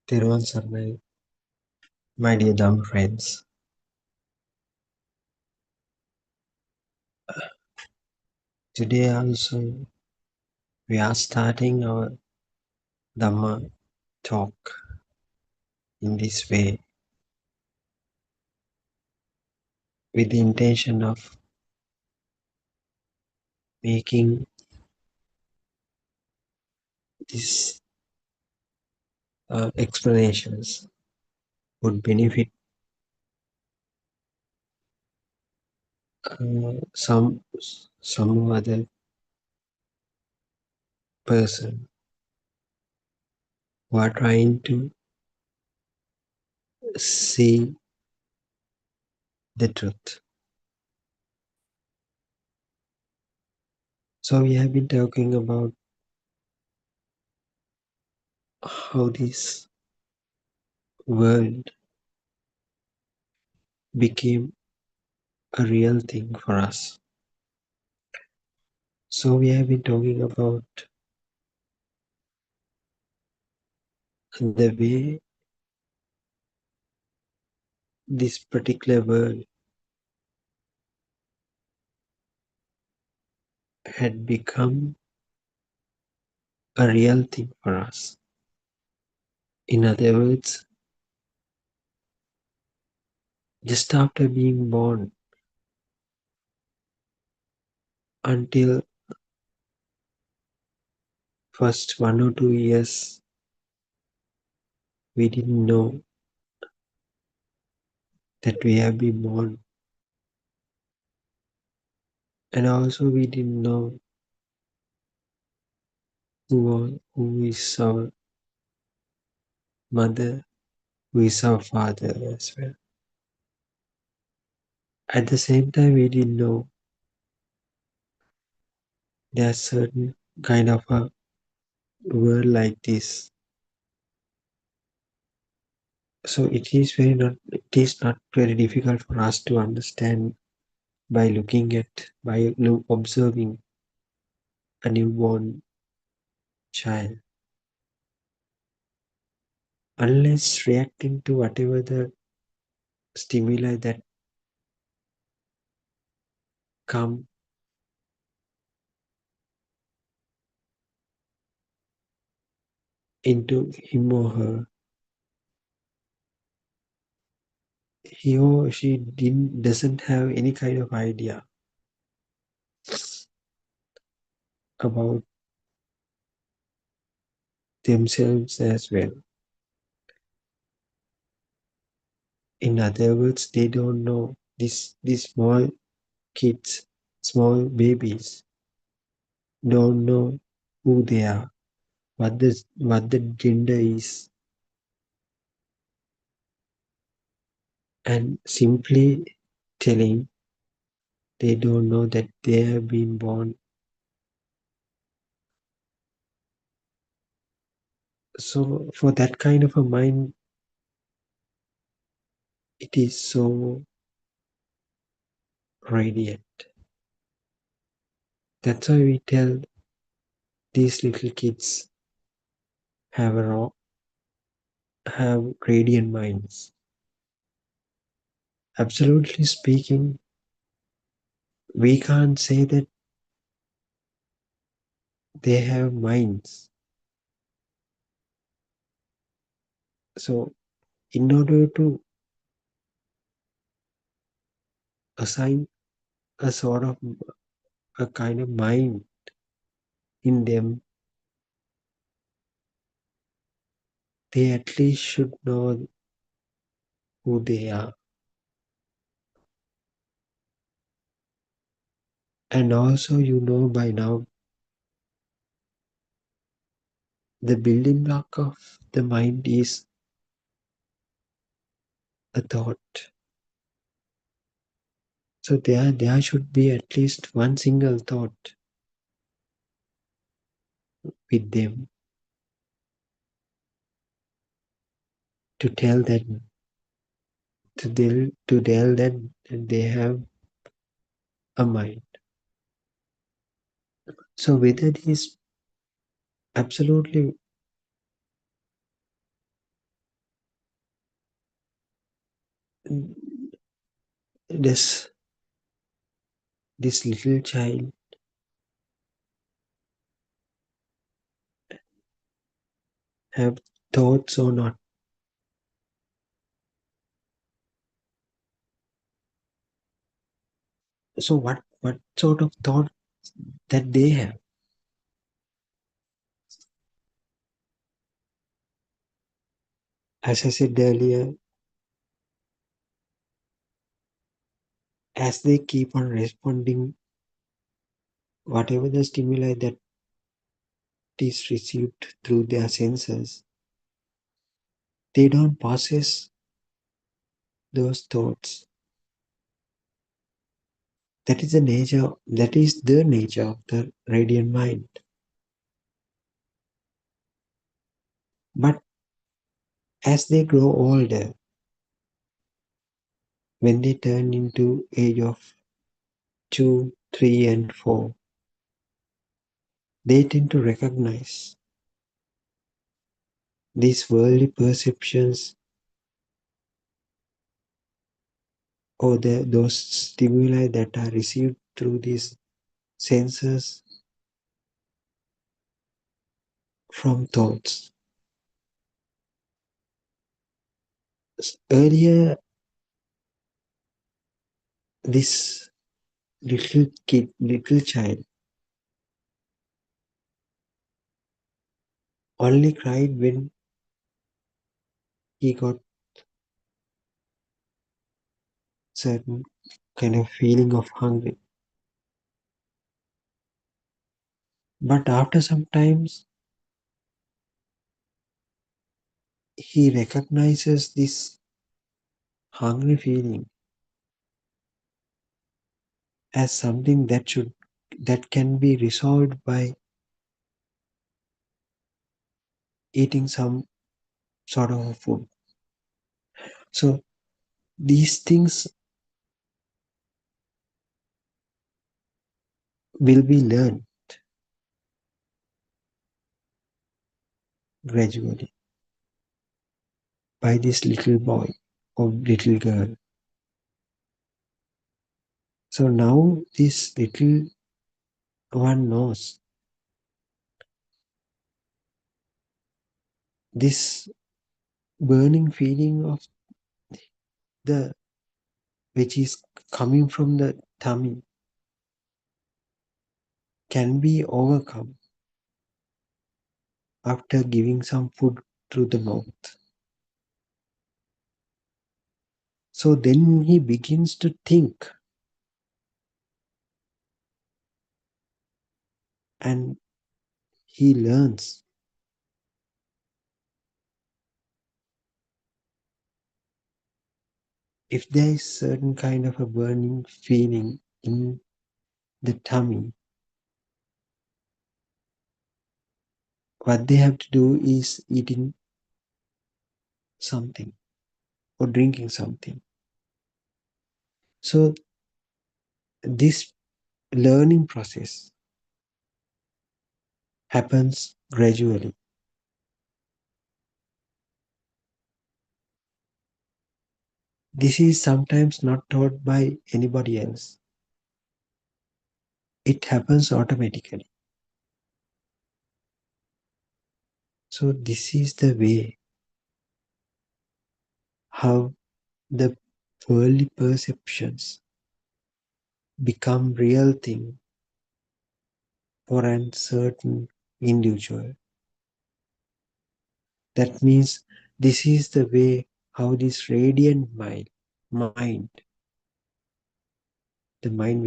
Thiruvan Sarnai, my dear dumb friends. Today also we are starting our Dhamma talk in this way with the intention of making these explanations would benefit some other person who are trying to see the truth. So we have been talking about how this world became a real thing for us. So we have been talking about the way this particular world had become a real thing for us. In other words, just after being born until first 1 or 2 years, we didn't know that we have been born. And also we didn't know who is our mother, who is our father as well. At the same time, we didn't know there's certain kind of a world like this. So it is not very difficult for us to understand by observing a newborn child, unless reacting to whatever the stimuli that come into him or her, he or she doesn't have any kind of idea about themselves as well. In other words, they don't know these small kids, small babies don't know who they are, what the gender is, and simply telling they don't know that they have been born. So for that kind of a mind, it is so radiant. That's why we tell these little kids have radiant minds. Absolutely speaking, we can't say that they have minds. So in order to assign a sort of a kind of mind in them, they at least should know who they are. And also, you know by now, the building block of the mind is a thought. So there should be at least one single thought with them to tell them to tell that they have a mind. So whether it is absolutely does this little child have thoughts or not? So what sort of thought that they have? As I said earlier, as they keep on responding, whatever the stimuli that is received through their senses, they don't possess those thoughts. That is the nature of the radiant mind. But as they grow older, when they turn into age of 2, 3 and 4, they tend to recognize these worldly perceptions or those stimuli that are received through these senses from thoughts. Earlier, this little child, only cried when he got certain kind of feeling of hunger. But after some times, he recognizes this hungry feeling as something that can be resolved by eating some sort of food. So these things will be learned gradually by this little boy or little girl. So now this little one knows this burning feeling of the which is coming from the tummy can be overcome after giving some food through the mouth. So then he begins to think, and he learns if there is certain kind of a burning feeling in the tummy, what they have to do is eating something or drinking something. So this learning process happens gradually. This is sometimes not taught by anybody else. It happens automatically. So this is the way how the worldly perceptions become real thing for a certain individual. That means this is the way how this radiant mind, the mind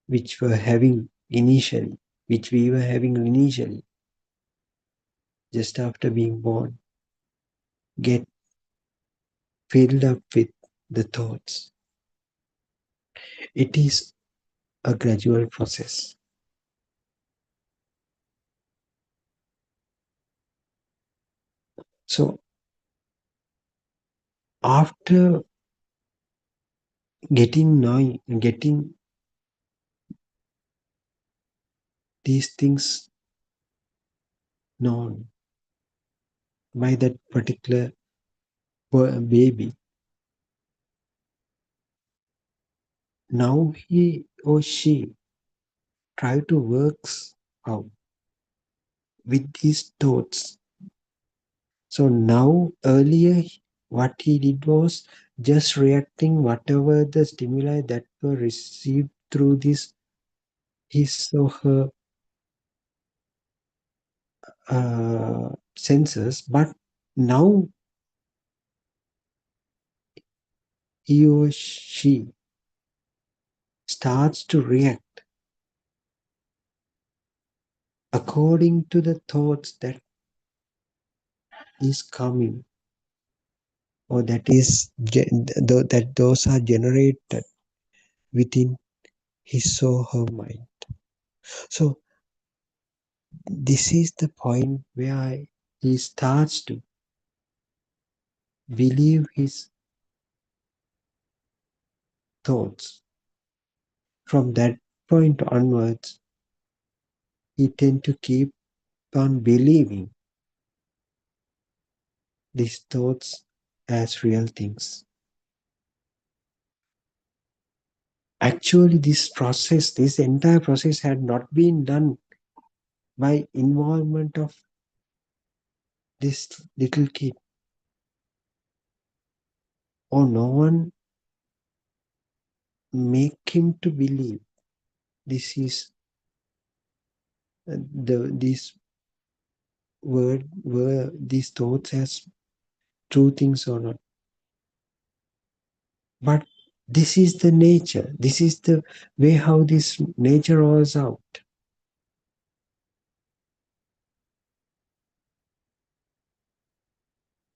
which were having initially, which we were having initially, just after being born, get filled up with the thoughts. It is a gradual process. So after getting these things known by that particular baby, Now he or she try to work out with these thoughts. So now earlier what he did was just reacting whatever the stimuli that were received through this his or her senses, but now he or she starts to react according to the thoughts that is coming or that those are generated within his or her mind. So this is the point where he starts to believe his thoughts. From that point onwards, he tend to keep on believing these thoughts as real things. Actually, this entire process had not been done by involvement of this little kid, or no one make him to believe this is this were these thoughts as true things or not. But this is the nature. This is the way how this nature rolls out.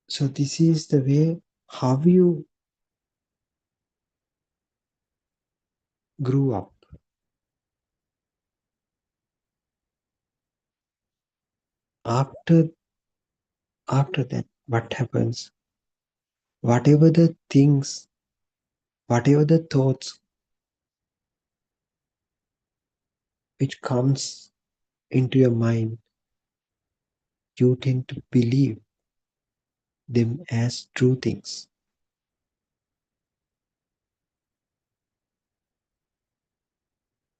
So this is the way how you grew up. After after that, what happens? Whatever the things, whatever the thoughts which comes into your mind, you tend to believe them as true things.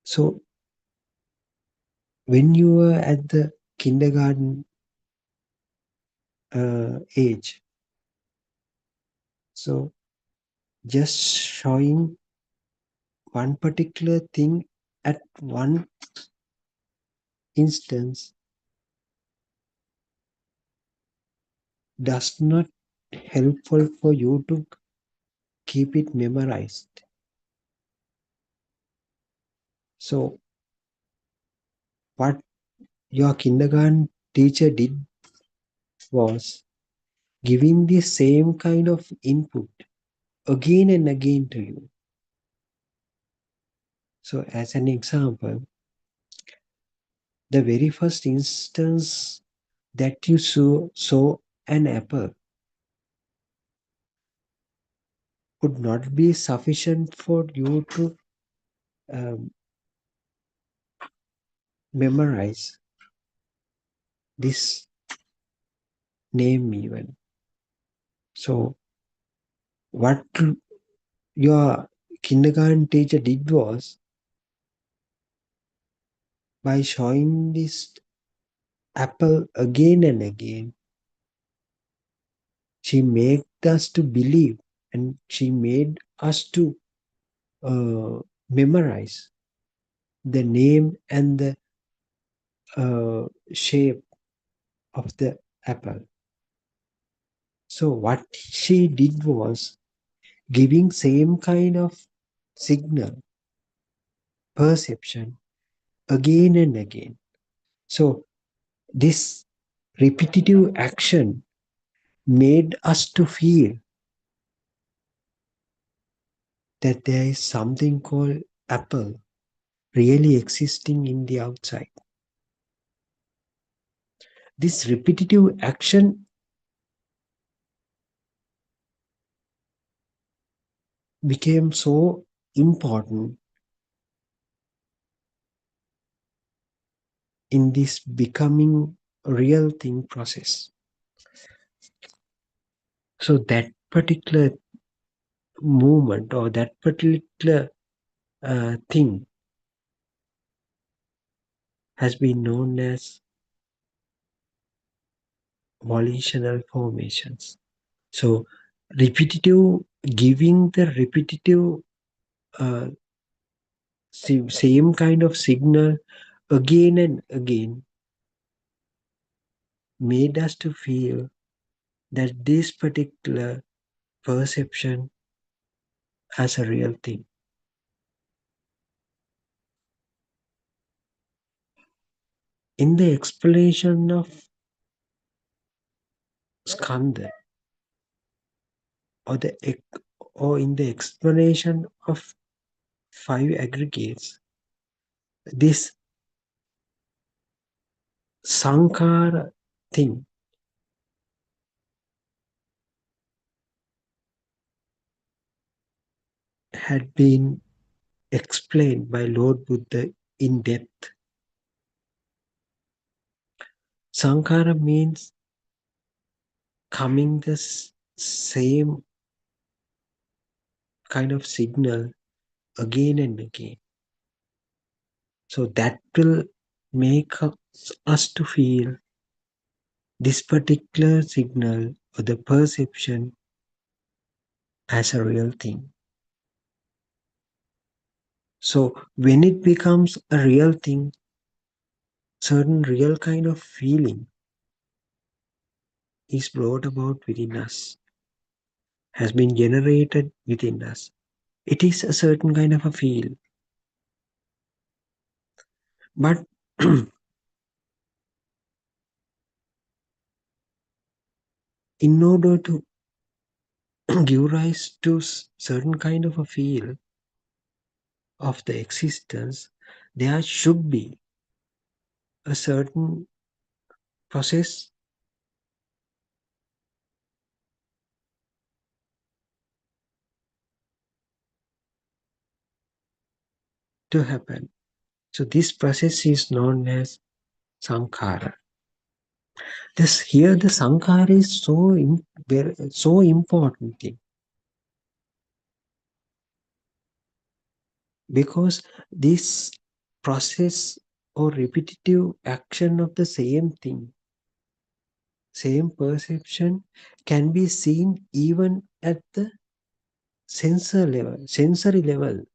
So when you were at the kindergarten age, so just showing one particular thing at one instance does not helpful for you to keep it memorized. So what your kindergarten teacher did was giving the same kind of input again and again to you. So as an example, the very first instance that you saw an apple would not be sufficient for you to um, memorize this name even. So what your kindergarten teacher did was by showing this apple again and again, she made us to believe and she made us to uh, memorize the name and the shape of the apple. So what she did was giving same kind of signal, perception again and again. So this repetitive action made us to feel that there is something called apple really existing in the outside. This repetitive action became so important in this becoming real thing process. So that particular movement or that particular thing has been known as volitional formations. So, repetitive, giving the repetitive uh, same kind of signal again and again made us to feel that this particular perception as a real thing. In the explanation of skandha, or or in the explanation of five aggregates, this sankara thing had been explained by Lord Buddha in depth. Sankara means coming the same kind of signal again and again. So that will make us to feel this particular signal or the perception as a real thing. So when it becomes a real thing, certain real kind of feeling is brought about within us, has been generated within us. It is a certain kind of a feel. But in order to give rise to certain kind of a feel of the existence, there should be a certain process to happen. So this process is known as sankhara. This here the sankhara is so important thing, because this process or repetitive action of the same thing, same perception, can be seen even at the sensory level.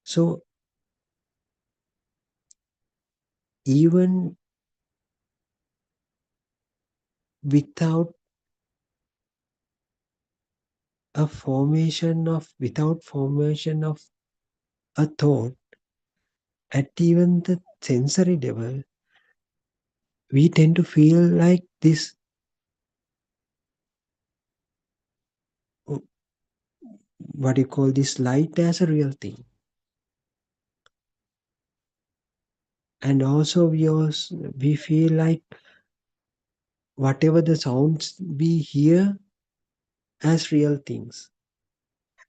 So even without without formation of a thought, at even the sensory level, we tend to feel like this, what you call this, light as a real thing. And also we feel like whatever the sounds we hear as real things.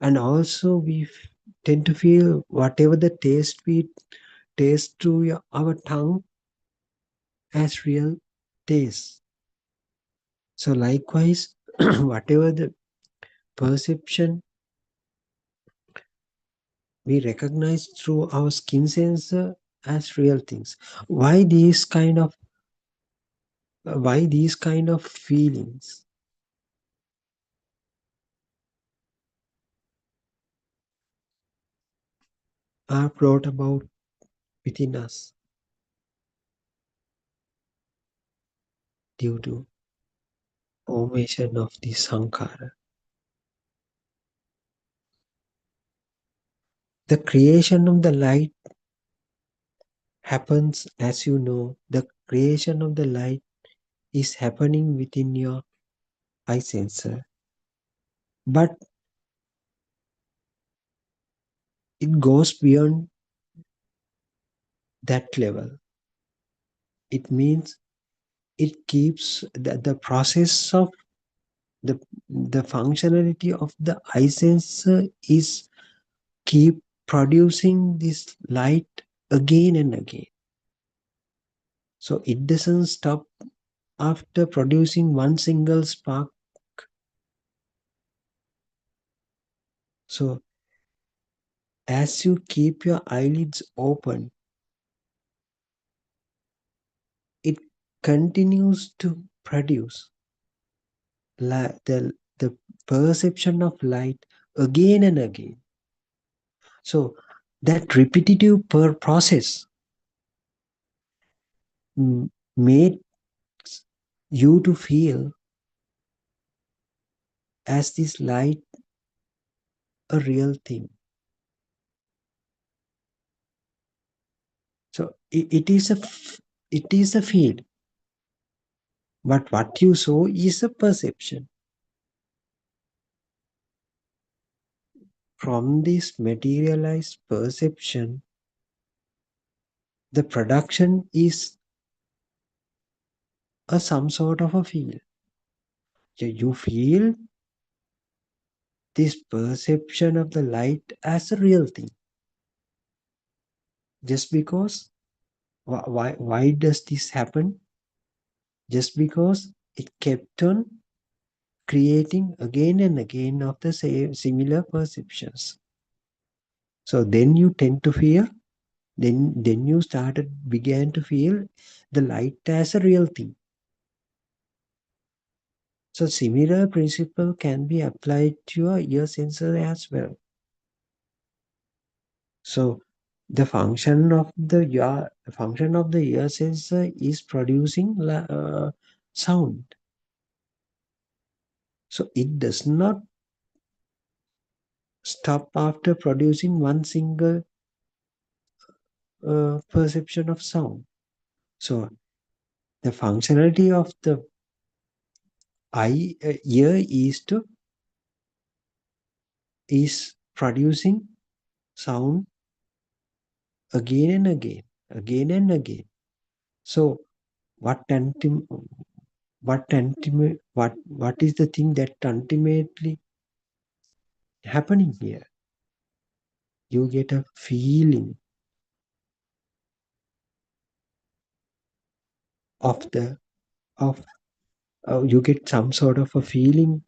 And also tend to feel whatever the taste we taste through our tongue as real taste. So likewise, whatever the perception we recognize through our skin sensor as real things. Why these kind of feelings are brought about within us due to formation of the sankhara. The creation of the light happens, as you know, the creation of the light is happening within your eye sensor. But it goes beyond that level. It means it keeps the process of the functionality of the eye sensor is keep producing this light again and again. So it doesn't stop after producing one single spark. So as you keep your eyelids open, it continues to produce the perception of light again and again. So that repetitive process made you to feel as this light a real thing. So it is a field, but what you saw is a perception. From this materialized perception, the production is some sort of a feel. So you feel this perception of the light as a real thing. Just because, why does this happen? Just because it kept on creating again and again of the same similar perceptions. So then you tend to feel, then you began to feel the light as a real thing. So similar principle can be applied to your ear sensor as well. So the function of the ear sensor is producing sound. So it does not stop after producing one single perception of sound. So the functionality of the ear is producing sound again and again, again and again. So what ultim- what is the thing that ultimately happening here? You get a feeling of the of you get some sort of a feeling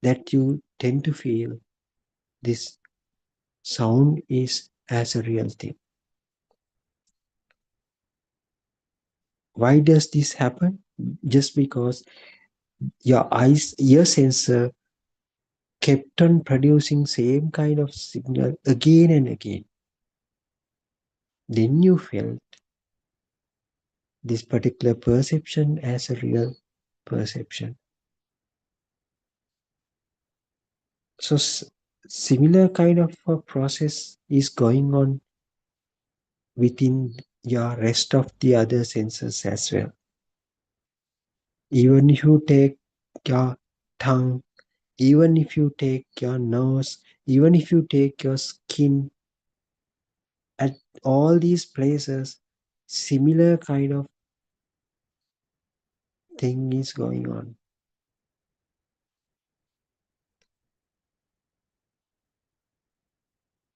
that you tend to feel this sound is as a real thing. Why does this happen? Just because your ear sensor kept on producing same kind of signal again and again. Then you felt this particular perception as a real perception. So similar kind of a process is going on within your rest of the other senses as well. Even if you take your tongue, even if you take your nose, even if you take your skin, at all these places, similar kind of thing is going on.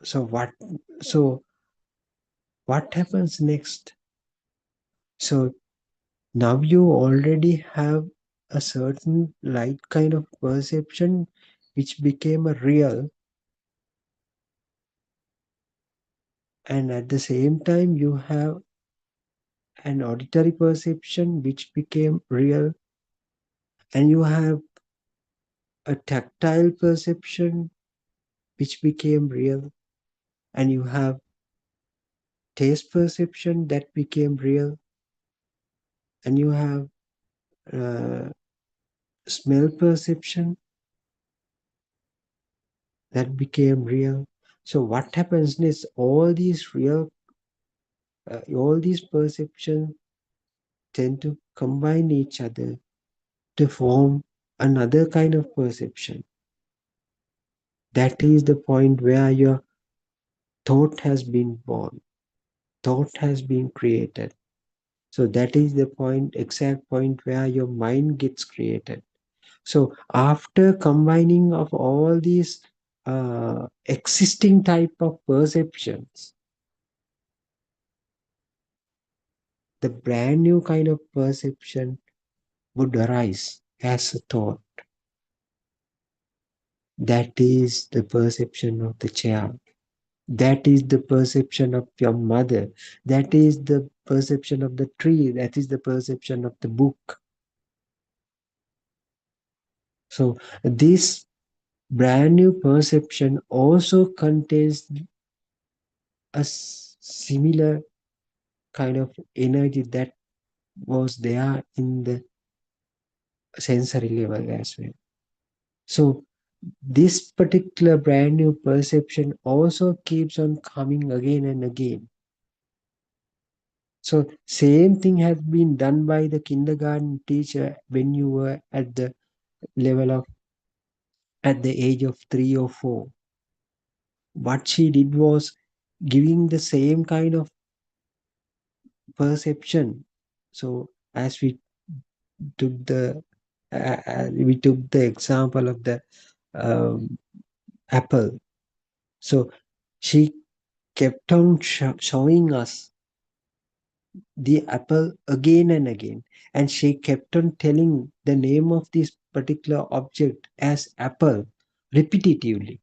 So what happens next? So now you already have a certain light kind of perception which became a real, and at the same time you have an auditory perception which became real, and you have a tactile perception which became real, and you have taste perception that became real, and you have uh, smell perception that became real. So what happens is all these perceptions tend to combine each other to form another kind of perception. That is the point where your thought has been born, thought has been created. So that is the exact point where your mind gets created. So after combining of all these existing type of perceptions, the brand new kind of perception would arise as a thought. That is the perception of the chair. That is the perception of your mother. That is the perception of the tree. That is the perception of the book. So this brand new perception also contains a similar kind of energy that was there in the sensory level as well. So this particular brand new perception also keeps on coming again and again. So same thing has been done by the kindergarten teacher when you were at the level of at the age of 3 or 4. What she did was giving the same kind of perception. So as we took the example of the um, apple. So she kept on showing us the apple again and again, and she kept on telling the name of this particular object as apple repetitively.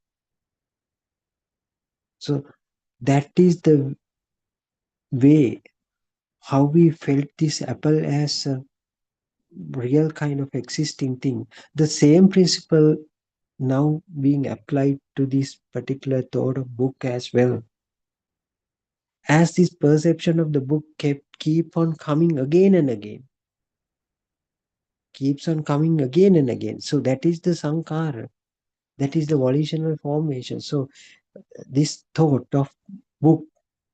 So that is the way how we felt this apple as a real kind of existing thing. The same principle now being applied to this particular thought of book as well. As this perception of the book keep on coming again and again, keeps on coming again and again. So that is the sankhara, that is the volitional formation. So this thought of book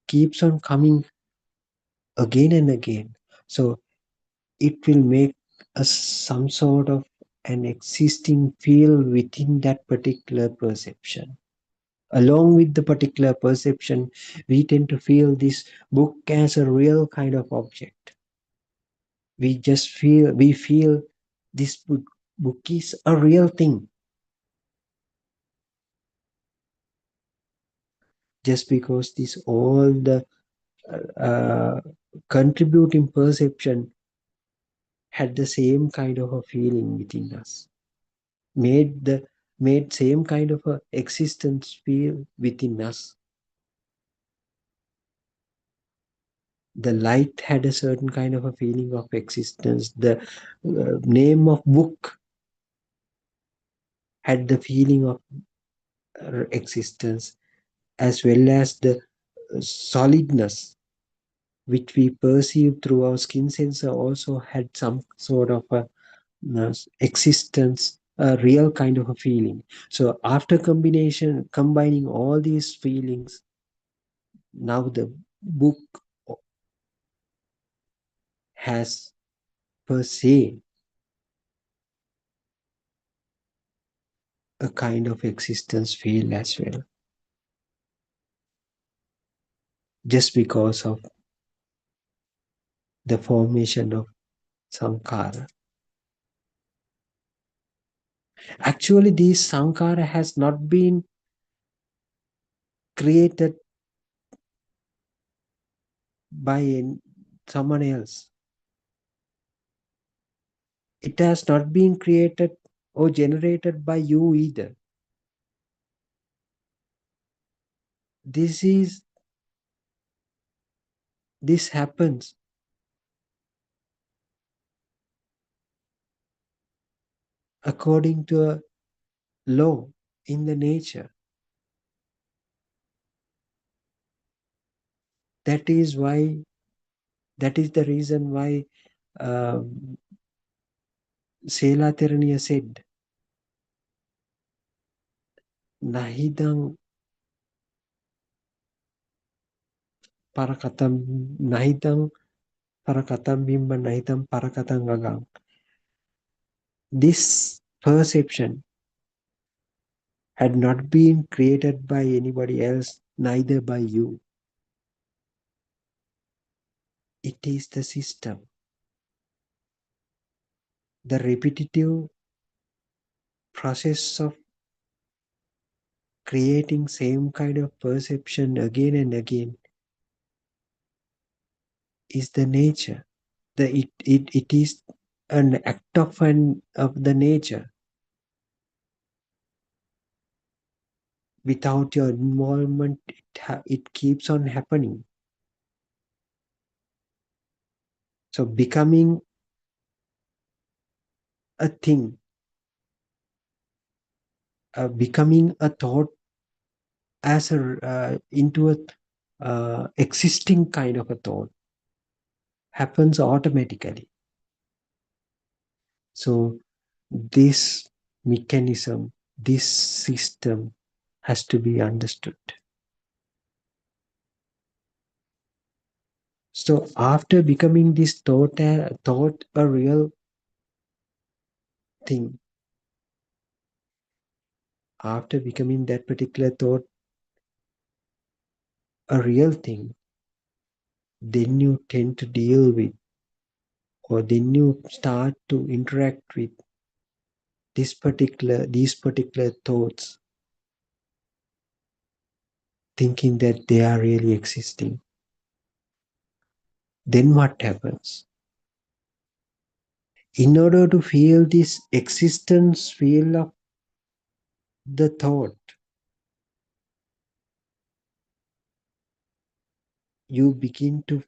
keeps on coming again and again. So it will make us some sort of an existing feel within that particular perception. Along with the particular perception, we tend to feel this book as a real kind of object. We feel this book is a real thing. Just because this all the uh, contributing perception had the same kind of a feeling within us, made same kind of a existence feel within us. The light had a certain kind of a feeling of existence. The name of book had the feeling of existence, as well as the solidness which we perceive through our skin sensor also had some sort of a existence, a real kind of a feeling. So after combining all these feelings, now the book has per se a kind of existence feel as well, just because of the formation of sankhara. Actually, this sankhara has not been created by someone else. It has not been created or generated by you either. This is this happens according to a law in the nature. That is why, that is the reason why um, Sela Terania said, Nahidang parakatam, Nahidang parakatam bimba, Nahidang parakatang gagang. This perception had not been created by anybody else, neither by you. It is the system. The repetitive process of creating same kind of perception again and again is the nature. It is an act of the nature. Without your involvement, it keeps on happening. So becoming a thing, becoming a thought as a into a existing kind of a thought happens automatically. So this mechanism, this system has to be understood. So after becoming this thought a real thing, after becoming that particular thought a real thing, then you tend to deal with, or then you start to interact with these particular thoughts, thinking that they are really existing. Then what happens? In order to feel this existence feel of the thought, you begin to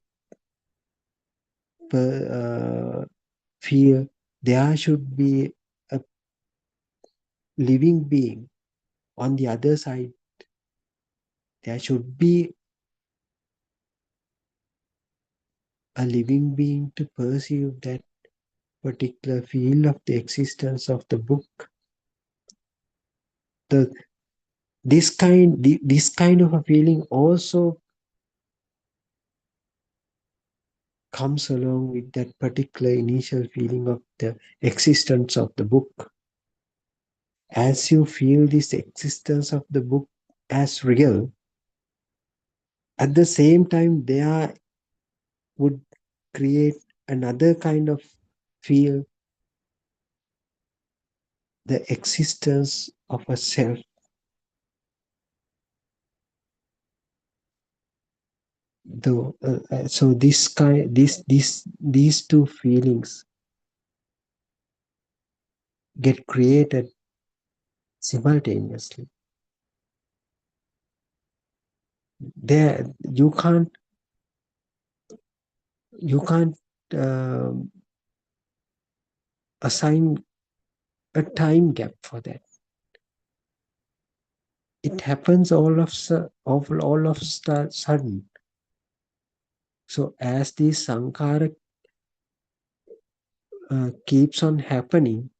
feel there should be a living being on the other side. There should be a living being to perceive that particular feel of the existence of the book. The this kind of a feeling also comes along with that particular initial feeling of the existence of the book. As you feel this existence of the book as real, at the same time there would create another kind of feel, the existence of a self. Though so these two feelings get created simultaneously. There you can't um assign a time gap for that. It happens all of sudden. So as this sankhara keeps on happening,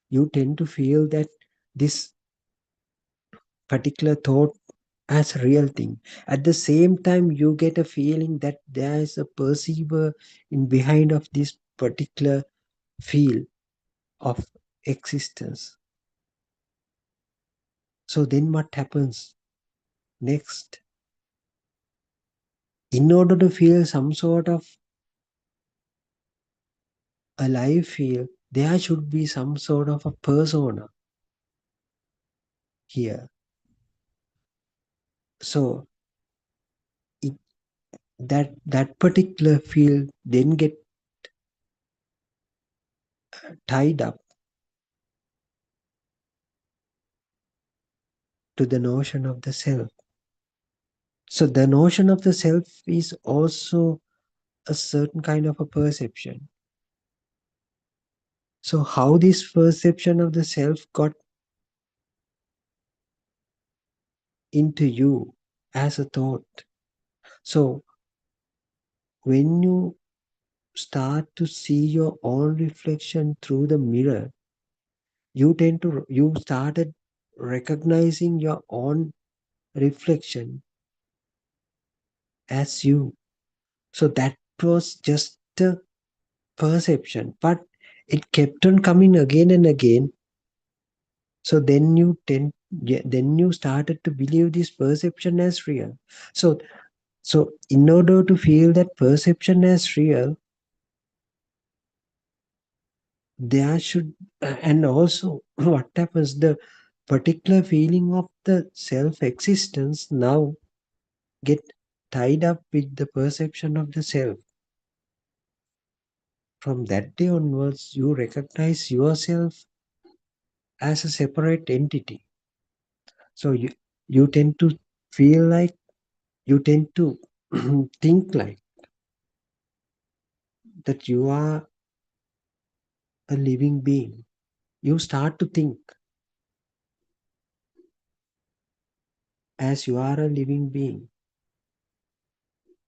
you tend to feel that this particular thought as a real thing. At the same time, you get a feeling that there is a perceiver in behind of this particular feel of existence. So then what happens next? In order to feel some sort of alive feel, there should be some sort of a persona here. So it, that particular feel then get tied up to the notion of the self. So the notion of the self is also a certain kind of a perception. So how this perception of the self got into you as a thought. So when you start to see your own reflection through the mirror, you started recognizing your own reflection as you. So that was just a perception, but it kept on coming again and again. So then you started to believe this perception as real. So in order to feel that perception as real, there should and also what happens, the particular feeling of the self existence now get tied up with the perception of the self. From that day onwards, you recognize yourself as a separate entity. So you tend to feel like, you tend to think like that you are a living being. You start to think as you are a living being.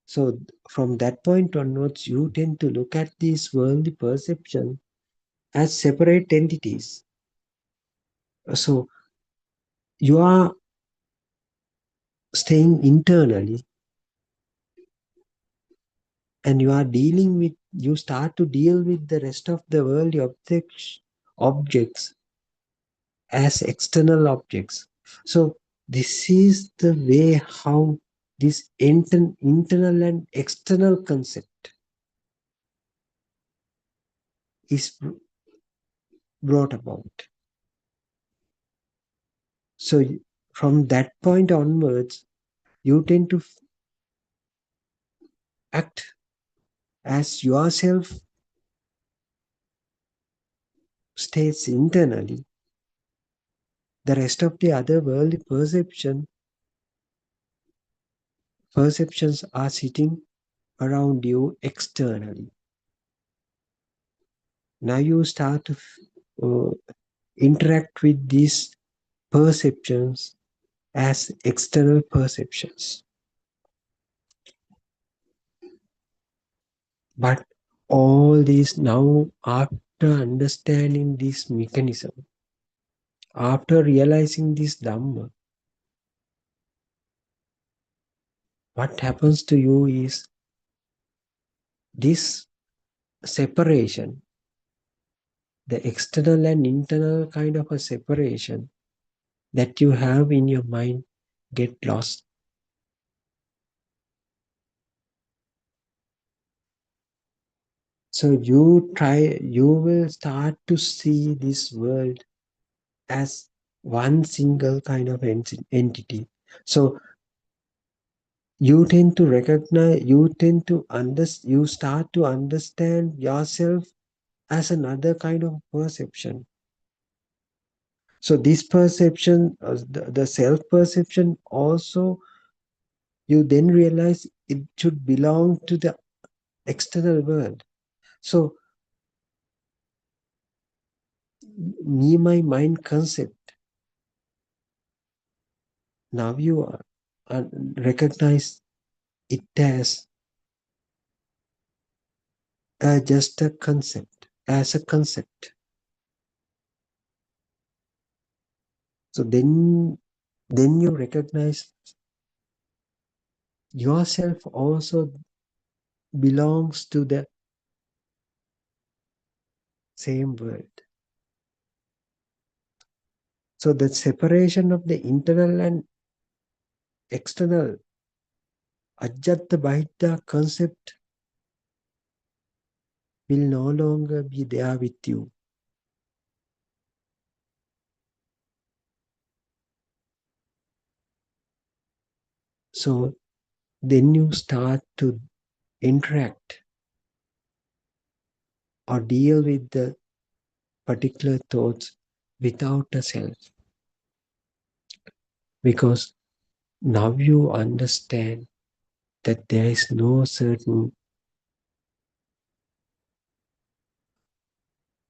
So from that point onwards, you tend to look at these worldly perception as separate entities. So you are staying internally, and you are dealing with, you start to deal with the rest of the worldly objects as external objects. So this is the way how this internal and external concept is brought about. So from that point onwards, you tend to act as yourself stays internally. The rest of the other worldly perceptions are sitting around you externally. Now you start to uh, interact with these perceptions as external perceptions. But all these now, after understanding this mechanism, after realizing this Dhamma, what happens to you is this separation, the external and internal kind of a separation that you have in your mind, get lost. So you will start to see this world as one single kind of entity. So you tend to recognize, you start to understand yourself as another kind of perception. So this perception, the self perception also, you then realize it should belong to the external world. So me, my mind concept, now you recognize it as just a concept, as a concept. So then you recognize yourself also belongs to the same world. So the separation of the internal and external, Ajjatta Bahita concept will no longer be there with you. So then you start to interact or deal with the particular thoughts without a self. Because now you understand that there is no certain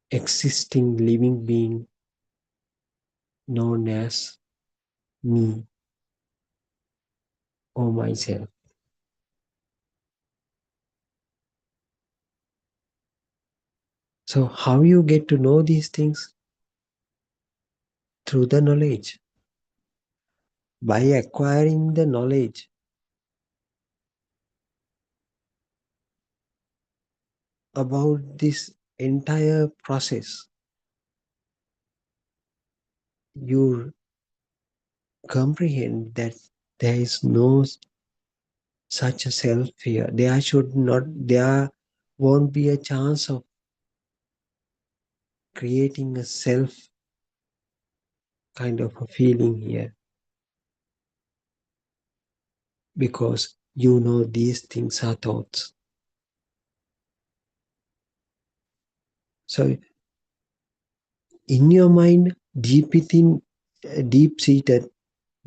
existing living being known as me or myself. So how you get to know these things? Through the knowledge. By acquiring the knowledge about this entire process, you comprehend that there is no such a self here. There won't be a chance of creating a self kind of a feeling here, because you know these things are thoughts. So in your mind, deep seated,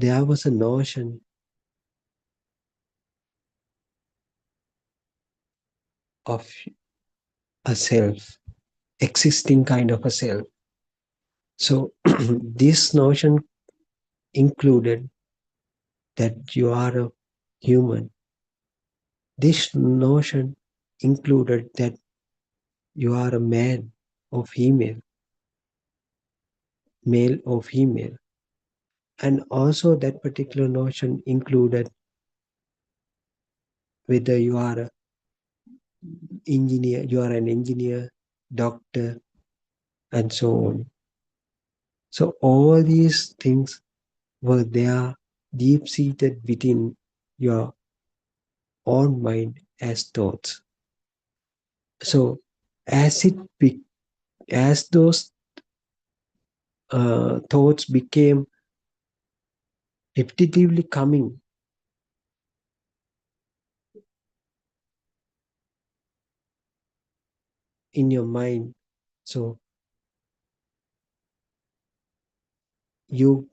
there was a notion of a self, existing kind of a self. So this notion included that you are a human. This notion included that you are a man or female, male or female. And also that particular notion included whether you are a engineer, you are an engineer, doctor, and so on. So all these things were there deep seated within your own mind as thoughts. So as as those thoughts became repetitively coming in your mind, so you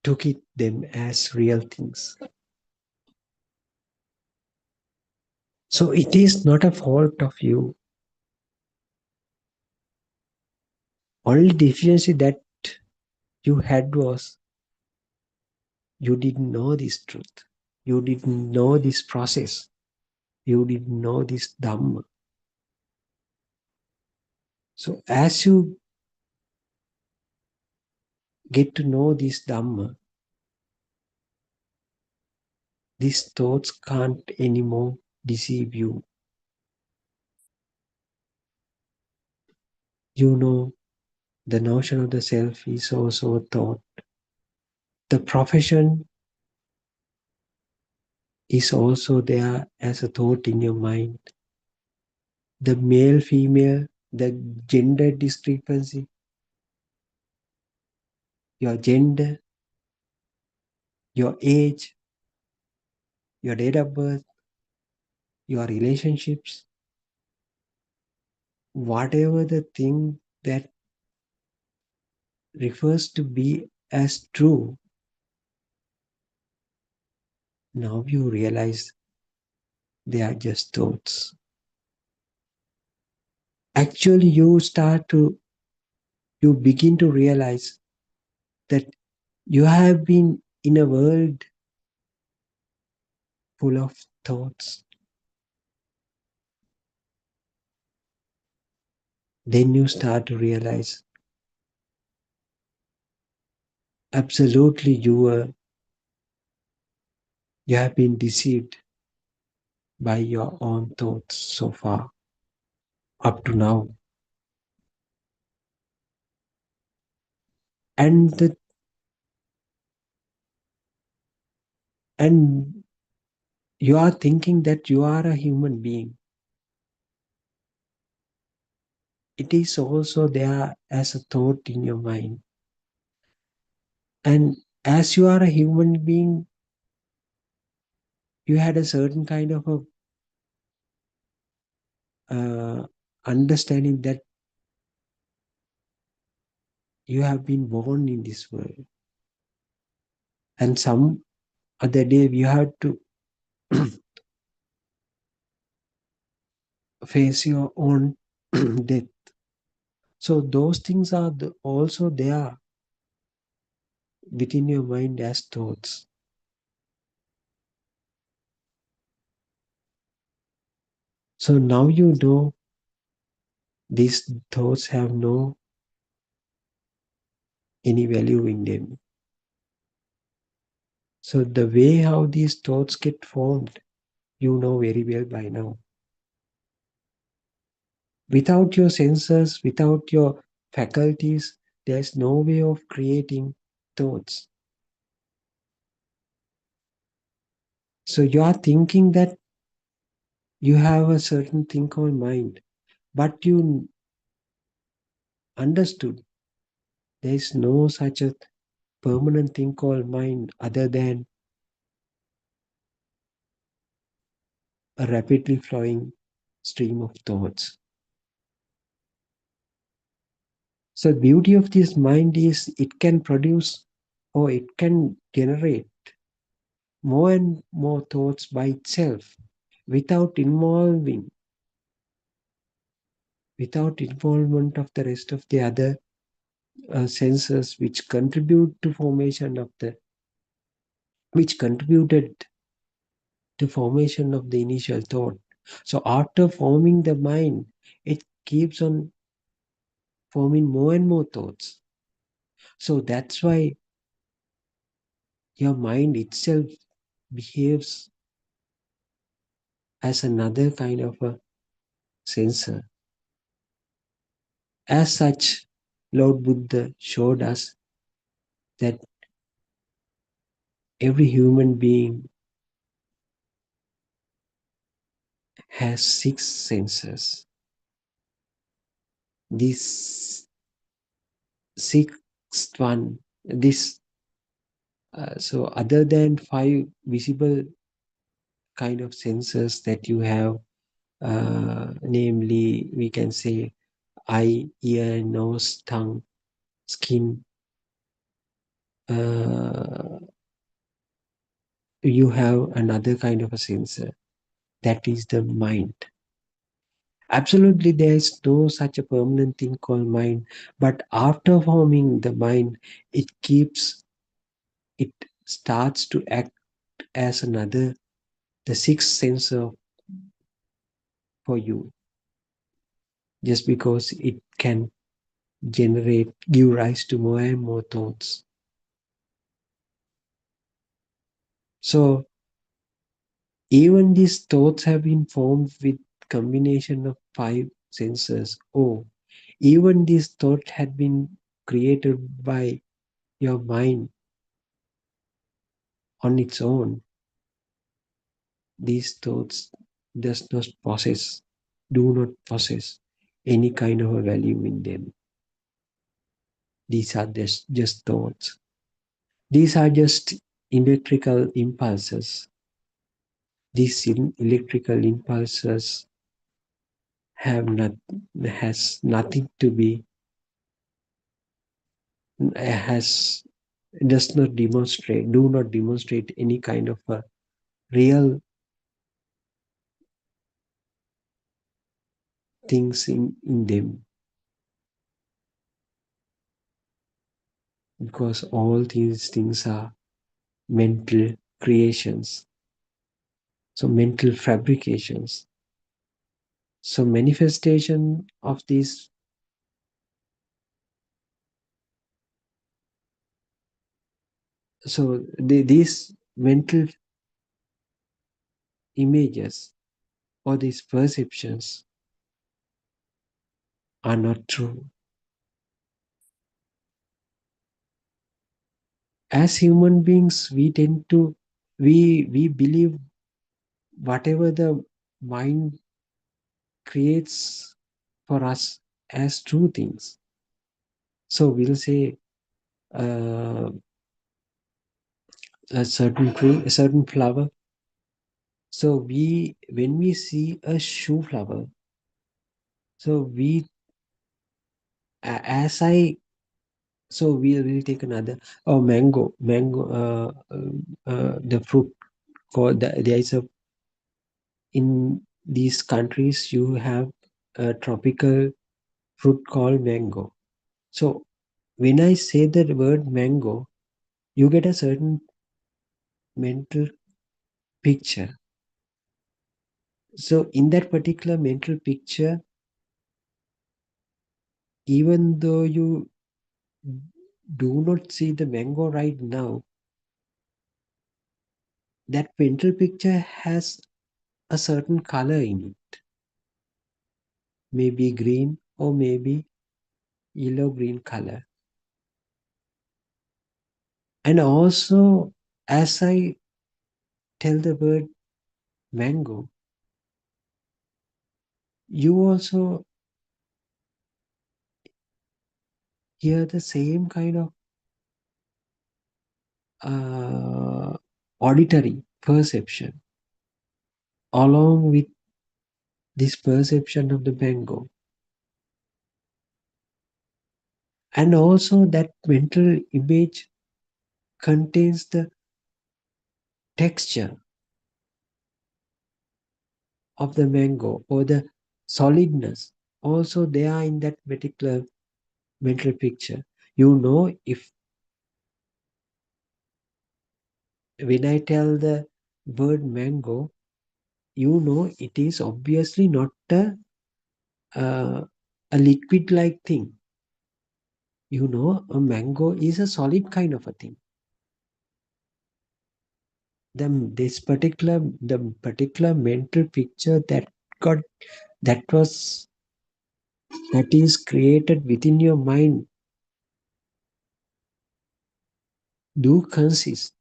took it them as real things. So it is not a fault of you. Only deficiency that you had was you didn't know this truth. You didn't know this process. You didn't know this Dhamma. So as you get to know this Dhamma, these thoughts can't anymore deceive you. You know, the notion of the self is also a thought. The profession is also there as a thought in your mind. The male, female, the gender discrepancy, your gender, your age, your date of birth, your relationships, whatever the thing that refers to be as true, now you realize they are just thoughts. Actually, you begin to realize that you have been in a world full of thoughts. Then you start to realize absolutely you have been deceived by your own thoughts so far up to now. And the and you are thinking that you are a human being. It is also there as a thought in your mind. And as you are a human being, you had a certain kind of a understanding that you have been born in this world. And some other day you have to face your own death. So those things are also there within your mind as thoughts. So now you know these thoughts have no any value in them. So the way how these thoughts get formed, you know very well by now. Without your senses, without your faculties, there's no way of creating thoughts. So you are thinking that you have a certain thing called mind, but you understood there is no such a permanent thing called mind other than a rapidly flowing stream of thoughts. So the beauty of this mind is it can produce or it can generate more and more thoughts by itself without without involvement of the rest of the other senses which contribute to formation of the which contributed to formation of the initial thought. So after forming the mind, it keeps on forming more and more thoughts. So that's why your mind itself behaves as another kind of a sensor. As such, Lord Buddha showed us that every human being has six senses. This sixth one, this so other than five visible kind of senses that you have, namely we can say eye, ear, nose, tongue, skin, uh, you have another kind of a sensor, that is the mind. Absolutely, there is no such a permanent thing called mind, but after forming the mind, it keeps, it starts to act as another, the sixth sensor for you, just because it can give rise to more and more thoughts. So even these thoughts have been formed with combination of five senses. Oh, even this thought had been created by your mind on its own. These thoughts does not possess, do not possess any kind of a value in them. These are just thoughts. These are just electrical impulses. These electrical impulses have not has nothing to be has does not demonstrate do not demonstrate any kind of a real things in them, because all these things are mental creations, so mental fabrications. So manifestation of these, so these mental images or these perceptions are not true. As human beings, we tend to we believe whatever the mind creates for us as true things. So we'll say uh, a certain tree, a certain flower. So when we see a shoe flower, so as I, so we will take another, oh, mango, the fruit called, there is a, in these countries you have a tropical fruit called mango. So when I say the word mango, you get a certain mental picture. So in that particular mental picture, even though you do not see the mango right now, that mental picture has a certain color in it, maybe green or maybe yellow green color. And also, as I tell the word mango, you also hear the same kind of uh, auditory perception along with this perception of the mango. And also that mental image contains the texture of the mango or the solidness also they are in that particular mental picture. You know, if when I tell the word mango, you know it is obviously not uh, a liquid like thing. You know, a mango is a solid kind of a thing. The particular mental picture got that was that is created within your mind do consist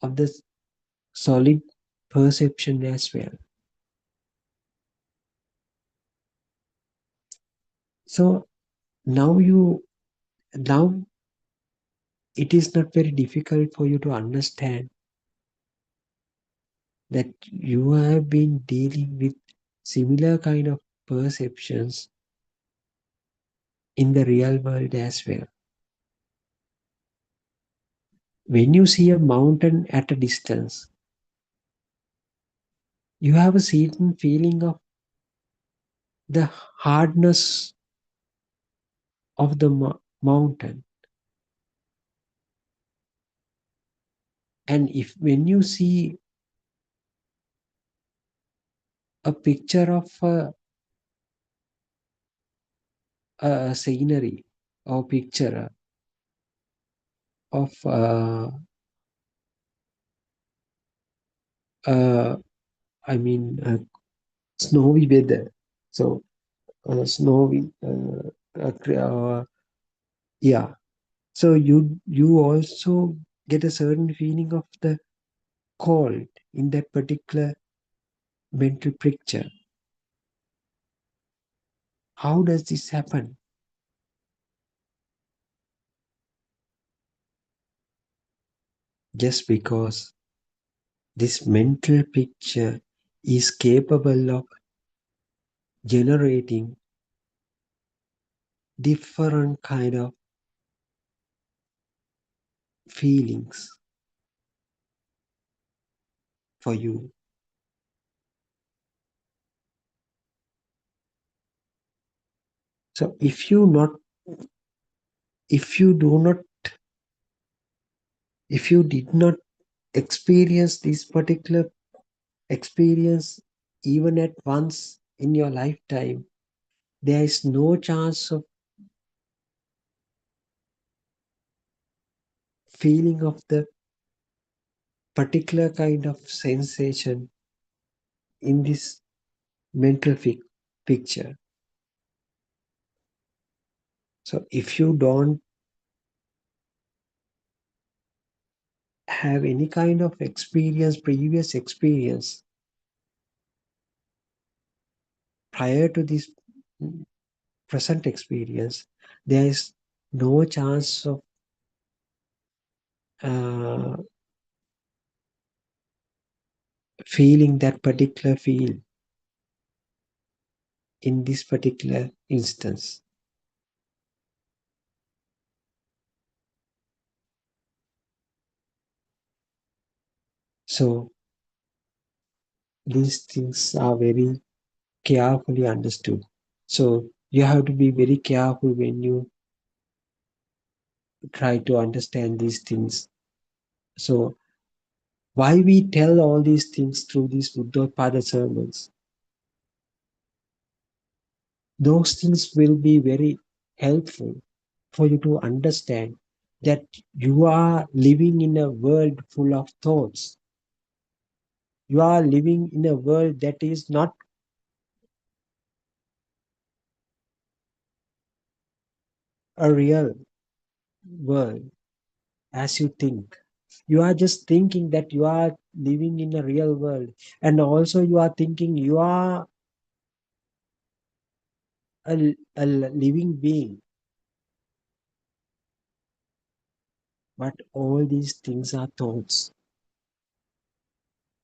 of the solid perception as well. So now it is not very difficult for you to understand that you have been dealing with similar kind of perceptions in the real world as well. When you see a mountain at a distance, you have a certain feeling of the hardness of the mountain. And if when you see a picture of a scenery or picture of uh, I mean snowy weather, so snowy yeah, so you also get a certain feeling of the cold in that particular mental picture. How does this happen? Just because this mental picture is capable of generating different kind of feelings for you. So if you do not if you did not experience this particular experience even at once in your lifetime, there is no chance of feeling of the particular kind of sensation in this mental picture. So if you don't have any kind of experience, previous experience prior to this present experience, there is no chance of uh, feeling that particular feel in this particular instance. So these things are very carefully understood. So you have to be very careful when you try to understand these things. So why we tell all these things through these Buddothpado sermons? Those things will be very helpful for you to understand that you are living in a world full of thoughts. You are living in a world that is not a real world as you think. You are just thinking that you are living in a real world, and also you are thinking you are a living being. But all these things are thoughts.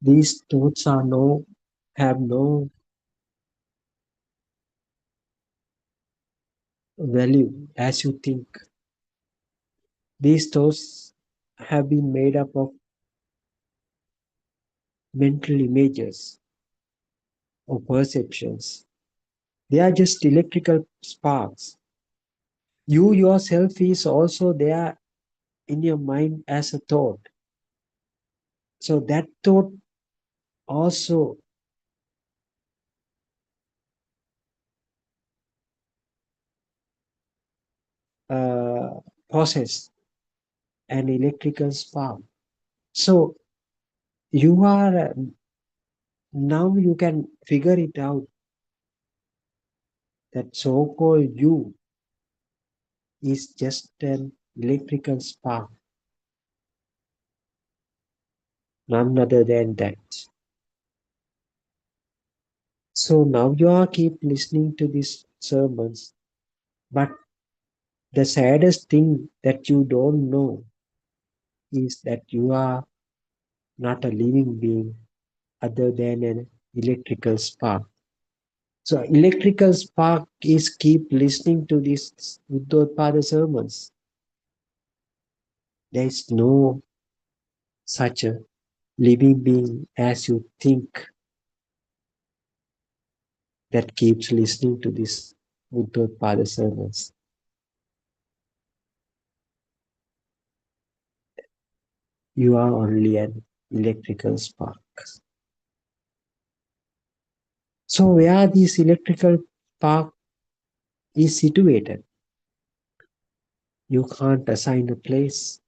These thoughts are no have no value as you think. These thoughts have been made up of mental images or perceptions. They are just electrical sparks. You yourself is also there in your mind as a thought. So that thought also uh, possess an electrical spark. So you are now you can figure it out that so-called you is just an electrical spark, none other than that. So now you are keep listening to these sermons, but the saddest thing that you don't know is that you are not a living being other than an electrical spark. So electrical spark is keep listening to these Buddothpado sermons. There is no such a living being as you think that keeps listening to this Buddothpado sermons. You are only an electrical spark. So where this electrical spark is situated, you can't assign a place.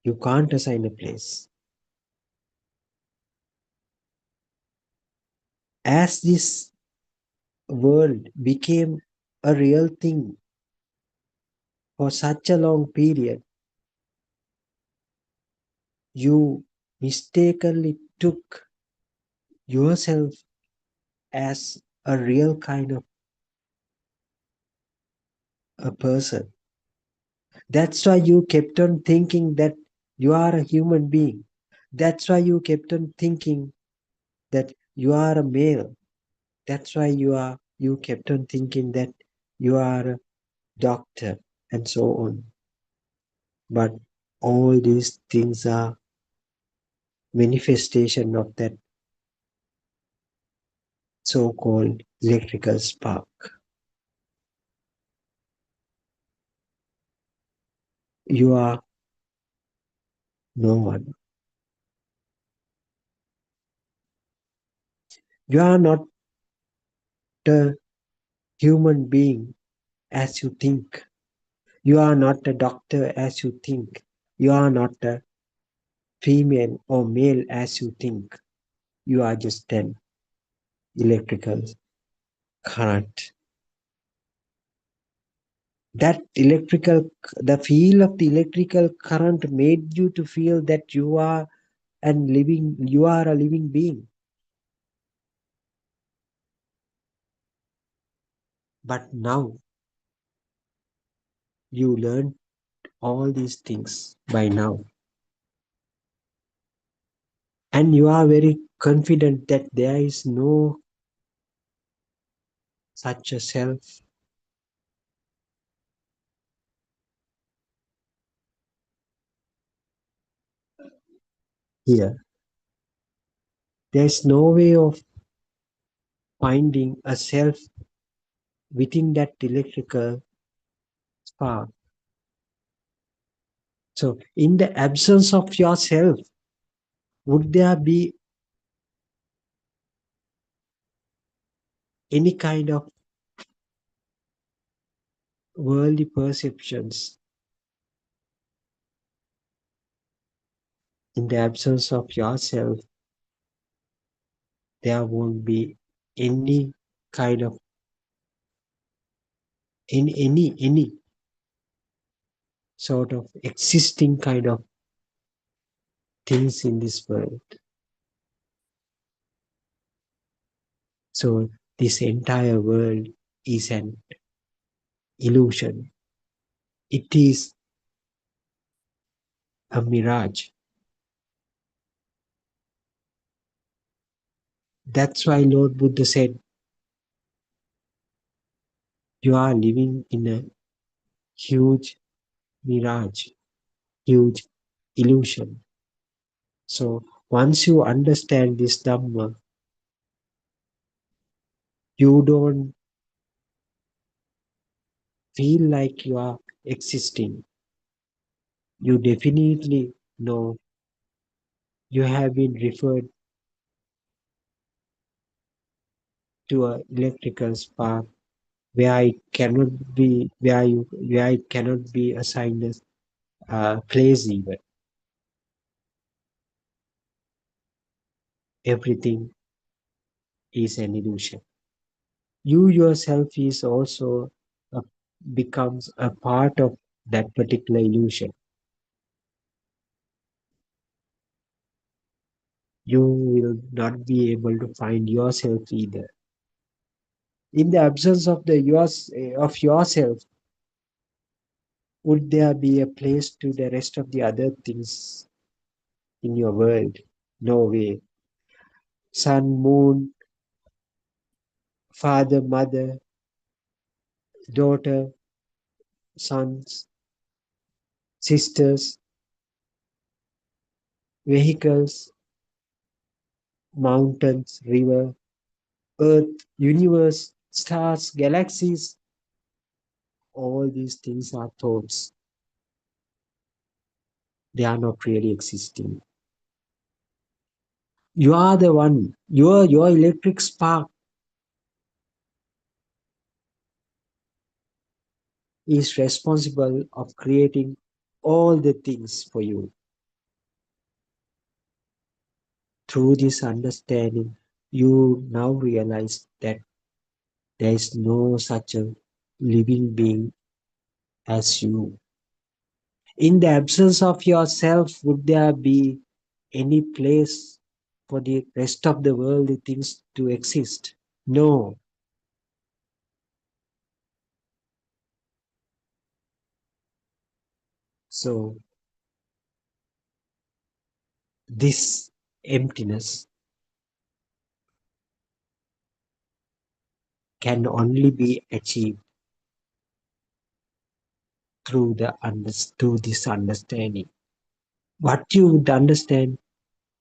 You can't assign a place. As this world became a real thing for such a long period, you mistakenly took yourself as a real kind of a person. That's why you kept on thinking that you are a human being. That's why you kept on thinking that you are a male. That's why you kept on thinking that you are a doctor and so on. But all these things are manifestation of that so-called electrical spark. You are no one. You are not a human being as you think. You are not a doctor as you think. You are not a female or male as you think. You are just an electrical current. That electrical, the feel of the electrical current made you to feel that you are a living being. But now you learn all these things by now. And you are very confident that there is no such a self here. There is no way of finding a self within that electrical spark. So, in the absence of yourself, would there be any kind of worldly perceptions? In the absence of yourself, there won't be any kind of any sort of existing kind of things in this world. So this entire world is an illusion. It is a mirage. That's why Lord Buddha said, You are living in a huge mirage, huge illusion. So once you understand this Dhamma, you don't feel like you are existing. You definitely know you have been referred to a electrical spark where it cannot be where it cannot be assigned as place even. Everything is an illusion. You yourself is also a, becomes a part of that particular illusion. You will not be able to find yourself either. In the absence of of yourself, would there be a place to the rest of the other things in your world? No way. Sun, moon, father, mother, daughter, sons, sisters, vehicles, mountains, river, earth, universe, stars, galaxies. All these things are thoughts. They are not really existing. You are the one. Your electric spark is responsible of creating all the things for you. Through this understanding, you now realize that there is no such a living being as you. In the absence of yourself, would there be any place for the rest of the world, the things to exist? No. So, this emptiness can only be achieved through this understanding. What you would understand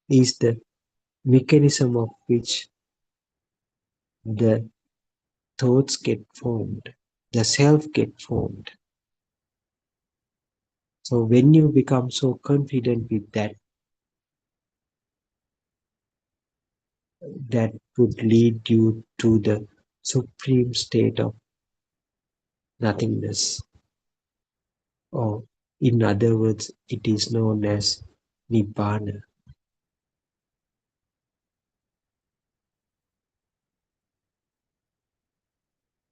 is the mechanism of which the thoughts get formed, the self get formed. So when you become so confident with that, that would lead you to the supreme state of nothingness. Or in other words, it is known as Nibbana.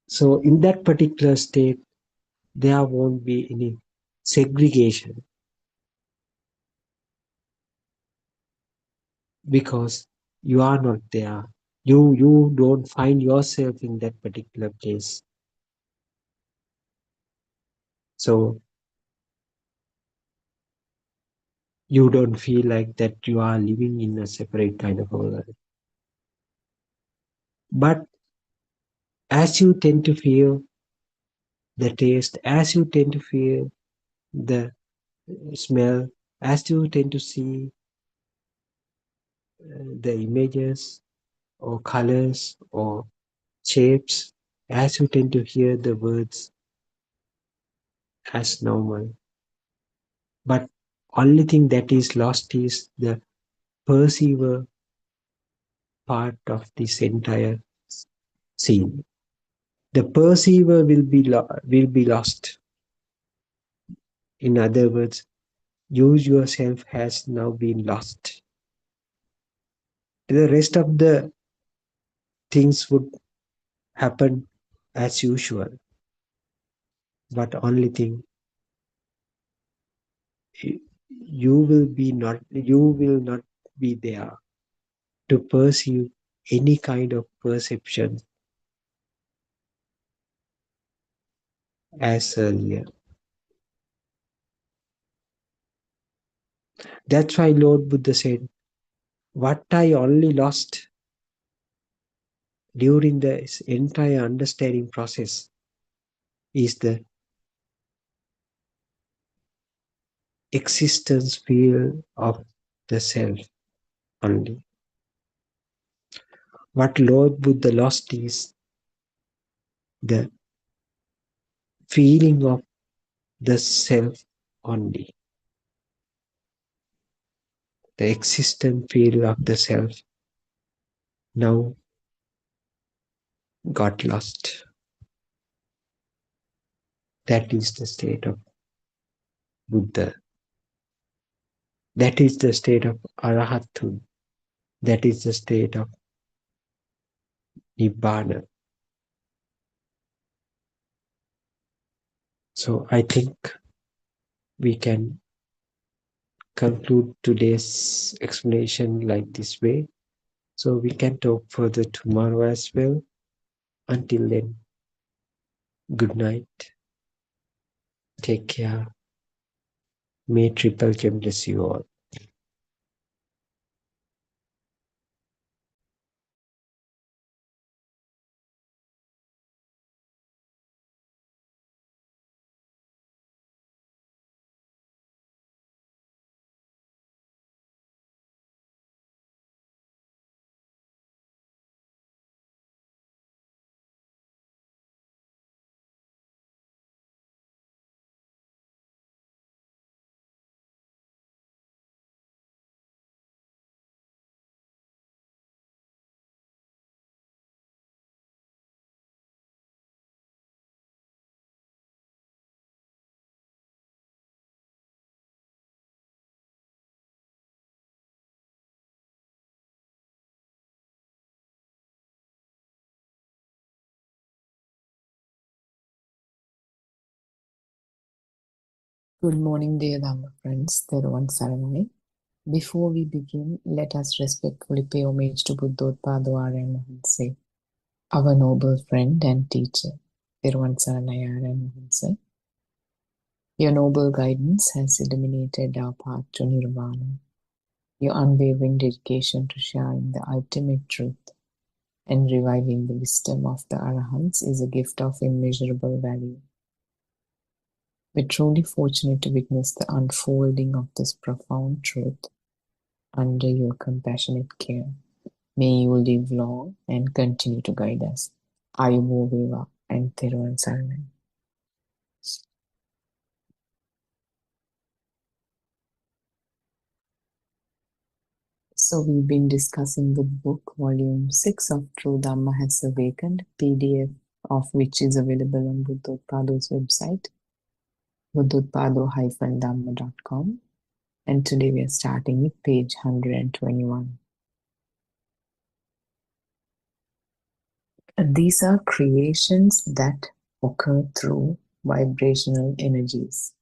So in that particular state, there won't be any segregation because you are not there. You don't find yourself in that particular place. So you don't feel like that you are living in a separate kind of a world. But as you tend to feel the taste, as you tend to feel the smell, as you tend to see the images or colors or shapes, as you tend to hear the words as normal. But only thing that is lost is the perceiver part of this entire scene. The perceiver will be lost. In other words, you yourself has now been lost. The rest of the things would happen as usual, but only thing you will not be there to perceive any kind of perception as earlier. That's why Lord Buddha said, what I only lost during this entire understanding process, is the existence field of the self only. What Lord Buddha lost is the feeling of the self only. The existence field of the self now got lost. That is the state of Buddha. That is the state of Arahatun. That is the state of Nibbana. So I think we can conclude today's explanation like this way. So we can talk further tomorrow as well. Until then, good night. Take care. May Triple Gem bless you all. Good morning, dear Dhamma friends. Theruvan Saranai. Before we begin, let us respectfully pay homage to Buddothpado Aryan Mahanse, our noble friend and teacher. Theruvan Saranai Aryan Mahanse. Your noble guidance has illuminated our path to Nirvana. Your unwavering dedication to sharing the ultimate truth and reviving the wisdom of the Arahants is a gift of immeasurable value. We're truly fortunate to witness the unfolding of this profound truth under your compassionate care. May you live long and continue to guide us. Ayubo Veva and Thiruvan Saranai. So we've been discussing the book, volume 6 of True Dhamma Has Awakened, PDF of which is available on Buddothpado's website, buddothpado-dhamma.com. And today we are starting with page 121. These are creations that occur through vibrational energies.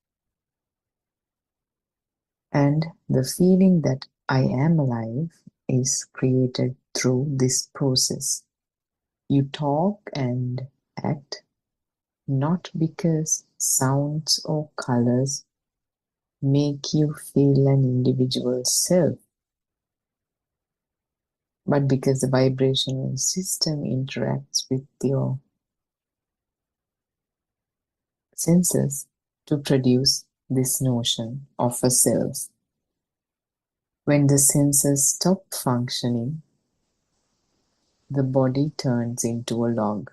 And the feeling that I am alive is created through this process. You talk and act not because sounds or colors make you feel an individual self, but because the vibrational system interacts with your senses to produce this notion of a self. When the senses stop functioning, the body turns into a log.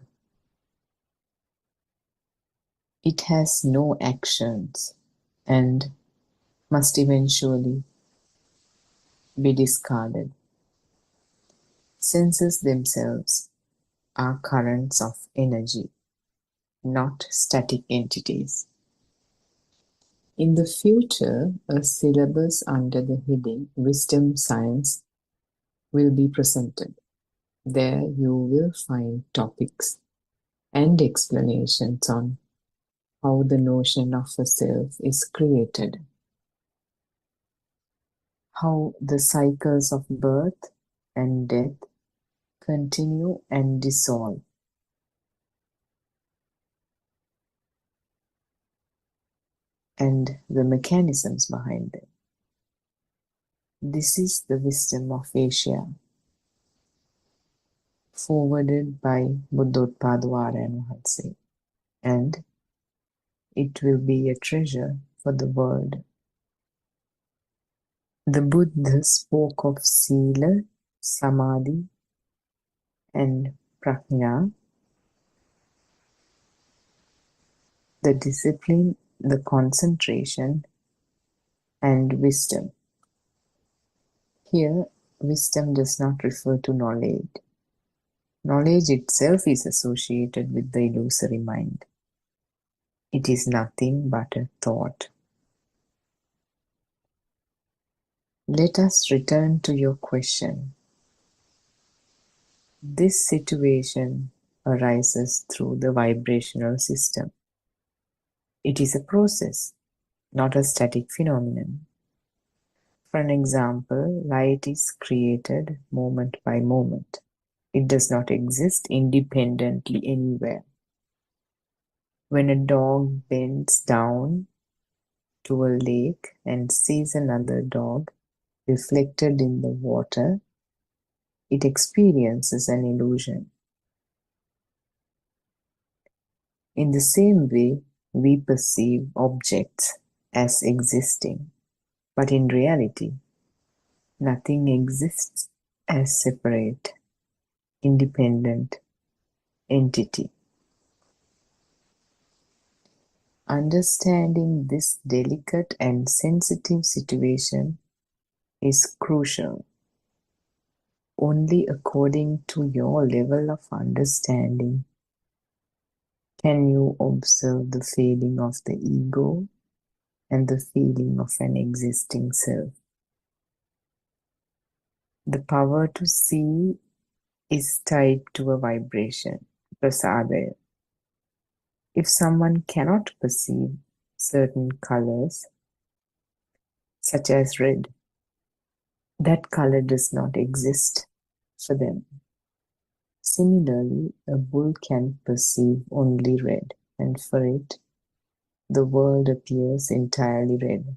It has no actions and must eventually be discarded. Senses themselves are currents of energy, not static entities. In the future, a syllabus under the heading Wisdom Science will be presented. There you will find topics and explanations on how the notion of a self is created, how the cycles of birth and death continue and dissolve, and the mechanisms behind them. This is the wisdom of Asia, forwarded by Buddothpado Aryan Mahanse, and it will be a treasure for the world. The Buddha spoke of Sila, Samadhi, and Prajna, the discipline, the concentration, and wisdom. Here, wisdom does not refer to knowledge. Knowledge itself is associated with the illusory mind. It is nothing but a thought. Let us return to your question. This situation arises through the vibrational system. It is a process, not a static phenomenon. For an example, light is created moment by moment. It does not exist independently anywhere. When a dog bends down to a lake and sees another dog reflected in the water, it experiences an illusion. In the same way, we perceive objects as existing, but in reality, nothing exists as separate, independent entity. Understanding this delicate and sensitive situation is crucial. Only according to your level of understanding can you observe the feeling of the ego and the feeling of an existing self. The power to see is tied to a vibration, prasadaya. If someone cannot perceive certain colors, such as red, that color does not exist for them. Similarly, a bull can perceive only red, and for it, the world appears entirely red.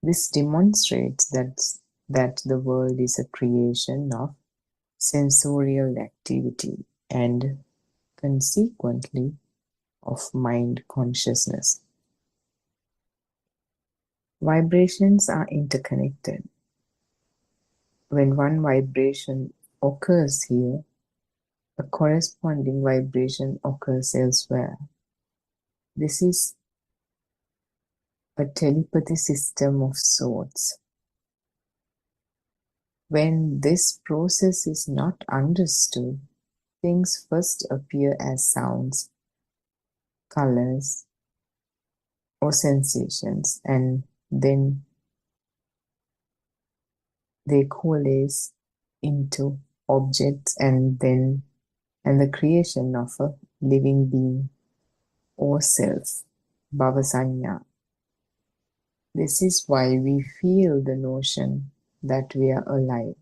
This demonstrates that the world is a creation of sensorial activity and consequently of mind consciousness. Vibrations are interconnected. When one vibration occurs here, a corresponding vibration occurs elsewhere. This is a telepathy system of sorts. When this process is not understood, things first appear as sounds, colors, or sensations, and then they coalesce into objects and the creation of a living being or self, bhavasanya. This is why we feel the notion that we are alive,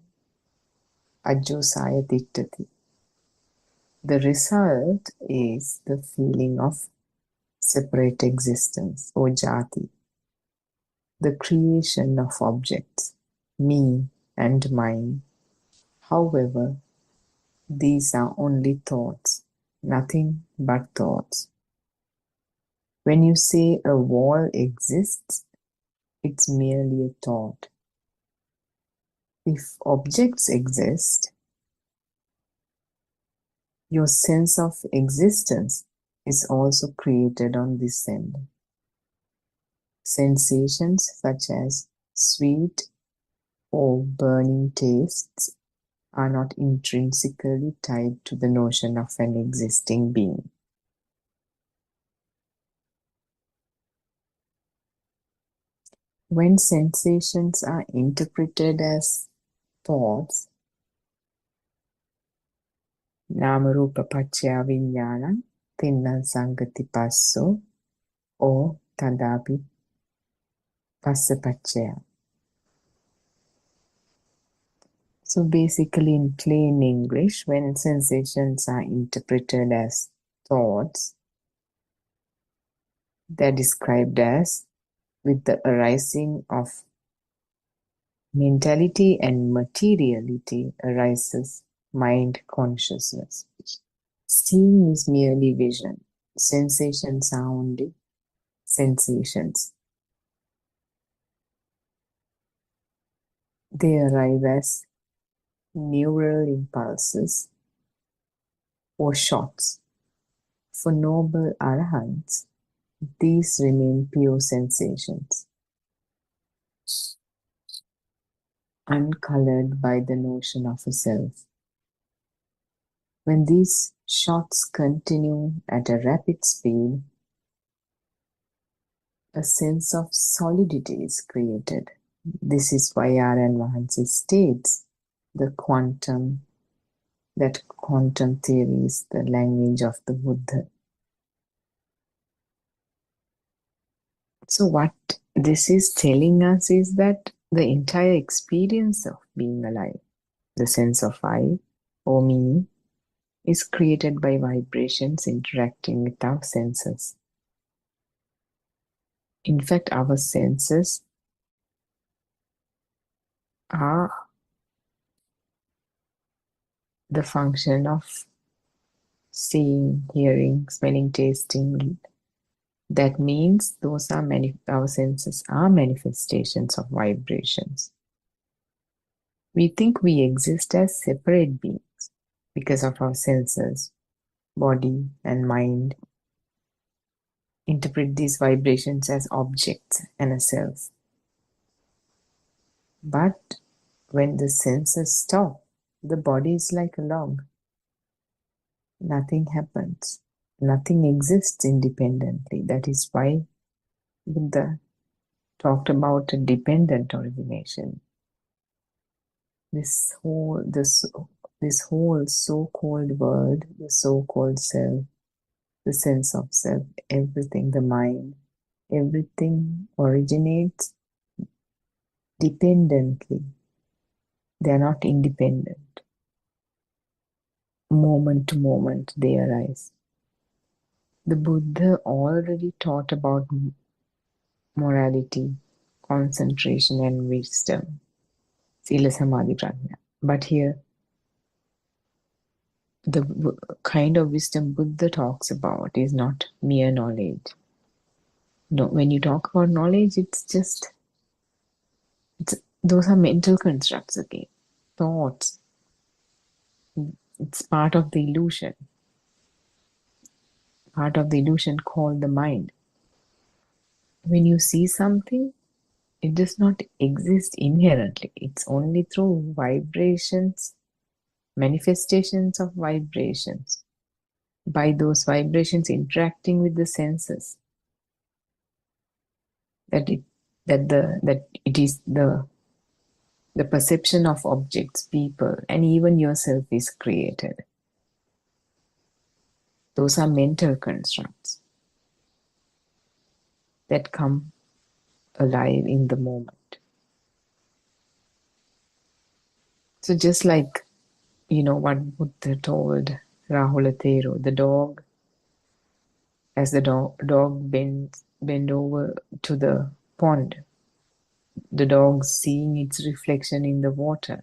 ajjosaya tittati. The result is the feeling of separate existence or jati, the creation of objects, me and mine. However, these are only thoughts, nothing but thoughts. When you say a wall exists, it's merely a thought. If objects exist, your sense of existence is also created on this end. Sensations such as sweet or burning tastes are not intrinsically tied to the notion of an existing being. When sensations are interpreted as thoughts, nama rupa paccaya vijnana tinna sangati passo or tadapi passa paccaya. So basically in plain English, when sensations are interpreted as thoughts, they're described as with the arising of mentality and materiality arises mind consciousness. Seeing is merely vision. Sensations are only sensations. They arrive as neural impulses or shots. For noble arahants, these remain pure sensations, uncolored by the notion of a self. When these shots continue at a rapid speed, a sense of solidity is created. This is why R.N. Mahansi states that quantum theory is the language of the Buddha. So what this is telling us is that the entire experience of being alive, the sense of I or me, is created by vibrations interacting with our senses. In fact, our senses are the function of seeing, hearing, smelling, tasting. That means those are our senses are manifestations of vibrations. We think we exist as separate beings because of our senses, body and mind interpret these vibrations as objects and a self. But when the senses stop, the body is like a log. Nothing happens. Nothing exists independently. That is why Buddha talked about a dependent origination. This whole so-called world, the so-called self, the sense of self, everything, the mind, everything originates dependently. They are not independent. Moment to moment they arise. The Buddha already taught about morality, concentration and wisdom, Sila Samadhi Prajna. But here, the kind of wisdom Buddha talks about is not mere knowledge. No, when you talk about knowledge, those are mental constructs again, thoughts. It's part of the illusion called the mind. When you see something, it does not exist inherently. It's only through vibrations, manifestations of vibrations, by those vibrations interacting with the senses, that it is the perception of objects, people, and even yourself is created. Those are mental constructs that come alive in the moment. So just like, what Buddha told Rahula Thero, the dog, as the dog bend over to the pond, the dog seeing its reflection in the water.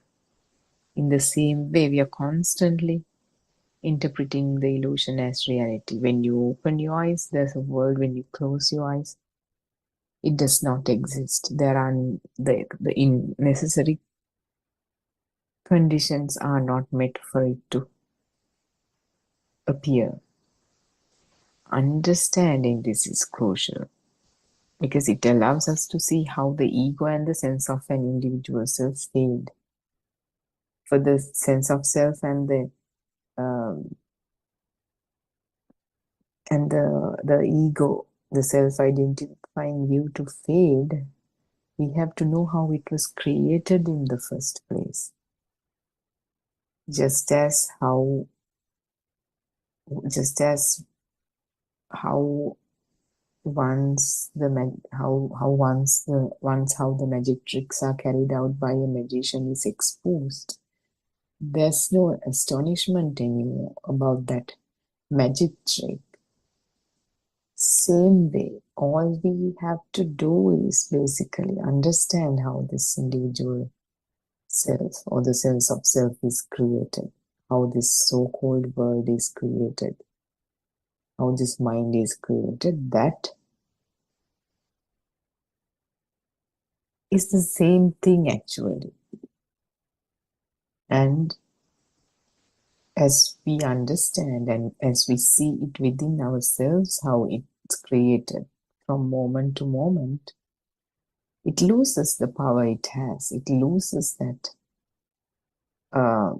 In the same way, we are constantly interpreting the illusion as reality. When you open your eyes, there's a world. When you close your eyes, it does not exist. There are the necessary conditions are not met for it to appear. Understanding this is crucial because it allows us to see how the ego and the sense of an individual self fade. For the sense of self and the ego, the self-identifying view to fade, we have to know how it was created in the first place. Just as how once the magic tricks are carried out by a magician is exposed, there's no astonishment anymore about that magic trick. Same way, all we have to do is basically understand how this individual self or the sense of self is created, how this so-called world is created, how this mind is created. That is the same thing actually. And as we understand and as we see it within ourselves, how it's created from moment to moment, it loses the power it has. It loses that uh,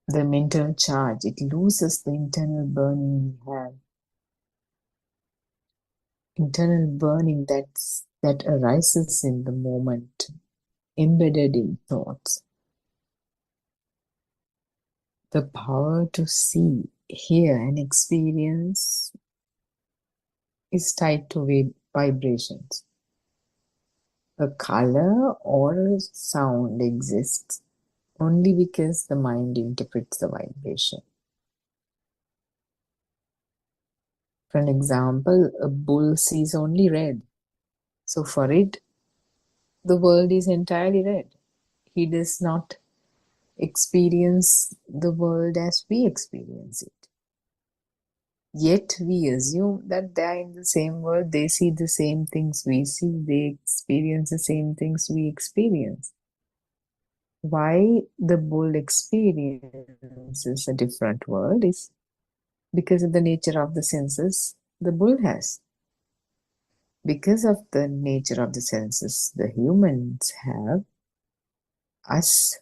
the mental charge. It loses the internal burning we have. Internal burning that arises in the moment, embedded in thoughts. The power to see, hear, and experience is tied to vibrations. A color or a sound exists only because the mind interprets the vibration. For an example, a bull sees only red. So for it, the world is entirely red. He does not experience the world as we experience it. Yet we assume that they are in the same world, they see the same things we see, they experience the same things we experience. Why the bull experiences a different world is because of the nature of the senses the bull has. Because of the nature of the senses the humans have, us,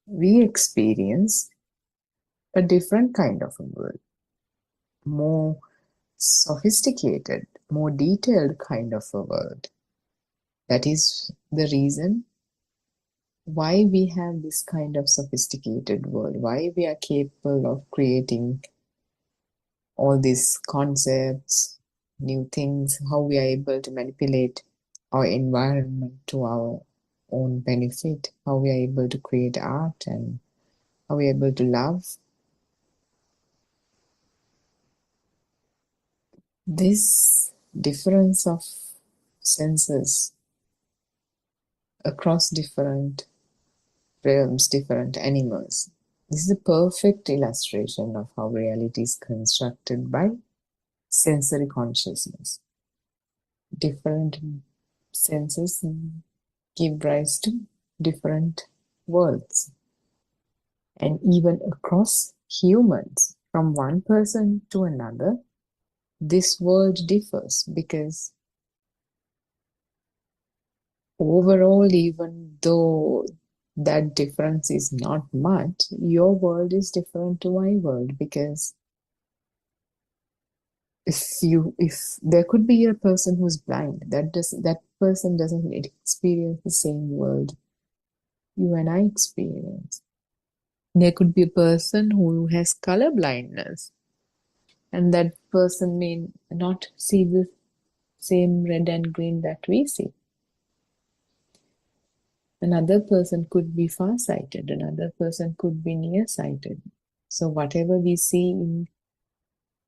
we experience a different kind of a world, more sophisticated, more detailed kind of a world. That is the reason why we have this kind of sophisticated world, why we are capable of creating all these concepts, new things, how we are able to manipulate our environment to our own benefit, how we are able to create art, and how we are able to love. This difference of senses across different realms, different animals. This is a perfect illustration of how reality is constructed by sensory consciousness. Different senses give rise to different worlds. And even across humans, from one person to another, this world differs because overall, even though that difference is not much, your world is different to my world because if there could be a person who's blind, that person doesn't experience the same world you and I experience. There could be a person who has color blindness, and that person may not see the same red and green that we see. Another person could be far-sighted, another person could be near-sighted. So whatever we see in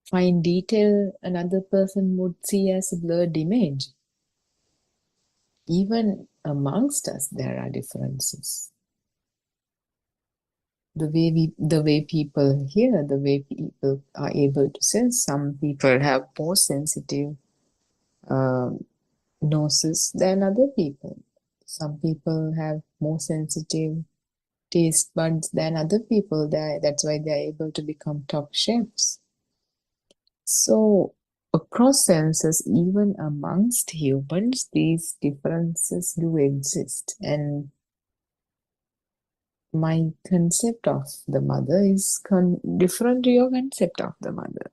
fine detail, another person would see as a blurred image. Even amongst us, there are differences. The way people hear, the way people are able to sense. Some people have more sensitive noses than other people. Some people have more sensitive taste buds than other people. That's why they're able to become top chefs. So across senses, even amongst humans, these differences do exist. And my concept of the mother is different to your concept of the mother.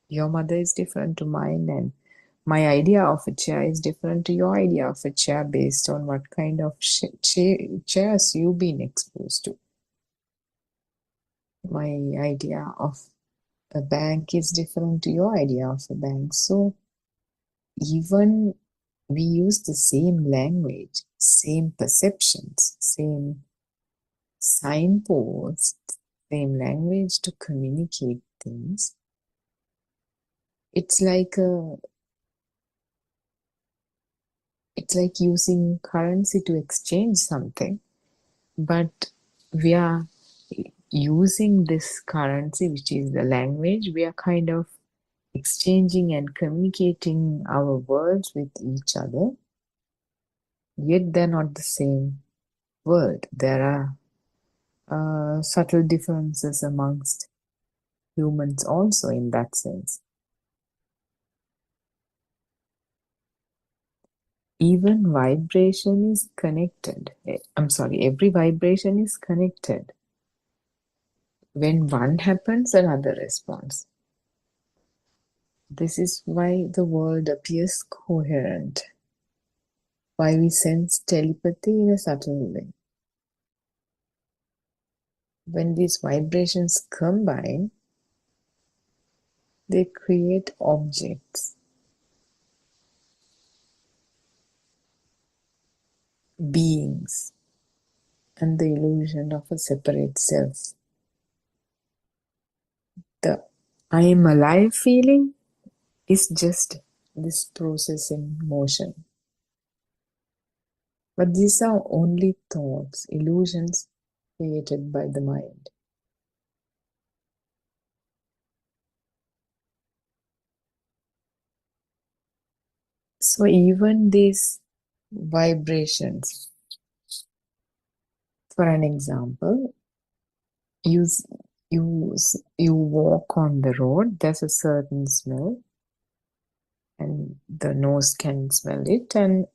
Your mother is different to mine, and my idea of a chair is different to your idea of a chair based on what kind of chairs you've been exposed to. My idea of a bank is different to your idea of a bank. So even we use the same language, same perceptions, same signposts, same language to communicate things. It's like using currency to exchange something, but we are using this currency, which is the language. We are kind of exchanging and communicating our words with each other yet they're not the same word. There are subtle differences amongst humans also in that sense. Even vibration is connected. I'm sorry, every vibration is connected. When one happens, another responds. This is why the world appears coherent, why we sense telepathy in a subtle way. When these vibrations combine, they create objects, beings, and the illusion of a separate self. The I am alive feeling is just this process in motion. But these are only thoughts, illusions created by the mind. So even these vibrations, for an example, you walk on the road, there's a certain smell, and the nose can smell it, and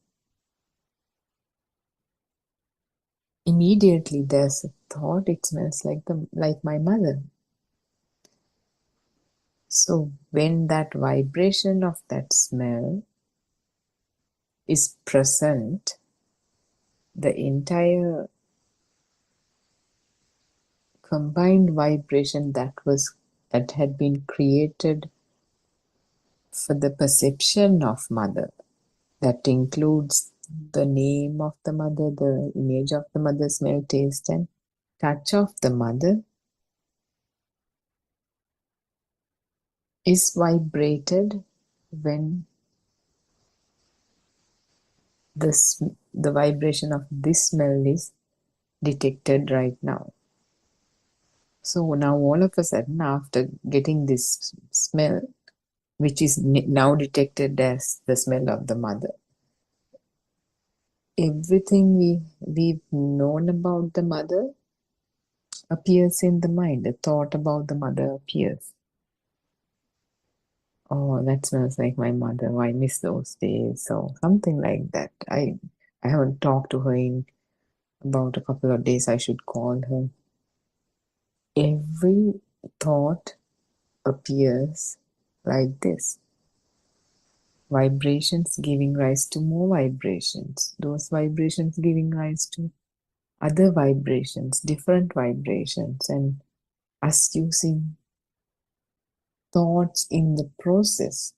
immediately there's a thought, it smells like my mother. So when that vibration of that smell is present, the entire combined vibration that had been created for the perception of mother, that includes the name of the mother, the image of the mother, smell, taste, and touch of the mother, is vibrated when the vibration of this smell is detected right now. So now all of a sudden, after getting this smell, which is now detected as the smell of the mother, everything we've known about the mother appears in the mind. A thought about the mother appears. Oh, that smells like my mother. Oh, I miss those days. So something like that. I haven't talked to her in about a couple of days. I should call her. Every thought appears like this. Vibrations giving rise to more vibrations. Those vibrations giving rise to other vibrations, different vibrations, and us using thoughts in the process.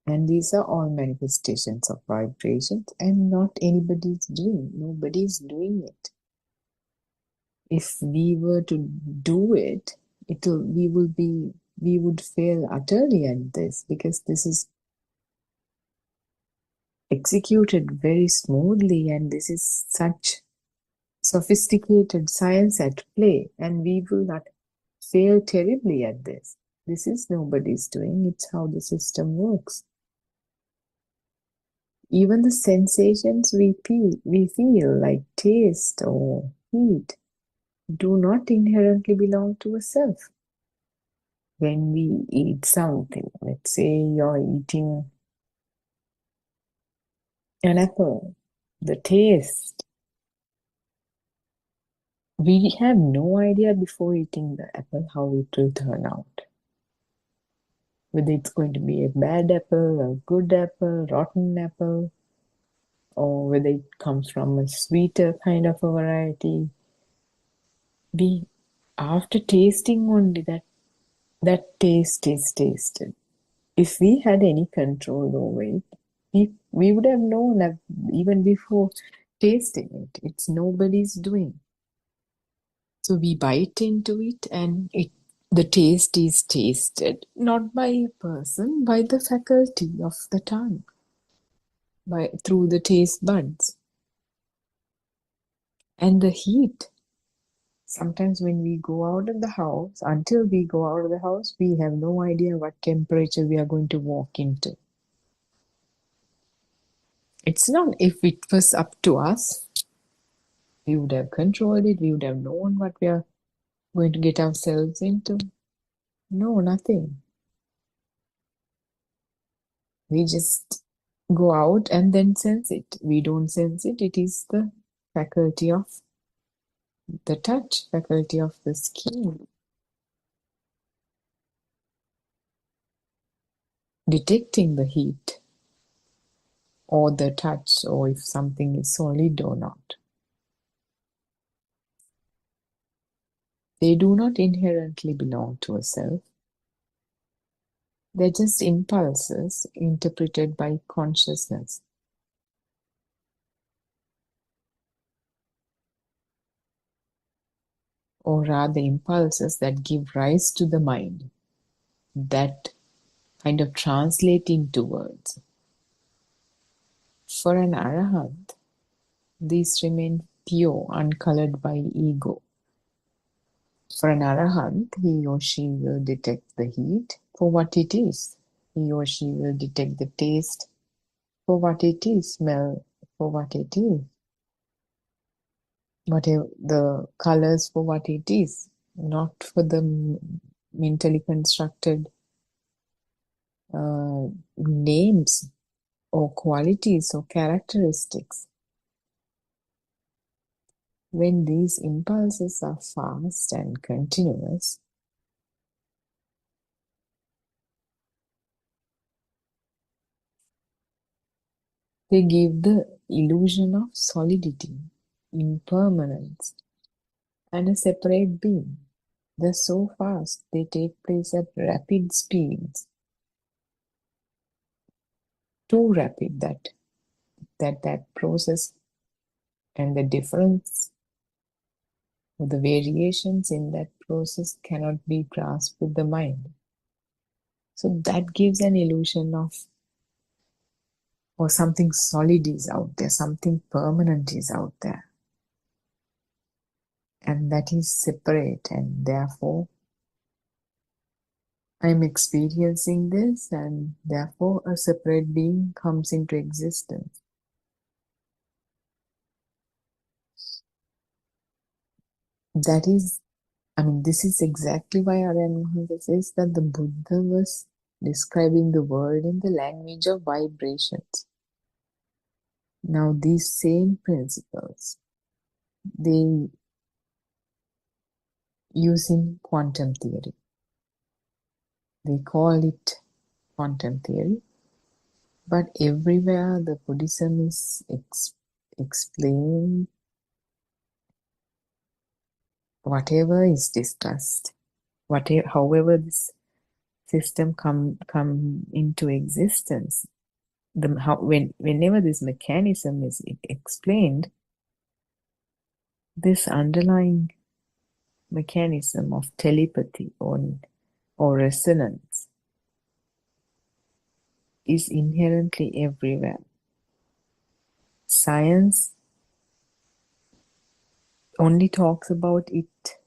And these are all manifestations of vibrations, and not anybody's doing. Nobody's doing it. If we were to do it, we would fail utterly at this, because this is executed very smoothly, and this is such sophisticated science at play, and we will not fail terribly at this. This is nobody's doing, it's how the system works. Even the sensations we feel like taste or heat do not inherently belong to a self. When we eat something, let's say you're eating an apple, the taste, we have no idea before eating the apple how it will turn out. Whether it's going to be a bad apple, a good apple, rotten apple, or whether it comes from a sweeter kind of a variety. After tasting only, that taste is tasted. If we had any control over it, we would have known that even before tasting it. It's nobody's doing. So we bite into it, and the taste is tasted not by a person, by the faculty of the tongue, through the taste buds. And the heat. Sometimes when we go out of the house, until we go out of the house, we have no idea what temperature we are going to walk into. It's not if it was up to us, we would have controlled it, we would have known what we are going to get ourselves into. No, nothing. We just go out and then sense it. We don't sense it. It is the faculty of the touch, faculty of the skin, detecting the heat or the touch, or if something is solid or not. They do not inherently belong to a self. They're just impulses interpreted by consciousness. Or rather, impulses that give rise to the mind, that kind of translate into words. For an arahant, these remain pure, uncolored by ego. For an arahant, he or she will detect the heat for what it is. He or she will detect the taste for what it is, smell for what it is, whatever the colors for what it is, not for the mentally constructed names or qualities or characteristics. When these impulses are fast and continuous, they give the illusion of solidity, impermanence, and a separate being. They're so fast, they take place at rapid speeds. Too rapid that process and the difference or the variations in that process cannot be grasped with the mind. So that gives an illusion of, or something solid is out there, something permanent is out there. And that is separate, and therefore I'm experiencing this, and therefore a separate being comes into existence. That is, this is exactly why Aryan Maharaj says that the Buddha was describing the world in the language of vibrations. Now, these same principles, they use in quantum theory. They call it quantum theory, but everywhere the Buddhism is explaining whatever is discussed, however this system come into existence, whenever this mechanism is explained, this underlying mechanism of telepathy or resonance is inherently everywhere. Science only talks about it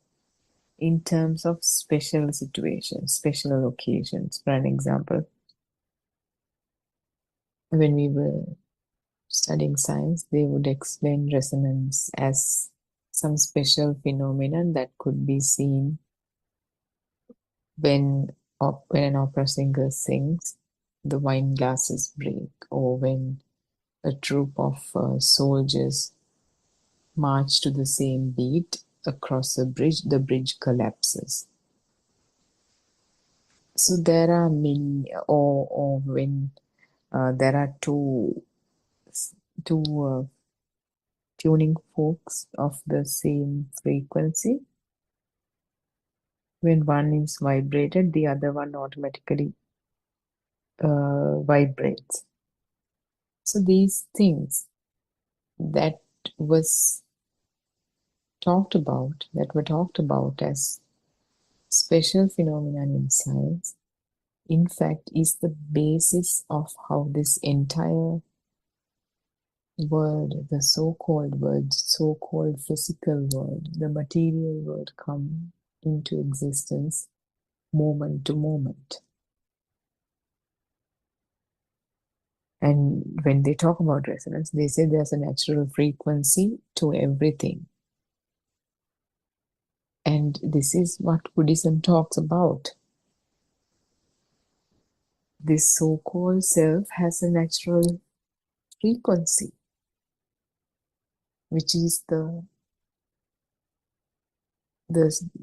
in terms of special situations, special occasions. For an example, when we were studying science, they would explain resonance as some special phenomenon that could be seen when an opera singer sings, the wine glasses break, or when a troop of soldiers march to the same beat across a bridge, the bridge collapses. So there are many, or when there are two tuning forks of the same frequency. When one is vibrated, the other one automatically vibrates. So these things that was were talked about as special phenomenon in science, in fact, is the basis of how this entire world, the so-called world, so-called physical world, the material world come into existence moment to moment. And when they talk about resonance, they say there's a natural frequency to everything. And this is what Buddhism talks about. This so-called self has a natural frequency, which is the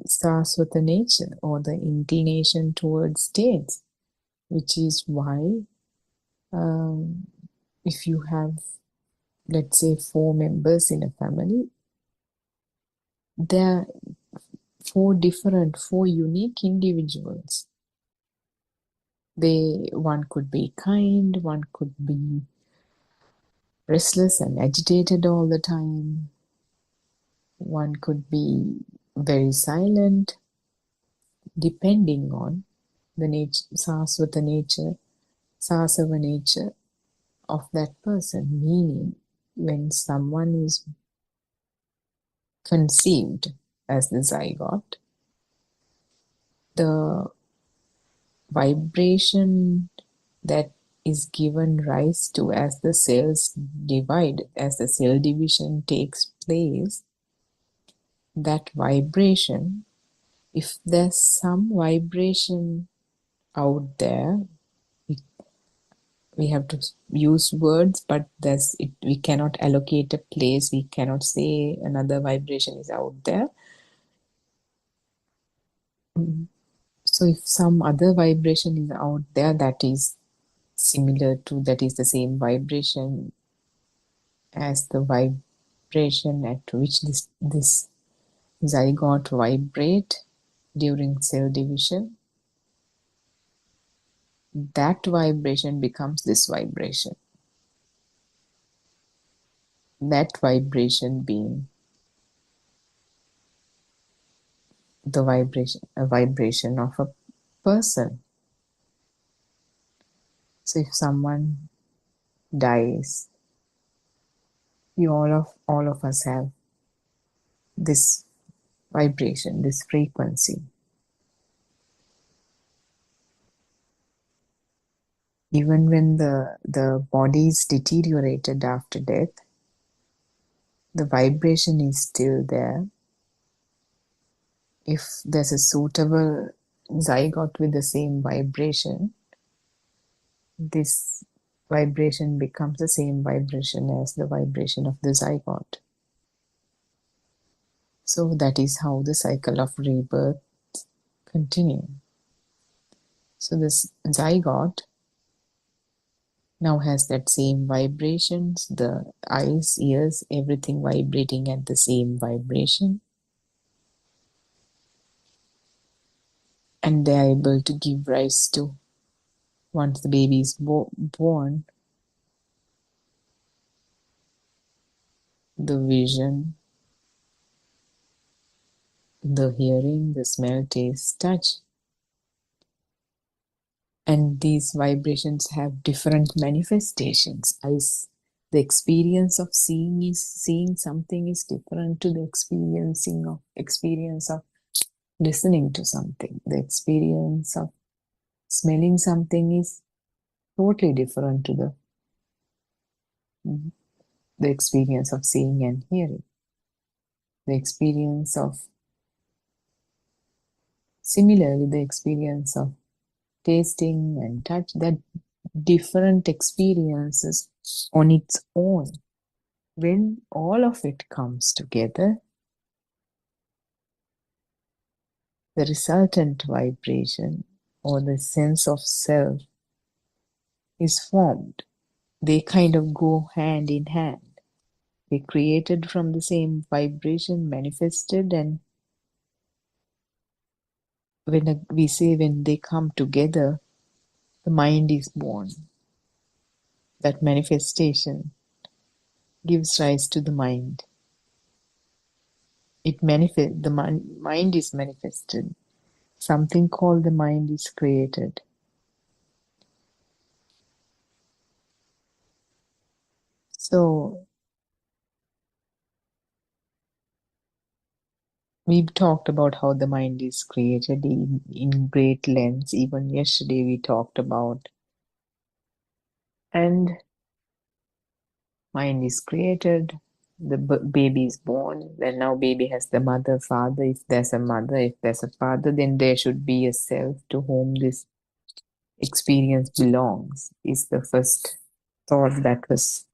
Saraswata nature, or the inclination towards states, which is why if you have, let's say, 4 members in a family, there are four unique individuals. One could be kind, one could be restless and agitated all the time, one could be very silent, depending on the nature, Saraswata nature, Sarasava nature of that person. Meaning, when someone is conceived as the zygote, the vibration that is given rise to as the cells divide, as the cell division takes place, that vibration, if there's some vibration out there, we have to use words, but we cannot allocate a place, we cannot say another vibration is out there. So if some other vibration is out there that is similar to, that is the same vibration as the vibration at which this zygote vibrate during cell division, that vibration becomes this vibration. That vibration being a vibration of a person. So if someone dies, all of us have this vibration, this frequency. Even when the body is deteriorated after death, the vibration is still there. If there's a suitable zygote with the same vibration, this vibration becomes the same vibration as the vibration of the zygote. So that is how the cycle of rebirth continues. So this zygote now has that same vibrations, the eyes, ears, everything vibrating at the same vibration. And they are able to give rise to, once the baby is born, the vision, the hearing, the smell, taste, touch. And these vibrations have different manifestations. The experience of seeing something is different to the experience of listening to something. The experience of smelling something is totally different to the experience of seeing and hearing. Similarly, the experience of tasting and touch, that different experiences on its own. When all of it comes together, the resultant vibration or the sense of self is formed. They kind of go hand in hand. They created from the same vibration, manifested, and we say when they come together, the mind is born. That manifestation gives rise to the mind. The mind is manifested. Something called the mind is created. So we've talked about how the mind is created in great lengths. Even yesterday we talked about. And Mind is created, the baby is born, then now baby has the mother, father. If there's a mother, if there's a father, then there should be a self to whom this experience belongs, is the first thought that was,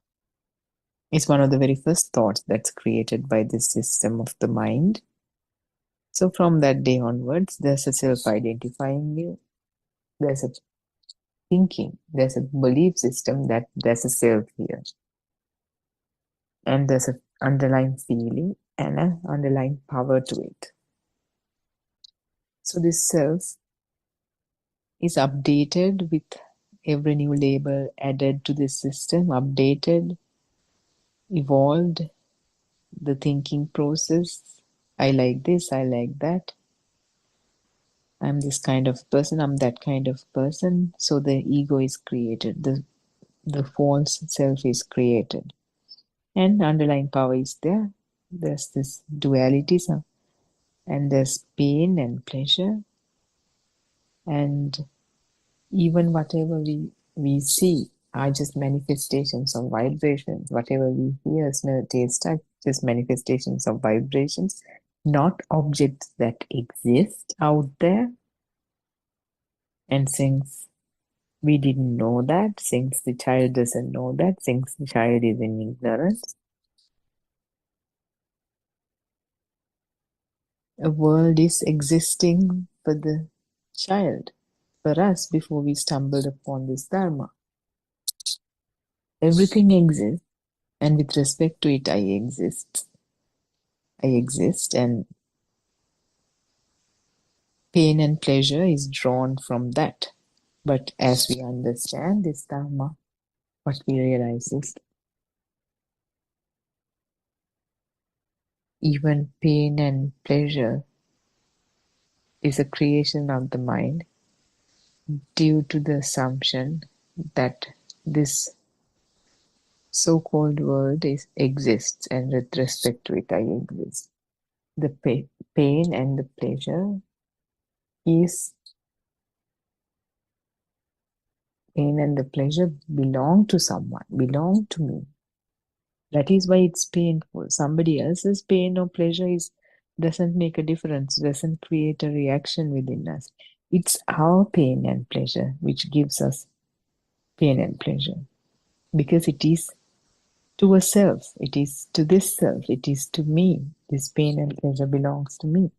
is one of the very first thoughts that's created by this system of the mind. So from that day onwards, there's a self-identifying you, there's a thinking, there's a belief system that there's a self here. And there's an underlying feeling and an underlying power to it. So this self is updated with every new label added to this system, updated, evolved, the thinking process. I like this, I like that. I'm this kind of person, I'm that kind of person. So the ego is created, the false self is created. And underlying power is there. There's this duality, and there's pain and pleasure. And even whatever we see are just manifestations of vibrations. Whatever we hear, smell, taste, touch, just manifestations of vibrations, not objects that exist out there. And since we didn't know that, since the child doesn't know that, since the child is in ignorance, a world is existing for the child, for us, before we stumbled upon this Dharma. Everything exists, and with respect to it, I exist. I exist, and pain and pleasure is drawn from that. But as we understand this Dharma, what we realize is even pain and pleasure is a creation of the mind due to the assumption that this so-called world exists, and with respect to it, I exist. The pain and the pleasure is pain and the pleasure belong to someone, belong to me. That is why it's painful. Somebody else's pain or pleasure doesn't make a difference, doesn't create a reaction within us. It's our pain and pleasure which gives us pain and pleasure. Because it is to a self, it is to this self, it is to me. This pain and pleasure belongs to me.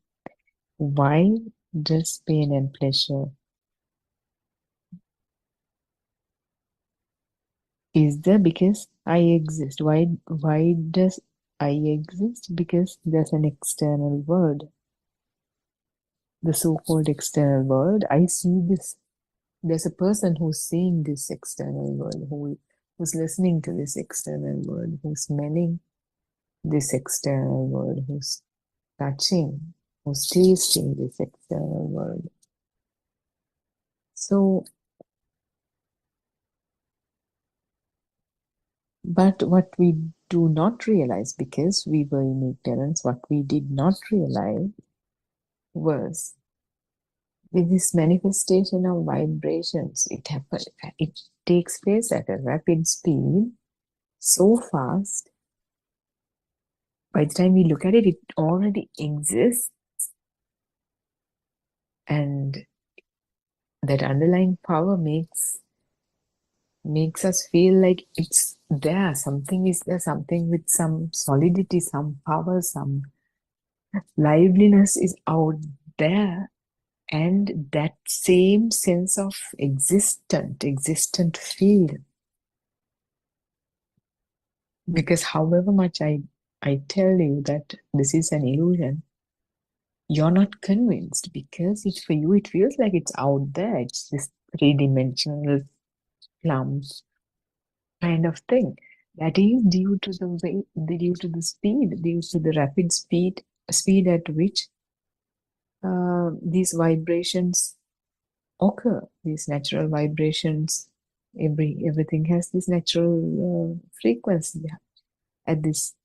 Why does pain and pleasure is there? Because I exist. Why does I exist? Because there's an external world. The so-called external world. I see this. There's a person who's seeing this external world, who's listening to this external world, who's smelling this external world, who's touching, who's tasting this external world. So, but what we do not realize, because we were in ignorance, what we did not realize was with this manifestation of vibrations, it takes place at a rapid speed, so fast. By the time we look at it, it already exists. And that underlying power makes us feel like it's there. Something is there, something with some solidity, some power, some liveliness is out there. And that same sense of existent feel. Because however much I tell you that this is an illusion, you're not convinced, because for you it feels like it's out there. It's this three-dimensional plump kind of thing. That is due to due to the speed, due to the rapid speed at which these vibrations occur. These natural vibrations, everything has this natural frequency at this.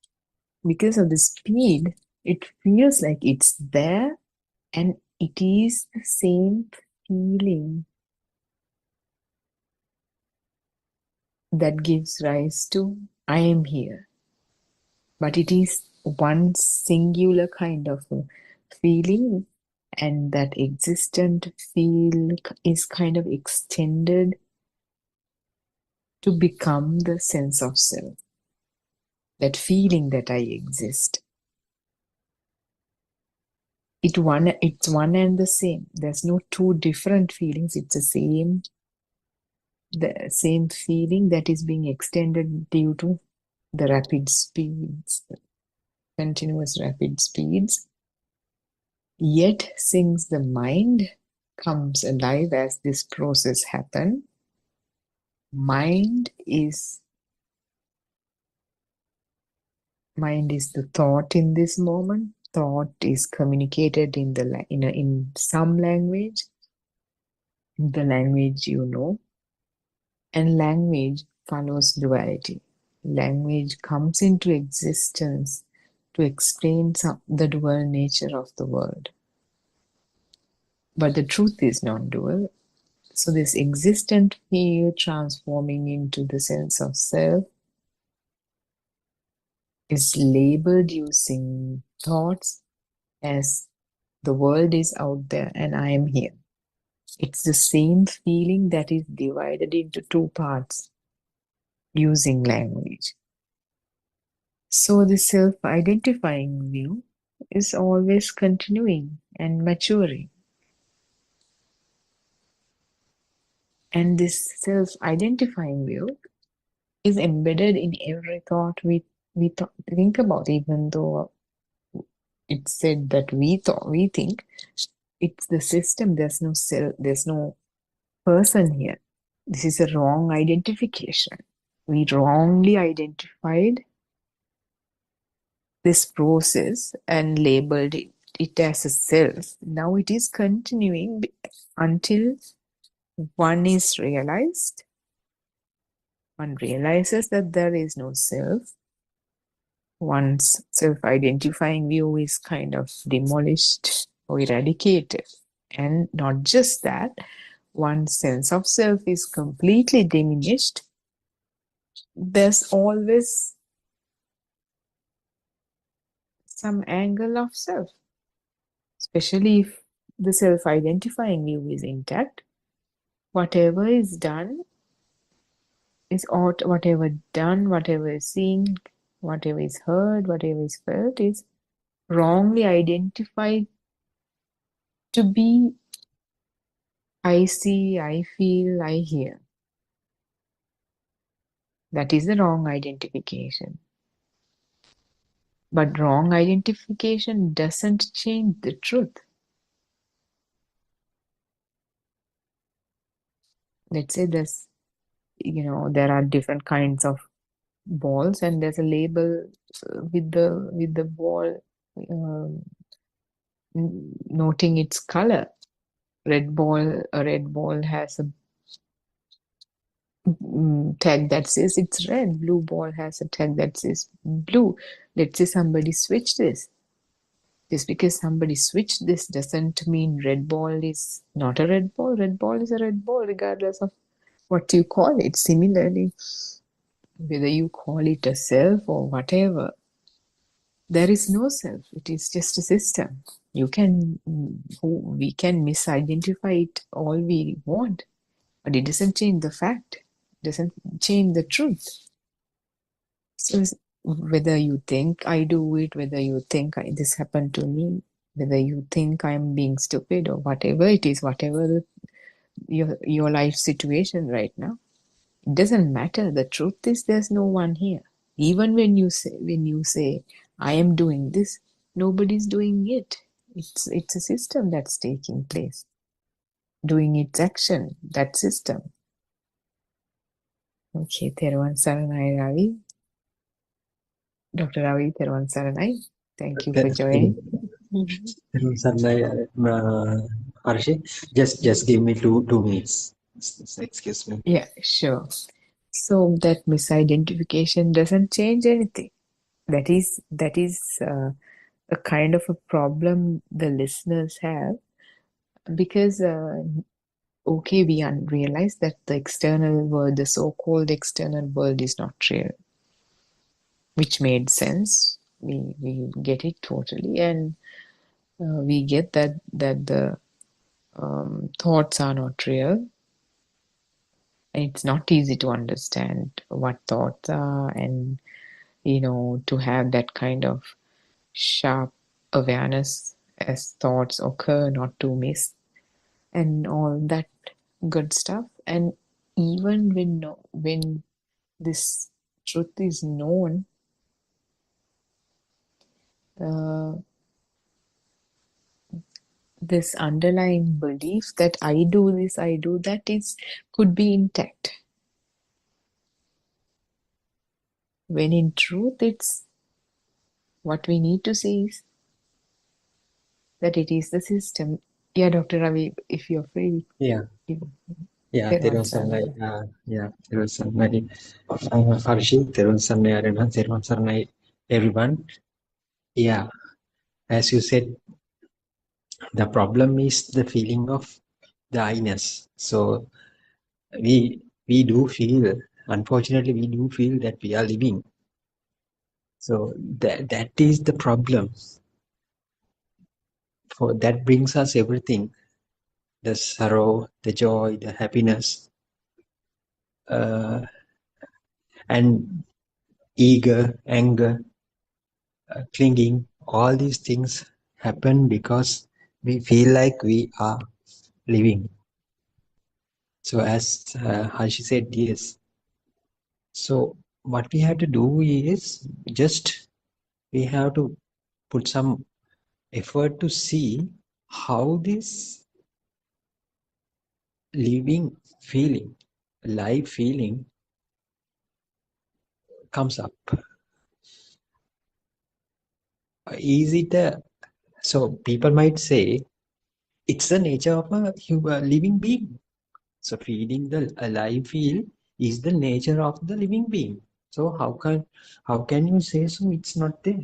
Because of the speed, it feels like it's there, and it is the same feeling that gives rise to I am here. But it is one singular kind of a feeling, and that existent feel is kind of extended to become the sense of self. That feeling that I exist. It's one and the same. There's no two different feelings. It's the same feeling that is being extended due to the rapid speeds, continuous rapid speeds. Yet, since the mind comes alive as this process happens, mind is the thought in this moment. Thought is communicated in some language, the language you know, and language follows duality. Language comes into existence to explain the dual nature of the world. But the truth is non-dual. So this existent field transforming into the sense of self is labeled using thoughts as the world is out there and I am here. It's the same feeling that is divided into two parts using language. So the self-identifying view is always continuing and maturing. And this self-identifying view is embedded in every thought we think about, even though it's said that we think. It's the system. There's no self, there's no person here. This is a wrong identification. We wrongly identified this process and labeled it as a self. Now it is continuing until one is realized. One realizes that there is no self. One's self-identifying view is kind of demolished or eradicated. And not just that, one's sense of self is completely diminished. There's always some angle of self, especially if the self-identifying view is intact. Whatever is done whatever is seen, whatever is heard, whatever is felt is wrongly identified to be I see, I feel, I hear. That is the wrong identification. But wrong identification doesn't change the truth. Let's say there are different kinds of balls, and there's a label with the ball noting its color. A red ball has a tag that says it's red. Blue ball has a tag that says blue. Let's say somebody switched this. Just because somebody switched this doesn't mean red ball is not a red ball. Red ball is a red ball regardless of what you call it. Similarly, whether you call it a self or whatever, there is no self. It is just a system. We can misidentify it all we want, but it doesn't change the fact. It doesn't change the truth. So whether you think I do it, whether you think this happened to me, whether you think I'm being stupid or whatever it is, whatever your life situation right now, it doesn't matter. The truth is there's no one here. Even when you say I am doing this, nobody's doing it. It's a system that's taking place, doing its action, that system. Okay, Theruvan Saranai Ravi. Dr. Ravi, Theruvan Saranai. Thank you for joining. Arshi, just give me two minutes. Excuse me. Yeah, sure. So that misidentification doesn't change anything. That is a kind of a problem the listeners have, because okay, we realize that the external world, the so-called external world, is not real. which made sense. We get it totally, and we get that the thoughts are not real. It's not easy to understand what thoughts are, and to have that kind of sharp awareness as thoughts occur, not to miss, and all that good stuff. And even when this truth is known, uh, this underlying belief that I do this, I do that is could be intact. When in truth, it's what we need to see is that it is the system. Yeah, Dr. Ravi, if you're free, Yeah, yeah, there there on was some like, Saranai. yeah, there was some like, Harshit, there was some, there was some like, everyone. Yeah, as you said, the problem is the feeling of the I-ness. So we do feel, unfortunately, we do feel that we are living. So that is the problem. For that brings us everything: the sorrow, the joy, the happiness, uh, and eager, anger, clinging. All these things happen because we feel like we are living. So as Harshi said, yes. So what we have to do is just we have to put some effort to see how this living feeling, life feeling comes up. Is it a, so people might say it's the nature of a living being. So feeling the alive feel is the nature of the living being. So how can you say so it's not there?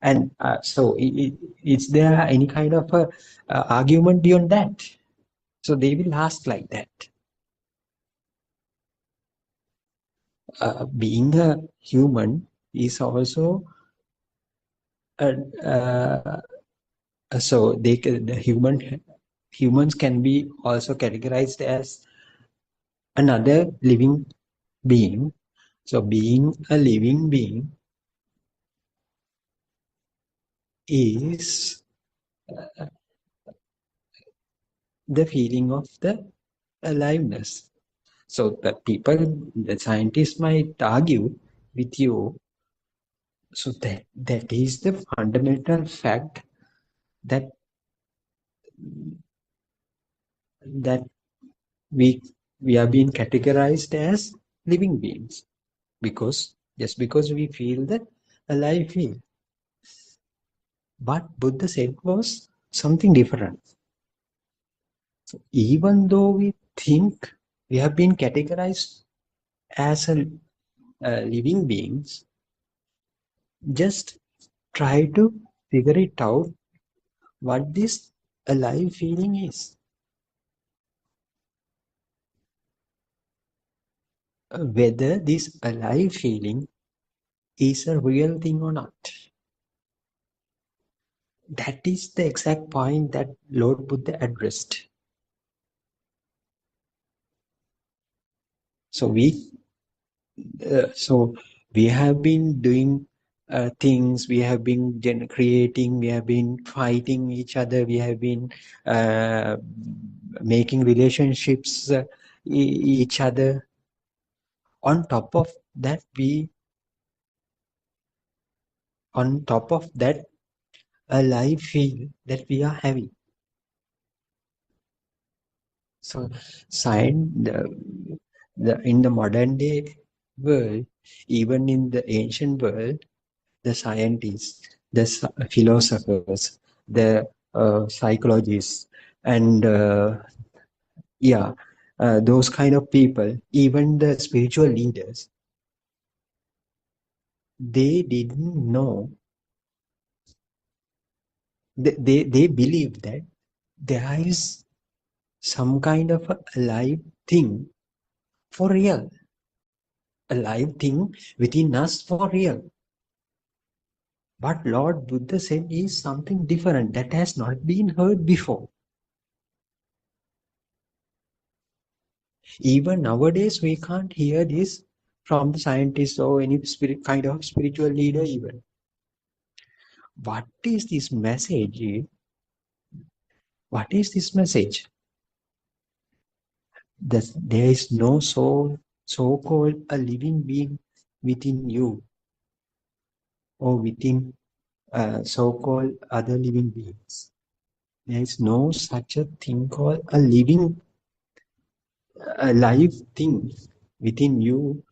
And so is there any kind of a, argument beyond that? So they will ask like that. Being a human is also a, so the humans can be also categorized as another living being. So being a living being is the feeling of the aliveness. So the scientists might argue with you. So that is the fundamental fact that that we we are being categorized as living beings, because just because we feel the alive feel. But Buddha said was something different. So even though we think we have been categorized as a living beings, just try to figure it out what this alive feeling is. Whether this alive feeling is a real thing or not. That is the exact point that Lord Buddha addressed. So so we have been doing things, we have been creating, we have been fighting each other, we have been uh, making relationships each other. On top of that, on top of that, a life feel that we are having. So science, in the modern day world, even in the ancient world, the scientists, the philosophers, the psychologists, and yeah, those kind of people, even the spiritual leaders, they didn't know, they believe that there is some kind of a alive thing for real. a live thing within us for real. What Lord Buddha said is something different that has not been heard before. Even nowadays, we can't hear this from the scientists or any kind of spiritual leader even. What is this message? What is this message? That there is no so-called a living being within you or within so-called other living beings. There is no such a thing called a living, a live thing within you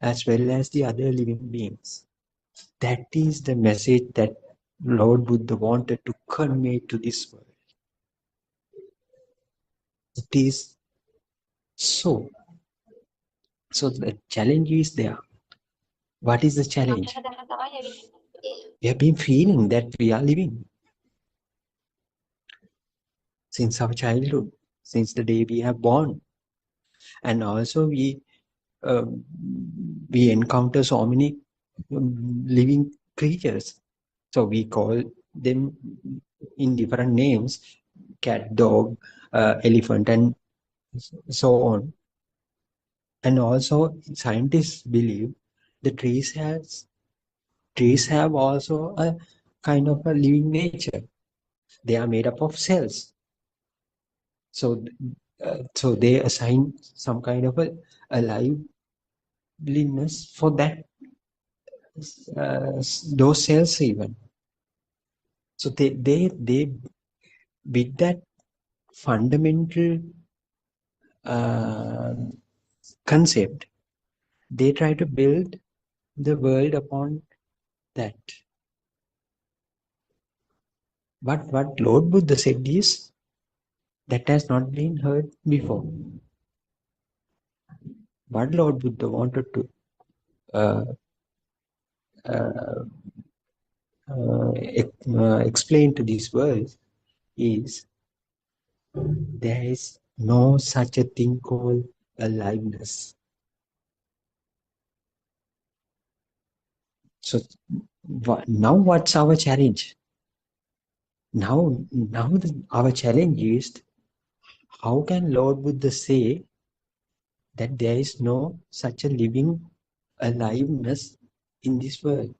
as well as the other living beings. That is the message that Lord Buddha wanted to convey to this world. It is so. So the challenge is there. What is the challenge? We have been feeling that we are living since our childhood, since the day we have born, and also um, we encounter so many living creatures. So we call them in different names: cat, dog, elephant, and so on. And also, scientists believe the trees have also a kind of a living nature. They are made up of cells. So, so they assign some kind of a liveliness for that those cells even. So they with that fundamental uh, concept, they try to build the world upon that. But what Lord Buddha said is that has not been heard before. What Lord Buddha wanted to uh, uh, explain to this world is there is no such a thing called aliveness. So now what's our challenge? Our challenge is how can Lord Buddha say that there is no such a living aliveness in this world?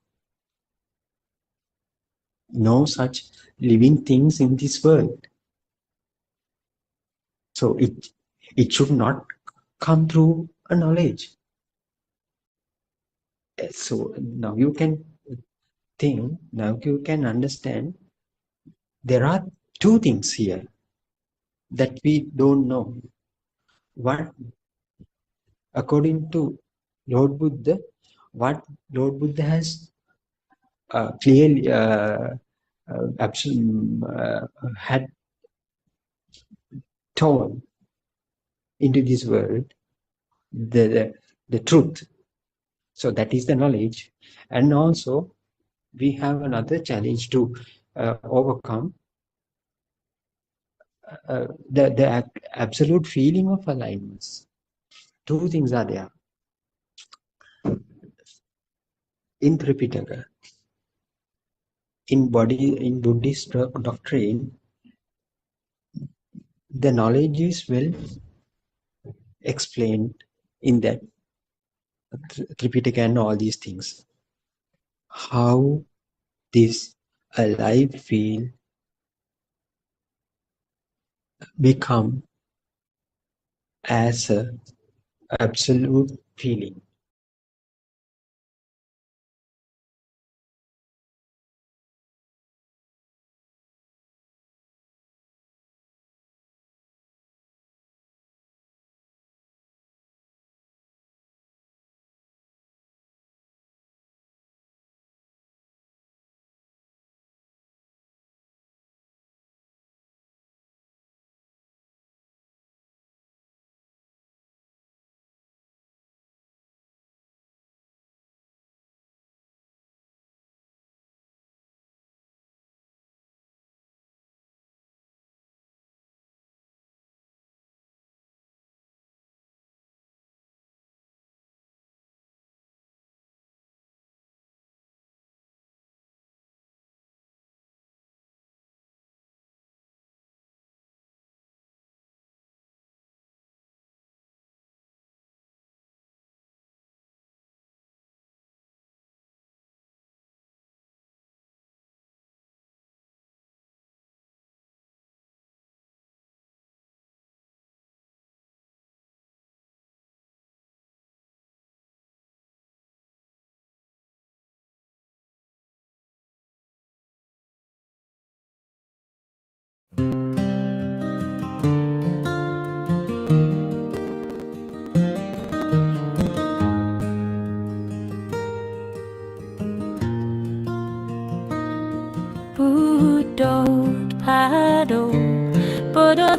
No such living things in this world. So it should not come through a knowledge. So now you can think, now you can understand there are two things here that we don't know. What, according to Lord Buddha, what Lord Buddha has clearly had told into this world the truth. So that is the knowledge. And also we have another challenge to overcome, the absolute feeling of alignment. Two things are there in Tripitaka. In Buddhist doctrine, the knowledge is well explained in that Tripitaka and all these things. How this alive feel become as a absolute feeling.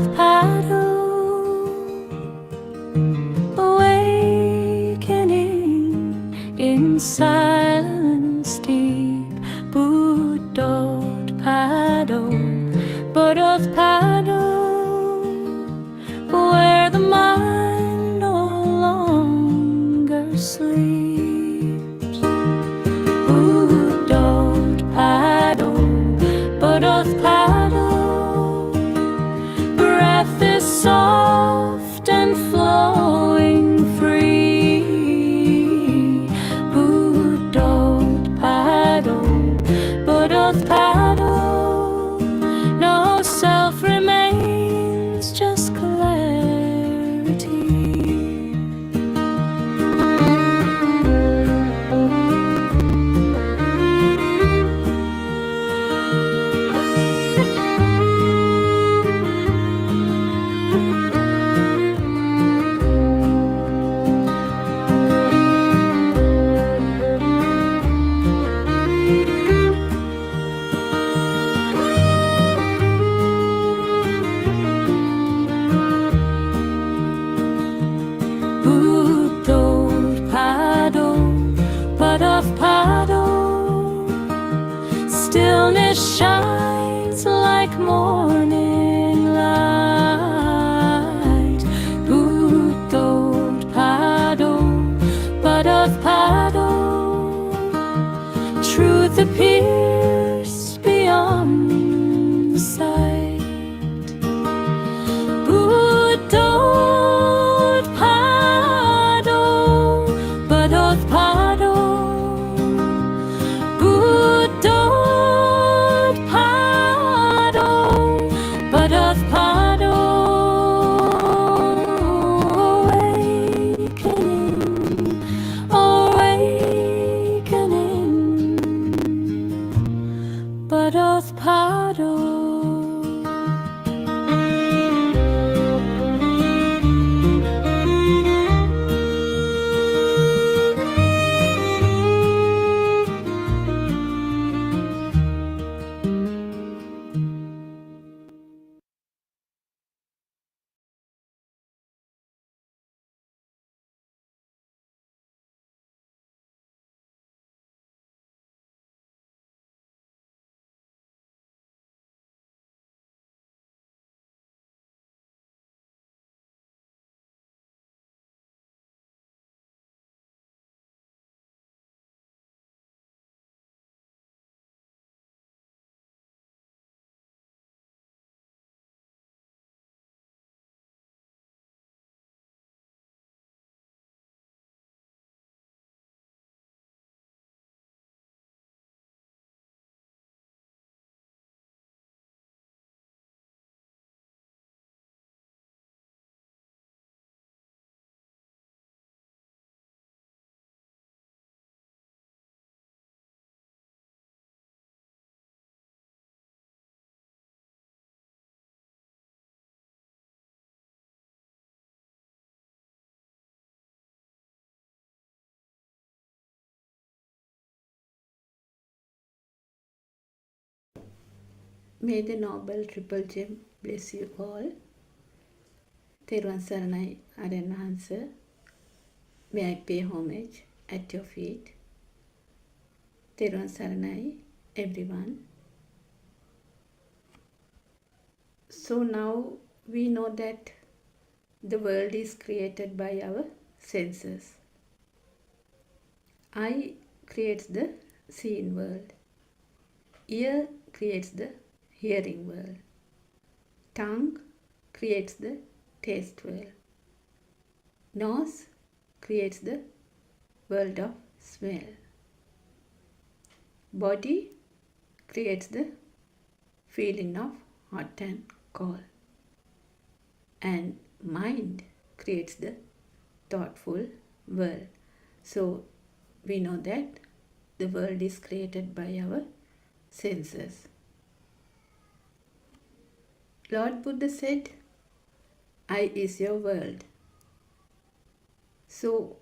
Buddothpado, awakening in silence deep. Buddothpado, Buddothpado, where the mind no longer sleeps. Buddothpado, Buddothpado, breath is soft and flowing free. Buddothpado, Buddothpado, no self remains, just clarity. Buddothpado, Buddothpado, stillness shines like morning light. Buddothpado, Buddothpado, truth appears beyond sight. Buddothpado, Buddothpado, Buddothpado, Buddothpado, awakening, awakening, Buddothpado. May the Noble Triple Gem bless you all. Therwan Saranai Aryan Hansa. May I pay homage at your feet. Therwan Saranai, everyone. So now we know that the world is created by our senses. Eye creates the seeing world. Ear creates the hearing world. Tongue creates the taste world. Nose creates the world of smell. Body creates the feeling of hot and cold. And mind creates the thoughtful world. So we know that the world is created by our senses. Lord Buddha said, I is your world. So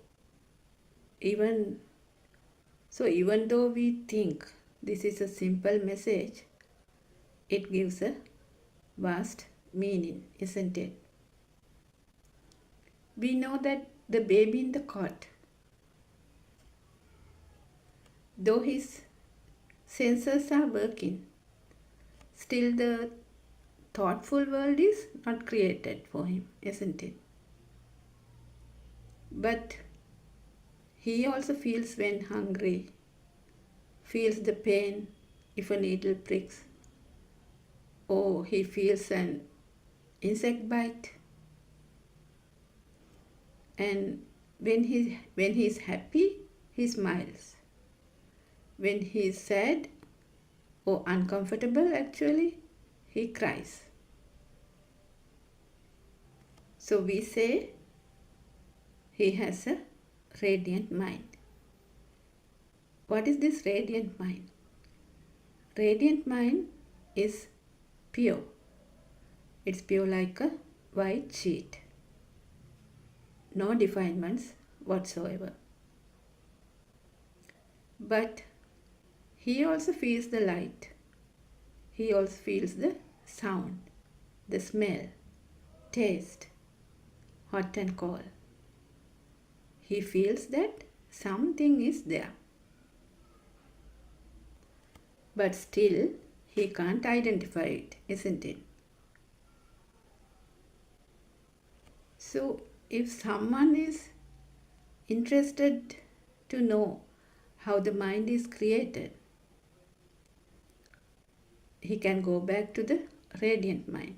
even though we think this is a simple message, it gives a vast meaning, isn't it? We know that the baby in the cot, though his senses are working, still the thoughtful world is not created for him, isn't it? But he also feels when hungry, feels the pain if a needle pricks, or he feels an insect bite. And when he's happy, he smiles. When he's sad or uncomfortable, actually, he cries. So we say he has a radiant mind. What is this radiant mind? Radiant mind is pure. It's pure like a white sheet. No defilements whatsoever. But he also feels the light. He also feels the sound, the smell, taste, hot and cold. He feels that something is there. But still, he can't identify it, isn't it? So, if someone is interested to know how the mind is created, he can go back to the radiant mind,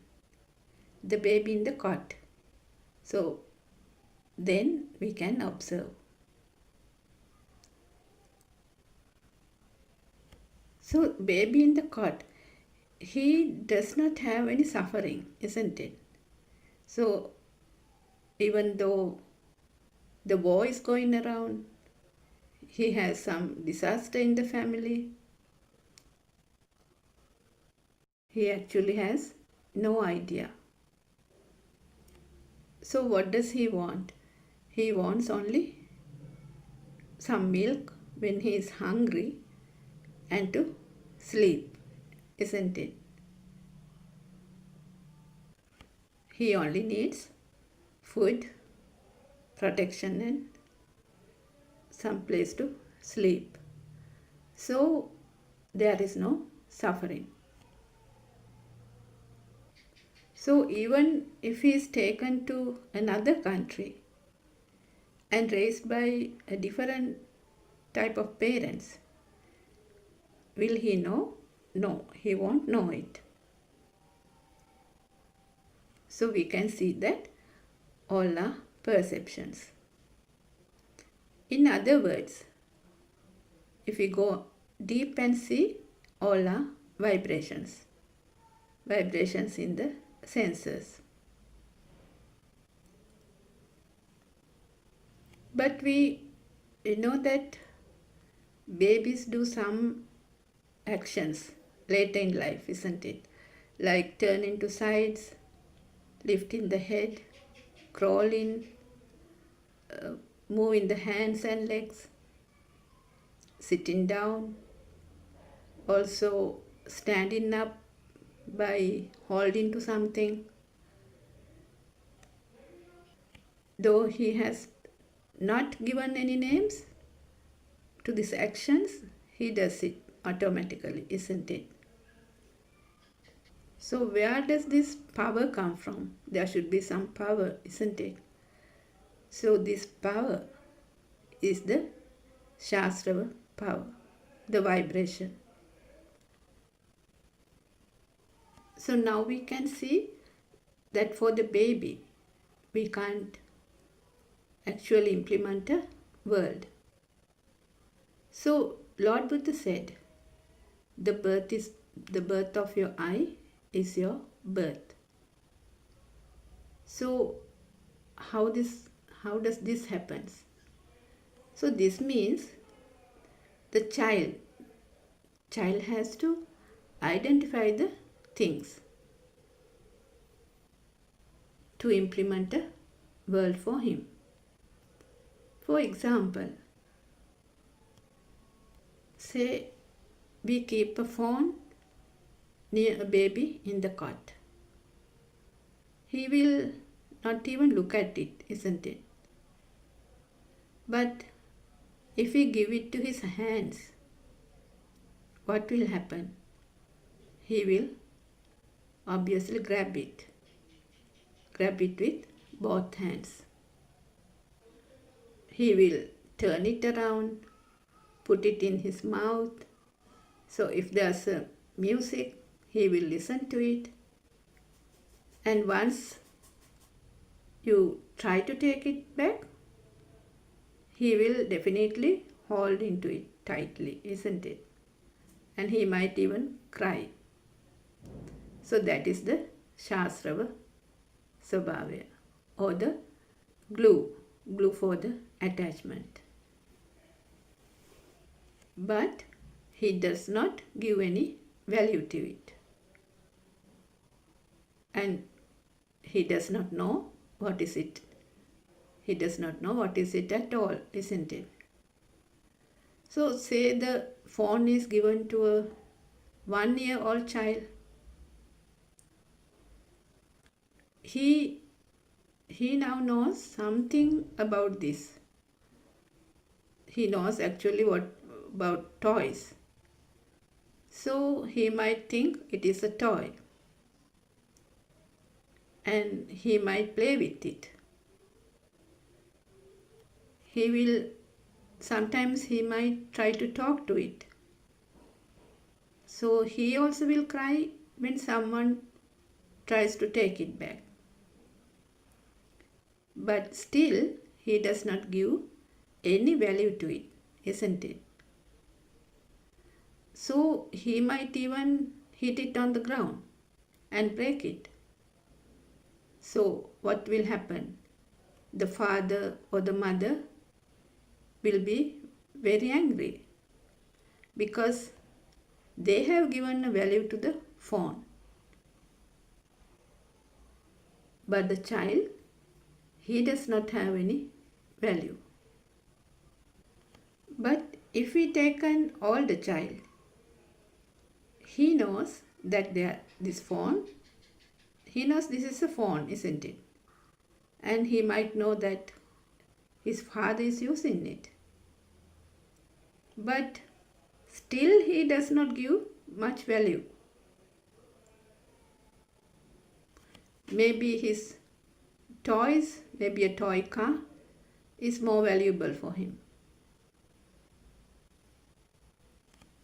the baby in the cot. So, then we can observe. So, baby in the cot, he does not have any suffering, isn't it? So, even though the war is going around, he has some disaster in the family, he actually has no idea. So what does he want? He wants only some milk when he is hungry and to sleep, isn't it? He only needs food, protection and some place to sleep. So there is no suffering. So even if he is taken to another country and raised by a different type of parents, will he know? No, he won't know it. So we can see that all are perceptions. In other words, if we go deep and see, all are vibrations. Vibrations in the senses. But we know that babies do some actions later in life, isn't it? Like turning to sides, lifting the head, crawling, moving the hands and legs, sitting down, also standing up by holding to something. Though he has not given any names to these actions, he does it automatically, isn't it? So where does this power come from? There should be some power, isn't it? So this power is the Shastra power, the vibration. So now we can see that for the baby, we can't actually implement a world. So Lord Buddha said, the birth of your eye is your birth. So how does this happen? So this means the child has to identify the things to implement a world for him. For example, say we keep a phone near a baby in the cot. he will not even look at it, isn't it? But if we give it to his hands, what will happen? He will obviously grab it with both hands. He will turn it around, put it in his mouth. So if there's a music, he will listen to it. And once you try to take it back, he will definitely hold into it tightly, isn't it? And he might even cry. So that is the Shasrava Swabhavaya, or the glue for the attachment. But he does not give any value to it. And he does not know what is it. He does not know what is it at all, isn't it? So say the phone is given to a 1-year-old child. He now knows something about this. He knows actually what about toys. So he might think it is a toy. And he might play with it. Sometimes he might try to talk to it. So he also will cry when someone tries to take it back. But still, he does not give any value to it, isn't it? So he might even hit it on the ground and break it. So what will happen? The father or the mother will be very angry because they have given a value to the phone. But the child, he does not have any value. But if we take an older child, he knows that this phone, he knows this is a phone, isn't it? And he might know that his father is using it. But still he does not give much value. Maybe his toys, maybe a toy car, is more valuable for him.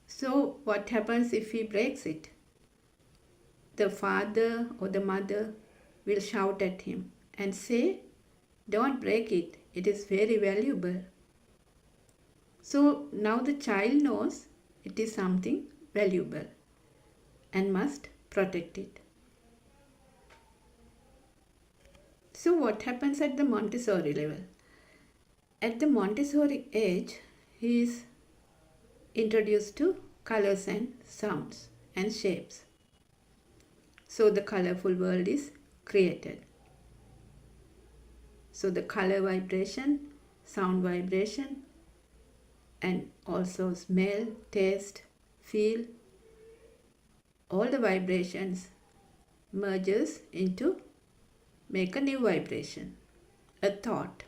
So what happens if he breaks it? The father or the mother will shout at him and say, "Don't break it, it is very valuable." So now the child knows it is something valuable and must protect it. So what happens at the Montessori level? At the Montessori age, he is introduced to colors and sounds and shapes. So the colorful world is created. So the color vibration, sound vibration, and also smell, taste, feel, all the vibrations merges into make a new vibration, a thought.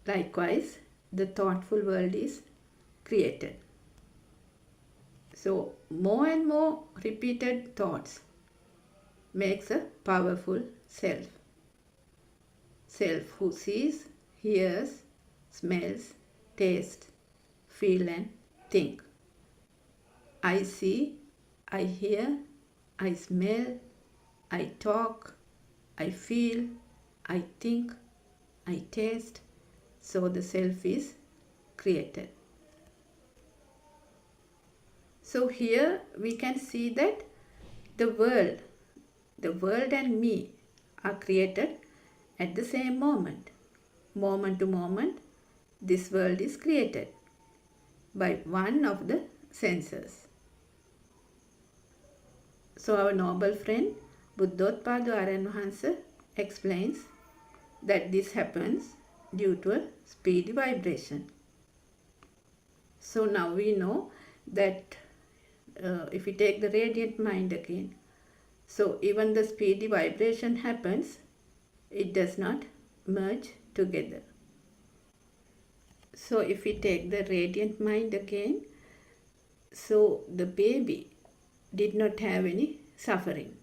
Likewise, the thoughtful world is created. So more and more repeated thoughts makes a powerful self. Self who sees, hears, smells, tastes, feel and think. I see, I hear, I smell, I talk, I feel, I think, I taste. So the self is created. So here we can see that the world and me are created at the same moment. Moment to moment, this world is created by one of the senses. So our noble friend Buddothpado Aryan Wahanse explains that this happens due to a speedy vibration. So now we know that if we take the radiant mind again, So even the speedy vibration happens, it does not merge together. So if we take the radiant mind again, so the baby did not have any suffering.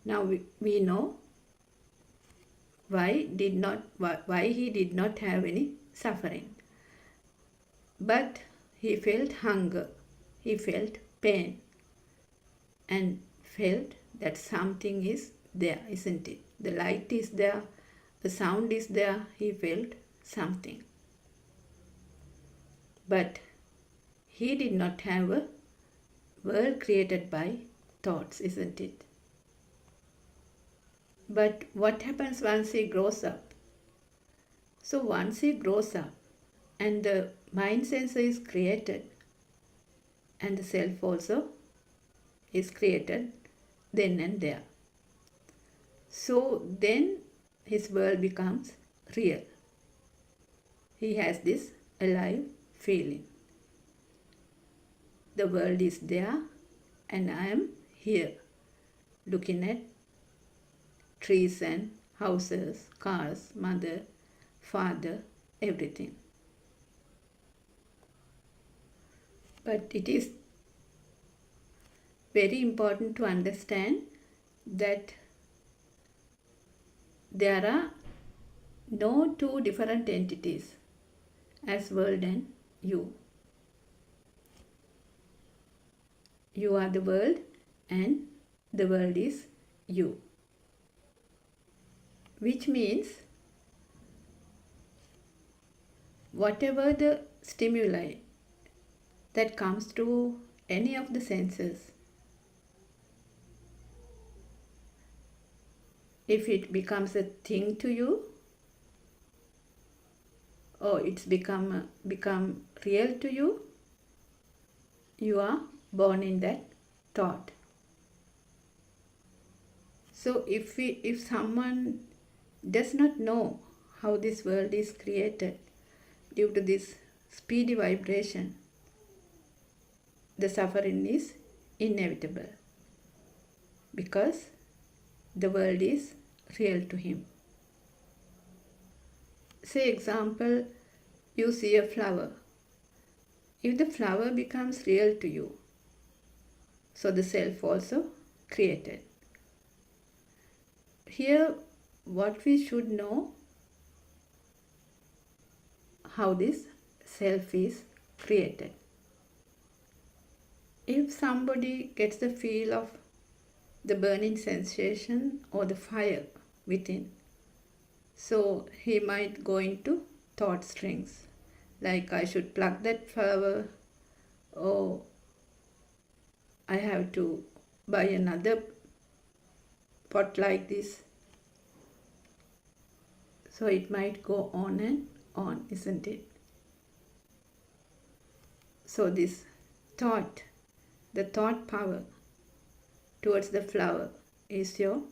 Now we know why he did not have any suffering. But he felt hunger, he felt pain, and felt that something is there, isn't it? The light is there, the sound is there, he felt something. But he did not have a world created by thoughts, isn't it? But what happens once he grows up? So once he grows up and the mind sensor is created and the self also is created then and there. So then his world becomes real. He has this alive feeling. The world is there and I am here looking at trees and houses, cars, mother, father, everything. But it is very important to understand that there are no two different entities as world and you. You are the world and the world is you. Which means whatever the stimuli that comes through any of the senses, if it becomes a thing to you or it's become real to you, you are born in that thought. So if someone does not know how this world is created due to this speedy vibration, the suffering is inevitable because the world is real to him. Say example, you see a flower. If the flower becomes real to you, so the self also created. Here what we should know, how this self is created. If somebody gets the feel of the burning sensation or the fire within, so he might go into thought strings like I should pluck that flower, or I have to buy another pot like this. So it might go on and on, isn't it? So this thought, the thought power towards the flower is your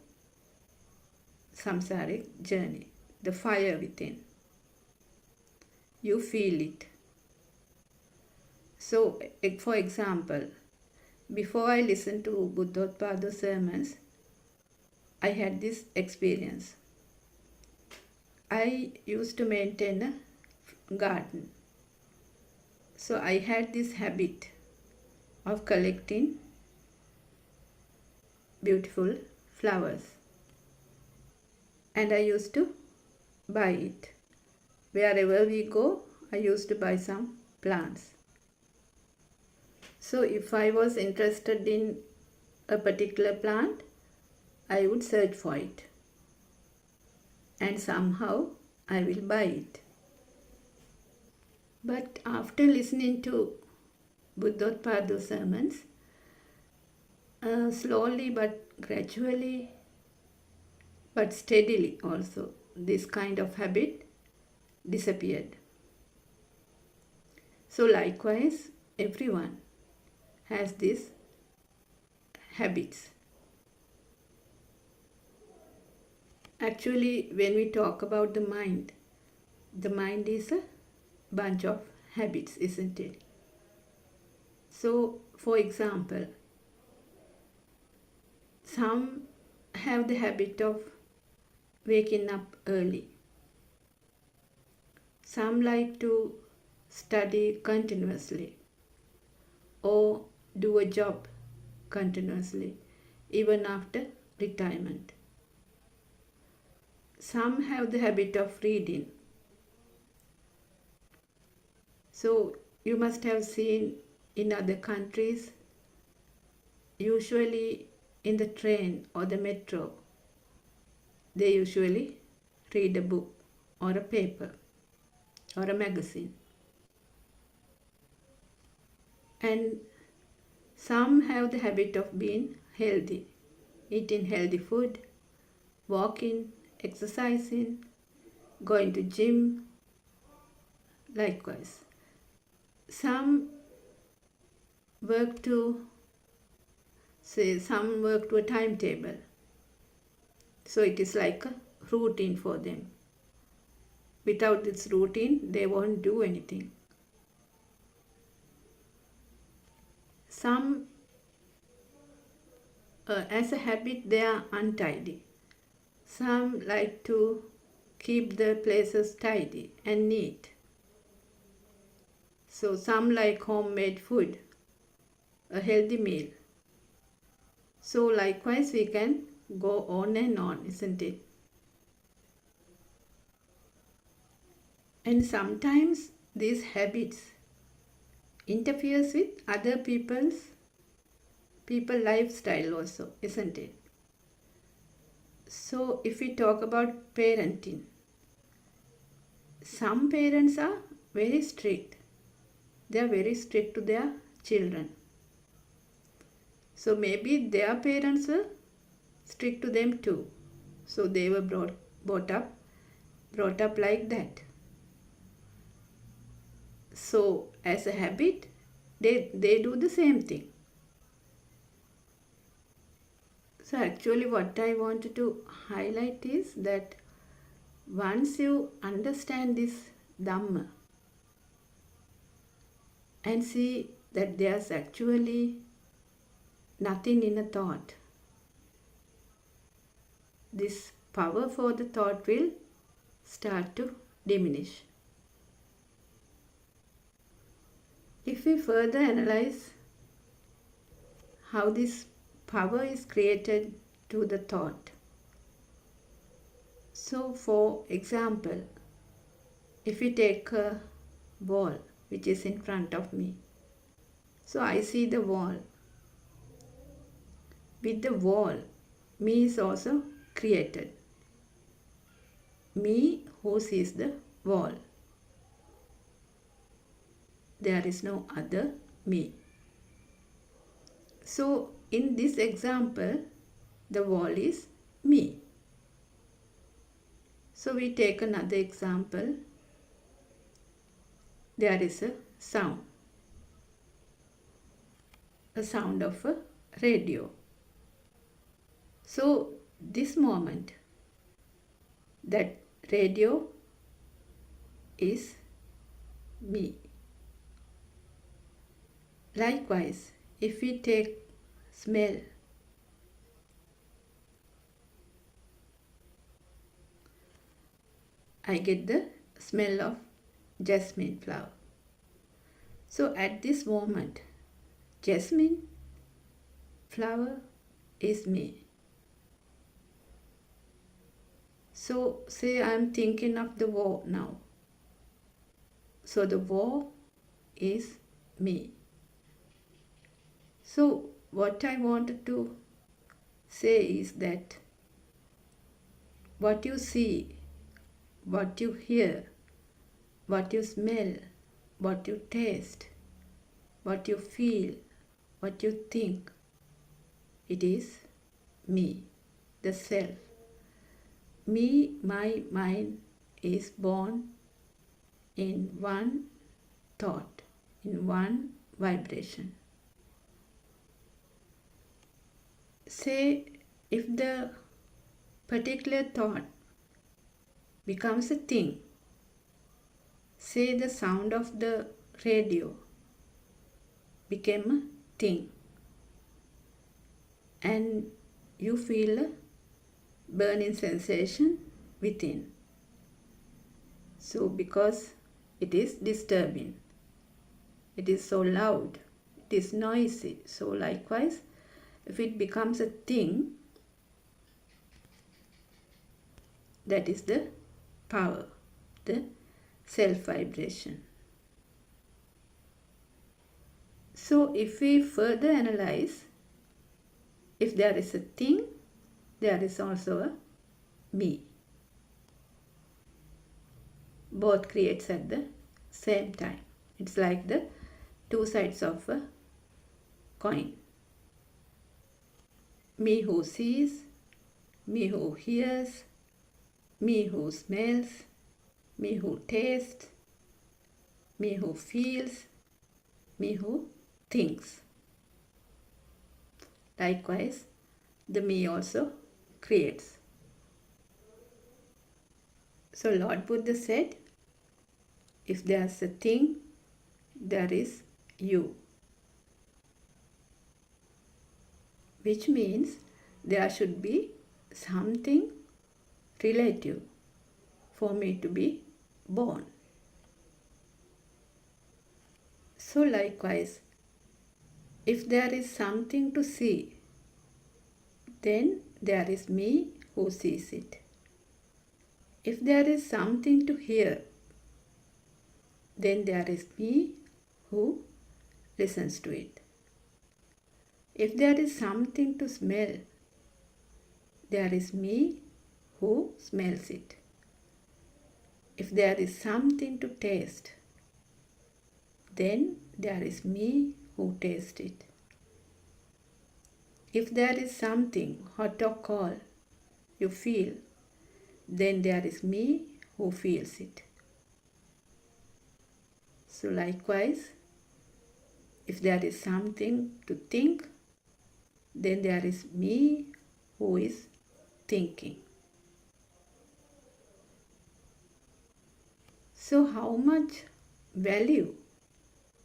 samsaric journey, the fire within. You feel it. So, for example, before I listened to Buddothpado sermons, I had this experience. I used to maintain a garden. So I had this habit of collecting beautiful flowers. And I used to buy it. Wherever we go, I used to buy some plants. So if I was interested in a particular plant, I would search for it. And somehow I will buy it. But after listening to Buddothpado sermons, slowly but gradually, but steadily also, this kind of habit disappeared. So likewise, everyone has these habits. Actually, when we talk about the mind is a bunch of habits, isn't it? So, for example, Some have the habit of waking up early. Some like to study continuously or do a job continuously even after retirement. Some have the habit of reading. So you must have seen in other countries, usually in the train or the metro, they usually read a book or a paper or a magazine. And some have the habit of being healthy, eating healthy food, walking, exercising, going to gym. Likewise, some work to a timetable. So it is like a routine for them. Without this routine, they won't do anything. Some, as a habit, they are untidy. Some like to keep the places tidy and neat. So some like homemade food, a healthy meal. So likewise we can go on and on, isn't it? And sometimes these habits interferes with other people's lifestyle also, isn't it? So if we talk about parenting, some parents are very strict. They are very strict to their children. So maybe their parents were strict to them too. So they were brought up like that. So as a habit, they do the same thing. So actually what I wanted to highlight is that once you understand this Dhamma and see that there's actually nothing in a thought, this power for the thought will start to diminish. If we further analyze how this power is created to the thought. So for example, if we take a wall which is in front of me. So I see the wall. With the wall, me is also created. Me who sees the wall. There is no other me. So in this example, the wall is me. So we take another example. There is a sound of a radio. So this moment, that radio is me. Likewise, if we take smell, I get the smell of jasmine flower. So at this moment, jasmine flower is me. So say I am thinking of the war now. So the war is me. So what I wanted to say is that what you see, what you hear, what you smell, what you taste, what you feel, what you think, it is me, the self. Me, my mind is born in one thought, in one vibration. Say if the particular thought becomes a thing, say the sound of the radio became a thing, and you feel a burning sensation within. So because it is disturbing, it is so loud, it is noisy. So likewise, if it becomes a thing, that is the power, the self-vibration. So if we further analyze, if there is a thing, there is also a me. Both creates at the same time. It's like the two sides of a coin. Me who sees, me who hears, me who smells, me who tastes, me who feels, me who thinks. Likewise, the me also creates. So Lord Buddha said, if there's a thing, there is you. Which means there should be something relative for me to be born. So likewise, if there is something to see, then there is me who sees it. If there is something to hear, then there is me who listens to it. If there is something to smell, there is me who smells it. If there is something to taste, then there is me who tastes it. If there is something hot or cold you feel, then there is me who feels it. So likewise, if there is something to think, then there is me who is thinking. So how much value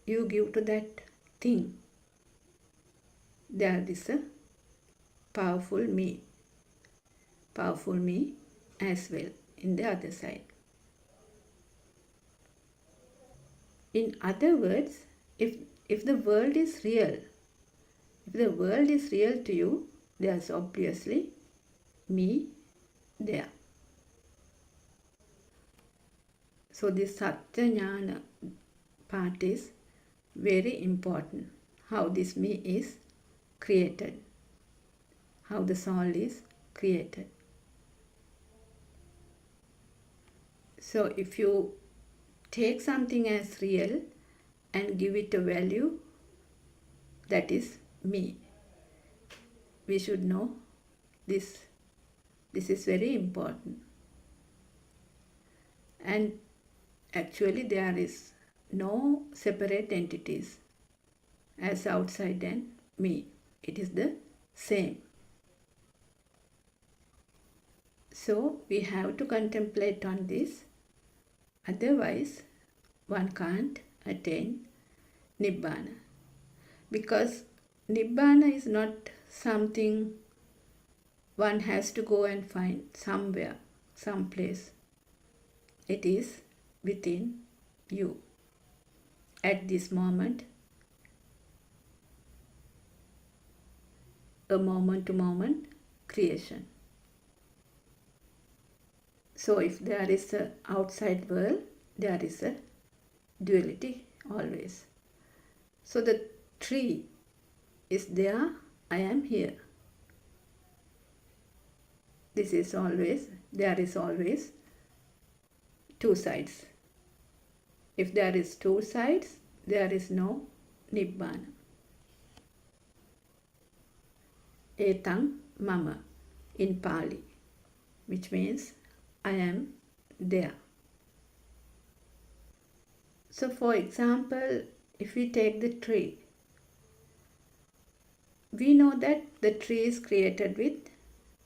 you give to that thing, there is a powerful me as well in the other side. In other words, if the world is real, to you, there's obviously me there. So this Satya Jnana part is very important. How this me is created, how the soul is created. So if you take something as real and give it a value, that is me. We should know this. This is very important. And actually there is no separate entities as outside and me. It is the same. So we have to contemplate on this. Otherwise, one can't attain Nibbana. Because Nibbana is not something one has to go and find somewhere, someplace. It is within you. At this moment, a moment-to-moment creation. So if there is an outside world, there is a duality always. So the tree is there, I am here. This is always, there is always two sides. If there is two sides, there is no Nibbana. Etang mama in Pali, which means I am there. So for example, if we take the tree, we know that the tree is created with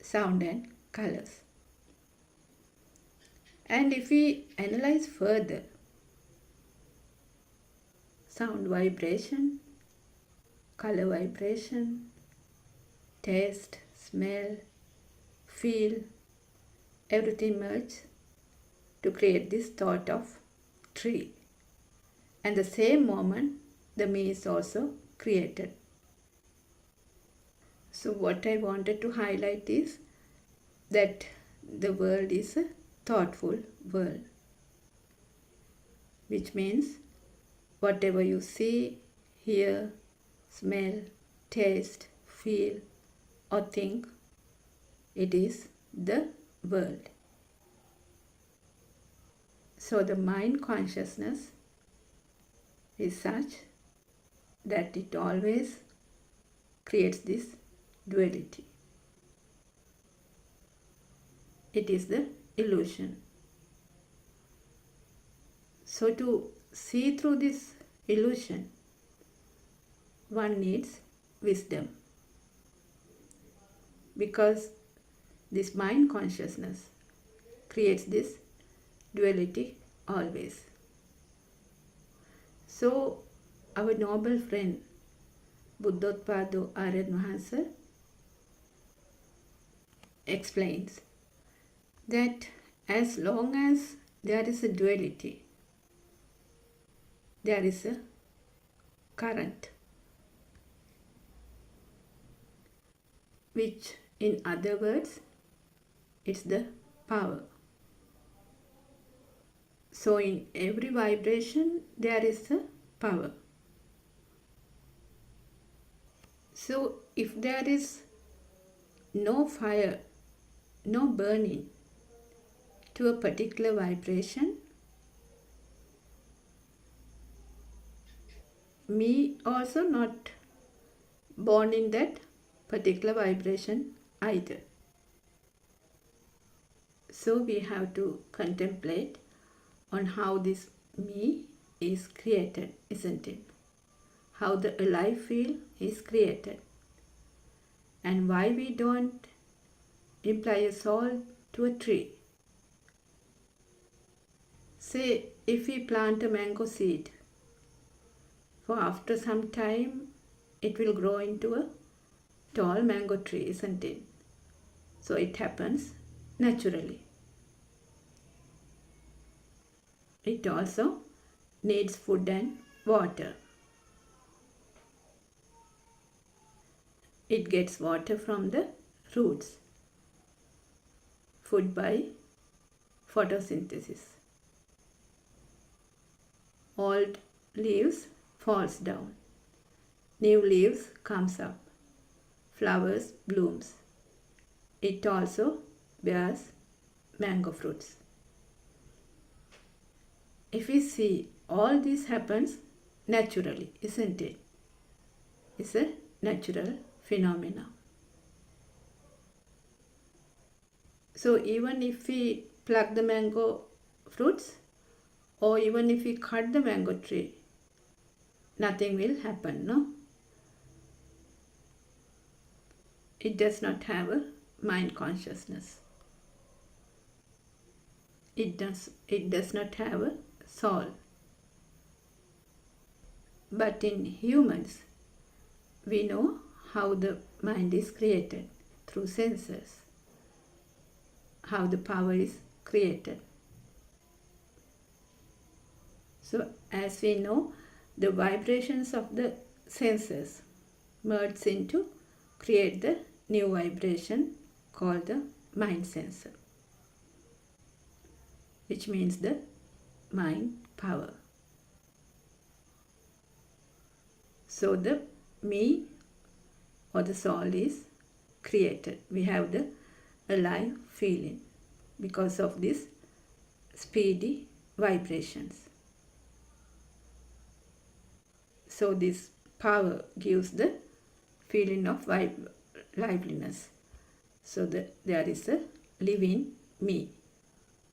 sound and colors. And if we analyze further, sound vibration, color vibration, taste, smell, feel, everything merge to create this thought of tree. And the same moment, the me is also created. So what I wanted to highlight is that the world is a thoughtful world, which means whatever you see, hear, smell, taste, feel, or think, it is the world. So the mind consciousness is such that it always creates this duality. It is the illusion. So to see through this illusion, one needs wisdom, because this mind consciousness creates this duality always. So our noble friend Buddothpado Aryan Mahansa explains that as long as there is a duality, there is a current, which in other words, it's the power. So in every vibration, there is a power. So if there is no fire, no burning to a particular vibration, me also not born in that particular vibration either. So we have to contemplate on how this me is created, isn't it? How the alive feel is created, and why we don't imply a soul to a tree. Say if we plant a mango seed, for after some time it will grow into a tall mango tree, isn't it? So it happens naturally. It also needs food and water. It gets water from the roots, food by photosynthesis. Old leaves falls down, new leaves comes up, flowers blooms. It also bears mango fruits. If we see, all this happens naturally, isn't it? It's a natural phenomena. So even if we pluck the mango fruits, or even if we cut the mango tree, nothing will happen, no? It does not have a mind consciousness. It does not have a soul. But in humans, we know how the mind is created through senses, how the power is created. So as we know, the vibrations of the senses merge into create the new vibration called the mind sensor, which means the mind power. So the me or the soul is created. We have the alive feeling because of these speedy vibrations. So this power gives the feeling of liveliness. So there is a living me.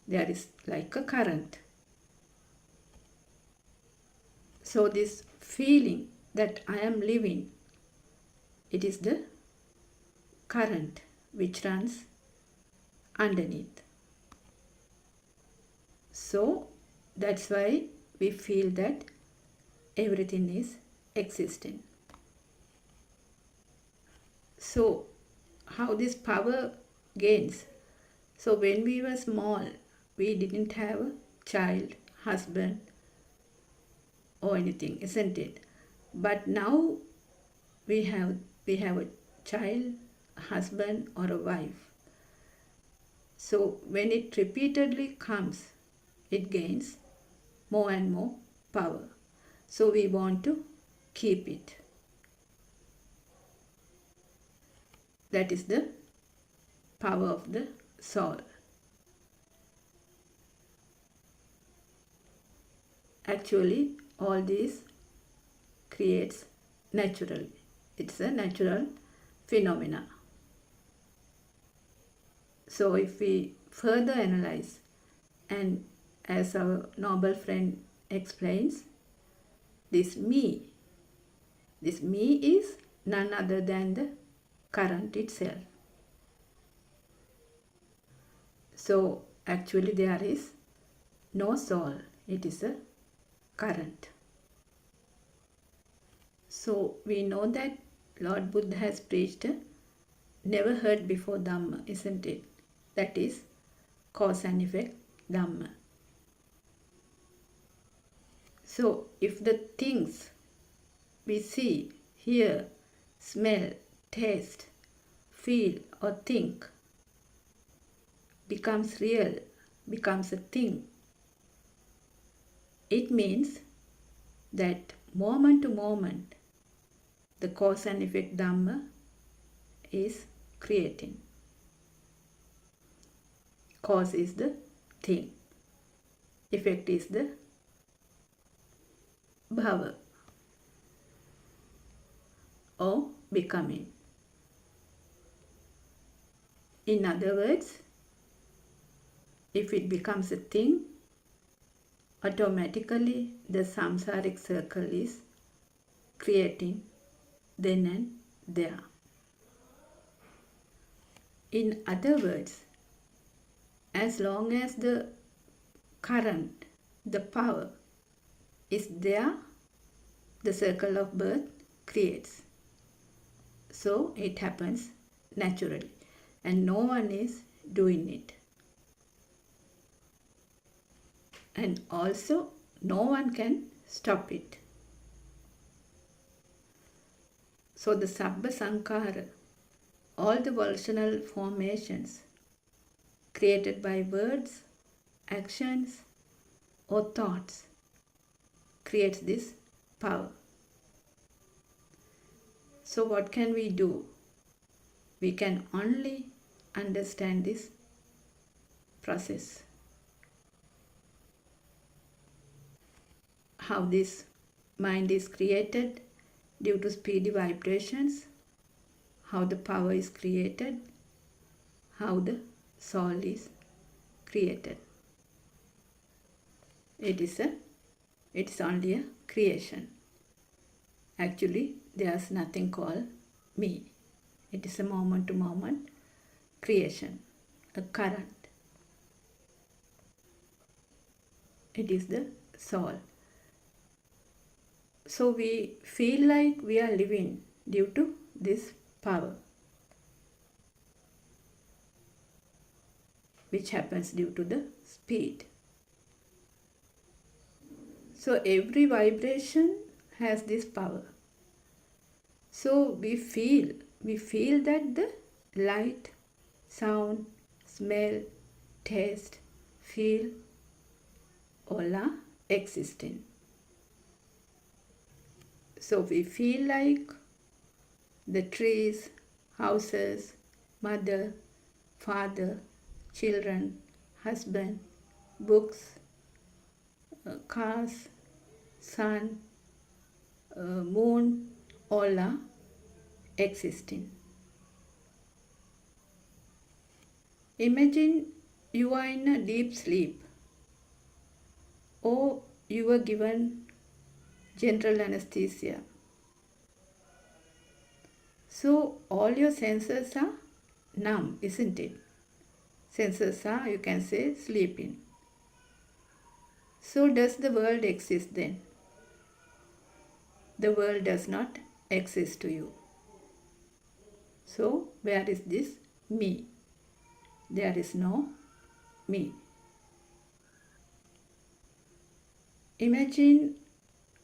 There is like a current. So this feeling that I am living, it is the current which runs underneath. So that's why we feel that everything is existing. So how this power gains. So when we were small, we didn't have a child, husband, or anything, isn't it? But now we have a child, a husband, or a wife. So when it repeatedly comes, it gains more and more power. So we want to keep it. That is the power of the soul. Actually, all this creates naturally. It's a natural phenomena. So if we further analyze, and as our noble friend explains, this me is none other than the current itself. So actually there is no soul, it is a current. So we know that Lord Buddha has preached a never heard before Dhamma, isn't it? That is cause and effect Dhamma. So if the things we see, hear, smell, taste, feel or think becomes real, becomes a thing, it means that moment to moment the cause and effect Dhamma is creating. Cause is the thing, effect is the bhava or becoming. In other words, if it becomes a thing, automatically the samsaric circle is creating then and there. In other words, as long as the current, the power is there, the circle of birth creates. So it happens naturally and no one is doing it. And also no one can stop it. So the Sabbha Sankara, all the volitional formations created by words, actions or thoughts creates this power. So what can we do? We can only understand this process. How this mind is created due to speedy vibrations, how the power is created, how the soul is created. It is only a creation. Actually, there's nothing called me. It is a moment to moment creation, a current. It is the soul. So we feel like we are living due to this power, which happens due to the speed. So every vibration has this power. So we feel that the light, sound, smell, taste, feel, all are existing. So we feel like the trees, houses, mother, father, children, husband, books, cars, sun, moon, all are existing. Imagine you are in a deep sleep or you were given general anesthesia. So all your senses are numb, isn't it? Senses are, you can say, sleeping. So does the world exist then? The world does not exist to you. So where is this me? There is no me. Imagine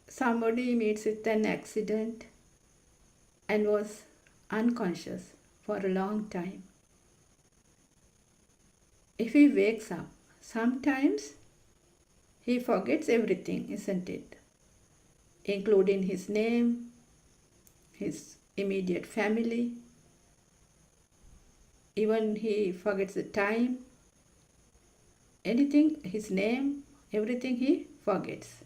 somebody meets with an accident and was unconscious for a long time. If he wakes up, sometimes he forgets everything, isn't it? Including his name, his immediate family, even he forgets the time, anything, his name, everything he forgets.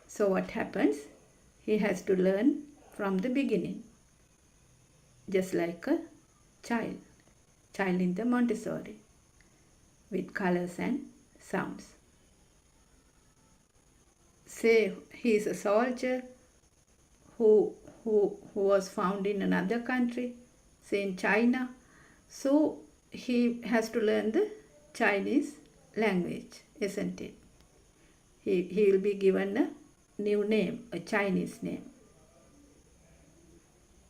So what happens? He has to learn from the beginning, just like a child in the Montessori, with colors and sounds. Say he is a soldier who was found in another country, say in China, so he has to learn the Chinese language, isn't it? He will be given a new name, a Chinese name.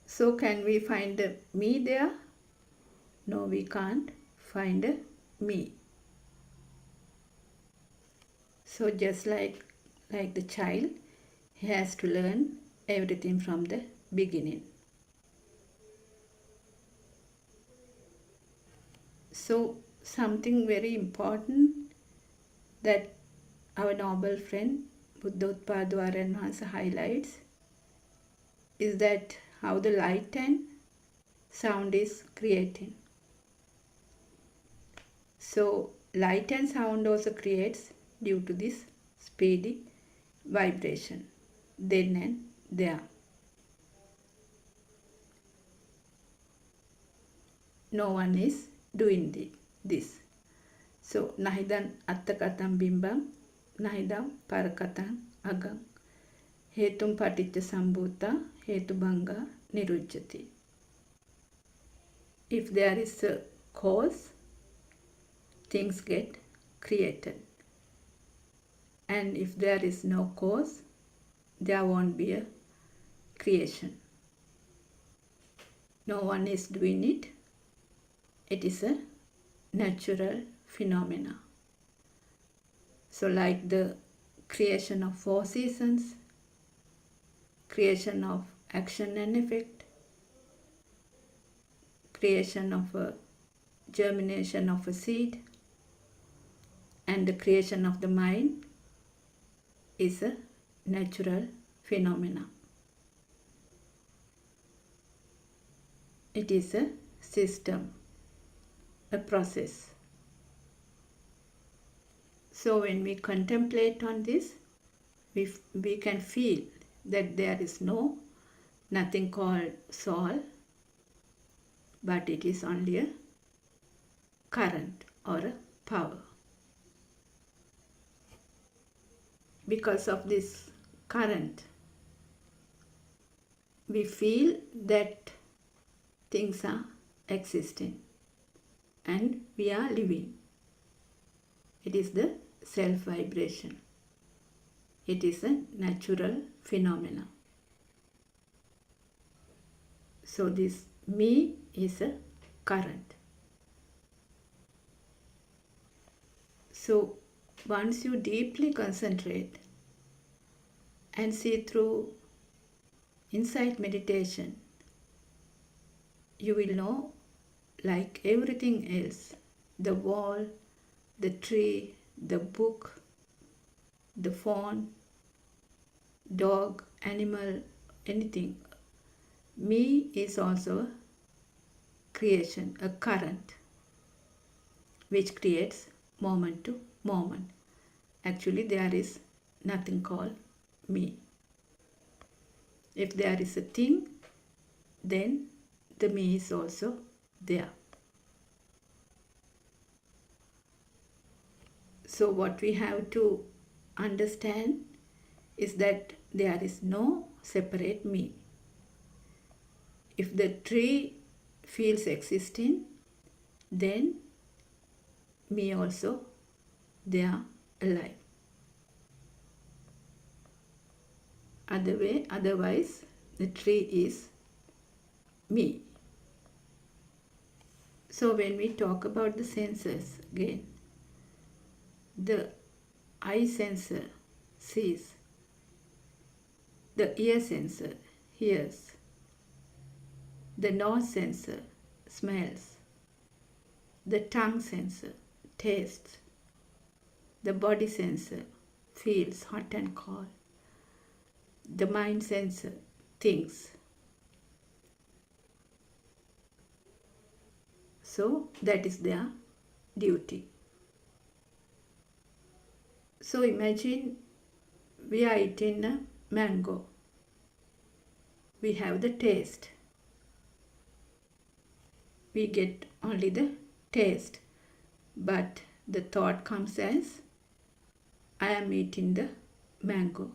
So can we find a me there? No, we can't find a me. So just like the child, he has to learn everything from the beginning. So something very important that our noble friend Buddothpado highlights is that how the light and sound is creating. So light and sound also creates due to this speedy vibration then and there. No one is doing this. So nahidan attakatam bimbam, nahidam parakatam agam, hetum paticca sambhuta, hetubhanga nirujjati. If there is a cause, things get created. And if there is no cause, there won't be a creation. No one is doing it. It is a natural phenomena. So like the creation of 4 seasons, creation of action and effect, creation of a germination of a seed, and the creation of the mind is a natural phenomena. It is a system, a process. So when we contemplate on this, we can feel that there is nothing called soul, but it is only a current or a power. Because of this current, we feel that things are existing and we are living. It is the self-vibration. It is a natural phenomena. So this me is a current. So once you deeply concentrate and see through insight meditation, you will know, like everything else, the wall, the tree, the book, the phone, dog, animal, anything. Me is also a creation, a current, which creates moment to moment. Actually, there is nothing called me. If there is a thing, then the me is also there. So what we have to understand is that there is no separate me. If the tree feels existing, then me also, they are alive. Otherwise, the tree is me. So when we talk about the senses again, the eye sensor sees, the ear sensor hears, the nose sensor smells, the tongue sensor tastes, the body sensor feels hot and cold, the mind sensor thinks. So that is their duty. So imagine we are eating a mango. We have the taste. We get only the taste. But the thought comes as, I am eating the mango,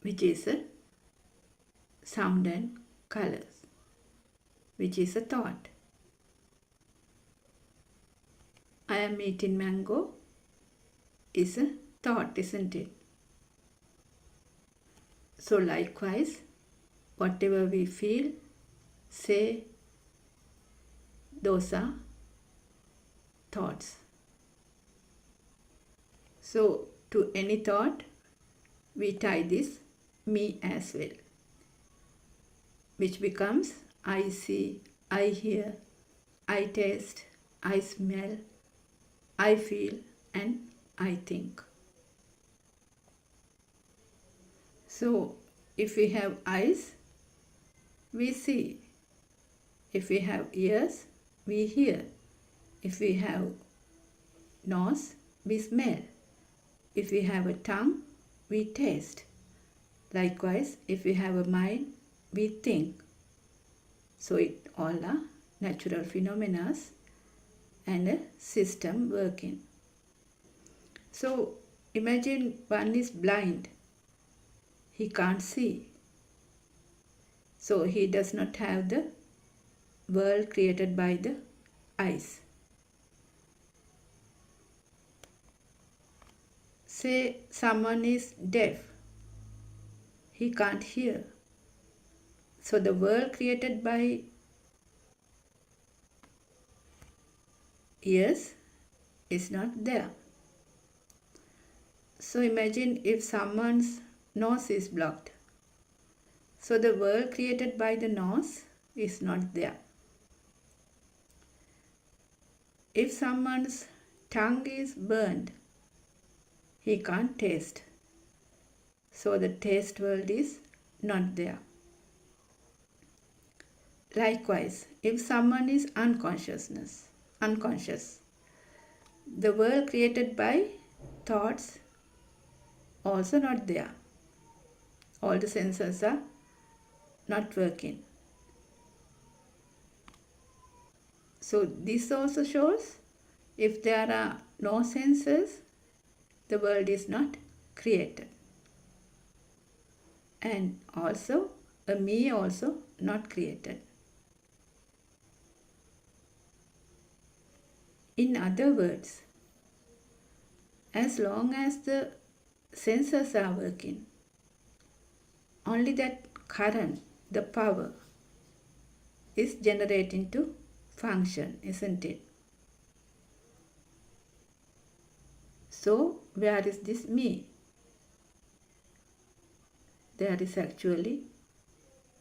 which is a sound and colors, which is a thought. I am eating mango is a thought, isn't it? So likewise, whatever we feel, say, those are thoughts. So to any thought, we tie this me as well, which becomes I see, I hear, I taste, I smell, I feel, and I think. So if we have eyes, we see. If we have ears, we hear. If we have nose, we smell. If we have a tongue, we taste. Likewise, if we have a mind, we think. So it all are natural phenomena and a system working. So imagine one is blind. He can't see. So he does not have the world created by the eyes. Say someone is deaf. He can't hear. So the world created by ears is not there. So imagine if someone's nose is blocked. So the world created by the nose is not there. If someone's tongue is burned, he can't taste. So the taste world is not there. Likewise, if someone is unconscious, the world created by thoughts also not there. All the senses are not working. So this also shows if there are no senses, the world is not created. And also a me also not created. In other words, as long as the senses are working, only that current, the power, is generating to function, isn't it? So where is this me? There is actually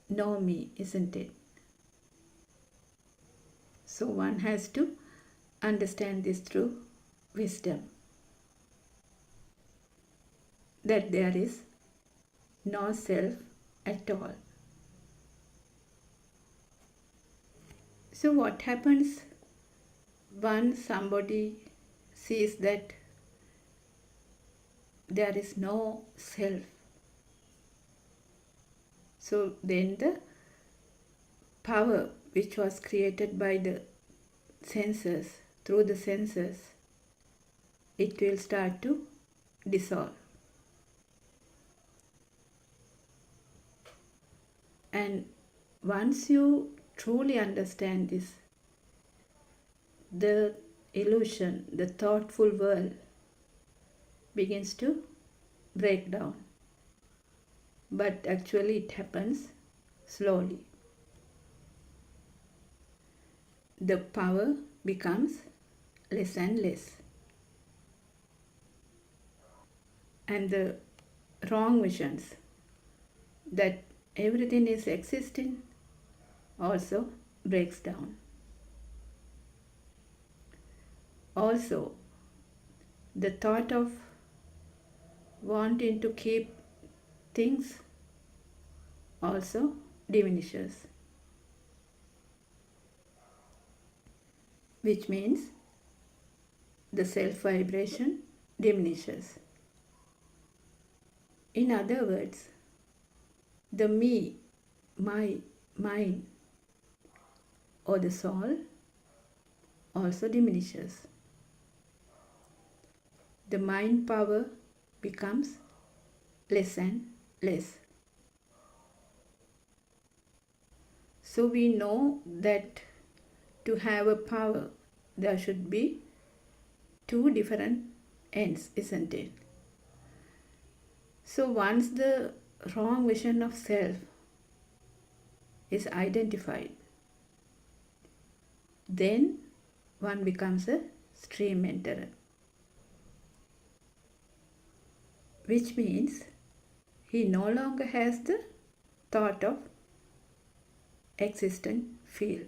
no me, isn't it? So one has to understand this through wisdom, that there is no self at all. So what happens once somebody sees that there is no self? So then the power which was created by the senses, through the senses, it will start to dissolve. And once you truly understand this, the illusion, the thoughtful world begins to break down. but actually it happens slowly. The power becomes less and less, and the wrong visions that everything is existing also breaks down. Also, the thought of wanting to keep things also diminishes, which means the self vibration diminishes. In other words, the me, my, mine, or the soul also diminishes. The mind power becomes less and less. So we know that to have a power, there should be two different ends, isn't it? So once the wrong vision of self is identified, then one becomes a stream enterer, which means he no longer has the thought of existent field.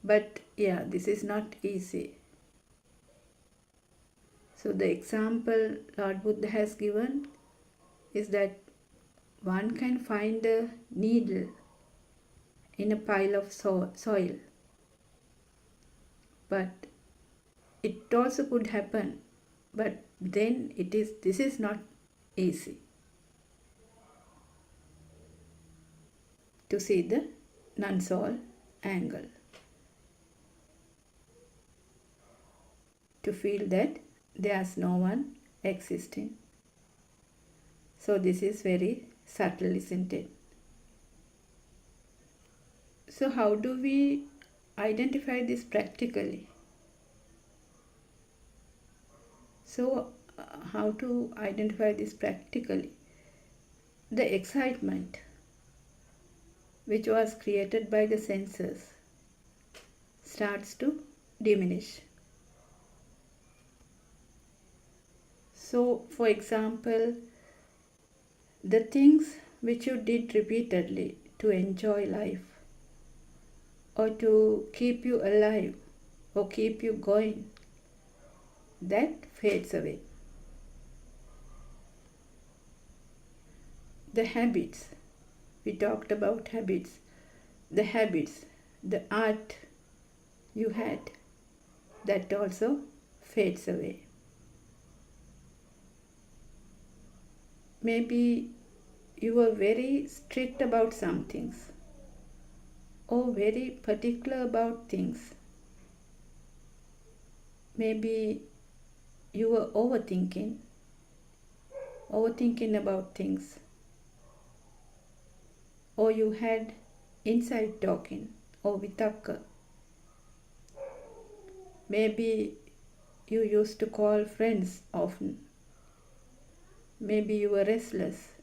But yeah, this is not easy. So the example Lord Buddha has given is that one can find a needle in a pile of soil, but it also could happen, but then this is not easy to see the non-soul angle, to feel that there's no one existing. So this is very subtle, isn't it? So how do we identify this practically? So how to identify this practically? The excitement which was created by the senses starts to diminish. So for example, the things which you did repeatedly to enjoy life, or to keep you alive, or keep you going, that fades away. The habits, we talked about habits, the art you had, that also fades away. Maybe you were very strict about some things, or very particular about things. Maybe you were overthinking about things, or you had inside talking or vitakka. Maybe you used to call friends often. Maybe you were restless,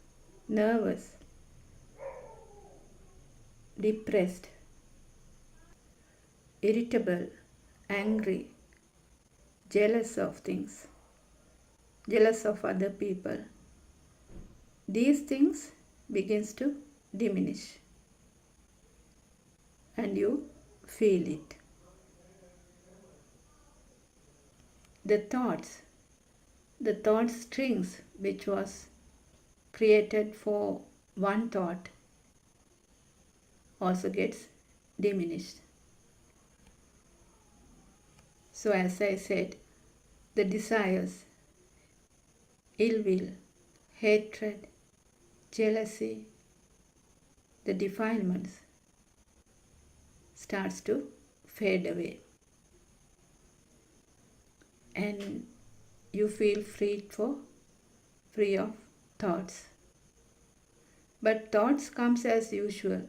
nervous, depressed, irritable, angry, jealous of things, jealous of other people. These things begins to diminish, and you feel it. The thought strings which was created for one thought also gets diminished. So as I said, the desires, ill will, hatred, jealousy, the defilements starts to fade away, and you feel free of thoughts. But thoughts comes as usual,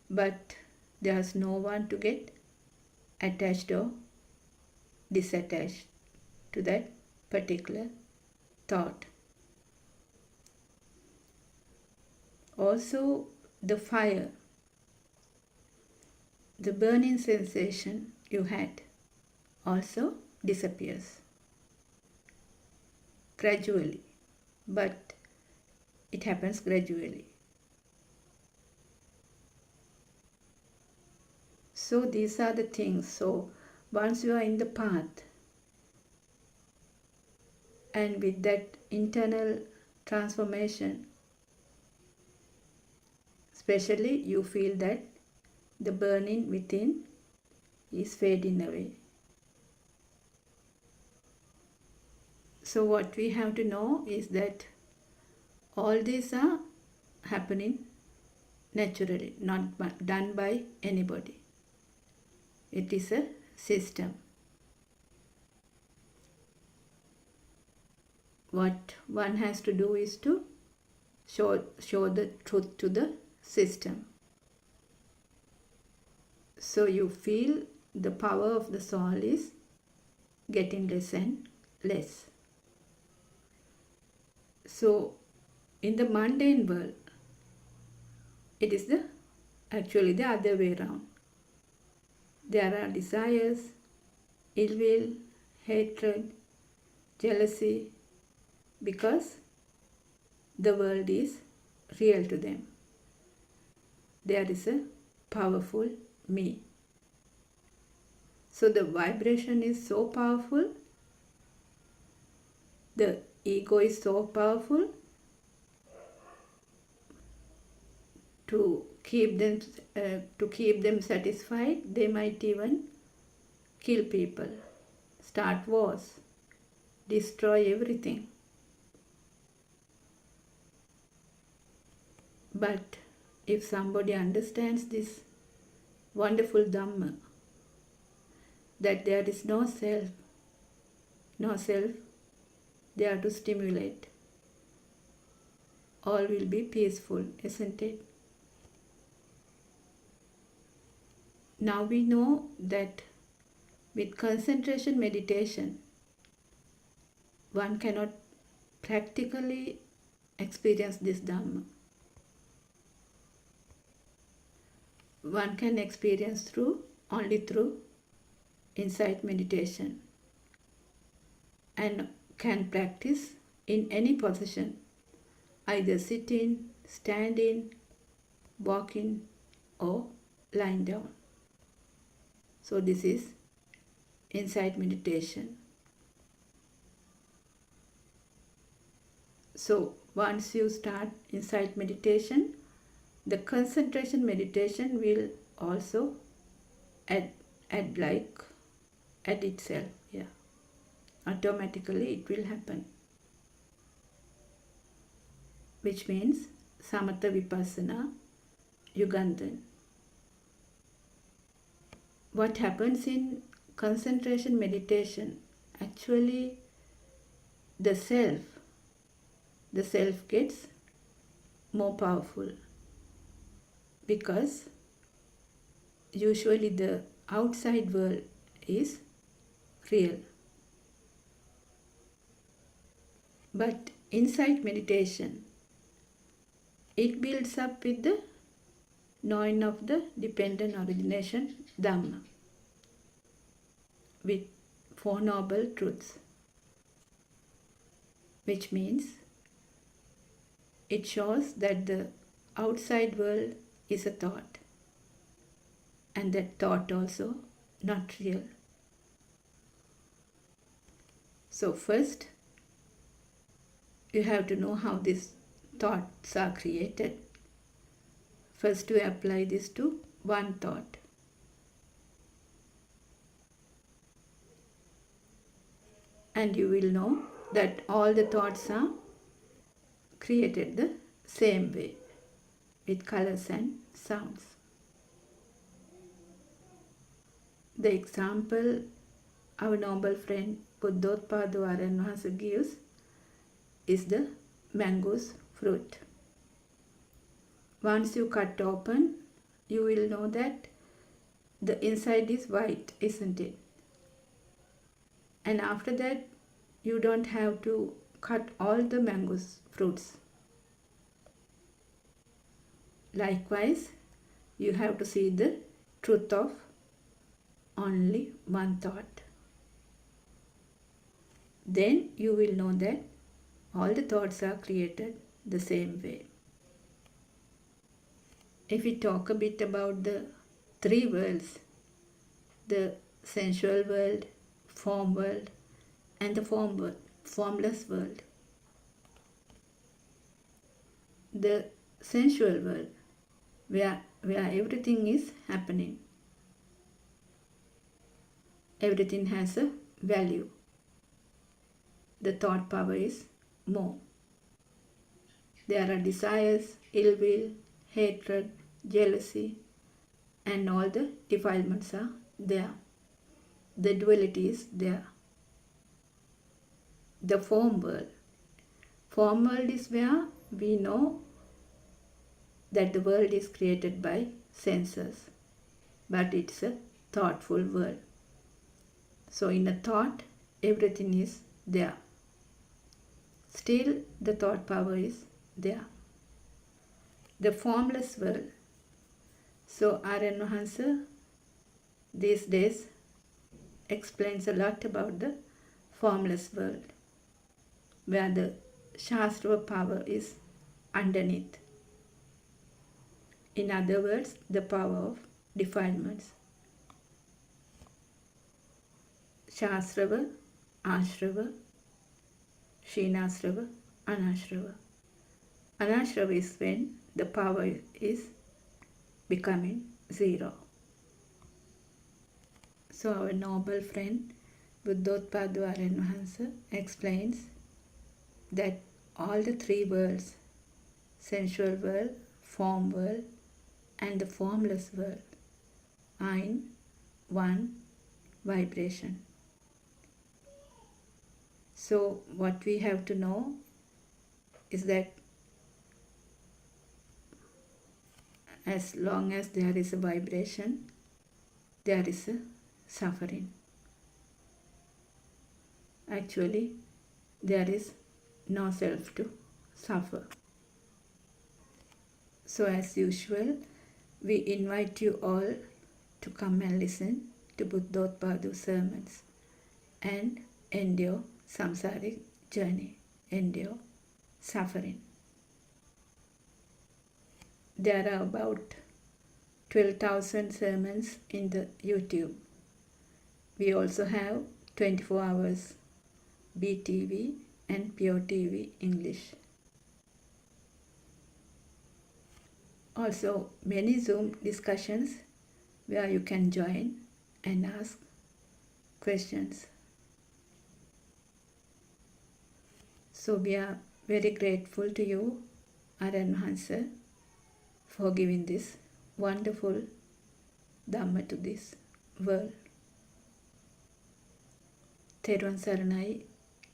but there's no one to get attached or disattached to that particular thought. Also, the fire, the burning sensation you had also disappears gradually, but it happens gradually. So these are the things. So once you are in the path, and with that internal transformation, especially you feel that the burning within is fading away. So what we have to know is that all these are happening naturally, not done by anybody. It is a system. What one has to do is to show the truth to the system. So you feel the power of the soul is getting less and less. So in the mundane world, it is actually the other way around. There are desires, ill will, hatred, jealousy, because the world is real to them. There is a powerful me. So the vibration is so powerful, the ego is so powerful, to keep them satisfied, they might even kill people, start wars, destroy everything. But if somebody understands this wonderful Dhamma, that there is no self there to stimulate, all will be peaceful, isn't it? Now we know that with concentration meditation, one cannot practically experience this Dhamma. One can experience only through insight meditation, and can practice in any position, either sitting, standing, walking, or lying down. So this is insight meditation. So once you start insight meditation, the concentration meditation will also add itself. Yeah, automatically it will happen, which means samatha vipassana yugandan. What happens in concentration meditation, actually the self gets more powerful, because usually the outside world is real. But insight meditation, it builds up with the knowing of the dependent origination Dhamma, with Four Noble Truths, which means it shows that the outside world is a thought, and that thought also not real. So first, you have to know how these thoughts are created. First, you apply this to one thought. And you will know that all the thoughts are created the same way, with colors and sounds. The example our noble friend Buddothpado gives is the mango's fruit. Once you cut open, you will know that the inside is white, isn't it? And after that, you don't have to cut all the mango's fruits. Likewise, you have to see the truth of only one thought. Then you will know that all the thoughts are created the same way. If we talk a bit about the three worlds, the sensual world, form world, and the formless world. The sensual world, where everything is happening. Everything has a value. The thought power is more. There are desires, ill will, hatred, jealousy, and all the defilements are there. The duality is there. The form world. Form world is where we know that the world is created by senses, but it's a thoughtful world. So in a thought, everything is there. Still, the thought power is there. The formless world. So Aryan Mahansa these days explains a lot about the formless world, where the Shastra power is underneath. In other words, the power of defilements. Shasrava, Ashrava, Shinasrava, Anashrava. Anashrava is when the power is becoming zero. So our noble friend Buddothpado Aryan Mahansa explains that all the three worlds, sensual world, form world, and the formless world, are in one vibration. So what we have to know is that as long as there is a vibration, there is a suffering. Actually, there is no self to suffer. So as usual, we invite you all to come and listen to Buddothpado sermons and endure samsaric journey, endure suffering. There are about 12,000 sermons in the YouTube. We also have 24 hours BTV and PeoTV English. Also many Zoom discussions where you can join and ask questions. So we are very grateful to you, Aryan Mahansa, for giving this wonderful Dhamma to this world. Theruvan Saranai,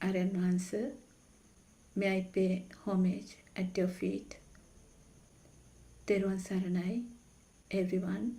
Aryan Mahansa, may I pay homage at your feet. Theruvan Saranai, everyone.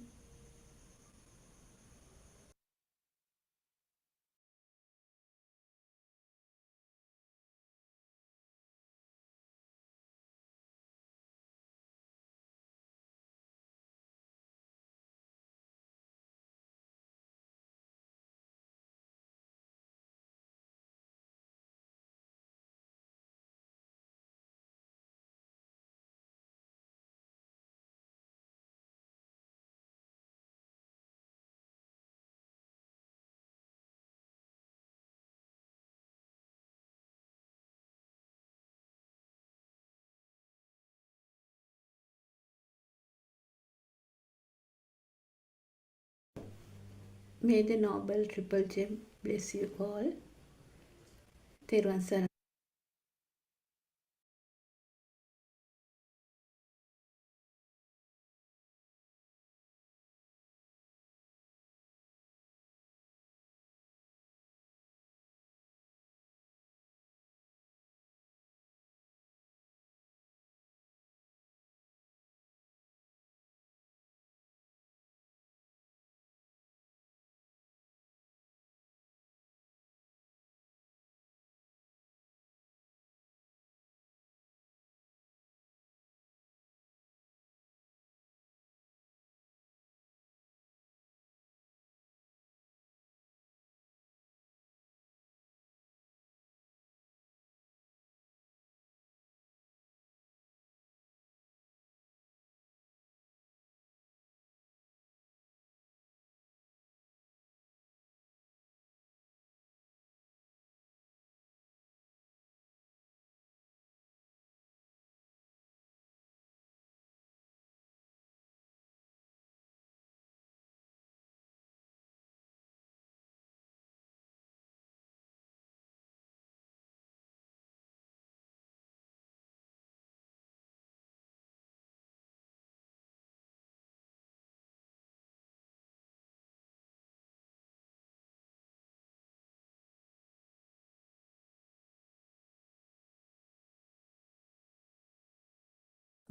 May the Noble Triple Gem bless you all. Theruvan Saranai.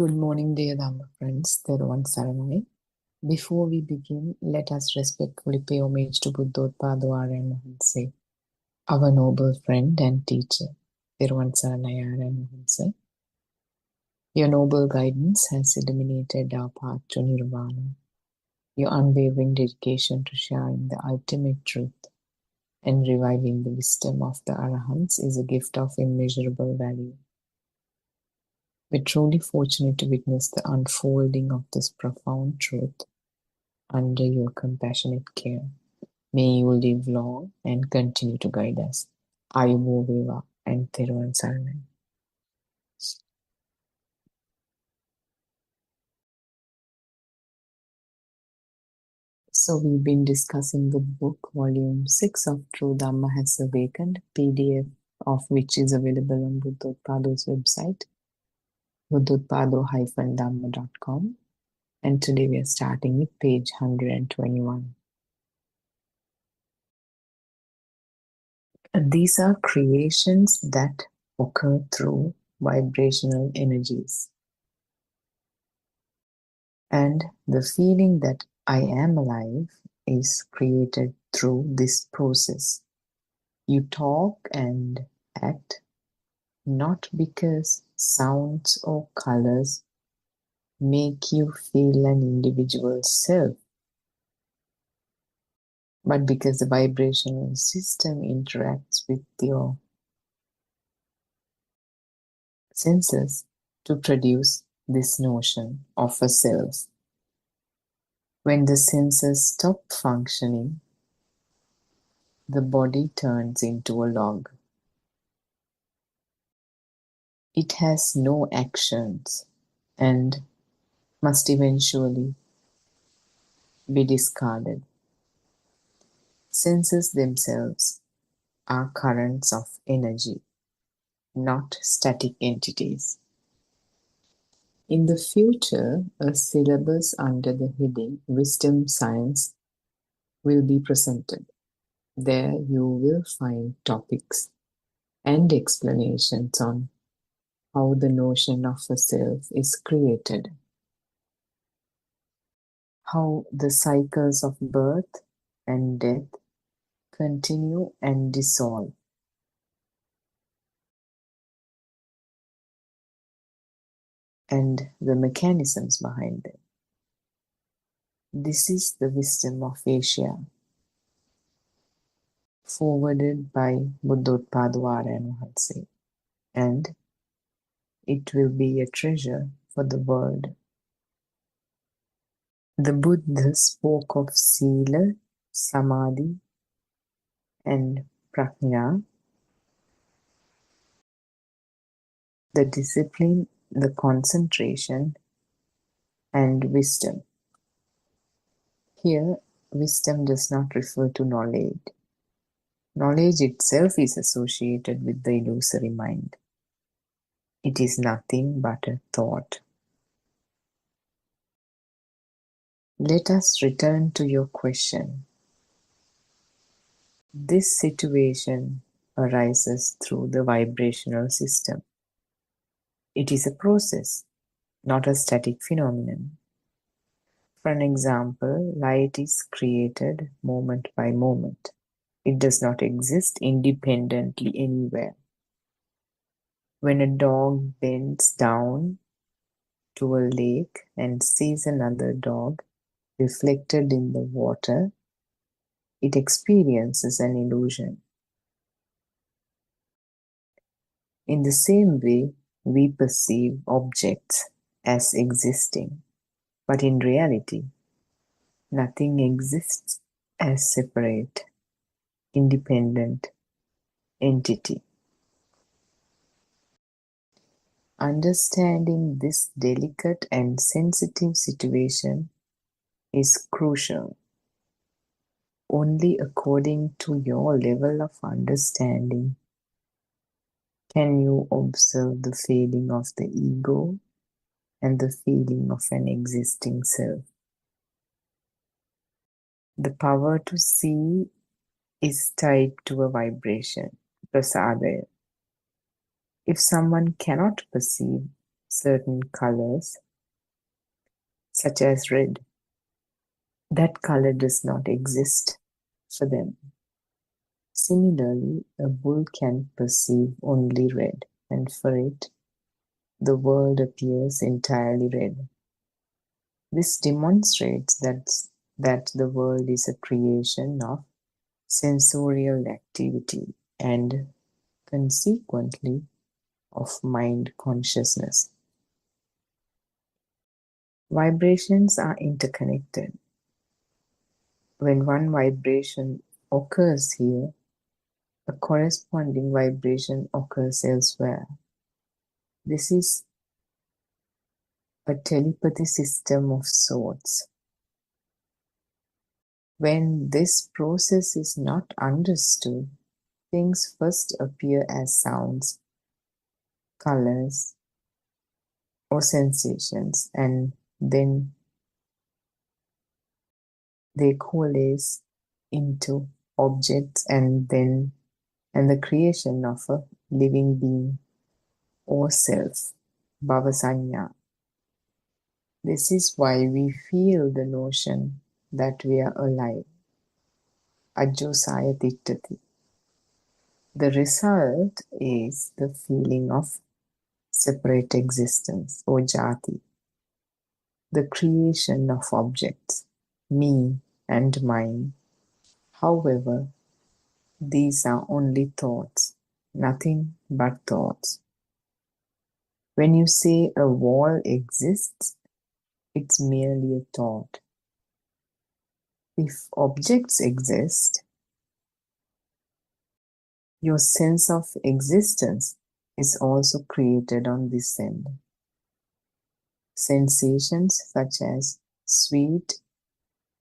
Good morning, dear Dhamma friends. Theruvan Saranai. Before we begin, let us respectfully pay homage to Buddothpado Aryan Mahanse, our noble friend and teacher. Theruvan Saranai Aryan Mahanse. Your noble guidance has illuminated our path to Nirvana. Your unwavering dedication to sharing the ultimate truth and reviving the wisdom of the Arahants is a gift of immeasurable value. We're truly fortunate to witness the unfolding of this profound truth under your compassionate care. May you live long and continue to guide us. Ayubo Veva and Theruvan Saranai. So we've been discussing the book, volume 6 of True Dhamma Has Awakened, PDF of which is available on Buddothpado's website, buddothpado-dhamma.com. And today we are starting with page 121. And these are creations that occur through vibrational energies. And the feeling that I am alive is created through this process. You talk and act not because sounds or colors make you feel an individual self, but because the vibrational system interacts with your senses to produce this notion of a self. When the senses stop functioning, the body turns into a log. It has no actions and must eventually be discarded. Senses themselves are currents of energy, not static entities. In the future, a syllabus under the heading Wisdom Science will be presented. There you will find topics and explanations on how the notion of a self is created, how the cycles of birth and death continue and dissolve, and the mechanisms behind them. This is the wisdom of Asia, forwarded by Buddothpado Aryan Mahanse, and it will be a treasure for the world. The Buddha spoke of Sila, Samadhi, and Prajna, the discipline, the concentration, and wisdom. Here, wisdom does not refer to knowledge. Knowledge itself is associated with the illusory mind. It is nothing but a thought. Let us return to your question. This situation arises through the vibrational system. It is a process, not a static phenomenon. For an example, light is created moment by moment. It does not exist independently anywhere. When a dog bends down to a lake and sees another dog reflected in the water, it experiences an illusion. In the same way, we perceive objects as existing, but in reality, nothing exists as separate, independent entity. Understanding this delicate and sensitive situation is crucial. Only according to your level of understanding can you observe the fading of the ego and the feeling of an existing self. The power to see is tied to a vibration, prasadaya. If someone cannot perceive, certain colors, such as red. That color does not exist for them. Similarly, a bull can perceive only red, and for it, the world appears entirely red. This demonstrates that the world is a creation of sensorial activity and consequently of mind consciousness. Vibrations are interconnected. When one vibration occurs here, a corresponding vibration occurs elsewhere. This is a telepathy system of sorts. When this process is not understood, things first appear as sounds, colors, or sensations, and then they coalesce into objects and the creation of a living being or self, bhavasanya. This is why we feel the notion that we are alive, ajosaya tittati. The result is the feeling of separate existence or jati, the creation of objects, me and mine. However, these are only thoughts, nothing but thoughts. When you say a wall exists, it's merely a thought. If objects exist, your sense of existence is also created on this end. Sensations such as sweet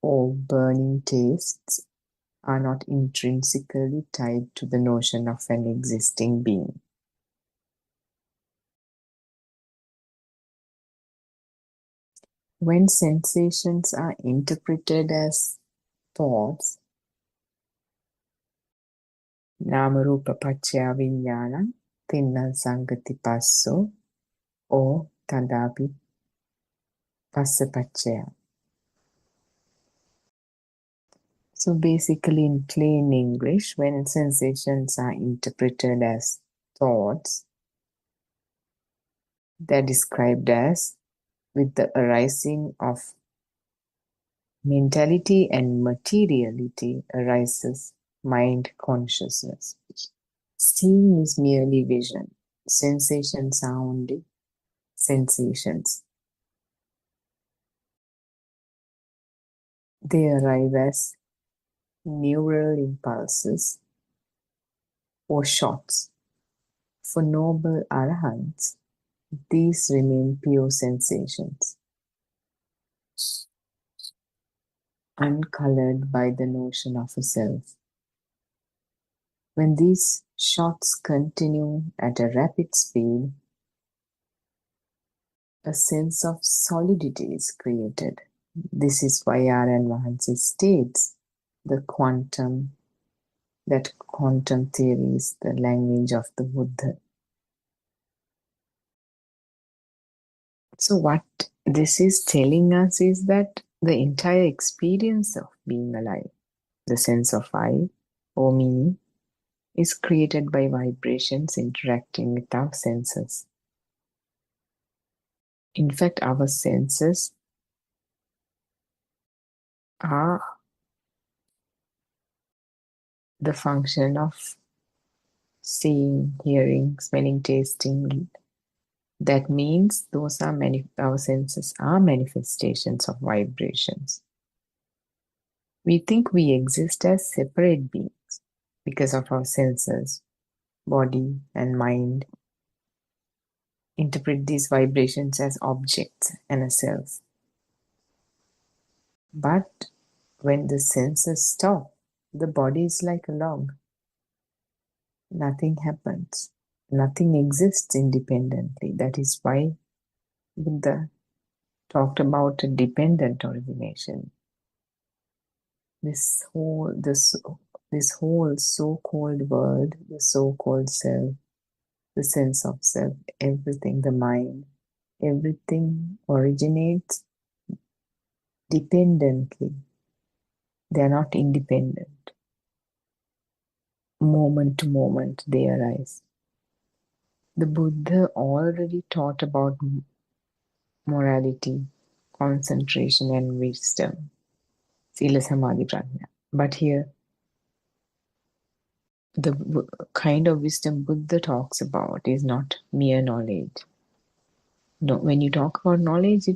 or burning tastes are not intrinsically tied to the notion of an existing being. When sensations are interpreted as thoughts, nama rupa paccaya viññāna tinna sangati passo or tadapi passa paccaya. So basically, in plain English, when sensations are interpreted as thoughts, they're described as with the arising of mentality and materiality arises mind consciousness. Seeing is merely vision. Sensations are only sensations. They arrive as neural impulses or shots. For noble arahants, these remain pure sensations, uncolored by the notion of a self. When these shots continue at a rapid speed, a sense of solidity is created. This is why R.N. Mahansi states that quantum theory is the language of the Buddha. So what this is telling us is that the entire experience of being alive, the sense of I or me, is created by vibrations interacting with our senses. In fact, our senses are the function of seeing, hearing, smelling, tasting. That means those are our senses are manifestations of vibrations. We think we exist as separate beings because of our senses, body and mind interpret these vibrations as objects and a self. But when the senses stop, the body is like a log. Nothing happens. Nothing exists independently. That is why Buddha talked about a dependent origination. This whole so-called world, the so-called self, the sense of self, everything, the mind, Everything originates dependently. They are not independent. Moment to moment they arise. The Buddha already taught about morality, concentration, and wisdom. Sila Samadhi Prajna. But here, the kind of wisdom Buddha talks about is not mere knowledge. No, when you talk about knowledge,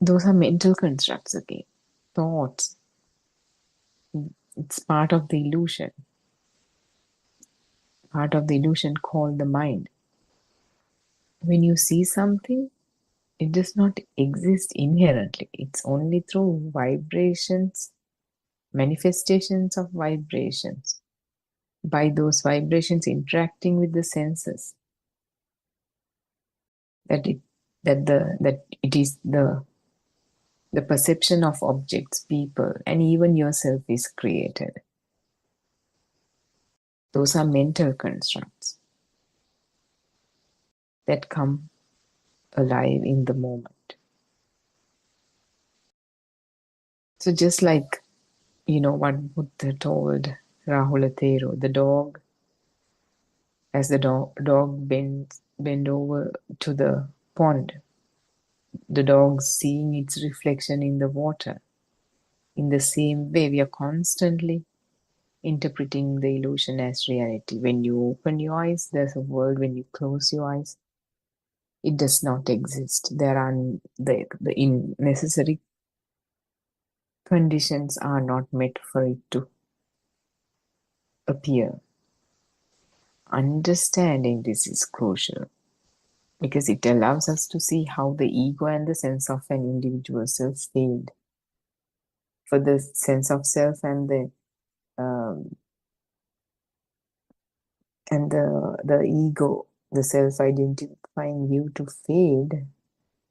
those are mental constructs again, thoughts. It's part of the illusion called the mind. When you see something, it does not exist inherently. It's only through vibrations, manifestations of vibrations, by those vibrations interacting with the senses, that it is the perception of objects, people, and even yourself is created. Those are mental constructs that come alive in the moment. So just like, what Buddha told Rahula Thero, the dog, as the dog bend over to the pond, the dog seeing its reflection in the water. In the same way, we are constantly interpreting the illusion as reality. When you open your eyes, there's a world. When you close your eyes, it does not exist. There are the necessary conditions are not met for it to appear. Understanding this is crucial because it allows us to see how the ego and the sense of an individual self fade. For the sense of self and the ego, the self-identifying view to fade,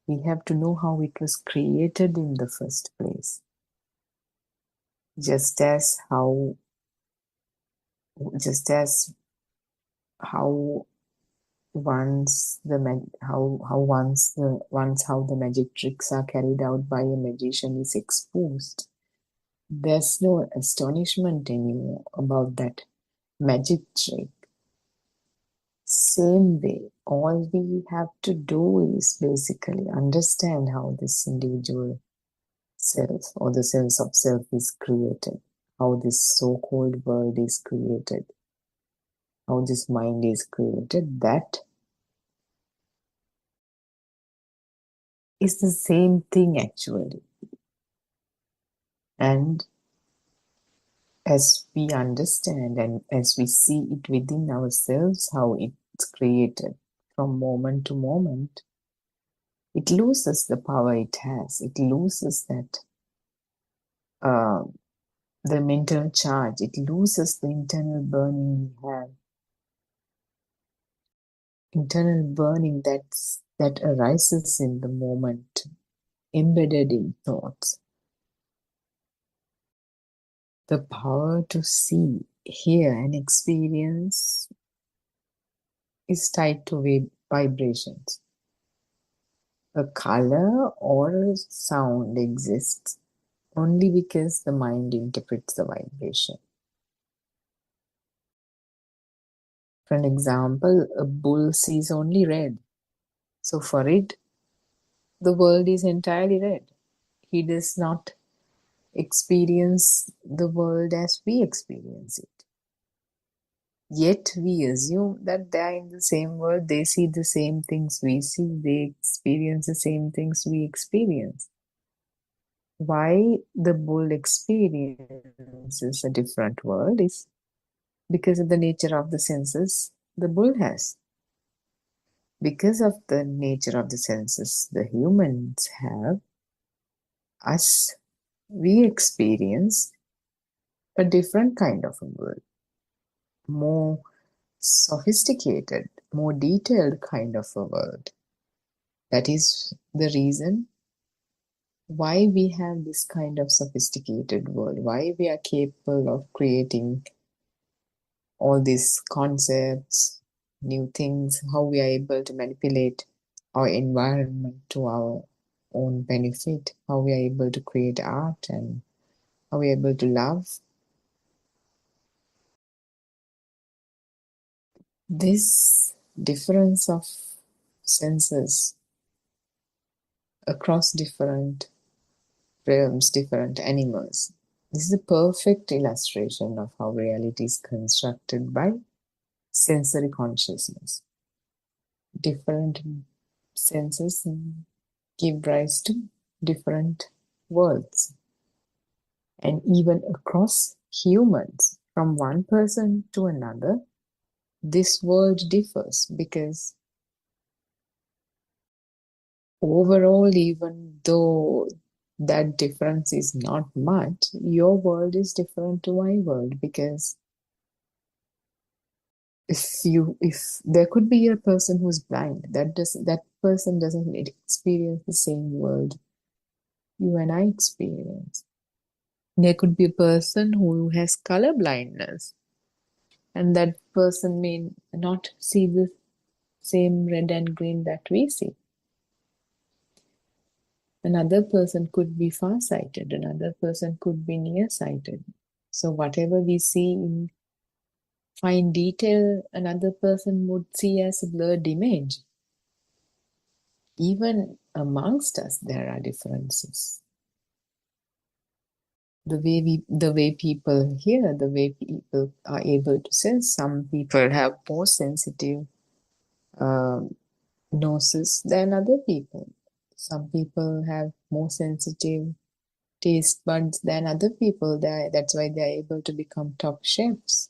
we have to know how it was created in the first place. Just as how once the magic tricks are carried out by a magician is exposed, there's no astonishment anymore about that magic trick. Same way, all we have to do is basically understand how this individual self or the sense of self is created, how this so-called world is created, how this mind is created. That is the same thing actually. And as we understand and as we see it within ourselves, how it's created from moment to moment, it loses the power it has. It loses that the mental charge. It loses the internal burning we have. Internal burning that arises in the moment, embedded in thoughts. The power to see, hear, and experience is tied to vibrations. A color or a sound exists only because the mind interprets the vibration. For an example, a bull sees only red. So for it, the world is entirely red. He does not experience the world as we experience it. Yet we assume that they are in the same world, they see the same things we see, they experience the same things we experience. Why the bull experiences a different world is because of the nature of the senses the bull has. Because of the nature of the senses the humans have, we experience a different kind of a world, more sophisticated, more detailed kind of a world. That is the reason why we have this kind of sophisticated world, why we are capable of creating all these concepts, new things, how we are able to manipulate our environment to our own benefit, how we are able to create art, and how we are able to love. This difference of senses across different realms, different animals. This is a perfect illustration of how reality is constructed by sensory consciousness. Different senses give rise to different worlds. And even across humans, from one person to another, this world differs because overall, even though that difference is not much, your world is different to my world, because if there could be a person who's blind, that person doesn't experience the same world you and I experience. There could be a person who has color blindness, and that person may not see the same red and green that we see. Another person could be far-sighted, another person could be nearsighted. So whatever we see in fine detail, another person would see as a blurred image. Even amongst us, there are differences. The way people hear, the way people are able to sense. Some people have more sensitive noses than other people. Some people have more sensitive taste buds than other people. That's why they're able to become top chefs.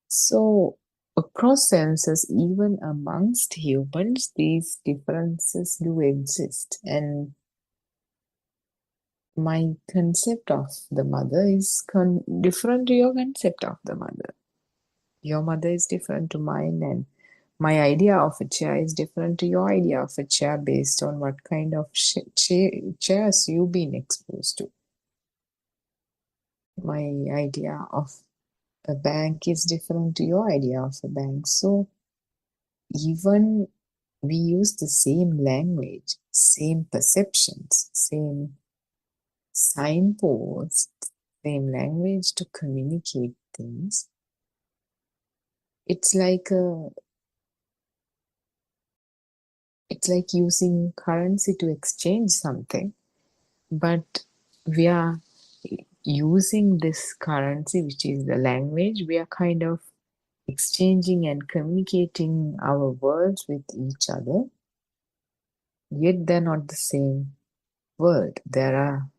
So across senses, even amongst humans, these differences do exist. And my concept of the mother is different to your concept of the mother. Your mother is different to mine, and my idea of a chair is different to your idea of a chair based on what kind of chairs you've been exposed to. My idea of a bank is different to your idea of a bank. So even we use the same language, same perceptions, same signposts, same language to communicate things. It's like using currency to exchange something, but we are using this currency, which is the language. We are kind of exchanging and communicating our words with each other, yet they're not the same word. There are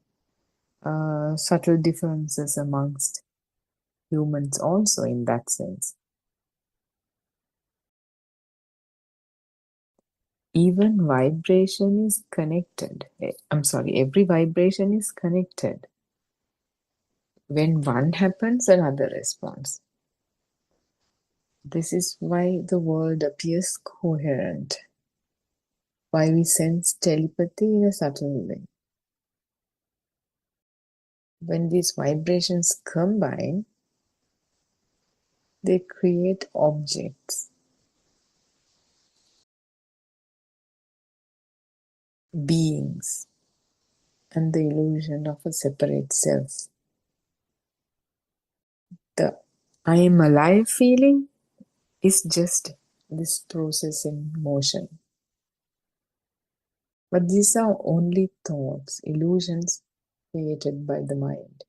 subtle differences amongst humans also in that sense. Even vibration is connected. Every vibration is connected. When one happens, another responds. This is why the world appears coherent, why we sense telepathy in a subtle way. When these vibrations combine, they create objects, beings, and the illusion of a separate self. The I am alive feeling is just this process in motion. But these are only thoughts, illusions created by the mind.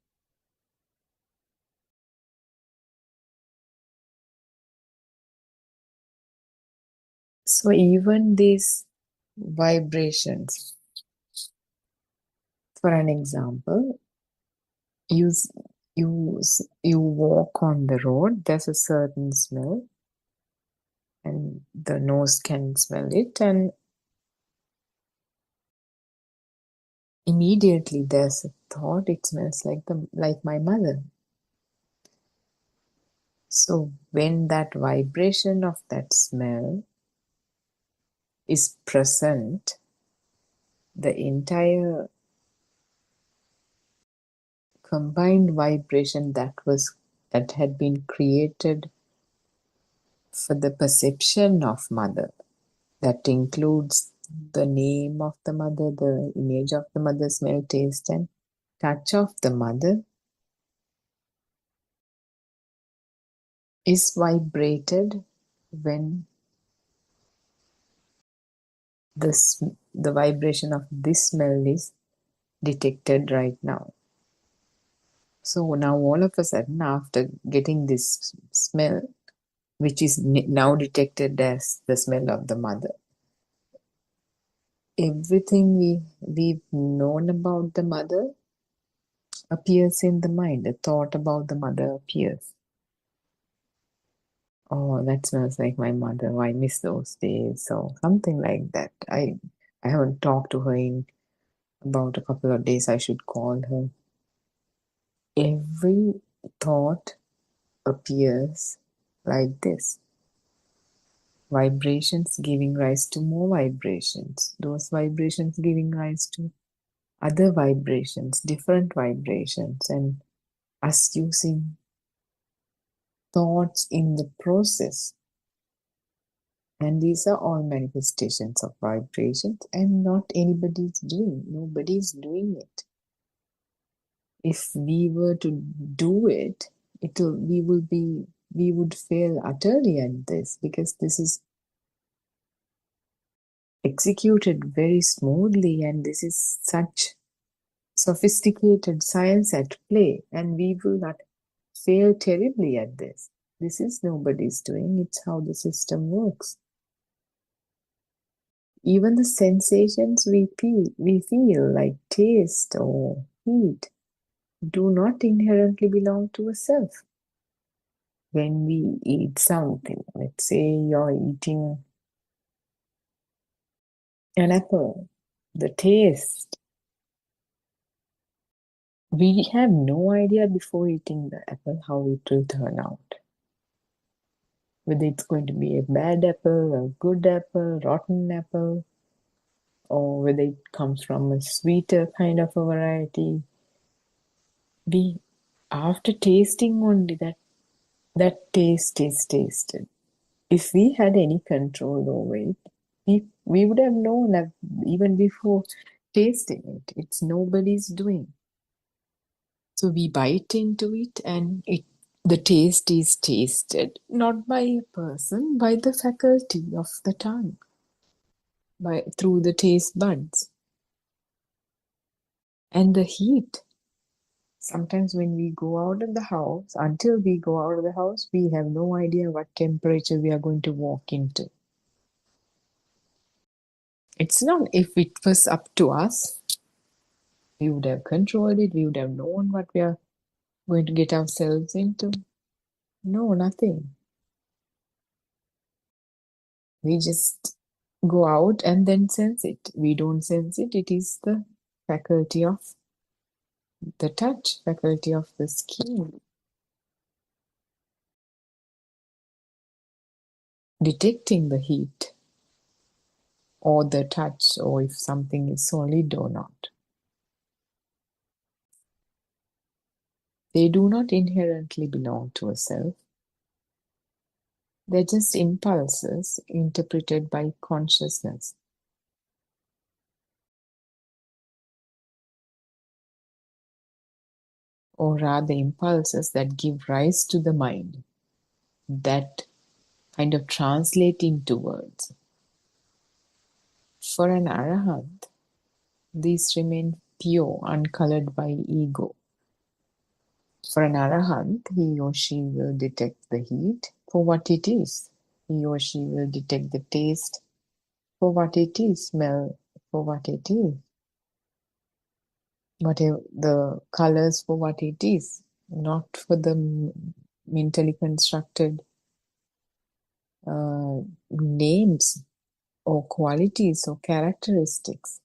So even these vibrations, for an example, you walk on the road, there's a certain smell, and the nose can smell it, and immediately there's a thought, it smells like my mother. So when that vibration of that smell is present, the entire combined vibration that had been created for the perception of mother. That includes the name of the mother, the image of the mother, smell, taste, and touch of the mother is vibrated when the vibration of this smell is detected right now. So now all of a sudden, after getting this smell, which is now detected as the smell of the mother, everything we've known about the mother appears in the mind. A thought about the mother appears. Oh, that smells like my mother. Oh, I miss those days. So something like that. I haven't talked to her in about a couple of days. I should call her. Every thought appears like this. Vibrations giving rise to more vibrations. Those vibrations giving rise to other vibrations, different vibrations, and us using thoughts in the process. And these are all manifestations of vibrations, and not anybody's doing. Nobody's doing it. If we were to do it, we would fail utterly at this, because this is executed very smoothly, and this is such sophisticated science at play, and we will not fail terribly at this. This is nobody's doing. It's how the system works. Even the sensations we feel like taste or heat do not inherently belong to a self. When we eat something, let's say you're eating an apple, the taste, we have no idea before eating the apple how it will turn out. Whether it's going to be a bad apple, a good apple, rotten apple, or whether it comes from a sweeter kind of a variety. We, after tasting only, that taste is tasted. If we had any control over it, we would have known that even before tasting it. It's nobody's doing. So we bite into it, and the taste is tasted not by a person, by the faculty of the tongue, through the taste buds. And the heat. Sometimes when we go out of the house, until we go out of the house, we have no idea what temperature we are going to walk into. It's not, if it was up to us, we would have controlled it, we would have known what we are going to get ourselves into. No, nothing. We just go out and then sense it. We don't sense it. It is the faculty of the touch, faculty of the skin, detecting the heat or the touch, or if something is solid or not. They do not inherently belong to a self. They're just impulses interpreted by consciousness. Or rather, impulses that give rise to the mind, that kind of translate into words. For an arahant, these remain pure, uncolored by ego. For an arahant, he or she will detect the heat for what it is. He or she will detect the taste for what it is, smell for what it is, whatever the colors for what it is, not for the mentally constructed names or qualities or characteristics.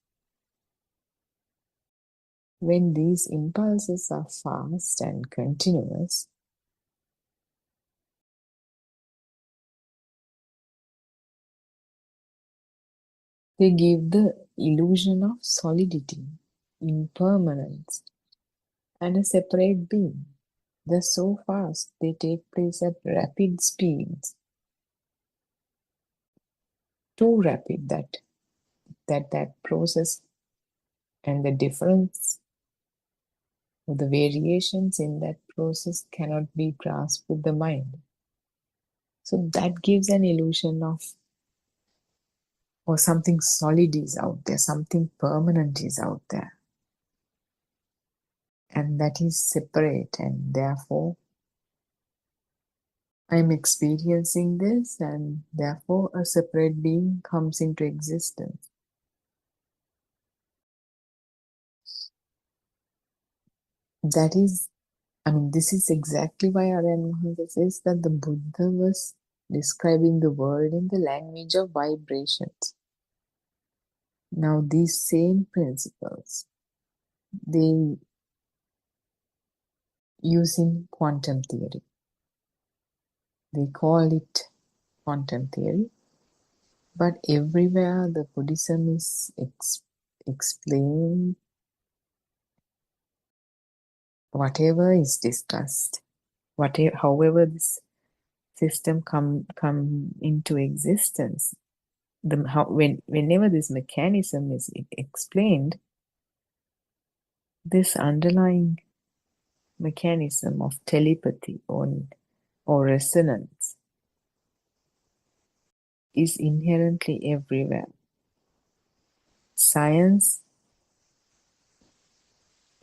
When these impulses are fast and continuous, they give the illusion of solidity, impermanence, and a separate being. They're so fast, they take place at rapid speeds. too rapid that process and the difference or the variations in that process cannot be grasped with the mind. So that gives an illusion of, or something solid is out there, something permanent is out there. And that is separate, and therefore I'm experiencing this, and therefore a separate being comes into existence. That is, this is exactly why Aryan Mahansa says that the Buddha was describing the world in the language of vibrations. Now, these same principles, they use in quantum theory. They call it quantum theory, but everywhere the Buddhism is explained, whatever is discussed, however this system come into existence, whenever this mechanism is explained, this underlying mechanism of telepathy or resonance is inherently everywhere. Science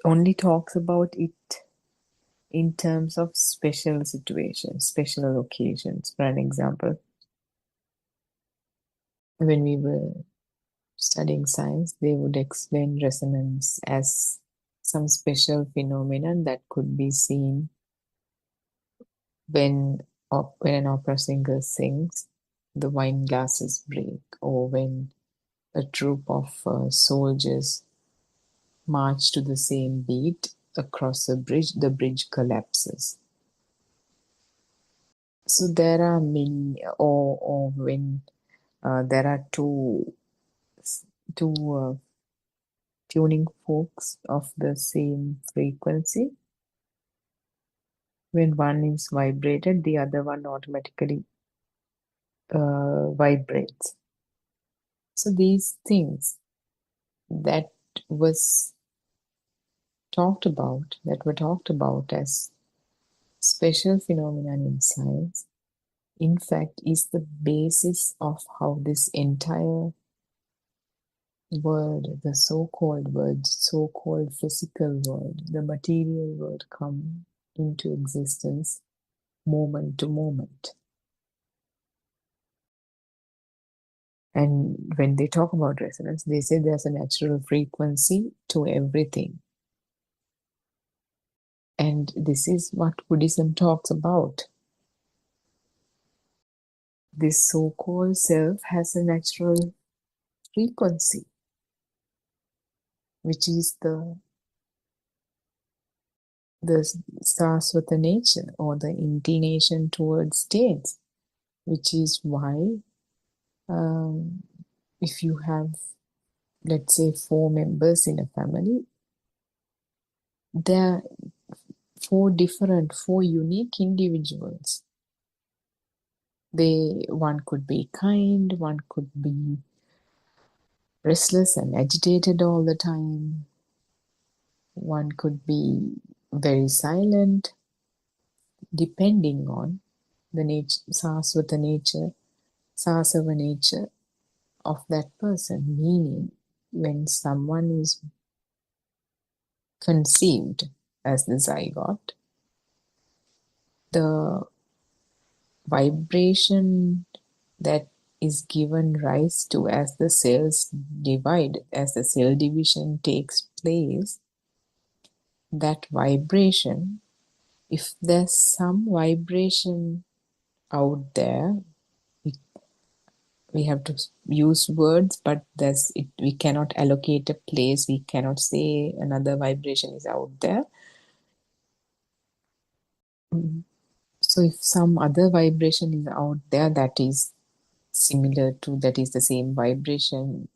only talks about it in terms of special situations, special occasions. For an example, when we were studying science, they would explain resonance as some special phenomenon that could be seen when an opera singer sings, the wine glasses break, or when a troop of soldiers march to the same beat across a bridge, the bridge collapses. So there are many, or when there are two tuning forks of the same frequency. When one is vibrated, the other one automatically vibrates. So these things that were talked about as special phenomenon in science, in fact, is the basis of how this entire world, the so-called world, so-called physical world, the material world, come into existence moment to moment. And when they talk about resonance, they say there's a natural frequency to everything. And this is what Buddhism talks about. This so-called self has a natural frequency, which is the Saraswata nature, or the inclination towards states, which is why if you have, let's say, 4 members in a family, there are 4 unique individuals. One could be kind, one could be restless and agitated all the time, one could be very silent, depending on the nature, Saraswata nature, Sarasava nature of that person. Meaning, when someone is conceived as the zygote, the vibration that is given rise to as the cells divide, as the cell division takes place, that vibration, if there's some vibration out there, we have to use words, but we cannot allocate a place, we cannot say another vibration is out there. So if some other vibration is out there that is the same vibration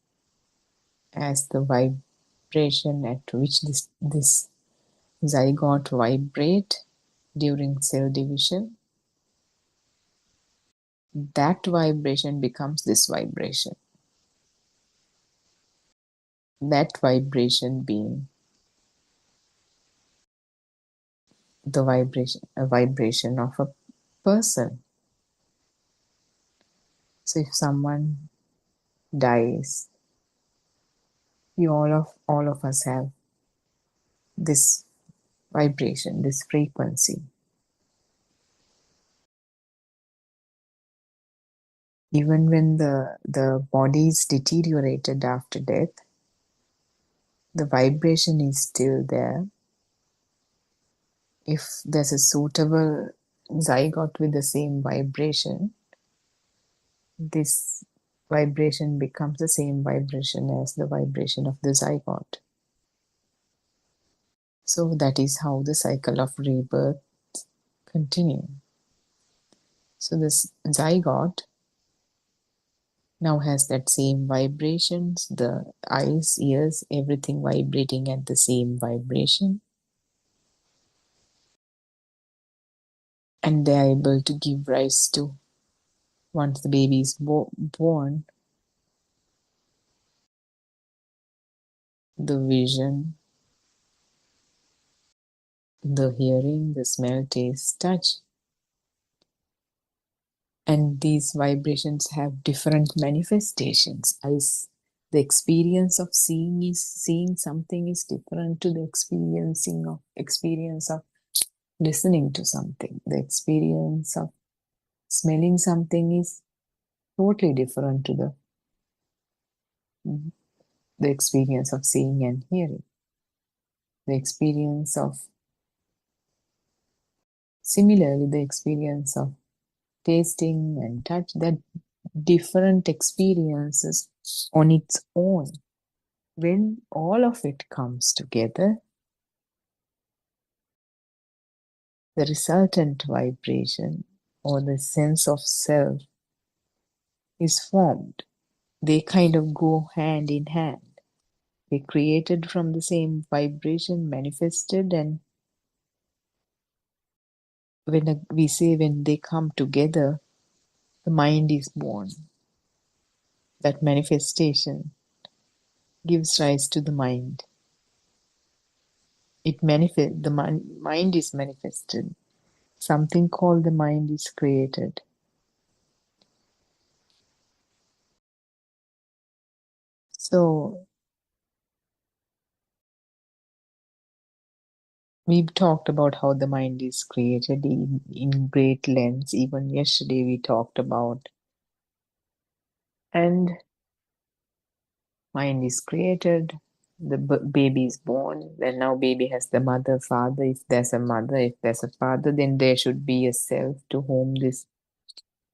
as the vibration at which this zygote vibrate during cell division, that vibration becomes this vibration. That vibration being a vibration of a person. So if someone dies, all of us have this vibration, this frequency. Even when the body is deteriorated after death, the vibration is still there. If there's a suitable zygote with the same vibration, this vibration becomes the same vibration as the vibration of the zygote. So that is how the cycle of rebirth continues. So this zygote now has that same vibrations, the eyes, ears, everything vibrating at the same vibration. And they are able to give rise to, once the baby is born, the vision, the hearing, the smell, taste, touch. And these vibrations have different manifestations. The experience of seeing something is different to the experience of listening to something. The experience of smelling something is totally different to the experience of seeing and hearing. Similarly, the experience of tasting and touch, that different experiences on its own. When all of it comes together, the resultant vibration or the sense of self is formed. They kind of go hand in hand. They created from the same vibration, manifested, and we say when they come together, the mind is born. That manifestation gives rise to the mind. The mind is manifested. Something called the mind is created. So we've talked about how the mind is created in great lengths. Even yesterday we talked about. And mind is created, the baby is born, then now baby has the mother, father. If there's a mother, if there's a father, then there should be a self to whom this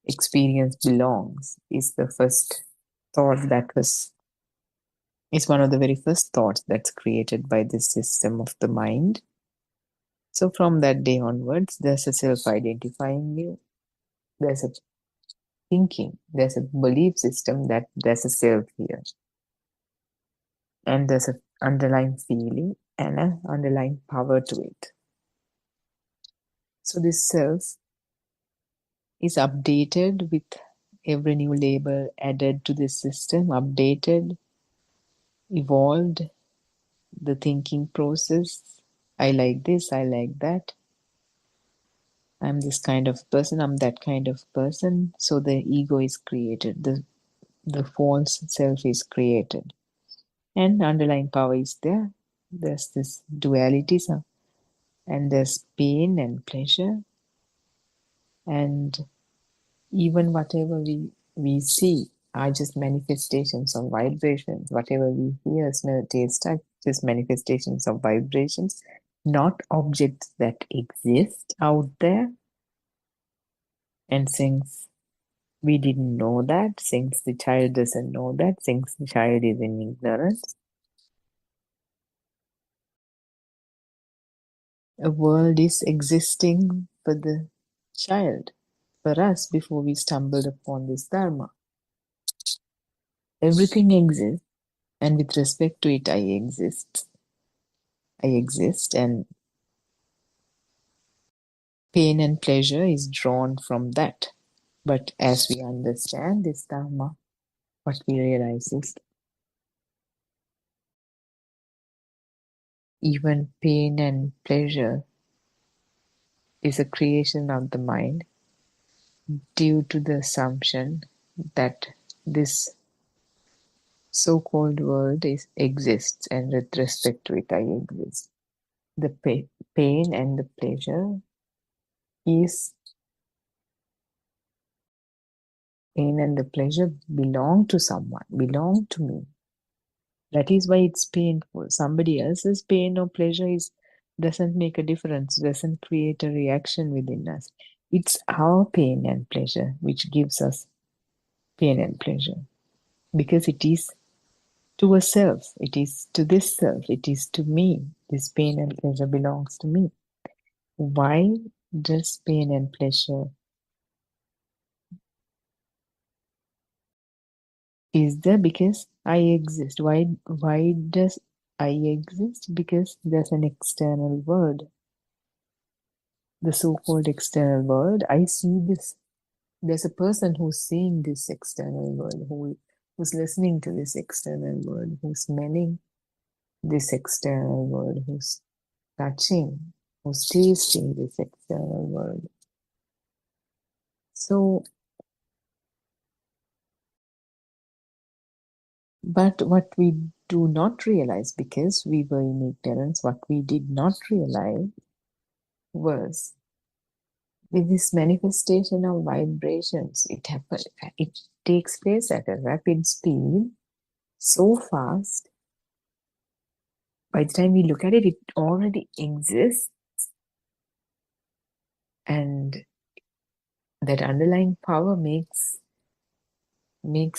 experience belongs, is the first thought it's one of the very first thoughts that's created by this system of the mind. So from that day onwards, there's a self-identifying you. There's a thinking, there's a belief system that there's a self here. And there's an underlying feeling and an underlying power to it. So this self is updated with every new label added to this system, updated, evolved, the thinking process. I like this, I like that. I'm this kind of person, I'm that kind of person. So the ego is created, the false self is created. And underlying power is there. There's this duality, and there's pain and pleasure. And even whatever we see are just manifestations of vibrations. Whatever we hear, smell, taste, touch, just manifestations of vibrations, not objects that exist out there. And since we didn't know that, since the child doesn't know that, since the child is in ignorance, a world is existing for the child, for us, before we stumbled upon this Dharma. Everything exists, and with respect to it, I exist. And pain and pleasure is drawn from that. But as we understand this Dharma, what we realize is even pain and pleasure is a creation of the mind due to the assumption that this so-called world exists, and with respect to it I exist. The pain and the pleasure is pain and the pleasure belong to someone, belong to me. That is why it's painful. Somebody else's pain or pleasure doesn't make a difference, doesn't create a reaction within us. It's our pain and pleasure which gives us pain and pleasure, because it is to a self, it is to this self, it is to me. This pain and pleasure belongs to me. Why does pain and pleasure is there? Because I exist. Why does I exist? Because there's an external world. The so-called external world. I see this. There's a person who's seeing this external world, who's listening to this external world, who's smelling this external world, who's touching, who's tasting this external world. So, but what we do not realize, because we were in ignorance, what we did not realize was with this manifestation of vibrations, it takes place at a rapid speed, so fast. By the time we look at it, it already exists. And that underlying power makes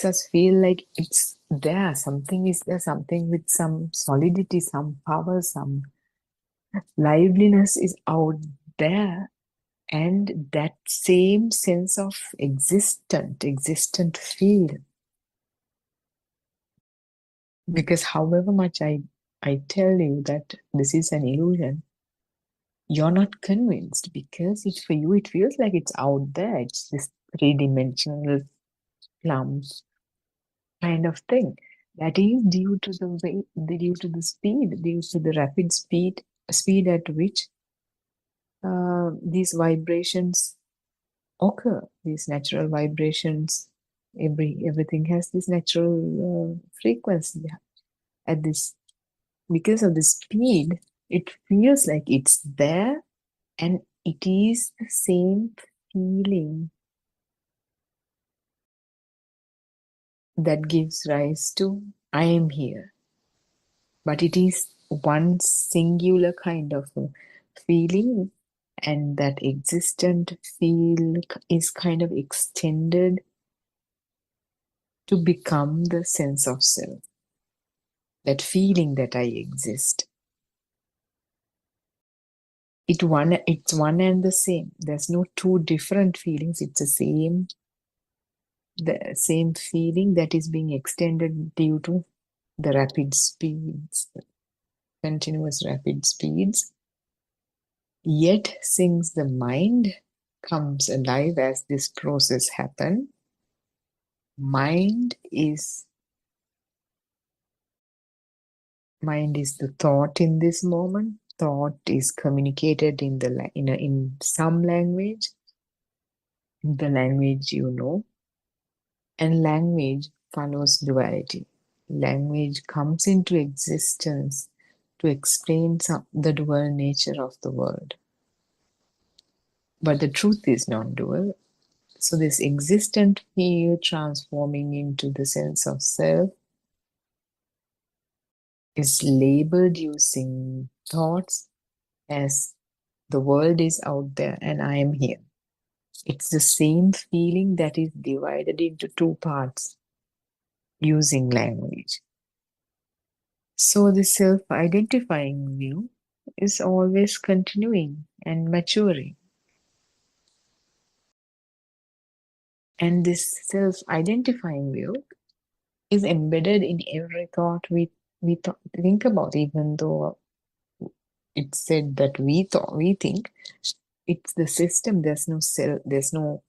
us feel like it's there. Something is there, something with some solidity, some power, some liveliness is out there. And that same sense of existent feel. Because however much I tell you that this is an illusion, you're not convinced, because for you it feels like it's out there. It's this three-dimensional plump kind of thing. That is due to the speed, due to the rapid speed at which these vibrations occur. These natural vibrations, everything has this natural frequency. At this, because of the speed, it feels like it's there, and it is the same feeling that gives rise to I am here. But it is one singular kind of feeling, and that existent feel is kind of extended to become the sense of self. That feeling that I exist. It's one and the same. There's no two different feelings. It's the same feeling that is being extended due to the rapid speeds, continuous rapid speeds. Yet, since the mind comes alive as this process happens, mind is the thought in this moment. Thought is communicated in some language, the language you know, and language follows duality. Language comes into existence to explain the dual nature of the world. But the truth is non-dual. So this existent field transforming into the sense of self is labeled using thoughts as the world is out there and I am here. It's the same feeling that is divided into two parts using language. So the self-identifying view is always continuing and maturing. And this self-identifying view is embedded in every thought we think about, even though it's said that we think. It's the system. There's no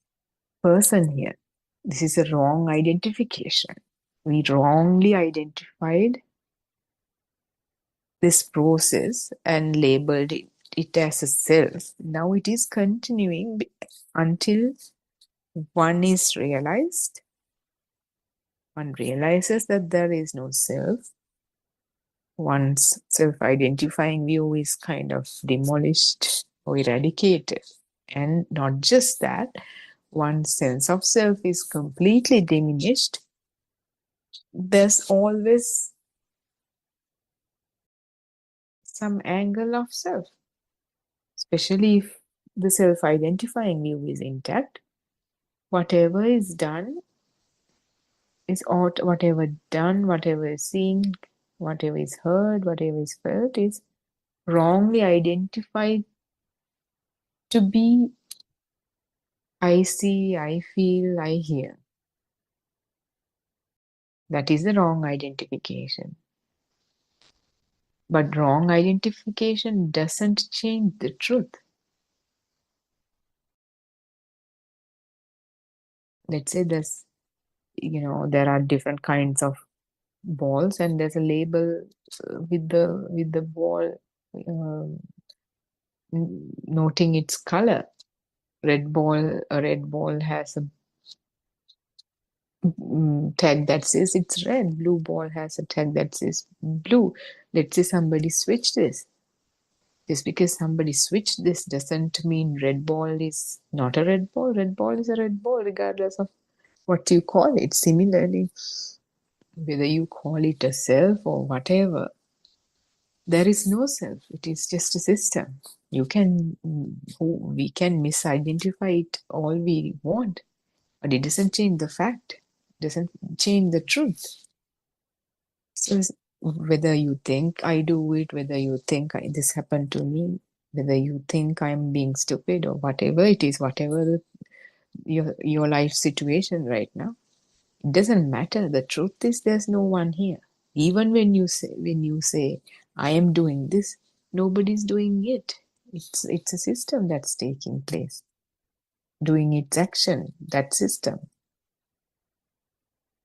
person here. This is a wrong identification. We wrongly identified this process and labeled it as a self. Now it is continuing until one is realized. One realizes that there is no self. One's self-identifying view is kind of demolished or eradicated. And not just that, one's sense of self is completely diminished. There's always some angle of self, especially if the self-identifying view is intact. Whatever is done is whatever done, whatever is seen, whatever is heard, whatever is felt is wrongly identified to be I see, I feel, I hear. That is the wrong identification. But wrong identification doesn't change the truth. Let's say there are different kinds of balls, and there's a label with the ball noting its color. A red ball has a tag that says it's red. Blue ball has a tag that says blue. Let's say somebody switched this. Just because somebody switched this doesn't mean red ball is not a red ball. Red ball is a red ball regardless of what you call it. Similarly, whether you call it a self or whatever, there is no self. It is just a system. We can misidentify it all we want, but it doesn't change the fact. It doesn't change the truth. So whether you think I do it, whether you think this happened to me, whether you think I'm being stupid or whatever it is, whatever your life situation right now, it doesn't matter. The truth is there's no one here. Even when you say I am doing this, nobody's doing it. It's a system that's taking place, doing its action, that system.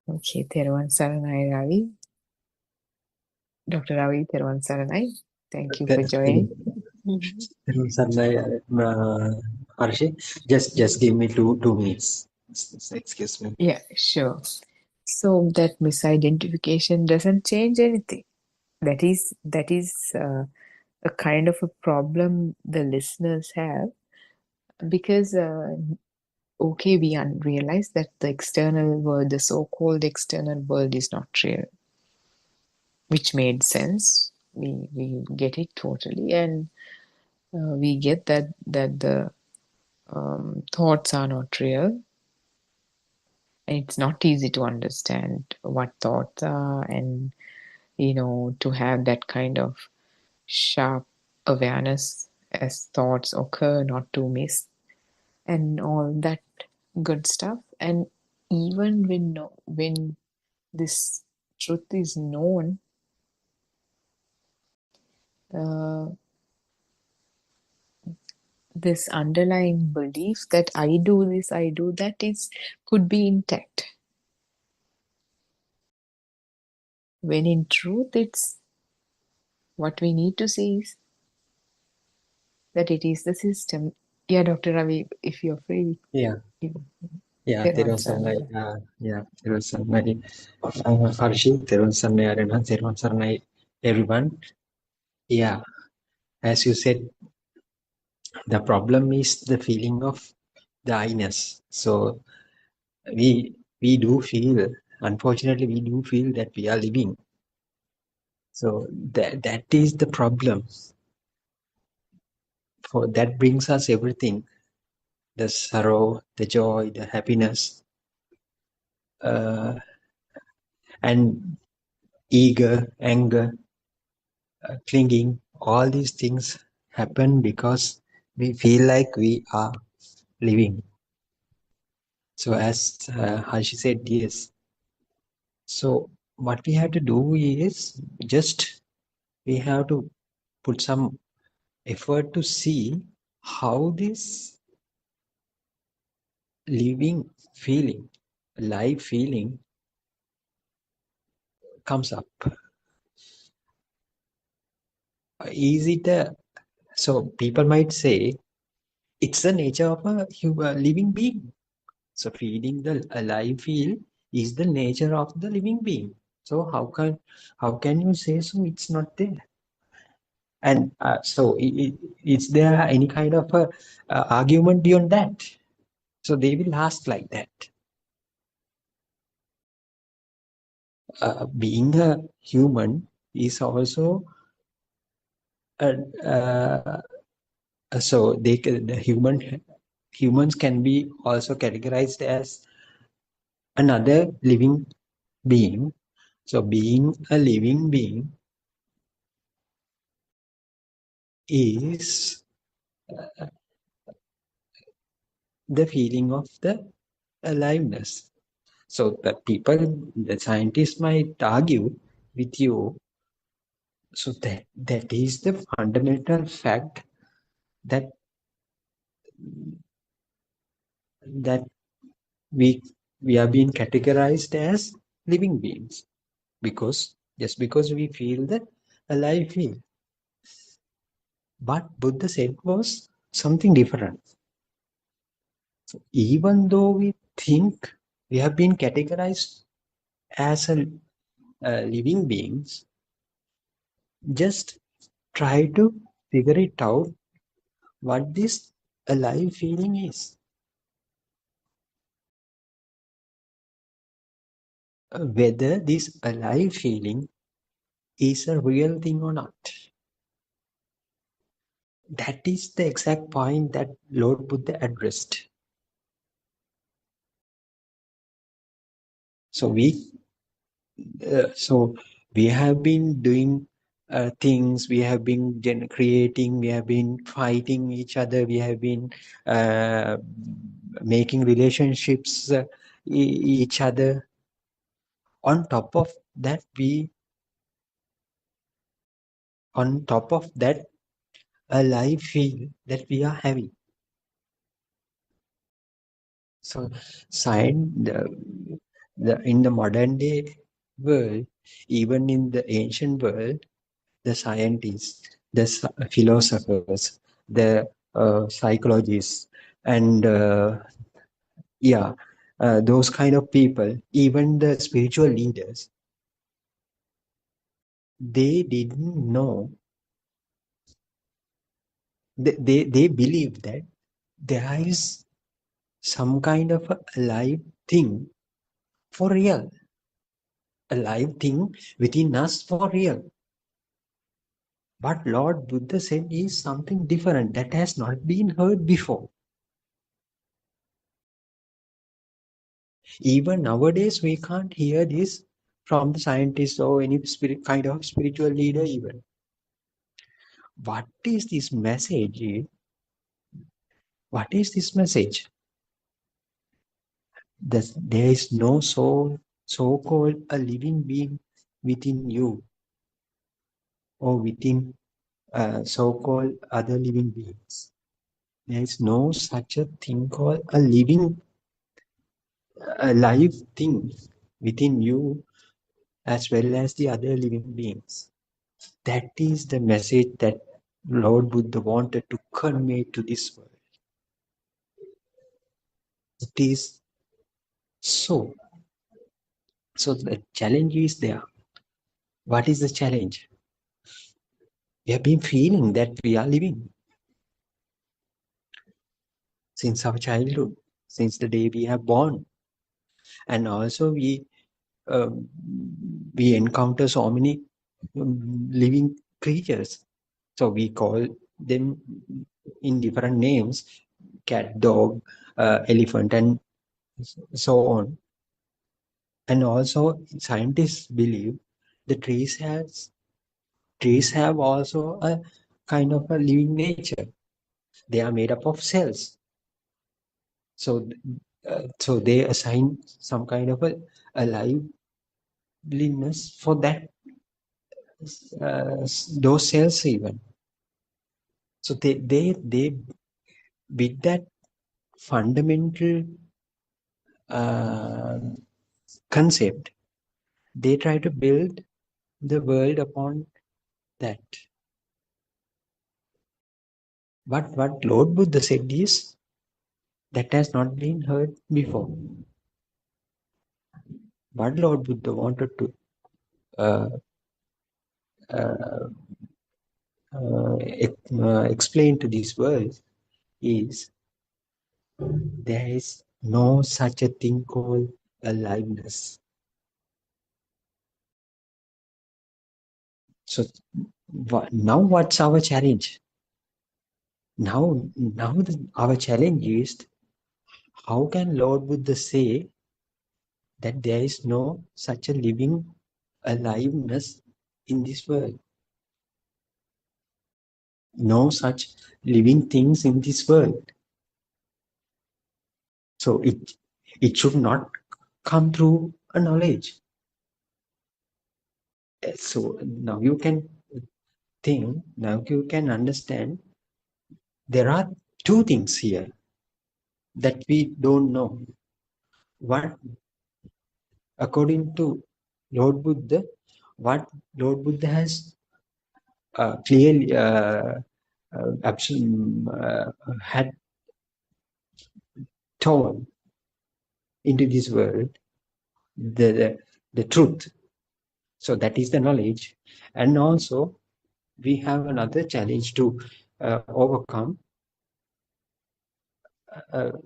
Okay, Theruvan Saranai Ravi. Dr. Ravi, Theruvan Saranai. Thank you for joining. Harshi, just give me two minutes. Excuse me. Yeah, sure. So that misidentification doesn't change anything. That is a kind of a problem the listeners have, because okay, we realize that the external world, the so-called external world, is not real, which made sense. We get it totally, and we get that the thoughts are not real, and it's not easy to understand what thoughts are, and to have that kind of sharp awareness as thoughts occur, not to miss, and all that good stuff. And even when this truth is known, this underlying belief that I do this, I do that could be intact. When in truth, it's what we need to see is that it is the system. Yeah, Dr. Ravi, if you're free. Yeah. Theruvan Saranai. Harshi, Theruvan Saranai Arena, Theruvan Saranai, everyone. Yeah, as you said, the problem is the feeling of the I-ness. So we do feel, unfortunately, we do feel that we are living. So that is the problem. For that brings us everything: the sorrow, the joy, the happiness, and eager, anger, clinging. All these things happen because we feel like we are living. So as Harshi said, yes. So what we have to do is just we have to put some effort to see how this living feeling, live feeling comes up. Is it a, so people might say it's the nature of a living being. So feeling the alive feel is the nature of the living being. So how can you say so it's not there? And so is there any kind of a, argument beyond that? So they will ask like that. Being a human is also uh, so humans can be also categorized as another living being. So being a living being is the feeling of the aliveness. So the scientists might argue with you. So that is the fundamental fact that that we are being categorized as living beings, because just because we feel the alive feel. But Buddha said was something different. So even though we think we have been categorized as a living beings, just try to figure it out what this alive feeling is. Whether this alive feeling is a real thing or not. That is the exact point that Lord Buddha addressed. So we have been doing things, we have been creating, we have been fighting each other, we have been making relationships each other. On top of that, a life feel that we are having. So science, in the modern day world, even in the ancient world, the scientists, the philosophers, the psychologists, and those kind of people, even the spiritual leaders, they didn't know. They believe that there is some kind of a alive thing for real, a live thing within us for real. But Lord Buddha said is something different that has not been heard before. Even nowadays, we can't hear this from the scientists or any kind of spiritual leader even. What is this message? What is this message? That there is no so-called a living being within you or within so-called other living beings. There is no such a thing called a living, a live thing within you as well as the other living beings. That is the message that Lord Buddha wanted to convey to this world. It is so. So the challenge is there. What is the challenge? We have been feeling that we are living since our childhood, since the day we are born. And also um, we encounter so many living creatures. So we call them in different names: cat, dog, elephant, and so on. And also scientists believe the trees have also a kind of a living nature. They are made up of cells. So so they assign some kind of a liveliness for that those cells even. So they with that fundamental concept, they try to build the world upon that. But what Lord Buddha said is that has not been heard before. What Lord Buddha wanted to uh, uh, explain to this world is there is no such a thing called aliveness. So now what's our challenge? Now our challenge is how can Lord Buddha say that there is no such a living aliveness in this world? No such living things in this world. So it should not come through a knowledge. So now you can think, now you can understand there are two things here that we don't know. What, according to Lord Buddha, what Lord Buddha has clearly had told into this world the truth. So that is the knowledge. And also we have another challenge to overcome,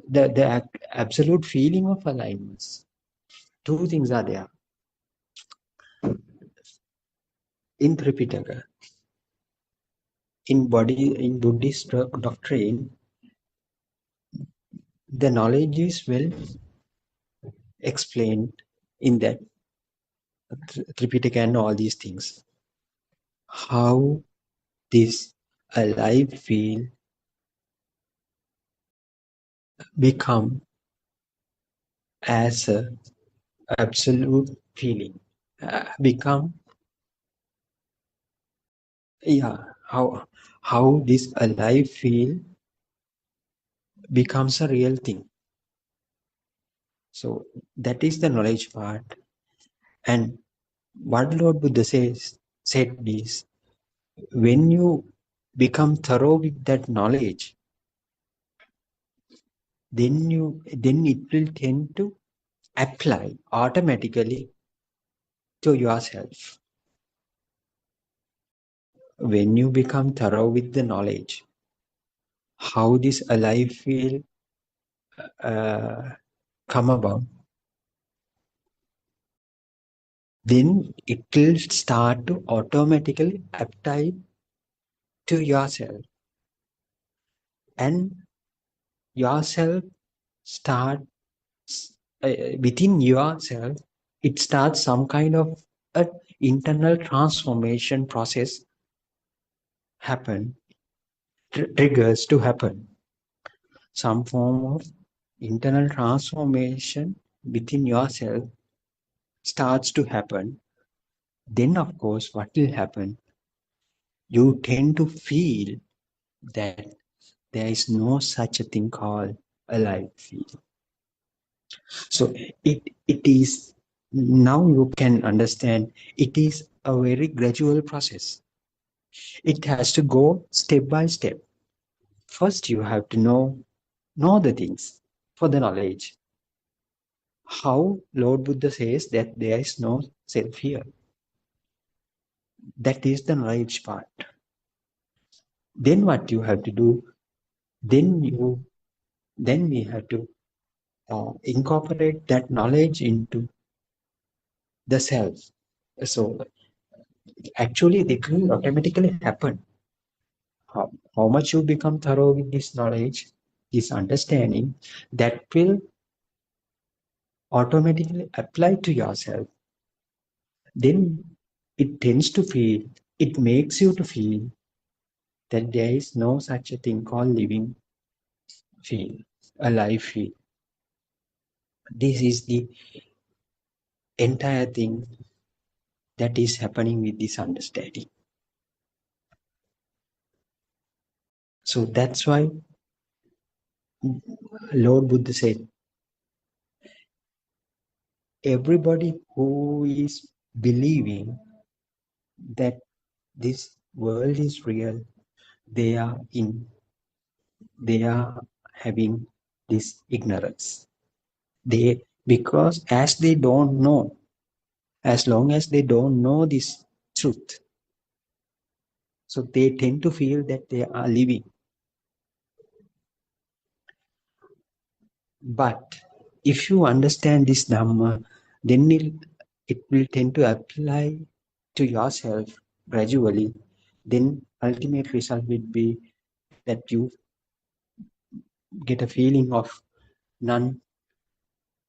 the absolute feeling of aliveness. Two things are there. In Tripitaka, in Buddhist doctrine, the knowledge is well explained in that Tripitaka and all these things. How this alive feel become as a absolute feeling, become, yeah, how this alive feel becomes a real thing. So that is the knowledge part. And what Lord Buddha said is, when you become thorough with that knowledge, then it will tend to apply automatically to yourself. When you become thorough with the knowledge, how this alive feel come about, then it will start to automatically apply to yourself, and yourself start within yourself, it starts some kind of an internal transformation process happen, triggers to happen. Some form of internal transformation within yourself starts to happen. Then of course what will happen, you tend to feel that there is no such a thing called alive feel. So it is, now you can understand, it is a very gradual process. It has to go step by step. First you have to know the things for the knowledge. How Lord Buddha says that there is no self here. That is the knowledge part. Then what you have to do, then we have to incorporate that knowledge into the self. So actually they will automatically happen. How much you become thorough with this knowledge, this understanding, that will automatically apply to yourself. Then it tends to feel, it makes you to feel that there is no such a thing called living feel, alive feel. This is the entire thing that is happening with this understanding. So that's why Lord Buddha said, everybody who is believing that this world is real, they are having this ignorance. Because as they don't know, as long as they don't know this truth, so they tend to feel that they are living. But if you understand this Dhamma, then it will tend to apply to yourself gradually. Then ultimate result will be that you get a feeling of none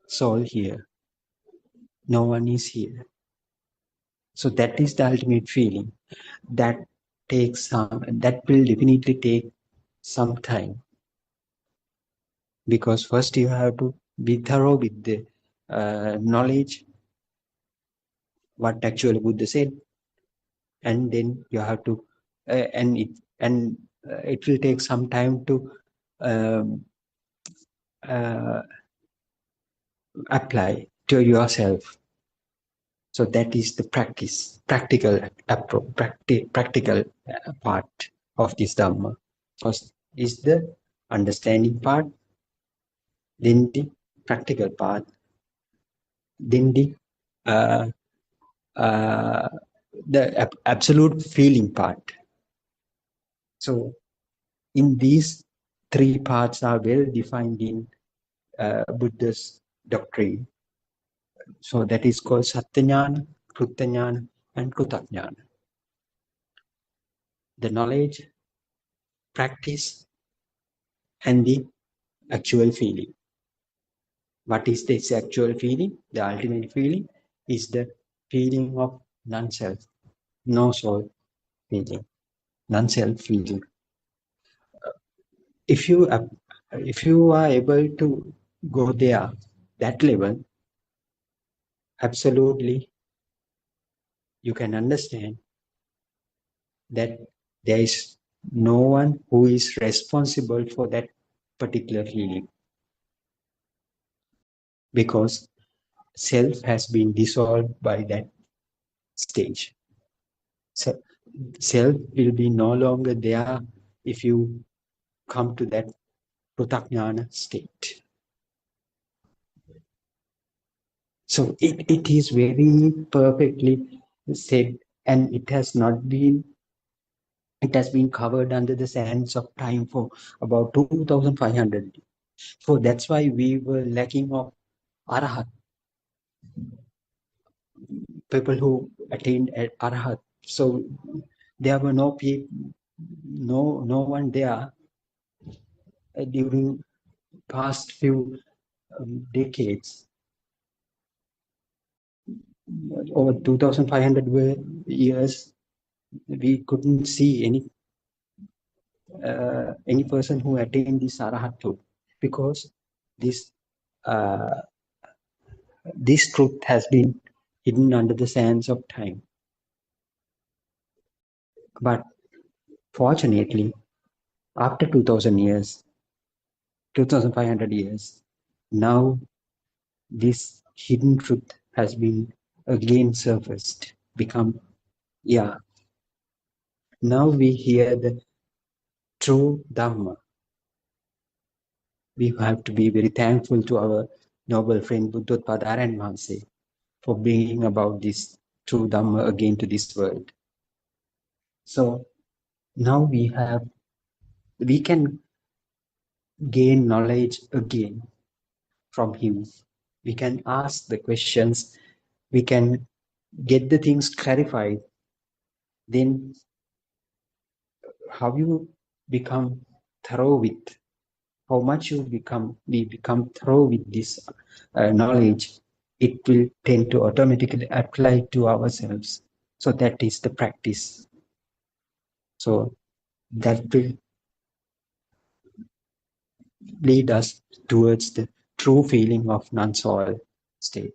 soul here, no one is here. So that is the ultimate feeling. That that will definitely take some time, because first you have to be thorough with the knowledge what actually Buddha said, and then you have to it will take some time to um, uh, apply to yourself. So that is the practical approach, practical part of this Dhamma. First is the understanding part, then the practical part, then uh, uh, the absolute feeling part. So in these three parts are well defined in Buddha's doctrine. So that is called Satyajnana, Krutanyana, and Krutajnana. The knowledge, practice, and the actual feeling. What is this actual feeling? The ultimate feeling is the feeling of non-self, no soul feeling, non-self feeling. If you are able to go there, that level, absolutely, you can understand that there is no one who is responsible for that particular feeling, because self has been dissolved by that stage. So self will be no longer there if you come to that Prutajnana state. So it is very perfectly said, and it has been covered under the sands of time for about 2,500. So that's why we were lacking of Arahat, people who attained at Arahat. So there were no one there during past few decades, over 2,500 years. We couldn't see any person who attained this arahathood, because this uh, this truth has been hidden under the sands of time. But fortunately, after 2,000 years, 2,500 years, now this hidden truth has been again surfaced, become, yeah, now we hear the true Dhamma. We have to be very thankful to our noble friend Buddothpado and Manse for bringing about this true Dhamma again to this world. So now we can gain knowledge again from him. We can ask the questions, we can get the things clarified. Then how you become thorough with, how much we become thorough with this knowledge, it will tend to automatically apply to ourselves. So that is the practice. So that will lead us towards the true feeling of non-soul state.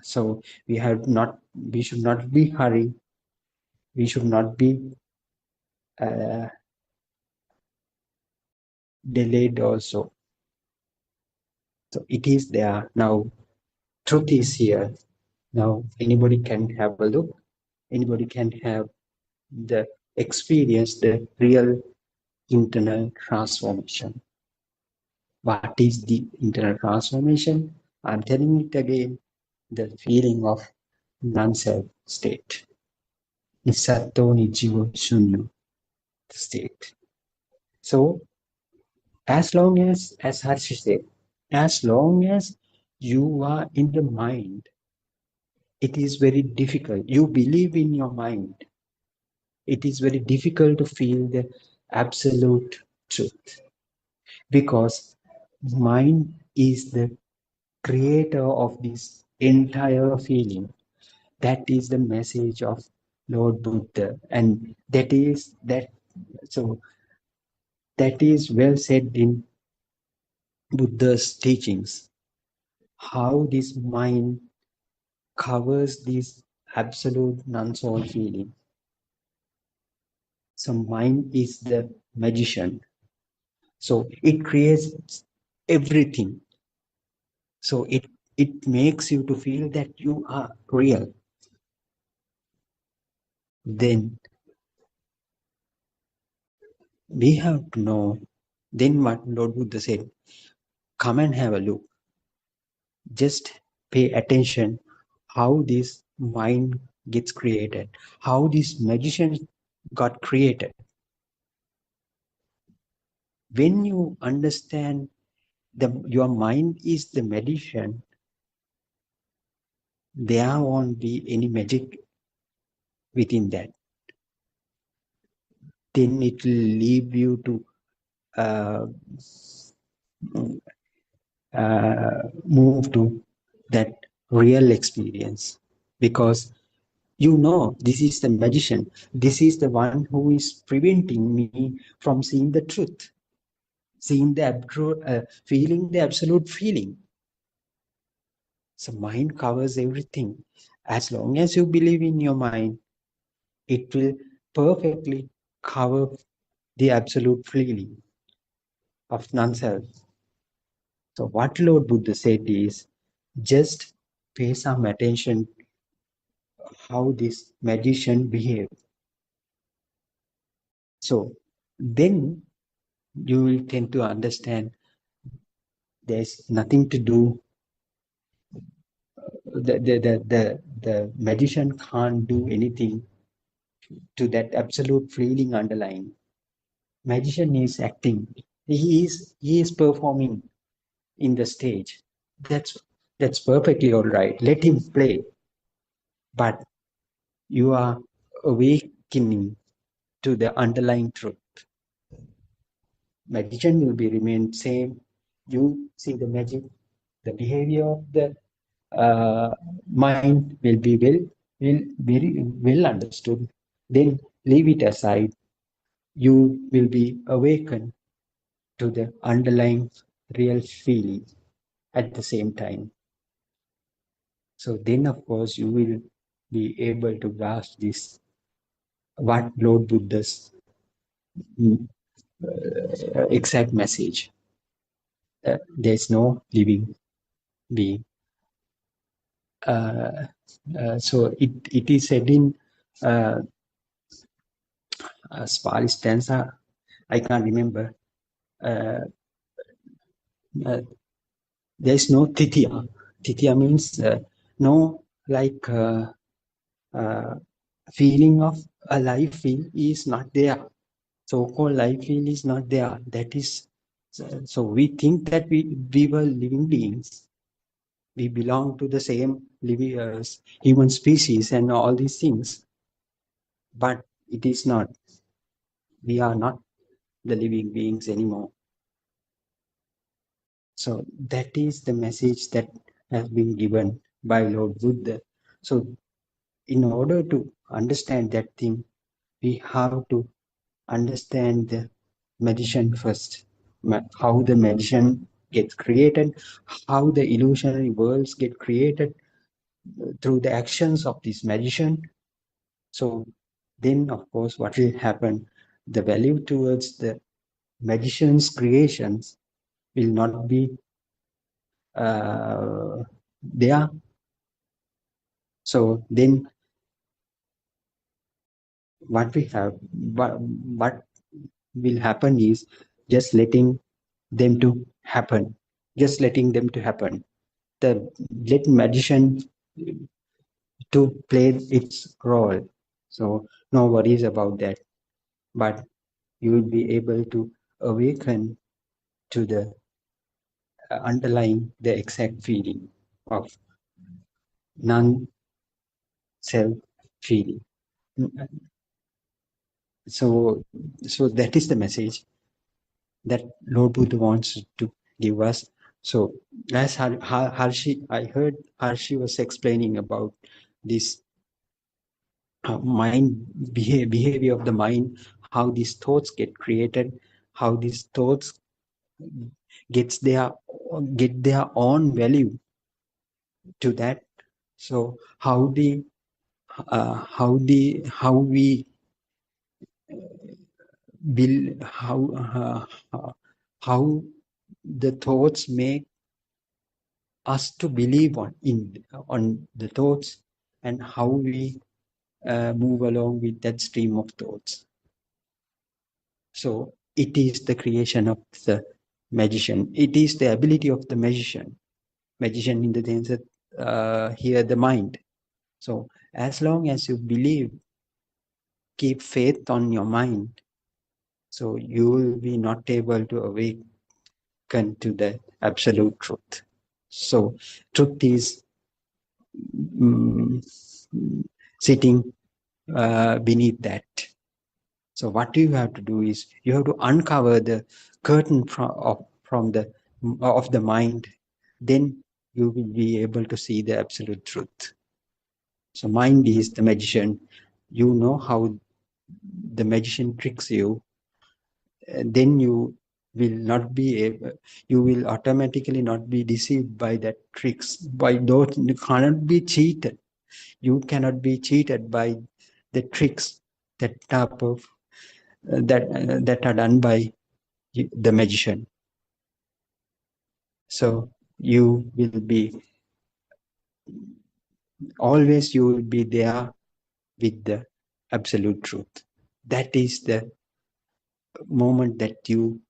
So we should not be hurried. We should not be delayed. Also, So it is there now. Truth is here. Now anybody can have a look. Anybody can have the experience, the real internal transformation. What is the internal transformation? I'm telling it again, the feeling of non-self state. Nisato nijivo shunyu state. So as long as Harshi said, as long as you are in the mind, it is very difficult. You believe in your mind. It is very difficult to feel the absolute truth because mind is the creator of this entire feeling. That is the message of Lord Buddha, and that is that. So that is well said in Buddha's teachings. How this mind covers this absolute non-soul feeling. So mind is the magician. So it creates everything. So it makes you to feel that you are real. Then we have to know, then what Lord Buddha said, come and have a look. Just pay attention how this mind gets created, how this magician got created. When you understand your mind is the magician, there won't be any magic within that. Then it will leave you to move to that real experience, because you know this is the magician, this is the one who is preventing me from seeing the truth, seeing the feeling the absolute feeling. So mind covers everything. As long as you believe in your mind, it will perfectly cover the absolute feeling of non-self. So what Lord Buddha said is, just pay some attention how this magician behaves. So then you will tend to understand there's nothing to do. The magician can't do anything to that absolute feeling underlying. Magician is acting. He is performing in the stage. That's perfectly all right. Let him play. But you are awakening to the underlying truth. Magician will be remain same. You see the magic, the behavior of the mind will be very well understood. Then leave it aside. You will be awakened to the underlying real feeling at the same time. So then, of course, you will be able to grasp this, what Lord Buddha's exact message. There's no living being. So it is said in Pali stanza, I can't remember. There is no titiya. Titiya means no like feeling of a life feel is not there. So-called life feel is not there. That is, so we think that we were living beings. We belong to the same living human species and all these things. But it is not. We are not the living beings anymore. So that is the message that has been given by Lord Buddha. So in order to understand that thing, we have to understand the magician first. How the magician gets created, how the illusionary worlds get created through the actions of this magician. So then, of course, what will happen? The value towards the magician's creations will not be there. So then what what will happen is just letting them to happen, just letting them to happen. Let magician to play its role. So no worries about that. But you will be able to awaken to the underlying the exact feeling of non-self feeling. So that is the message that Lord Buddha wants to give us. So as Harshi, I heard Harshi was explaining about this mind behavior of the mind, how these thoughts get created, how these thoughts get their own value to that. So how we will how the thoughts make us to believe on the thoughts, and how we move along with that stream of thoughts. So it is the creation of the magician. It is the ability of the magician in the sense that here the mind. So as long as you believe, keep faith on your mind, so you will be not able to awaken to the absolute truth. So truth is sitting beneath that. So what you have to do is you have to uncover the curtain from the mind. Then you will be able to see the absolute truth. So mind is the magician. You know how the magician tricks you. Then you will not be able. You will automatically not be deceived by that tricks. By those, you cannot be cheated. You cannot be cheated by the tricks that type of that are done by the magician. So you will be always, you will be there with the absolute truth. That is the moment that you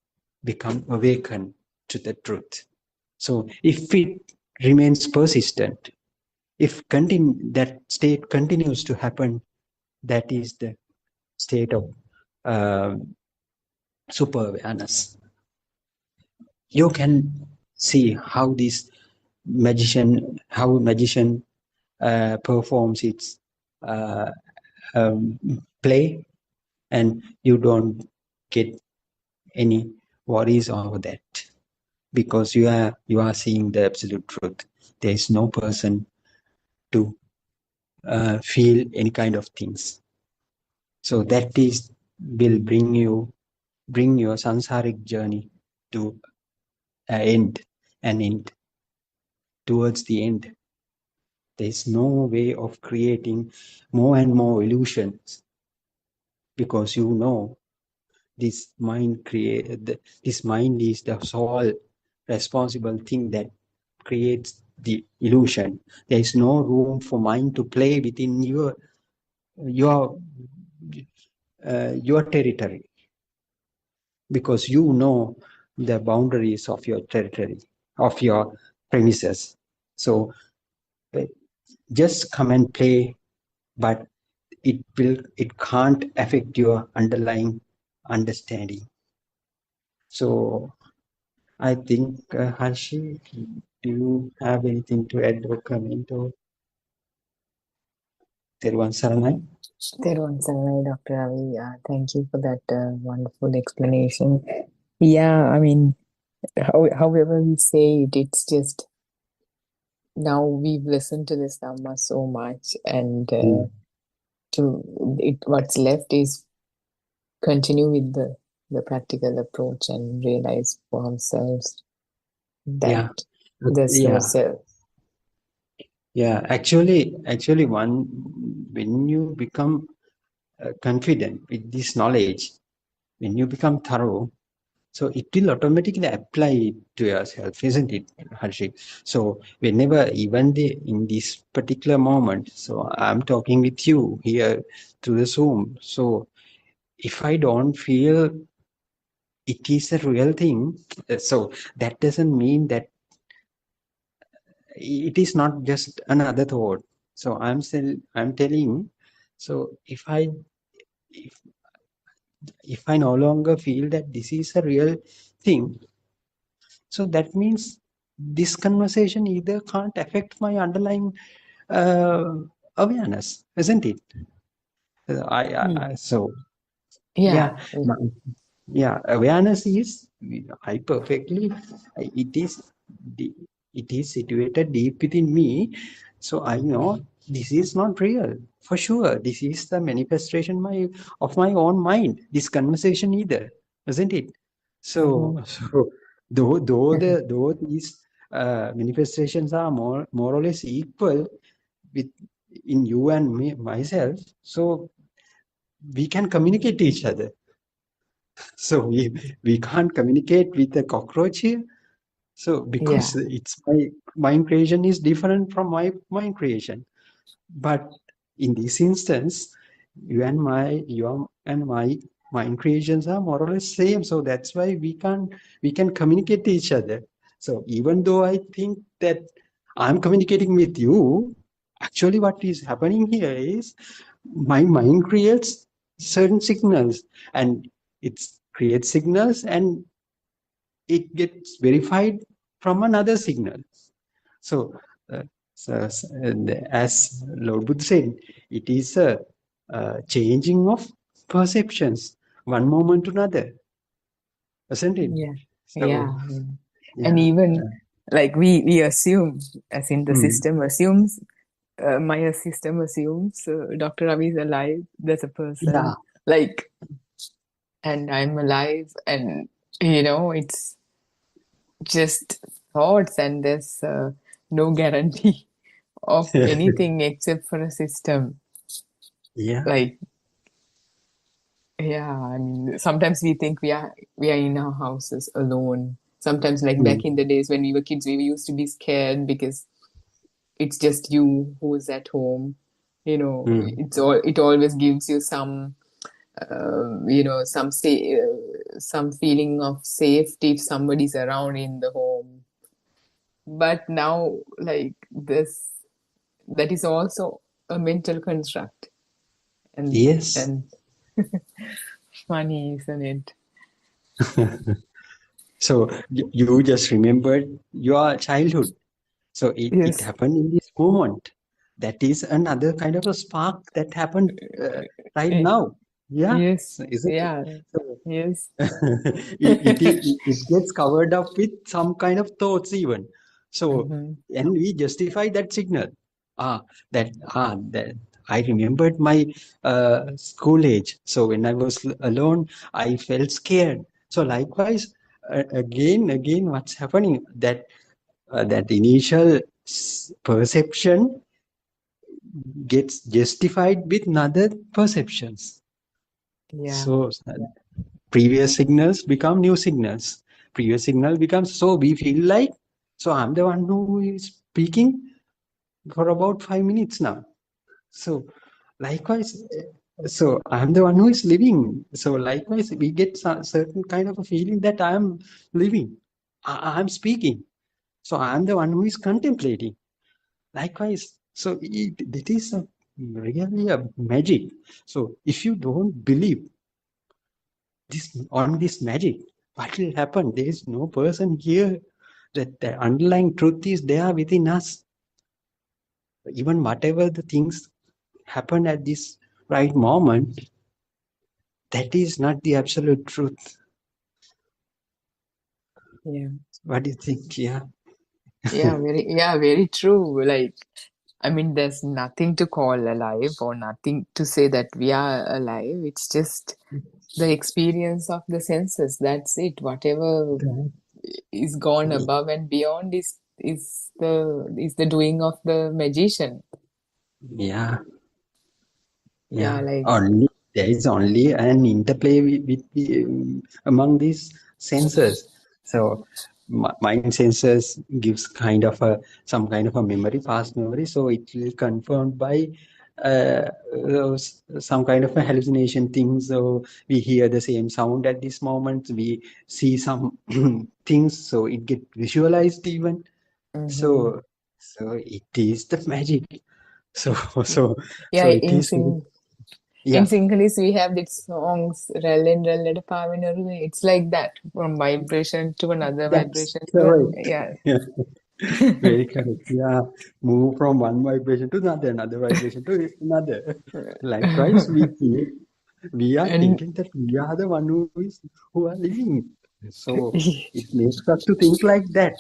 become awakened to the truth. So if it remains persistent, if that state continues to happen, that is the state of super awareness. You can see how magician performs its play, and you don't get any worries over that, because you are seeing the absolute truth. There is no person to feel any kind of things. So that will bring your samsaric journey to end towards the end. There is no way of creating more and more illusions, because you know this mind is the sole responsible thing that creates the illusion. There is no room for mind to play within your territory, because you know the boundaries of your territory, of your premises. So just come and play, but it can't affect your underlying understanding. So I think, Harshi, do you have anything to add or comment? Or Teruvan Saranai? Dr. Ravi, thank you for that wonderful explanation. Yeah, I mean, however we say it, it's just now we've listened to this Dhamma so much, and what's left is continue with the practical approach and realize for ourselves that there's no self. Yeah, actually, when you become confident with this knowledge, when you become thorough, So it will automatically apply to yourself, isn't it, Harshit? So whenever, even in this particular moment, so I'm talking with you here through the Zoom. So if I don't feel it is a real thing, so that doesn't mean that it is not just another thought. So I'm telling, so if if I no longer feel that this is a real thing, so that means this conversation either can't affect my underlying uh, awareness, isn't it? So Yeah. yeah, yeah, awareness is, I perfectly, it is it is situated deep within me, so I know this is not real for sure. This is the manifestation of my own mind, this conversation either, isn't it? So Mhm. so though these manifestations are more or less equal with in you and me myself, so we can communicate to each other. So we can't communicate with a cockroach here. So Yeah. because it's my mind creation is different from my mind creation. But in this instance, you and my mind creations are more or less same. So that's why we can communicate to each other. So even though I think that I'm communicating with you, actually what is happening here is my mind creates certain signals, and it creates signals and it gets verified from another signal. So, as Lord Buddha said, it is a changing of perceptions one moment to another, isn't it? Yeah. So, Yeah. Yeah. And yeah. even like we assume, as in the Mm, system assumes, my system assumes Dr. Ravi is alive. There's a yeah. person like, and I'm alive, and it's just thoughts, and there's no guarantee of anything except for a system. Yeah. Like, yeah, I mean, sometimes we think we are in our houses alone. Sometimes, like Mm, back in the days when we were kids, we used to be scared because it's just you who's at home. mm. It always gives you some some feeling of safety if somebody's around in the home. But now, like this, that is also a mental construct, and Yes. and funny, isn't it? So you just remembered your childhood. So it Yes. happened in this moment. That is another kind of a spark that happened right Eh, now. Yeah, yes. so isn't it? Yeah. So Yes. it gets covered up with some kind of thoughts even. So Hmm. and we justify that signal. Ah, that I remembered my school age. So when I was alone, I felt scared. So likewise, again, what's happening? That initial perception gets justified with another perceptions. Yeah. So previous signals become new signals. Previous signal becomes, so we feel like, so I'm the one who is speaking for about 5 minutes now. So likewise, so I'm the one who is living. So likewise, we get certain kind of a feeling that I am living. I'm speaking. So I'm the one who is contemplating. Likewise, so it is really a magic. So if you don't believe this magic, what will happen? There is no person here that the underlying truth is there within us. Even whatever the things happen at this right moment, that is not the absolute truth. Yeah. What do you think? Yeah. Very true. Like, I mean, there's nothing to call alive or nothing to say that we are alive. It's just the experience of the senses. That's it. Whatever is gone above and beyond is the doing of the magician. Yeah. Yeah, Yeah. like Only there is only an interplay among these sensors. So mind sensors gives kind of a some kind of a memory, fast memory. So it will confirmed by some kind of a hallucination thing. So we hear the same sound at this moment. We see some things. So it get visualized even. Mm-hmm. So it is the magic. So so Yeah, so it is. in Yeah. Sinhalese we have these songs, Rallin Rallada Pavinaru. It's like that, from vibration to another That's vibration to an, correct. yeah. Yeah, very correct. Yeah, move from one vibration to another vibration to another. Likewise, we are And thinking that we are the one who are living. So it makes us to think like that.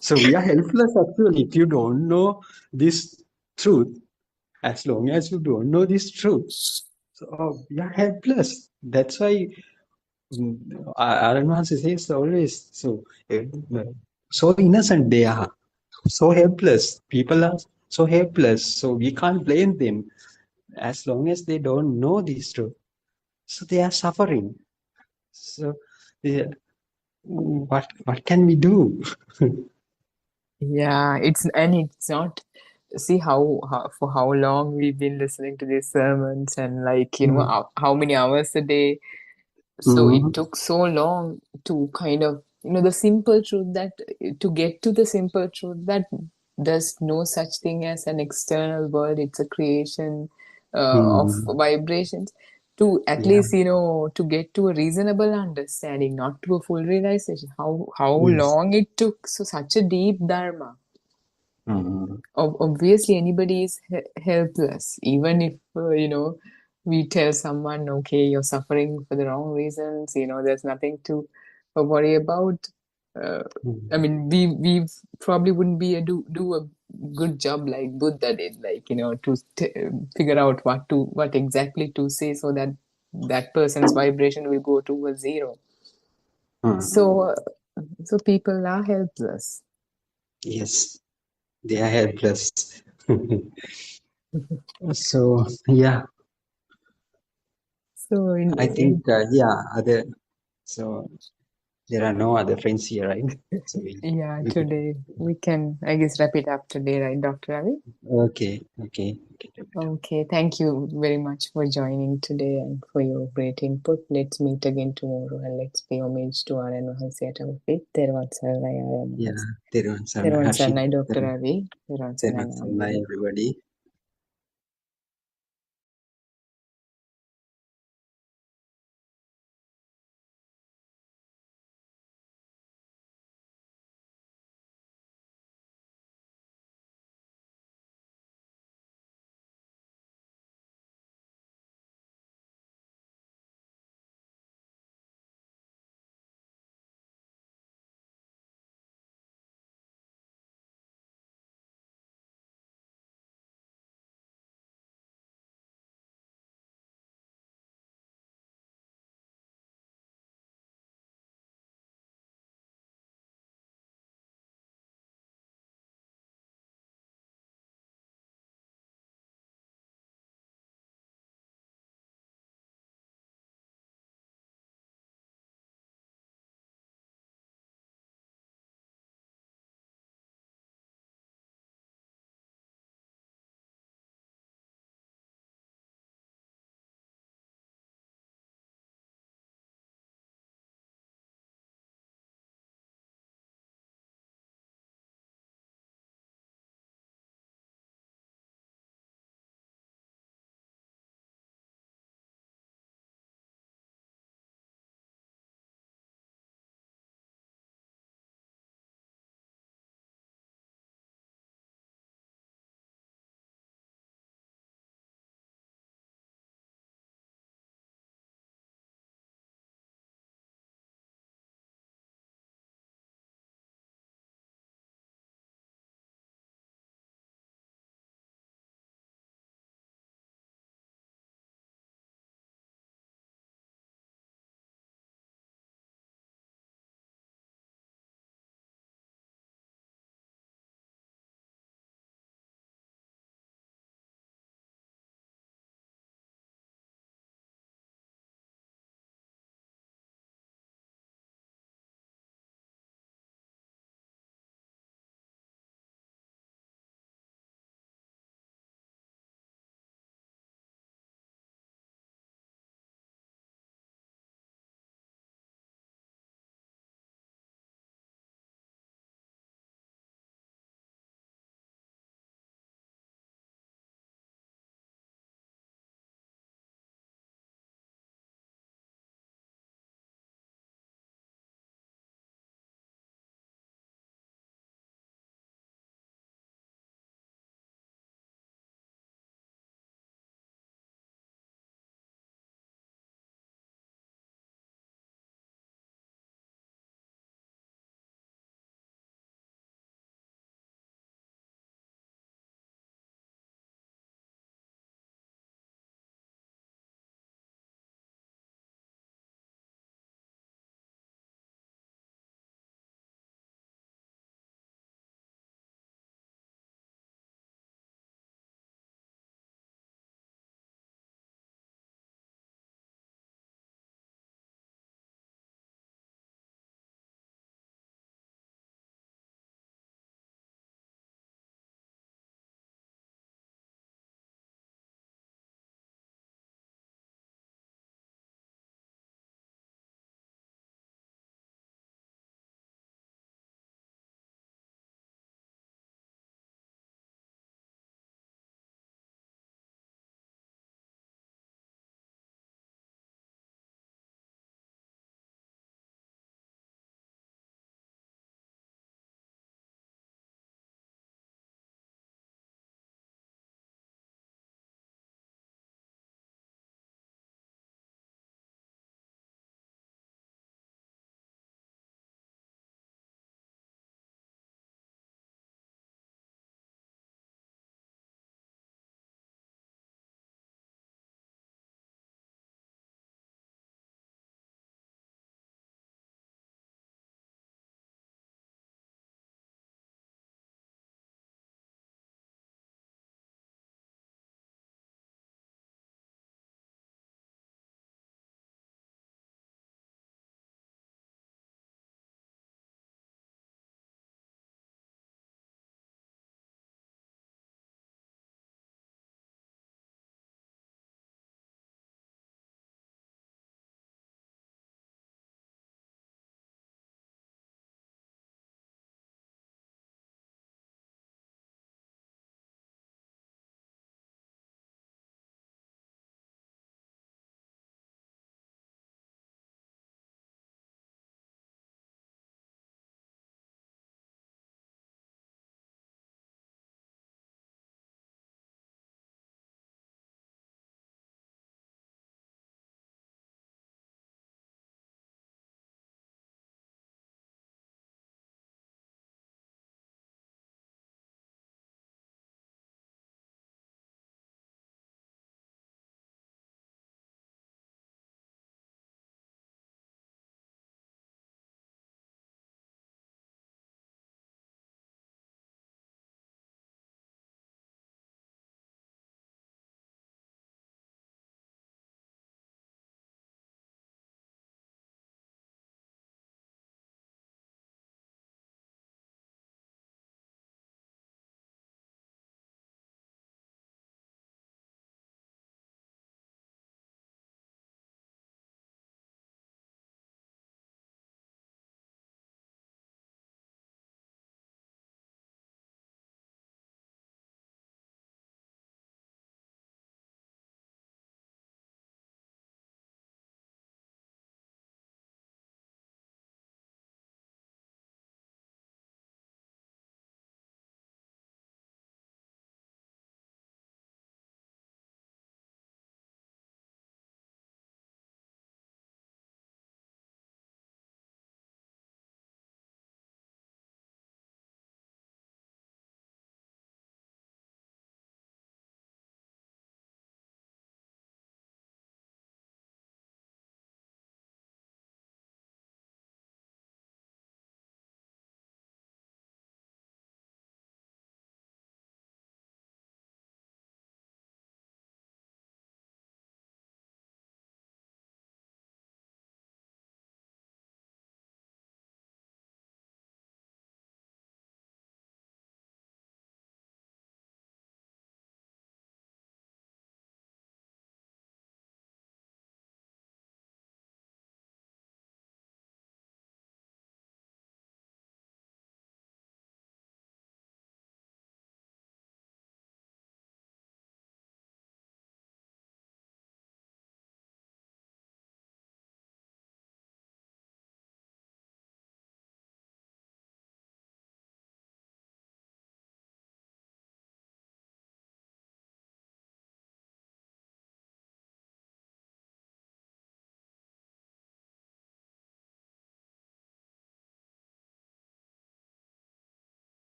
So we are helpless actually if you don't know this truth. As long as you don't know this truth, so we are helpless. That's why Aaron says always so innocent they are, so helpless. People are so helpless, so we can't blame them as long as they don't know this truth. So they are suffering. So they, what can we do? yeah, it's not. See how for how long we've been listening to these sermons, and like, Mm, how many hours a day. So it mm, took so long to kind of, the simple truth that to get to the simple truth that there's no such thing as an external world. It's a creation of mm. vibrations. To at Yeah. least, to get to a reasonable understanding, not to a full realization. How Yes. long it took. So such a deep dharma. Mm, Obviously anybody is helpless, even if we tell someone, okay, you're suffering for the wrong reasons, there's nothing to worry about. I mm. mean, we probably wouldn't be a do a good job like Buddha did, like, to figure out what exactly to say so that that person's vibration will go to a zero. Mm. So uh, so people are helpless. Yes, they are helpless. So yeah, So I think yeah, other so there are no other friends here, right? So yeah, we can, today we can, I guess, wrap it up today, right, Dr. Ravi? okay. Okay, thank you very much for joining today and for your great input. Let's meet again tomorrow and let's pay homage to our Wahanse at our faith. Terwan Saranai, Aryan Yeah, Wahanse. Teruvan Saranai, Terwan Harshit. Saranai, Dr. Ravi. Terwan Teruvan Saranai, Saranai, everybody. everybody.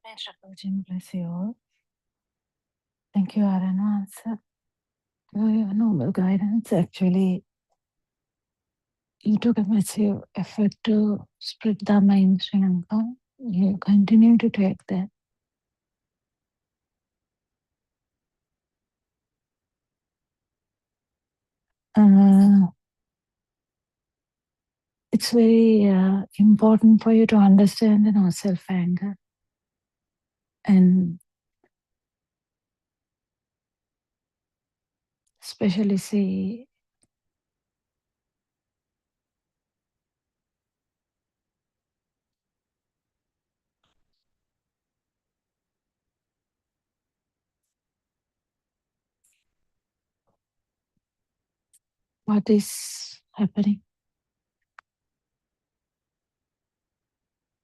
Bless you all. Thank you, Arana, for your noble guidance. Actually, you took a massive effort to spread Dhamma in Sri Lanka. You continue to take that. It's very important for you to understand self-anger and especially see what is happening.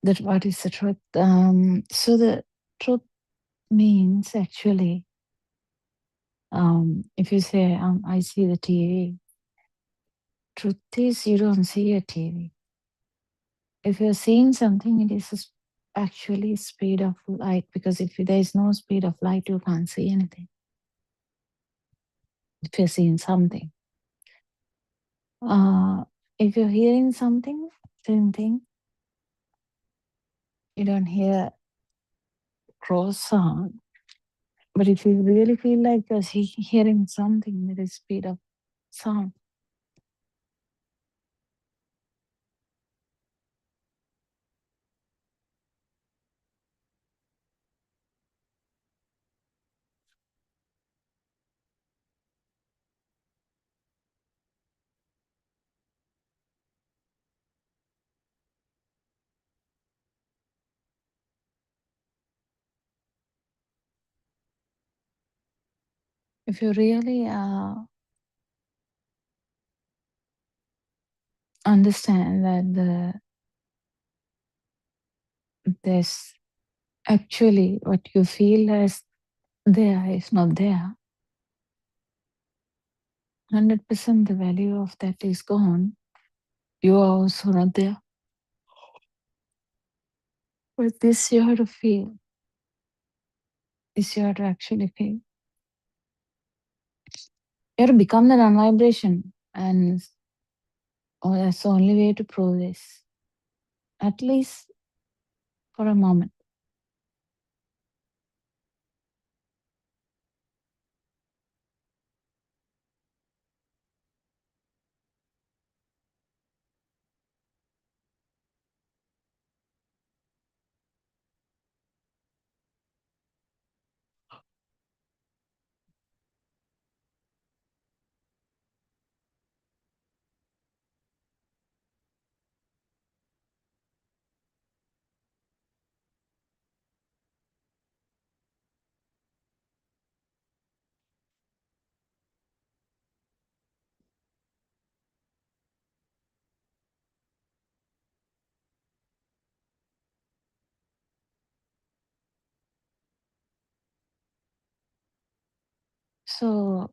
That what is the truth. So the truth means actually, if you say, I see the TV, truth is you don't see a TV. If you're seeing something, it is actually speed of light, because if there is no speed of light, you can't see anything. If you're seeing something. If you're hearing something, same thing. You don't hear cross sound. But if you really feel like you're hearing something, there is speed of sound. If you really understand that there's actually what you feel as there is not there, 100% the value of that is gone. You are also not there. But this you have to feel. This you have to actually feel. You have to become the non-vibration, and that's the only way to prove this. At least for a moment. So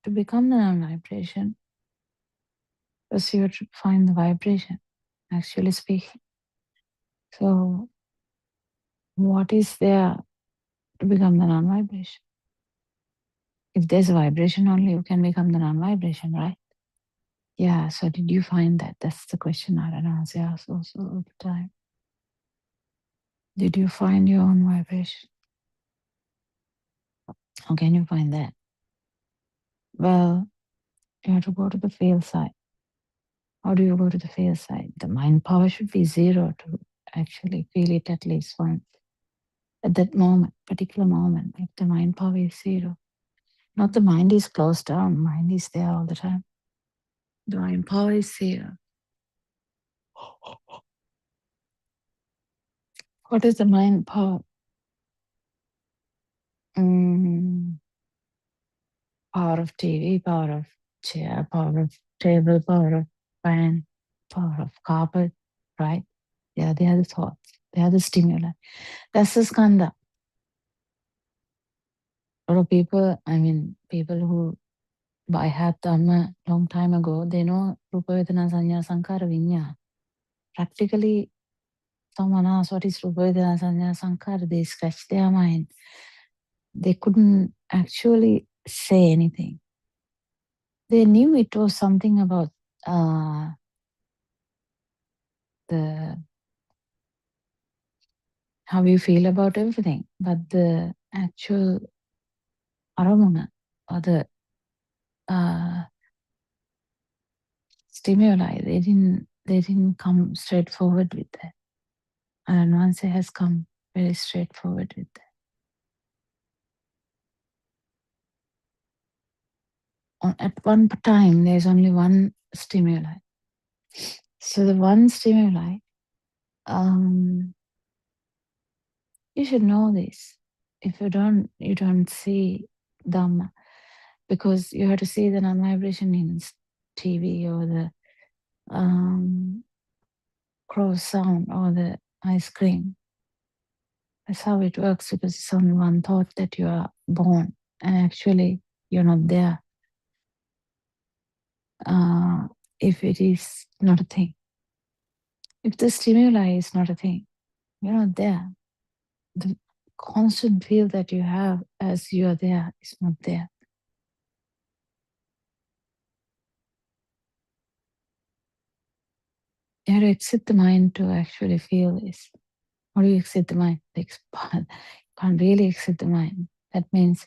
to become the non-vibration, first you have to find the vibration, actually speaking. So what is there to become the non-vibration? If there's a vibration only, you can become the non-vibration, right? Yeah, so did you find that? That's the question I don't ask also all the time. Did you find your own vibration? How can you find that? Well, you have to go to the field side. How do you go to the field side? The mind power should be zero to actually feel it at least once. At that moment, particular moment, if the mind power is zero. Not the mind is closed down, mind is there all the time. The mind power is zero. What is the mind power? Power of TV, power of chair, power of table, power of fan, power of carpet, right? Yeah, they are the thoughts. They are the stimuli. That's the skandha. A lot of people, people who by had Dhamma long time ago, they know Rupa Vedana Sanya Sankara Vinya. practically someone asks what is Rupa Vedana Sanya Sankara, they scratch their mind. They couldn't actually say anything. They knew it was something about the how you feel about everything, but the actual aramuna or the stimuli, they didn't come straightforward with that. And once it has come very straightforward with that. At one time, there's only one stimuli. So the one stimuli, you should know this. If you don't see Dhamma, because you have to see the non-vibration in TV or the crow sound or the ice cream. That's how it works, because it's only one thought that you are born and actually you're not there. If it is not a thing. If the stimuli is not a thing, you're not there. The constant feel that you have as you are there is not there. You have to exit the mind to actually feel this. How do you exit the mind? You can't really exit the mind. That means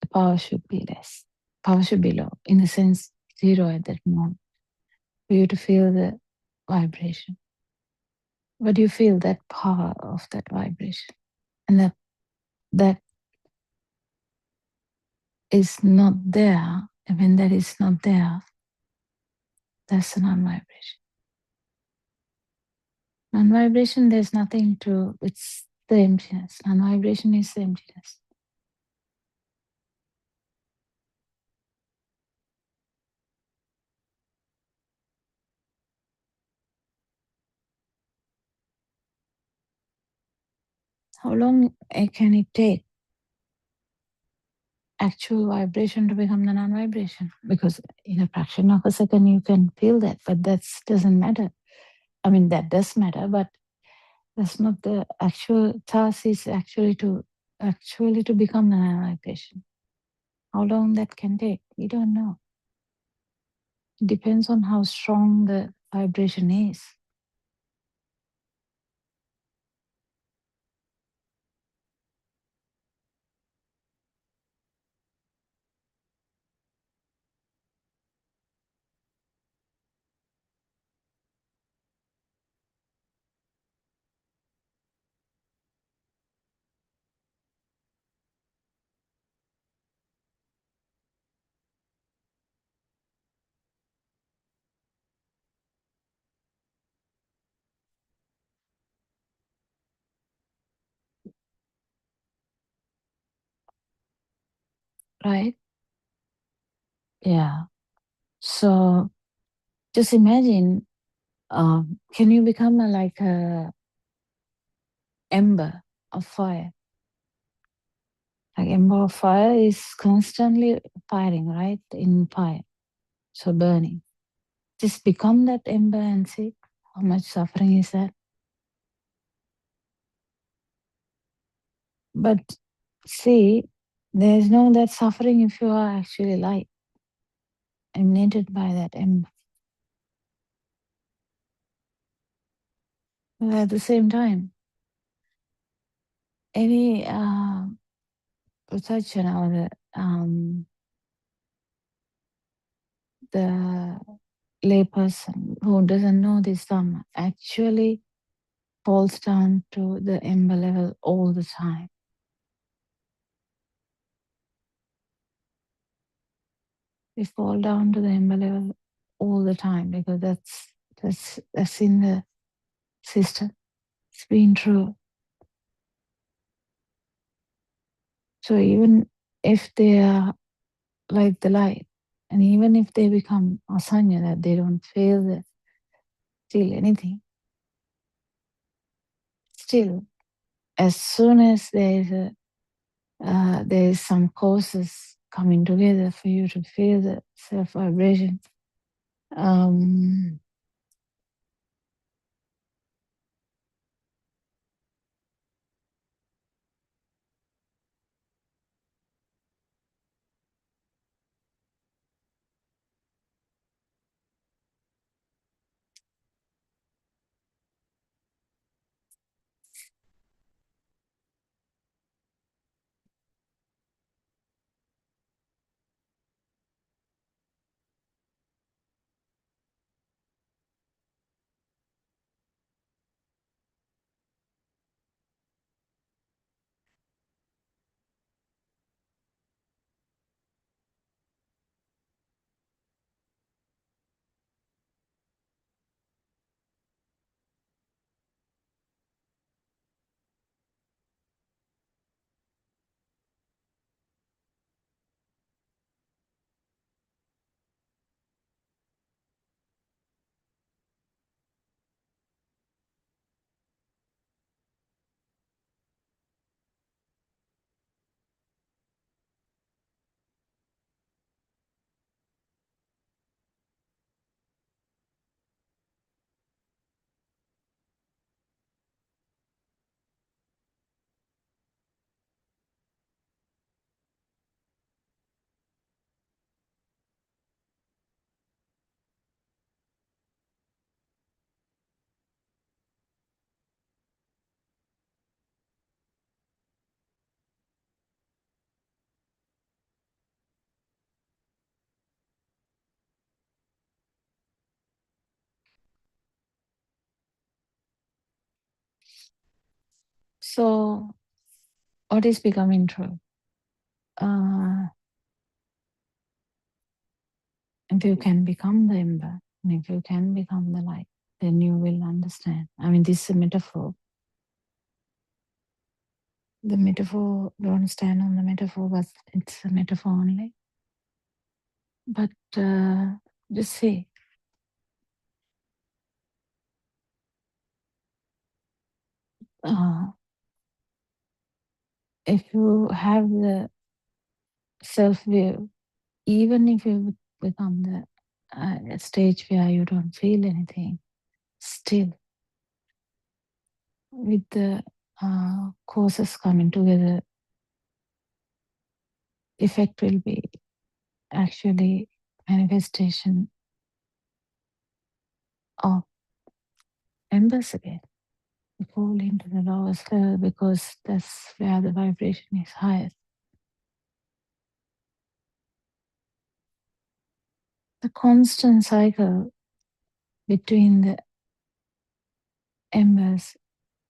the power should be less. Power should be low. In a sense, zero at that moment. For you to feel the vibration. But you feel that power of that vibration. And that is not there. And when that is not there, that's a non-vibration. Non-vibration, there's nothing to, it's the emptiness. Non-vibration is the emptiness. How long can it take actual vibration to become the non-vibration? Because in a fraction of a second you can feel that, but that doesn't matter. I mean, that does matter, but that's not the actual task. Is actually to become the non-vibration. How long that can take, we don't know. It depends on how strong the vibration is. Right? Yeah. So just imagine, can you become like a ember of fire? Like ember of fire is constantly firing, right? In fire. So burning. Just become that ember and see how much suffering is that. But see, there's no that suffering if you are actually light, emanated by that ember. But at the same time, any protection or the layperson who doesn't know this Dhamma actually falls down to the ember level all the time. We fall down to the ember level all the time because that's in the system. It's been true. So even if they are like the light, and even if they become asanya, that they don't feel anything, still, as soon as there is some causes coming together for you to feel the self vibration, So, what is becoming true? If you can become the ember, and if you can become the light, then you will understand. I mean, this is a metaphor. The metaphor, don't stand on the metaphor, but it's a metaphor only. But just see, if you have the self-view, even if you become the stage where you don't feel anything, still with the causes coming together, effect will be actually manifestation of embers again. You fall into the lowest level because that's where the vibration is highest. The constant cycle between the embers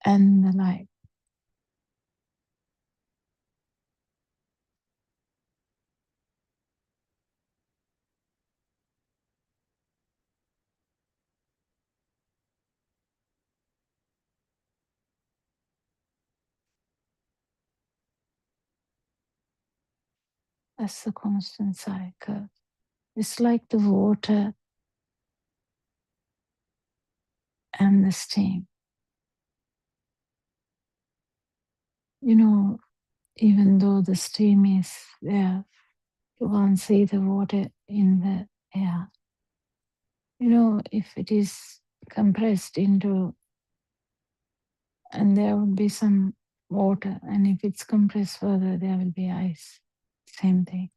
and the light. That's the constant cycle. It's like the water and the steam. You know, even though the steam is there, you can't see the water in the air. You know, if it is compressed into, and there would be some water, and if it's compressed further, there will be ice. Same thing.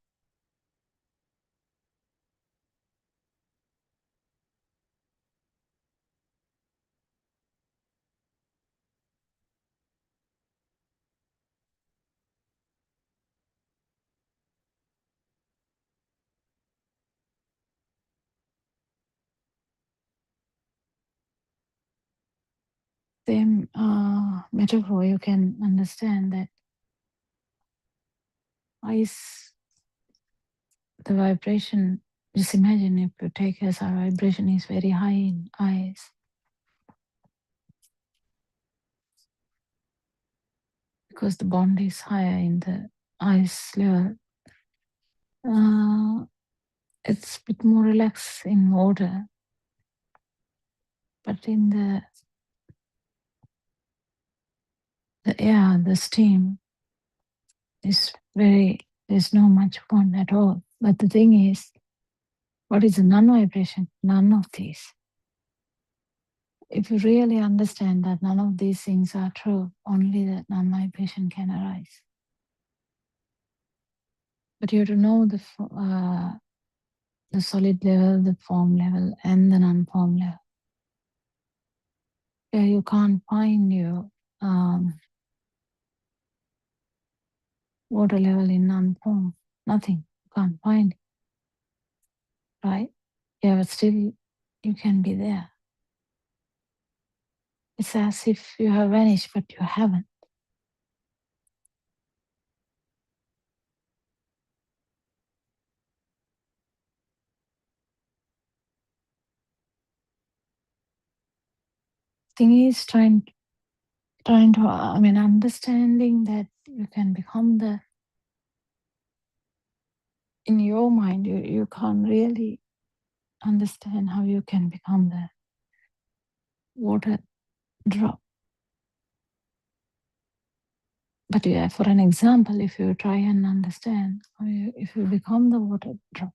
Same metaphor, you can understand that ice, the vibration, just imagine if you take as our vibration is very high in ice, because the bond is higher in the ice level. It's a bit more relaxed in water, but in the air, the steam is there's no much bond at all. But the thing is, what is a non-vibration? None of these. If you really understand that none of these things are true, only that non-vibration can arise. But you have to know the solid level, the form level, and the non-form level. Where you can't find your water level in non-form. Nothing. You can't find it. Right? Yeah, but still you can be there. It's as if you have vanished, but you haven't. Thing is trying to, understanding that you can become in your mind, you can't really understand how you can become the water drop. But yeah, for an example, if you try and understand, if you become the water drop,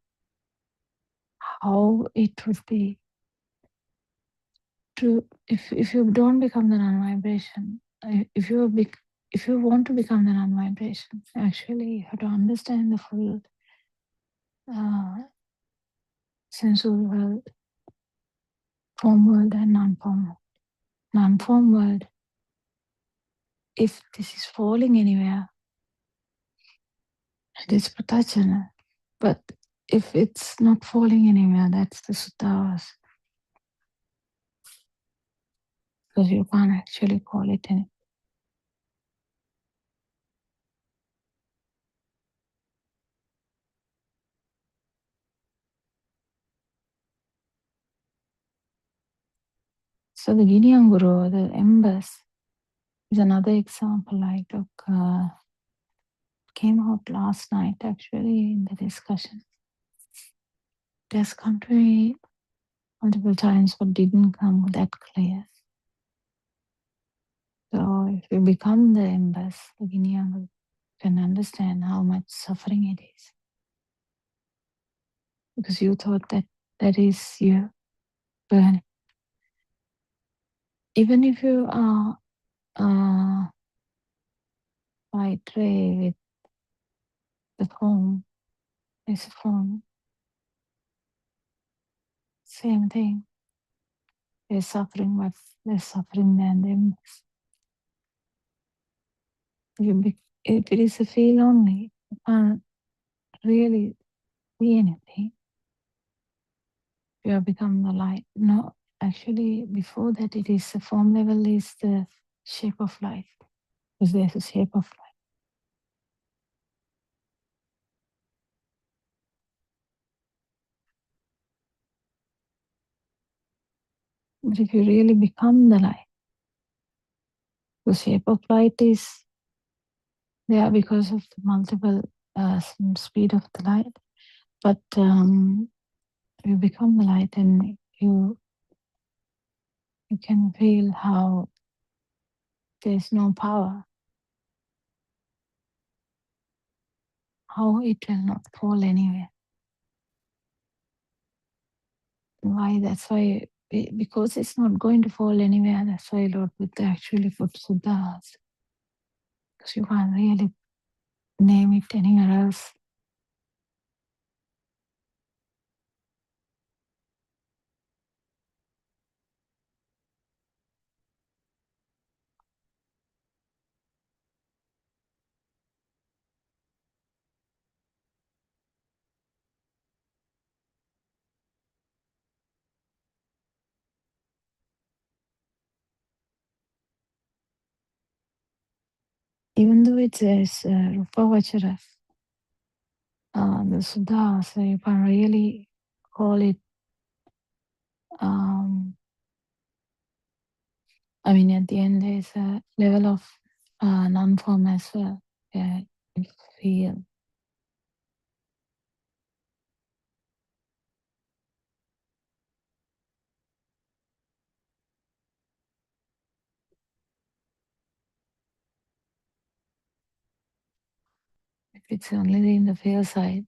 how it would be to, if you don't become the non-vibration, if you want to become the non-vibration, actually you have to understand the full sensual world, form world and non-form world. Non-form world, if this is falling anywhere, it is pratachana. But if it's not falling anywhere, that's the suttavas. Because you can't actually call it anything. So the Ginyanguru, the embers, is another example I took. Came out last night actually in the discussion. It has come to me multiple times, but didn't come that clear. So if you become the embers, the Ginyanguru, you can understand how much suffering it is. Because you thought that that is you burning. Even if you are white tray with the foam, there's a foam, same thing. They're suffering, but less suffering than them. If it is a feel only, you can't really see anything. You have become the light. No, actually, before that, it is the form level is the shape of light. Because there's a shape of light. But if you really become the light, the shape of light is there because of the multiple speed of the light. But you become the light and you can feel how there's no power, how it will not fall anywhere. Why? That's why, because it's not going to fall anywhere, that's why Lord Buddha actually put Suddhas. Because you can't really name it anywhere else. Even though it says Rupa Vachara, the Suddha, so you can really call it, I mean, at the end, there's a level of non-form as well. Yeah, you feel. If it's only in the feel side,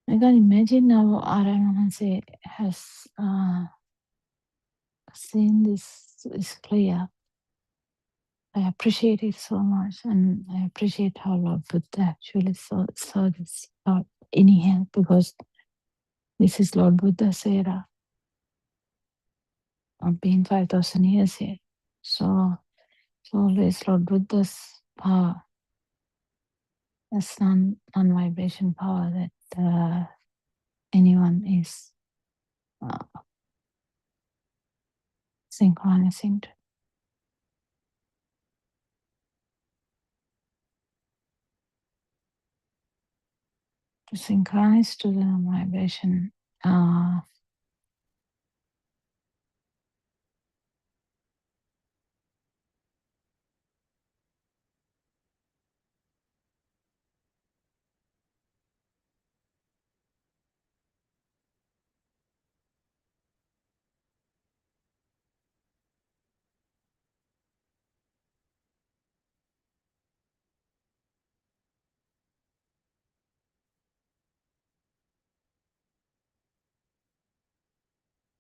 I can imagine now Aranahanse has seen this is clear. I appreciate it so much, and I appreciate how Lord Buddha actually saw this without any help, because this is Lord Buddha's era, not been 5,000 years yet. So it's always Lord Buddha's power, that's non-vibration power that anyone is synchronizing to. To synchronize to the vibration.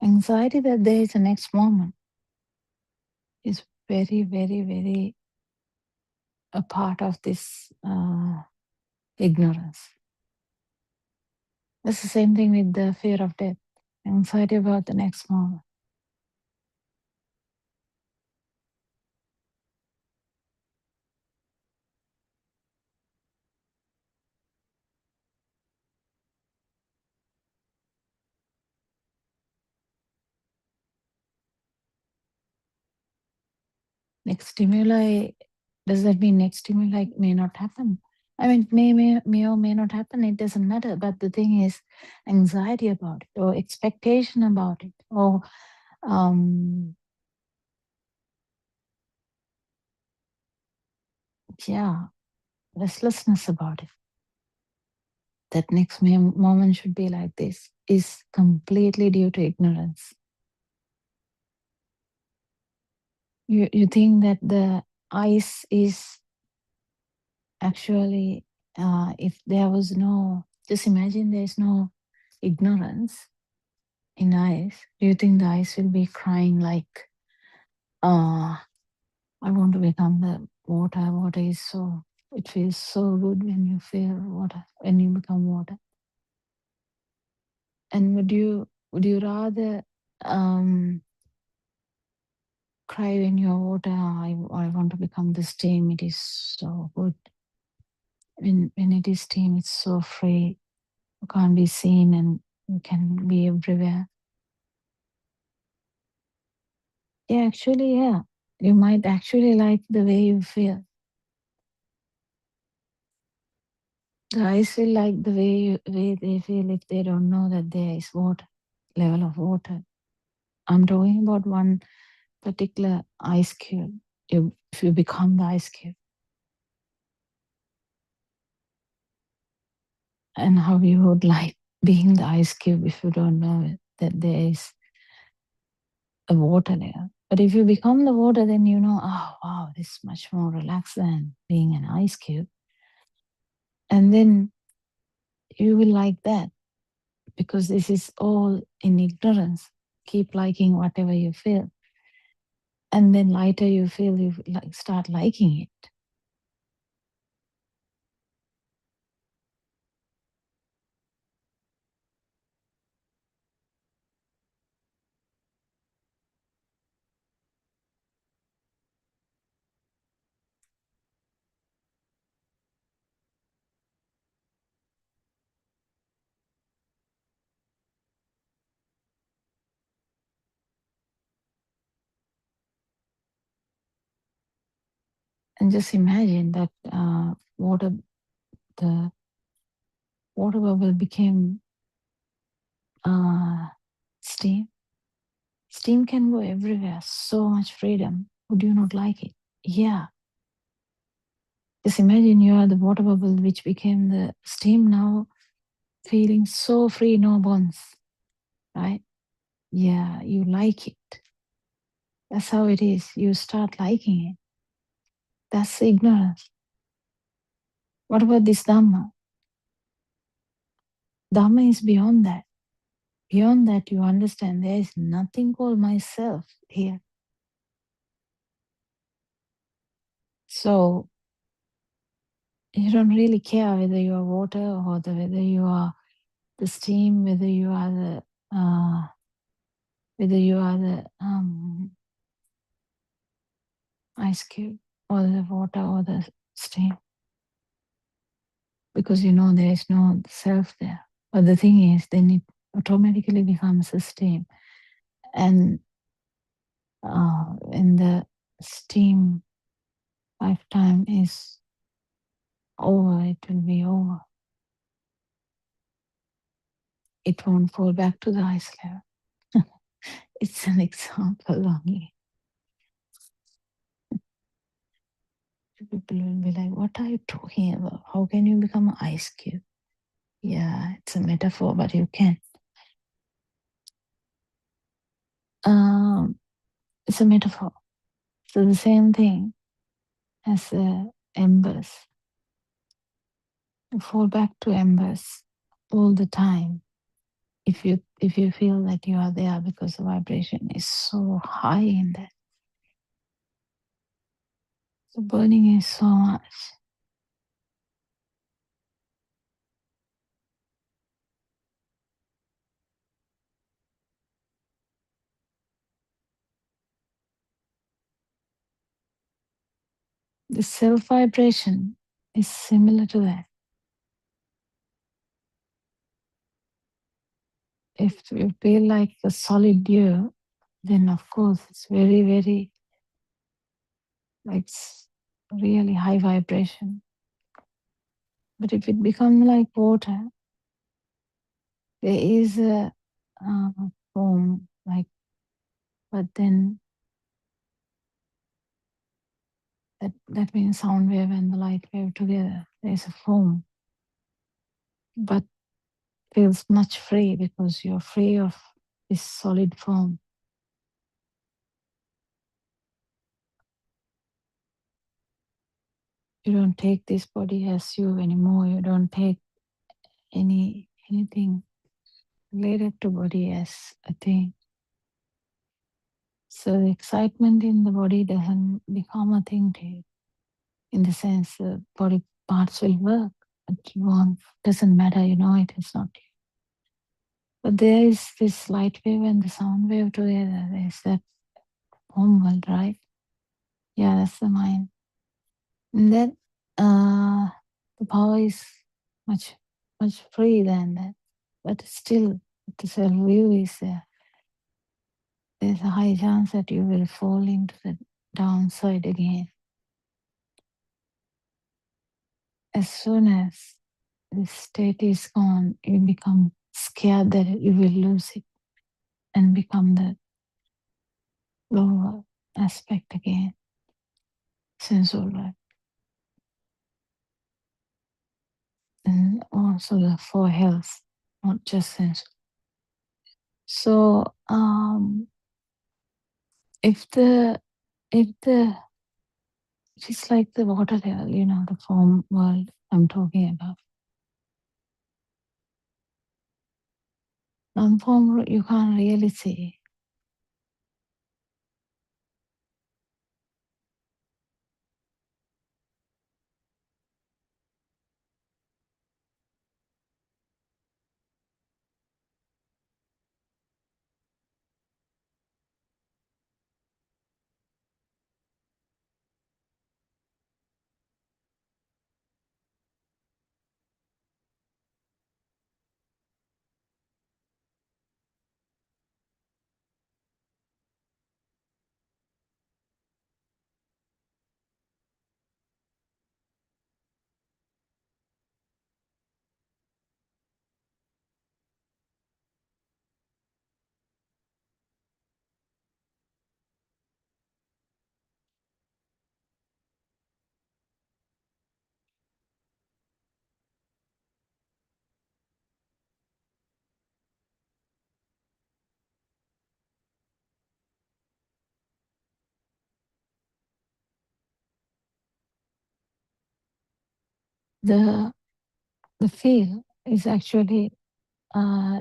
Anxiety that there is a next moment is very, very, very a part of this ignorance. It's the same thing with the fear of death, anxiety about the next moment. Next stimuli, does that mean next stimuli may not happen? I mean, may or may not happen, it doesn't matter. But the thing is, anxiety about it, or expectation about it, or yeah, restlessness about it. That next moment should be like this is completely due to ignorance. You think that the ice is actually, if there was no, just imagine there's no ignorance in ice. Do you think the ice will be crying like, I want to become the water? Water is so, it feels so good when you feel water, when you become water. And would you rather cry when you're water? I want to become the steam. It is so good. When it is steam, it's so free. You can't be seen and you can be everywhere. Yeah, actually, yeah. You might actually like the way you feel. The ice will like the way they feel if they don't know that there is water, level of water. I'm talking about one particular ice cube. If you become the ice cube, and how you would like being the ice cube if you don't know it, that there is a water there. But if you become the water, then you know, oh wow, this is much more relaxed than being an ice cube. And then you will like that, because this is all in ignorance. Keep liking whatever you feel. And then later you feel you start liking it. And just imagine that the water bubble became steam. Steam can go everywhere, so much freedom. Would you not like it? Yeah. Just imagine you are the water bubble which became the steam now, feeling so free, no bonds, right? Yeah, you like it. That's how it is. You start liking it. That's ignorance. What about this Dhamma? Dhamma is beyond that. Beyond that, you understand there is nothing called myself here. So you don't really care whether you are water or whether you are the steam, whether you are the ice cube or the water or the steam, because you know there is no self there. But the thing is, then it automatically becomes a steam, and when the steam lifetime is over, it will be over. It won't fall back to the ice level. It's an example only. People will be like, what are you talking about? How can you become an ice cube? Yeah, it's a metaphor, but you can. It's a metaphor. So the same thing as the embers. You fall back to embers all the time. if you feel that you are there because the vibration is so high in that, the burning is so much. The self vibration is similar to that. If you feel like a solid you, then of course it's very, very, like really high vibration. But if it becomes like water, there is a foam, like, but then that means sound wave and the light wave together. There is a foam, but feels much free because you're free of this solid form. You don't take this body as you anymore. You don't take anything related to body as a thing. So the excitement in the body doesn't become a thing to you. In the sense the body parts will work, but you won't, doesn't matter, you know it is not you. But there is this light wave and the sound wave together. There's that home world, right? Yeah, that's the mind. And then the power is much, much free than that. But still, the self view is there. There's a high chance that you will fall into the downside again. As soon as this state is gone, you become scared that you will lose it and become the lower aspect again, sensual, and also the for health, not just sensual. So if the it's like the water level, you know, the form world I'm talking about. Non-form you can't really see. The feel is actually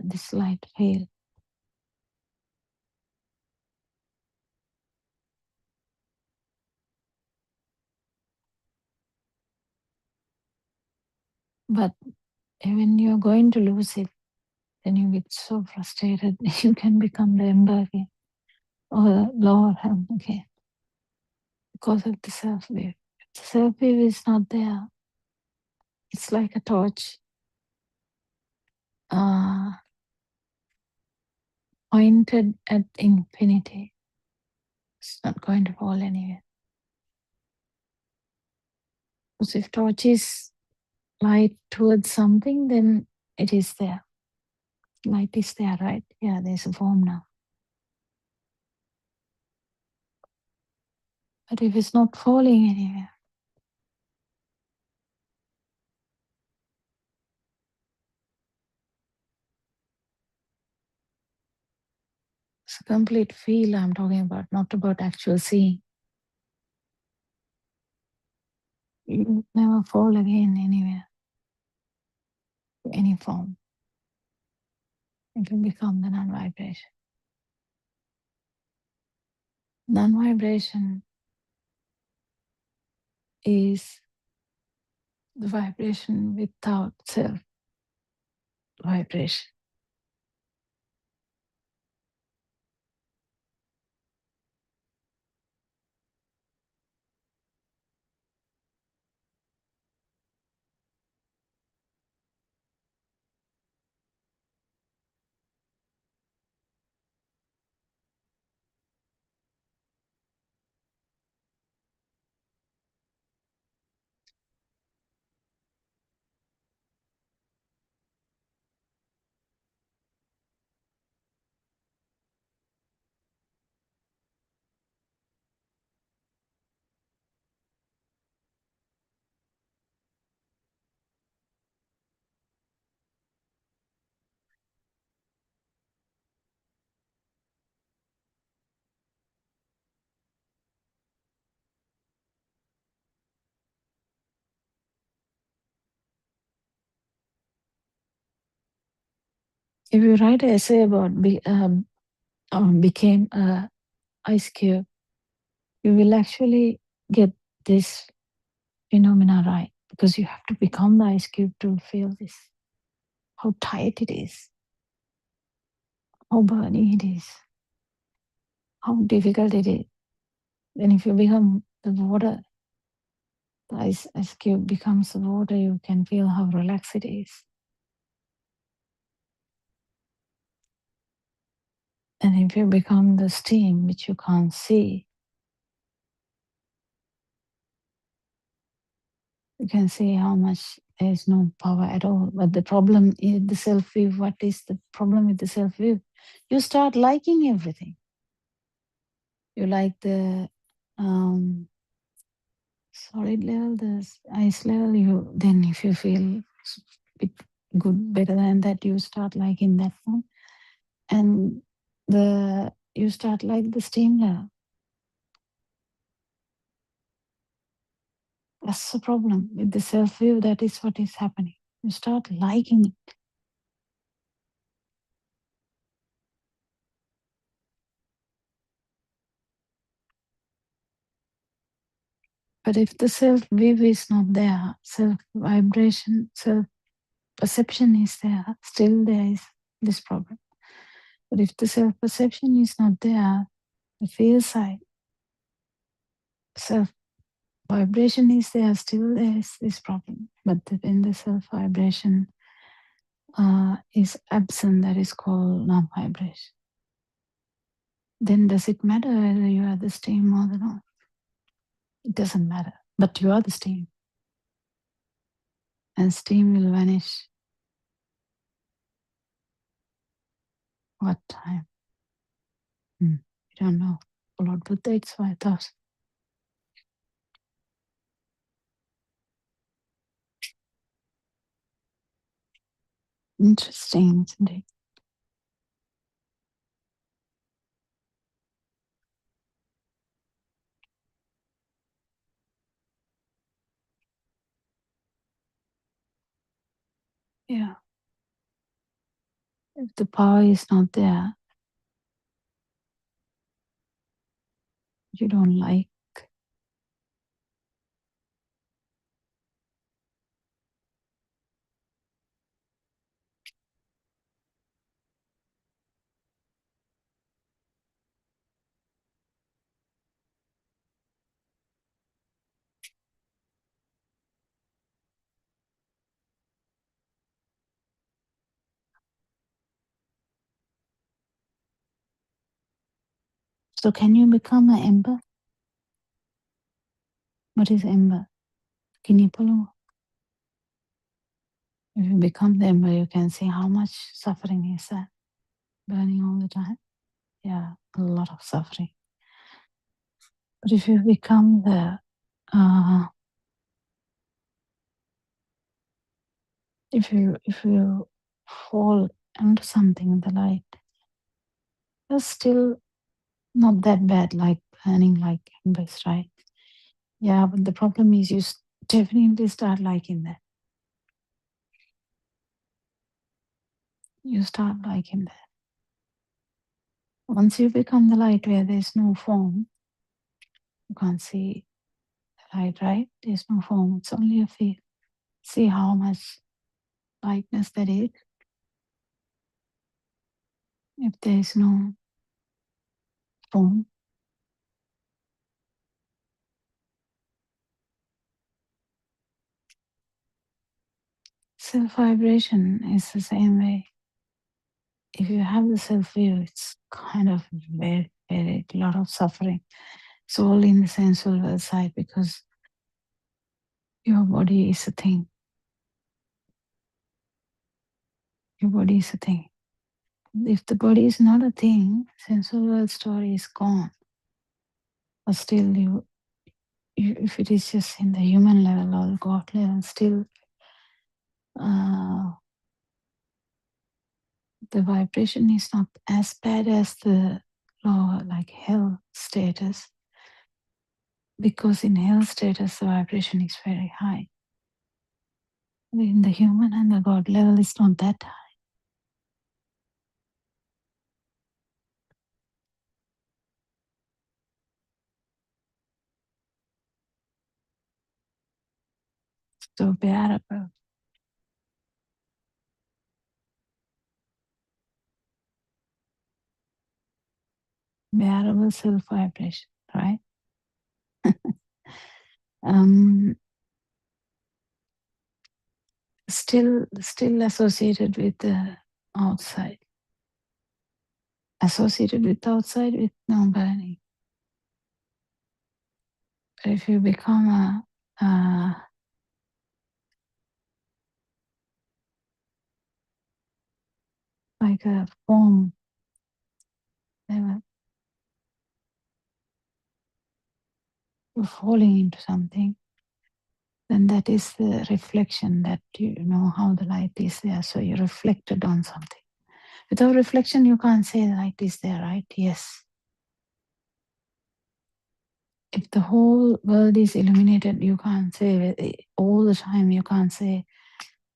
this light feel. But when you're going to lose it, then you get so frustrated you can become the ember again or the lower hand again because of the self view. If the self view is not there, it's like a torch pointed at infinity. It's not going to fall anywhere. Because if torch is light towards something, then it is there. Light is there, right? Yeah, there's a form now. But if it's not falling anywhere, it's a complete feel I'm talking about, not about actual seeing. You never fall again anywhere, any form. It will become the non-vibration. Non-vibration is the vibration without self vibration. If you write an essay about became a ice cube, you will actually get this phenomena right, because you have to become the ice cube to feel this, how tight it is, how burning it is, how difficult it is. Then if you become the water, the ice cube becomes the water, you can feel how relaxed it is. And if you become the steam, which you can't see, you can see how much there is no power at all. But the problem is the self-view. What is the problem with the self-view? You start liking everything. You like the solid level, the ice level. Then if you feel bit good, better than that, you start liking that one. And you start like the steam level. That's the problem with the self-view. That is what is happening. You start liking it. But if the self-view is not there, self-vibration, self-perception is there, still there is this problem. But if the self-perception is not there, the feel side, self-vibration is there, still there is this problem. But when the self-vibration is absent, that is called non-vibration. Then does it matter whether you are the steam or the not? It doesn't matter, but you are the steam. And steam will vanish. What time? We don't know. Lord Buddha, it's 5,000. Interesting, isn't it? Yeah. If the power is not there, you don't like. So can you become an ember? What is ember? Kinipalo. If you become the ember, you can see how much suffering is that. Burning all the time. Yeah, a lot of suffering. But if you become the if you fall into something in the light, it's still not that bad like burning like embers, right? Yeah, but the problem is you definitely start liking that. you start liking that. Once you become the light where there's no form, you can't see the light, right? There's no form, it's only a feel. See how much lightness there is. If there's no form, self vibration is the same way. If you have the self view, it's kind of very, very lot of suffering. It's all in the sensual world side because your body is a thing. Your body is a thing. If the body is not a thing, sensual world story is gone. But still, you if it is just in the human level or God level, still the vibration is not as bad as the lower, like hell status, because in hell status the vibration is very high. In the human and the God level, it's not that high. So bearable. Bearable self vibration, right? Still associated with the outside. Associated with outside with no burning. But if you become like a form level, you're falling into something, then that is the reflection that you know how the light is there. So you reflected on something. Without reflection, you can't say the light is there, right? Yes. If the whole world is illuminated, you can't say all the time, you can't say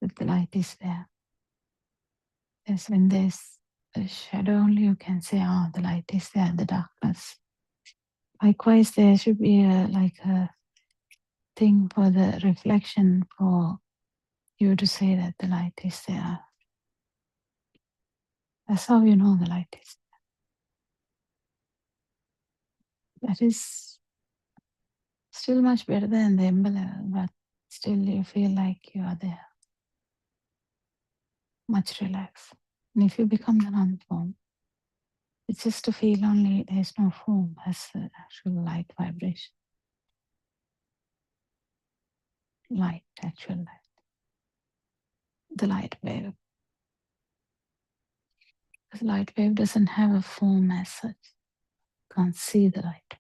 that the light is there. Yes, when there's a shadow only, you can say, oh, the light is there, the darkness. Likewise, there should be like a thing for the reflection for you to say that the light is there. That's how you know the light is there. That is still much better than the ember level, but still you feel like you are there. Much relaxed. And if you become the non-form, it's just to feel only, there's no form as the actual light vibration. Light, actual light. The light wave. The light wave doesn't have a form as such. You can't see the light.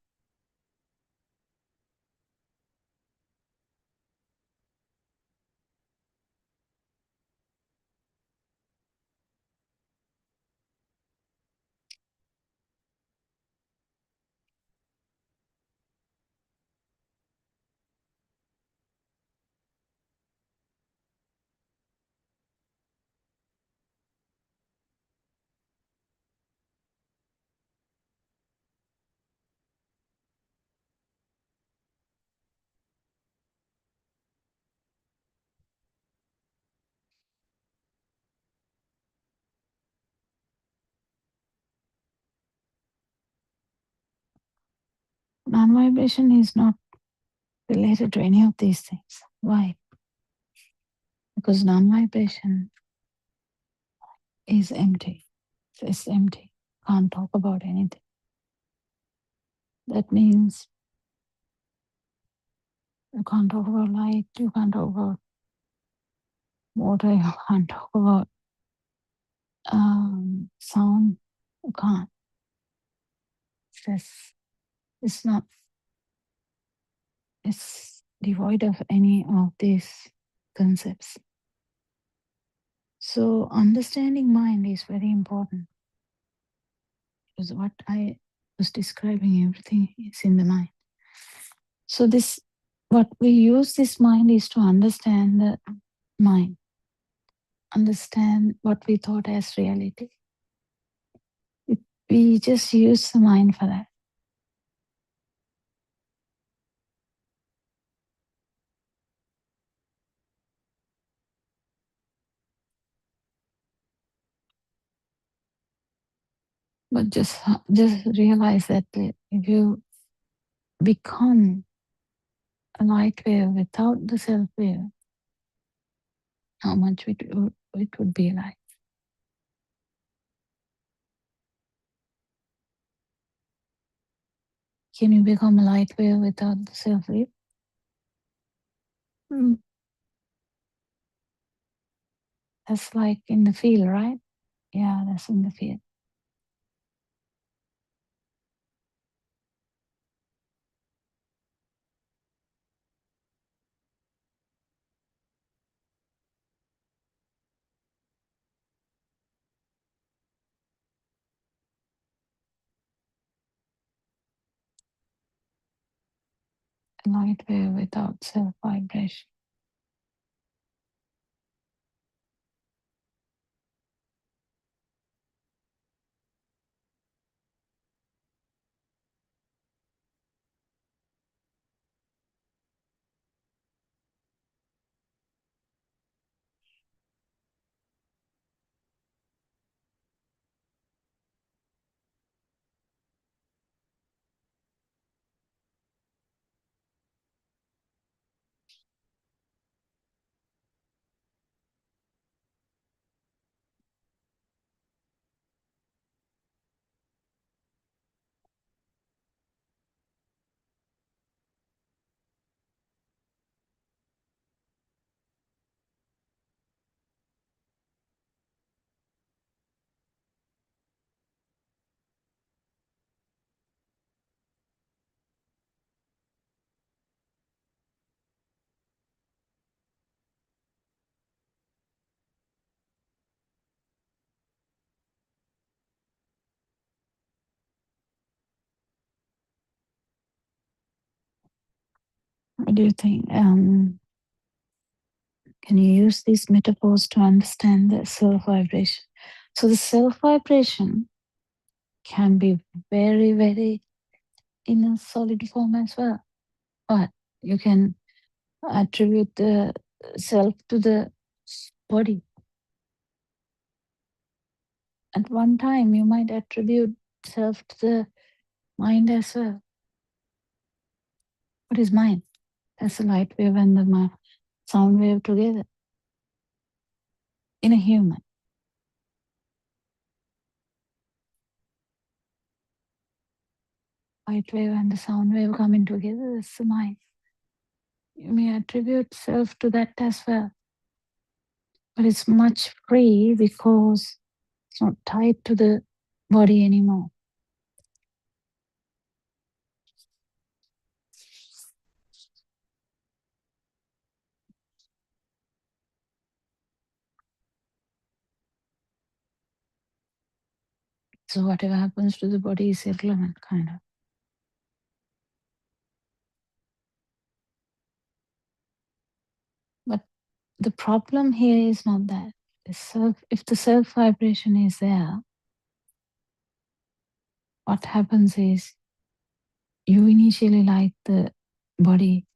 Non-vibration is not related to any of these things. Why? Because non-vibration is empty. It's empty. Can't talk about anything. That means you can't talk about light, you can't talk about water, you can't talk about sound, you can't. It's not, it's devoid of any of these concepts. So understanding mind is very important. Because what I was describing, everything is in the mind. So this, what we use this mind is to understand the mind. understand what we thought as reality. We just use the mind for that. But just realize that if you become a light wave without the self wave, how much it would be like. Can you become a light wave without the self wave? That's like in the field, right? Yeah, that's in the field. A light wave without self vibration. What do you think? Can you use these metaphors to understand the self vibration? So the self vibration can be very, very in a solid form as well. But you can attribute the self to the body. At one time, you might attribute self to the mind as well. What is mind? That's the light wave and the sound wave together in a human. Light wave and the sound wave coming together, that's the mind. You may attribute self to that as well. But it's much free because it's not tied to the body anymore. So whatever happens to the body is irrelevant, kind of. But the problem here is not that. If the self vibration is there, what happens is you initially like the body,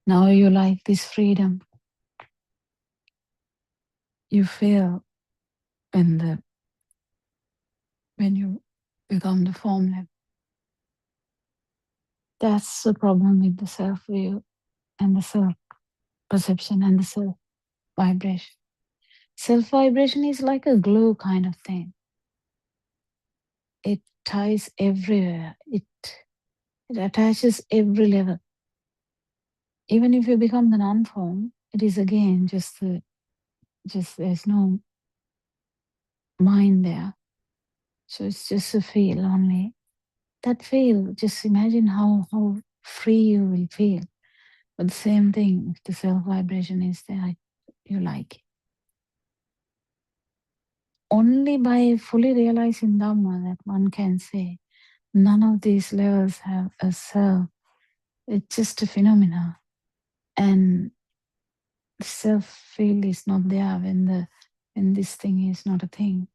now you like this freedom. You feel when you become the formless. That's the problem with the self view and the self perception and the self vibration. Self vibration is like a glue kind of thing. It ties everywhere. It attaches every level. Even if you become the non-form, it is again just there's no mind there. So it's just a feel only. That feel, just imagine how free you will feel. But the same thing, if the self vibration is there, you like it. Only by fully realizing Dhamma that one can say, none of these levels have a self. It's just a phenomena. And self feel is not there when the when this thing is not a thing.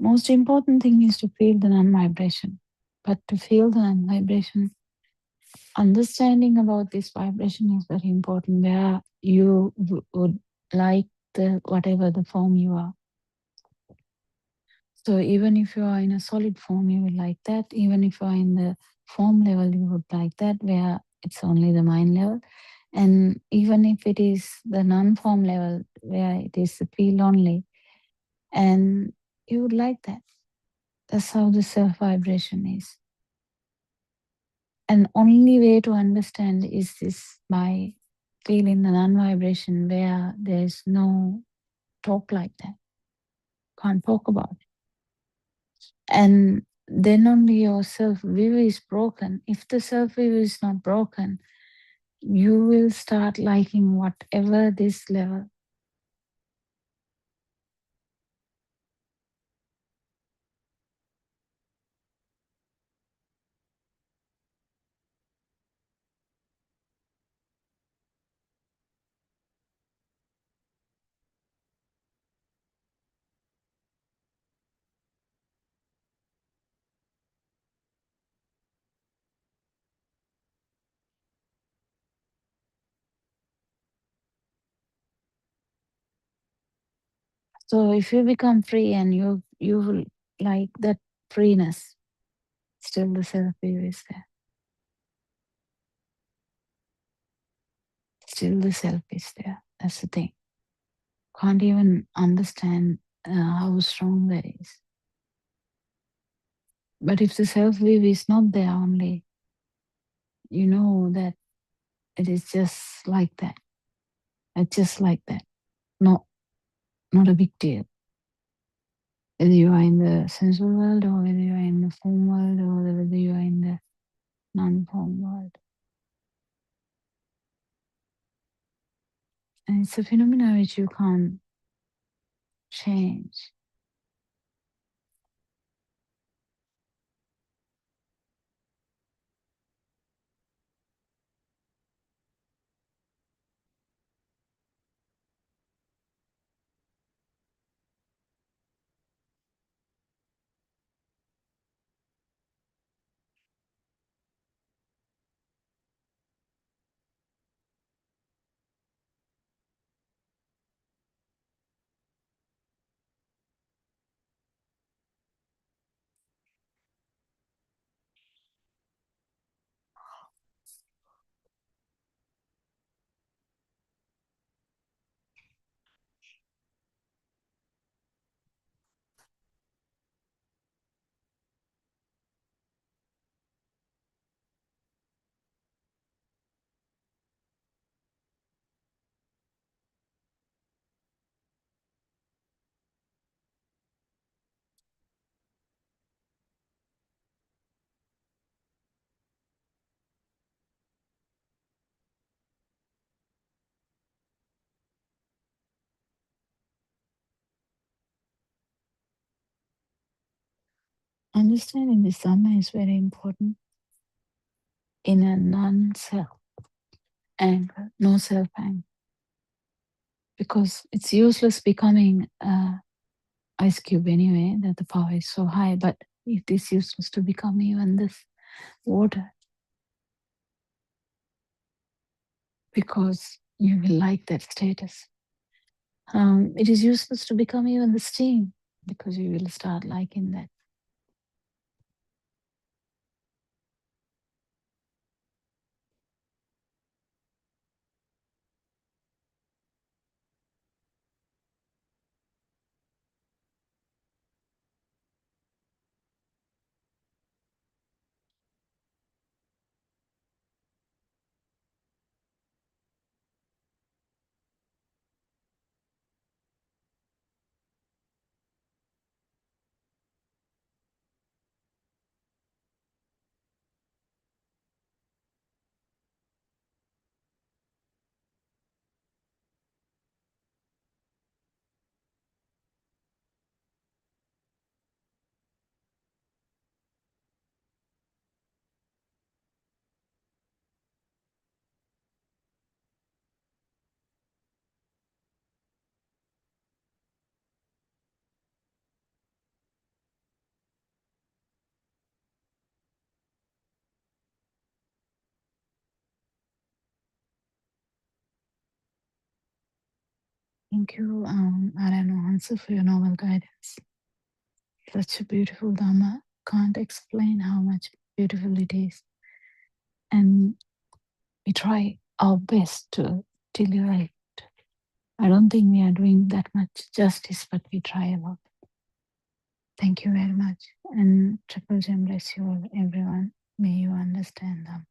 Most important thing is to feel the non-vibration. But to feel the non-vibration, understanding about this vibration is very important, where you would like the whatever the form you are. So even if you are in a solid form, you will like that. Even if you are in the form level, you would like that, where it's only the mind level. And even if it is the non-form level, where it is the feel only, and you would like that. That's how the self vibration is. And only way to understand is this by feeling the non-vibration, where there's no talk like that. Can't talk about it. And then only your self-view is broken. If the self-view is not broken, you will start liking whatever this level. So if you become free and you will like that freeness, still the self-view is there. Still the self is there. That's the thing. Can't even understand how strong that is. But if the self-view is not there only, you know that it is just like that. It's just like that. Not a big deal. Whether you are in the sensual world or whether you are in the form world or whether you are in the non-form world. And it's a phenomenon which you can't change. Understanding the Dhamma is very important in a non-self anger, no self anger. Because it's useless becoming ice cube anyway, that the power is so high, but it is useless to become even this water. because you will like that status. It is useless to become even the steam because you will start liking that. Thank you, Arano, for your novel guidance. Such a beautiful Dhamma. Can't explain how much beautiful it is. And we try our best to deliver it. I don't think we are doing that much justice, but we try a lot. Thank you very much. And Triple Gem bless you all, everyone. May you understand them.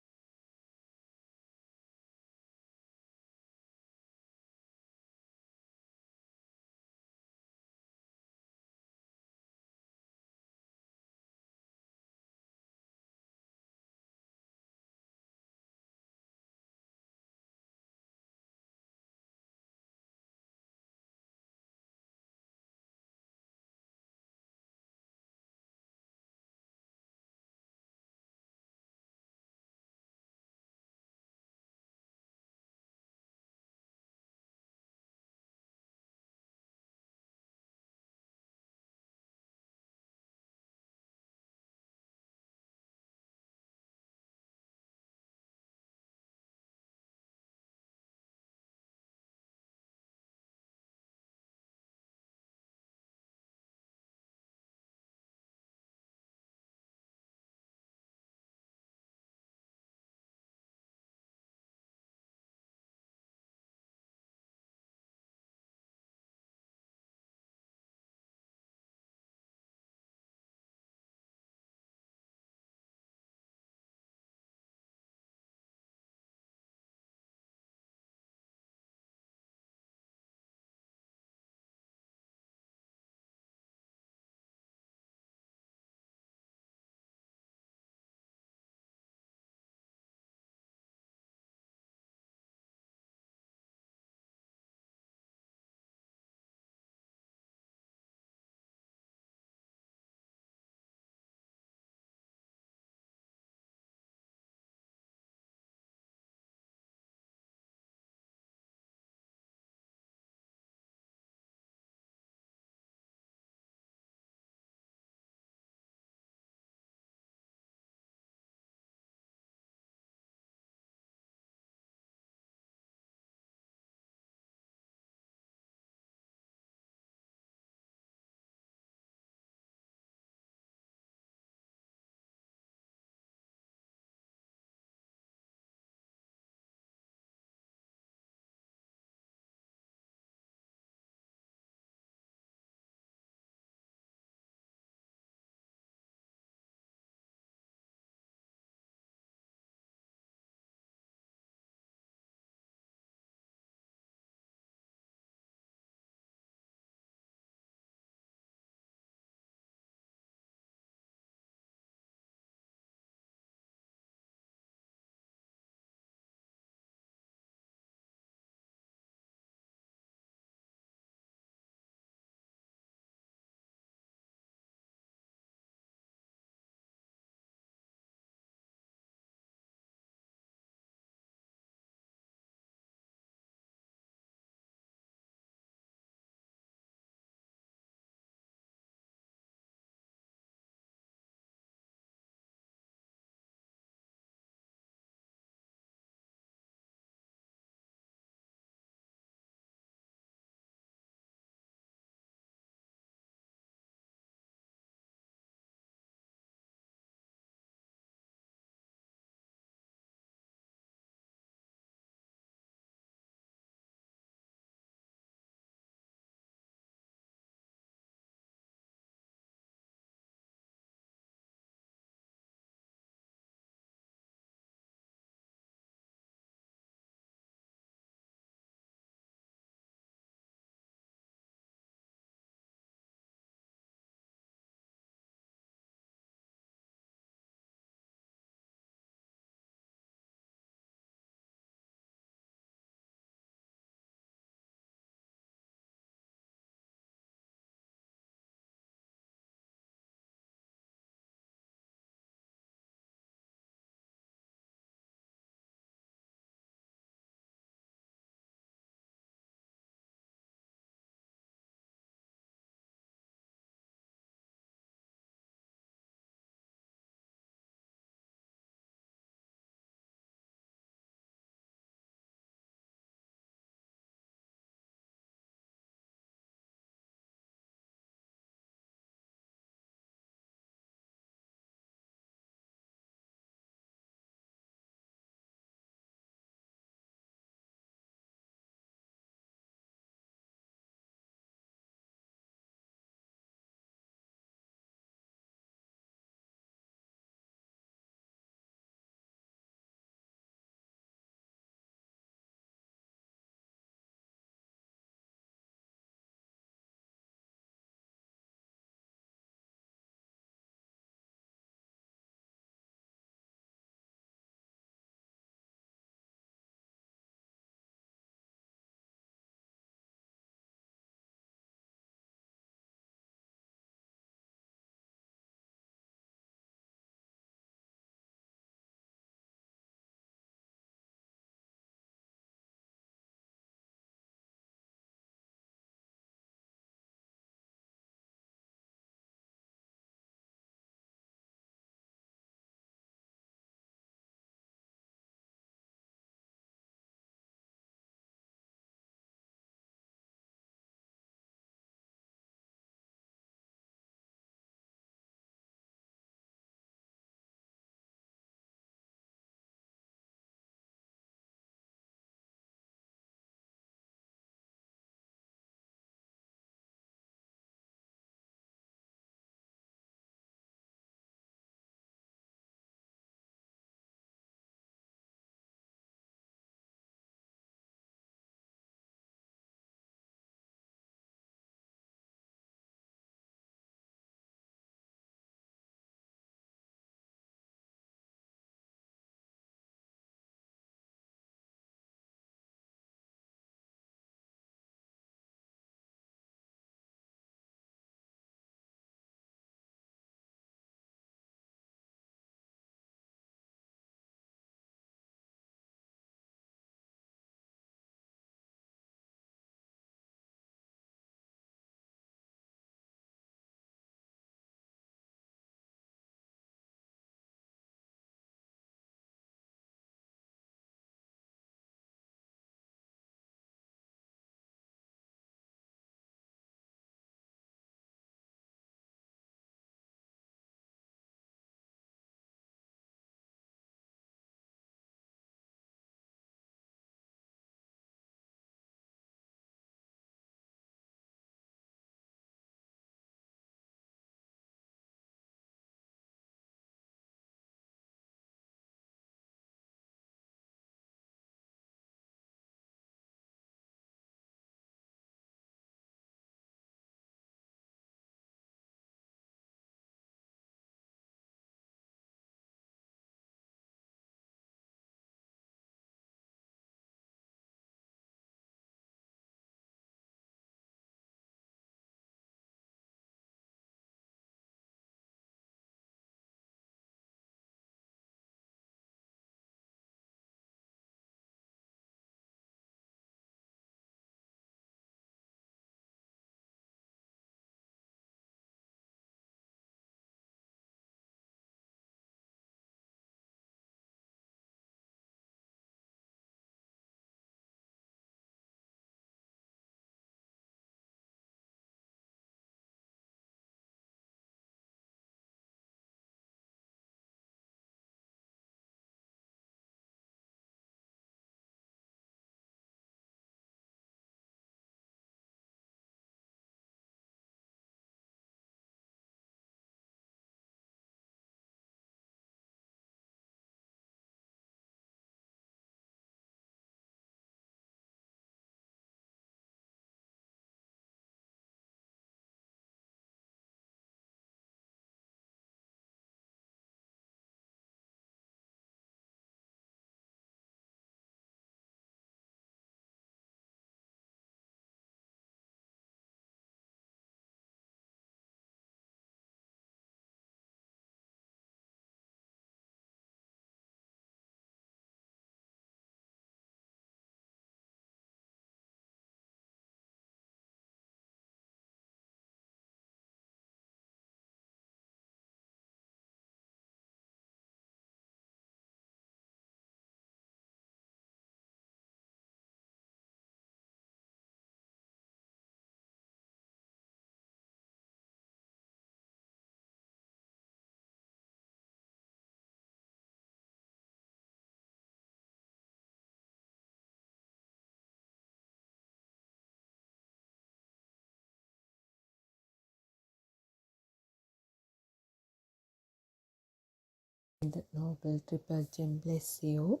The Noble Triple Gem bless you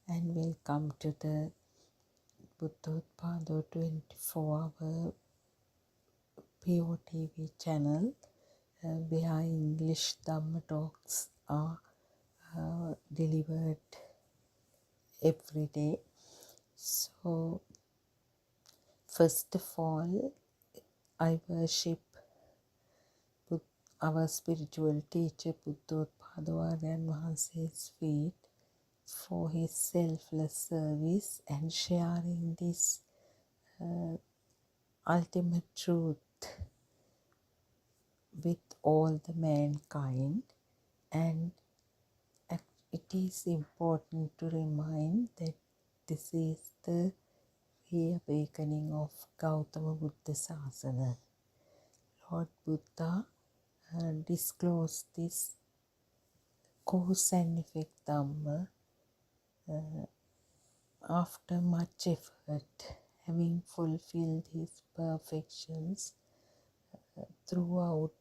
and welcome to the Buddothpado 24-hour PeoTV channel where English Dhamma talks are delivered every day. So first of all, I worship our spiritual teacher Buddothpado Aryan Mahase's feet for his selfless service and sharing this ultimate truth with all the mankind. And it is important to remind that this is the reawakening of Gautama Buddha Sasana. Lord Buddha disclosed this cause and effect Dhamma after much effort, having fulfilled his perfections throughout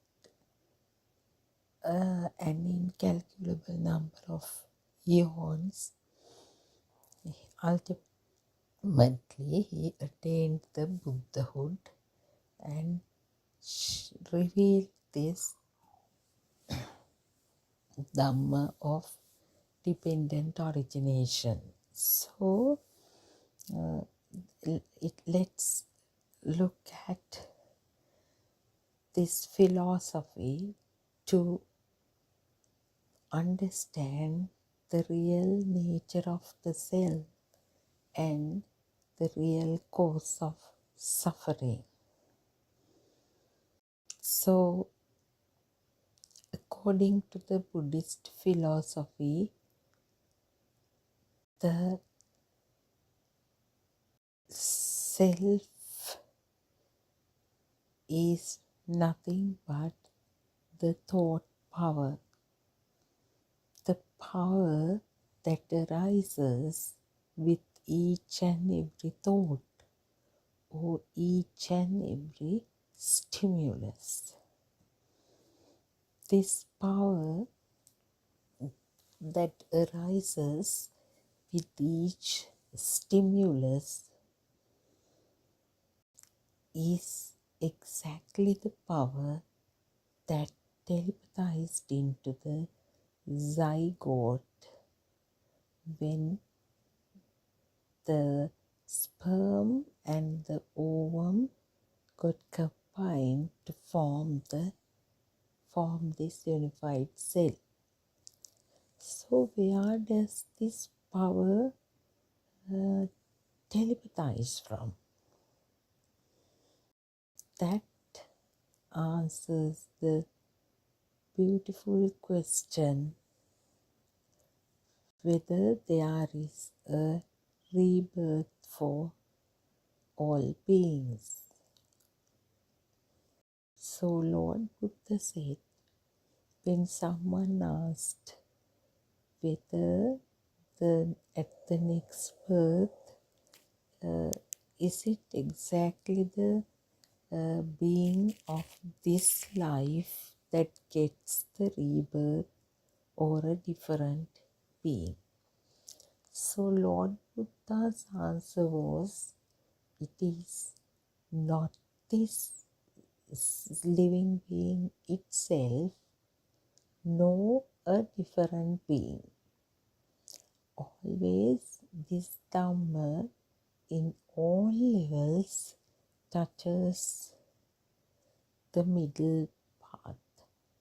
an incalculable number of eons. Ultimately, he attained the Buddhahood and revealed this Dhamma of dependent origination. So, let's look at this philosophy to understand the real nature of the self and the real cause of suffering. So, according to the Buddhist philosophy, the self is nothing but the thought power, the power that arises with each and every thought or each and every stimulus. This power that arises with each stimulus is exactly the power that telepathized into the zygote when the sperm and the ovum got combined to form this unified cell. So where does this power telepathize from? That answers the beautiful question whether there is a rebirth for all beings. So Lord Buddha said, when someone asked whether at the next birth, is it exactly the being of this life that gets the rebirth or a different being? So Lord Buddha's answer was, it is not this living being itself, nor a different being. Always this Dhamma in all levels touches the middle path,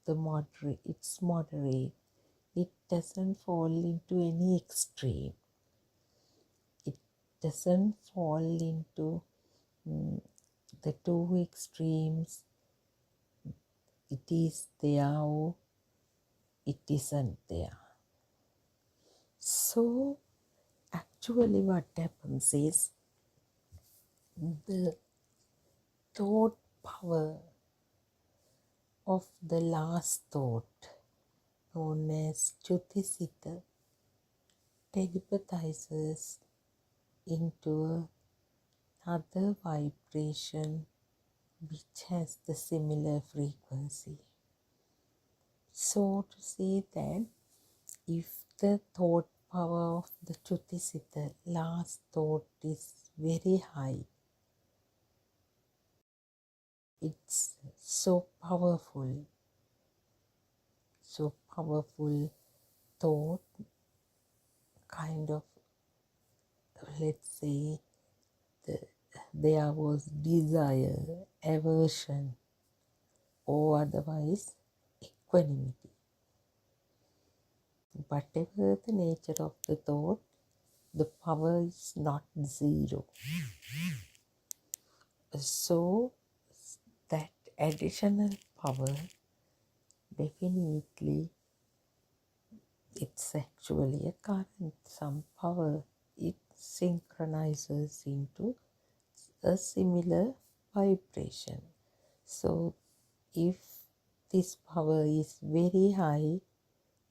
the moderate. It's moderate. It doesn't fall into any extreme. It doesn't fall into the two extremes. It is there or it isn't there. So actually what happens is the thought power of the last thought, known as Chutisita, telepathizes into another vibration which has the similar frequency. So to say that if the thought power of the Chutisita last thought is very high, it's so powerful thought, kind of, let's say, there was desire, aversion, or otherwise equanimity. Whatever the nature of the thought, the power is not zero. So that additional power, definitely it's actually a current, some power. It synchronizes into a similar vibration. So if this power is very high,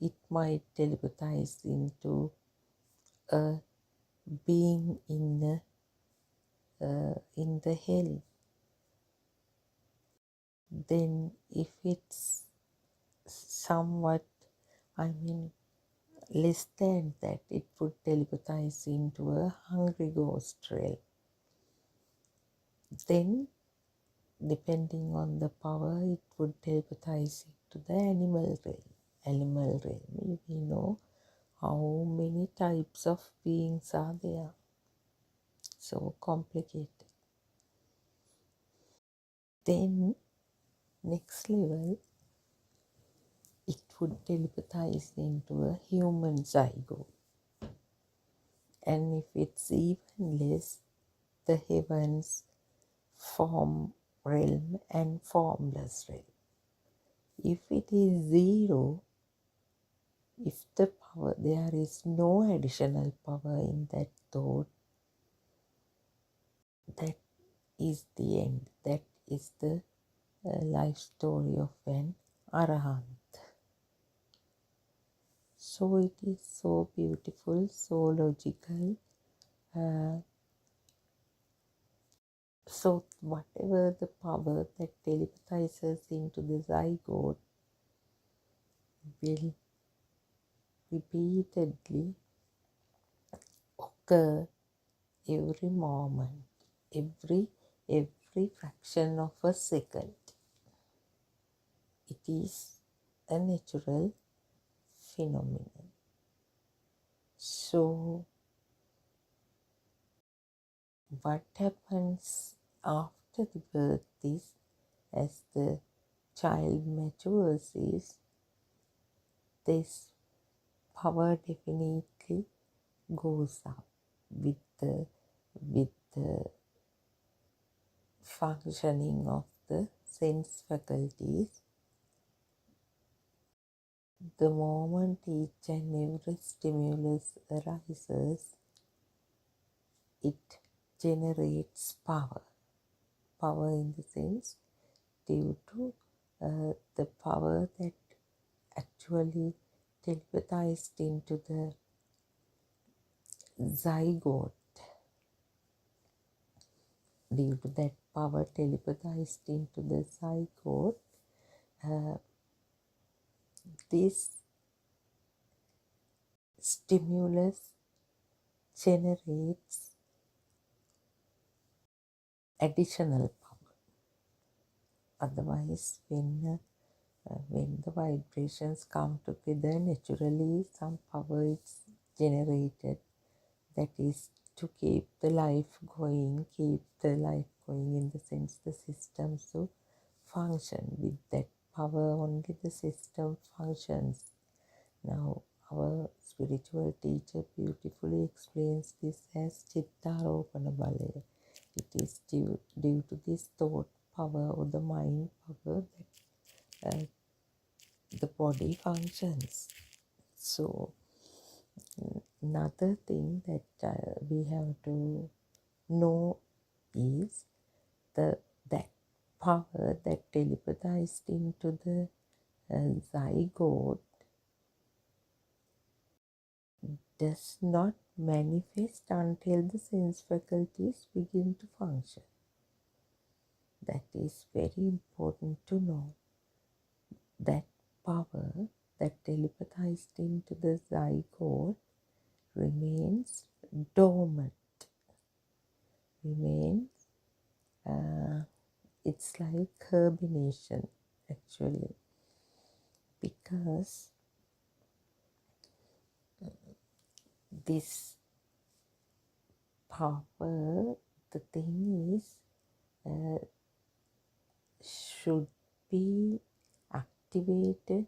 it might telepathize into a being in the hell. Then if it's somewhat, less than that, it would telepathize into a hungry ghost realm. Then, depending on the power, it would telepathize into the animal realm. Animal realm, we know how many types of beings are there. So complicated. Then, next level, it would telepathize into a human zygote. And if it's even less, the heavens, form realm, and formless realm. If it is zero, if the power, there is no additional power in that thought, that is the end. That is the life story of an arahant. So it is so beautiful, so logical. So whatever the power that telepathizes into the zygote will repeatedly occur every moment, every fraction of a second. It is a natural phenomenon. So what happens after the birth is, as the child matures, is this power definitely goes up with the functioning of the sense faculties. The moment each and every stimulus arises, it generates power. Power in the sense, due to the power that actually telepathized into the zygote. Due to that power telepathized into the zygote, this stimulus generates additional power. Otherwise, when the vibrations come together, naturally some power is generated, that is to keep the life going in the sense the system so function. With that power only the system functions. Now our spiritual teacher beautifully explains this as Chittaropana Balaya. It is due to this thought power or the mind power that the body functions. So another thing that we have to know is that power that telepathized into the zygote does not manifest until the sense faculties begin to function. That is very important to know. That power, that telepathized into the zygote remains dormant, remains, it's like hibernation actually, because this power, the thing is, should be activated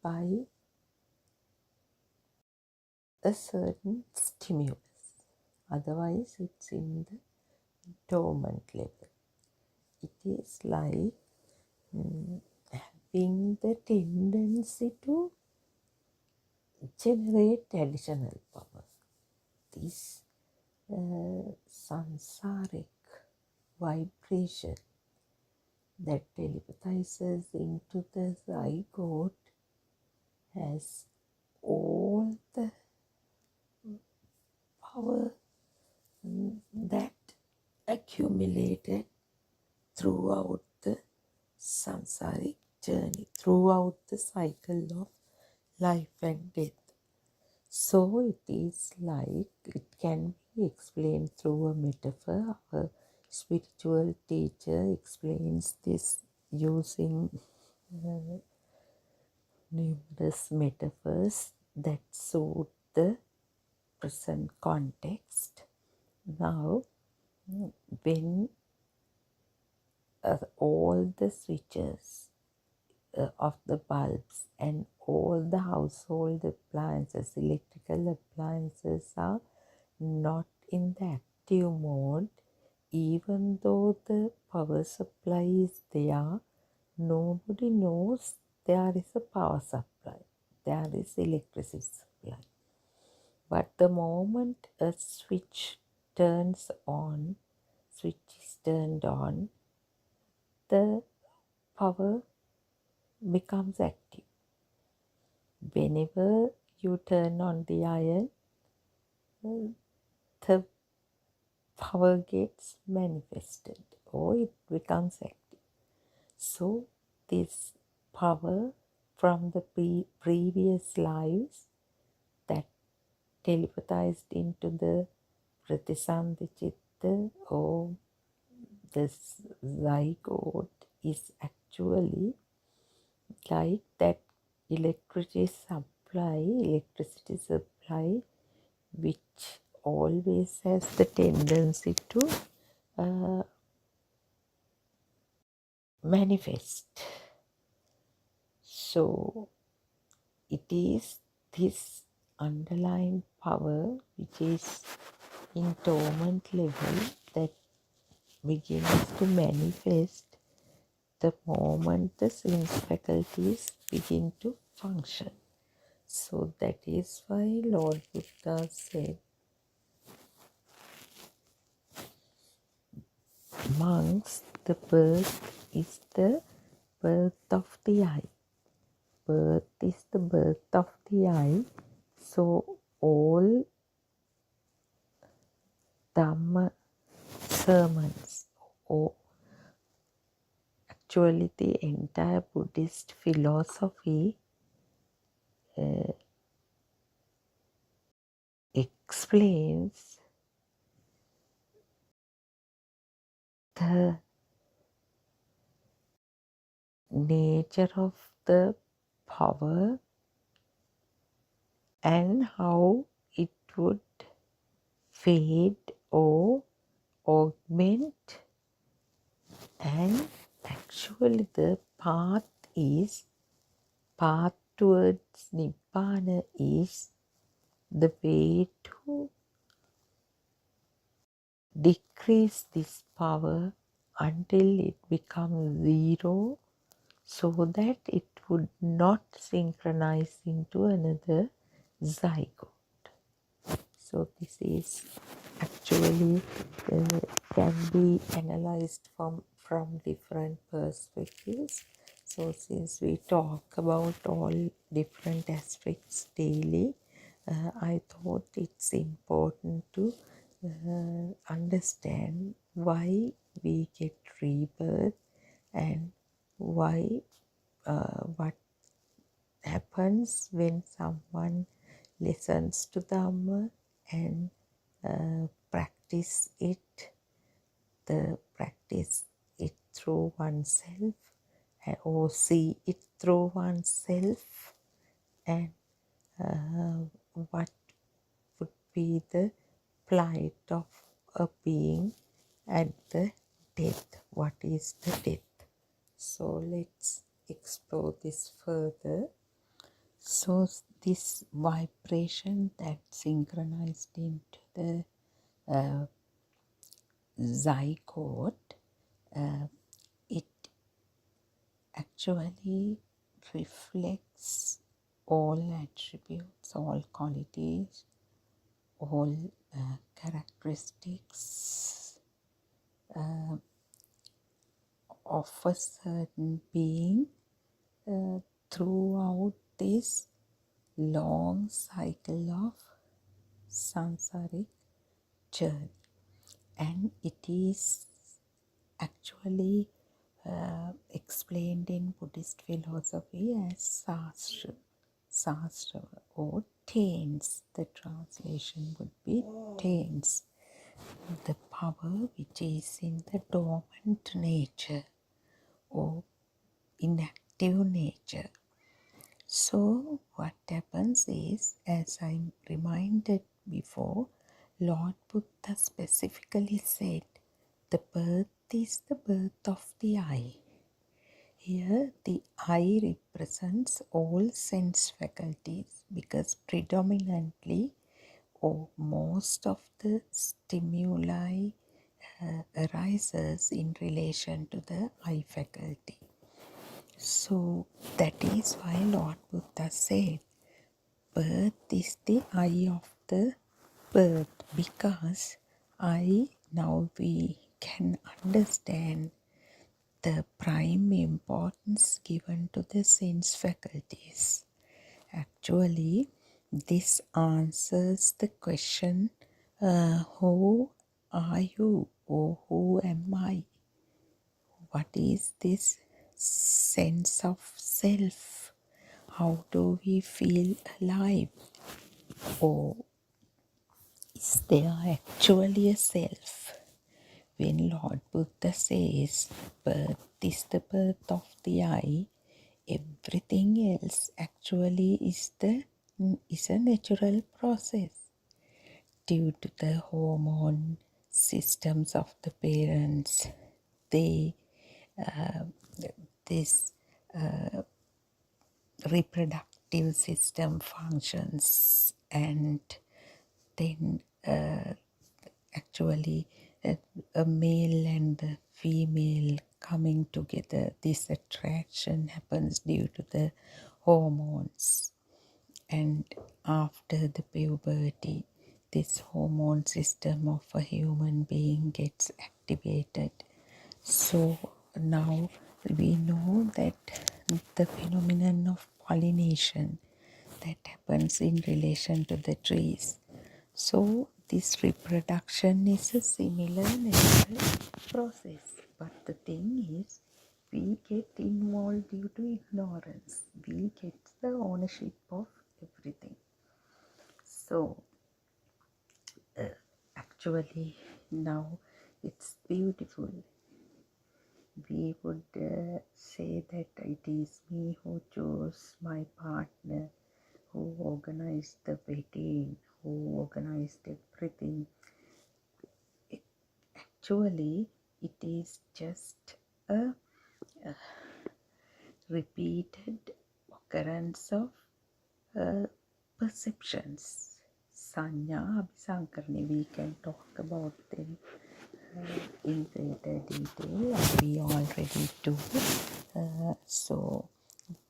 by a certain stimulus. Otherwise, it's in the dormant level. It is like having the tendency to generate additional power. This samsaric vibration that telepathizes into the zygote has all the power that accumulated throughout the samsaric journey, throughout the cycle of life and death. So it is like, it can be explained through a metaphor. Our spiritual teacher explains this using numerous metaphors that suit the present context. Now, when all the switches of the bulbs and all the household appliances, electrical appliances, are not in the active mode, even though the power supply is there, nobody knows there is a power supply, there is electricity supply. But the moment a switch turns on, switch is turned on, the power becomes active. Whenever you turn on the iron, the power gets manifested or it becomes active. So this power from the previous lives that telepathized into the Pratisandhichitta or this zygote is actually like that electricity supply, which always has the tendency to manifest. So it is this underlying power which is in dormant level that begins to manifest the moment the sense faculties begin to function. So that is why Lord Buddha said, monks, the birth is the birth of the eye. Birth is the birth of the eye. So all Dhamma sermons, or actually the entire Buddhist philosophy, explains the nature of the power and how it would fade or augment, and actually the path towards Nibbana is the way to decrease this power until it becomes zero, so that it would not synchronize into another zygote. So this is actually can be analyzed from different perspectives. So since we talk about all different aspects daily, I thought it's important to understand why we get rebirth and why what happens when someone listens to Dhamma and practice it, the practice it through oneself or see it through oneself, and what would be the plight of a being at the death. What is the death? So let's explore this further. So this vibration that synchronized into the zygote, it actually reflects all attributes, all qualities, all characteristics of a certain being throughout this long cycle of samsaric journey. And it is actually explained in Buddhist philosophy as sastra. Sastra or tains. The translation would be tains. The power which is in the dormant nature or inactive nature. So what happens is, as I reminded before, Lord Buddha specifically said, the birth is the birth of the I. Here the I represents all sense faculties because predominantly or most of the stimuli arises in relation to the I faculty. So that is why Lord Buddha said, birth is the eye of the birth, because now we can understand the prime importance given to the sense faculties. Actually, this answers the question, who are you or who am I? What is this sense of self? How do we feel alive? Or is there actually a self? When Lord Buddha says birth is the birth of the I, everything else actually is a natural process due to the hormone systems of the parents. They this reproductive system functions, and then actually a male and a female coming together, this attraction happens due to the hormones. And after the puberty, this hormone system of a human being gets activated. So now we know that the phenomenon of pollination that happens in relation to the trees. So this reproduction is a similar natural process. But the thing is, we get involved due to ignorance. We get the ownership of everything. So actually now it's beautiful. We would say that it is me who chose my partner, who organized the wedding, who organized everything. Actually, it is just a repeated occurrence of perceptions. Sanya, Abhisankarani, we can talk about them in greater detail, and we already do. So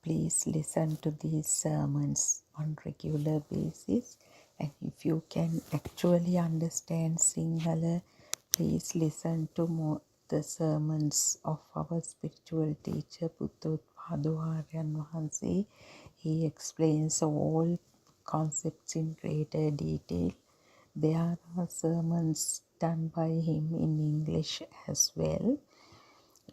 please listen to these sermons on regular basis, and if you can actually understand Sinhala, please listen to more the sermons of our spiritual teacher Buddothpado Aryan Wahanse. He explains all concepts in greater detail. There are sermons done by him in English as well.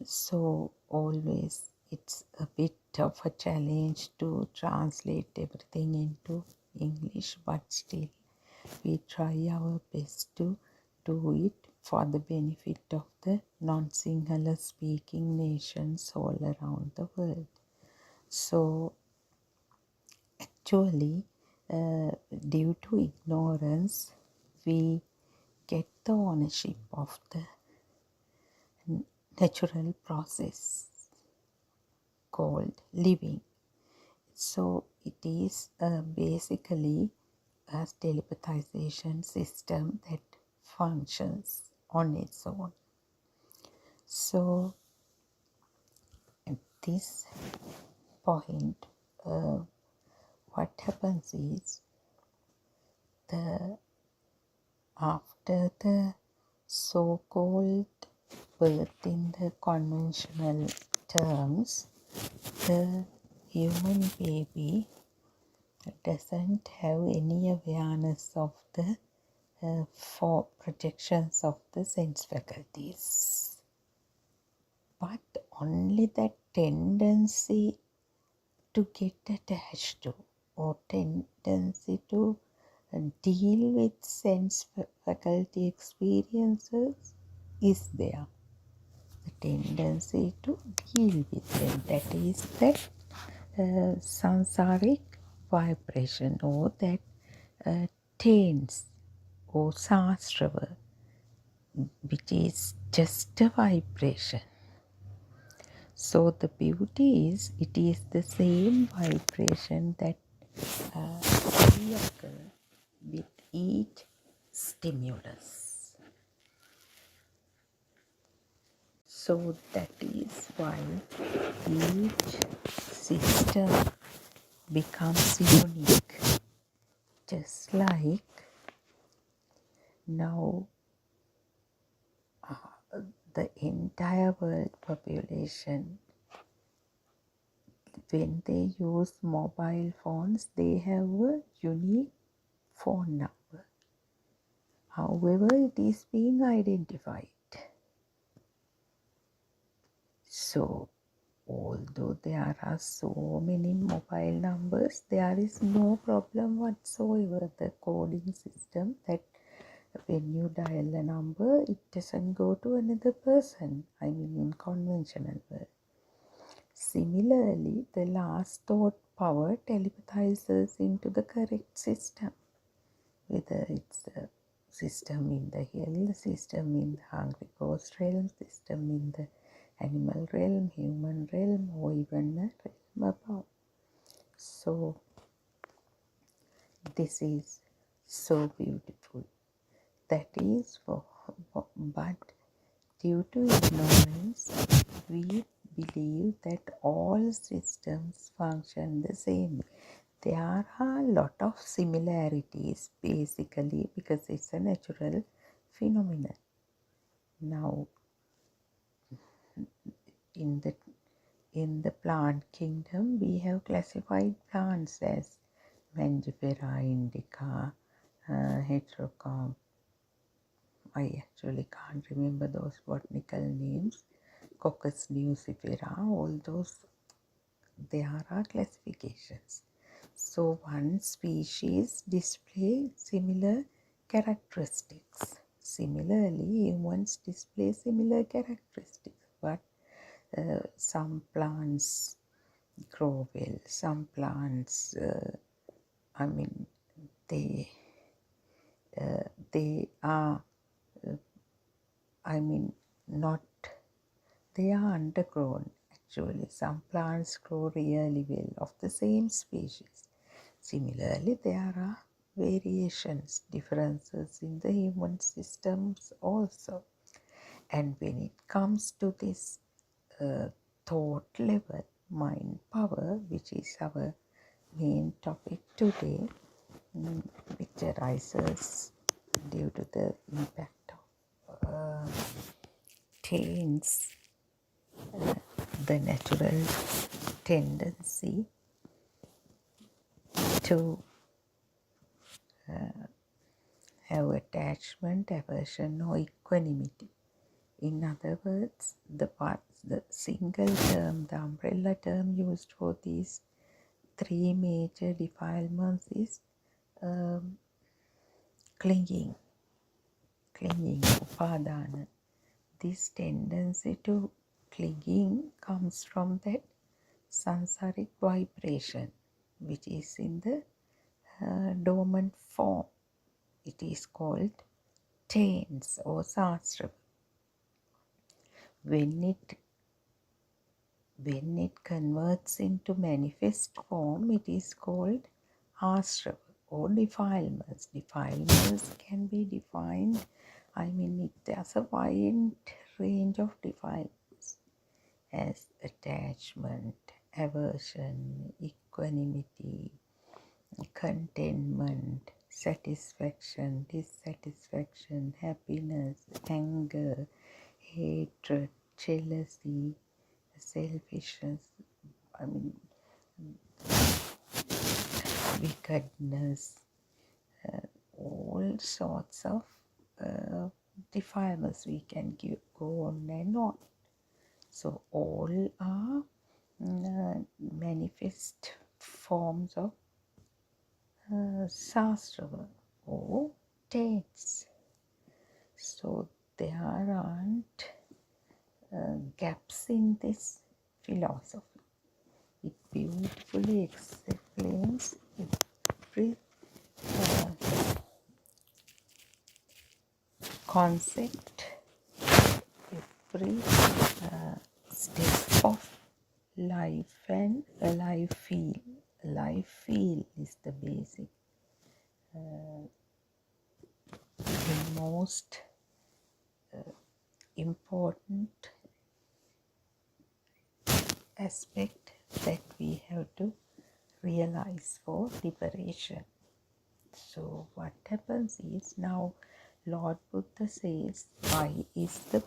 So always it's a bit of a challenge to translate everything into English, but still we try our best to do it for the benefit of the non-Sinhala speaking nations all around the world. So actually, due to ignorance, we get the ownership of the natural process called living. So it is basically a telepathization system that functions on its own. So at this point, what happens is after the so-called birth in the conventional terms, the human baby doesn't have any awareness of the four projections of the sense faculties, but only that tendency to get attached to or tendency to deal with sense faculty experiences is there. The tendency to deal with them, that is that samsaric vibration, or that tains or sastrava, which is just a vibration. So the beauty is, it is the same vibration that reoccur with each stimulus. So that is why each system becomes unique. Just like now the entire world population, when they use mobile phones, they have a unique phone number. However, it is being identified. So, although there are so many mobile numbers, there is no problem whatsoever. The coding system that when you dial a number, it doesn't go to another person. I mean, in conventional world. Similarly, the last thought power telepathizes into the correct system, whether it's a system in the hill, system in the hungry ghost realm, system in the animal realm, human realm, or even a realm above. So this is so beautiful. That is but due to ignorance, we believe that all systems function the same. There are a lot of similarities basically because it's a natural phenomenon. Now, in the plant kingdom, we have classified plants as Mangifera indica, heterochrome. I actually can't remember those botanical names. Coccus nucifera, all those, there are classifications. So one species display similar characteristics. Similarly, humans display similar characteristics, but some plants grow well, some plants, they are, not, they are undergrown actually. Some plants grow really well of the same species. Similarly, there are variations, differences in the human systems also. And when it comes to this thought level, mind power, which is our main topic today, which arises due to the impact of taints, the natural tendency to have attachment, aversion, or equanimity In other words, the single term, the umbrella term used for these three major defilements is clinging, upadana. This tendency to clinging comes from that sansaric vibration, which is in the dormant form. It is called taints or sastra. When it converts into manifest form, it is called ashrava or defilements. Defilements can be defined, there's a wide range of defilements as attachment, aversion, equanimity, contentment, satisfaction, dissatisfaction, happiness, anger, hatred, jealousy, selfishness, wickedness, all sorts of defilements. We can go on and on. So all are manifest forms of sastrava or taints. So there aren't gaps in this philosophy. It beautifully explains every concept, every step of life and a life feel. A life feel is the basic, the most important aspect that we have to realize for liberation. So what happens is, now Lord Buddha says, why is the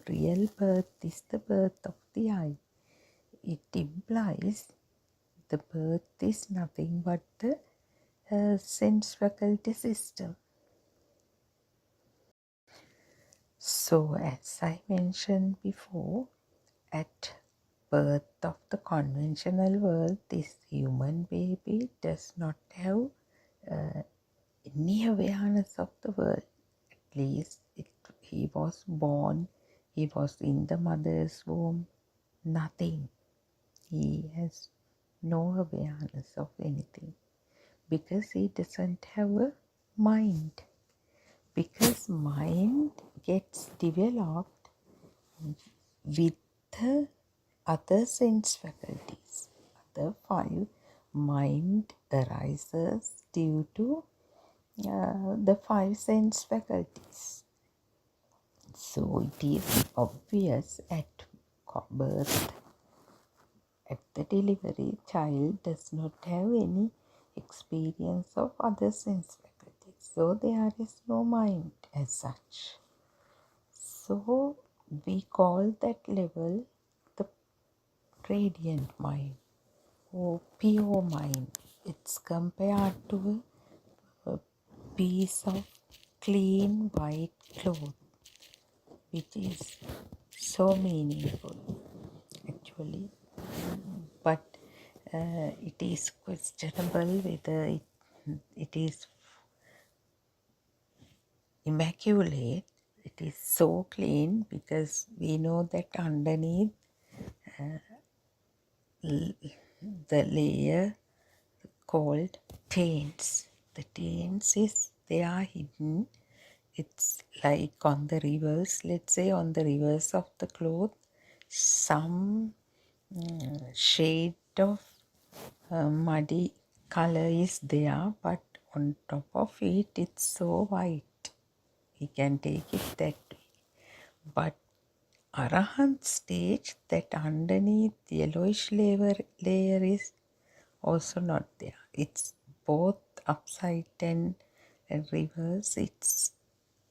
real birth is the birth of the I. It implies the birth is nothing but the sense faculty system. So as I mentioned before, at birth of the conventional world, this human baby does not have any awareness of the world. At least he was born, he was in the mother's womb, nothing. He has no awareness of anything because he doesn't have a mind. Because mind gets developed with the other sense faculties. Other five, mind arises due to the five sense faculties. So it is obvious at birth, at the delivery, child does not have any experience of other sense faculties. So there is no mind as such. So we call that level the radiant mind or pure mind. It's compared to a piece of clean white cloth, which is so meaningful actually. But it is questionable whether it is immaculate. It is so clean because we know that underneath the layer called taints. The taints they are hidden. It's like on the reverse, let's say on the reverse of the cloth, some shade of muddy color is there, but on top of it, it's so white. We can take it that way. But Arahant stage, that underneath yellowish layer is also not there. It's both upside and reverse. It's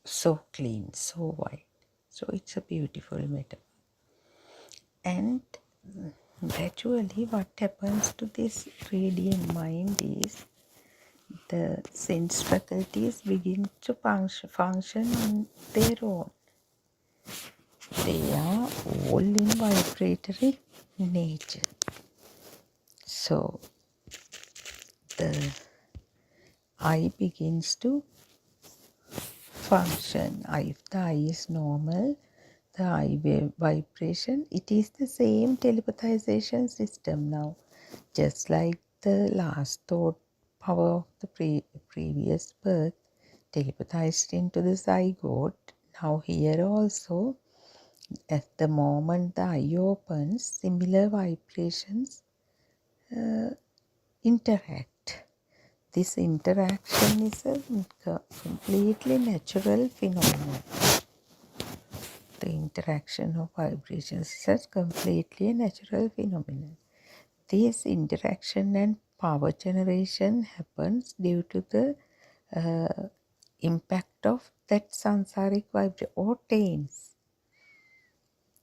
so clean, so white. So it's a beautiful metaphor. And gradually what happens to this radiant mind is the sense faculties begin to function on their own. They are all in vibratory nature. So the eye begins to function. If the eye is normal, the eye vibration, it is the same telepathization system now. Just like the last thought power of the previous birth telepathized into the zygote, now here also, at the moment the eye opens, similar vibrations interact. This interaction is a completely natural phenomenon. The interaction of vibrations is a completely natural phenomenon. This interaction and power generation happens due to the impact of that samsaric vibration or taints.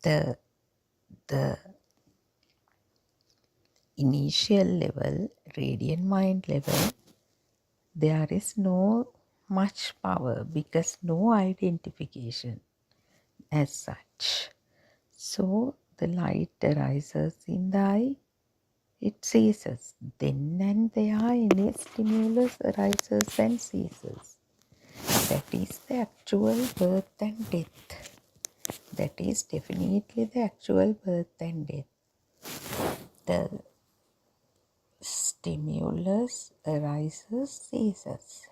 The initial level, radiant mind level, there is no much power because no identification as such. So the light arises in the eye, it ceases. Then and there any stimulus arises and ceases. That is the actual birth and death. That is definitely the actual birth and death. The stimulus arises, ceases.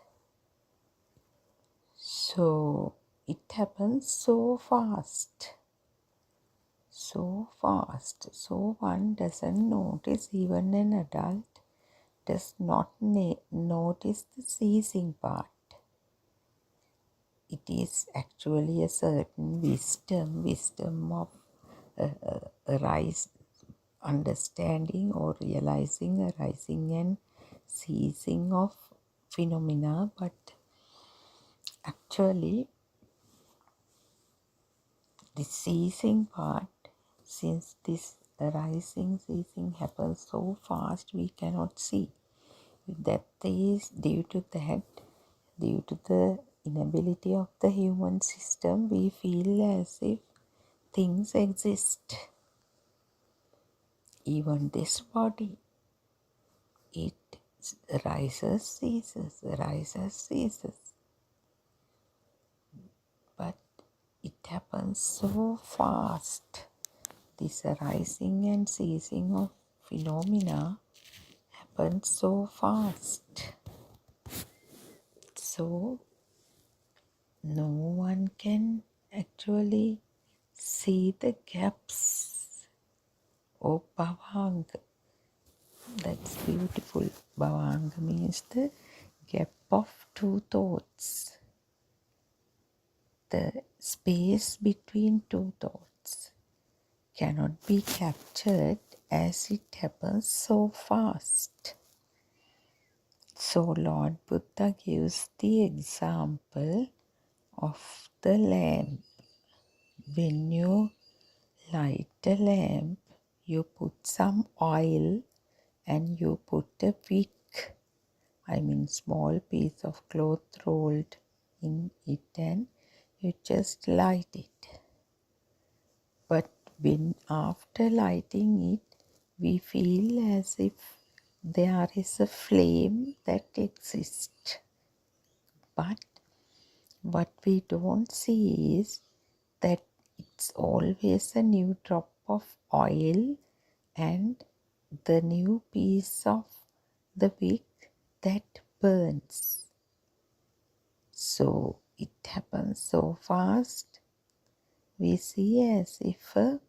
So it happens so fast. So one doesn't notice, even an adult does not notice the ceasing part. It is actually a certain wisdom of understanding or realizing, arising and ceasing of phenomena, but actually the ceasing part, since this arising, ceasing happens so fast, we cannot see. That is due to the inability of the human system, we feel as if things exist. Even this body, it arises, ceases, arises, ceases. But it happens so fast. This arising and ceasing of phenomena happens so fast. So no one can actually see the gaps of bhavanga. That's beautiful. Bhavanga means the gap of two thoughts. The space between two thoughts cannot be captured as it happens so fast. So Lord Buddha gives the example of the lamp. When you light a lamp, you put some oil and you put a wick, small piece of cloth rolled in it, and you just light it. But when after lighting it, we feel as if there is a flame that exists. But what we don't see is that it's always a new drop of oil and the new piece of the wick that burns. So it happens so fast, we see as if a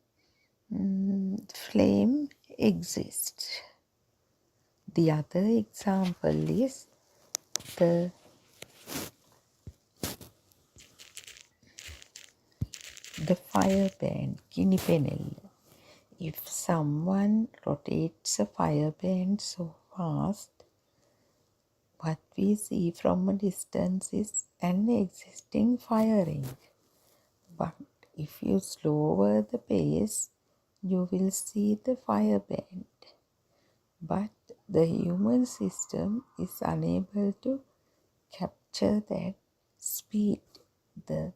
flame exists. The other example is the fire band, kinipenel. If someone rotates a fire band so fast, what we see from a distance is an existing fire ring. But if you slower the pace, you will see the fire band. But the human system is unable to capture that speed, the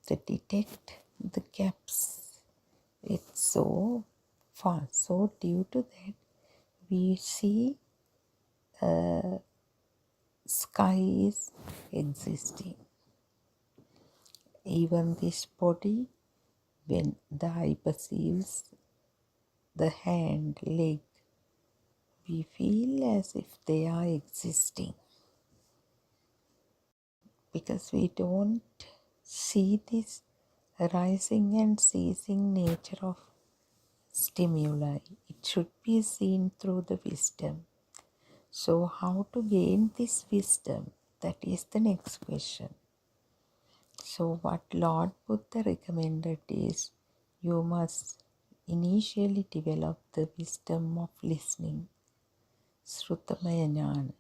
detect the gaps. It's so fast. So due to that, we see sky is existing. Even this body, when the eye perceives the hand, leg, we feel as if they are existing because we don't see this arising and ceasing nature of stimuli. It should be seen through the wisdom. So, how to gain this wisdom? That is the next question. So, what Lord Buddha recommended is you must initially develop the wisdom of listening, Srutamaya Jnana.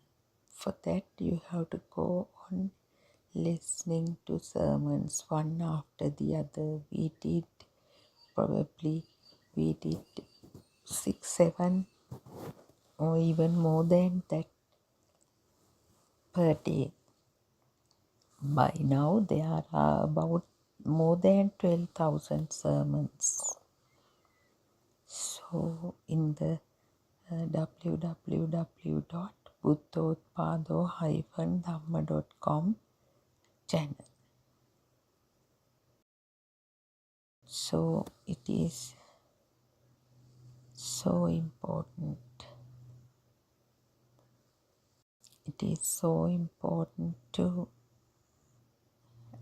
For that, you have to go on listening to sermons one after the other. We did 6, 7, or even more than that per day. By now, there are about more than 12,000 sermons. So, in the www.buddothpado-dhamma.com channel. So, it is so important. It is so important to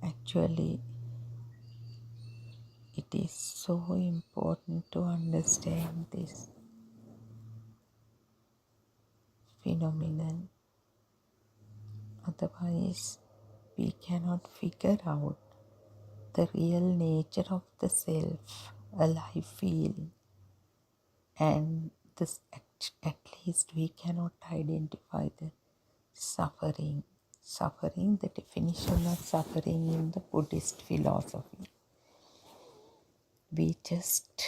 actually, it is so important to understand this phenomenon. Otherwise, we cannot figure out the real nature of the self, alive feeling, and this at least we cannot identify the suffering. Suffering, the definition of suffering in the Buddhist philosophy. We just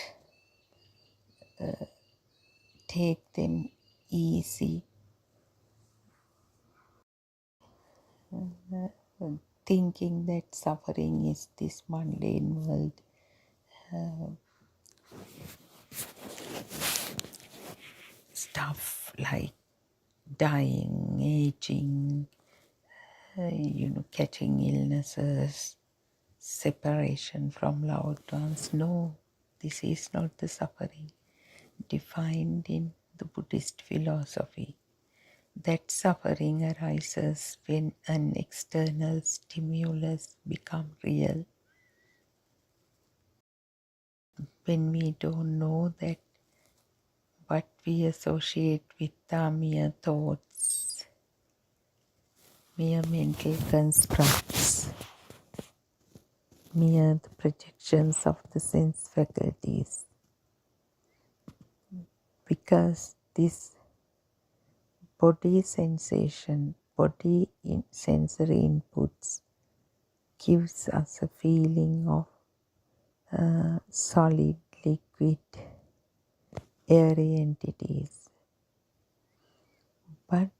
take them easy, thinking that suffering is this mundane world. Stuff like dying, aging, catching illnesses, separation from loved ones. No, this is not the suffering defined in the Buddhist philosophy. That suffering arises when an external stimulus becomes real. When we don't know that what we associate with are mere thoughts, mere mental constructs, mere the projections of the sense faculties. Because this body sensation, body sensory inputs gives us a feeling of solid, liquid, airy entities. But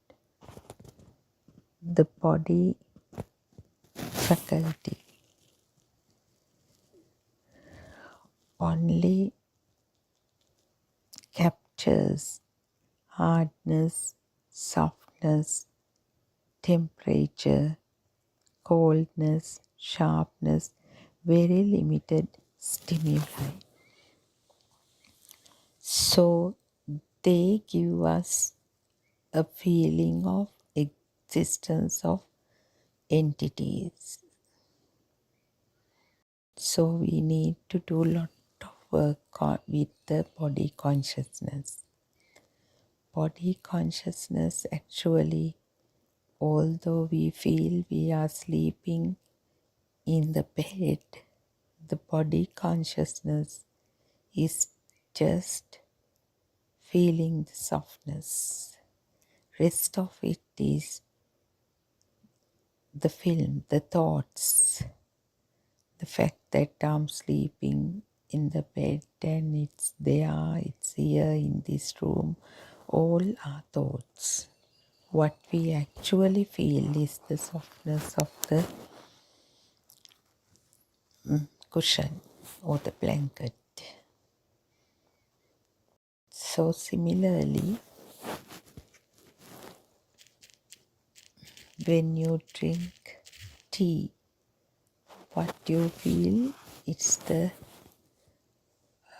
the body faculty only captures hardness, softness, temperature, coldness, sharpness, very limited stimuli. So they give us a feeling of existence of entities. So we need to do a lot of work with the body consciousness. Body consciousness actually, although we feel we are sleeping in the bed, the body consciousness is just feeling the softness. Rest of it is the film, the thoughts, the fact that I'm sleeping in the bed and it's there, it's here in this room, All are thoughts. What we actually feel is the softness of the cushion or the blanket. So similarly, when you drink tea, what you feel is the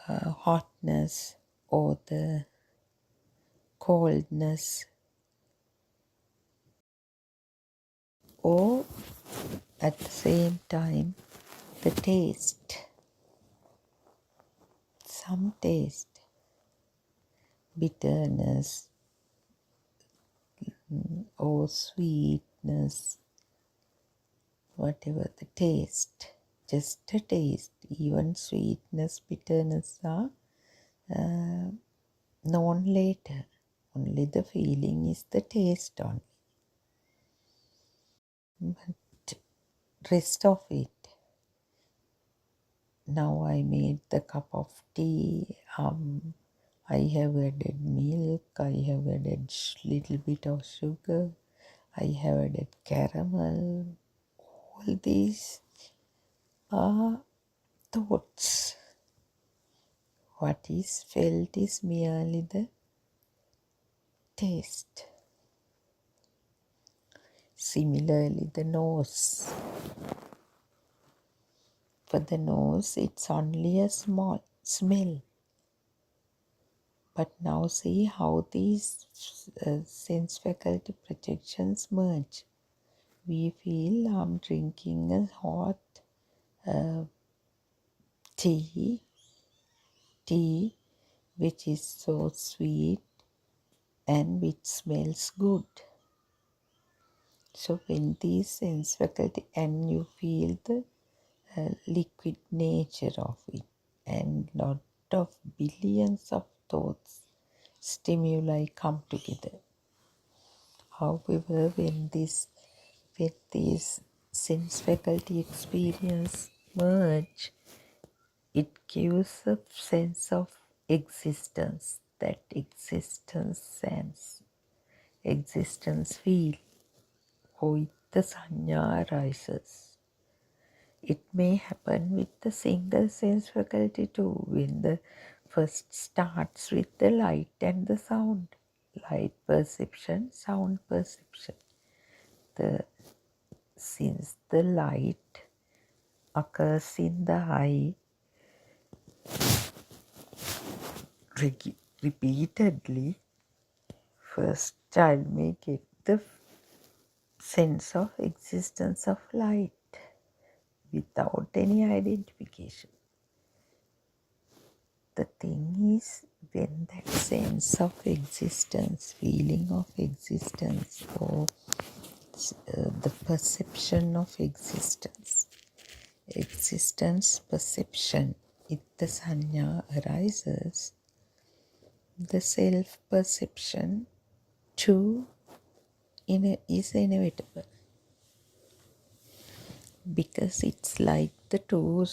hotness or the coldness, or at the same time the taste, some taste, bitterness or sweetness, whatever the taste, just a taste. Even sweetness, bitterness are known later. Only the feeling is the taste on. But rest of it, now I made the cup of tea, I have added milk, I have added little bit of sugar, I have added caramel. All these are thoughts. What is felt is merely the taste. Similarly, the nose. For the nose, it's only a small smell. But now see how these sense faculty projections merge. We feel I'm drinking a hot tea which is so sweet and which smells good. So when these sense faculty, and you feel the liquid nature of it, and lot of billions of thoughts, stimuli come together. However, when these sense faculty experience merge, it gives a sense of existence, that existence sense, existence feel, with the sanya arises. It may happen with the single sense faculty too, when the first starts with the light and the sound. Light perception, sound perception. Since the light occurs in the eye repeatedly, first child may get the sense of existence of light without any identification. The thing is, when that sense of existence, feeling of existence, or the perception of existence perception, if the sanya arises, the self perception too is inevitable, because it's like the two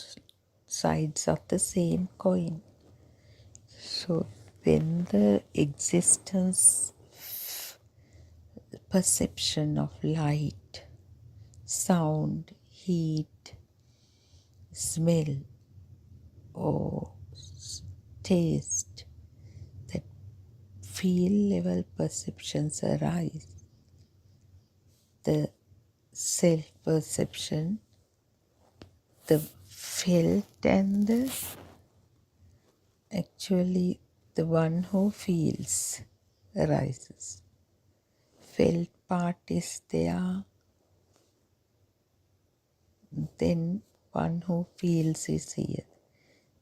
sides of the same coin. So when the existence perception of light, sound, heat, smell or taste, that feel level perceptions arise, the self perception, the felt and the actually the one who feels arises. Felt part is there, then one who feels is here.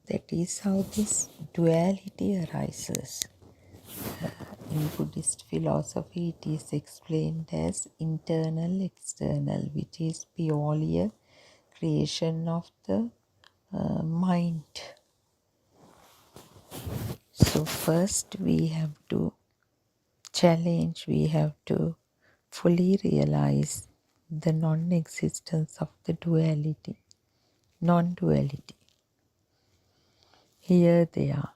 That is how this duality arises. In Buddhist philosophy, it is explained as internal, external, which is purely a creation of the mind. So first we have to challenge, we have to fully realize the non-existence of the duality, non-duality. Here they are.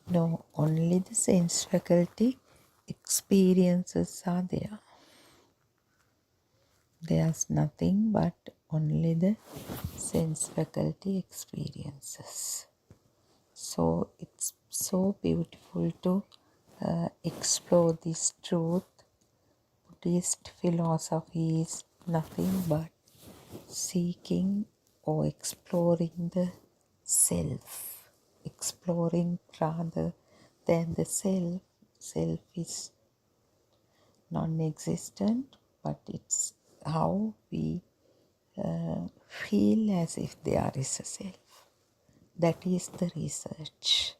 No, only the sense faculty experiences are there. There's nothing but only the sense faculty experiences. So it's so beautiful to explore this truth. Buddhist philosophy is nothing but seeking or exploring the self, exploring rather than the self. Self is non-existent, but it's how we feel as if there is a self. That is the research.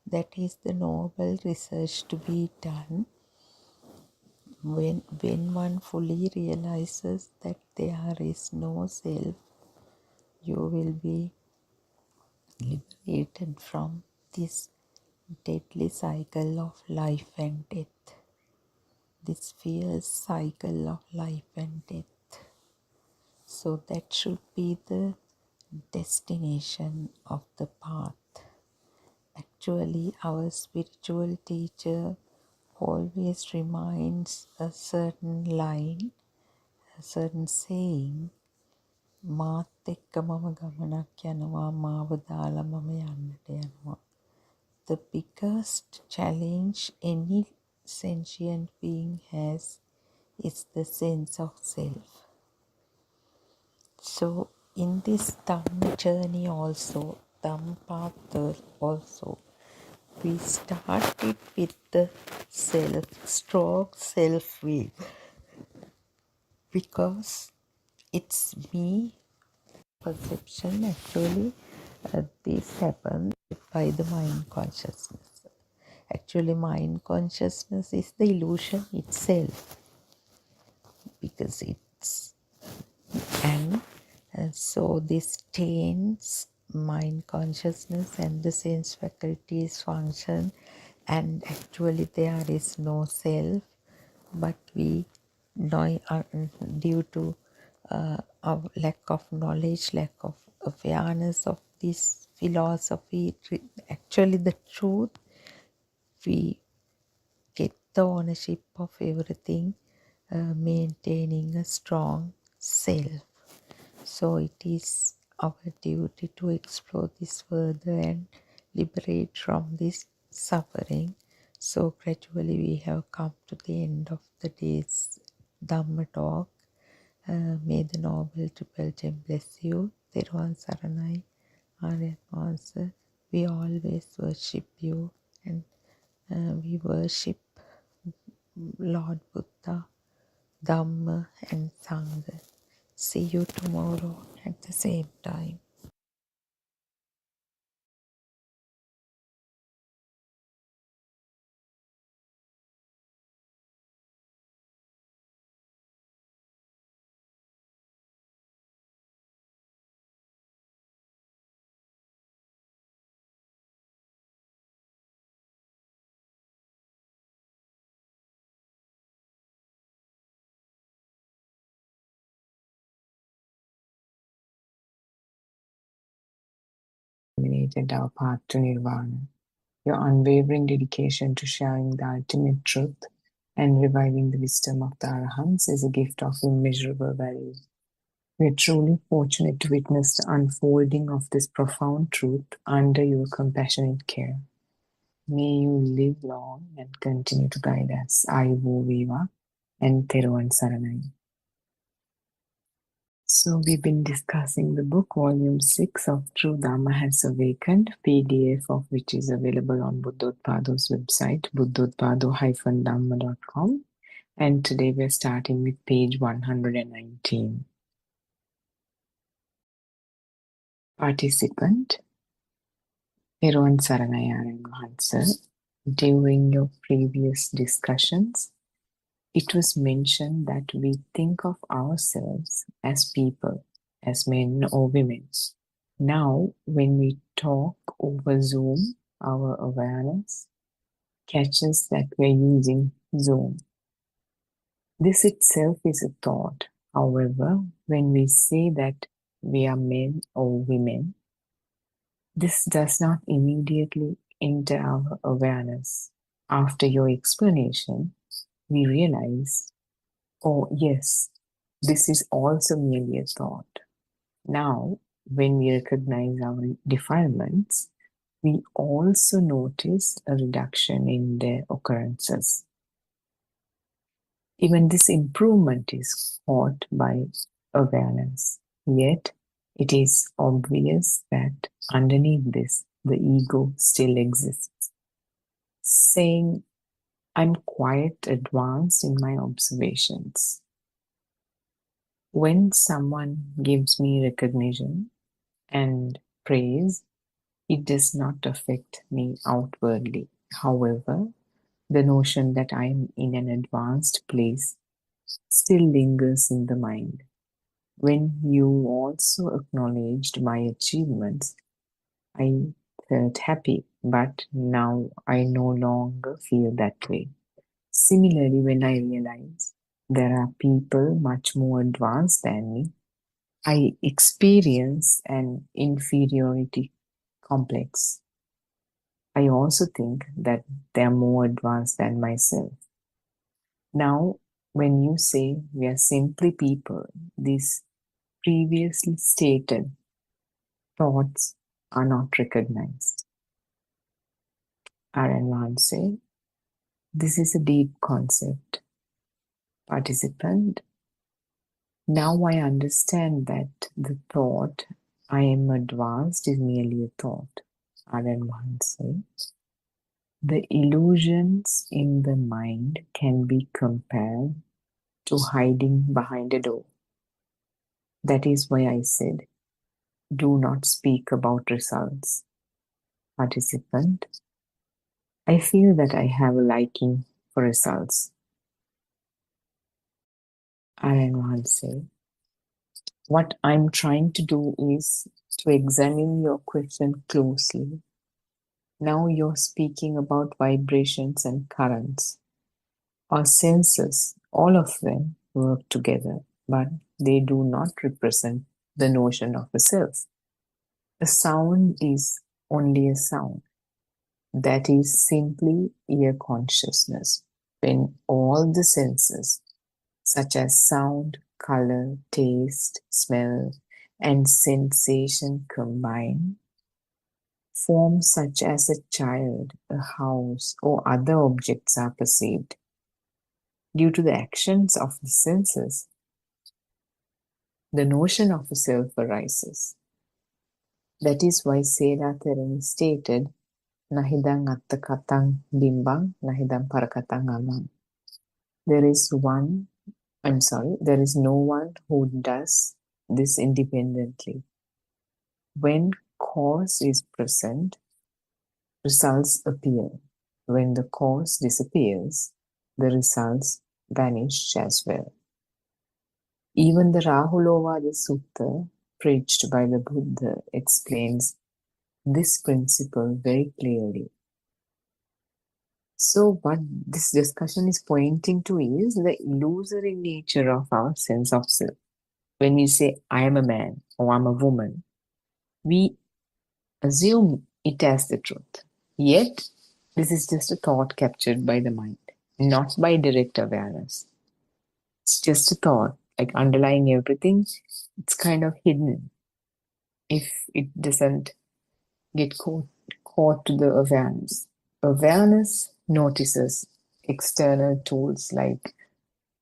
That is the noble research to be done when one fully realizes that there is no self. You will be liberated from this deadly cycle of life and death, this fierce cycle of life and death. So that should be the destination of the path. Actually, our spiritual teacher always reminds a certain line, a certain saying, මාත් එක්ක මම ගමනක් යනවා මාව දාලා මම යන්නට යනවා. The biggest challenge any sentient being has is the sense of self. So in this Dhamma journey also, Dhamma path also, we started with the self, strong self-will, because it's me perception. Actually, this happens by the mind consciousness. Actually, mind consciousness is the illusion itself, because it's, and so this taints mind consciousness and the sense faculties function, and actually there is no self, but we know, due to our lack of knowledge, lack of awareness of this philosophy, actually the truth, we get the ownership of everything, maintaining a strong self. So it is our duty to explore this further and liberate from this suffering. So gradually we have come to the end of the day's Dhamma talk. May the Noble Triple Gem bless you. Theruvan Saranai, Aryan Master. We always worship you, and we worship Lord Buddha, Dhamma and Sangha. See you tomorrow at the same time. Illuminated our path to Nirvana. Your unwavering dedication to sharing the ultimate truth and reviving the wisdom of the Arahants is a gift of immeasurable value. We are truly fortunate to witness the unfolding of this profound truth under your compassionate care. May you live long and continue to guide us. Ayubo Viva and Theruvan Saranai. So we've been discussing the book, Volume 6 of True Dhamma Has Awakened, PDF of which is available on Buddothpado's website, buddothpado-dhamma.com. And today we're starting with page 119. Participant, Theruvan Saranai Aryan Mahansa. During your previous discussions, it was mentioned that we think of ourselves as people, as men or women. Now, when we talk over Zoom, our awareness catches that we're using Zoom. This itself is a thought. However, when we say that we are men or women, this does not immediately enter our awareness. After your explanation, we realize, oh yes, this is also merely a thought. Now, when we recognize our defilements, we also notice a reduction in their occurrences. Even this improvement is caught by awareness. Yet, it is obvious that underneath this, the ego still exists, saying, I'm quite advanced in my observations. When someone gives me recognition and praise, it does not affect me outwardly. However, the notion that I am in an advanced place still lingers in the mind. When you also acknowledged my achievements, I felt happy, but now I no longer feel that way. Similarly, when I realize there are people much more advanced than me, I experience an inferiority complex. I also think that they are more advanced than myself. Now, when you say we are simply people, these previously stated thoughts are not recognized. Aran say, this is a deep concept. Participant, now I understand that the thought I am advanced is merely a thought. Aran say, the illusions in the mind can be compared to hiding behind a door. That is why I said, do not speak about results. Participant, I feel that I have a liking for results. Aran say, what I'm trying to do is to examine your question closely. Now you're speaking about vibrations and currents. Our senses, all of them work together, but they do not represent the notion of a self. A sound is only a sound. That is simply ear consciousness. When all the senses, such as sound, color, taste, smell, and sensation combine, forms such as a child, a house, or other objects are perceived. Due to the actions of the senses, the notion of a self arises. That is why Seda Therani stated, Nahidang attakatang bimbang, nahidang parakatang amang. There is no one who does this independently. When cause is present, results appear. When the cause disappears, the results vanish as well. Even the Rahulovada Sutta, preached by the Buddha, explains this principle very clearly. So what this discussion is pointing to is the illusory nature of our sense of self. When we say, I am a man or I'm a woman, we assume it as the truth. Yet, this is just a thought captured by the mind, not by direct awareness. It's just a thought, like underlying everything, it's kind of hidden if it doesn't get caught to the awareness. Awareness notices external tools like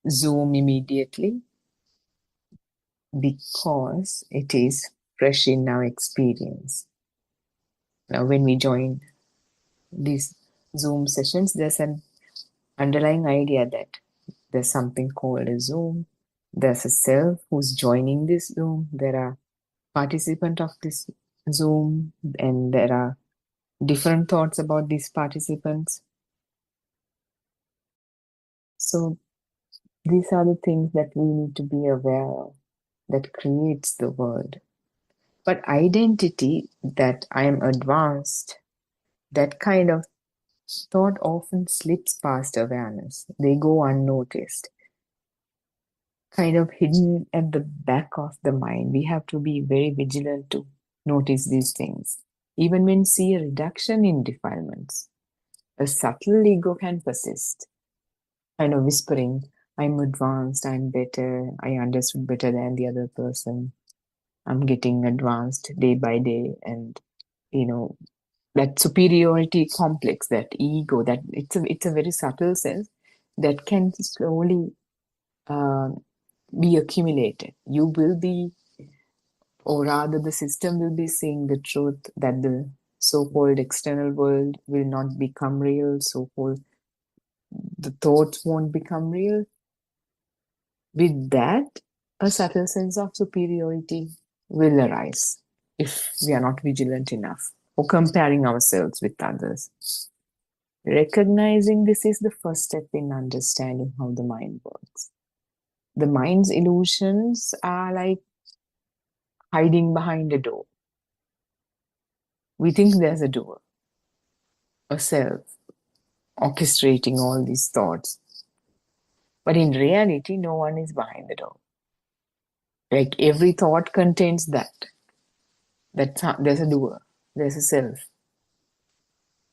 Zoom immediately because it is fresh in our experience. Now, when we join these Zoom sessions, there's an underlying idea that there's something called a Zoom. There's a self who's joining this Zoom. There are participants of this Zoom, and there are different thoughts about these participants. So these are the things that we need to be aware of that creates the world. But identity, that I am advanced, that kind of thought often slips past awareness. They go unnoticed, kind of hidden at the back of the mind. We have to be very vigilant to notice these things. Even when see a reduction in defilements, a subtle ego can persist, kind of whispering, I'm advanced, I'm better, I understood better than the other person, I'm getting advanced day by day, and that superiority complex, that ego, that it's a very subtle sense that can slowly be accumulated. You will be, or rather the system will be seeing the truth that the so-called external world will not become real, so-called the thoughts won't become real. With that, a subtle sense of superiority will arise if we are not vigilant enough or comparing ourselves with others. Recognizing this is the first step in understanding how the mind works. The mind's illusions are like hiding behind a door. We think there's a door, a self, orchestrating all these thoughts. But in reality, no one is behind the door. Like every thought contains that there's a doer, there's a self.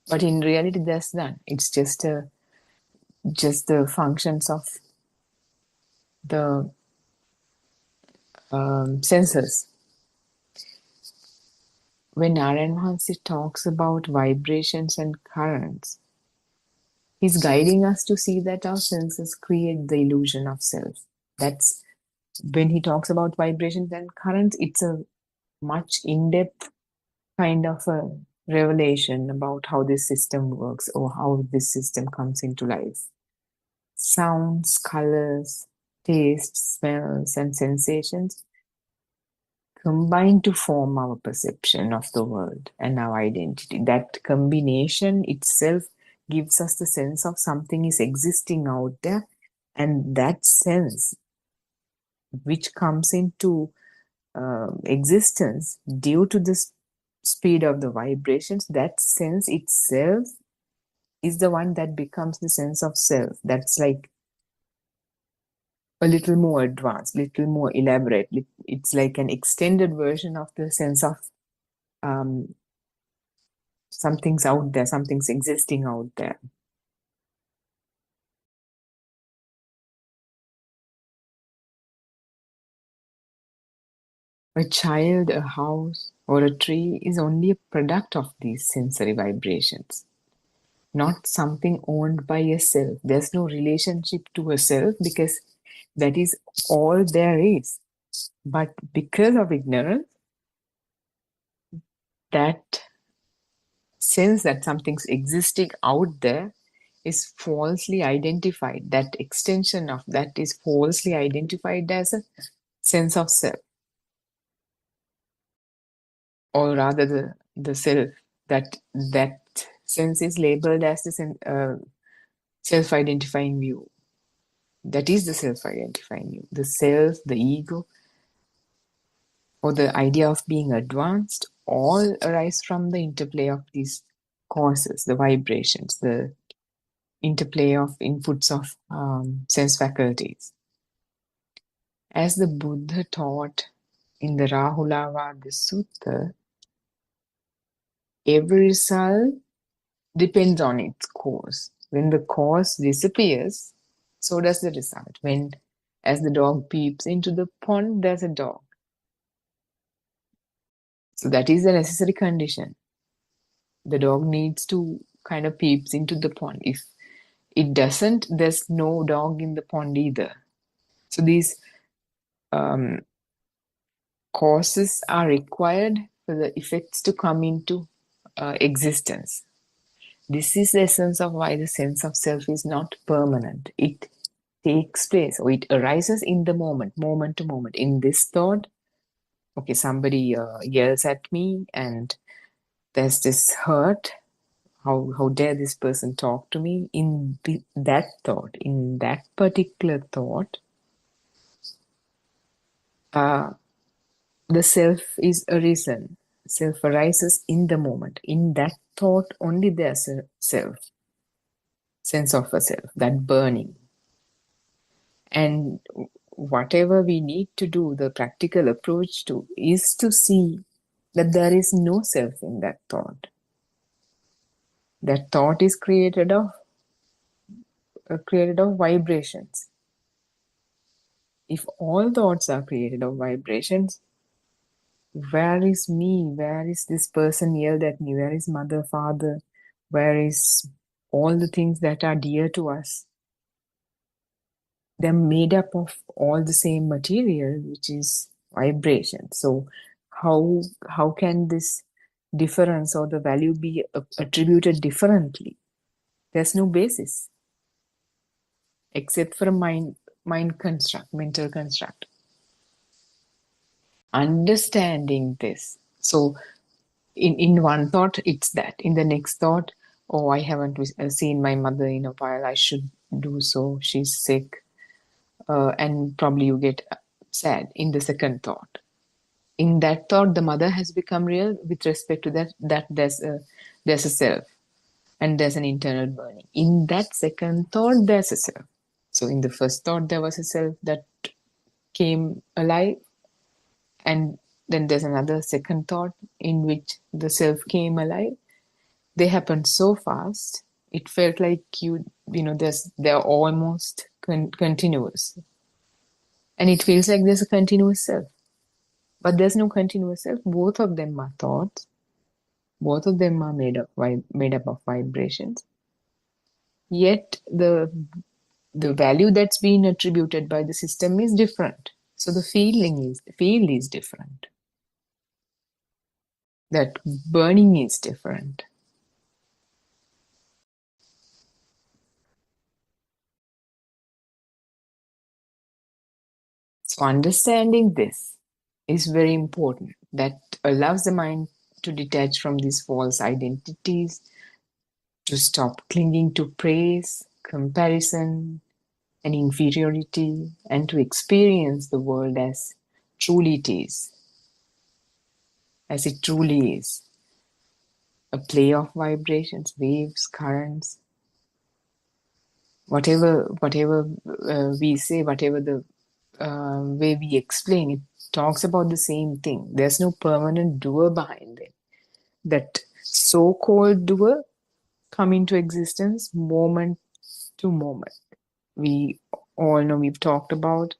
But in reality, there's none. It's just the functions of the senses. When Narayan Maharshi talks about vibrations and currents, he's guiding us to see that our senses create the illusion of self. That's when he talks about vibrations and currents, it's a much in-depth kind of a revelation about how this system works or how this system comes into life. Sounds, colors, tastes, smells, and sensations combine to form our perception of the world and our identity. That combination itself gives us the sense of something is existing out there, and that sense, which comes into existence due to the speed of the vibrations, that sense itself is the one that becomes the sense of self. That's like a little more advanced, little more elaborate. It's like an extended version of the sense of something's out there, something's existing out there. A child, a house, or a tree is only a product of these sensory vibrations, not something owned by a self. There's no relationship to a self because that is all there is. But because of ignorance, that sense that something's existing out there is falsely identified. That extension of that is falsely identified as a sense of self. Or rather the self, that sense is labeled as the self-identifying view. That is the self-identifying view. The self, the ego, or the idea of being advanced all arise from the interplay of these causes, the vibrations, the interplay of inputs of sense faculties. As the Buddha taught in the Rahulavada Sutta, every result depends on its cause. When the cause disappears, so does the result. As the dog peeps into the pond, there's a dog. So that is the necessary condition. The dog needs to kind of peeps into the pond. If it doesn't, there's no dog in the pond either. So these causes are required for the effects to come into existence. This is the essence of why the sense of self is not permanent. It takes place, or it arises in the moment to moment. In this thought, okay, somebody yells at me and there's this hurt. How dare this person talk to me? In that thought, in that particular thought, the self is arisen. Self arises in the moment. In that thought, only there's a self, sense of a self, that burning. And whatever we need to do, the practical approach to, is to see that there is no self in that thought. That thought is created of vibrations. If all thoughts are created of vibrations, where is me? Where is this person yelled at me? Where is mother, father? Where is all the things that are dear to us? They're made up of all the same material, which is vibration. So how can this difference or the value be attributed differently? There's no basis except for a mental construct. Understanding this. So in one thought, it's that. In the next thought, oh, I haven't seen my mother in a while. I should do so. She's sick. And probably you get sad in the second thought. In that thought, the mother has become real with respect to that there's a self and there's an internal burning. In that second thought, there's a self. So in the first thought, there was a self that came alive, and then there's another second thought in which the self came alive. They happened so fast, it felt like they're almost continuous. And it feels like there's a continuous self. But there's no continuous self. Both of them are thoughts. Both of them are made up of vibrations. Yet the value that's been attributed by the system is different. So the field is different. That burning is different. So understanding this is very important. That allows the mind to detach from these false identities, to stop clinging to praise, comparison, and inferiority, and to experience the world as truly it is, as it truly is. A play of vibrations, waves, currents, whatever we say, whatever the way we explain, it talks about the same thing. There's no permanent doer behind it. That so-called doer come into existence moment to moment. We all know, we've talked about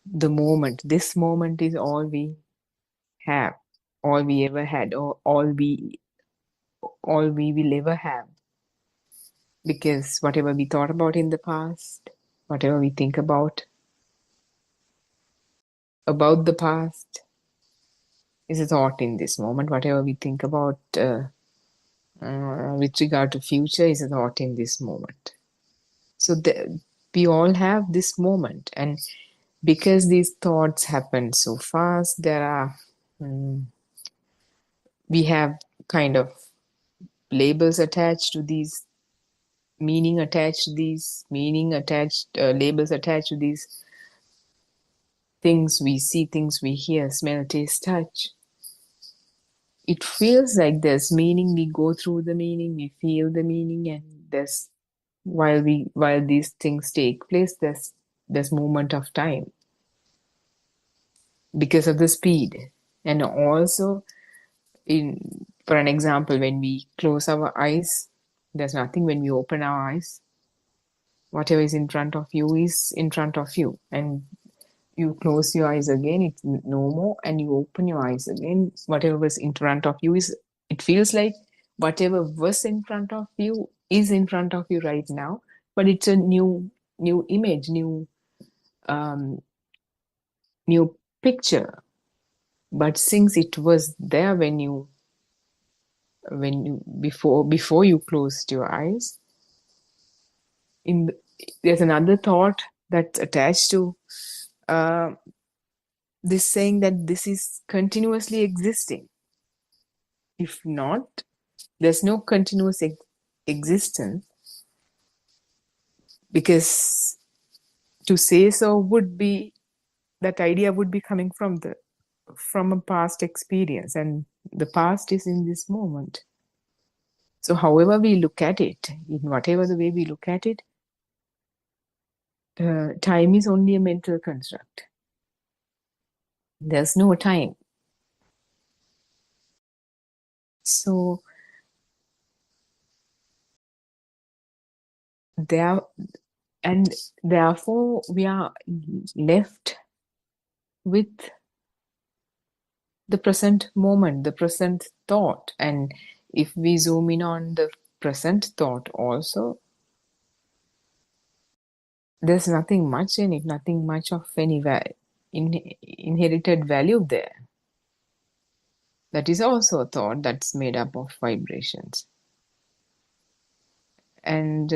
the moment. This moment is all we have, all we ever had, or all we will ever have. Because whatever we thought about in the past, whatever we think about the past, is a thought in this moment. Whatever we think about with regard to future is a thought in this moment. So we all have this moment, and because these thoughts happen so fast, we have kind of labels attached to these, labels attached to these things we see, things we hear, smell, taste, touch. It feels like there's meaning. We go through the meaning, we feel the meaning, and there's while these things take place, there's movement of time because of the speed. And also, for an example, when we close our eyes, there's nothing. When we open our eyes, whatever is in front of you is in front of you, and you close your eyes again, it's no more, and you open your eyes again, whatever was in front of you is, it feels like whatever was in front of you is in front of you right now, but it's a new image, new picture. But since it was there before you closed your eyes, there's another thought that's attached to this, saying that this is continuously existing. If not, there's no continuous existence, because to say so would be, that idea would be coming from a past experience, and the past is in this moment. So however we look at it, in whatever the way we look at it, time is only a mental construct. There's no time. So there, and therefore we are left with the present moment, the present thought. And if we zoom in on the present thought also, there's nothing much in it, nothing much of any inherited value there. That is also a thought that's made up of vibrations. And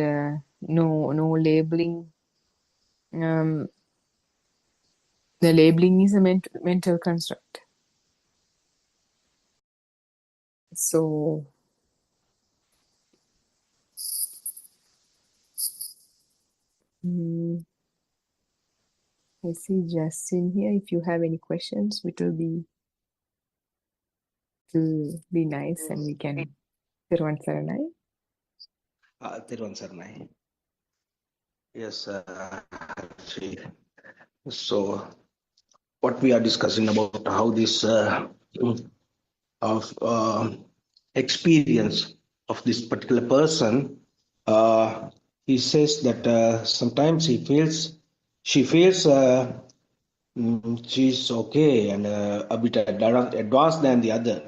no labeling. The labeling is a mental construct. So I see Justin here. If you have any questions, it will be nice, and we can. Thiruvan Saranai. Thiruvan Saranai. Yes, actually. So, what we are discussing about how this experience of this particular person, he says that sometimes she feels she's okay and a bit advanced than the other,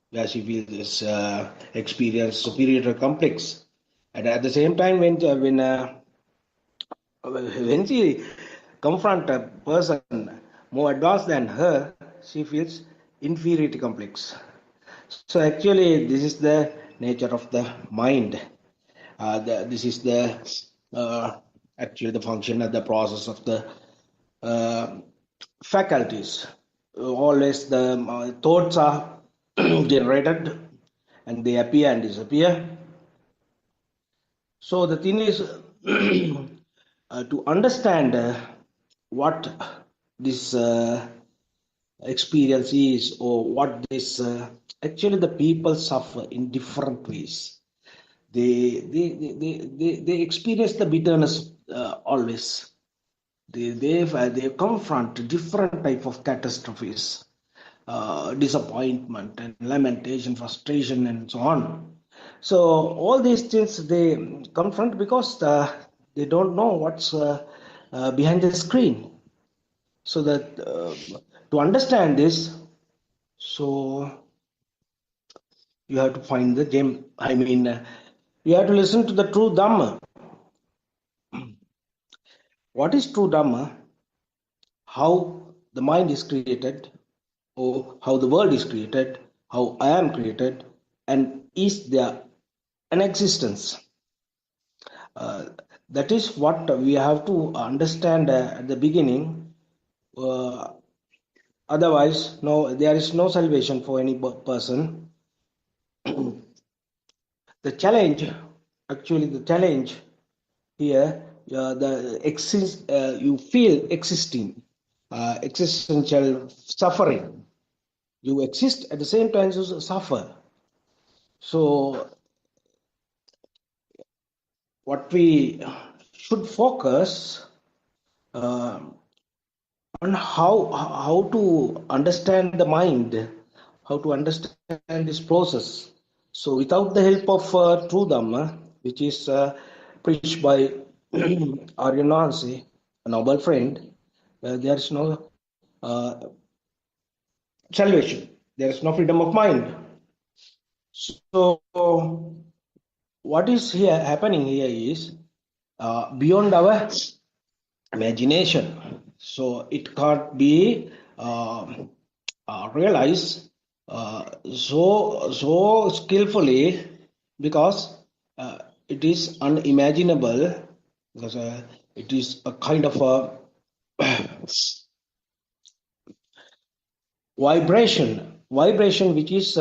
where she feels this experience superior complex, and at the same time when she confront a person more advanced than her, she feels inferiority complex. So actually, this is the nature of the mind. This is the actually the function of the process of the faculties. Always the thoughts are generated and they appear and disappear. So the thing is to understand what this experience is, or what this actually the people suffer in different ways. They experience the bitterness always. They confront different type of catastrophes, disappointment and lamentation, frustration, and so on. So all these things they confront because they don't know what's behind the screen. So that to understand this, so you have to find the gem. I mean, you have to listen to the true Dhamma. What is true Dhamma? How the mind is created, or how the world is created, how I am created, and is there an existence? That is what we have to understand at the beginning. Otherwise, no, there is no salvation for any person. The challenge here, you feel existing, existential suffering. You exist at the same time as you suffer. So what we should focus on how to understand the mind, how to understand this process. So without the help of true Dhamma, which is preached by Aryanansi, a noble friend, there is no salvation. There is no freedom of mind. So what is here happening here is beyond our imagination. So it can't be realized so skillfully, because it is unimaginable, because it is a kind of a vibration which is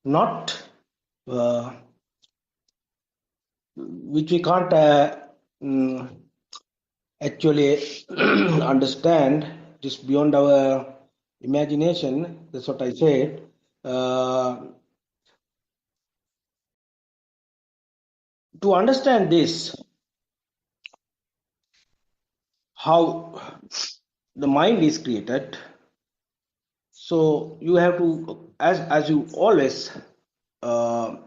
not which we can't actually understand. It is beyond our imagination. That's what I said. To understand this, how the mind is created, So you have to, as you always uh,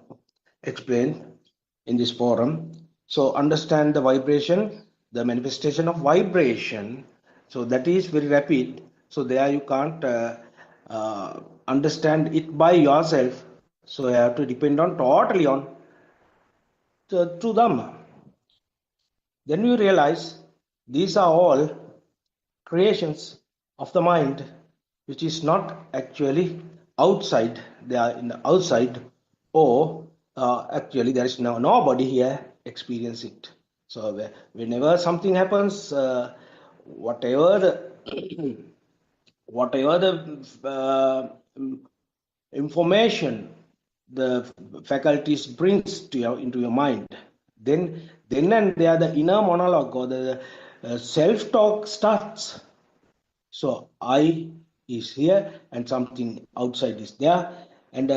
explain in this forum, so understand the vibration, the manifestation of vibration. So that is very rapid. So there you can't understand it by yourself. So you have to depend on totally on to them. Then you realize these are all creations of the mind, which is not actually outside. They are in the outside, or actually there is nobody here experience it. So whenever something happens, whatever the whatever the information the faculties brings to your into your mind, then and there the inner monologue or the self talk starts. So I is here and something outside is there, and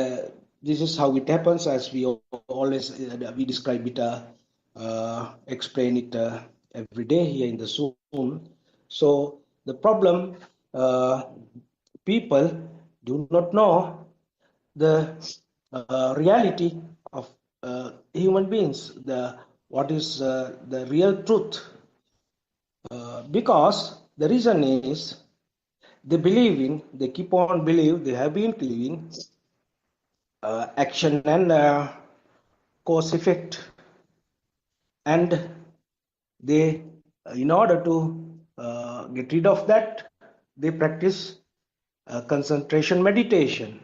this is how it happens, as we always we describe it, explain it every day here in the Zoom. So the problem, people do not know the reality of human beings, the what is the real truth, because the reason is they keep on believe, they have been believing action and cause effect, and they, in order to get rid of that, they practice concentration meditation.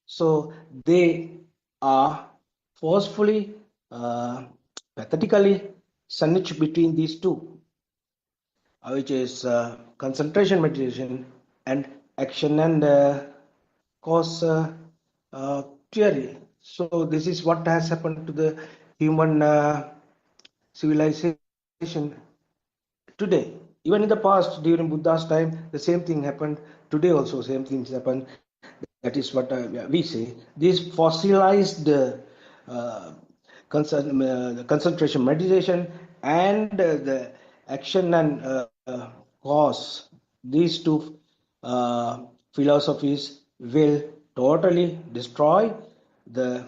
So they are forcefully, pathetically sandwiched between these two, which is concentration meditation and action and cause theory. So this is what has happened to the human civilization today. Even in the past, during Buddha's time, the same thing happened. Today also, same things happen. That is what we say. This fossilized concentration meditation and the action and cause, these two philosophies will totally destroy the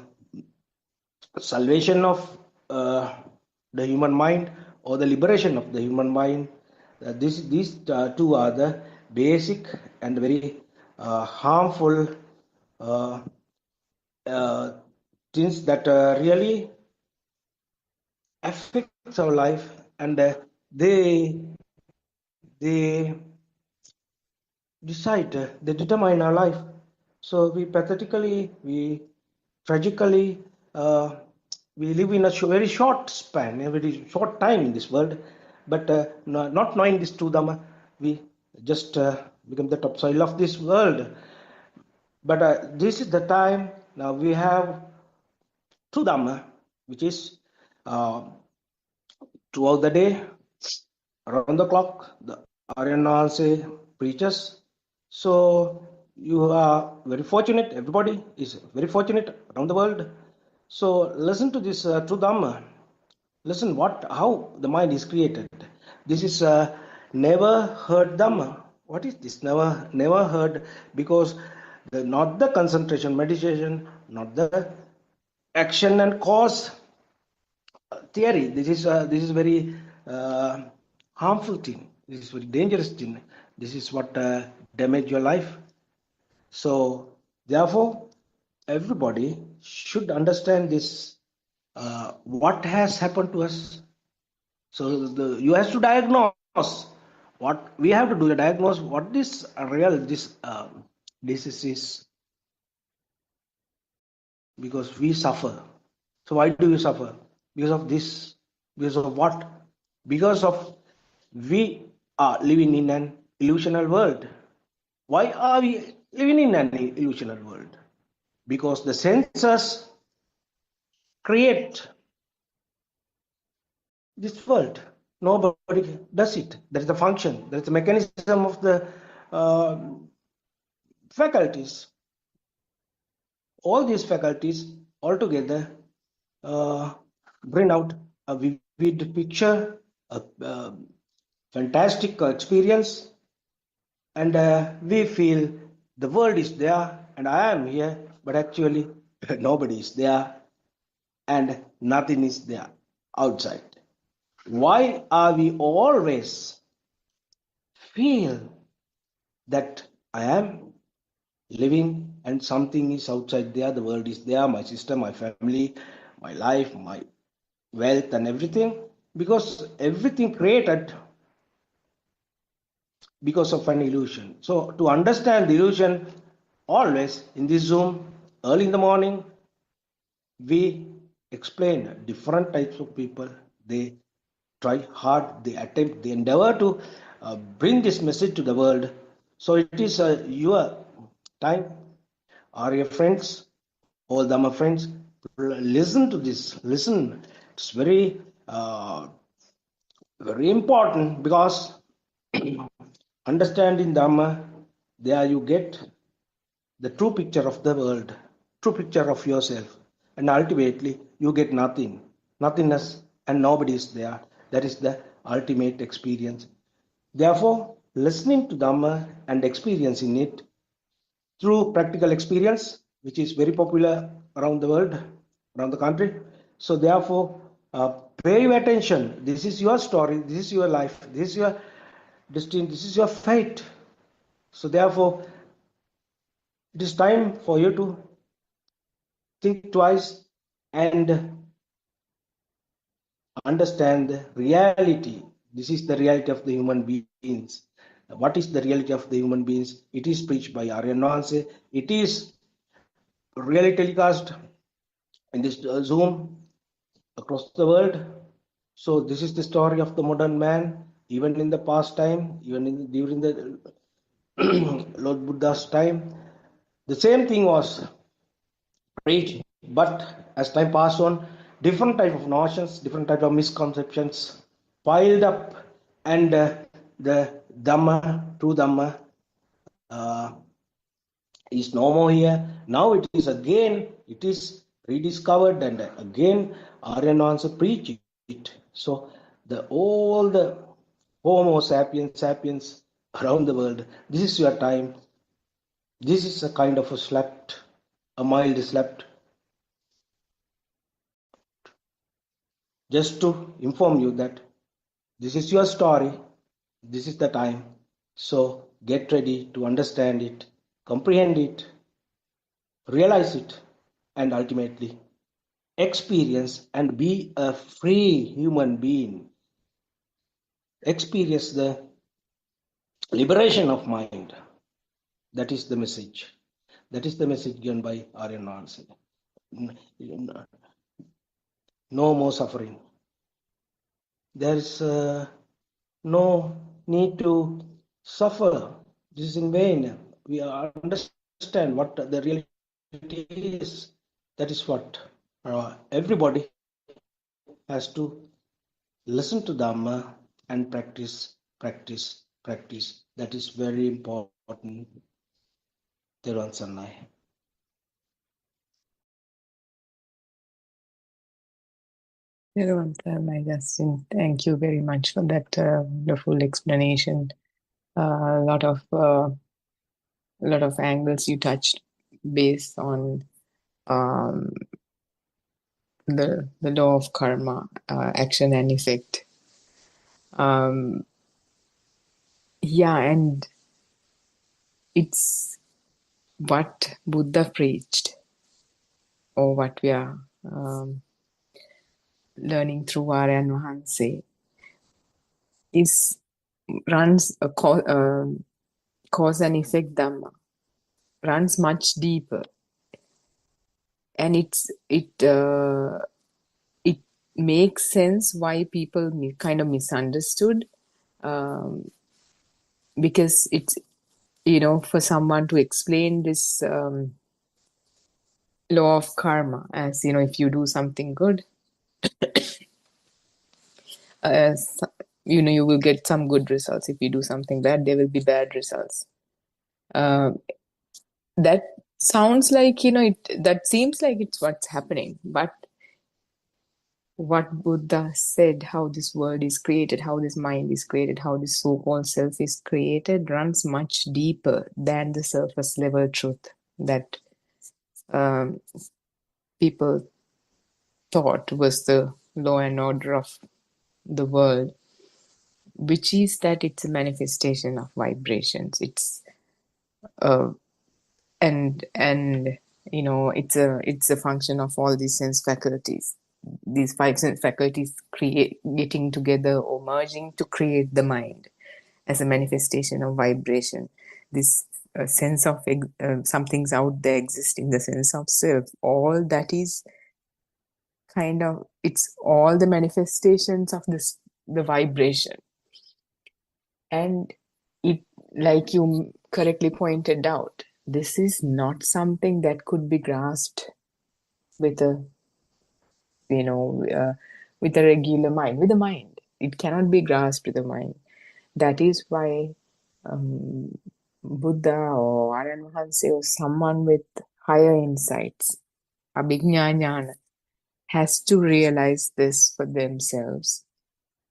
salvation of the human mind or the liberation of the human mind. These two are the basic and very harmful uh, uh, things that really affects our life, and they decide, they determine our life. So we pathetically, we tragically, we live in a very short span, a very short time in this world, but not knowing this true Dhamma, we just become the topsoil of this world. But this is the time now we have true Dhamma, which is uh, throughout the day, around the clock, the Aryananse preaches. So you are very fortunate, everybody is very fortunate around the world. So listen to this true Dhamma. Listen how the mind is created. This is never heard Dhamma. What is this? Never heard, because not the concentration meditation, not the action and cause theory. This is very harmful thing. This is very dangerous thing. This is what damage your life. So therefore, everybody should understand this. What has happened to us? So you have to diagnose what we have to do. Diagnose what this real this disease is, because we suffer. So why do we suffer? Because of this. Because of what? Because of we are living in an illusional world. Why are we living in an illusional world? Because the senses create this world. Nobody does it. That is the function. That is the mechanism of the faculties. All these faculties altogether bring out a vivid picture, a fantastic experience, and we feel the world is there and I am here, but actually nobody is there and nothing is there outside. Why are we always feel that I am living and something is outside there, the world is there, my sister, my family, my life, my wealth and everything? Because everything created because of an illusion. So to understand the illusion, always in this Zoom, early in the morning, we explain different types of people. They try hard, they attempt, they endeavor to bring this message to the world. So it is your time, or your friends, all Dhamma friends, listen to this. Listen, it's very important because understanding Dhamma, there you get the true picture of the world, true picture of yourself, and ultimately you get nothing, nothingness, and nobody is there. That is the ultimate experience. Therefore, listening to Dhamma and experiencing it through practical experience, which is very popular around the world, around the country. So, therefore, pay your attention. This is your story, this is your life, this is your destiny, this is your fate. So, therefore, it is time for you to think twice and understand the reality. This is the reality of the human beings. What is the reality of the human beings? It is preached by Aryan Nuance. It is really telecast in this Zoom across the world. So this is the story of the modern man, even in the past time, even during the Lord Buddha's time. The same thing was preached, but as time passed on, different type of notions, different type of misconceptions piled up, and the Dhamma, true Dhamma, uh, is no more here. Now it is rediscovered, and again, Aryan also preach it. So all the Homo sapiens around the world, this is your time. This is a kind of a mild slept. Just to inform you that this is your story, this is the time. So get ready to understand it, comprehend it, realize it, and ultimately experience and be a free human being. Experience the liberation of mind. That is the message. That is the message given by Aryan Nansen. No more suffering. There is no need to suffer. This is in vain. We understand what the reality is. That is what everybody has to listen to Dhamma and practice. That is very important. Theruvan Sannai. Justin, thank you very much for that wonderful explanation. A lot of angles you touched based on the law of karma, action and effect. Yeah, and it's what Buddha preached, or what we are learning through Aryan Vahanse, runs a cause and effect Dhamma, runs much deeper, and it makes sense why people kind of misunderstood, because it's, for someone to explain this law of karma as, if you do something good, you will get some good results. If you do something bad, there will be bad results. That sounds like, that seems like it's what's happening, but what Buddha said, how this world is created, how this mind is created, how this so-called self is created, runs much deeper than the surface level truth that um, people thought was the law and order of the world, which is that it's a manifestation of vibrations. It's uh, and you know, it's a function of all these sense faculties. These five sense faculties create getting together or merging to create the mind as a manifestation of vibration. This sense of something's out there existing, the sense of self, all that is kind of, it's all the manifestations of this, the vibration. And it, like you correctly pointed out, this is not something that could be grasped with a, you know, with a regular mind, with a mind. It cannot be grasped with the mind. That is why Buddha or Aryan Mahanse or someone with higher insights, abhijnana, has to realize this for themselves.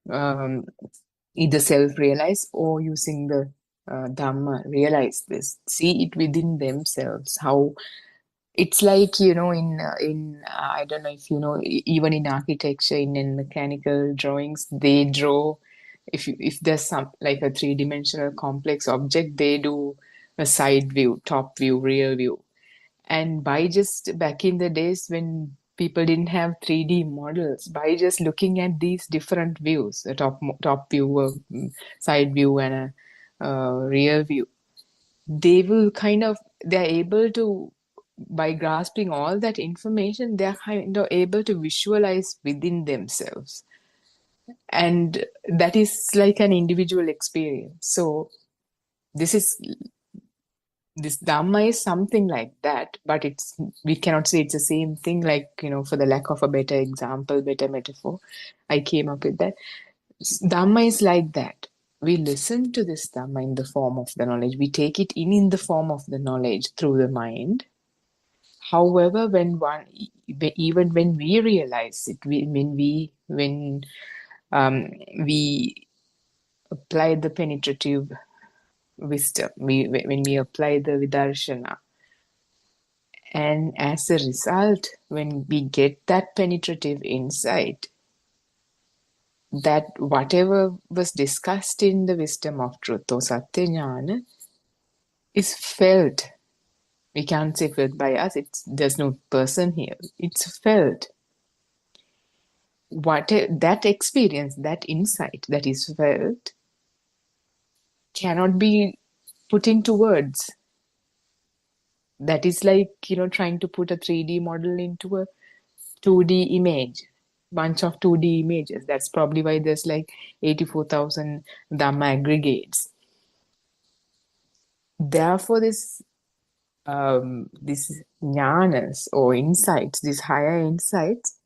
Either self-realize or using the Dhamma, realize this, see it within themselves. How it's like, you know, in I don't know if you know, even in architecture, in mechanical drawings, they draw. If there's some like a three-dimensional complex object, they do a side view, top view, rear view. And by just back in the days when people didn't have 3D models, by just looking at these different views, a top view, a side view, and a rear view, they're able to, by grasping all that information, they're kind of able to visualize within themselves. And that is like an individual experience. So this Dhamma is something like that, but we cannot say it's the same thing, like, you know, for the lack of a better example, better metaphor, I came up with that. Dhamma is like that. We listen to this Dhamma in the form of the knowledge. We take it in the form of the knowledge through the mind. However, even when we realize it, when we apply the penetrative wisdom, when we apply the vidarshana, and as a result, when we get that penetrative insight, that whatever was discussed in the wisdom of truth or satya jnana is felt. We can't say felt by us. There's no person here. It's felt. That experience, that insight that is felt, cannot be put into words. That is like, you know, trying to put a 3D model into a 2D image, bunch of 2D images. That's probably why there's like 84,000 Dhamma aggregates. Therefore, this jnanas or insights, these higher insights,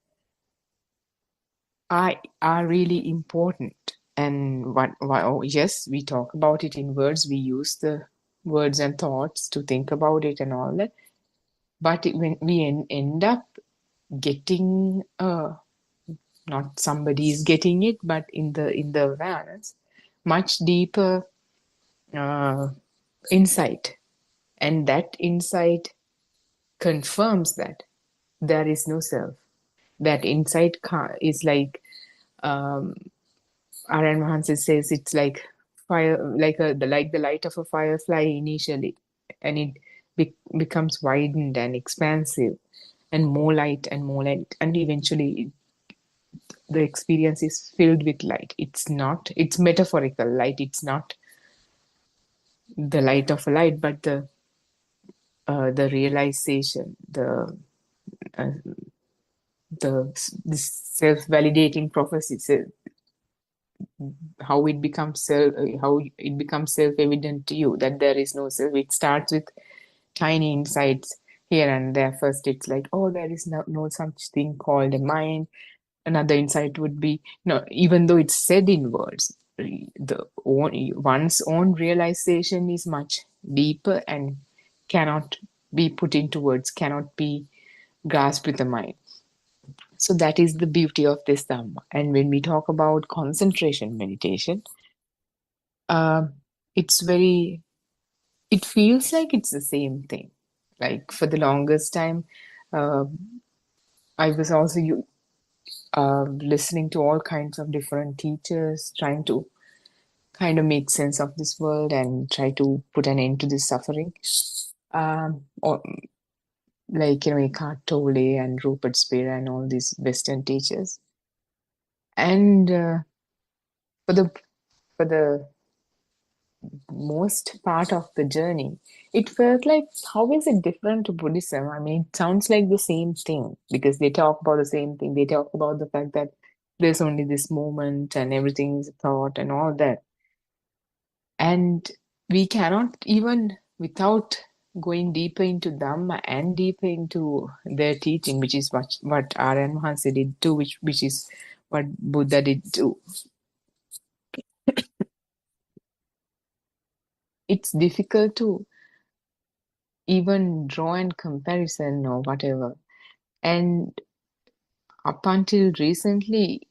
are really important. And yes, we talk about it in words. We use the words and thoughts to think about it and all that. But when we end up getting, not somebody is getting it, but in the awareness, much deeper insight. And that insight confirms that there is no self. That insight is like, Aryan Mahansa says, it's like fire, like the light of a firefly initially, and it becomes widened and expansive, and more light, and eventually the experience is filled with light. It's metaphorical light. It's not the light of a light, but the realization, this self-validating prophecy, how it becomes self-evident to you that there is no self. It starts with tiny insights here and there. First, it's like, oh, there is no such thing called a mind. Another insight would be, no, even though it's said in words, one's own realization is much deeper and cannot be put into words, cannot be grasped with the mind. So that is the beauty of this Dhamma. And when we talk about concentration meditation, it feels like it's the same thing. Like for the longest time, I was also listening to all kinds of different teachers, trying to kind of make sense of this world and try to put an end to this suffering. Or like, Eckhart Tolle and Rupert Spira and all these Western teachers. And for the most part of the journey, it felt like, how is it different to Buddhism? I mean, it sounds like the same thing because they talk about the same thing. They talk about the fact that there's only this moment and everything is a thought and all that. And we cannot, even without going deeper into Dhamma and deeper into their teaching, which is what Aryan Mahansa did too, which is what Buddha did too. It's difficult to even draw a comparison or whatever. And up until recently,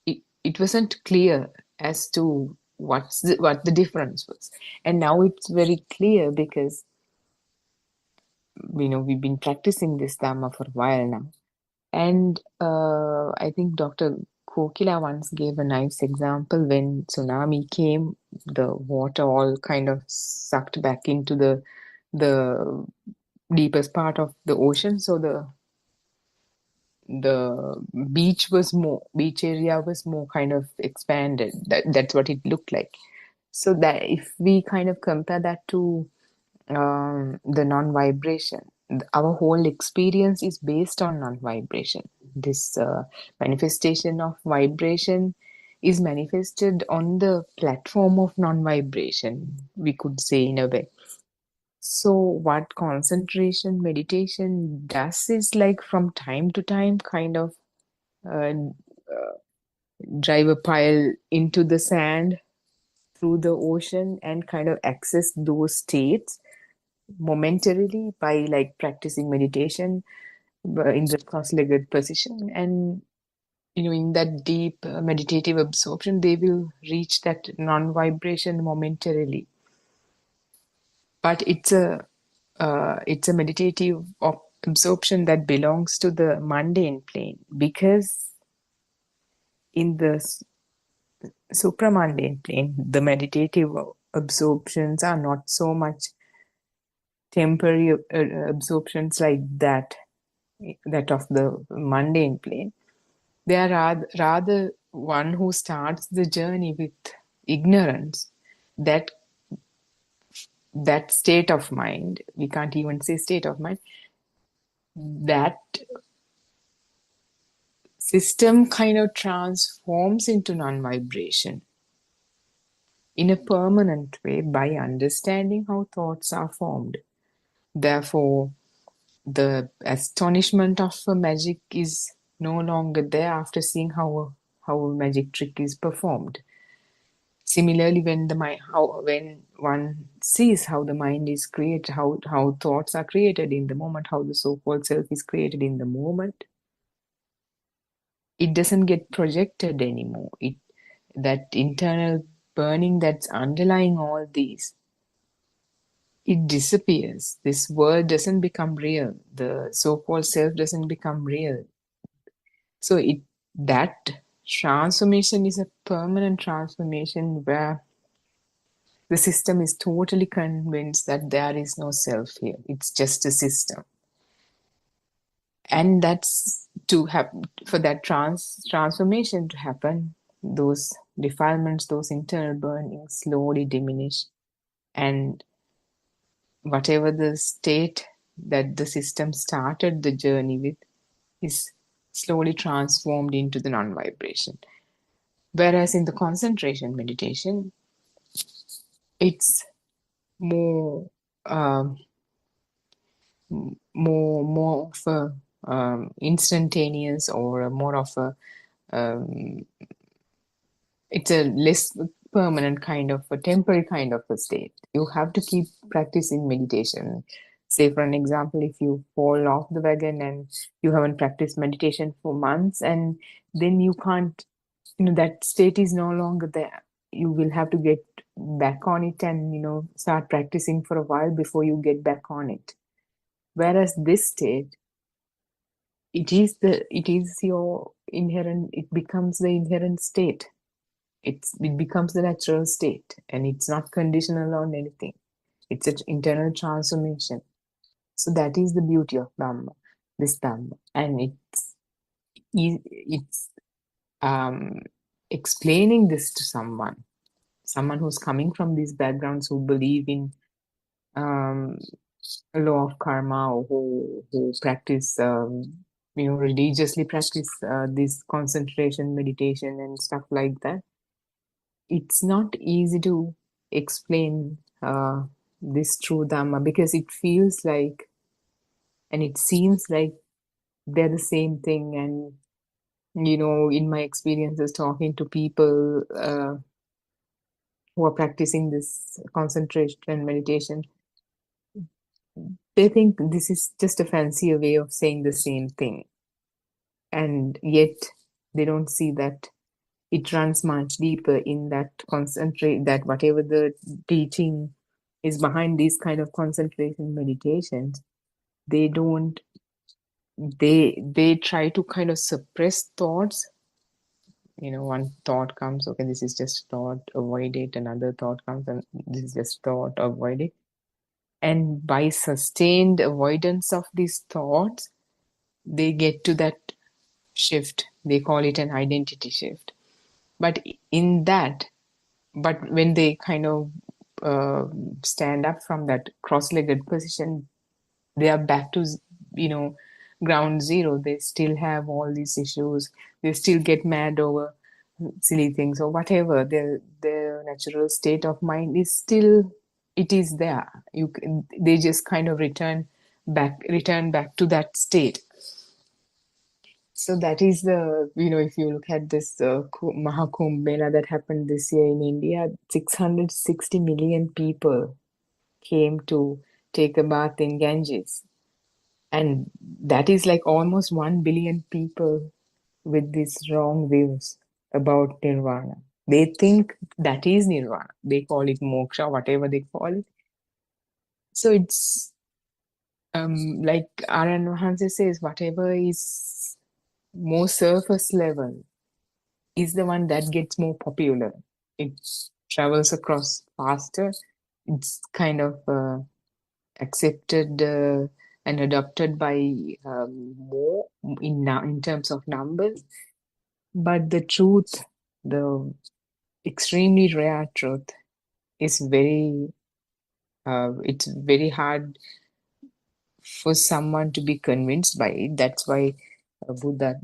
it wasn't clear as to what the difference was. And now it's very clear because we've been practicing this Dhamma for a while now. And I think Dr. Kokila once gave a nice example. When tsunami came, the water all kind of sucked back into the deepest part of the ocean. So the beach area was more kind of expanded. That's what it looked like. So that if we kind of compare that to the non-vibration, our whole experience is based on non-vibration. This manifestation of vibration is manifested on the platform of non-vibration, we could say, in a way. So what concentration meditation does is, like, from time to time kind of drive a pile into the sand through the ocean and kind of access those states momentarily by, like, practicing meditation in the cross-legged position. And in that deep meditative absorption, they will reach that non-vibration momentarily. But it's a meditative absorption that belongs to the mundane plane, because in the supramundane plane, the meditative absorptions are not so much temporary absorptions like that of the mundane plane. They are rather one who starts the journey with ignorance. That state of mind, we can't even say state of mind, that system kind of transforms into non-vibration in a permanent way by understanding how thoughts are formed. Therefore, the astonishment of a magic is no longer there after seeing how a magic trick is performed. Similarly, when one sees how the mind is created, how thoughts are created in the moment, how the so-called self is created in the moment, it doesn't get projected anymore. That internal burning that's underlying all these, it disappears. This world doesn't become real. The so-called self doesn't become real. So that transformation is a permanent transformation where the system is totally convinced that there is no self here. It's just a system. And that's to happen. For that transformation to happen, those defilements, those internal burnings slowly diminish, and whatever the state that the system started the journey with is slowly transformed into the non-vibration. Whereas in the concentration meditation, it's more of a instantaneous, or more of a it's a less permanent kind of a temporary kind of a state. You have to keep practicing meditation Say, for an example, if you fall off the wagon and you haven't practiced meditation for months, and then you can't, that state is no longer there. You will have to get back on it and, start practicing for a while before you get back on it. Whereas this state, it is your inherent, it becomes the inherent state. It becomes the natural state, and it's not conditional on anything. It's an internal transformation. So that is the beauty of Dhamma, this Dhamma. And it's explaining this to someone who's coming from these backgrounds, who believe in law of karma, or who practice, religiously practice this concentration, meditation, and stuff like that. It's not easy to explain this true Dhamma, because it feels like, and it seems like, they're the same thing. And in my experiences talking to people who are practicing this concentration and meditation, they think this is just a fancier way of saying the same thing, and yet they don't see that it runs much deeper in that that whatever the teaching is behind these kind of concentration meditations, they try to kind of suppress thoughts. One thought comes, okay, this is just thought, avoid it. Another thought comes, and this is just thought, avoid it. And by sustained avoidance of these thoughts, they get to that shift. They call it an identity shift. But when they kind of stand up from that cross-legged position, they are back to, ground zero. They still have all these issues. They still get mad over silly things or whatever. Their natural state of mind is still, it is there. They just kind of return back to that state. So that is the, if you look at this Mahakumbh Mela that happened this year in India, 660 million people came to take a bath in Ganges. And that is like almost 1 billion people with these wrong views about nirvana. They think that is nirvana. They call it moksha, whatever they call it. So it's like Aryan Vahanse says, whatever is more surface level is the one that gets more popular. It travels across faster. It's kind of accepted and adopted by more in terms of numbers. But the truth, the extremely rare truth, is it's very hard for someone to be convinced by it. That's why Buddha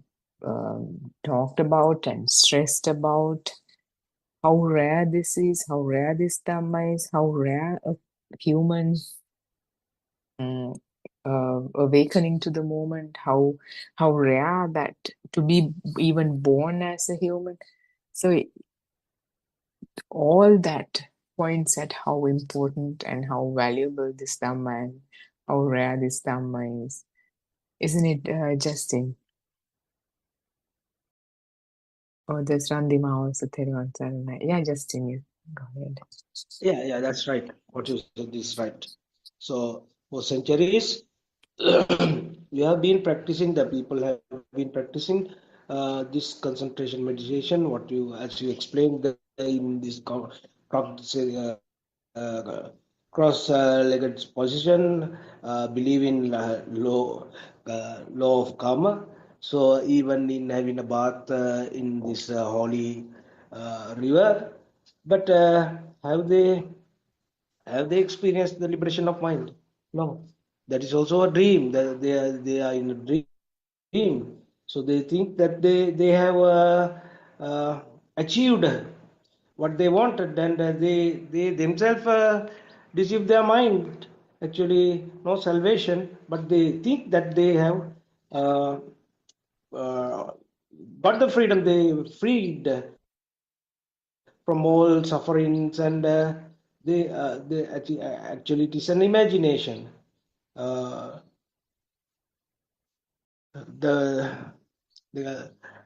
talked about and stressed about how rare this is, how rare this Dhamma is, how rare a human awakening to the moment, how rare that to be even born as a human. So all that points at how important and how valuable this Dhamma and how rare this Dhamma is. Isn't it, Justin? Or there's Randima also, Therivan Saranai. Yeah, Justin, you go ahead. Yeah, that's right. What you said is right. So for centuries, we have been practicing. The people have been practicing this concentration meditation. As you explained in this cross-legged position, believe in law of karma. So even in having a bath in this holy river, but have they experienced the liberation of mind? No, that is also a dream. They are in a dream, so they think that they have achieved what they wanted, and they themselves deceive their mind. Actually, no salvation, but they think that they have uh, uh, got the freedom. They freed from all sufferings, and actually it is an imagination. uh, the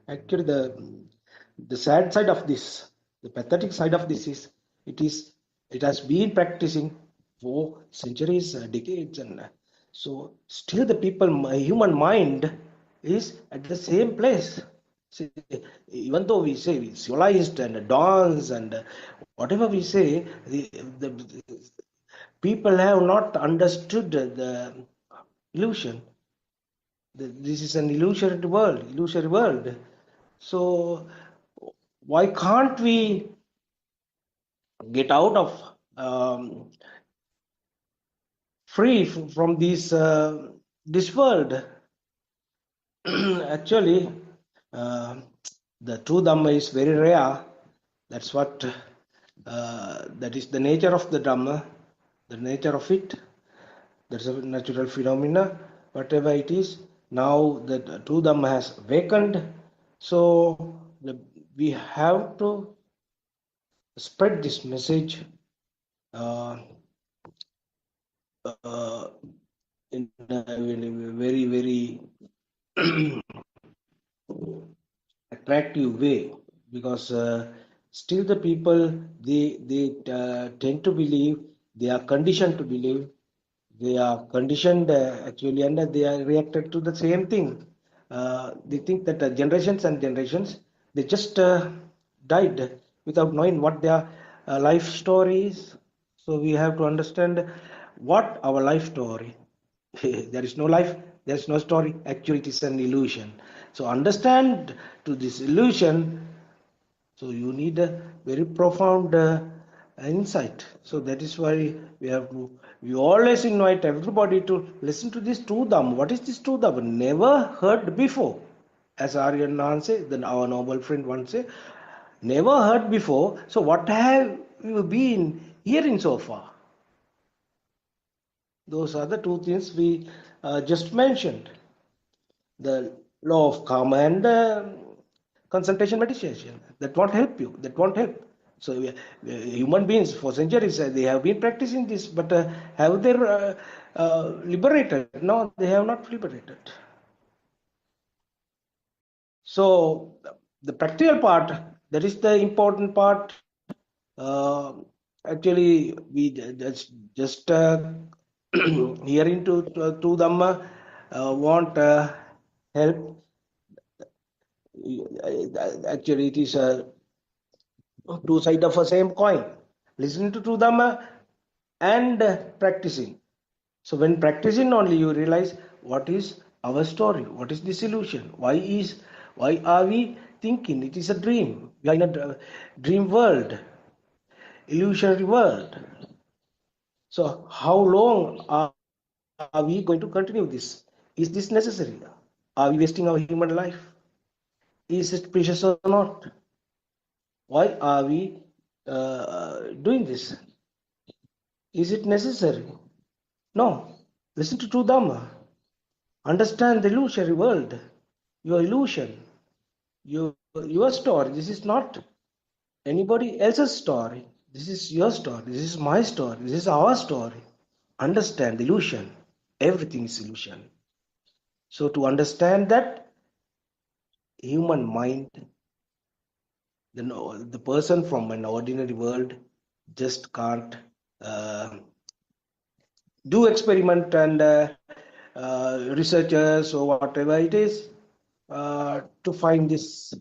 actually the sad side of this, the pathetic side of this is it has been practicing for centuries, decades, and so still the human mind is at the same place. See, even though we say we civilized and advanced and whatever we say, the people have not understood the illusion. This is an illusory world. So why can't we get out of free from this world? Actually, uh, the true Dhamma is very rare. That's what that is the nature of the Dhamma, the nature of it. That's a natural phenomena. Whatever it is, now the true Dhamma has awakened. So we have to spread this message uh, in a very, very attractive way, because still the people they tend to believe, they are conditioned to believe, they are conditioned actually, and they are reacted to the same thing. They think that generations and generations, they just died without knowing what their life story is. So we have to understand what our life story. There is no life, there is no story. Actually, it is an illusion. So understand to this illusion. So you need a very profound insight. So that is why we always invite everybody to listen to this true Dhamma. What is this true Dhamma? Never heard before. As Aryan said, then our noble friend once said, never heard before. So what have you been hearing so far? Those are the two things we just mentioned. The law of karma and concentration meditation. That won't help you. That won't help. So human beings for centuries they have been practicing this, but have they liberated? No, they have not liberated. So the practical part, that is the important part. Uh, Actually, we just hearing to Dhamma won't help. Actually, it is a two sides of a same coin. Listening to Dhamma and practicing. So when practicing only, you realize what is our story, what is this illusion, why are we thinking it is a dream? We are in a dream world, illusionary world. So how long are we going to continue this? Is this necessary? Are we wasting our human life? Is it precious or not? Why are we doing this? Is it necessary? No. Listen to true Dhamma. Understand the illusory world, your illusion, your story. This is not anybody else's story. This is your story. This is my story. This is our story. Understand the illusion. Everything is illusion. So to understand that, human mind, the person from an ordinary world just can't do experiment and researchers or whatever it is to find this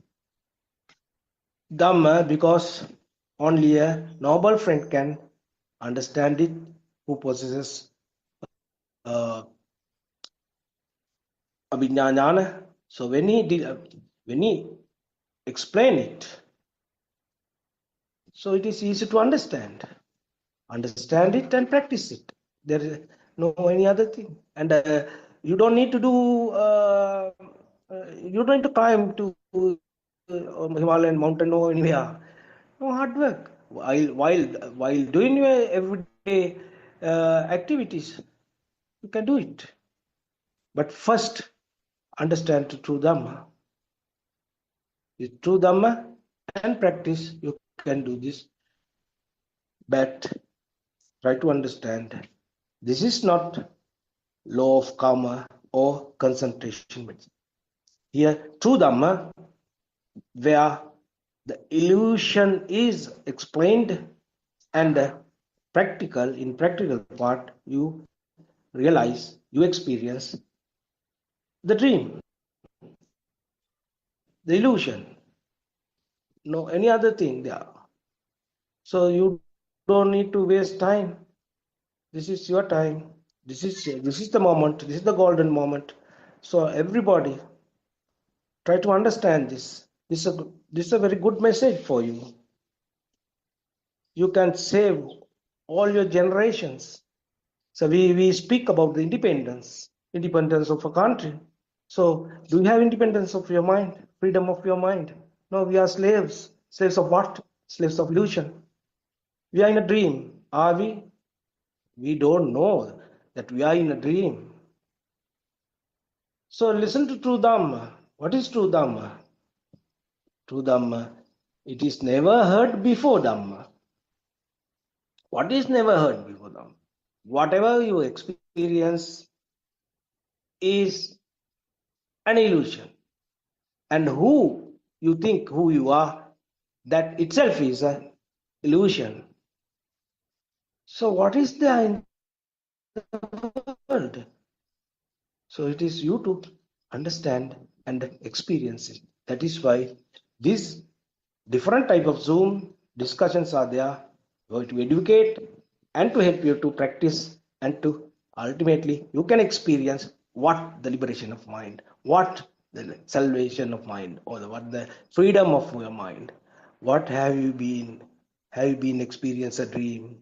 Dhamma, because only a noble friend can understand it, who possesses abhignana. So when he explain it, so it is easy to understand it and practice it. There is no any other thing, and you don't need to do you don't need to climb to Himalayan mountain or anywhere. No hard work. While doing your everyday activities, you can do it. But first, understand the true Dhamma. With true Dhamma and practice, you can do this. But try to understand, this is not law of karma, or concentration method. Here, true Dhamma, where the illusion is explained and practical part, you realize, you experience the dream, the illusion, no any other thing there. So you don't need to waste time. This is your time. This is the moment. This is the golden moment. So everybody try to understand this. This is a very good message for you. You can save all your generations. So we speak about the independence of a country. So do you have independence of your mind, freedom of your mind? No, we are slaves. Slaves of what? Slaves of illusion. We are in a dream. Are we? We don't know that we are in a dream. So listen to true Dhamma. What is true Dhamma? True Dhamma, it is never heard before Dhamma. What is never heard before Dhamma? Whatever you experience is an illusion. And who you think who you are, that itself is an illusion. So what is there in the world? So it is you to understand and experience it. That is why these different type of Zoom discussions are there, going to educate and to help you to practice, and to ultimately you can experience what the liberation of mind, what the salvation of mind, or what the freedom of your mind. What have you been? Have you been experience a dream?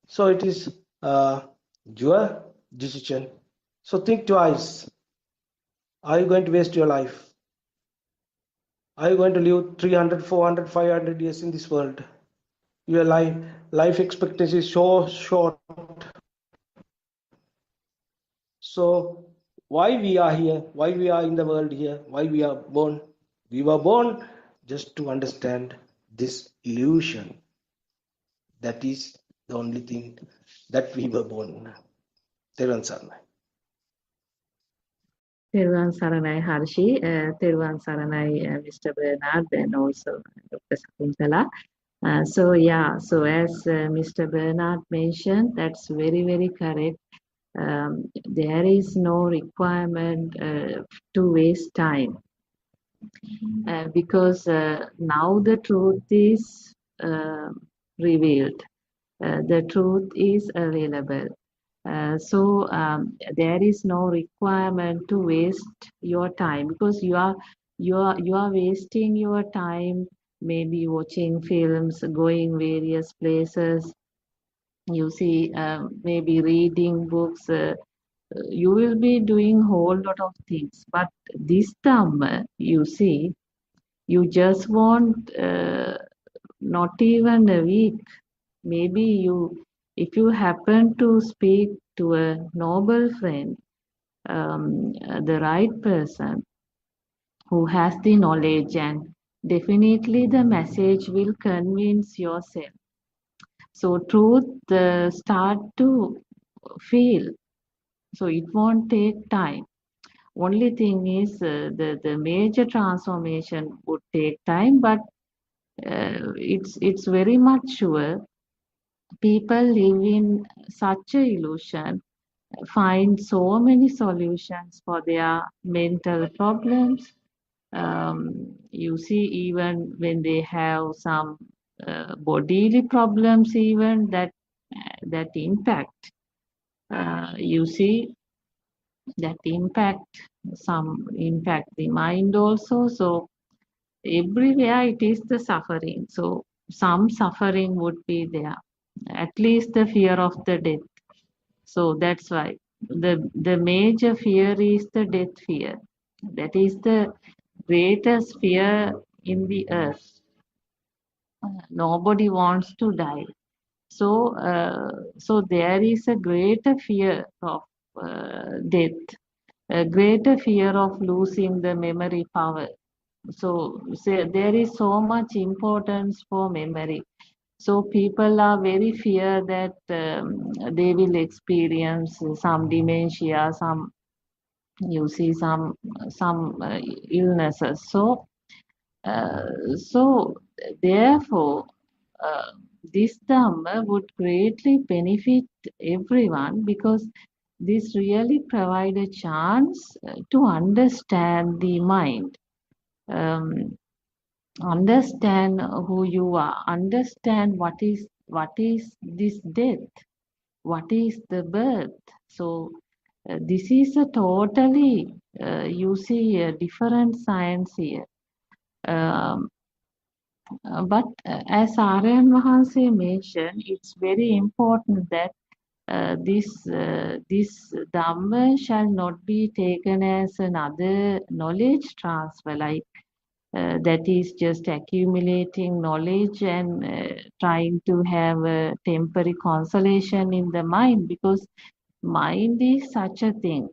So it is your decision. So think twice. Are you going to waste your life? Are you going to live 300, 400, 500 years in this world? Your life expectancy is so short. So why we are here? Why we are in the world here? Why we are born? We were born just to understand this illusion. That is the only thing that we were born. Teran Sarnai. Therwan Saranai Harshi, Therwan Saranai Mr. Bernard, and also Dr. Sakuntala. So as Mr. Bernard mentioned, that's very, very correct. There is no requirement to waste time because now the truth is revealed. The truth is available. There is no requirement to waste your time, because you are wasting your time maybe watching films, going various places, you see, maybe reading books. You will be doing whole lot of things, but this time you see, you just want not even a week, maybe if you happen to speak to a noble friend, the right person who has the knowledge, and definitely the message will convince yourself. So truth start to feel. So it won't take time. Only thing is the major transformation would take time, but it's very much sure. People live in such a illusion, find so many solutions for their mental problems. You see, even when they have some bodily problems, even that impact. You see, that some impact the mind also. So everywhere it is the suffering. So some suffering would be there, at least the fear of the death. So that's why the major fear is the death fear. That is the greatest fear in the earth. Nobody wants to die. So there is a greater fear of death, a greater fear of losing the memory power. So there is so much importance for memory. So people are very fear that they will experience some dementia, some you see some illnesses. So therefore, uh, this Dhamma would greatly benefit everyone because this really provide a chance to understand the mind, um, understand who you are, understand what is this death, what is the birth. So this is a totally you see a different science here. Um, but as Aryan Mahanse mentioned, it's very important that this Dhamma shall not be taken as another knowledge transfer, like that is just accumulating knowledge and trying to have a temporary consolation in the mind, because mind is such a thing.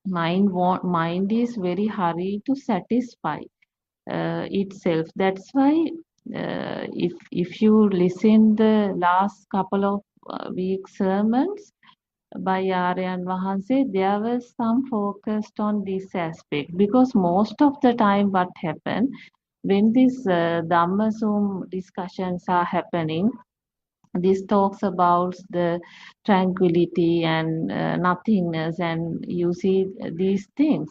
Mind is very hurry to satisfy itself. That's why if you listen the last couple of weeks sermons by Aryan Vahanse, there was some focused on this aspect, because most of the time what happened when these Dhamma Zoom discussions are happening, this talks about the tranquility and nothingness, and you see these things.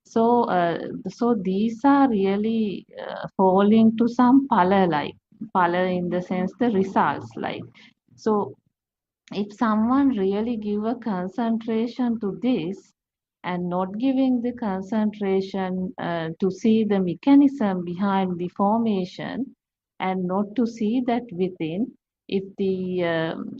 So these are really falling to some pala, like pala in the sense the results, like. So if someone really give a concentration to this and not giving the concentration to see the mechanism behind the formation, and not to see that within, if the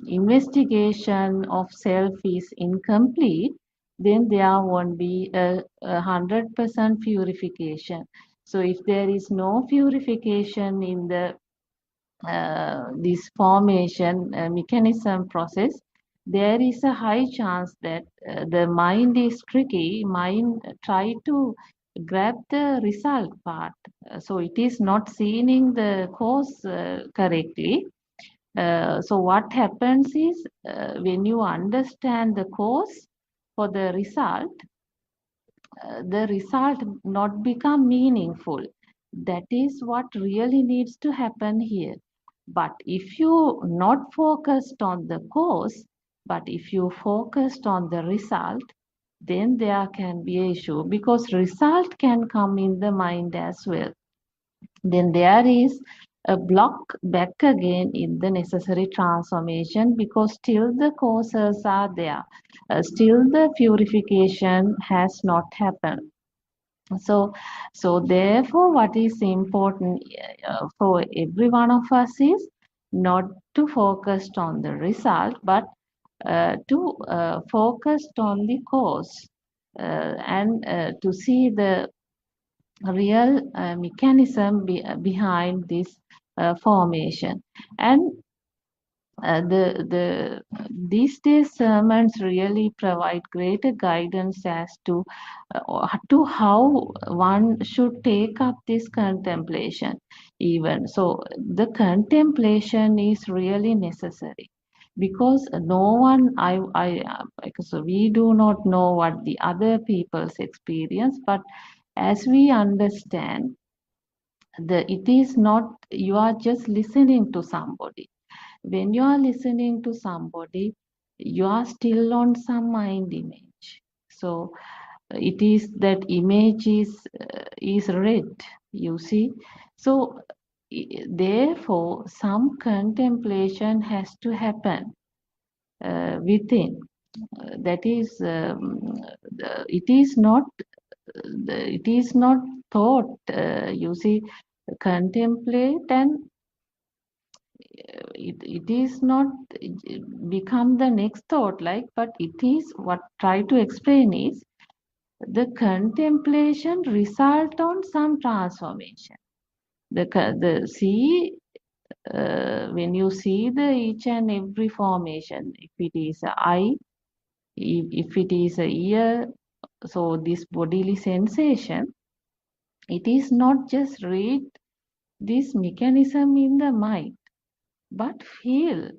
investigation of self is incomplete, then there won't be a 100% purification. So if there is no purification in the this formation mechanism process, there is a high chance that the mind is tricky. Mind try to grab the result part. So it is not seeing the cause correctly. So what happens is when you understand the cause for the result not become meaningful. That is what really needs to happen here. But if you not focused on the cause, but if you focused on the result, then there can be an issue, because result can come in the mind as well. Then there is a block back again in the necessary transformation, because still the causes are there. Still the purification has not happened. So therefore, what is important for every one of us is not to focus on the result, but to focus on the cause, and to see the real mechanism behind this formation. And these days sermons really provide greater guidance as to how one should take up this contemplation. Even so, the contemplation is really necessary, because no one so we do not know what the other people's experience, but as we understand, it is not you are just listening to somebody. When you are listening to somebody, you are still on some mind image. So it is that image is read, you see. So therefore some contemplation has to happen within. That is it is not thought, you see, contemplate, and it is not become the next thought, like, but it is what try to explain is the contemplation result on some transformation. The see, when you see the each and every formation, if it is a eye, if it is a ear, so this bodily sensation, it is not just read this mechanism in the mind. but feel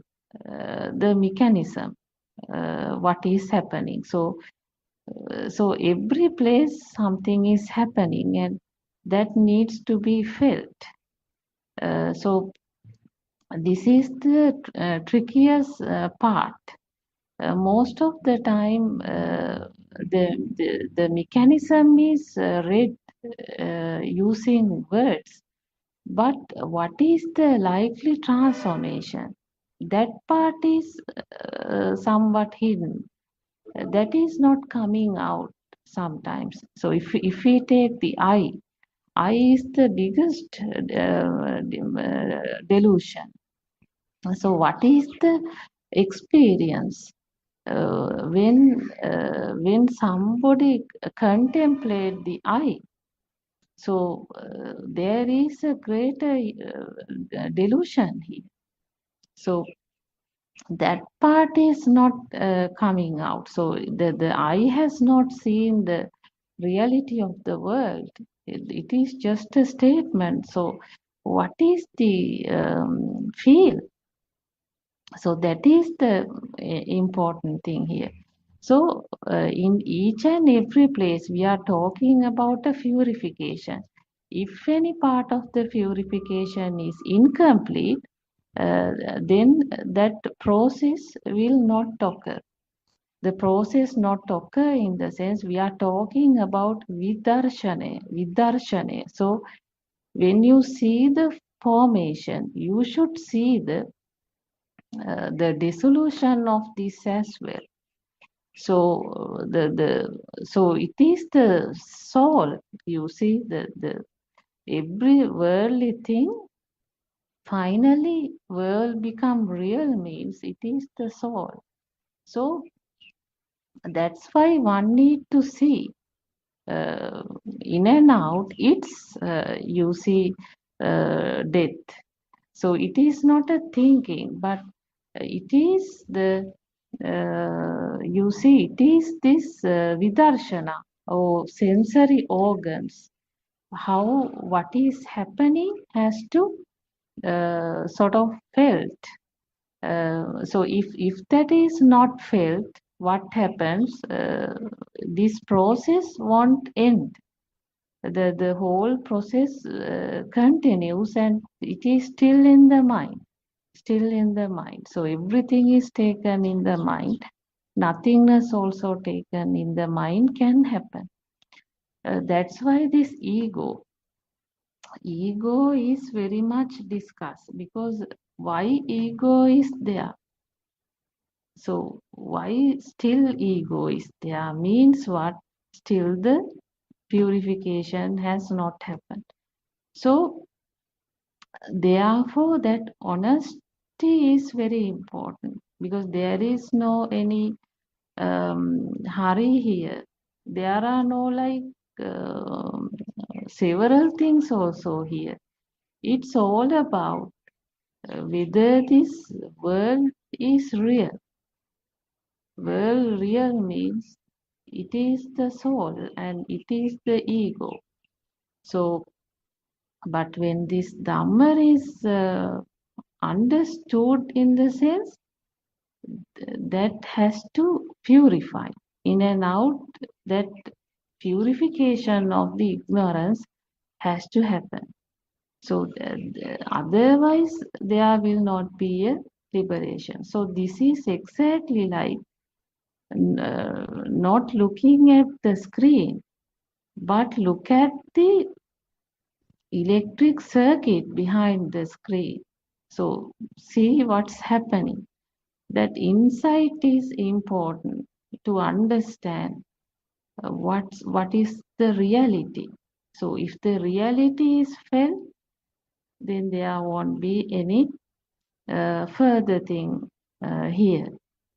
the mechanism, what is happening. So every place something is happening, and that needs to be felt. So this is the trickiest part. Most of the time, the mechanism is read using words, but what is the likely transformation? That part is somewhat hidden. That is not coming out sometimes. So if we take the I is the biggest delusion. So what is the experience when somebody contemplate the I? So there is a greater delusion here. So that part is not coming out. So the I has not seen the reality of the world. It is just a statement. So what is the feel? So that is the important thing here. So in each and every place we are talking about a purification. If any part of the purification is incomplete, then that process will not occur. The process not occur in the sense we are talking about vidarshane. So when you see the formation, you should see the dissolution of this as well. So so it is the soul. You see the every worldly thing finally world become real means it is the soul. So that's why one need to see in and out. It's you see death. So it is not a thinking, but it is the you see it is this vidarshana or sensory organs. How what is happening has to sort of felt. So if that is not felt, what happens? This process won't end. The whole process continues, and it is still in the mind. Still in the mind. So everything is taken in the mind. Nothingness also taken in the mind can happen. That's why this ego is very much discussed, because why ego is there? So why still ego is there means what? Still the purification has not happened. So therefore that honesty is very important, because there is no any hurry here. There are no like several things also here. It's all about whether this world is real. Well, real means it is the soul and it is the ego. So, but when this Dhamma is understood in the sense that has to purify in and out, that purification of the ignorance has to happen. So, otherwise, there will not be a liberation. So, this is exactly like not looking at the screen, but look at the electric circuit behind the screen. So see what's happening. That insight is important to understand what is the reality. So if the reality is felt, then there won't be any further thing here.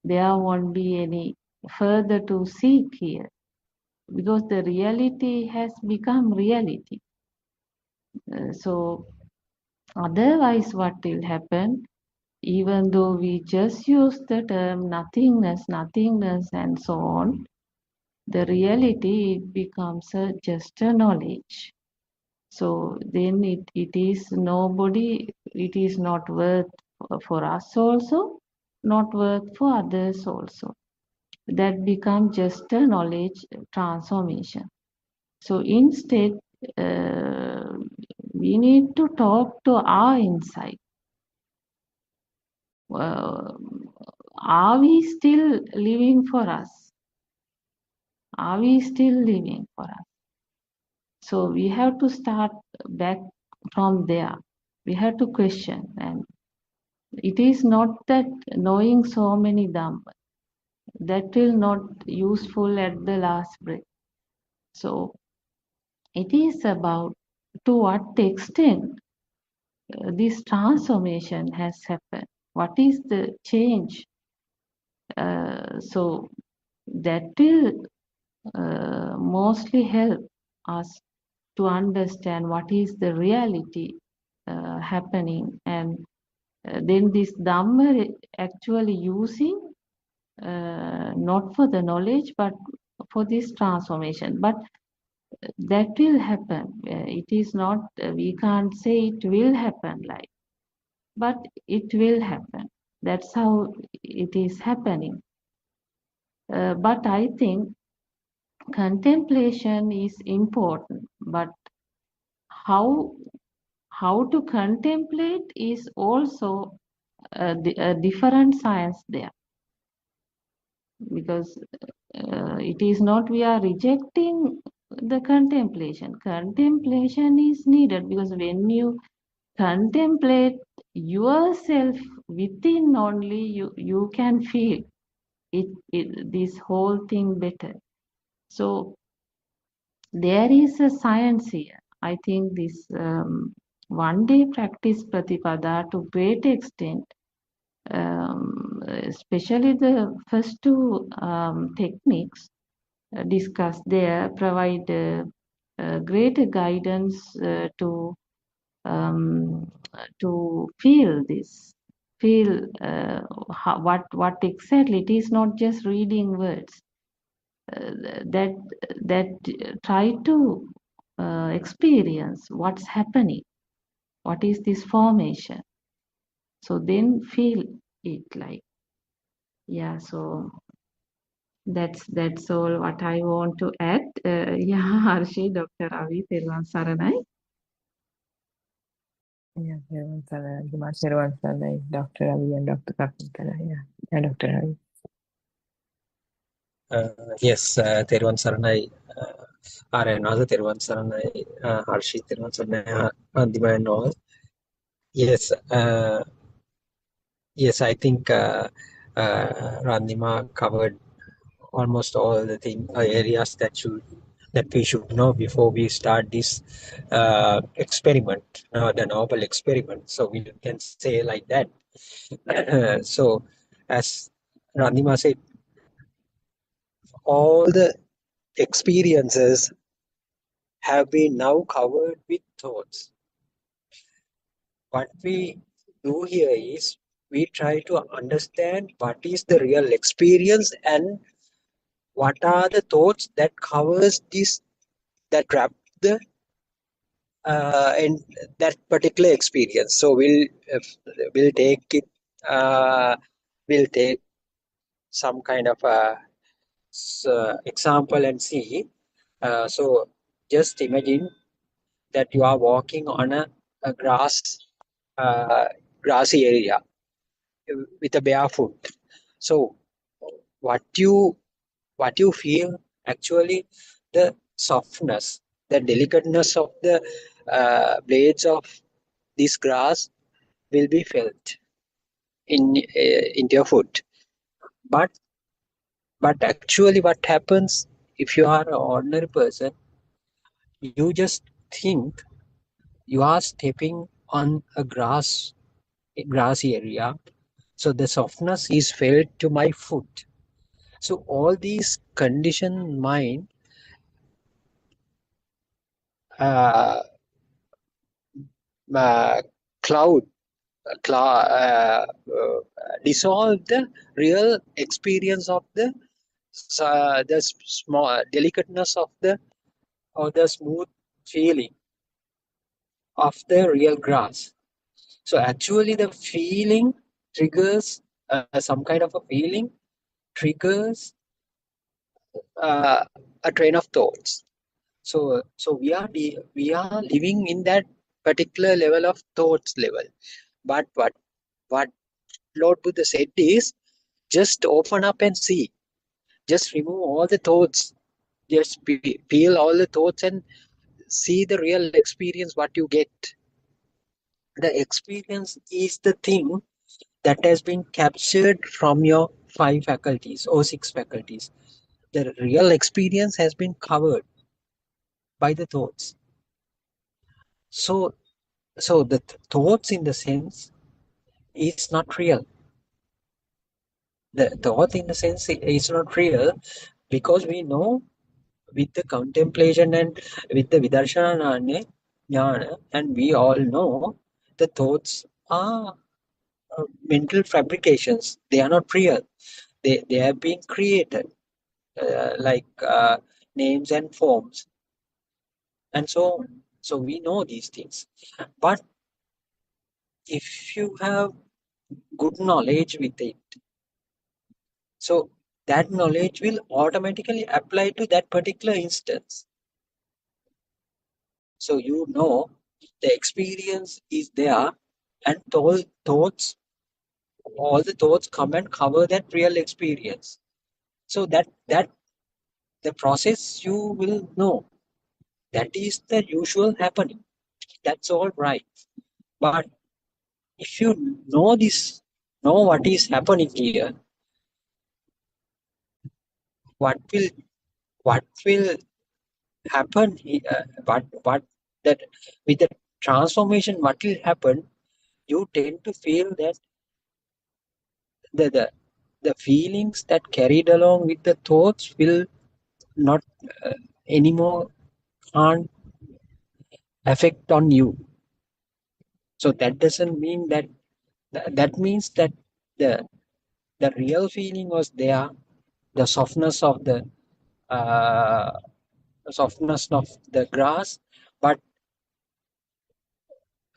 There won't be any further to seek here, because the reality has become reality. So otherwise what will happen, even though we just use the term nothingness and so on, the reality it becomes just a knowledge. So then it is nobody, it is not worth for us also, not work for others also. That becomes just a knowledge transformation. So instead, we need to talk to our inside. Are we still living for us? Are we still living for us? So we have to start back from there. We have to question, and it is not that knowing so many Dhamma that will not useful at the last breath. So it is about to what extent this transformation has happened. What is the change? So that will mostly help us to understand what is the reality happening, and then this Dhamma actually using not for the knowledge but for this transformation. But that will happen. It is not, we can't say it will happen like, but it will happen. That's how it is happening. But I think contemplation is important, but how to contemplate is also a different science there, because it is not we are rejecting the contemplation. Contemplation is needed because when you contemplate yourself within only, you can feel this whole thing better. So there is a science here. I think this one day practice Pratipada to great extent, especially the first two techniques discussed there, provide greater guidance to feel this, what exactly. It is not just reading words. That try to experience what's happening, what is this formation. So then feel it like, yeah. So that's all what I want to add. Yeah, Harshi, Dr. Avi, Thirwan Saranai. Yeah, Dr. Ravi and Dr. Kapintala. Yeah, Dr. Ravi. Yes, තෙරුවන් සරණයි ආරයනාද තෙරුවන් සරණයි හර්ෂි තෙරුවන් සරණයි අන්තිම and all. Yes, yes, I think Randima covered almost all the areas that we should know before we start this experiment, the novel experiment. So we can say like that. So as Randima said, all the experiences have been now covered with thoughts. What we do here is we try to understand what is the real experience and what are the thoughts that covers this, that wrap the in that particular experience. So we'll take it, we'll take some kind of example and see. So just imagine that you are walking on a grassy area with a barefoot. So what you feel actually, the softness, the delicateness of the blades of this grass will be felt in your foot. But actually what happens if you are an ordinary person, you just think you are stepping on a grassy area, so the softness is felt to my foot. So all these conditioned mind dissolve the real experience of the small delicateness of the smooth feeling of the real grass. So actually the feeling triggers some kind of a feeling triggers a train of thoughts. So we are living in that particular level of thoughts level. But what Lord Buddha said is just open up and see. Just remove all the thoughts. Just peel all the thoughts and see the real experience what you get. The experience is the thing that has been captured from your 5 faculties or 6 faculties. The real experience has been covered by the thoughts. So the thoughts in the sense is not real. The thought in the sense is not real because we know with the contemplation and with the vidarshana jnana, and we all know the thoughts are mental fabrications. They are not real. They have been created like names and forms and so on. So we know these things. But if you have good knowledge with it, so that knowledge will automatically apply to that particular instance. So you know the experience is there, and thoughts, all the thoughts come and cover that real experience. So that the process you will know. That is the usual happening. That's all right. But if you know this, know what is happening here, what will happen? What that with the transformation, what will happen? You tend to feel that the the, the feelings that carried along with the thoughts will not anymore can't affect on you. So that doesn't mean that that means that the the real feeling was there, the uh, softness of the grass, but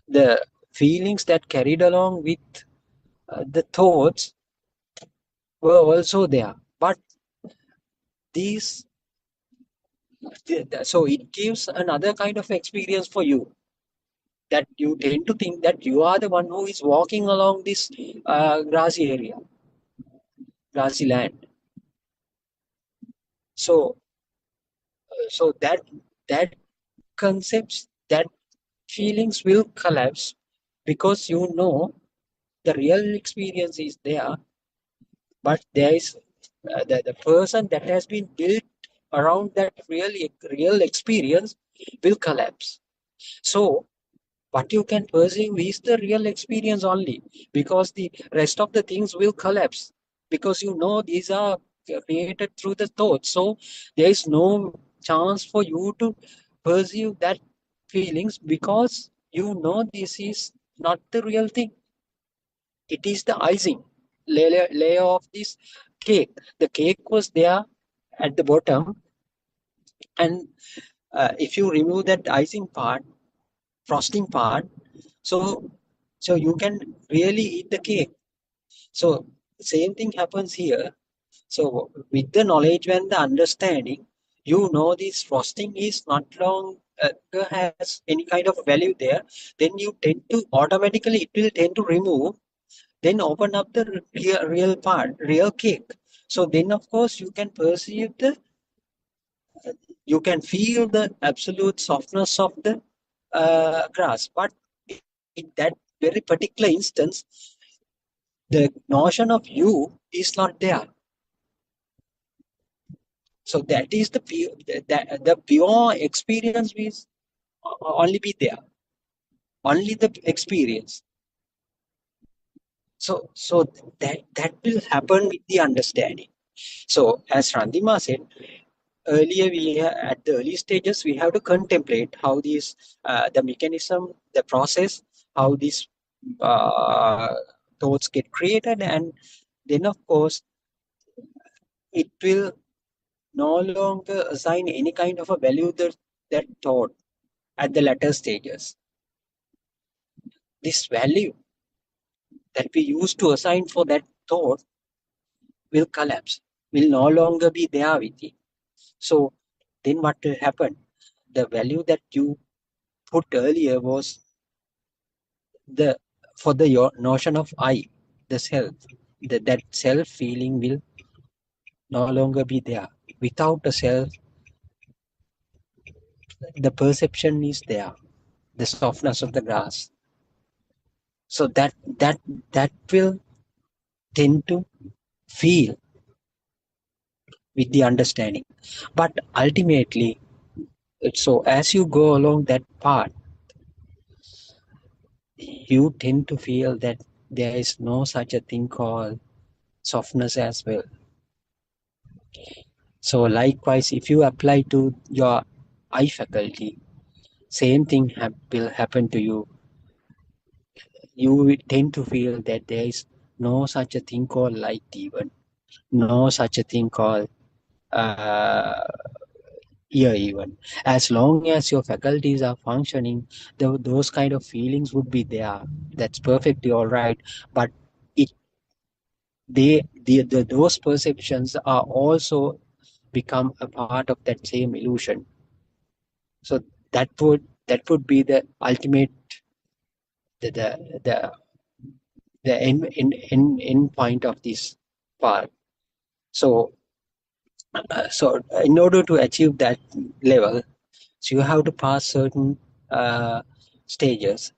the feelings that carried along with the thoughts were also there. But these, so it gives another kind of experience for you, that you tend to think that you are the one who is walking along this grassy area, grassy land. So that concepts, that feelings will collapse because you know the real experience is there, but there is the person that has been built around that real experience will collapse. So what you can perceive is the real experience only, because the rest of the things will collapse, because you know these are created through the thoughts. So there is no chance for you to perceive that feelings, because you know this is not the real thing. It is the icing layer of this cake. The cake was there at the bottom, and if you remove that icing part, frosting part, so you can really eat the cake. So same thing happens here. So with the knowledge and the understanding, you know this frosting is not long has any kind of value there. Then you tend to automatically, it will tend to remove, then open up the real part, real cake. So then of course you can perceive you can feel the absolute softness of the grass. But in that very particular instance, the notion of you is not there. So that is the pure experience will only be there, only the experience. So that will happen with the understanding. So as Randima said earlier, at the early stages we have to contemplate how these the mechanism, the process, how these uh, thoughts get created, and then of course it will no longer assign any kind of a value that thought at the latter stages. this value that we used to assign for that thought will collapse, will no longer be there with it. So then what will happen? The value that you put earlier was the for the your notion of I, the self. That self feeling will no longer be there. Without a self, the perception is there, the softness of the grass. So that will tend to feel with the understanding. But ultimately, so as you go along that path, you tend to feel that there is no such a thing called softness as well. So likewise, if you apply to your I faculty, same thing will happen to you. You will tend to feel that there is no such a thing called light even, no such a thing called uh, ear even. As long as your faculties are functioning, those kind of feelings would be there. That's perfectly all right. But it those perceptions are also become a part of that same illusion. So that would be the ultimate the the the, the end point of this part. So so in order to achieve that level, so you have to pass certain stages.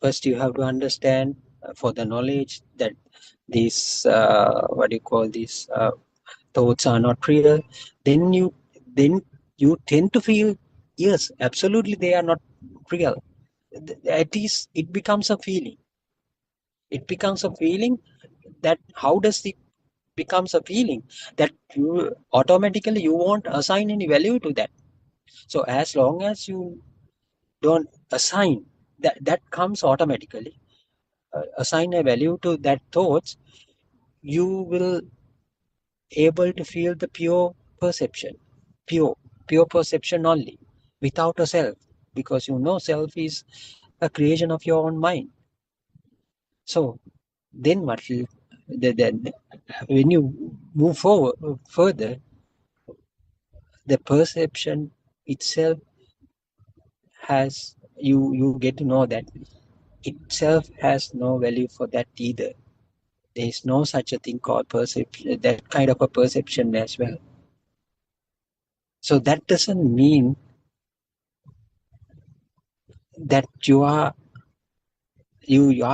First, you have to understand for the knowledge that these what do you call these thoughts are not real. Then you tend to feel yes, absolutely they are not real. At least it becomes a feeling. It becomes a feeling that how does it becomes a feeling that you automatically you won't assign any value to that. So as long as you don't assign that comes automatically, assign a value to that thoughts, you will able to feel the perception pure pure perception only, without a self, because you know self is a creation of your own mind. So then what will then when you move forward further, the perception itself has you get to know that itself has no value for that either. There is no such a thing called perception, that kind of a perception as well. So that doesn't mean that you are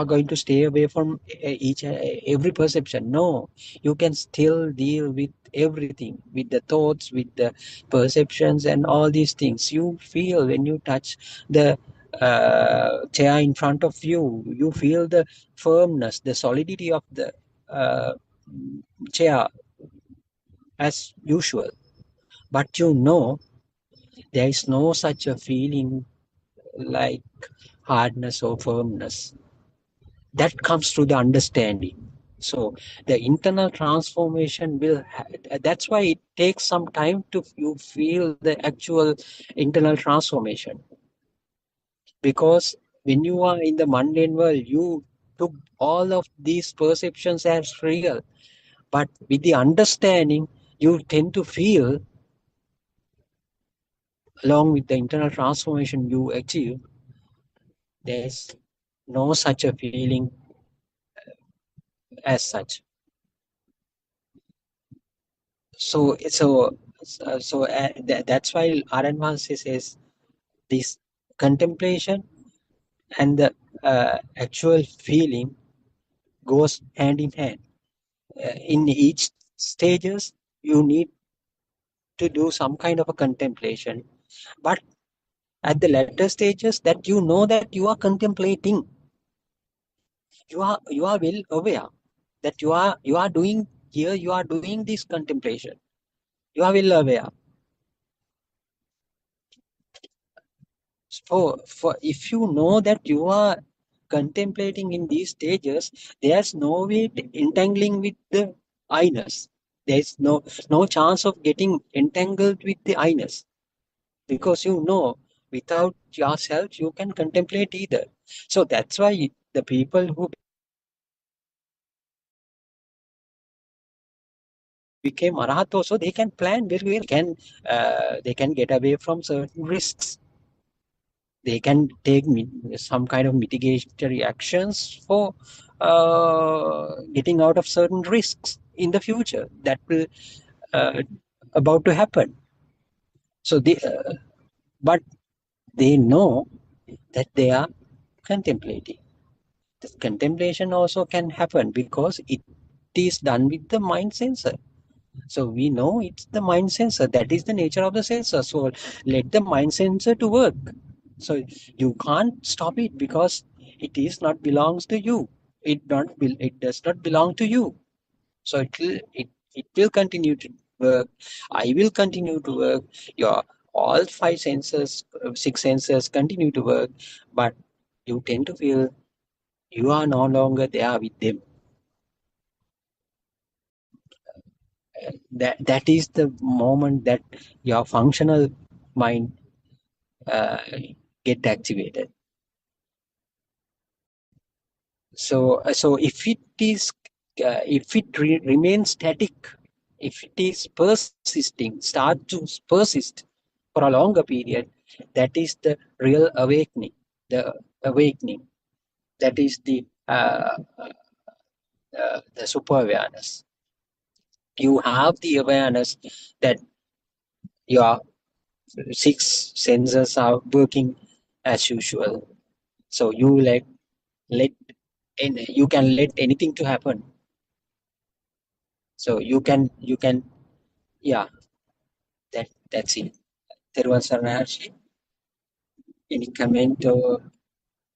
going to stay away from every perception. No, you can still deal with everything, with the thoughts, with the perceptions and all these things you feel when you touch the chair in front of you. You feel the firmness, the solidity of the uh, chair as usual, but you know there is no such a feeling like hardness or firmness. That comes through the understanding. So the internal transformation will that's why it takes some time to you feel the actual internal transformation, because when you are in the mundane world you took all of these perceptions as real, but with the understanding you tend to feel, along with the internal transformation you achieve, there's no such a feeling as such. So that's why Aranvansi says this contemplation and the actual feeling goes hand in hand. In each stages, you need to do some kind of a contemplation, but at the latter stages, that you know that you are contemplating, you are well aware that you are doing here, you are doing this contemplation. You are well aware. For if you know that you are contemplating in these stages, there's no way entangling with the I-ness. There's no chance of getting entangled with the I-ness, because you know without yourself you can contemplate either. So that's why the people who became arahat also, they can plan very well. They can get away from certain risks. They can take some kind of mitigatory actions for getting out of certain risks in the future that will uh, about to happen. So but they know that they are contemplating. The contemplation also can happen because it is done with the mind sensor. So we know it's the mind sensor. That is the nature of the sensor. So let the mind sensor to work. So you can't stop it because it is not belongs to you. It does not belong to you. So it will continue to work. I will continue to work. Your all five senses, six senses continue to work, but you tend to feel you are no longer there with them. That is the moment that your functional mind uh, get activated. So if it remains static, if it is persisting, start to persist for a longer period, that is the real awakening. The awakening, that is the super awareness. You have the awareness that your six senses are working as usual. So let you can let anything to happen. So you can yeah, that's it. Terwan Sarnaharshi, any comment or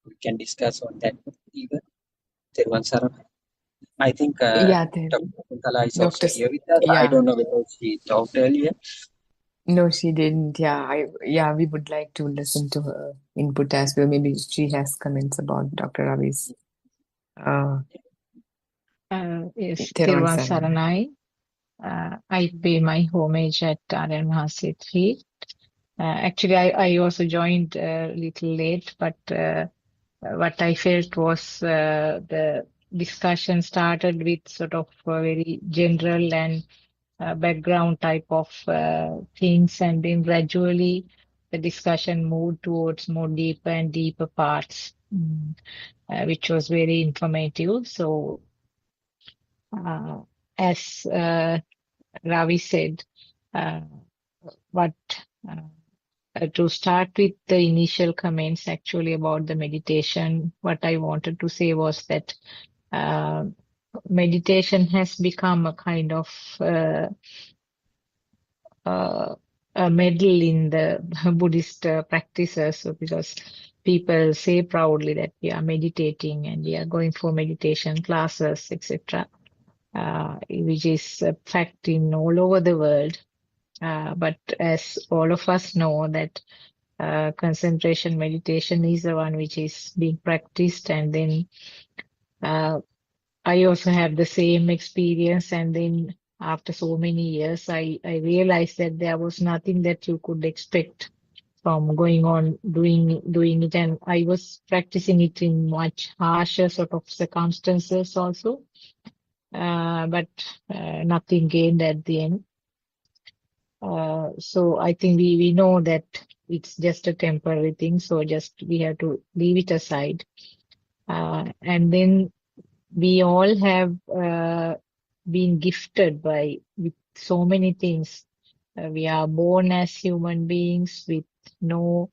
we can discuss on that even? Terwan Saran. I think Yeah, Dr. Kuntala is also Dr. here with us. I Yeah, don't know whether she talked earlier. no, she didn't. Yeah, we would like to listen to her input as well. Maybe she has comments about Dr. Ravi's uh, Yes, Theron Tirvan Saran. Saranai. I pay my homage at Aryan Mahasitri. Actually, I also joined a little late, but what I felt was the discussion started with sort of very general and background type of things, and then gradually the discussion moved towards more deeper and deeper parts, which was very informative. So, uh, as Ravi said, uh, what to start with the initial comments actually about the meditation, what I wanted to say was that uh, meditation has become a kind of uh, a medal in the Buddhist practices, so because people say proudly that we are meditating and we are going for meditation classes, etc., which is a fact in all over the world. But as all of us know that concentration meditation is the one which is being practiced, and then uh, I also have the same experience, and then after so many years, I realized that there was nothing that you could expect from going on doing it, and I was practicing it in much harsher sort of circumstances also, but nothing gained at the end. So I think we know that it's just a temporary thing, so just we have to leave it aside. And then we all have been gifted by with so many things. We are born as human beings with no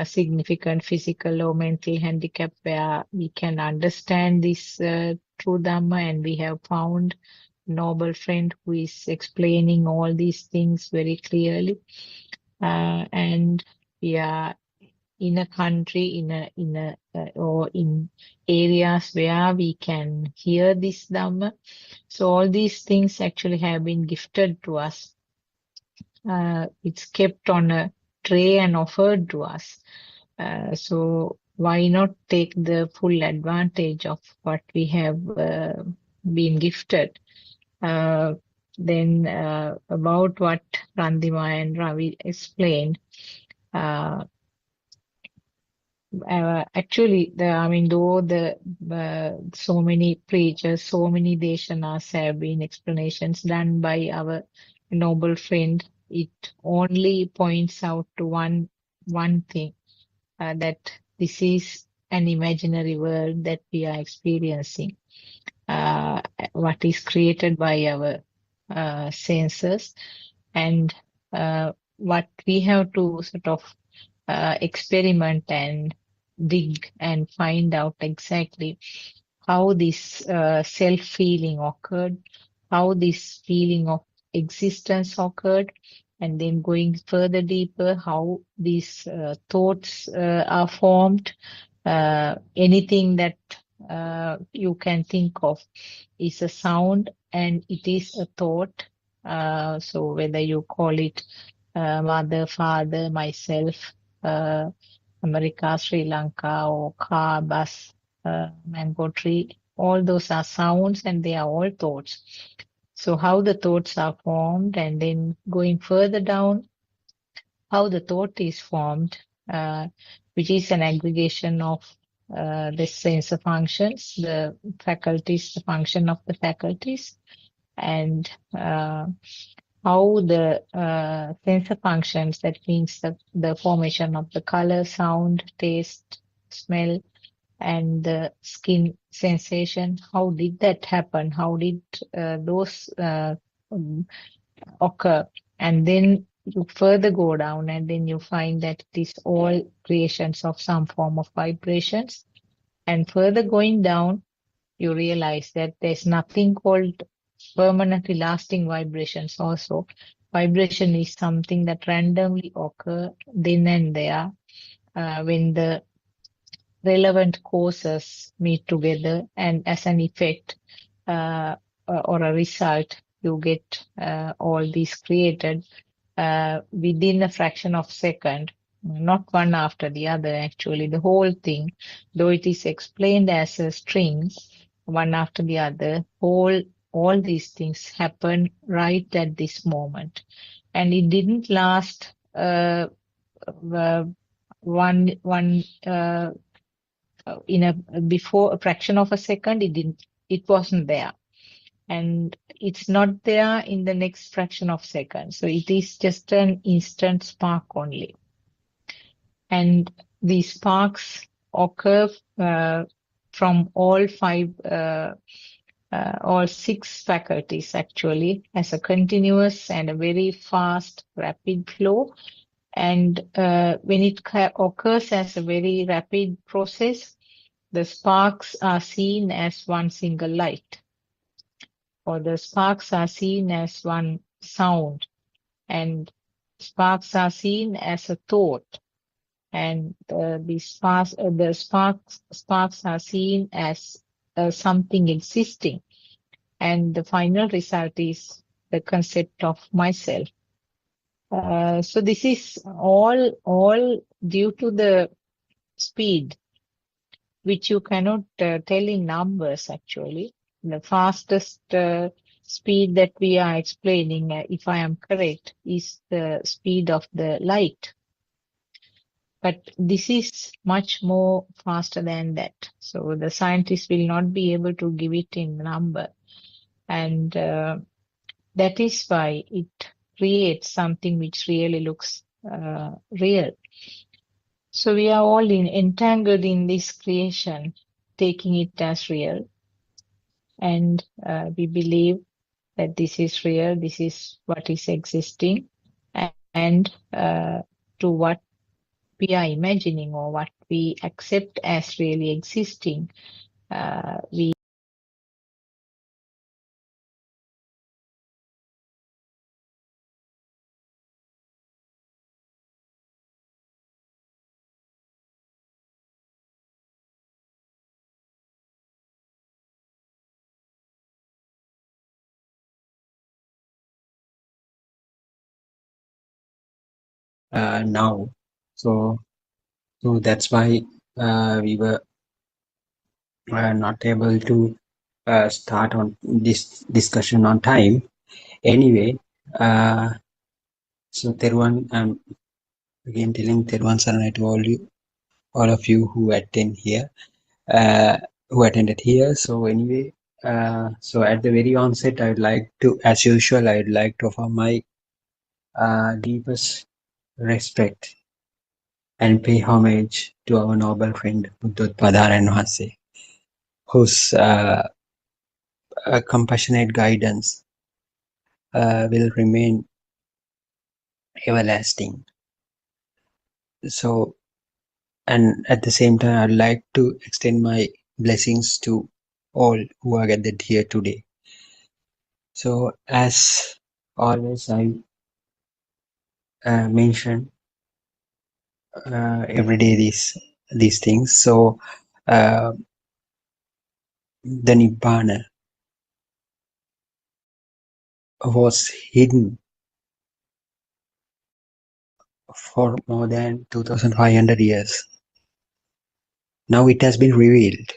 significant physical or mental handicap where we can understand this true Dhamma, and we have found noble friend who is explaining all these things very clearly. And we are in a country, or in areas where we can hear this Dhamma. So all these things actually have been gifted to us. It's kept on a tray and offered to us. So why not take the full advantage of what we have been gifted? Then about what Randima and Ravi explained, uh, actually, though so many preachers, so many Deshanas have been explanations done by our noble friend, it only points out to one thing, that this is an imaginary world that we are experiencing, what is created by our senses, and what we have to sort of experiment and dig and find out exactly how this self-feeling occurred, how this feeling of existence occurred, and then going further deeper, how these thoughts are formed. Anything that you can think of is a sound and it is a thought. So whether you call it mother, father, myself, uh, America, Sri Lanka, or car, bus, mango tree, all those are sounds and they are all thoughts. So how the thoughts are formed, and then going further down, how the thought is formed, which is an aggregation of the sensor functions, the faculties, the function of the faculties, and how the sensor functions, that means the formation of the color, sound, taste, smell, and the skin sensation, how did that happen? How did those occur? And then you further go down and then you find that it is all creations of some form of vibrations. And further going down, you realize that there's nothing called permanently lasting vibrations also. Vibration is something that randomly occur then and there when the relevant causes meet together, and as an effect or a result, you get all these created within a fraction of a second, not one after the other, actually, the whole thing, though it is explained as a string, one after the other, all these things happen right at this moment. And it didn't last one in a before a fraction of a second. It wasn't there, and it's not there in the next fraction of seconds. So it is just an instant spark only. And these sparks occur from all six faculties, actually, as a continuous and a very fast, rapid flow. And when it occurs as a very rapid process, the sparks are seen as one single light, or the sparks are seen as one sound, and sparks are seen as a thought, and the sparks are seen as something existing, and the final result is the concept of myself. So this is all due to the speed, which you cannot tell in numbers, actually. The fastest speed that we are explaining, if I am correct, is the speed of the light. But this is much more faster than that. So the scientists will not be able to give it in number. And that is why it creates something which really looks real. So we are all entangled in this creation, taking it as real. And we believe that this is real, this is what is existing, and to what we are imagining or what we accept as really existing, we now. So that's why we were not able to start on this discussion on time. Anyway, so Teruvan, again telling Teruvan Saranai to all of you who attend here, who attended here. So anyway, so at the very onset, I would like to, as usual, I would like to offer my deepest respect and pay homage to our noble friend Buddothpado and Vase, whose compassionate guidance will remain everlasting. So, and at the same time, I'd like to extend my blessings to all who are gathered here today. So, as always, I mention every day these things. So, uh, the Nibbana was hidden for more than 2,500 years. Now it has been revealed.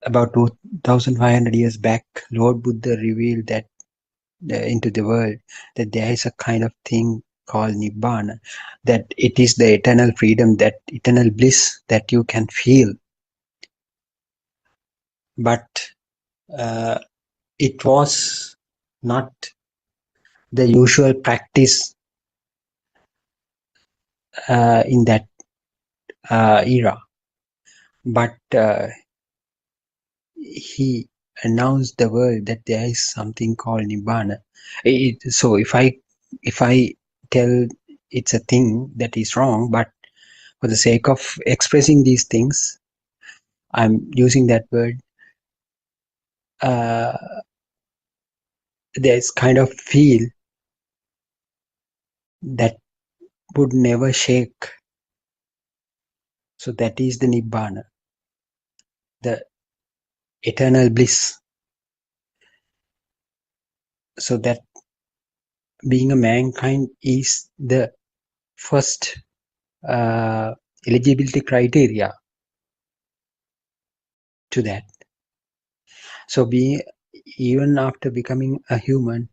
About 2,500 years back, Lord Buddha revealed that into the world that there is a kind of thing called Nibbana, that it is the eternal freedom, that eternal bliss that you can feel. But it was not the usual practice in that era. But he announced the world that there is something called Nibbana. So if I tell it's a thing that is wrong, but for the sake of expressing these things, I'm using that word. There's kind of feel that would never shake. So that is the Nibbana, the eternal bliss. So that being a mankind is the first eligibility criteria to that. So even after becoming a human,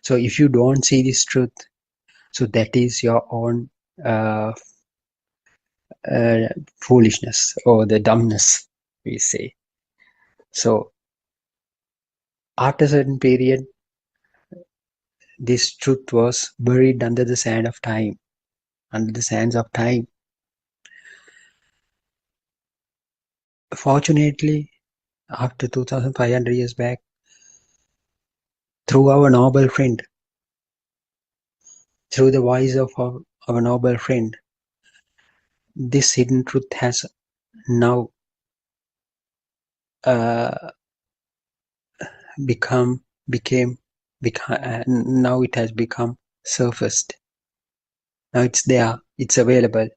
so if you don't see this truth, so that is your own foolishness or the dumbness, we say. So after a certain period, this truth was buried under the sand of time, under the sands of time. Fortunately, after 2,500 years back, through our noble friend, through the voice of our noble friend, this hidden truth has now now it has become surfaced. Now it's there, it's available.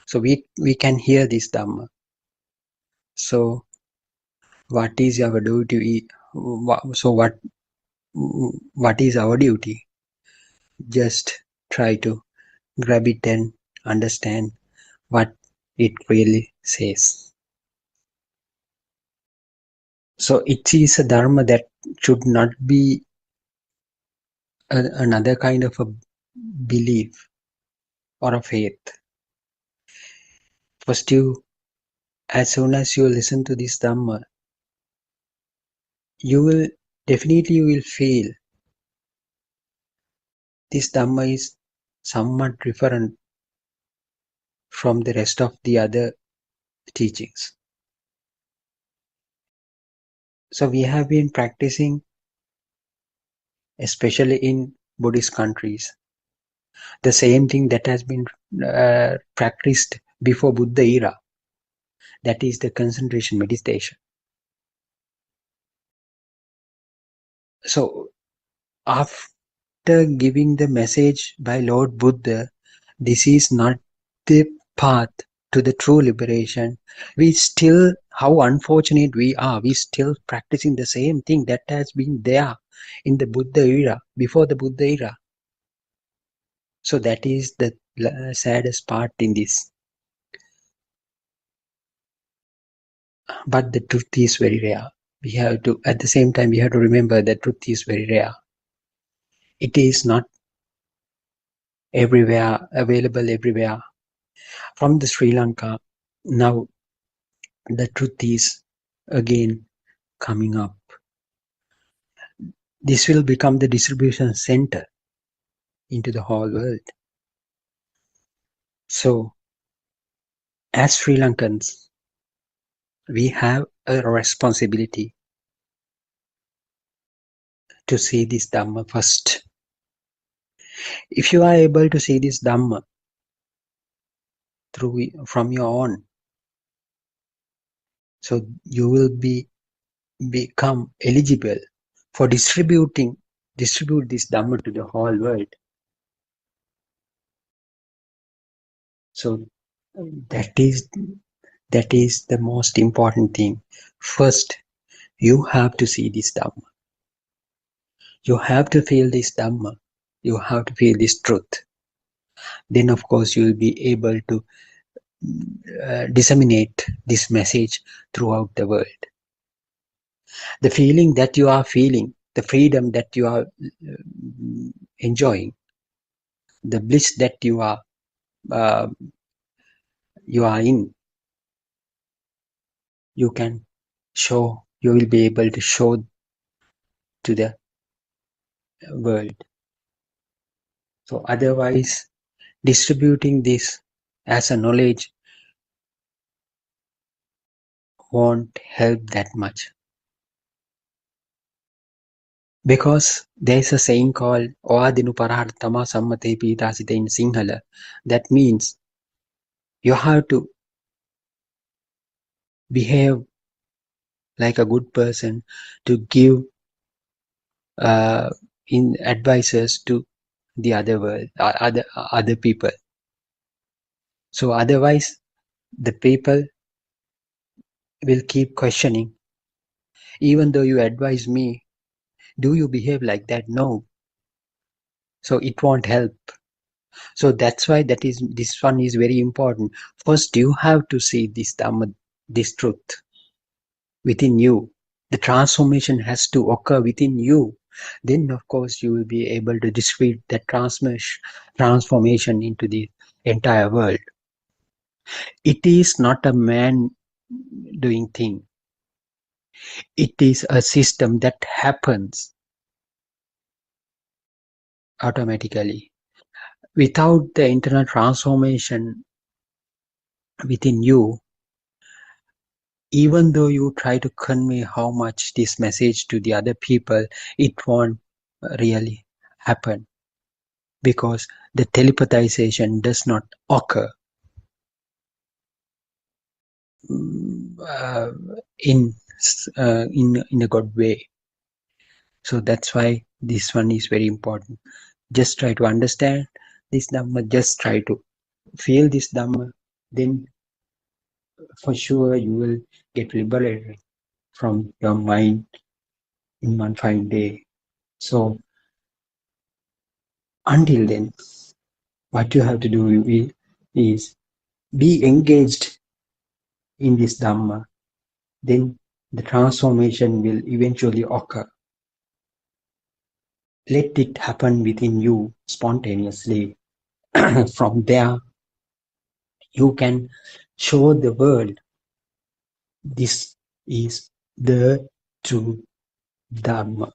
So we can hear this Dhamma. So what is our duty? So what is our duty? Just try to grab it and understand what it really says. So it is a dharma that should not be another kind of a belief or a faith. First, as soon as you listen to this dhamma, you will feel this dhamma is somewhat different from the rest of the other teachings. So we have been practicing, especially in Buddhist countries, the same thing that has been practiced before Buddha era. That is the concentration meditation. So after giving the message by Lord Buddha, this is not the path to the true liberation. We still, how unfortunate we are, we still practicing the same thing that has been there in the Buddha era, before the Buddha era. So that is the saddest part in this. But the truth is very rare. We have to, at the same time, we have to remember that truth is very rare. It is not everywhere, available everywhere. From the Sri Lanka, now the truth is again coming up. This will become the distribution center into the whole world. So, as Sri Lankans, we have a responsibility to see this Dhamma first. If you are able to see this Dhamma from your own, so you will become eligible for distribute this Dhamma to the whole world. So that is the most important thing. First, you have to see this Dhamma. You have to feel this Dhamma. You have to feel this truth. Then, of course, you will be able to disseminate this message throughout the world. The feeling that you are feeling, the freedom that you are enjoying, the bliss that you are in, you will be able to show to the world. So otherwise, distributing this as a knowledge won't help that much. Because there is a saying called Oadinu Parahartama Sammate Pitasite in Sinhala. That means you have to behave like a good person to give in advices to the other world, other people. So otherwise, the people will keep questioning. Even though you advise me, do you behave like that? No. So it won't help. So that's why this one is very important. First, you have to see this Dhamma, this truth within you. The transformation has to occur within you. Then, of course, you will be able to distribute that transformation into the entire world. It is not a man doing thing. It is a system that happens automatically. Without the internal transformation within you, even though you try to convey how much this message to the other people, it won't really happen because the telepathization does not occur in a good way. So that's why this one is very important. Just try to understand this Dhamma, just try to feel this Dhamma, then for sure you will get liberated from your mind in one fine day. So until then, what you have to do is be engaged in this Dhamma. Then the transformation will eventually occur. Let it happen within you spontaneously. From there, you can show the world this is the true Dhamma,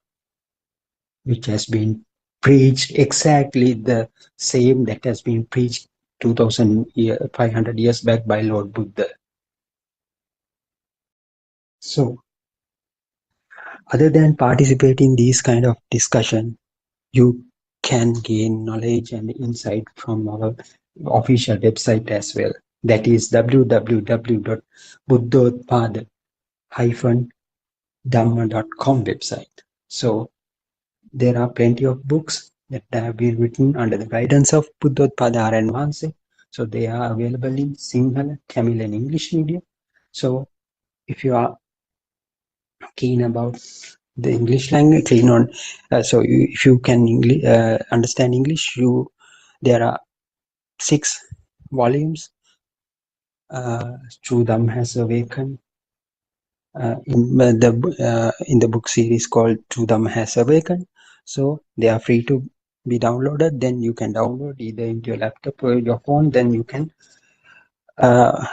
which has been preached exactly the same that has been preached 2,500 years back by Lord Buddha. So, other than participating in these kind of discussion, you can gain knowledge and insight from our official website as well. That is www.buddothpado-dhamma.com website. So there are plenty of books that have been written under the guidance of Buddothpado Aran Wahanse. So they are available in Sinhala, Tamil and English medium. So if you are keen about the English language, if you can understand English, there are 6 volumes. True Dhamma has awakened. In the book series called True Dhamma has awakened. So they are free to be downloaded, then you can download either into your laptop or your phone, then you can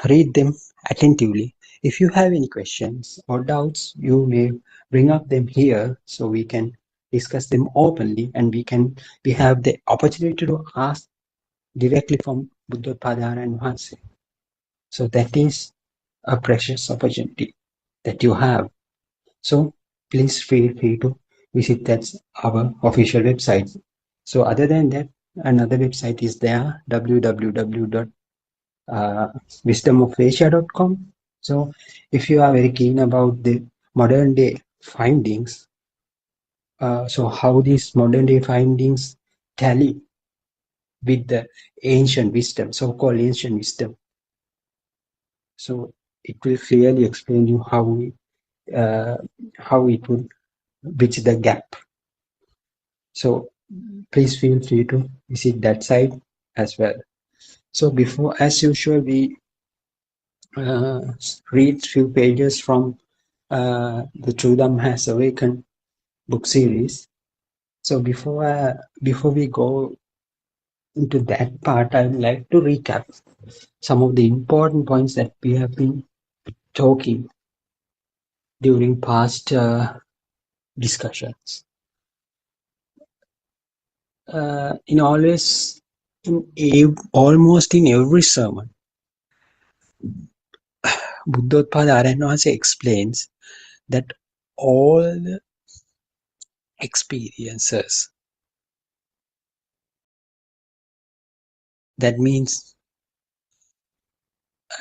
read them attentively. If you have any questions or doubts, you may bring up them here so we can discuss them openly, and we have the opportunity to ask directly from Buddothpado and Mahanse. So that is a precious opportunity that you have. So please feel free to visit our official website. So other than that, another website is there, www.wisdomofasia.com. So if you are very keen about the modern day findings, so how these modern day findings tally with the ancient wisdom, so-called ancient wisdom. So it will clearly explain you how it would bridge the gap. So please feel free to visit that site as well. So before, as usual, we read few pages from the Trudham Has Awakened book series. So before we go into that part, I would like to recap some of the important points that we have been talking during past discussions. Almost in every sermon, Buddothpado Aranwase explains that all the experiences, that means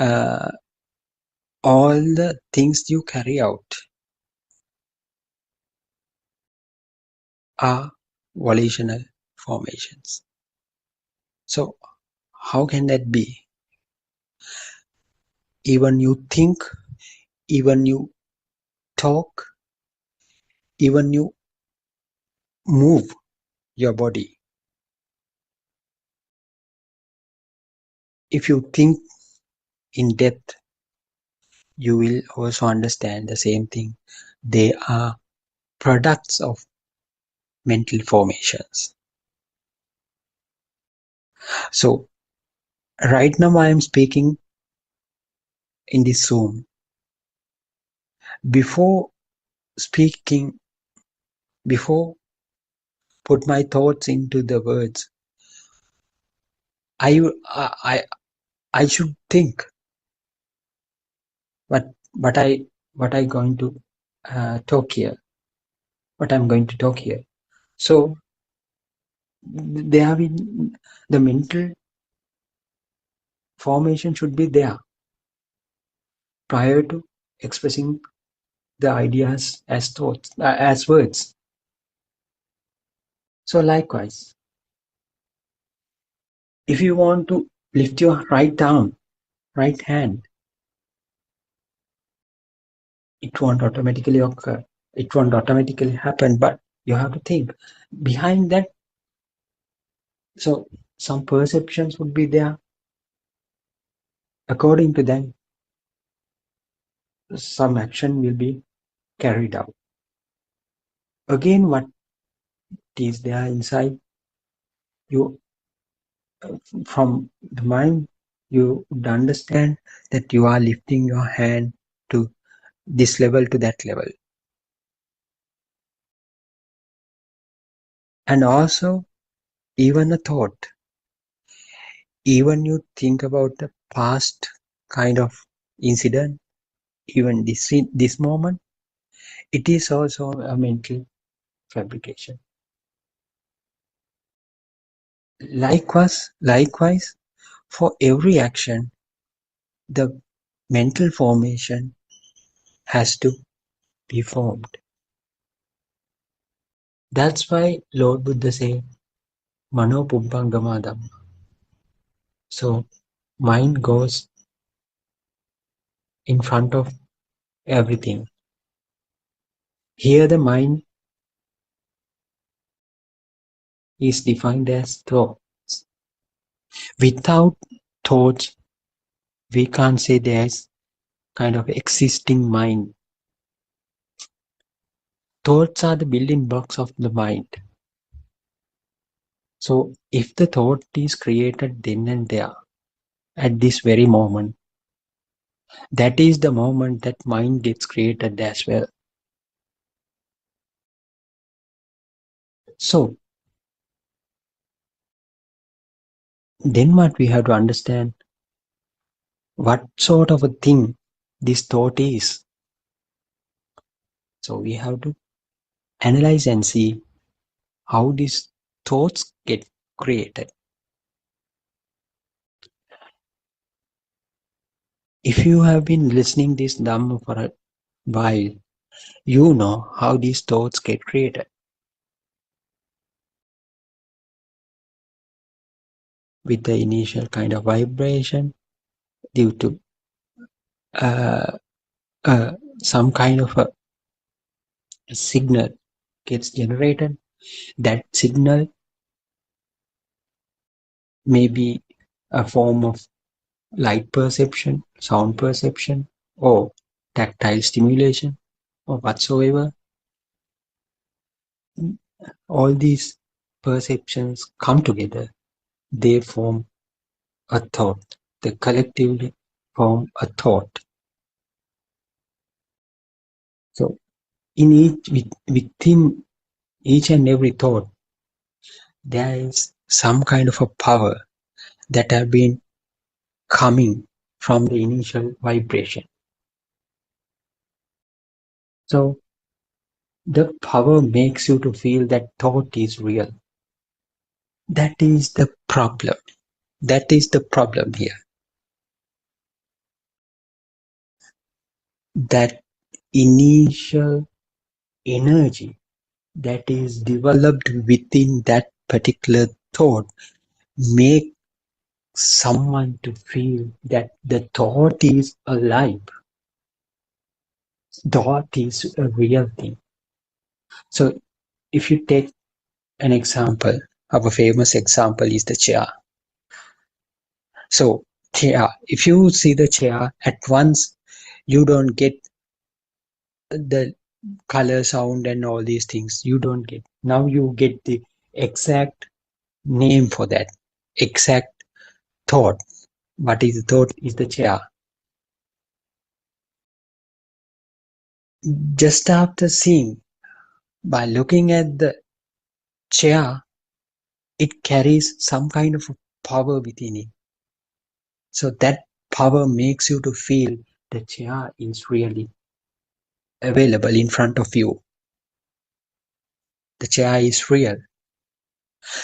all the things you carry out, are volitional formations. So how can that be? Even you think, even you talk, even you move your body. If you think in depth, you will also understand the same thing. They are products of mental formations. So right now I am speaking in this Zoom. Before speaking, before put my thoughts into the words, I should think what I going to talk here, what I'm going to talk here. So the mental formation should be there prior to expressing the ideas as thoughts, as words. So likewise, if you want to lift your right arm, right hand, it won't automatically occur. It won't automatically happen, but you have to think behind that. So some perceptions would be there. According to them, some action will be carried out. Again, what is there inside you, from the mind, you would understand that you are lifting your hand to this level, to that level. And also, even a thought, even you think about the past kind of incident, even this moment, it is also a mental fabrication. Likewise, for every action, the mental formation has to be formed. That's why Lord Buddha said, Mano Pubbangama Dhamma. So mind goes in front of everything. Here the mind is defined as thoughts. Without thoughts, we can't say there's kind of existing mind. Thoughts are the building blocks of the mind. So if the thought is created then and there, at this very moment, that is the moment that mind gets created as well. So then what we have to understand, what sort of a thing this thought is. So we have to analyze and see how these thoughts get created. If you have been listening this Dhamma for a while, you know how these thoughts get created. With the initial kind of vibration, due to some kind of a signal gets generated. That signal may be a form of light perception, sound perception, or tactile stimulation, or whatsoever. All these perceptions come together. They form a thought. They collectively form a thought. So within each and every thought, there is some kind of a power that have been coming from the initial vibration. So the power makes you to feel that thought is real. That is the problem. That is the problem here. That initial energy that is developed within that particular thought make someone to feel that the thought is alive. Thought is a real thing. So if you take an example, our famous example is the chair. So chair, if you see the chair at once, you don't get the color, sound and all these things. You don't get. Now you get the exact name for that, exact thought. What is the thought? Is the chair. Just after seeing, by looking at the chair, it carries some kind of power within it. So that power makes you to feel the chair is really available in front of you. The chair is real.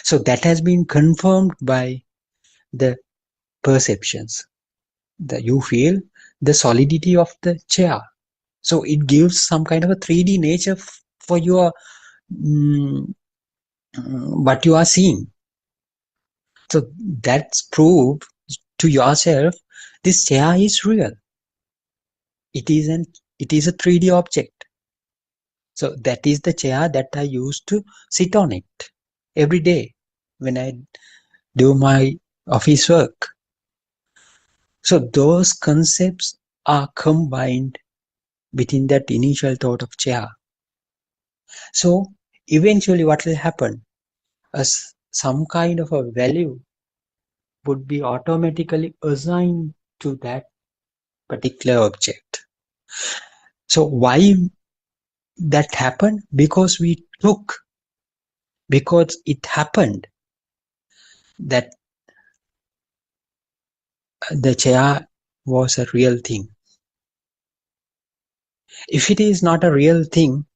So that has been confirmed by the perceptions. That you feel the solidity of the chair. So it gives some kind of a 3D nature for your what you are seeing. So that's proof to yourself this chair is real. It is a 3D object. So that is the chair that I used to sit on it every day when I do my office work. So those concepts are combined within that initial thought of chair. So eventually what will happen? As some kind of a value would be automatically assigned to that particular object. So why that happened? Because it happened that the chair was a real thing. If it is not a real thing,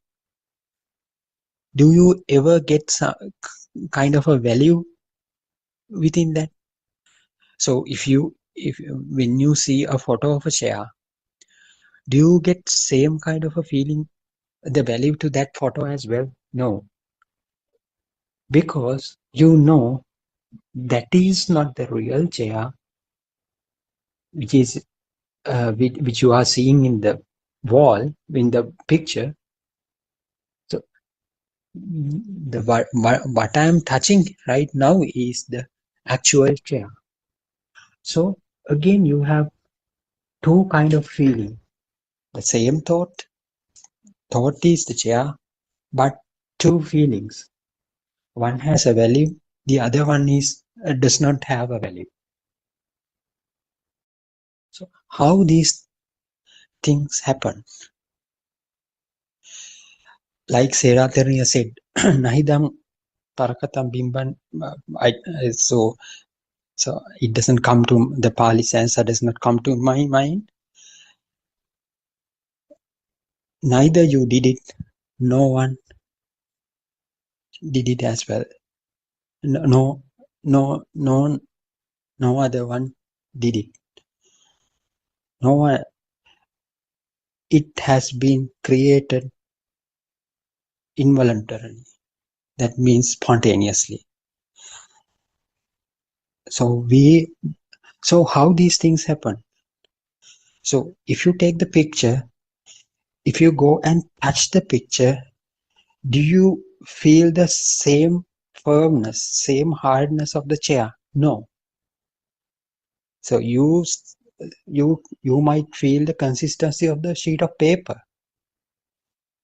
do you ever get some kind of a value within that? So when you see a photo of a chair, do you get same kind of a feeling, the value to that photo as well? No. Because you know that is not the real chair which is which you are seeing in the wall, in the picture. So what I am touching right now is the actual chair. So again you have two kind of feeling. The same thought is the chair, but two feelings. One has a value, the other one is does not have a value. So how these things happen? Like Sarah Ternia said, Nahidam Tarakatam Bimban. So it doesn't come to the Pali answer does not come to my mind. Neither you did it, no one did it as well. No, no other one did it. No one. It has been created involuntarily. That means spontaneously. So how these things happen? So if you take the picture, if you go and touch the picture, do you feel the same firmness, same hardness of the chair? No. So you might feel the consistency of the sheet of paper.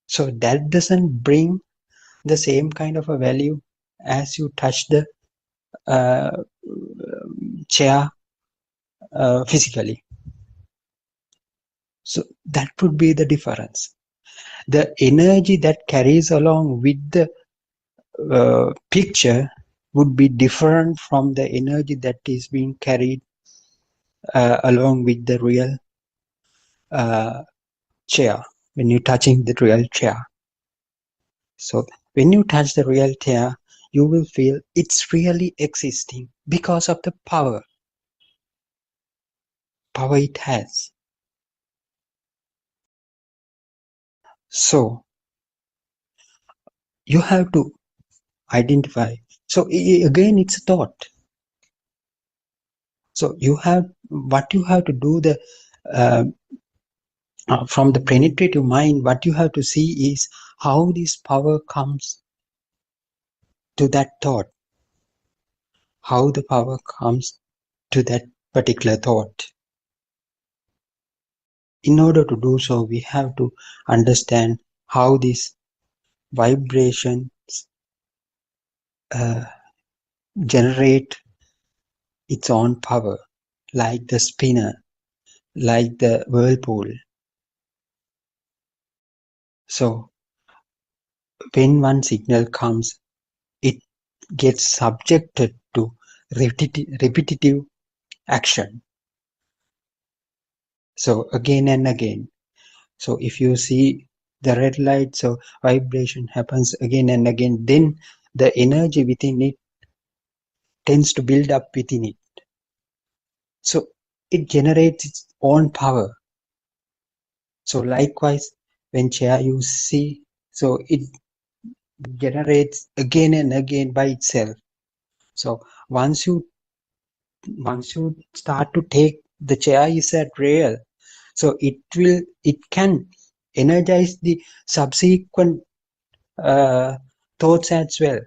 So that doesn't bring the same kind of a value as you touch the chair physically. So that would be the difference. The energy that carries along with the picture would be different from the energy that is being carried along with the real chair when you're touching the real chair. So when you touch the real chair, you will feel it's really existing because of the power it has. So you have to identify. So again, it's a thought. So what you have to do from the penetrative mind, what you have to see is how this power comes to that thought, how the power comes to that particular thought. In order to do so, we have to understand how these vibrations generate its own power, like the spinner, like the whirlpool. So when one signal comes, it gets subjected to repetitive action. So again and again. So if you see the red light, so vibration happens again and again, then the energy within it tends to build up within it. So it generates its own power. So likewise, when chair you see, so it generates again and again by itself. So once you start to take the chair is at real, so it can energize the subsequent thoughts as well.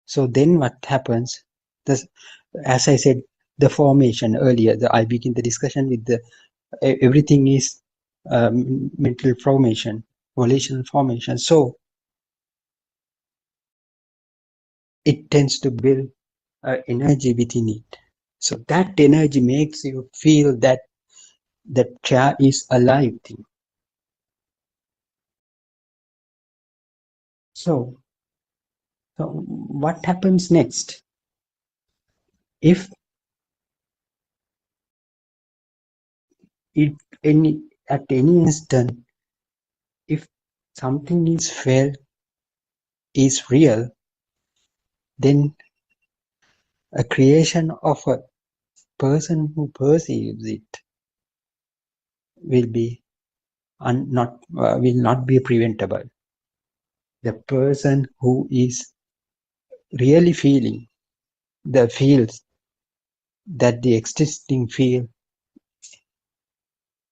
So then what happens? As I said, the formation earlier, I begin the discussion with everything is mental formation, volitional formation. So it tends to build energy within it. So that energy makes you feel that the chair is alive thing. So what happens next? If at any instant, if something is felt is real, then a creation of a person who perceives it will not be preventable. The person who is really feeling the feels that the existing field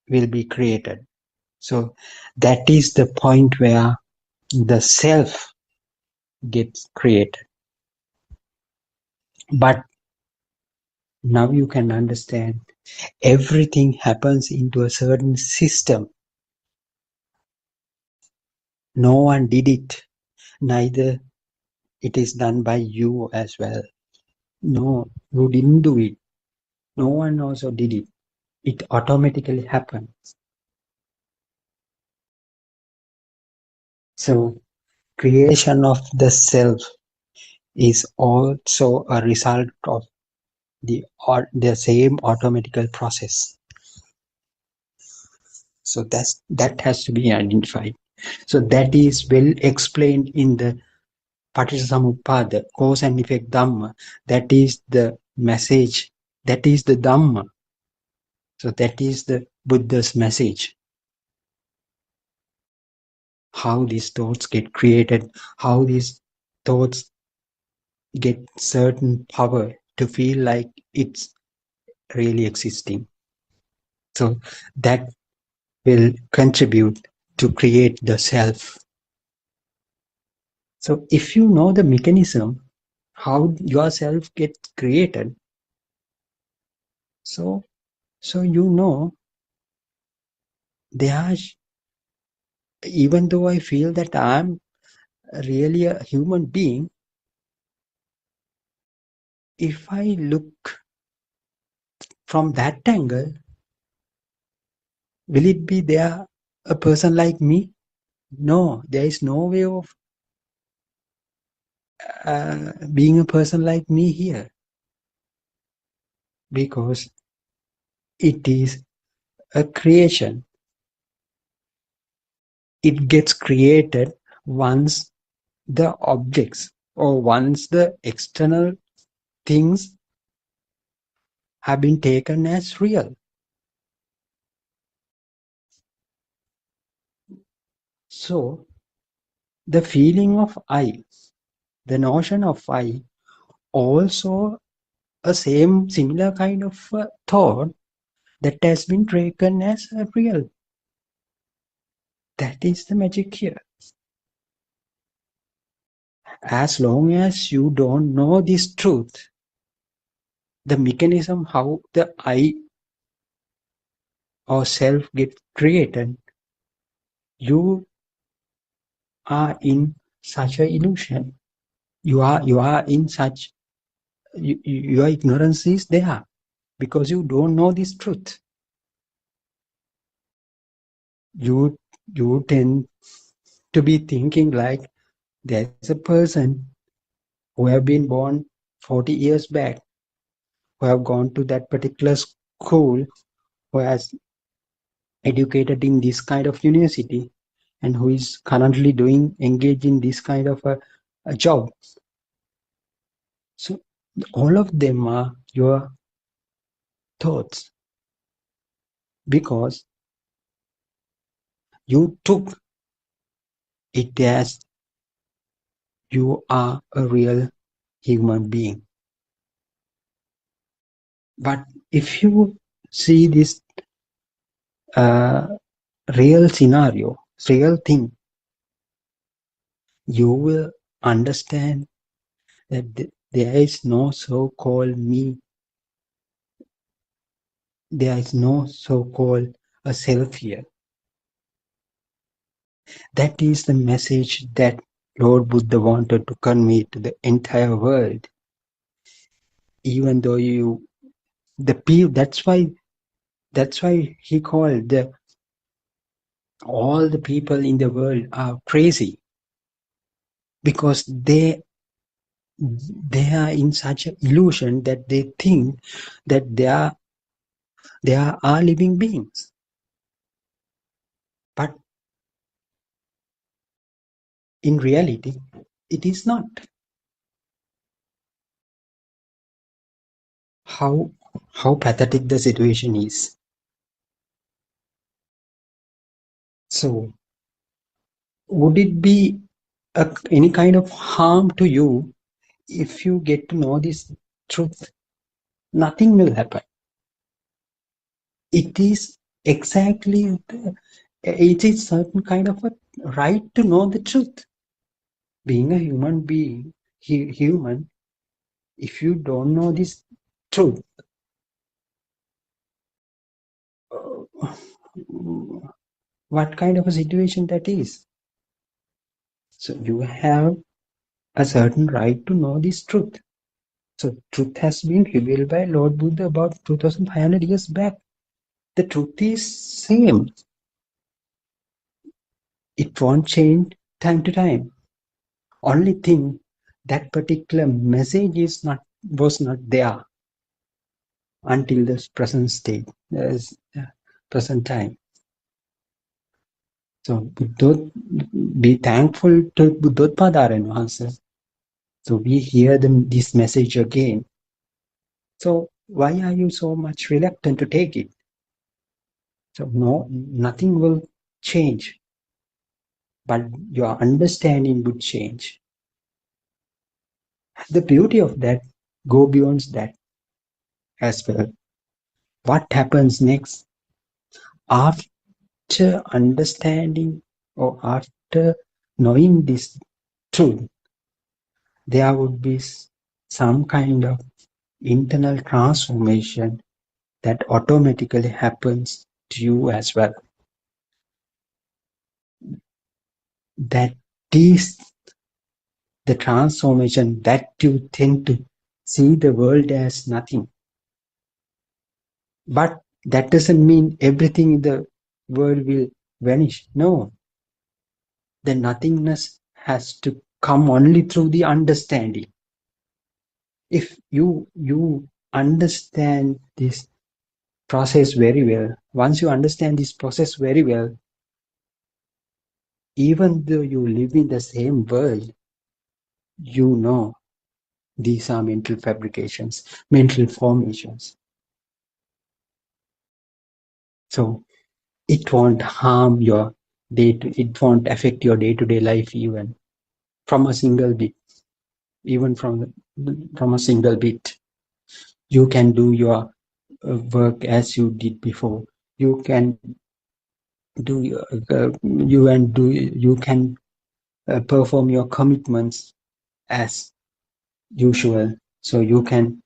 will be created. So that is the point where the self gets created. But now you can understand everything happens into a certain system. No one did it. Neither It is done by you as well. No, you didn't do it. No one also did it. It automatically happened. So creation of the self is also a result of the same automatical process. So that has to be identified. So that is well explained in the Paticcasamuppada, cause and effect Dhamma. That is the message. That is the Dhamma. So that is the Buddha's message. How these thoughts get created, how these thoughts get certain power to feel like it's really existing. So that will contribute to create the self. So if you know the mechanism, how yourself gets created, so you know, even though I feel that I'm really a human being, if I look from that angle, will it be there a person like me? No, there is no way of being a person like me here, because it is a creation. It gets created once the objects or once the external things have been taken as real. So the feeling of I, the notion of I, also a similar kind of thought that has been taken as real. That is the magic here. As long as you don't know this truth, the mechanism how the I or self get created, you are in such an illusion. You are in such, your ignorance is there because you don't know this truth. You tend to be thinking like there's a person who have been born 40 years back, who have gone to that particular school, who has educated in this kind of university, and who is currently engaged in this kind of a job. So all of them are your thoughts, because you took it as you are a real human being. But if you see this real scenario, real thing, you will understand that there is no so-called me. There is no so-called a self here. That is the message that Lord Buddha wanted to convey to the entire world. Even though that's why he called all the people in the world are crazy, because they are in such an illusion that they think that they are living beings. But in reality, it is not. How pathetic the situation is. So would it be any kind of harm to you if you get to know this truth? Nothing will happen. It is exactly it is certain kind of a right to know the truth. Being a human being, human, if you don't know this truth, what kind of a situation that is? So you have a certain right to know this truth. So truth has been revealed by Lord Buddha about 2500 years back. The truth is same. It won't change time to time. Only thing, that particular message was not there until this present state, present time. So be thankful to Buddothpado and answer. So we hear this message again. So why are you so much reluctant to take it? So no, nothing will change, but your understanding would change. The beauty of that go beyond that as well. What happens next after understanding or after knowing this truth? There would be some kind of internal transformation that automatically happens to you as well. That is the transformation that you tend to see the world as nothing. But that doesn't mean everything in the world will vanish. No, the nothingness has to come only through the understanding. If you understand this process very well, once you understand this process very well, even though you live in the same world, you know these are mental fabrications, mental formations. So it won't harm your it won't affect your day-to-day life even from a single bit. Even from a single bit, you can do your work as you did before. You can do you can perform your commitments as usual. So you can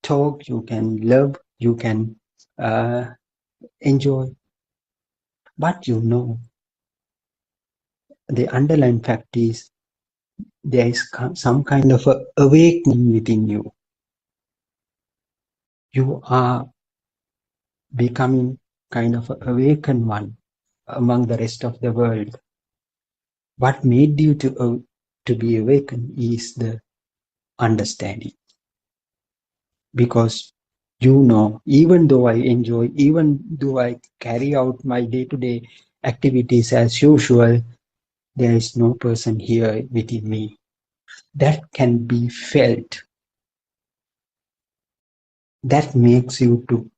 talk, you can love, you can enjoy, but you know the underlying fact is there is some kind of a awakening within you. You are becoming kind of an awakened one among the rest of the world. What made you to be awakened is the understanding. Because you know, even though I enjoy, even though I carry out my day-to-day activities as usual, there is no person here within me. That can be felt. That makes you to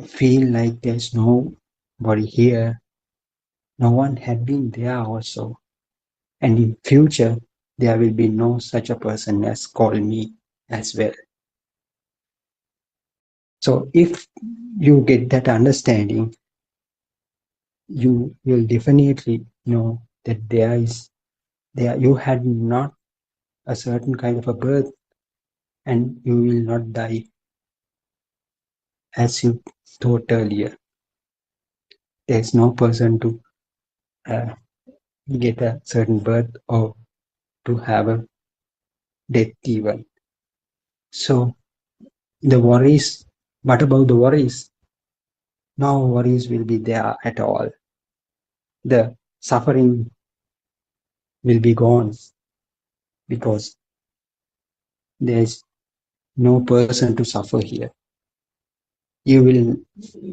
feel like there's nobody here. No one had been there also. And in future, there will be no such a person as call me as well. So if you get that understanding, you will definitely know that you had not a certain kind of a birth, and you will not die as you thought earlier. There's no person to get a certain birth or to have a death even. So the worries, what about the worries? No worries will be there at all. The suffering will be gone because there's no person to suffer here. You will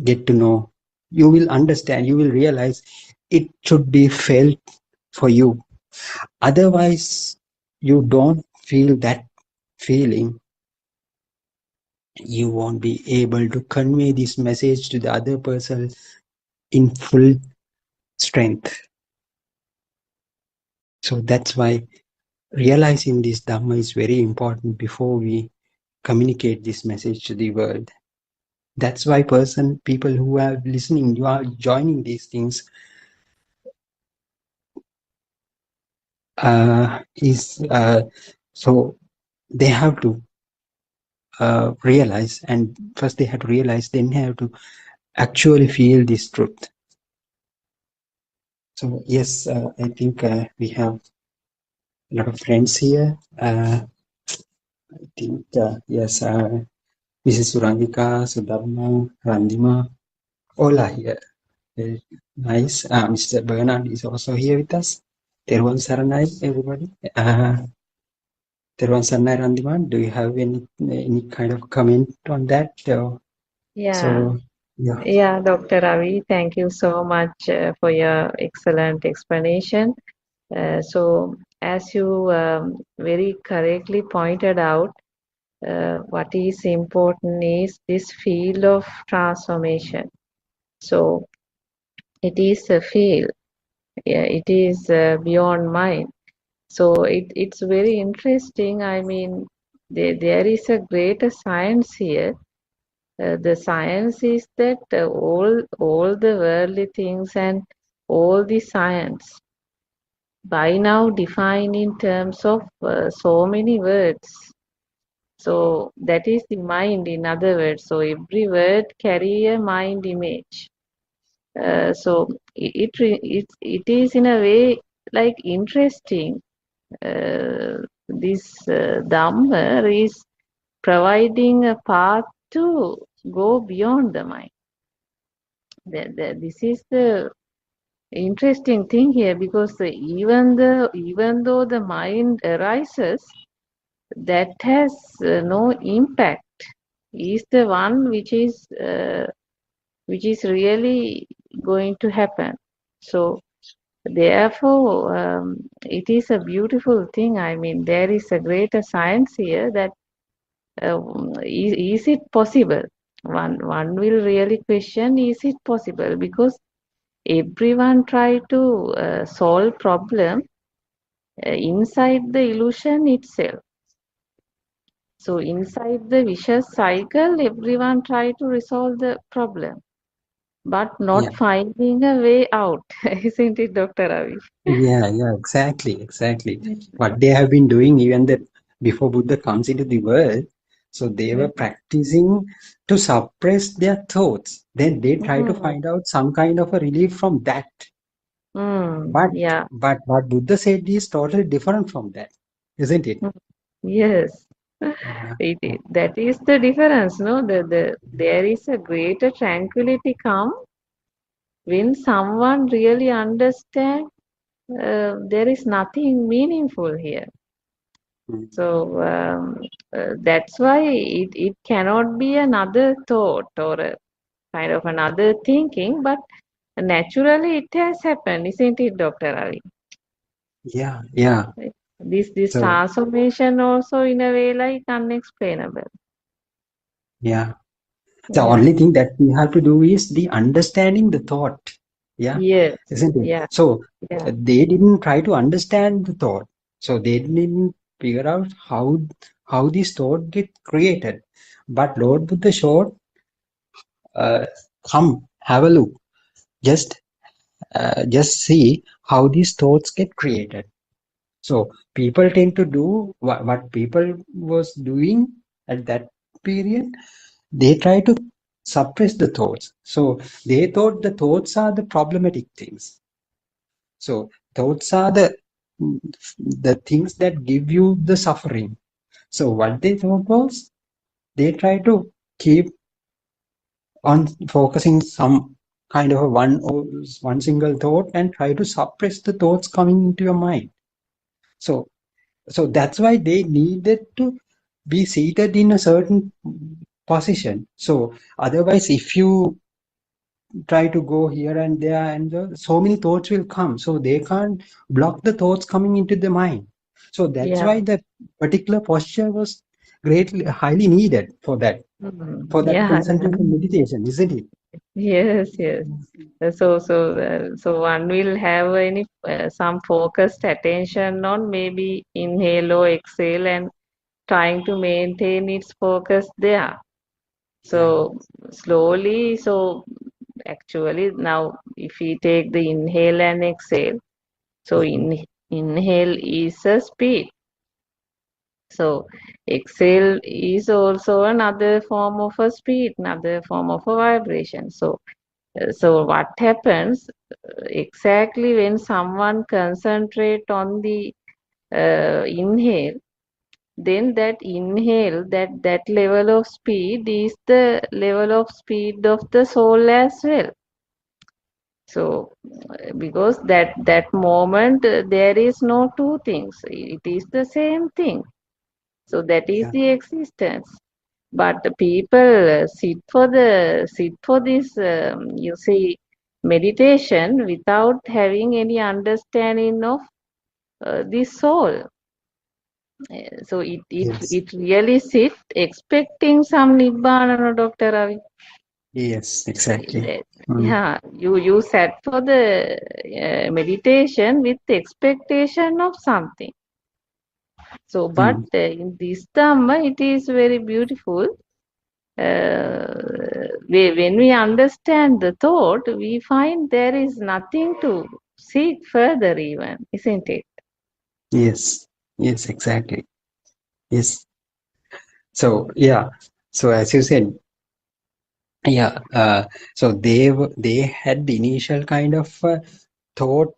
get to know, you will understand, you will realize it should be felt for you. Otherwise, you don't feel that feeling. You won't be able to convey this message to the other person in full strength. So that's why realizing this Dhamma is very important before we communicate this message to the world. That's why people who are listening, you are joining these things, so they have to realize, and first they have to realize, then have to actually feel this truth. So yes, I think we have a lot of friends here. I think yes, Mrs. Surangika, Sudharma, Randima, all are here. Very nice. Mr. Bernard is also here with us. Teruvan Saranai, everybody. Teruvan Saranai, Randima, do you have any kind of comment on that? Yeah, So, yeah. yeah, Dr. Ravi, thank you so much for your excellent explanation. So, as you very correctly pointed out, what is important is this field of transformation. So, it is a field, yeah, it is beyond mind. So, it's very interesting. I mean, there is a greater science here. The science is that all the worldly things and all the science by now defined in terms of so many words. So that is the mind, in other words. So every word carry a mind image. So it is in a way like interesting. This Dhamma is providing a path to go beyond the mind. This is the interesting thing here, because even though the mind arises, that has no impact. Is the one which is really going to happen. So therefore, it is a beautiful thing. I mean, there is a greater science here that is it possible? One will really question, is it possible? Because everyone try to solve problem inside the illusion itself. So inside the vicious cycle, everyone try to resolve the problem, but Yeah. not finding a way out. Isn't it, Dr. Ravi? Yeah, exactly. What they have been doing even that before Buddha comes into the world, so they were practicing to suppress their thoughts. Then they try to Mm, find out some kind of a relief from that. But yeah. but what Buddha said is totally different from that, isn't it? Mm, yes. Yeah, That is the difference, no? There is a greater tranquility come when someone really understand there is nothing meaningful here. mm, So that's why it cannot be another thought or a kind of another thinking, but naturally it has happened, isn't it, Dr. Ravi? yeah. This So transformation also in a way like unexplainable. yeah. The Yeah. only thing that we have to do is the understanding the thought. Yeah, Yes. isn't it? Yeah. So Yeah. they didn't try to understand the thought. So they didn't figure out how this thought get created. But Lord Buddha showed, uh, come have a look. Just see how these thoughts get created. So people tend to do what people was doing at that period. They try to suppress the thoughts. So they thought the thoughts are the problematic things. So thoughts are the things that give you the suffering. So what they thought was they try to keep on focusing some kind of a one single thought and try to suppress the thoughts coming into your mind. So that's why they needed to be seated in a certain position. So otherwise, if you try to go here and there, and so many thoughts will come, so they can't block the thoughts coming into the mind. So that's Yeah. why that particular posture was greatly highly needed for that Yeah. concentration meditation, isn't it? Yes. Yes. So one will have any some focused attention on maybe inhale or exhale and trying to maintain its focus there. Yeah, So slowly, so actually now if we take the inhale and exhale, so mhm, inhale is a speed. So exhale is also another form of a speed, another form of a vibration. So So what happens exactly when someone concentrate on the inhale, then that inhale, that level of speed is the level of speed of the soul as well. So because that moment there is no two things, it is the same thing. So that is Yeah. the existence. But the people sit for this you see meditation without having any understanding of the soul. So Yes. it really sit expecting some nibbana, no, Dr. Ravi. Yes. Exactly. That- Mm. Yeah, you sat for the meditation with expectation of something. So, but Mm. in this Dhamma, it is very beautiful. When we understand the thought, we find there is nothing to seek further, even, isn't it? Yes. Yes. Exactly. Yes. So yeah. So as you said, yeah. So they had the initial kind of thought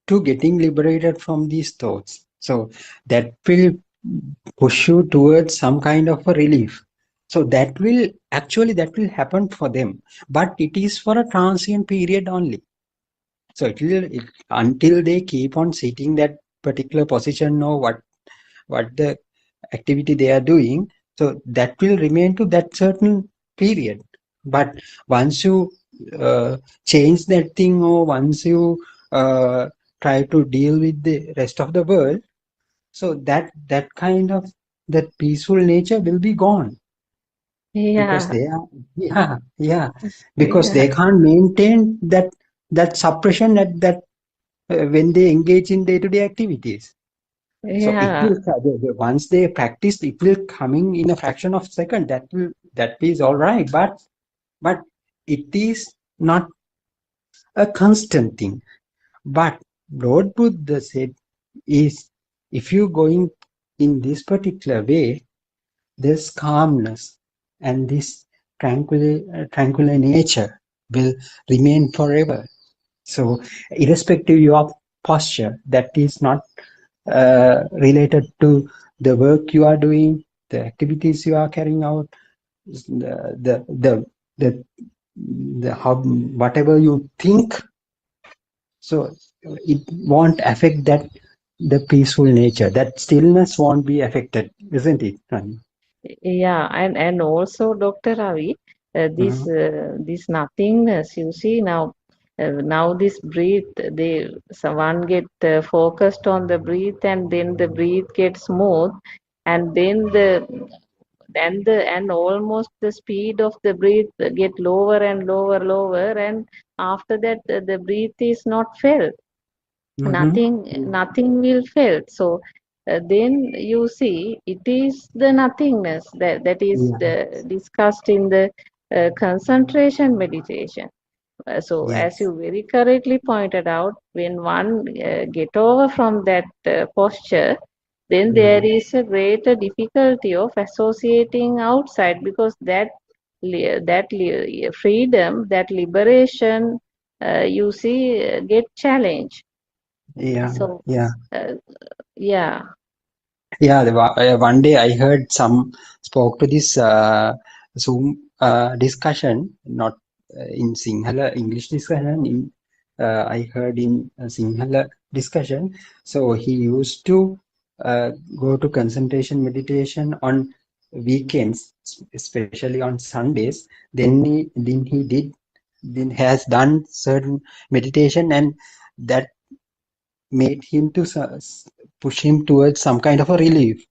to getting liberated from these thoughts. So that will push you towards some kind of a relief. So that will happen for them, but it is for a transient period only. So until they keep on sitting that particular position or what the activity they are doing, so that will remain to that certain period. But once you change that thing, or once you uh, try to deal with the rest of the world, so that kind of that peaceful nature will be gone, because Yeah, they are, yeah, because yeah, they can't maintain that suppression at that when they engage in day-to-day activities. So it yeah, will once they practice, it will coming in a fraction of second. That is all right, but it is not a constant thing. But Lord Buddha said is, if you going in this particular way, this calmness and this tranquil nature will remain forever. So irrespective of your posture, that is not related to the work you are doing, the activities you are carrying out, the the the, the how whatever you think. So it won't affect the peaceful nature. That stillness won't be affected, isn't it, Rani? yeah. And also, Dr. Ravi, Mhm. this nothingness, you see now. Now this breath, someone get focused on the breath, and then the breath gets smooth, and then and almost the speed of the breath get lower and lower, and after that the breath is not felt. Mhm. Nothing will felt. So then you see it is the nothingness that is Yeah. discussed in the concentration meditation. So as Yes. you very correctly pointed out, when one get over from that posture, then there Mhm. is a greater difficulty of associating outside, because freedom, that liberation, you see, get challenged. Yeah. So Yeah. uh, yeah, Yeah, one day I heard some spoke to this Zoom discussion, not in Sinhala English discussion. I heard in Sinhala discussion. So he used to go to concentration meditation on weekends, especially on Sundays. Then has done certain meditation, and that made him to push him towards some kind of a relief,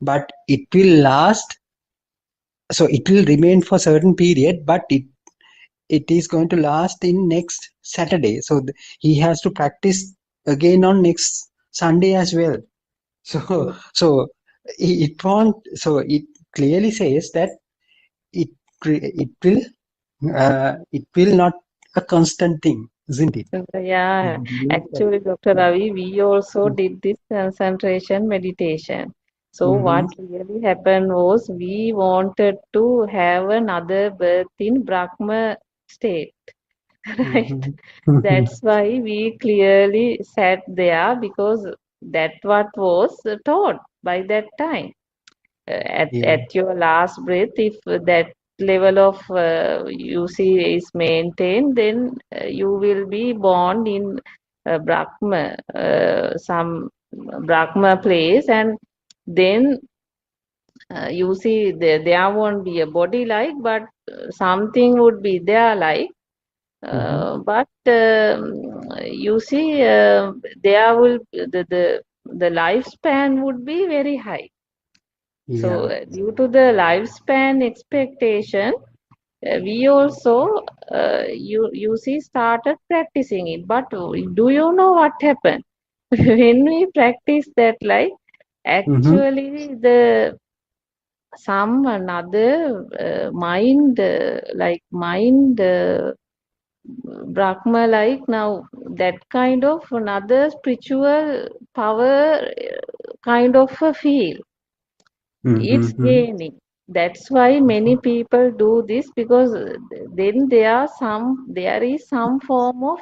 but it will last. So it will remain for certain period, but it is going to last in next Saturday. So he has to practice again on next Sunday as well. So it won't. So it clearly says that it it will not a constant thing, isn't it? yeah. Actually, Dr. Ravi, we also did this concentration meditation. So Mm-hmm. what really happened was we wanted to have another birth in Brahma state. right? Mhm. That's why we clearly sat there because that what was taught by that time. Yeah. At your last breath, if that level of you see is maintained, then you will be born in Brahma, some Brahma place, and then you see there won't be a body like, but something would be there like. Mhm. But you see, there will the lifespan would be very high. So, Yeah. due to the lifespan expectation, we also you see started practicing it. But do you know what happened when we practice that? Like Mhm. actually, the some another mind mind Brahma like now that kind of another spiritual power kind of a feel it's Mhm. gaining. That's why many people do this because then there is some form of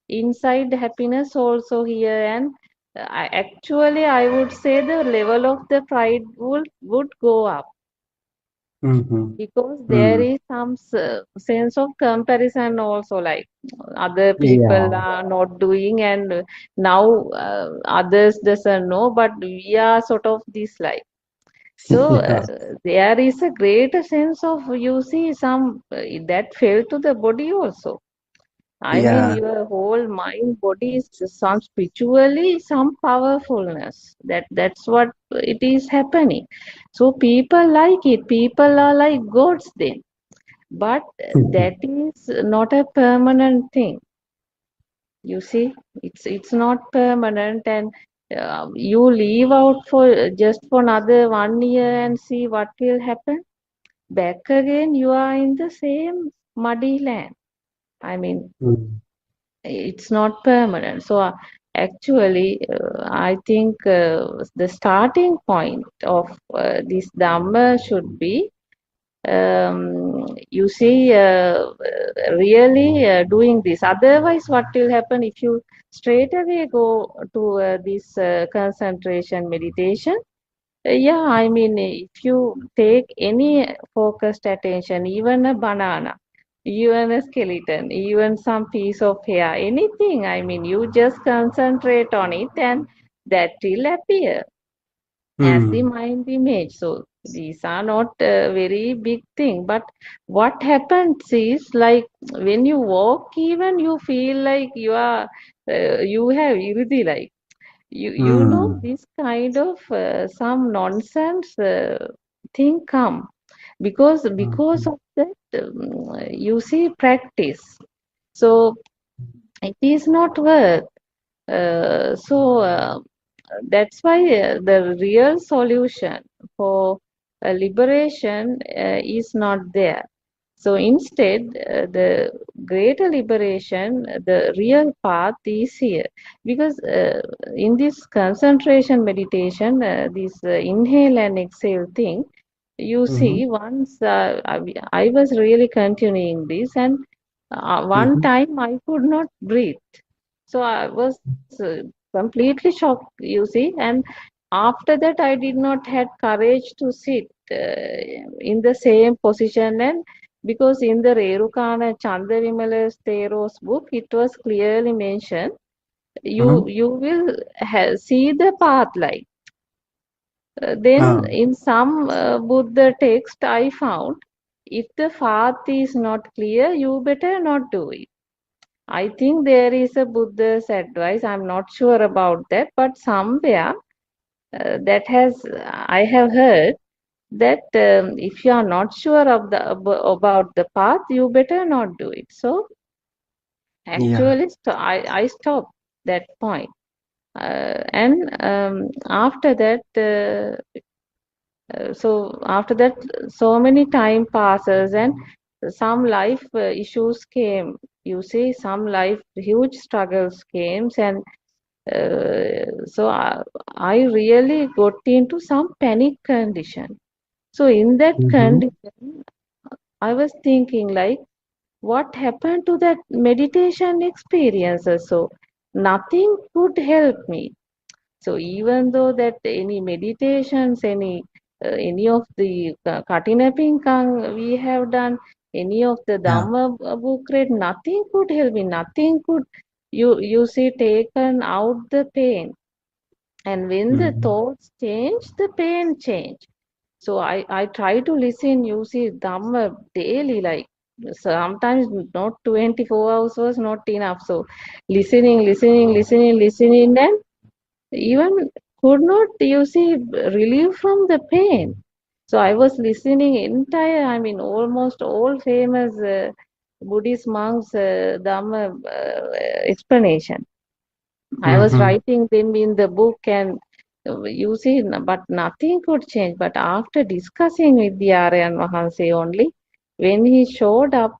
inside happiness also here, and actually I would say the level of the pride would go up Mhm. because there Mm. is some sense of comparison also, like other people Yeah. are not doing and now others doesn't know, but we are sort of this like. So Yeah. there is a great sense of you see some that fell to the body also. I mean, Yeah. your whole mind, body is some spiritually some powerfulness. That's what it is happening. So people like it. People are like gods then. But Mhm. that is not a permanent thing. You see, it's not permanent, and you leave out for just for another 1 year and see what will happen. Back again, you are in the same muddy land. I mean, Mm. it's not permanent. So actually, I think the starting point of this Dhamma should be you see really doing this. Otherwise what will happen if you straight away go to this concentration meditation? Yeah, I mean, if you take any focused attention, even a banana, even a skeleton, even some piece of hair, anything, I mean, you just concentrate on it and that will appear as the Mm. mind image. So these are not a very big thing. But what happens is like when you walk, even you feel like you have iridi like you know Mm. this kind of some nonsense thing come because Mhm. of that you see practice. So it is not worth. That's why the real solution for liberation is not there. So instead, the greater liberation, the real path is here. Because in this concentration meditation, this inhale and exhale thing, you Mhm. see, once I was really continuing this, and one Mhm. time I could not breathe. So I was completely shocked, you see. And after that, I did not had courage to sit in the same position. And because in the Rerukana Chandavimala's Theros book, it was clearly mentioned, Mhm. you will see the path like. Then Ah. in some Buddha text, I found if the path is not clear, you better not do it. I think there is a Buddha's advice. I'm not sure about that, but somewhere that has I have heard that if you are not sure of about the path, you better not do it. So Yeah. actually, I stopped that point, and after that. So after that, so many time passes and some life issues came. You see, some life huge struggles came, and so I really got into some panic condition. So in that Mhm. condition, I was thinking like, what happened to that meditation experiences. So nothing could help me. So even though that any meditations, any of the Katina Pinkang we have done, any of the Yeah. Dhamma book read, nothing could help me. Nothing could you see taken out the pain. And when the Mm. thoughts change, the pain change. So I try to listen, you see, Dhamma daily, like sometimes not 24 hours was not enough. So listening, and even could not, you see, relieve from the pain. So I was listening entire, I mean, almost all famous Buddhist monks' Dhamma explanation. I was Mm-hmm. writing them in the book, and you see, but nothing could change. But after discussing with the Aryan Mahanse only, when he showed up,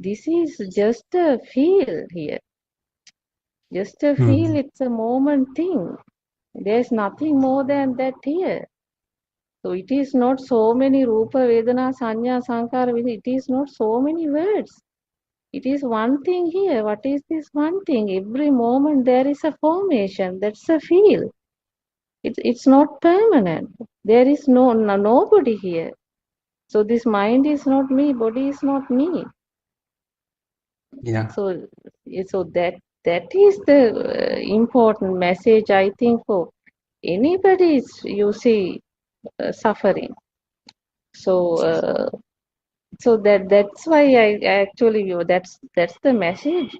this is just a feel here, just a feel, Mm. it's a moment thing. There's nothing more than that here. So it is not so many Rupa, Vedana, Sanya, Sankara, it is not so many words. It is one thing here. What is this one thing? Every moment there is a formation. That's a feel. It's not permanent. There is nobody here. So this mind is not me, body is not me. Yeah. So that is the important message, I think, for anybody is, you see, suffering. So so that's why I actually that's the message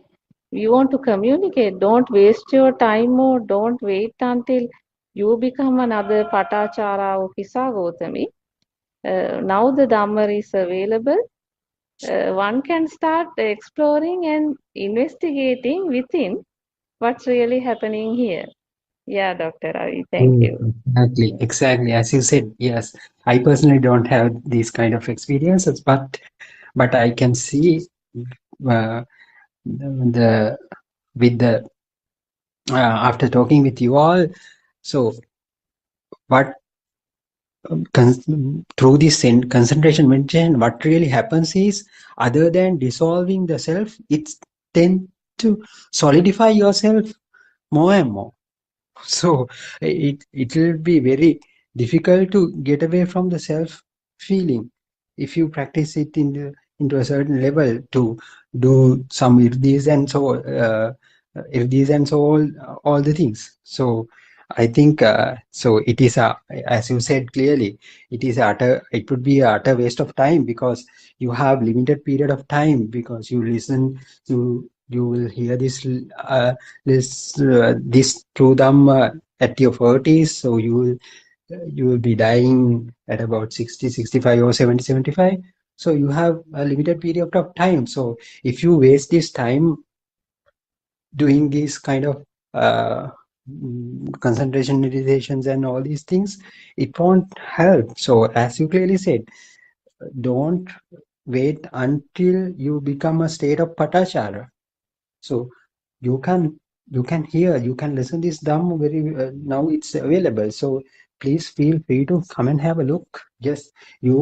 we want to communicate. Don't waste your time more. Don't wait until you become another Patachara or Kisagotami. Now the Dhamma is available. One can start exploring and investigating within what's really happening here. Yeah, Dr. Ravi, thank Mm, you. exactly, exactly. As you said, yes, I personally don't have these kind of experiences, but I can see uh, the with the after talking with you all. So what through this concentration meditation, what really happens is, other than dissolving the self, it's tend to solidify yourself more and more. So it will be very difficult to get away from the self feeling if you practice it into a certain level, to do some irdis and so all the things. So I think so it is a, as you said clearly, it would be a utter waste of time, because you have limited period of time, because you listen, you will hear this through them at your 40s. So you will be dying at about 60, 65, or 70, 75. So you have a limited period of time. So if you waste this time doing these kind of concentration meditations and all these things, it won't help. So as you clearly said, don't wait until you become a state of patachara. So you can hear, you can listen this Dhamma very now it's available. So please feel free to come and have a look. Yes, you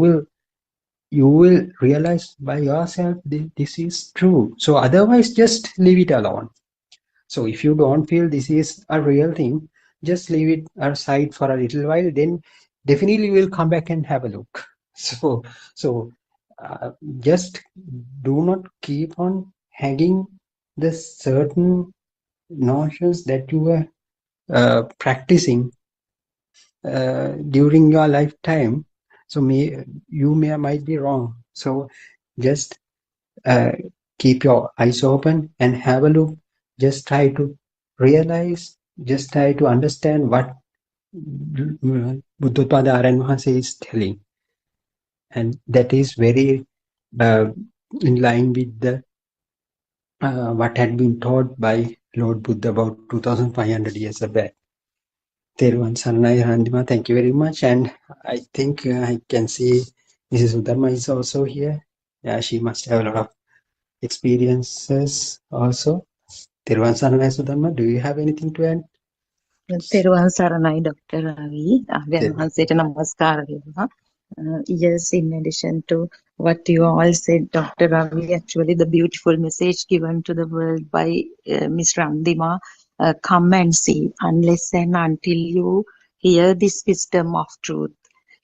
will realize by yourself this is true. So otherwise, just leave it alone. So if you don't feel this is a real thing, just leave it aside for a little while. Then definitely we'll come back and have a look. So uh, just do not keep on hanging the certain notions that you were practicing during your lifetime. So might be wrong. So just uh, keep your eyes open and have a look. Just try to realize, just try to understand what Buddothpado Aryan Mahansa is telling, and that is very uh, in line with the what had been taught by Lord Buddha about 2,500 years back. Teruvan Saranai Randima, thank you very much. And I think I can see Mrs. Udharma is also here. Yeah, she must have a lot of experiences also. Teruvan Saranai Sudharma, do you have anything to add? තෙරුවන් සරණයි Dr. Ravi. ආර්යයන් Teruvan. වහන්සේට නමස්කාර වේවා. Yes, in addition to what you all said, Dr. Ravi, actually the beautiful message given to the world by Miss Randima, come and see, unless and until you hear this wisdom of truth,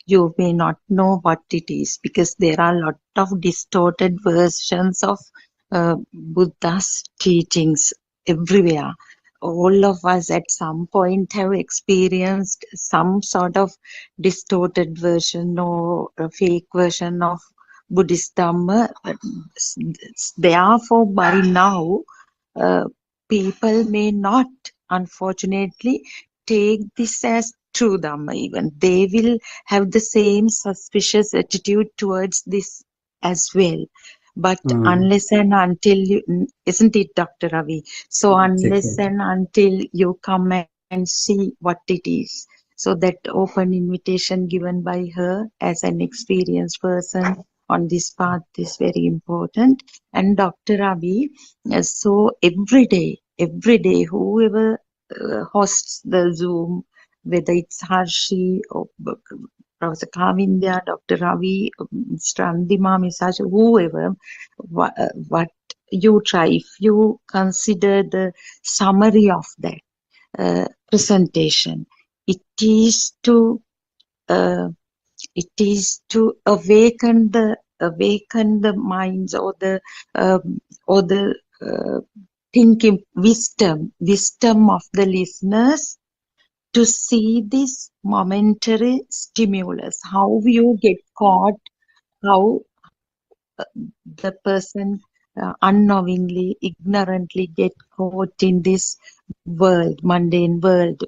you may not know what it is, because there are a lot of distorted versions of Buddha's teachings everywhere. All of us at some point have experienced some sort of distorted version or a fake version of Buddhist Dhamma. Therefore, by now, uh, people may not, unfortunately, take this as true Dhamma even. They will have the same suspicious attitude towards this as well. But unless and until you, isn't it, Dr. Ravi? So unless Exactly. and until you come and see what it is. So that open invitation given by her as an experienced person on this path is very important. And Dr. Ravi, so every day, whoever hosts the Zoom, whether it's Harshi or Professor Kavindya, Dr. Ravi, Mr. Andima, Misaj, whoever, what you try, if you consider the summary of that presentation, it is to uh, awaken the minds or the thinking wisdom of the listeners to see this momentary stimulus, how you get caught, how the person unknowingly, ignorantly get caught in this world, mundane world,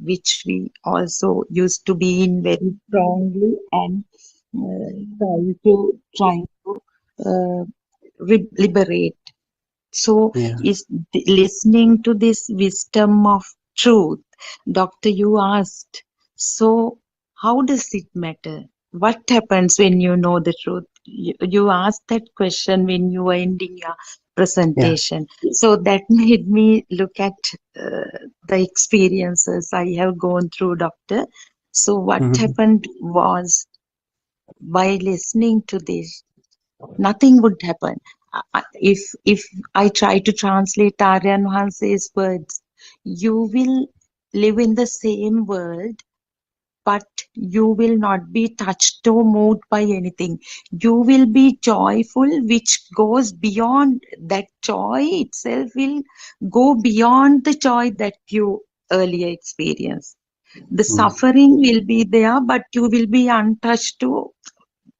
which we also used to be in very strongly, and trying to liberate. So, Yeah. is listening to this wisdom of truth. Doctor, you asked, so how does it matter? What happens when you know the truth? You asked that question when you were ending your Yeah. presentation. So that made me look at the experiences I have gone through, Doctor. So what Mhm. happened was, by listening to this, nothing would happen. If I try to translate Aryan Hanse's words, you will live in the same world, but you will not be touched or moved by anything. You will be joyful, which goes beyond that joy itself, will go beyond the joy that you earlier experienced. The Mm. suffering will be there, but you will be untouched too.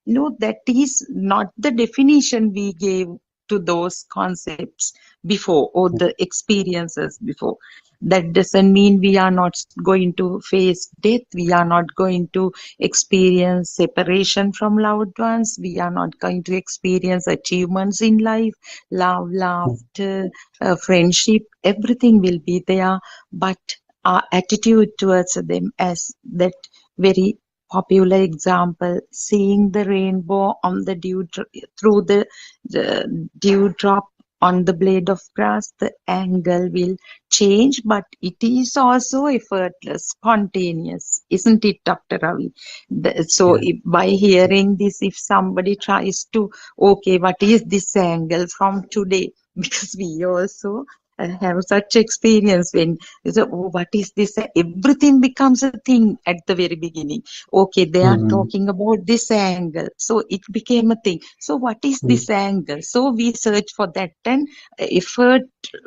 No, that is not the definition we gave to those concepts before, or the experiences before. That doesn't mean we are not going to face death, we are not going to experience separation from loved ones, we are not going to experience achievements in life, love, laughter, friendship, everything will be there, but our attitude towards them, as that very popular example, seeing the rainbow on the through the dewdrop on the blade of grass, the angle will change, but it is also effortless, spontaneous, isn't it, Dr. Ravi? So Yeah. by hearing this, if somebody tries to, okay, what is this angle from today? Because we also have such experience when you say, oh, what is this? Everything becomes a thing at the very beginning. Okay, they are Mhm. talking about this angle, so it became a thing. So what is Mm. this angle? So we search for that, and effort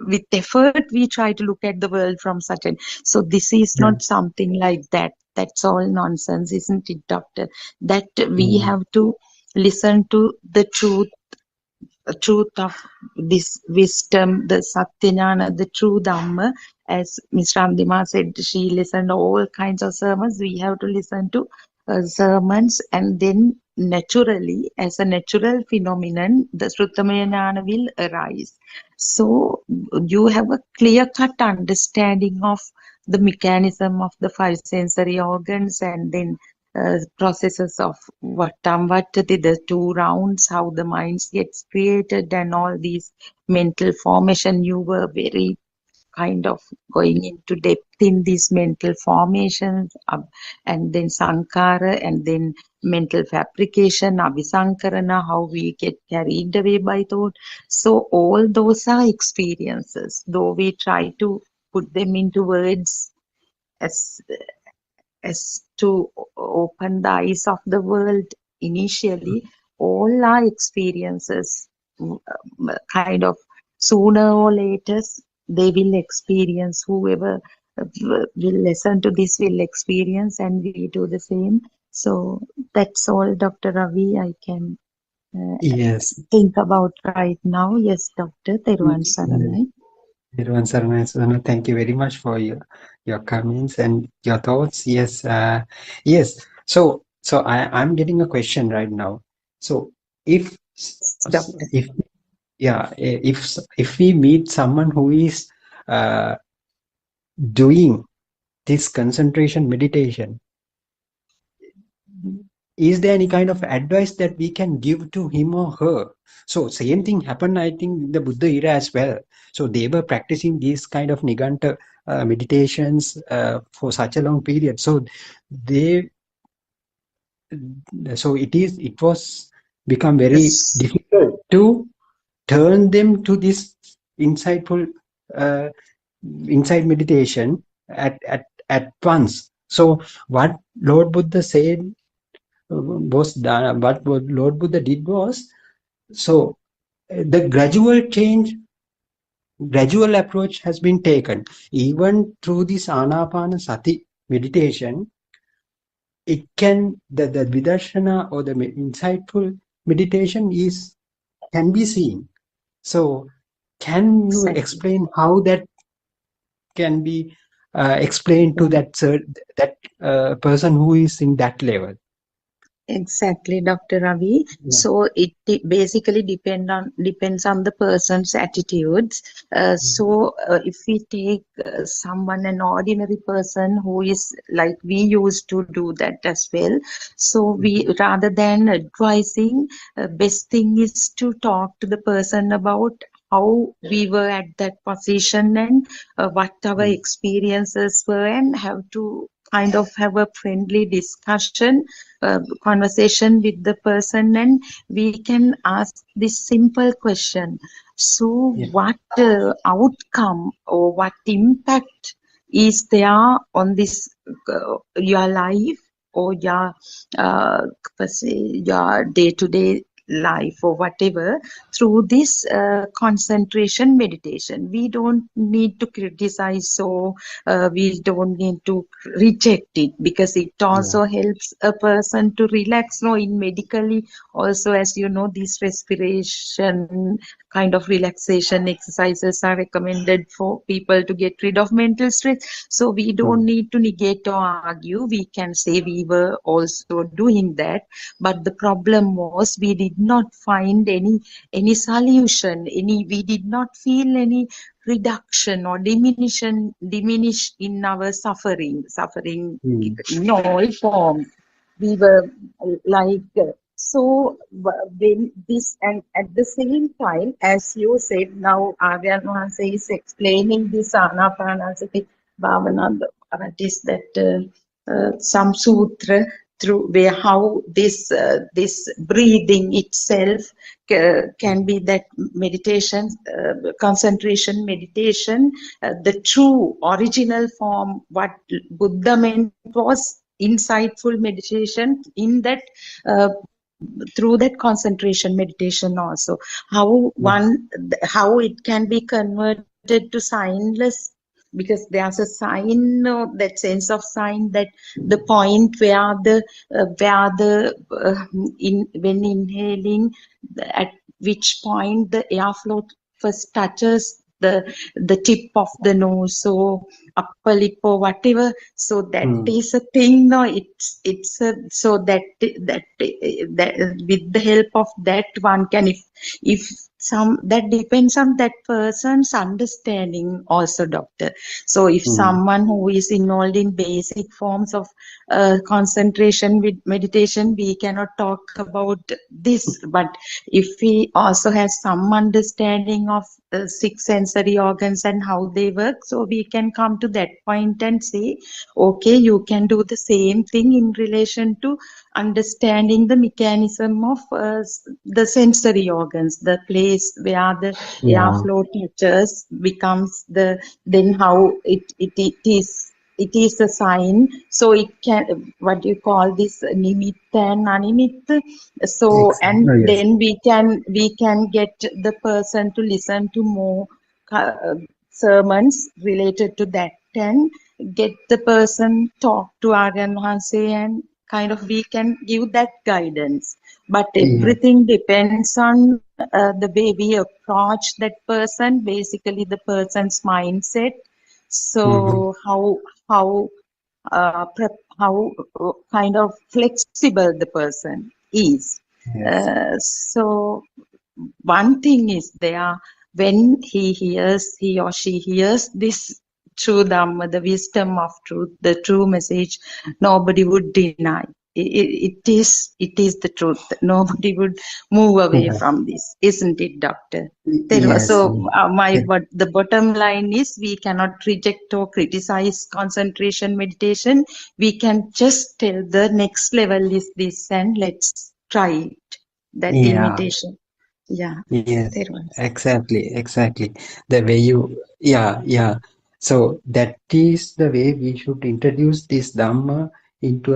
with effort we try to look at the world from such an. So this is Yeah. not something like that. That's all nonsense, isn't it, Doctor? That we Mm. have to listen to the truth of this wisdom, the Satyajnana, the true Dhamma. As Ms. Ramdima said, she listened to all kinds of sermons. We have to listen to sermons, and then naturally, as a natural phenomenon, the Srutamaya Jnana will arise. So you have a clear-cut understanding of the mechanism of the five sensory organs, and then processes of Vattamvattati, the two rounds, how the minds gets created, and all these mental formation. You were very kind of going into depth in these mental formations, and then sankara, and then mental fabrication, abhisankarana, how we get carried away by thought. So all those are experiences, though we try to put them into words as to open the eyes of the world initially. All our experiences, kind of sooner or later, they will experience. Whoever will listen to this will experience, and we do the same. So that's all, Dr. Ravi, I can Yes. think about right now. Yes, Doctor. Teruvan Saranai. Everyone, Sarana, thank you very much for your comments and your thoughts. Yes, yes. So I'm getting a question right now. So if Doctor. if yeah, if we meet someone who is uh, doing this concentration meditation, is there any kind of advice that we can give to him or her? So same thing happened, I think, in the Buddha era as well. So they were practicing these kind of Niganta meditations for such a long period. So they, it was become very Yes. difficult to turn them to this insightful uh, insight meditation at once. So what Lord Buddha said was done, what Lord Buddha did was, so the gradual approach has been taken. Even through this Anapana Sati meditation, it can, the Vidarshana or the insightful meditation can be seen. So can you Exactly. explain how that can be explained to that person who is in that level? Exactly, Dr. Ravi. Yeah. So it basically depends on the person's attitudes. If we take someone, an ordinary person who is like we used to do that as well. So we, rather than advising, best thing is to talk to the person about how we were at that position, and what our experiences were, and have to kind of have a friendly discussion, conversation with the person, and we can ask this simple question. So Yeah. what outcome or what impact is there on this your life, or your day-to-day life, or whatever, through this concentration meditation? We don't need to criticize, so we don't need to reject it, because it Yeah. also helps a person to relax. No, in medically also, as you know, these respiration kind of relaxation exercises are recommended for people to get rid of mental stress. So we don't need to negate or argue. We can say we were also doing that, but the problem was we did not find any solution, we did not feel any reduction or diminish in our suffering in all forms. We were like, so when this, and at the same time, as you said, now Aryan Mahansa is explaining this Anapanasati Bhavana, that is that some sutra, through where how this breathing itself can be that meditation, concentration meditation, the true original form. What Buddha meant was insightful meditation, in that through that concentration meditation also, how it can be converted to signless, because there's a sign, that sense of sign, that the point where when inhaling, at which point the airflow first touches the tip of the nose, so upper lip or whatever. So that is a thing. No, it's a, so that with the help of that, one can, if that depends on that person's understanding also, doctor. So if Mm. someone who is involved in basic forms of concentration with meditation, we cannot talk about this. But if we also have some understanding of six sensory organs and how they work, so we can come to that point and say, okay, you can do the same thing in relation to understanding the mechanism of the sensory organs, the place where the Yeah. airflow touches becomes the, then how it is a sign. So it can, what you call this, nimitta and animitta. So Exactly. and Oh, yes. then we can get the person to listen to more sermons related to that, and get the person talk to Aryan Hanse, and kind of we can give that guidance. But Yeah. everything depends on the way we approach that person, basically the person's mindset. Mm-hmm. So how how kind of flexible the person is. Yes. So one thing is there, when he or she hears this true Dhamma, the wisdom of truth, the true message, nobody would deny. It is the truth. Nobody would move away Yeah. from this, isn't it, Doctor? Yes. So but the bottom line is we cannot reject or criticize concentration meditation. We can just tell the next level is this, and let's try it. That Yeah. imitation. Yeah, Yes, there was. exactly. The way you, yeah. So that is the way we should introduce this Dhamma into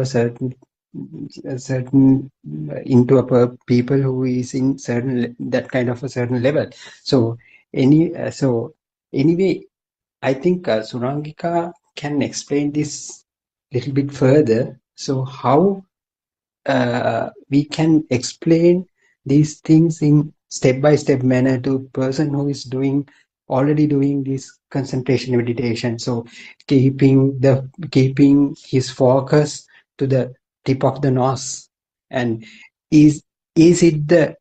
into people who is in that kind of a certain level. So so anyway, I think Surangika can explain this little bit further. So how we can explain these things in step-by-step manner to a person who is already doing this concentration meditation. So keeping his focus to the tip of the nose, and is it the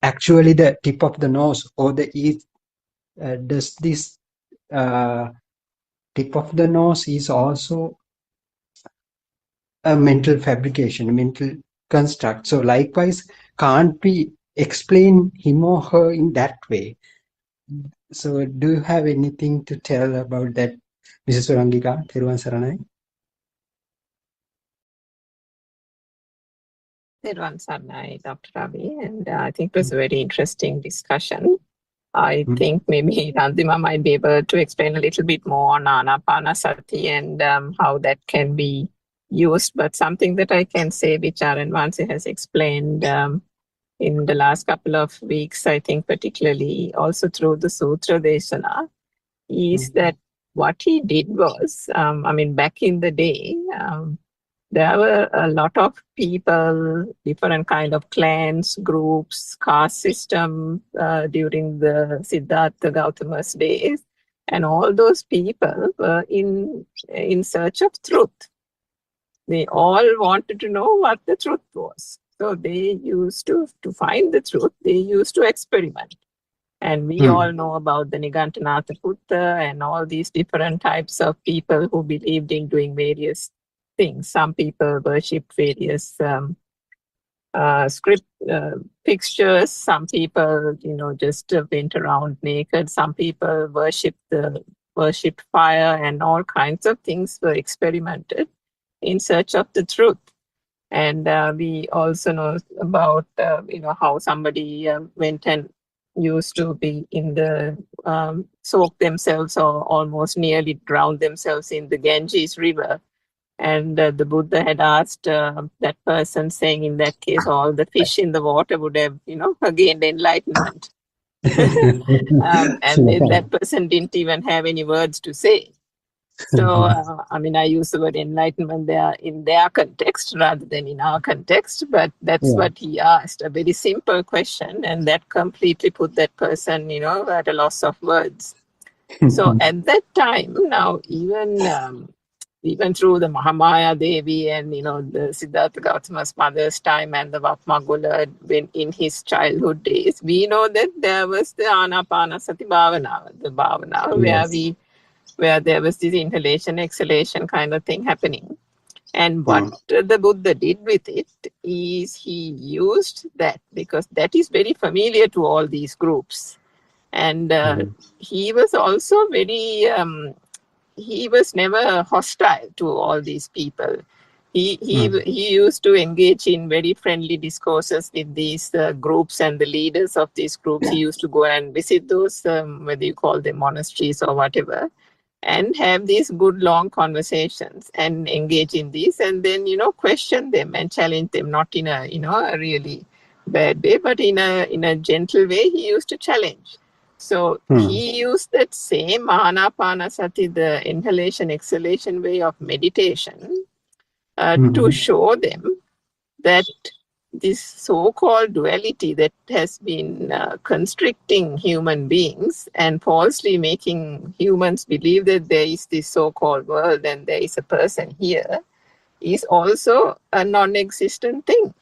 actually the tip of the nose, or does this uh, tip of the nose is also a mental fabrication, a mental construct. So likewise, can't we explain him or her in that way? So do you have anything to tell about that, Mrs. Surangika? Theruvan Saranai? Nirvan Sarnai, Dr. Ravi, and I think it was a very interesting discussion. I think maybe Randima might be able to explain a little bit more on Anapanasati and how that can be used. But something that I can say, which Aaron Vansi has explained in the last couple of weeks, I think particularly also through the Sutra Deshana, is that what he did was, back in the day, there were a lot of people, different kind of clans, groups, caste system during the Siddhartha Gautama's days. And all those people were in search of truth. They all wanted to know what the truth was. So they used to find the truth, they used to experiment. And we all know about the Nigantanatha Putta and all these different types of people who believed in doing various things. Some people worshipped various script fixtures. Some people, just went around naked. Some people worshipped fire, and all kinds of things were experimented in search of the truth. And we also know about, how somebody went and used to be in the soak themselves or almost nearly drown themselves in the Ganges River. And the Buddha had asked that person, saying in that case, all the fish in the water would have, gained enlightenment. And then that person didn't even have any words to say. So, I use the word enlightenment there in their context rather than in our context, but that's what he asked, a very simple question, and that completely put that person, at a loss of words. So at that time, now even even through the Mahamaya Devi and, the Siddhartha Gautama's mother's time and the Vapmagula when in his childhood days, we know that there was the Anapanasati Bhavana, the Bhavana Yes. where there was this inhalation, exhalation kind of thing happening. And what the Buddha did with it is he used that because that is very familiar to all these groups. And he was also very, he was never hostile to all these people. He used to engage in very friendly discourses with these groups and the leaders of these groups. He used to go and visit those, whether you call them monasteries or whatever, and have these good long conversations and engage in these and then, question them and challenge them, not in a, a really bad way, but in a gentle way. He used to challenge. So he used that same Anapanasati, the inhalation, exhalation way of meditation, to show them that this so-called duality that has been constricting human beings and falsely making humans believe that there is this so-called world and there is a person here is also a non-existent thing.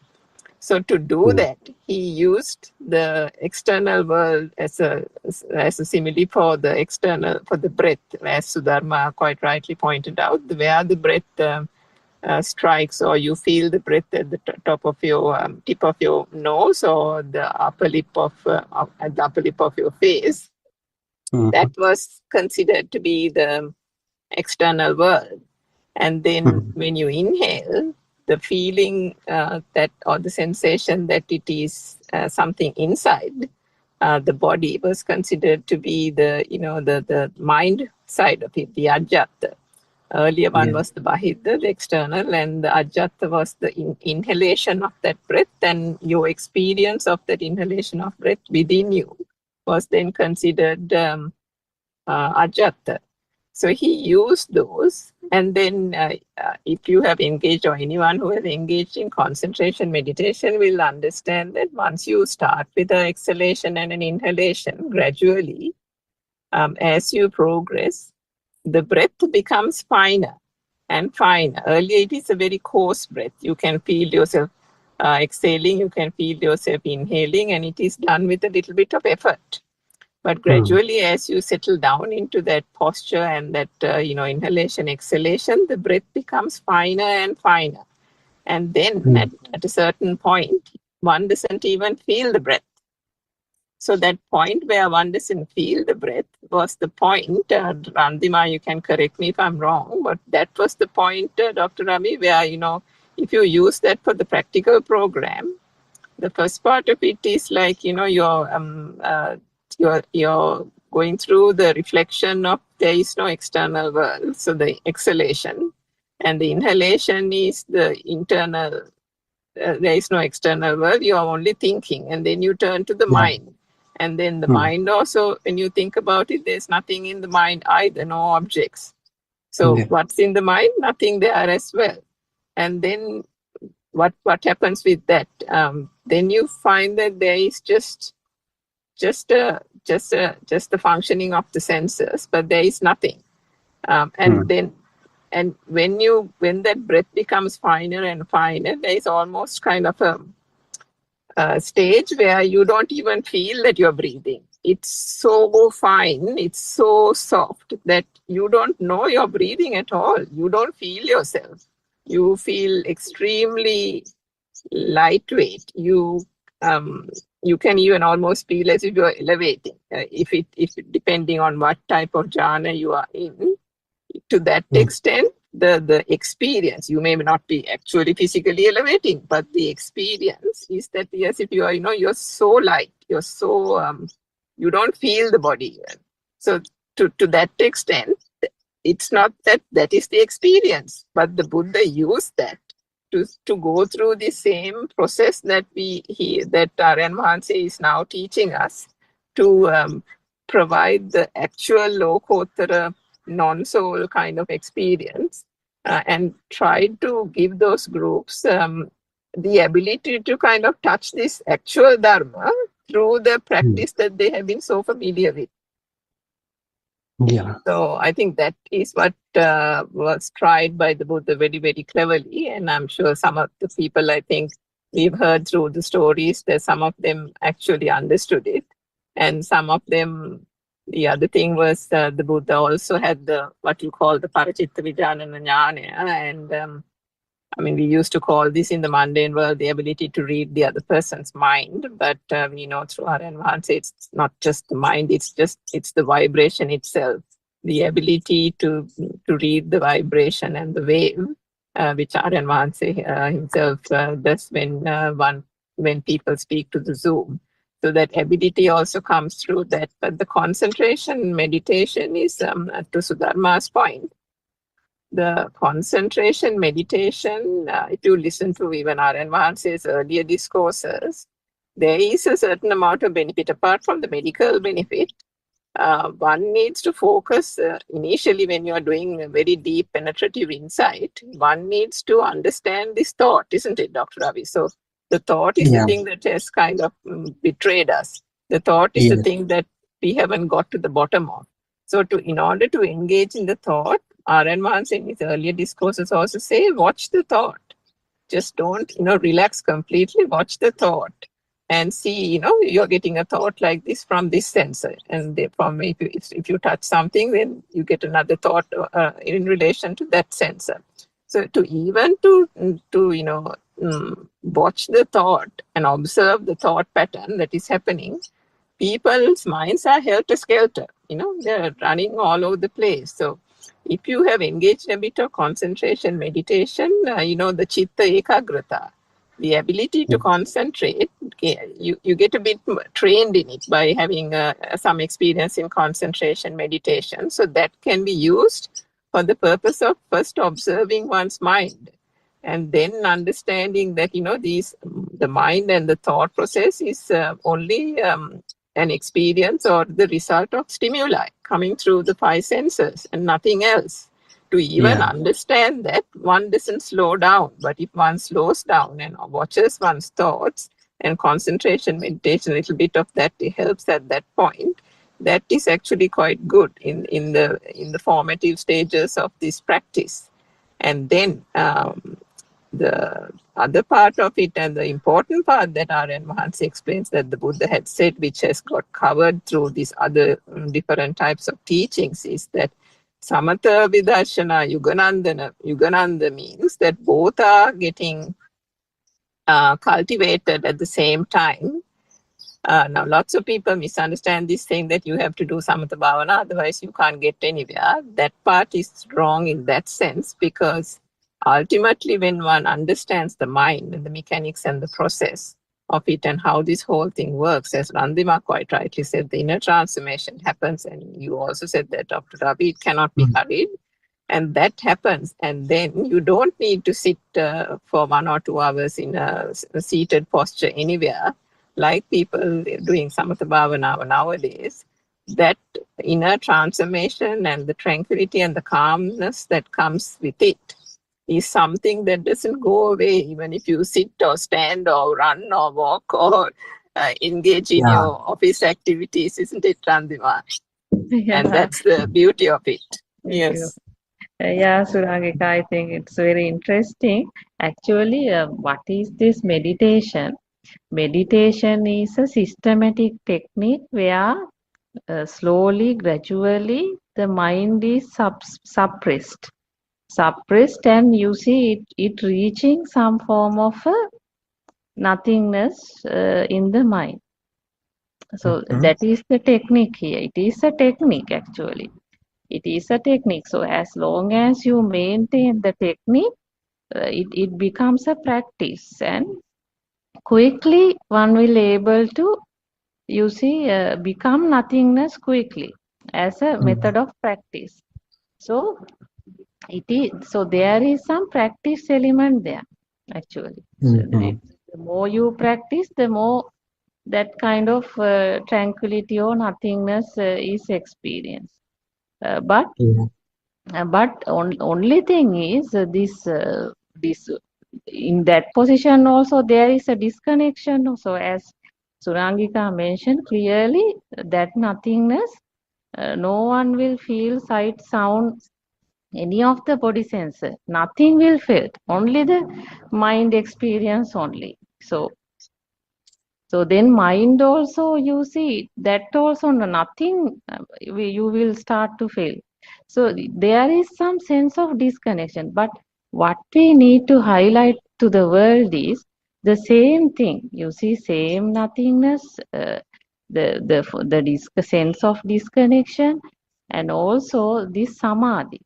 So to do that, he used the external world as a simile for the external, for the breath, as Sudharma quite rightly pointed out, where the breath strikes, or you feel the breath at the top of your tip of your nose or the upper lip of at the upper lip of your face. That was considered to be the external world. And then when you inhale, the feeling that, or the sensation that it is something inside the body was considered to be the, the mind side of it, the ajjata. Earlier one was the bahidha, the external, and the ajjata was the inhalation of that breath, and your experience of that inhalation of breath within you was then considered ajjata. So he used those, and then if you have engaged, or anyone who has engaged in concentration meditation will understand that once you start with an exhalation and an inhalation, gradually, as you progress, the breath becomes finer and finer. Earlier, it is a very coarse breath. You can feel yourself exhaling, you can feel yourself inhaling, and it is done with a little bit of effort. But gradually, as you settle down into that posture and that, inhalation, exhalation, the breath becomes finer and finer. And then at a certain point, one doesn't even feel the breath. So that point where one doesn't feel the breath was the point, Randima, you can correct me if I'm wrong, but that was the point, Dr. Ravi, where, if you use that for the practical program, the first part of it is like, you're going through the reflection of there is no external world, so the exhalation, and the inhalation is the internal, there is no external world, you are only thinking, and then you turn to the mind. And then the mind also, when you think about it, there's nothing in the mind either, no objects. So what's in the mind? Nothing there as well. And then what happens with that? Then you find that there is just the functioning of the senses, but there is nothing. And when that breath becomes finer and finer, there is almost kind of a stage where you don't even feel that you're breathing. It's so fine, it's so soft that you don't know you're breathing at all. You don't feel yourself. You feel extremely lightweight. You can even almost feel as if you're elevating. If depending on what type of jhana you are in, to that extent, the experience, you may not be actually physically elevating, but the experience is that yes, if you are, you're so light, you're so you don't feel the body. So to that extent, it's not that is the experience, but the Buddha used that to go through the same process that Aryan Mahanse is now teaching us, to provide the actual Lokottara non-soul kind of experience, and try to give those groups the ability to kind of touch this actual Dharma through the practice that they have been so familiar with. Yeah. So I think that is what was tried by the Buddha very, very cleverly. And I'm sure some of the people, I think we've heard through the stories that some of them actually understood it. And some of them, the other thing was the Buddha also had the what you call the Parachitta Vijanana Jnana. And I mean, we used to call this in the mundane world the ability to read the other person's mind, but we know through our advance, it's not just the mind; it's the vibration itself, the ability to read the vibration and the wave, which our advance himself does when people speak to the Zoom. So that ability also comes through that, but the concentration meditation is to Sudharma's point, the concentration meditation, if you listen to even R.N. Mahanse's earlier discourses, there is a certain amount of benefit. Apart from the medical benefit, one needs to focus initially when you are doing a very deep penetrative insight. One needs to understand this thought, isn't it, Dr. Ravi? So the thought is the Yeah. thing that has kind of betrayed us. The thought is the Yes. thing that we haven't got to the bottom of. So in order to engage in the thought, R.N. Vance in his earlier discourses also say, watch the thought. Just don't, relax completely, watch the thought and see, you're getting a thought like this from this sensor. And from if you touch something, then you get another thought in relation to that sensor. So to watch the thought and observe the thought pattern that is happening, people's minds are helter-skelter. They're running all over the place. So if you have engaged in a bit of concentration meditation, the chitta ekagrata, the ability to concentrate, you get a bit trained in it by having some experience in concentration meditation. So that can be used for the purpose of first observing one's mind and then understanding that, the mind and the thought process is only an experience or the result of stimuli coming through the five senses and nothing else. To even understand that, one doesn't slow down, but if one slows down and watches one's thoughts and concentration meditation, a little bit of that helps at that point. That is actually quite good in the formative stages of this practice. And then the other part of it, and the important part that R.N. Mahansi explains that the Buddha had said, which has got covered through these other different types of teachings, is that Samatha Vidarshana Yugananda means that both are getting cultivated at the same time. Now, lots of people misunderstand this, saying that you have to do Samatha Bhavana, otherwise you can't get anywhere. That part is wrong in that sense, because ultimately, when one understands the mind and the mechanics and the process of it and how this whole thing works, as Randima quite rightly said, the inner transformation happens. And you also said that, Dr. Ravi, it cannot be hurried. And that happens. And then you don't need to sit for 1 or 2 hours in a seated posture anywhere, like people doing Samatha Bhavana nowadays. That inner transformation and the tranquility and the calmness that comes with it is something that doesn't go away, even if you sit or stand or run or walk or engage in your office activities, isn't it, Randima? Yeah. And that's the beauty of it. Thank Yes. you. Yeah, Surangika, I think it's very interesting. Actually, what is this meditation? Meditation is a systematic technique where slowly, gradually, the mind is suppressed, and you see it reaching some form of nothingness in the mind. So that is the technique here. It is a technique actually. It is a technique. So as long as you maintain the technique, it becomes a practice, and quickly one will able to, you see, become nothingness quickly as a method of practice. So there is some practice element there actually. So the more you practice, the more that kind of tranquility or nothingness is experienced. But only thing is this in that position also there is a disconnection. So as Surangika mentioned clearly, that nothingness no one will feel sight, sound, any of the body sensor. Nothing will felt. Only the mind experience only. So then mind also, you see, that also nothing, you will start to feel. So there is some sense of disconnection. But what we need to highlight to the world is the same thing. You see, same nothingness, the sense of disconnection, and also this samadhi,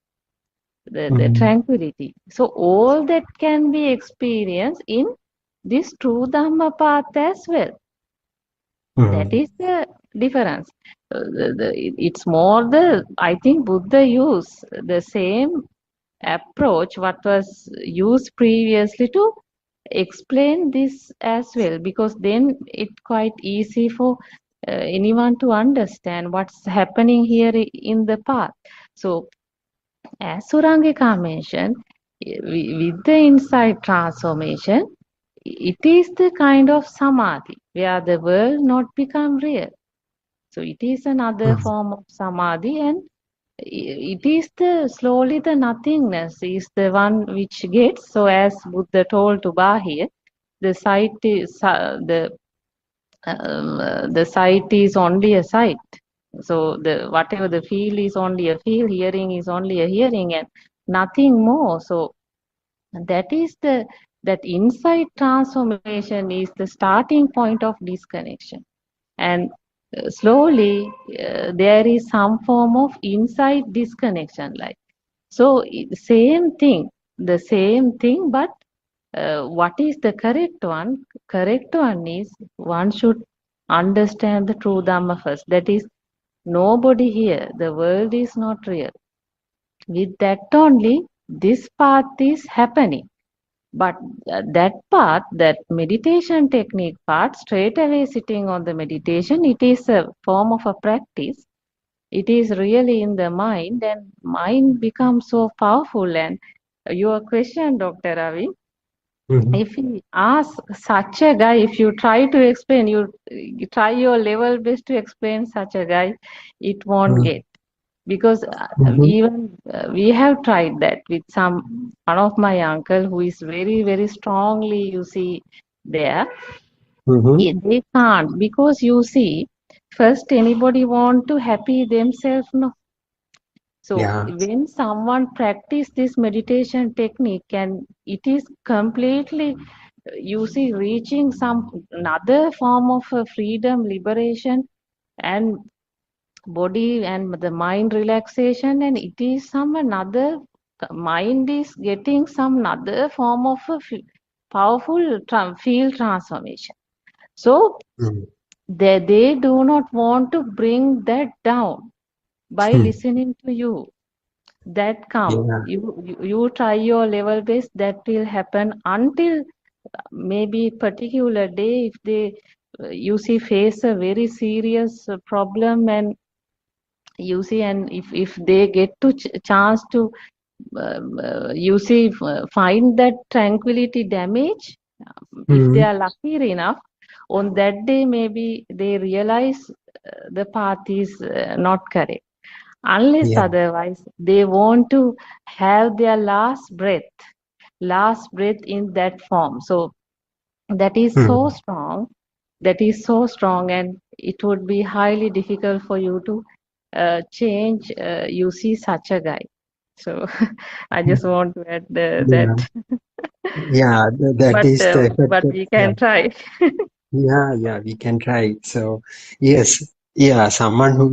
the tranquility. So all that can be experienced in this true Dhamma path as well. That is the difference. It's more I think Buddha used the same approach what was used previously to explain this as well, because then it's quite easy for anyone to understand what's happening here in the path. So as Surangika mentioned, with the insight transformation, it is the kind of samadhi where the world not become real. So it is another form of samadhi, and it is the slowly the nothingness is the one which gets. So as Buddha told to Bahir, the sight is the sight is only a sight. So the whatever the feel is only a feel, hearing is only a hearing, and nothing more. So that is that insight transformation is the starting point of disconnection. And slowly there is some form of insight disconnection, like so the same thing, but what is the correct one? Correct one is one should understand the true Dhamma first. That is, nobody here, the world is not real. With that only, this path is happening. But that part, that meditation technique part, straight away sitting on the meditation, it is a form of a practice. It is really in the mind, and mind becomes so powerful. And your question, Dr. Ravi, if you ask such a guy, if you try to explain, you try your level best to explain such a guy, it won't get. Because even we have tried that with one of my uncle who is very, very strongly, you see, there. They can't, because you see, first anybody want to happy themselves, no? So when someone practice this meditation technique, and it is completely, you see, reaching some another form of freedom, liberation, and body and the mind relaxation, and it is some another mind is getting some another form of a powerful field transformation. So they do not want to bring that down by listening to you. That come, you try your level best, that will happen until maybe particular day, if they you see face a very serious problem, and you see, and if they get to chance to you see find that tranquility damage, if they are lucky enough, on that day maybe they realize the path is not correct. Unless otherwise, they want to have their last breath in that form. So that is so strong, and it would be highly difficult for you to change, you see, such a guy. So I just want to add that. That is the But we can try. we can try. So yes, someone who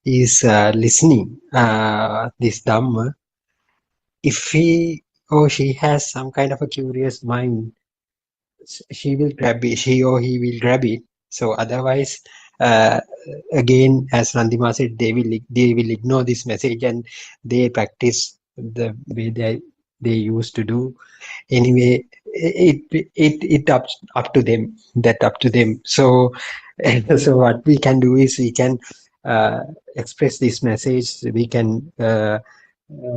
is listening this Dhamma, if he or she has some kind of a curious mind, she or he will grab it. So otherwise, again, as Nandima said, they will ignore this message, and they practice the way they used to do. Anyway, it up to them. That up to them. So so what we can do is we can express this message. We can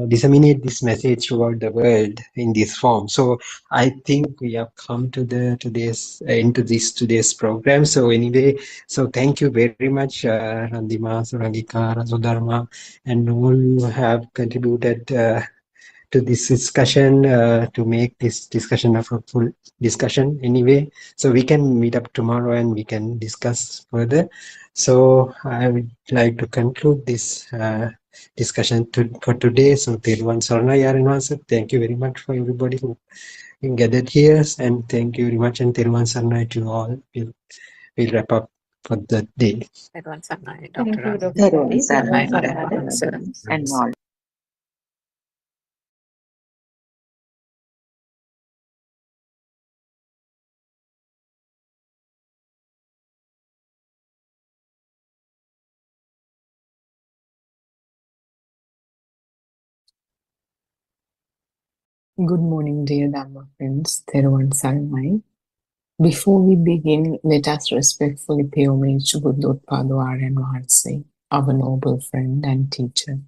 disseminate this message throughout the world in this form. So I think we have come to the today's program. So anyway, so thank you very much, Randima, Surangika, Rasodharma, and all who have contributed to this discussion, to make this discussion a fruitful discussion anyway. So we can meet up tomorrow and we can discuss further. So I would like to conclude this discussion for today. So Teruvan Saranai Arinwasa, thank you very much for everybody who gathered here, and thank you very much, and Teruvan Saranai to all. We'll wrap up for the day. Everyone, Dr. Thank you, Ram. Dr. Everyone, Ali. Sarah, Sir. and all. Good morning, dear Dhamma friends. Theruvan Saranai. Before we begin, let us respectfully pay homage to Buddothpado Aryan Maharse, our noble friend and teacher.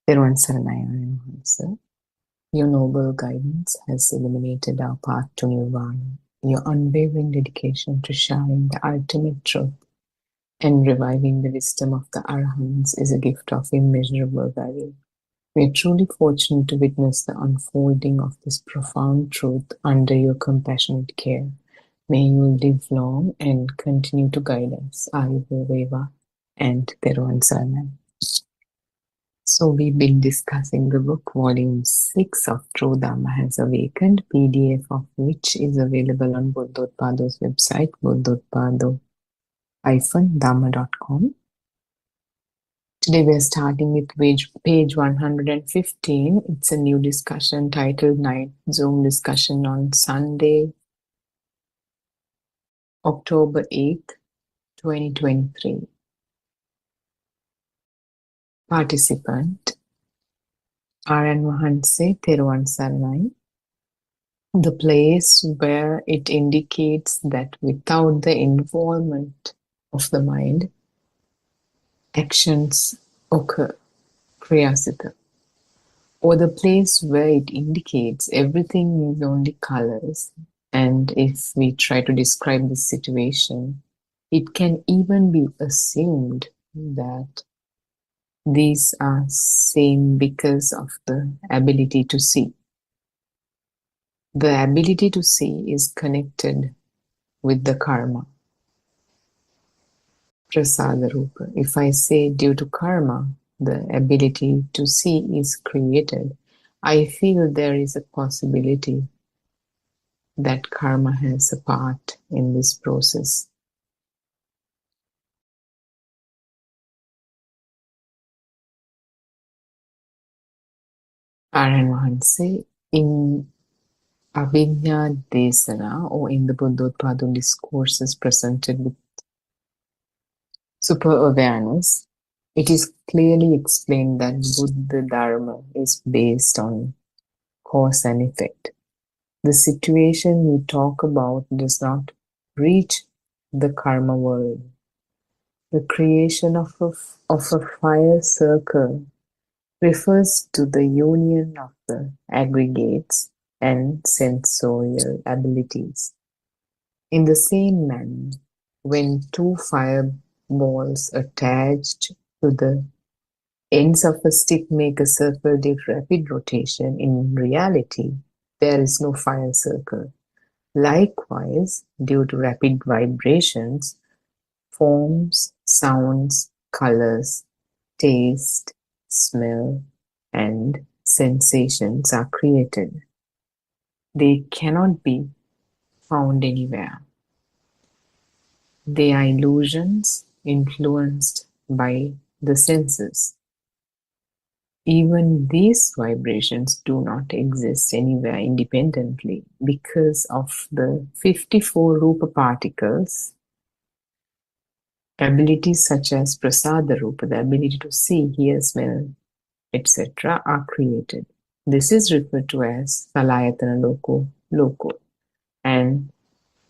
Theruvan Saranai Aryan Maharse. Your noble guidance has illuminated our path to Nirvana. Your unwavering dedication to sharing the ultimate truth and reviving the wisdom of the Arahants is a gift of immeasurable value. We are truly fortunate to witness the unfolding of this profound truth under your compassionate care. May you live long and continue to guide us, Ayurveda and Theruvan Saranai. So we've been discussing the book, Volume 6 of True Dhamma Has Awakened, PDF of which is available on Buddothpado's website, buddothpado-dhamma.com. Today we are starting with page 115. It's a new discussion titled Night Zoom Discussion on Sunday, October 8th, 2023. Participant Aryan Mahanse Theruvan Saranai. The place where it indicates that without the involvement of the mind, actions occur, Kriyasita. Or the place where it indicates everything is only colors, and if we try to describe this situation, it can even be assumed that these are same because of the ability to see. The ability to see is connected with the karma. Prasada Rupa. If I say due to karma, the ability to see is created, I feel there is a possibility that karma has a part in this process. Aryan Mahanse, in Abhinya Desana, or in the Buddothpado discourses presented with super awareness, it is clearly explained that Buddha Dharma is based on cause and effect. The situation we talk about does not reach the karma world. The creation of a fire circle refers to the union of the aggregates and sensorial abilities. In the same manner, when two fireballs attached to the ends of a stick make a circle with rapid rotation, in reality, there is no fire circle. Likewise, due to rapid vibrations, forms, sounds, colors, taste, smell, and sensations are created. They cannot be found anywhere. They are illusions influenced by the senses. Even these vibrations do not exist anywhere independently because of the 54 Rupa particles. Abilities such as Prasada Rupa, the ability to see, hear, smell, etc., are created. This is referred to as Salayatana Loko, and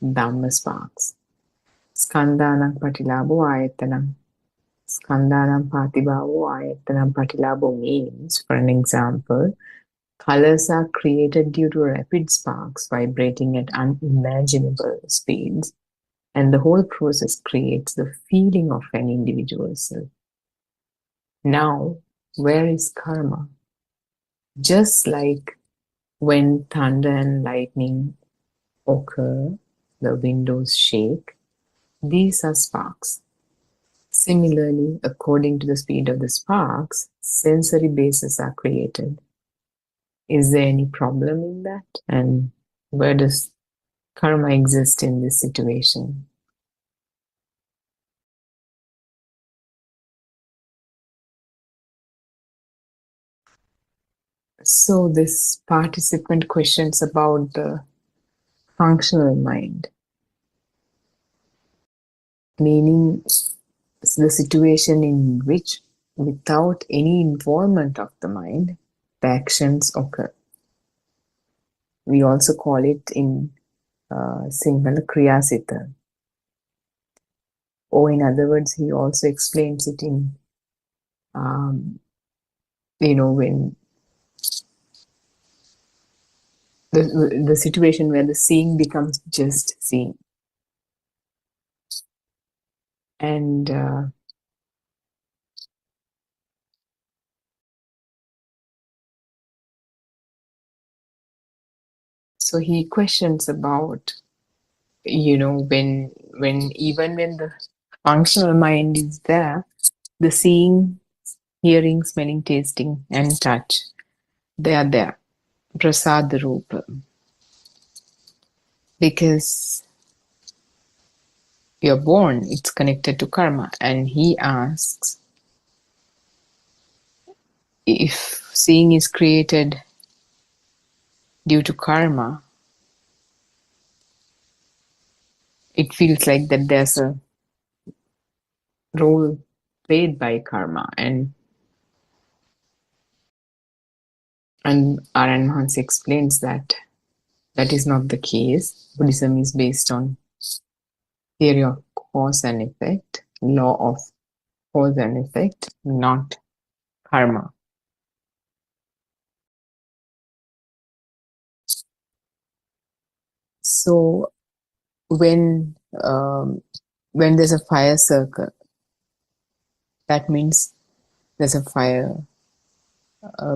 Dhamma sparks. Skandhanam Patilabo Ayatanam Skandhanam Patibhavo Ayatanam Patilabo means, for an example, colors are created due to rapid sparks vibrating at unimaginable speeds, and the whole process creates the feeling of an individual self. Now, where is karma? Just like when thunder and lightning occur, the windows shake, these are sparks. Similarly, according to the speed of the sparks, sensory bases are created. Is there any problem in that? And where does karma exist in this situation? So this participant questions about the functional mind, meaning the situation in which, without any involvement of the mind, the actions occur. We also call it in Sinhala Kriyasita. Or in other words, he also explains it in, when the situation where the seeing becomes just seeing. And so he questions about, when even when the functional mind is there, the seeing, hearing, smelling, tasting, and touch, they are there. Prasad Rupa. Because you're born, it's connected to karma. And he asks, if seeing is created due to karma, it feels like that there's a role played by karma. And R.N. Mahansi explains that that is not the case. Buddhism is based on theory of cause and effect, law of cause and effect, not karma. So when there's a fire circle, that means there's a fire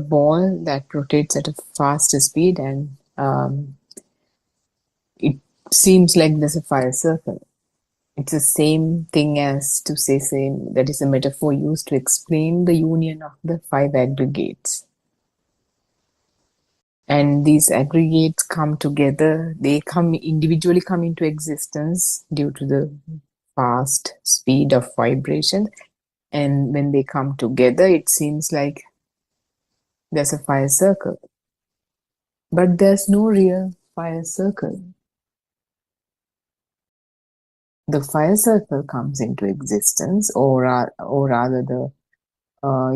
ball that rotates at a faster speed, and it seems like there's a fire circle. It's the same thing as to say, that is a metaphor used to explain the union of the 5 aggregates. And these aggregates come together, they individually come into existence due to the fast speed of vibration. And when they come together, it seems like there's a fire circle. But there's no real fire circle. The fire circle comes into existence, or rather the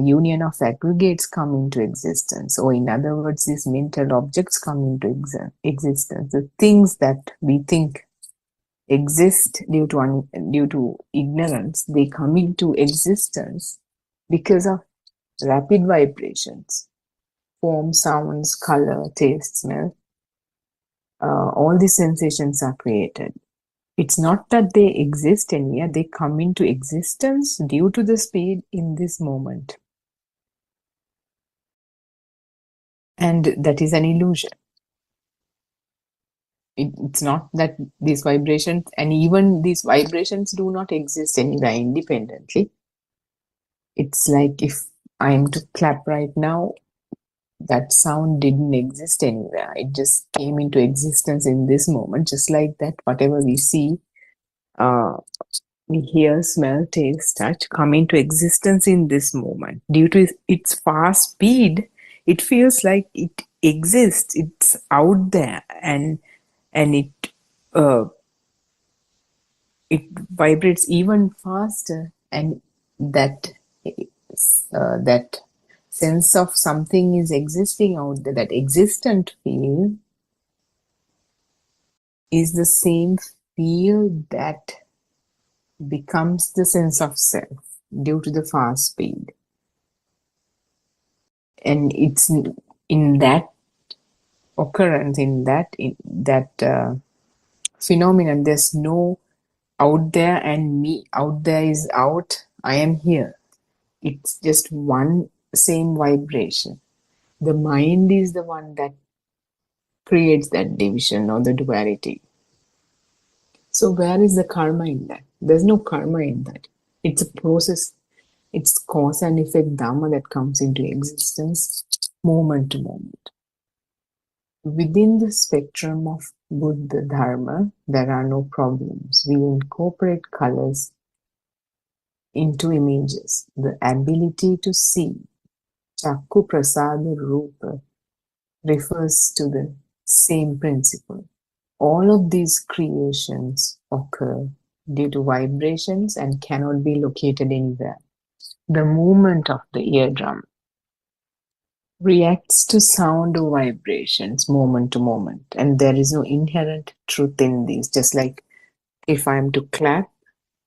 union of aggregates come into existence, or in other words, these mental objects come into existence. The things that we think exist due to ignorance, they come into existence because of rapid vibrations, form, sounds, color, taste, smell. All these sensations are created. It's not that they exist anywhere, they come into existence due to the speed in this moment. And that is an illusion. It's not that these vibrations, and even these vibrations do not exist anywhere independently. It's like if I'm to clap right now, that sound didn't exist anywhere. It just came into existence in this moment, just like that whatever we see, we hear, smell, taste, touch come into existence in this moment. Due to its fast speed, it feels like it exists, it's out there, and it vibrates even faster, and that sense of something is existing out there, that existent feel, is the same feel that becomes the sense of self. due to the fast speed. And it's in that occurrence, in that phenomenon, there's no out there and me. Out there is out, I am here. It's just one same vibration. The mind is the one that creates that division or the duality. So where is the karma in that? There's no karma in that. It's a process. It's cause and effect dharma that comes into existence moment to moment. Within the spectrum of Buddha Dharma, there are no problems. We incorporate colors into images. The ability to see, Chakku Prasada Rupa, refers to the same principle. All of these creations occur due to vibrations and cannot be located anywhere. The movement of the eardrum reacts to sound or vibrations moment to moment, and there is no inherent truth in these. Just like if I am to clap,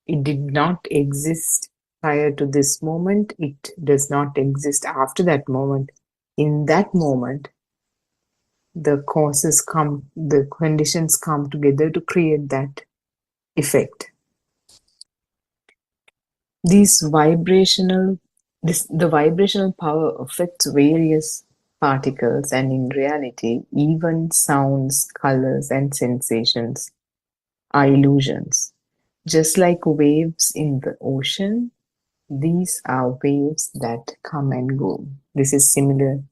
it did not exist prior to this moment, it does not exist after that moment. In that moment, the conditions come together to create that effect. The vibrational power affects various particles, and in reality, even sounds, colors, and sensations are illusions. Just like waves in the ocean, these are waves that come and go. This is similar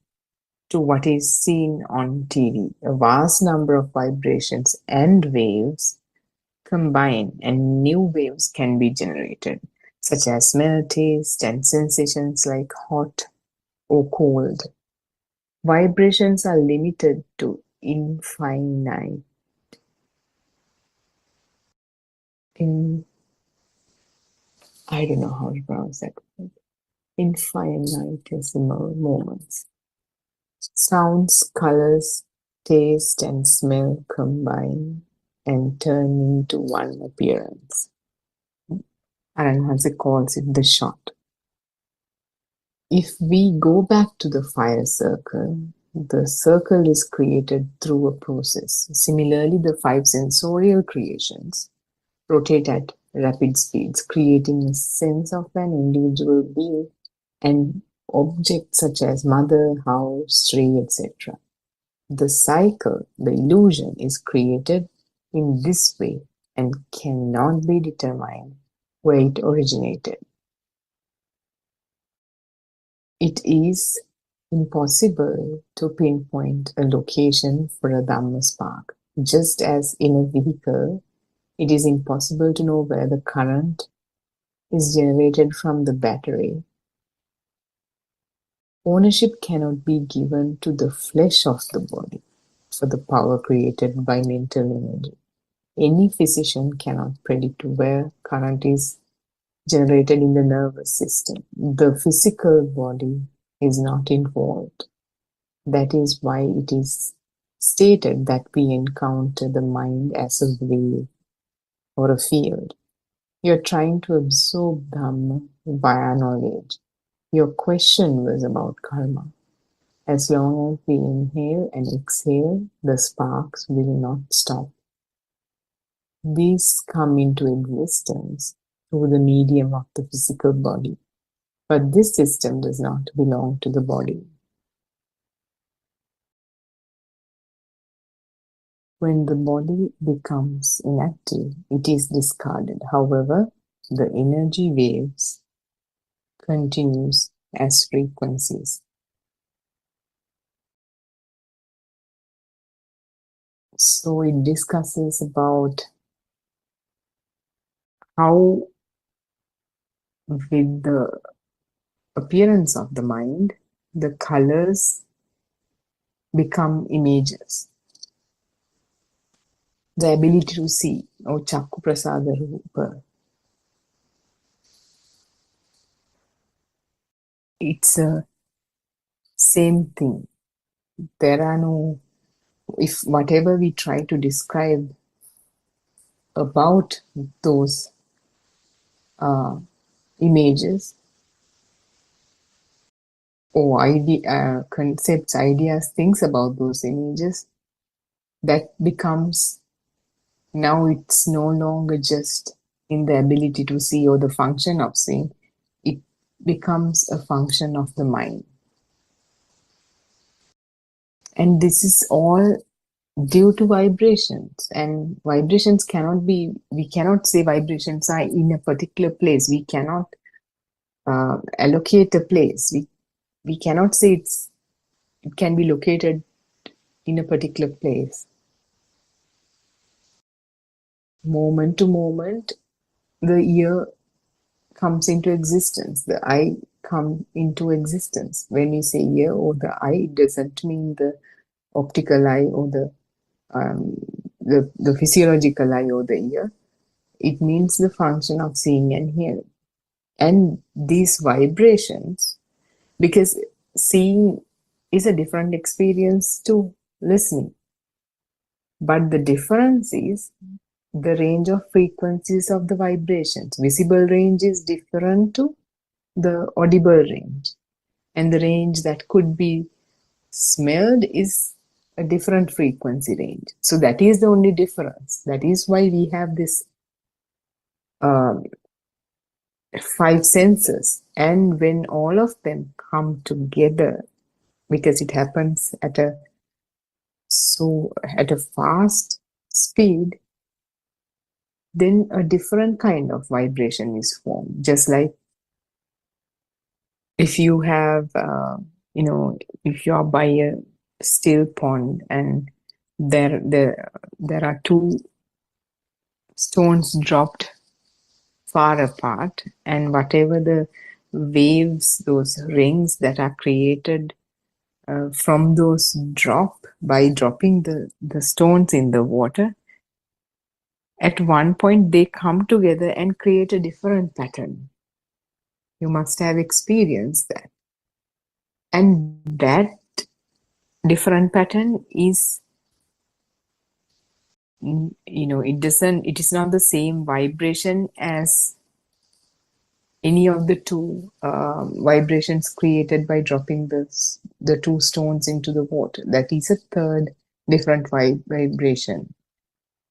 to what is seen on TV. A vast number of vibrations and waves combine, and new waves can be generated, such as smell, taste, and sensations like hot or cold. Vibrations are limited to infinite. I don't know how to pronounce that word. Infinitesimal moments. Sounds, colors, taste, and smell combine and turn into one appearance. Aranhase calls it the shot. If we go back to the fire circle, the circle is created through a process. Similarly, the 5 sensorial creations rotate at rapid speeds, creating a sense of an individual being and objects such as mother, house, tree, etc. The cycle, the illusion, is created in this way and cannot be determined where it originated. It is impossible to pinpoint a location for a Dhamma spark. Just as in a vehicle, it is impossible to know where the current is generated from the battery. Ownership cannot be given to the flesh of the body for the power created by mental energy. Any physician cannot predict where current is generated in the nervous system. The physical body is not involved. That is why it is stated that we encounter the mind as a wave or a field. You're trying to absorb Dhamma via knowledge. Your question was about karma. As long as we inhale and exhale, the sparks will not stop. These come into existence through the medium of the physical body. But this system does not belong to the body. When the body becomes inactive, it is discarded. However, the energy waves continues as frequencies. So it discusses about how with the appearance of the mind, the colors become images. The ability to see, or Chakku Prasada Rupa. It's a same thing. There are no, if whatever we try to describe about those images or concepts, ideas, things about those images, that becomes, now it's no longer just in the ability to see or the function of seeing, it becomes a function of the mind. And this is all due to vibrations, and vibrations cannot be, we cannot say vibrations are in a particular place. We cannot allocate a place. We cannot say it can be located in a particular place. Moment to moment, the ear comes into existence, the eye come into existence. When we say ear or the eye, it doesn't mean the optical eye or the physiological eye or the ear. It means the function of seeing and hearing. And these vibrations, because seeing is a different experience to listening, but the difference is the range of frequencies of the vibrations. Visible range is different to the audible range, and the range that could be smelled is a different frequency range. So that is the only difference. That is why we have this 5 senses, and when all of them come together, because it happens at a fast speed, then a different kind of vibration is formed. Just like if you have if you are by a still pond and there are 2 stones dropped far apart, and whatever the waves, those rings that are created from those by dropping the stones in the water, at one point they come together and create a different pattern. You must have experienced that. And that different pattern is, it is not the same vibration as any of the 2 vibrations created by dropping the 2 stones into the water. That is a third different vibration.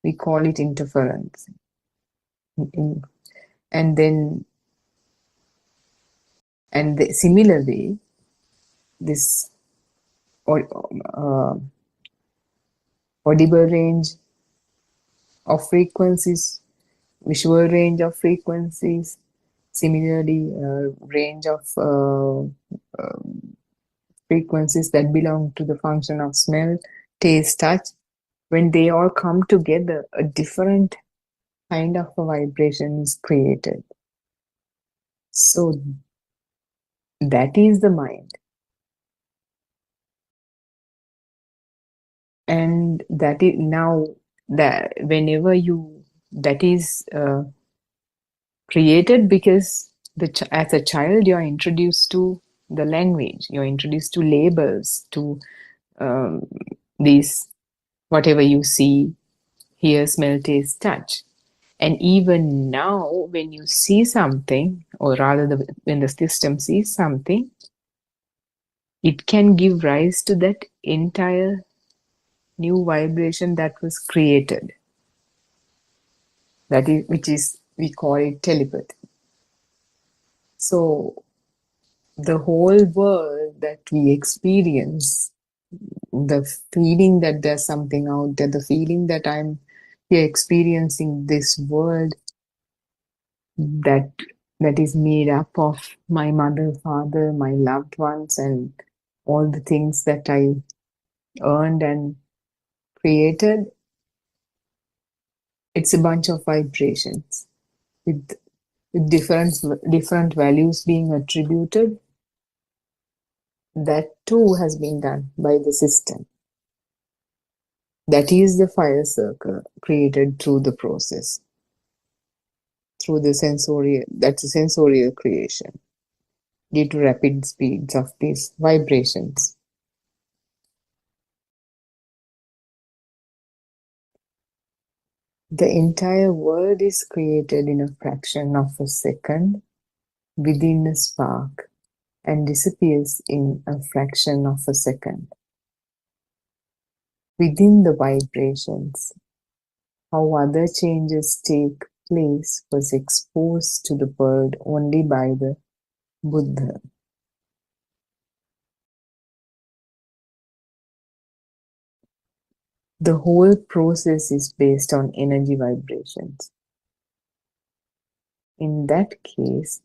We call it interference. Similarly, this audible range of frequencies, visual range of frequencies, similarly range of frequencies that belong to the function of smell, taste, touch, when they all come together, a different kind of a vibration is created. So that is the mind. And that is now that whenever that is created, because as a child you're introduced to the language, you're introduced to labels, to these, whatever you see, hear, smell, taste, touch. And even now, when you see something, or rather when the system sees something, it can give rise to that entire new vibration that was created. That is, we call it telepathy. So the whole world that we experience, the feeling that there's something out there, the feeling that I'm here experiencing this world that is made up of my mother, father, my loved ones, and all the things that I earned and created, it's a bunch of vibrations with different values being attributed. That too has been done by the system. That is the fire circle created through the process, through the sensorial, that's a sensorial creation due to rapid speeds of these vibrations. The entire world is created in a fraction of a second within a spark and disappears in a fraction of a second. Within the vibrations, how other changes take place was exposed to the world only by the Buddha. The whole process is based on energy vibrations. In that case,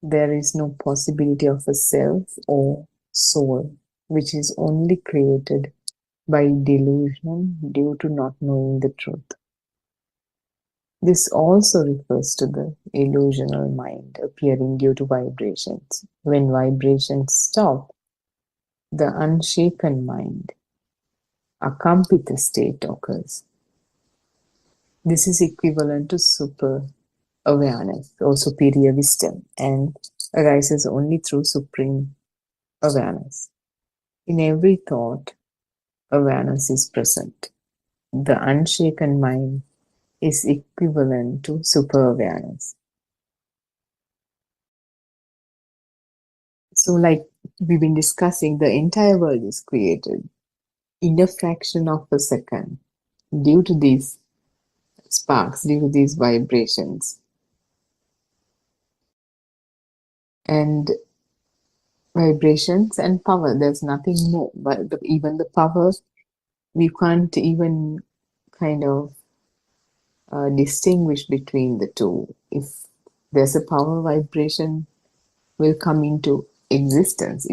there is no possibility of a self or soul, which is only created by delusion due to not knowing the truth. This also refers to the illusional mind appearing due to vibrations. When vibrations stop, the unshaken mind, akampita state occurs. This is equivalent to super awareness or superior wisdom and arises only through supreme awareness. In every thought, awareness is present. The unshaken mind is equivalent to super awareness. So, like we've been discussing, the entire world is created in a fraction of a second due to these sparks, due to these vibrations. And vibrations and power, there's nothing more. But even the power, we can't even kind of distinguish between the two. If there's a power, vibration will come into existence.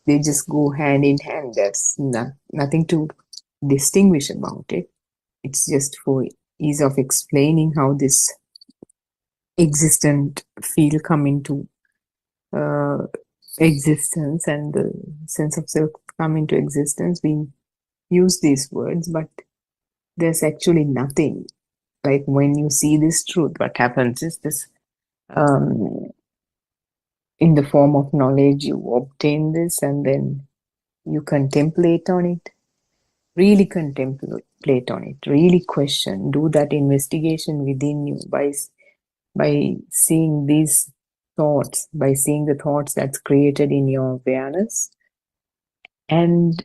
They just go hand in hand. There's nothing to distinguish about it. It's just for ease of explaining how this existent field come into existence and the sense of self come into existence. We use these words, but there's actually nothing. Like when you see this truth, what happens is this, in the form of knowledge, you obtain this and then you contemplate on it, really contemplate on it, really question, do that investigation within you by seeing these thoughts, by seeing the thoughts that's created in your awareness. And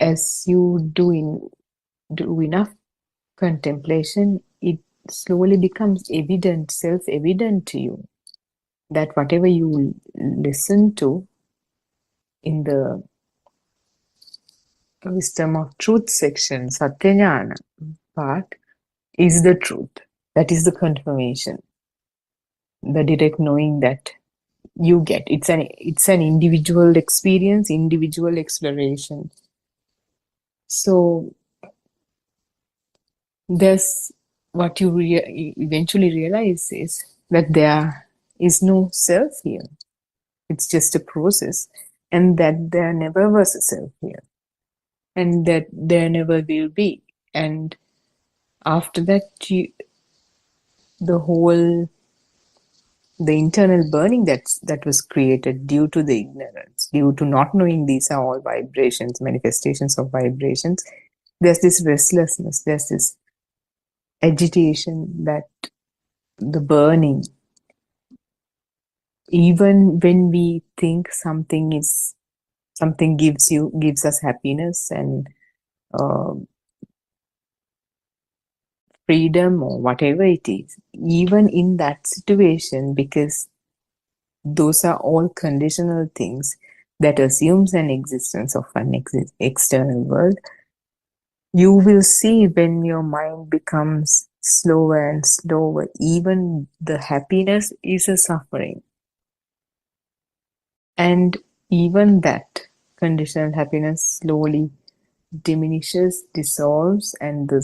as you do enough contemplation, it slowly becomes evident, self-evident to you that whatever you listen to in the wisdom of truth section, Satyajnana part, is the truth. That is the confirmation, the direct knowing that you get. It's an individual experience, individual exploration. So there's what you eventually realize is that there is no self here. It's just a process, and that there never was a self here, and that there never will be. And after that, the internal burning that was created due to the ignorance, due to not knowing these are all vibrations, manifestations of vibrations, there's this restlessness, there's this agitation, that the burning, even when we think something gives us happiness and freedom or whatever it is, even in that situation, because those are all conditional things that assumes an existence of an external world, you will see when your mind becomes slower and slower, even the happiness is a suffering. And even that conditional happiness slowly diminishes, dissolves, and the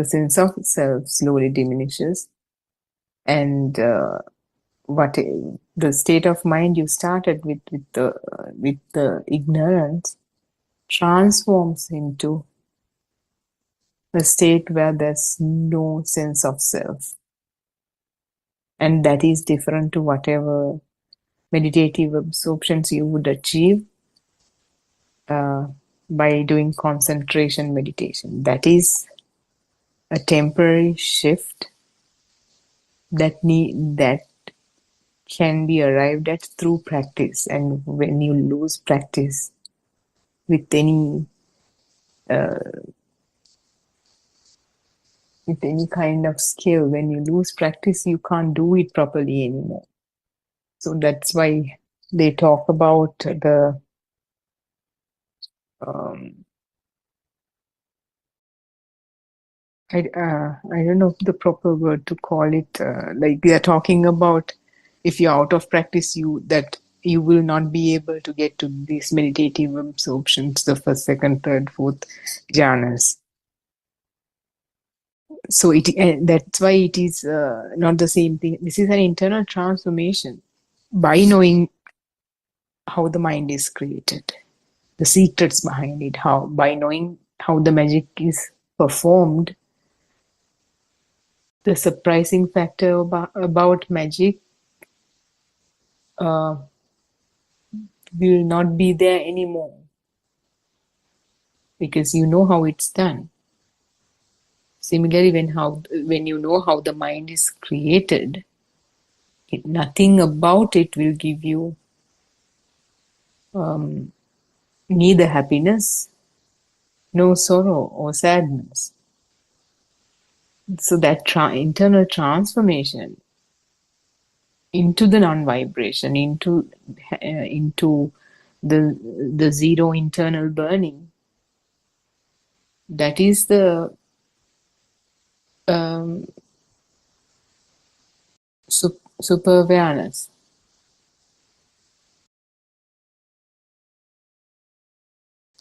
sense of self slowly diminishes. And the state of mind you started with the ignorance transforms into a state where there's no sense of self. And that is different to whatever meditative absorptions you would achieve by doing concentration meditation. That is a temporary shift that can be arrived at through practice. And when you lose practice with any kind of skill, when you lose practice, you can't do it properly anymore. So that's why they talk about the I don't know the proper word to call it. Like they are talking about if you're out of practice, you will not be able to get to these meditative absorptions, the first, second, third, fourth jhanas. So that's why it is not the same thing. This is an internal transformation by knowing how the mind is created, the secrets behind it, by knowing how the magic is performed. The surprising factor about magic will not be there anymore because you know how it's done. Similarly, when you know how the mind is created, nothing about it will give you neither happiness, no sorrow or sadness. So that internal transformation into the non-vibration, into the zero internal burning, that is the super awareness.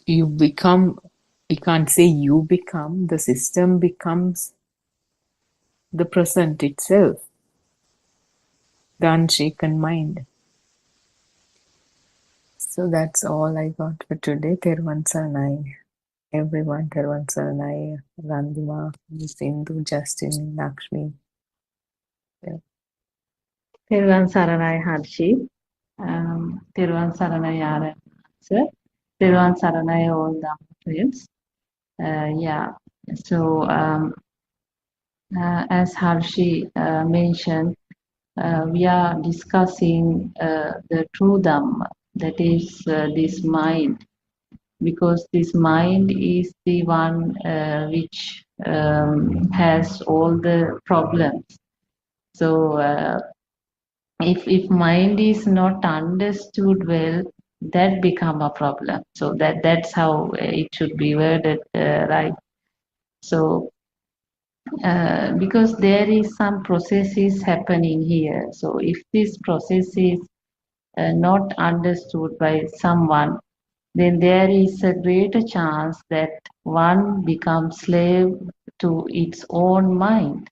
You become, we can't say you become, the system becomes the present itself, the unshaken mind. So that's all I got for today. Teruvan Saranai, everyone. Teruvan Saranai, Randima, Sindhu, Justin, Lakshmi. Teruvan Saranai Harshi. Teruvan Saranai Yara. Sir. Teruvan Saranai all the friends. Yeah. So as Harshi mentioned, we are discussing the true Dhamma, that is this mind, because this mind is the one which has all the problems. So if mind is not understood well, that become a problem. So that's how it should be worded, right? So because there is some processes happening here. So if this process is not understood by someone, then there is a greater chance that one becomes slave to its own mind.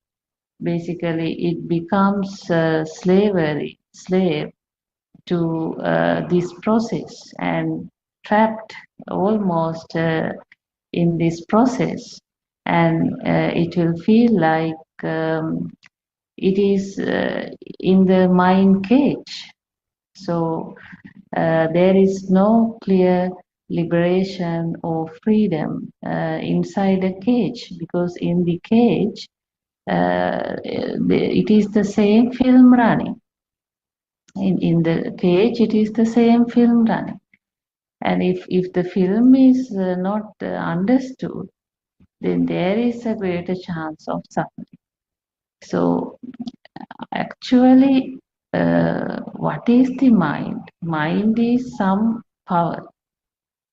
Basically, it becomes slave to this process and trapped almost in this process. And it will feel like it is in the mind cage. So there is no clear liberation or freedom inside a cage, because in the cage it is the same film running. In the cage it is the same film running, and if the film is not understood, then there is a greater chance of suffering. So actually, what is the mind? Mind is some power.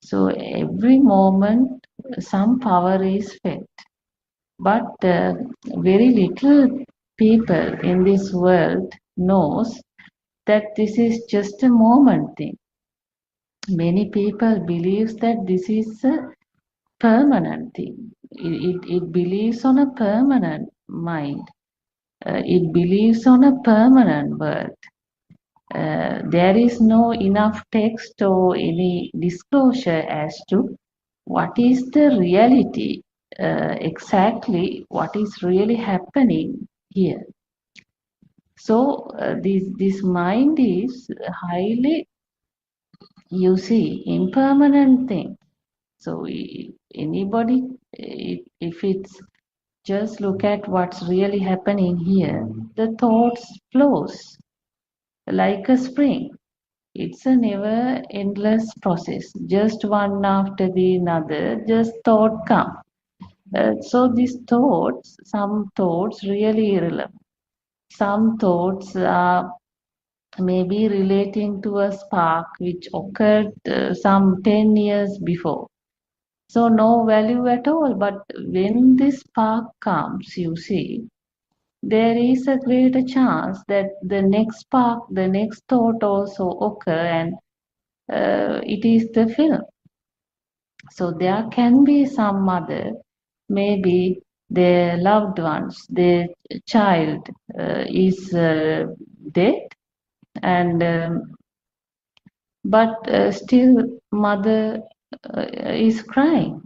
So every moment some power is felt. But very little people in this world knows that this is just a moment thing. Many people believes that this is a permanent thing. It believes on a permanent mind. It believes on a permanent world. There is no enough text or any disclosure as to what is the reality, exactly what is really happening here. So this mind is highly, you see, impermanent thing. So anybody, if it's just look at what's really happening here. The thoughts flows like a spring. It's a never endless process, just one after the another, just thought come. So these thoughts, some thoughts really irrelevant. Some thoughts are maybe relating to a spark which occurred some 10 years before. So no value at all. But when this spark comes, you see, there is a greater chance that the next spark, the next thought also occur, and it is the film. So there can be some mother, maybe their loved ones, their child is dead, and but still mother is crying.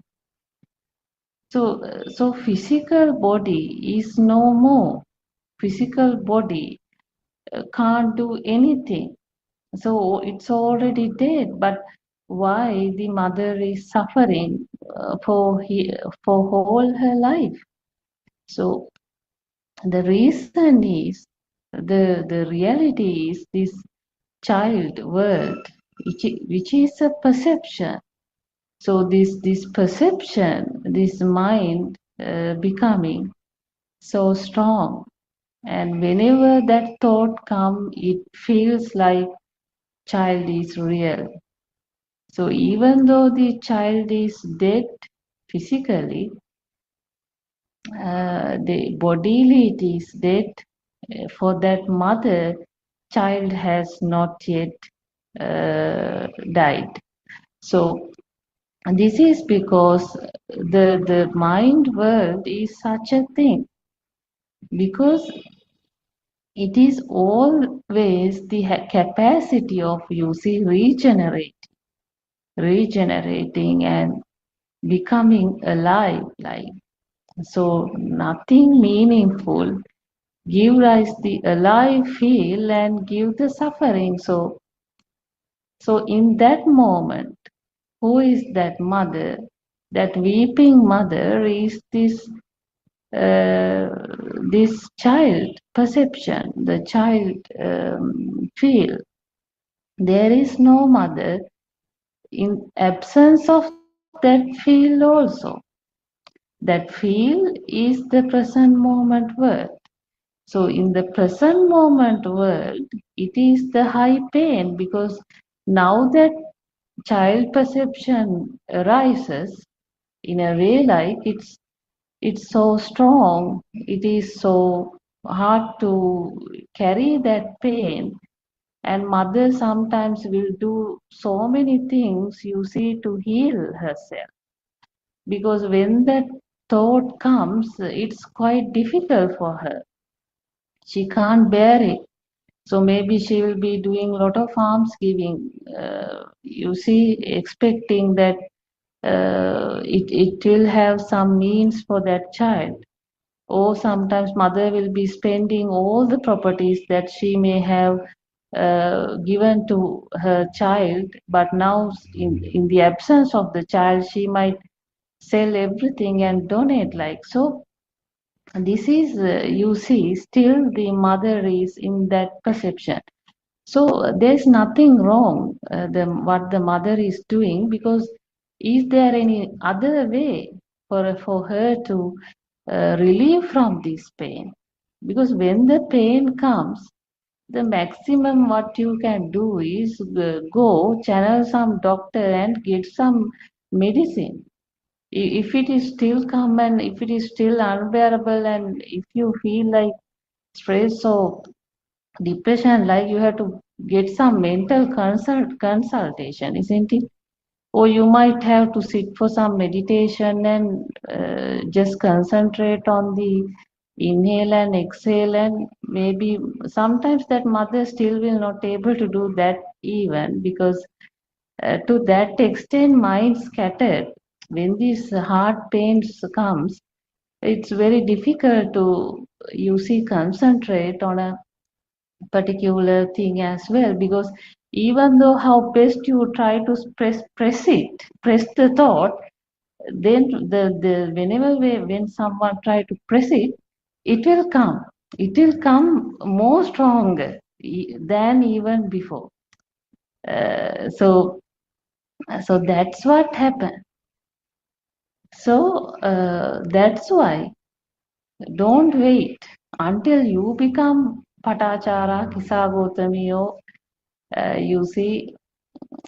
So physical body is no more. Physical body can't do anything. So it's already dead. But why the mother is suffering for whole her life? So the reason is the reality is this child world, which is a perception. So this perception, this mind becoming so strong, and whenever that thought come, it feels like child is real. So even though the child is dead physically, the bodily it is dead. For that mother, child has not yet died. So this is because the mind world is such a thing, because it is always the capacity of, you see, regenerating and becoming alive. Like, so nothing meaningful give rise the alive feel and give the suffering. So in that moment, who is that mother? That weeping mother is this child perception, the child feel. There is no mother in absence of that feel also. That feel is the present moment world. So in the present moment world, it is the high pain, because now that child perception arises in a way like it's so strong, it is so hard to carry that pain, and mother sometimes will do so many things, you see, to heal herself, because when that thought comes, it's quite difficult for her. She can't bear it. So maybe she will be doing a lot of alms giving, you see, expecting that it will have some means for that child. Or sometimes mother will be spending all the properties that she may have given to her child, but now in the absence of the child, she might sell everything and donate. Like, so this is, you see, still the mother is in that perception. So there's nothing wrong what the mother is doing, because is there any other way for her to relieve from this pain? Because when the pain comes, the maximum what you can do is go channel some doctor and get some medicine. If it is still come and if it is still unbearable, and if you feel like stress or depression, like, you have to get some mental consultation, isn't it? Or you might have to sit for some meditation and just concentrate on the inhale and exhale, and maybe sometimes that mother still will not able to do that, even because to that extent mind scattered. When these heart pains comes, it's very difficult to, you see, concentrate on a particular thing as well, because even though how best you try to press the thought, then whenever when someone try to press it, it will come. It will come more stronger than even before. So that's what happened. So that's why don't wait until you become Patachara, Kisagotamiyo, you see,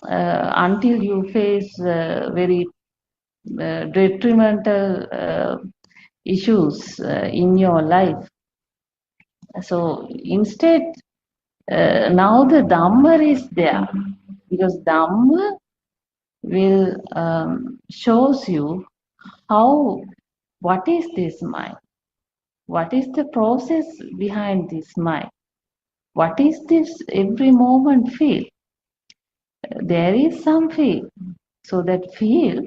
until you face very detrimental issues in your life. So instead, now the Dhamma is there, because Dhamma will shows you what is this mind, what is the process behind this mind, what is this every moment feel. There is some feel, so that feel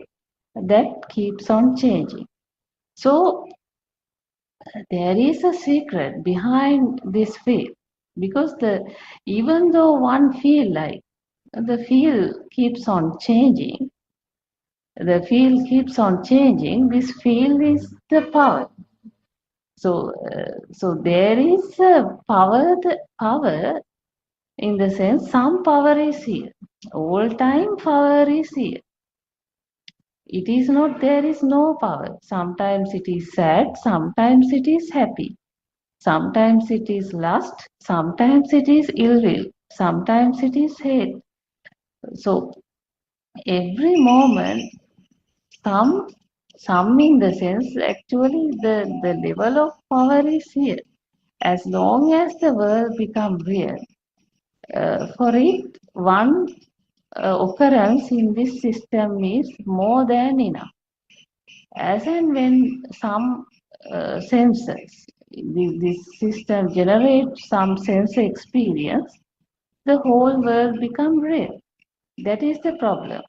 that keeps on changing. So there is a secret behind this feel, because even though one feel like the feel keeps on changing, this feel is the power. So there is a power, in the sense some power is here. All time power is here. It is not there is no power. Sometimes it is sad, sometimes it is happy. Sometimes it is lust, sometimes it is ill will, sometimes it is hate. So every moment, some in the sense, actually the level of power is here. As long as the world becomes real, for it, one occurrence in this system is more than enough. As and when some senses, this system generates some sense experience, the whole world becomes real. That is the problem.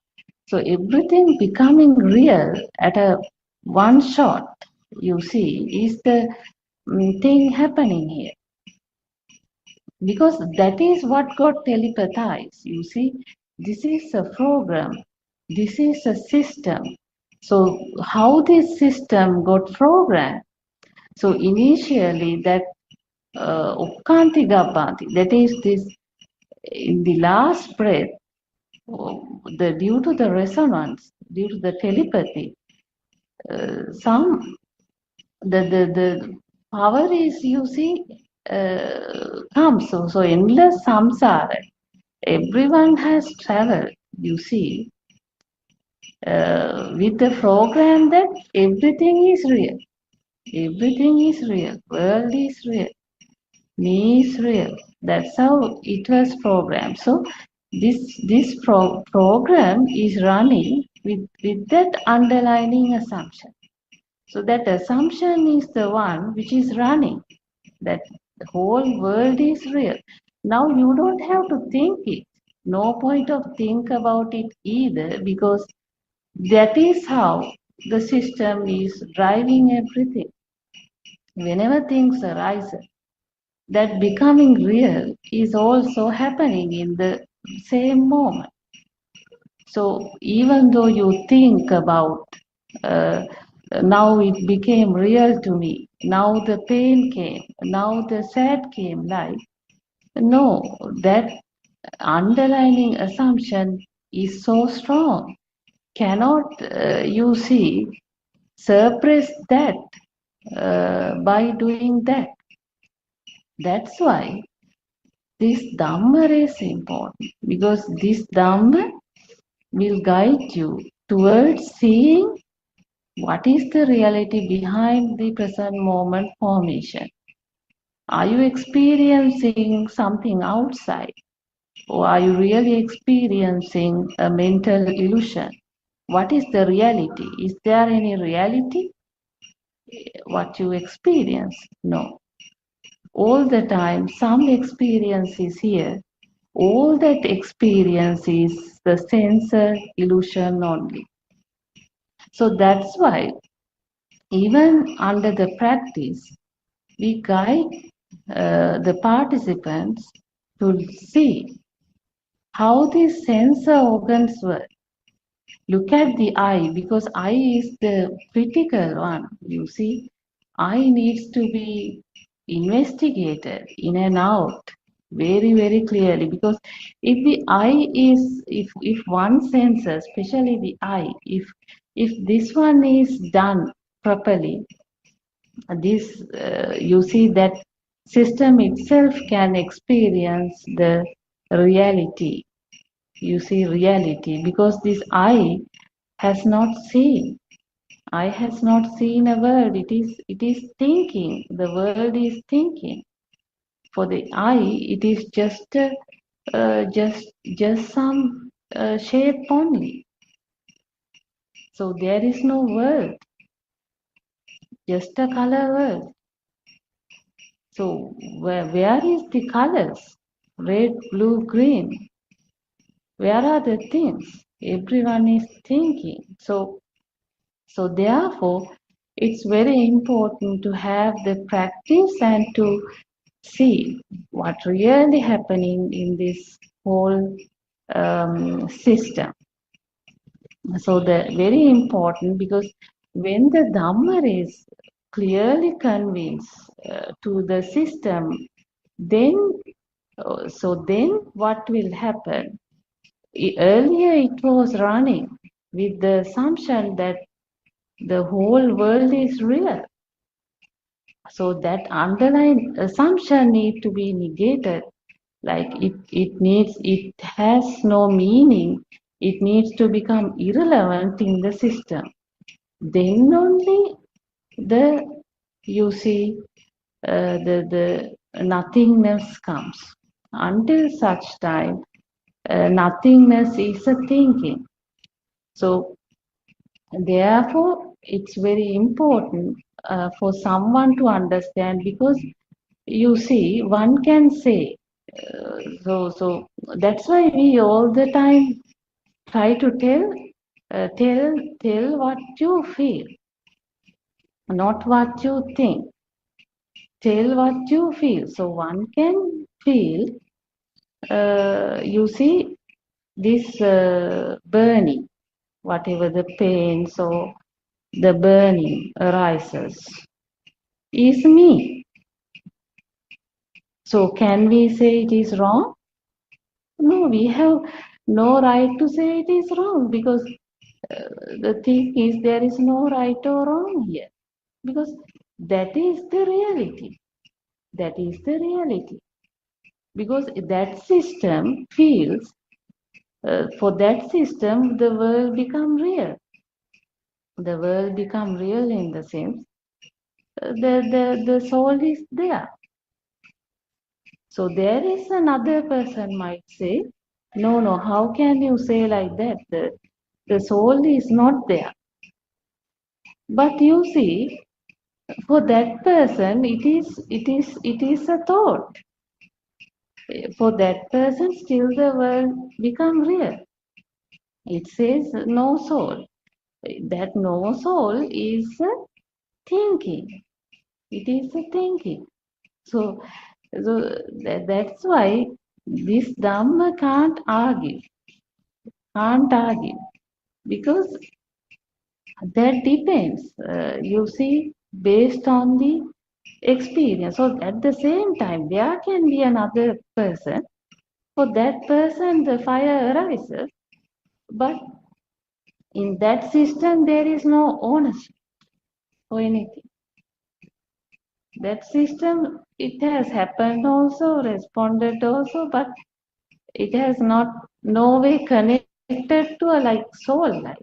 So everything becoming real at a one shot, you see, is the thing happening here. Because that is what got telepathized. You see, this is a program, this is a system. So how this system got programmed? So initially that Ukkanti Gabbanti, that is this, in the last breath, due to the resonance, due to the telepathy, the power is, you see, comes. So endless samsara. Everyone has traveled, you see, with the program that everything is real. Everything is real. World is real. Me is real. That's how it was programmed. So this program is running with that underlying assumption. So that assumption is the one which is running, that the whole world is real. Now you don't have to think it. No point of think about it either, because that is how the system is driving everything. Whenever things arise, that becoming real is also happening in the same moment. So even though you think about now it became real to me, now the pain came, now the sad came, like, no, that underlying assumption is so strong. Cannot you see suppress that by doing that. That's why this Dhamma is important, because this Dhamma will guide you towards seeing what is the reality behind the present moment formation. Are you experiencing something outside, or are you really experiencing a mental illusion? What is the reality? Is there any reality? What you experience? No. All the time, some experience is here. All that experience is the sensor illusion only. So that's why, even under the practice, we guide the participants to see how these sensor organs work. Look at the I, because I is the critical one. You see, I needs to be investigated in and out very, very clearly, because if the I is, if one senses, especially the I, if this one is done properly, this you see that system itself can experience the reality. You see reality, because this I has not seen. I has not seen a world. It is thinking. The world is thinking. For the I, it is just some shape only. So there is no world, just a color world. So where is the colors? Red, blue, green. Where are the things? Everyone is thinking. So therefore, it's very important to have the practice and to see what really happening in this whole system. So the very important, because when the Dhamma is clearly convinced to the system, then then what will happen? Earlier it was running with the assumption that the whole world is real. So that underlying assumption need to be negated. Like it has no meaning. It needs to become irrelevant in the system. Then only you see the nothingness comes. Until such time, nothingness is a thinking. So therefore, it's very important for someone to understand, because you see, one can say, so that's why we all the time try to tell what you feel, not what you think. Tell what you feel. So one can feel, you see, this burning, whatever the pain, so the burning arises, is me. So can we say it is wrong? No, we have no right to say it is wrong, because the thing is there is no right or wrong here, because that is the reality. That is the reality. Because that system feels, for that system, the world become real. The world become real in the sense the soul is there. So there is another person might say, no, how can you say like that? The soul is not there. But you see, for that person, it is a thought. For that person, still the world become real. It says no soul. That no soul is a thinking. It is a thinking. So that's why this Dhamma can't argue, because that depends, you see, based on the experience. So at the same time, there can be another person. For that person, the fire arises, but in that system, there is no ownership for anything. That system, it has happened also, responded also, but it has no way connected to a like soul life.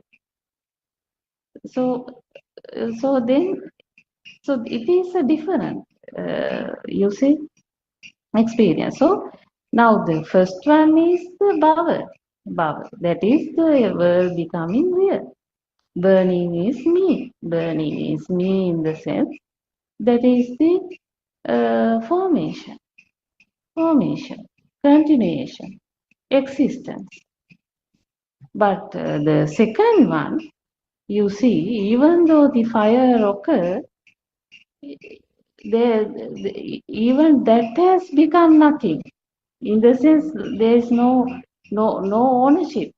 So it is a different, you see, experience. So now the first one is the bhava. That is the world becoming real. Burning is me. Burning is me in the sense that is the formation, continuation, existence. But the second one, you see, even though the fire occurred, even that has become nothing. In the sense, there is no ownership.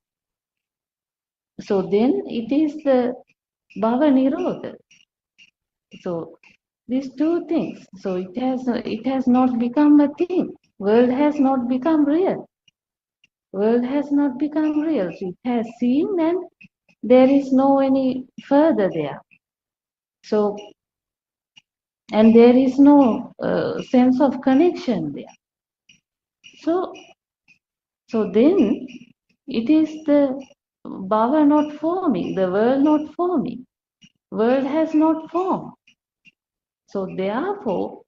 So then it is the Bhava Nirodha. So these two things. So it has not become a thing. World has not become real. World has not become real. So it has seen and there is no any further there. So and there is no sense of connection there. So then it is the Bhava not forming, the world not forming. World has not formed. So therefore,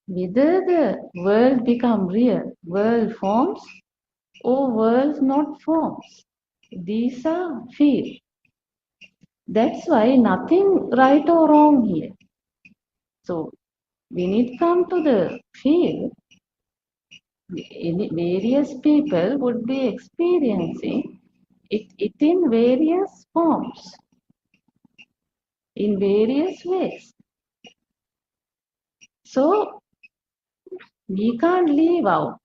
whether the world become real, world forms or world not forms. These are field. That's why nothing right or wrong here. So when it comes to the field, various people would be experiencing it in various forms, in various ways. So we can't leave out.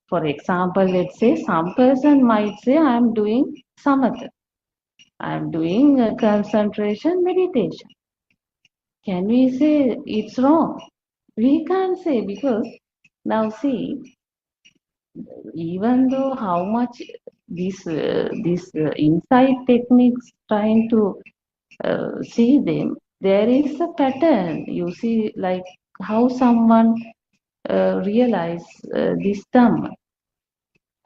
For example, let's say some person might say, I am doing samatha. I am doing a concentration meditation. Can we say it's wrong? We can't say, because now see, even though how much this insight techniques trying to see them, there is a pattern. You see, like how someone realize this Dhamma.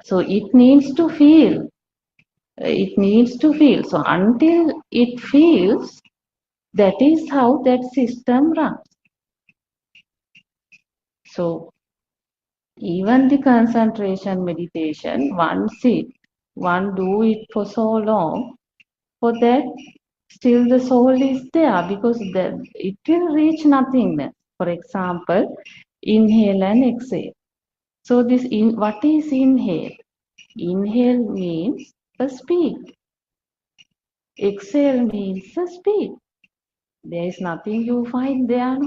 So it needs to feel. It needs to feel. So until it feels, that is how that system runs. So even the concentration meditation, one do it for so long, for that still the soul is there, because it will reach nothingness. For example, inhale and exhale. So what is inhale? Inhale means a speed. Exhale means a speed. There is nothing you find there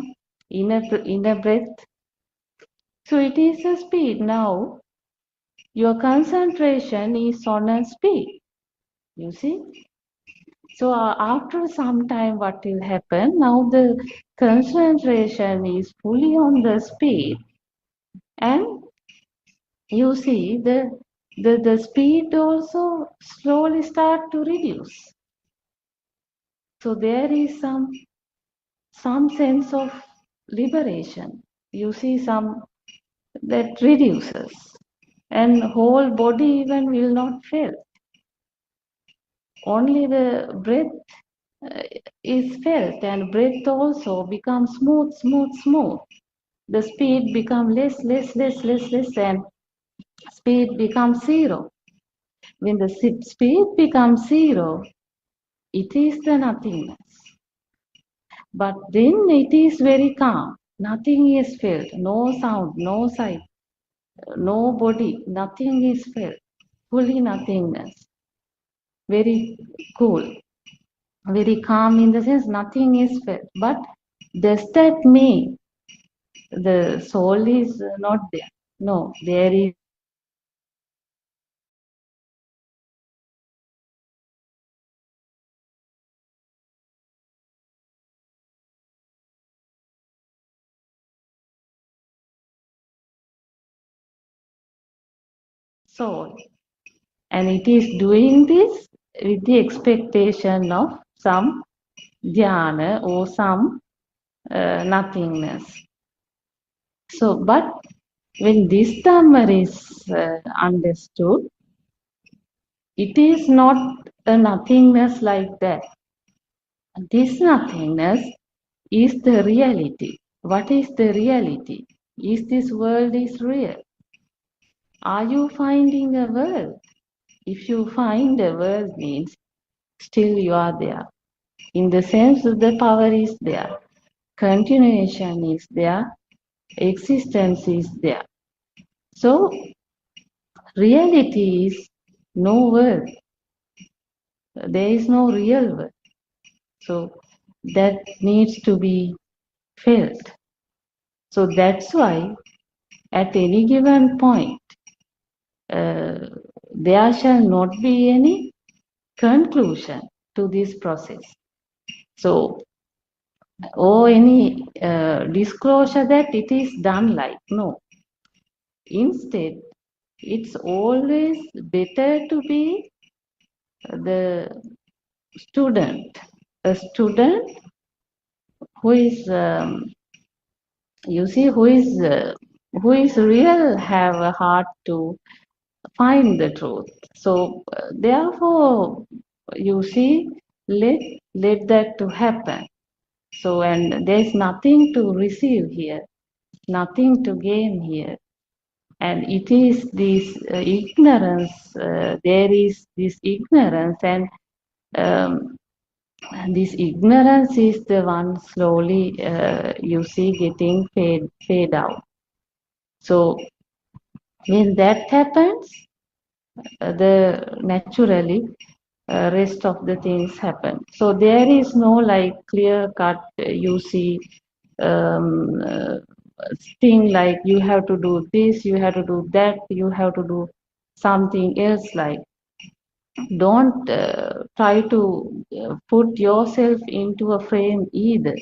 in a breath. So it is a speed. Now your concentration is on a speed. You see? So after some time, what will happen? Now the concentration is fully on the speed, and you see the speed also slowly start to reduce. So there is some sense of liberation. You see some that reduces, and whole body even will not feel. Only the breath is felt, and breath also becomes smooth. The speed becomes less, and speed becomes zero. When the speed becomes zero, it is the nothingness. But then it is very calm. Nothing is felt, no sound, no sight, no body, nothing is felt. Fully nothingness. Very cool. Very calm in the sense nothing is felt. But does that mean the soul is not there? No, there is. Soul, and it is doing this with the expectation of some dhyana or some nothingness. So, but when this Dhamma is understood, it is not a nothingness like that. This nothingness is the reality. What is the reality? Is this world is real? Are you finding a world? If you find a world means still you are there. In the sense that the power is there, continuation is there, existence is there. So reality is no world. There is no real world. So that needs to be felt. So that's why at any given point, there shall not be any conclusion to this process. So, or any disclosure that it is done like, no. Instead, it's always better to be the student, a student who is, you see, who is real, have a heart to find the truth. So therefore, you see, let that to happen. So, and there's nothing to receive here, nothing to gain here. And it is this ignorance, there is this ignorance, and this ignorance is the one slowly, you see, getting fade out. So when that happens, the naturally rest of the things happen. So there is no like clear cut, you see, um, uh, thing like you have to do this, you have to do that, you have to do something else. Like, don't try to put yourself into a frame either.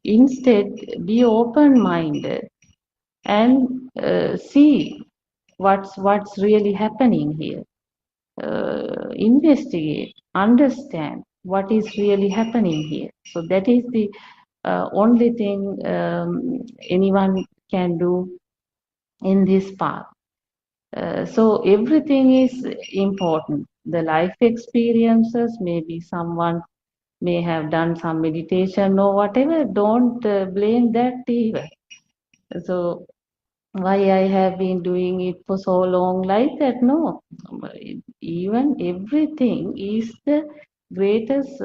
Instead, be open-minded and see what's really happening here. Investigate, understand what is really happening here. So that is the only thing anyone can do in this path. So everything is important. The life experiences, maybe someone may have done some meditation or whatever. Don't blame that either. So why I have been doing it for so long like that? No, even everything is the greatest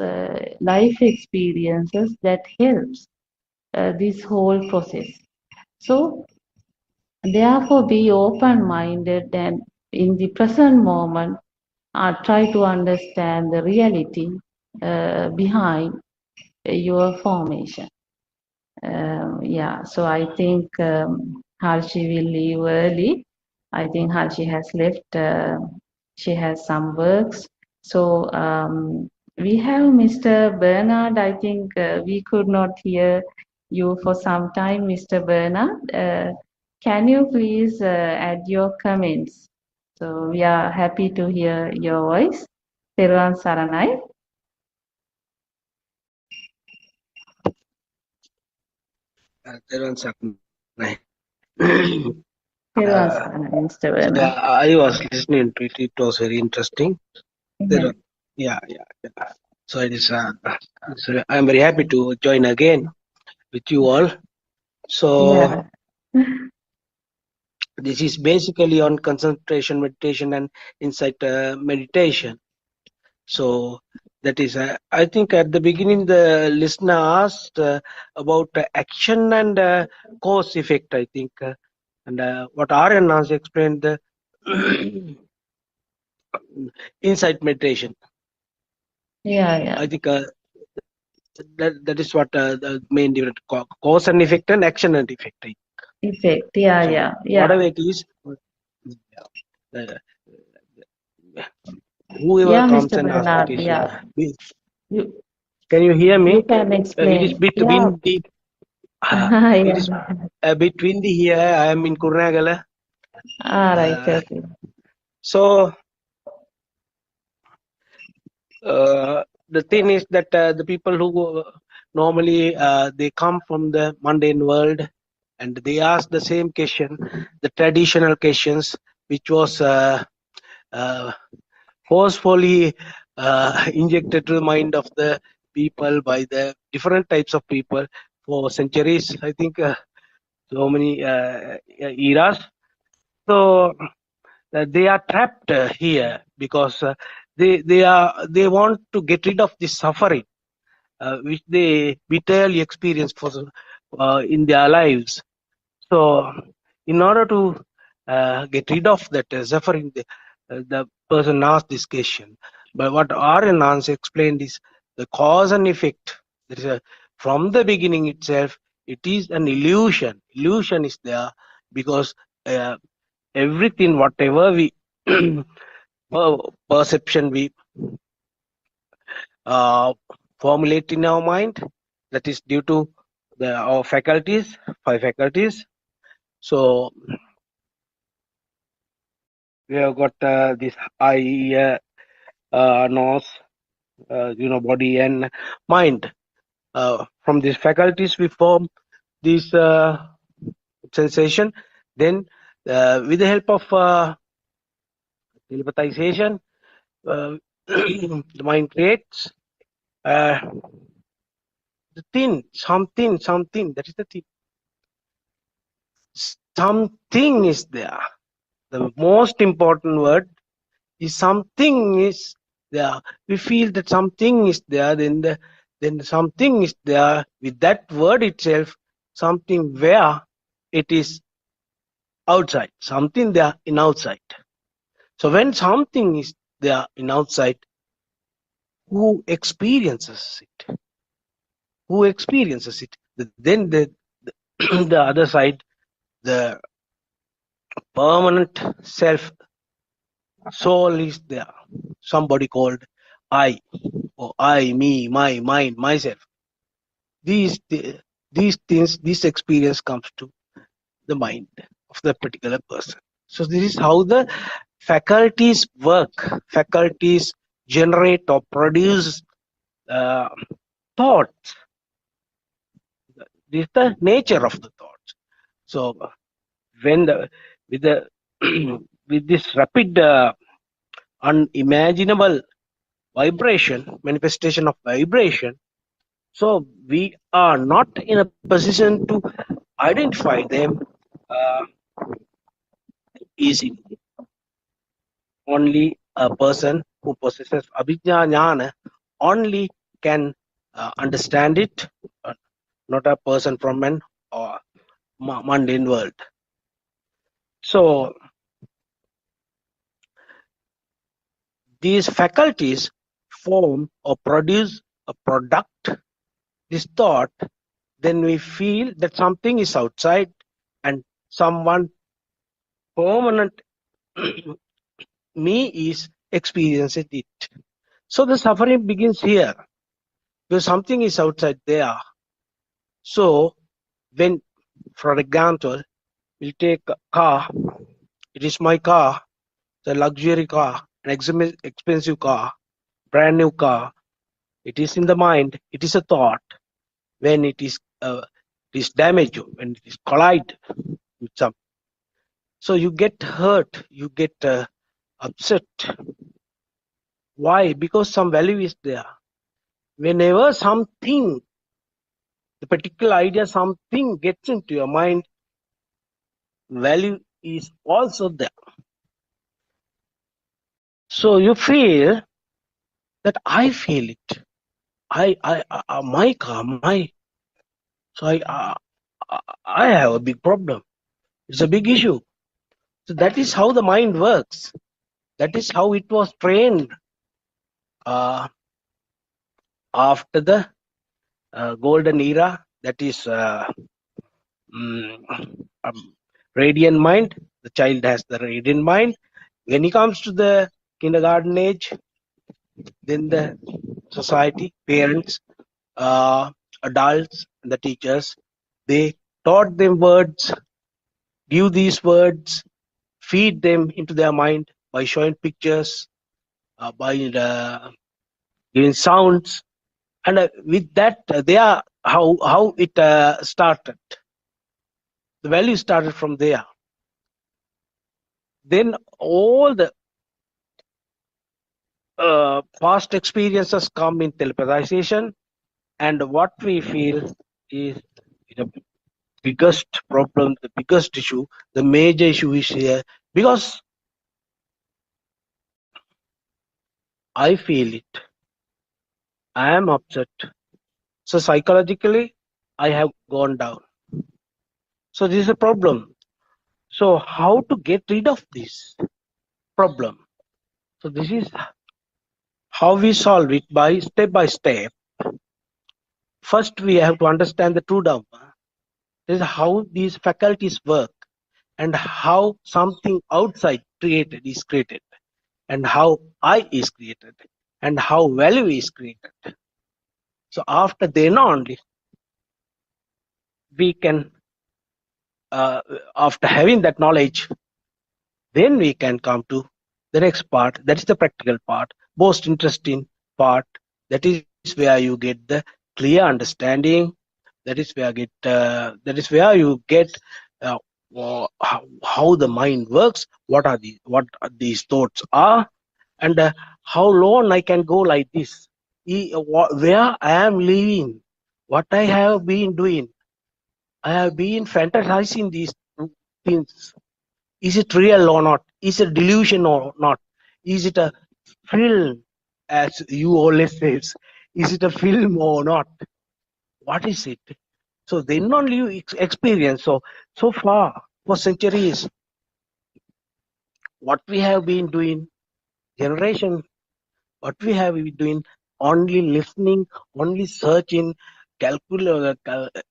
life experiences that helps this whole process. So therefore, be open-minded and in the present moment, try to understand the reality behind your formation. Yeah, so I think Harshi will leave early. I think Harshi has left. She has some works. So we have Mr. Bernard. I think we could not hear you for some time, Mr. Bernard. Can you please add your comments? So we are happy to hear your voice. Teruvan Saranai. Teruvan Saranai. Teruvan Saranai, Mr. Bernard. I was listening to it. It was very interesting. Yeah. Yeah. So it is. I'm very happy to join again with you all. So this is basically on concentration meditation and insight meditation. So that is, I think at the beginning the listener asked about action and cause effect, I think. And what Aryan has explained, the insight meditation. Yeah. I think that is what the main difference, cause and effect and action and effect. Effect, yeah. Whatever it is, whoever comes Mr. and asks the Bernard, question. Can you hear me? You can explain. It is between the. It is between the here. I am in Kurnagala. Right. Okay. So the thing is that the people who normally they come from the mundane world and they ask the same question, the traditional questions, which was forcefully injected to the mind of the people by the different types of people for centuries. I think so many eras. So they are trapped here because they want to get rid of this suffering which they bitterly experience for in their lives. So in order to get rid of that suffering, the person asked this question. But what Aryan Hans explained is the cause and effect. There is from the beginning itself, it is an illusion. Illusion is there because everything, whatever we perception we formulate in our mind. That is due to our faculties, 5 faculties. So we have got this eye, ear, nose, body and mind. From these faculties, we form this sensation. Then, with the help of telepathization, the mind creates the thing, something. That is the thing. Something is there. The most important word is something is there. We feel that something is there. Then something is there. With that word itself, something where it is outside. Something there in outside. So when something is there in outside, who experiences it? Who experiences it? Then the other side, the permanent self, soul is there. Somebody called I, or I, me, my, mine, myself. These things, this experience comes to the mind of the particular person. So this is how the faculties work. Faculties generate or produce thoughts. This is the nature of the thoughts. So when with this rapid unimaginable vibration, manifestation of vibration, so we are not in a position to identify them easily. Only a person who possesses abhijna jnana only can understand it, not a person from an mundane world. So these faculties form or produce a product, this thought, then we feel that something is outside and someone permanent me is experiencing it. So the suffering begins here because something is outside there. So when, for example, we take a car, it is my car, the luxury car, an expensive car, brand new car. It is in the mind. It is a thought. When it is damaged, when it is collide with some, so you get hurt, you get upset. Why? Because some value is there. Whenever something, the particular idea, something gets into your mind, value is also there. So you feel that I feel it. My car, so I have a big problem. It's a big issue. So that is how the mind works. That is how it was trained after the golden era. That is radiant mind. The child has the radiant mind. When he comes to the kindergarten age, then the society, parents, adults, and the teachers, they taught them words, give these words, feed them into their mind by showing pictures, by giving sounds, and with that, they are how it started. The value started from there. Then all the past experiences come in telepathization, and what we feel is the biggest problem, the biggest issue, the major issue is here, because I feel it, I am upset, so psychologically I have gone down. So this is a problem. So how to get rid of this problem? So this is how we solve it, by step. First we have to understand the true Dhamma. This is how these faculties work, and how something outside is created, and how I is created. and how value is created. So after then only we can, after having that knowledge, then we can come to the next part. That is the practical part, most interesting part. That is where you get the clear understanding. That is where you get how the mind works, what these thoughts are, and how long I can go like this. Where I am living, what I have been doing. I have been fantasizing these things. Is it real or not? Is it delusion or not? Is it a film, as you always say? Is it a film or not? What is it? So then only you experience. So far for centuries, what we have been doing, generation, what we have been doing, only listening, only searching,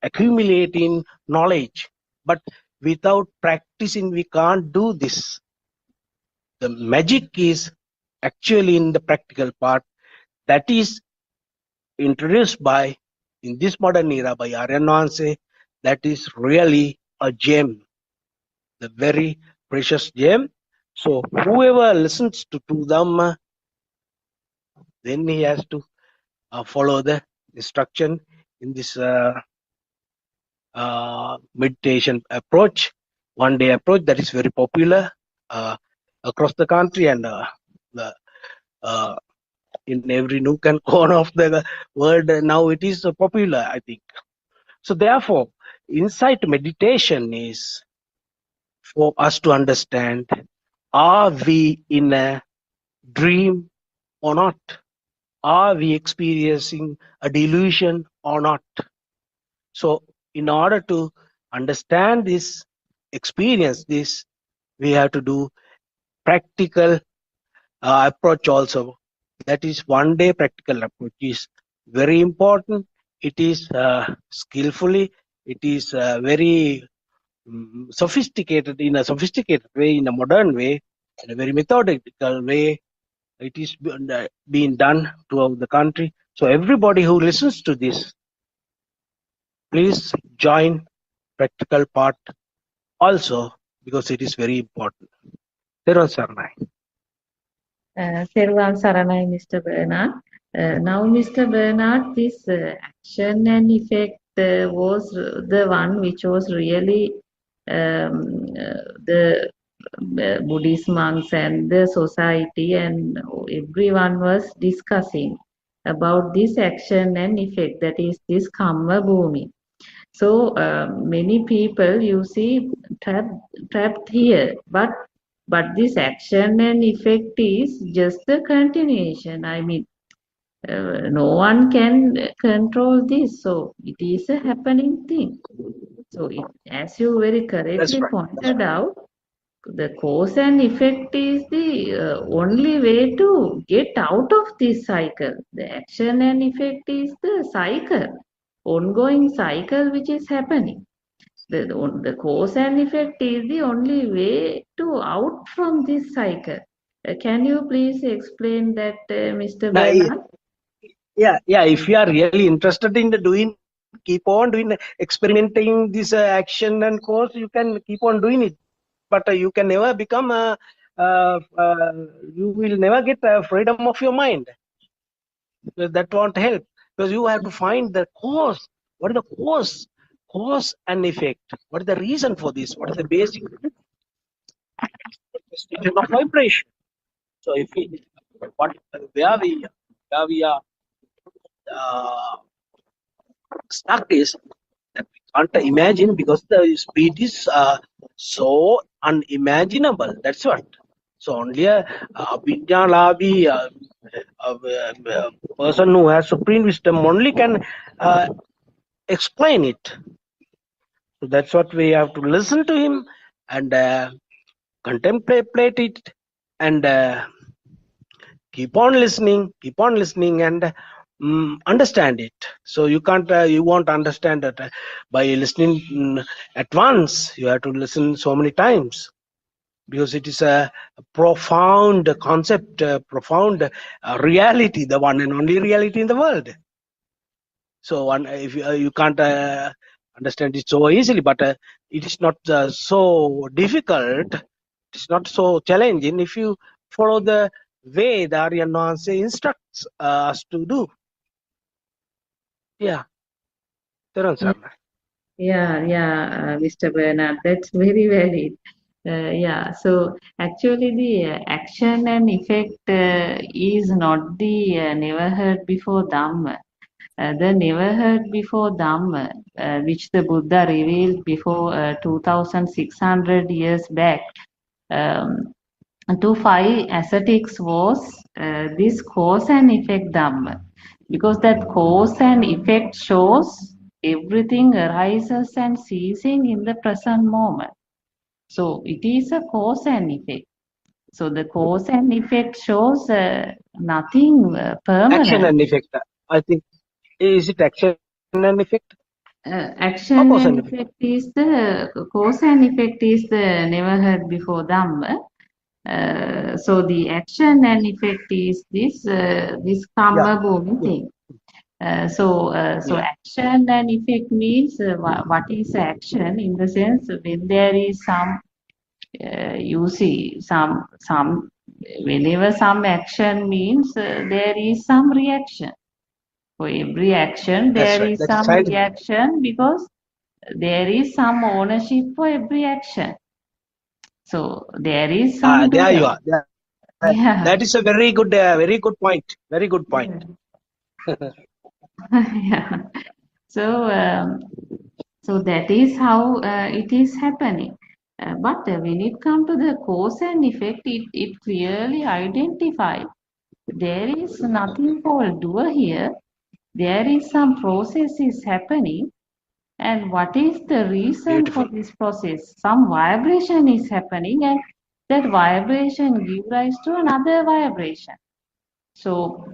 accumulating knowledge. But without practicing, we can't do this. The magic is actually in the practical part, that is introduced by, in this modern era, by Aryan Nuance. That is really a gem, the very precious gem. So whoever listens to them, then he has to follow the instruction in this meditation approach, one day approach, that is very popular across the country and in every nook and corner of the world. Now it is popular, I think. So therefore, insight meditation is for us to understand, are we in a dream or not? Are we experiencing a delusion or not? So in order to understand this, experience this, we have to do practical approach also. That is one day practical approach is very important. It is skillfully, it is very sophisticated, in a sophisticated way, in a modern way, in a very methodical way. It is being done throughout the country. So everybody who listens to this, please join practical part also, because it is very important. Theron Sarnai. Servan Saranai, Mr. Bernard. Now, Mr. Bernard, this action and effect was the one which was really the Buddhist monks and the society and everyone was discussing about this action and effect, that is this Kamma Bhumi. So many people, you see, trapped here, but this action and effect is just the continuation. I mean, no one can control this, so it is a happening thing. So as you very correctly pointed out, the cause and effect is the only way to get out of this cycle. The action and effect is the cycle, ongoing cycle which is happening. The cause and effect is the only way to out from this cycle. Can you please explain that, Mr. Bernard? Yeah. If you are really interested in the doing, keep on doing, experimenting this action and cause, you can keep on doing it. But you can never become you will never get freedom of your mind. That won't help, because you have to find the cause. What is the cause and effect? What is the reason for this? What is the basic state of vibration? So if where we are stuck is that we can't imagine, because the speed is so unimaginable. That's what. So only a Vijnalabi, person who has supreme wisdom, only can explain it. So that's what we have to listen to him and contemplate it, and keep on listening and understand it. So you can't, you won't understand that by listening at once. You have to listen so many times. because it is a profound concept, profound reality, the one and only reality in the world. So if you can't understand it so easily, but it is not so difficult. It is not so challenging if you follow the way the Aryan Nuance instructs us to do. Yeah, Teran Yeah, Sarna. Mr. Bernard, that's very valid. Yeah, so actually the action and effect is not the never heard before Dhamma. The never heard before Dhamma, which the Buddha revealed before 2600 years back um, to five ascetics was this cause and effect Dhamma. Because that cause and effect shows everything arises and ceasing in the present moment. So it is a cause and effect. So the cause and effect shows nothing Action permanent. and effect. I think, is it action and effect? Or Action cause and and effect? effect is the cause and effect is the never heard before Dhamma. So the action and effect is this Yeah, karma bhumi yeah, thing. So yeah. action and effect means what is action in the sense when there is some you see some whenever some action means there is some reaction. For every action That's there right. is That is some scientific. reaction because there is some ownership for every action. So there is some There you doer. are. Yeah. That is a very good point. Very good point. Yeah. So, so that is how it is happening. But when it comes to the cause and effect, it clearly identifies there is nothing called doer here. There is some process is happening. And what is the reason for Beautiful. this process? Some vibration is happening, and that vibration gives rise to another vibration. So,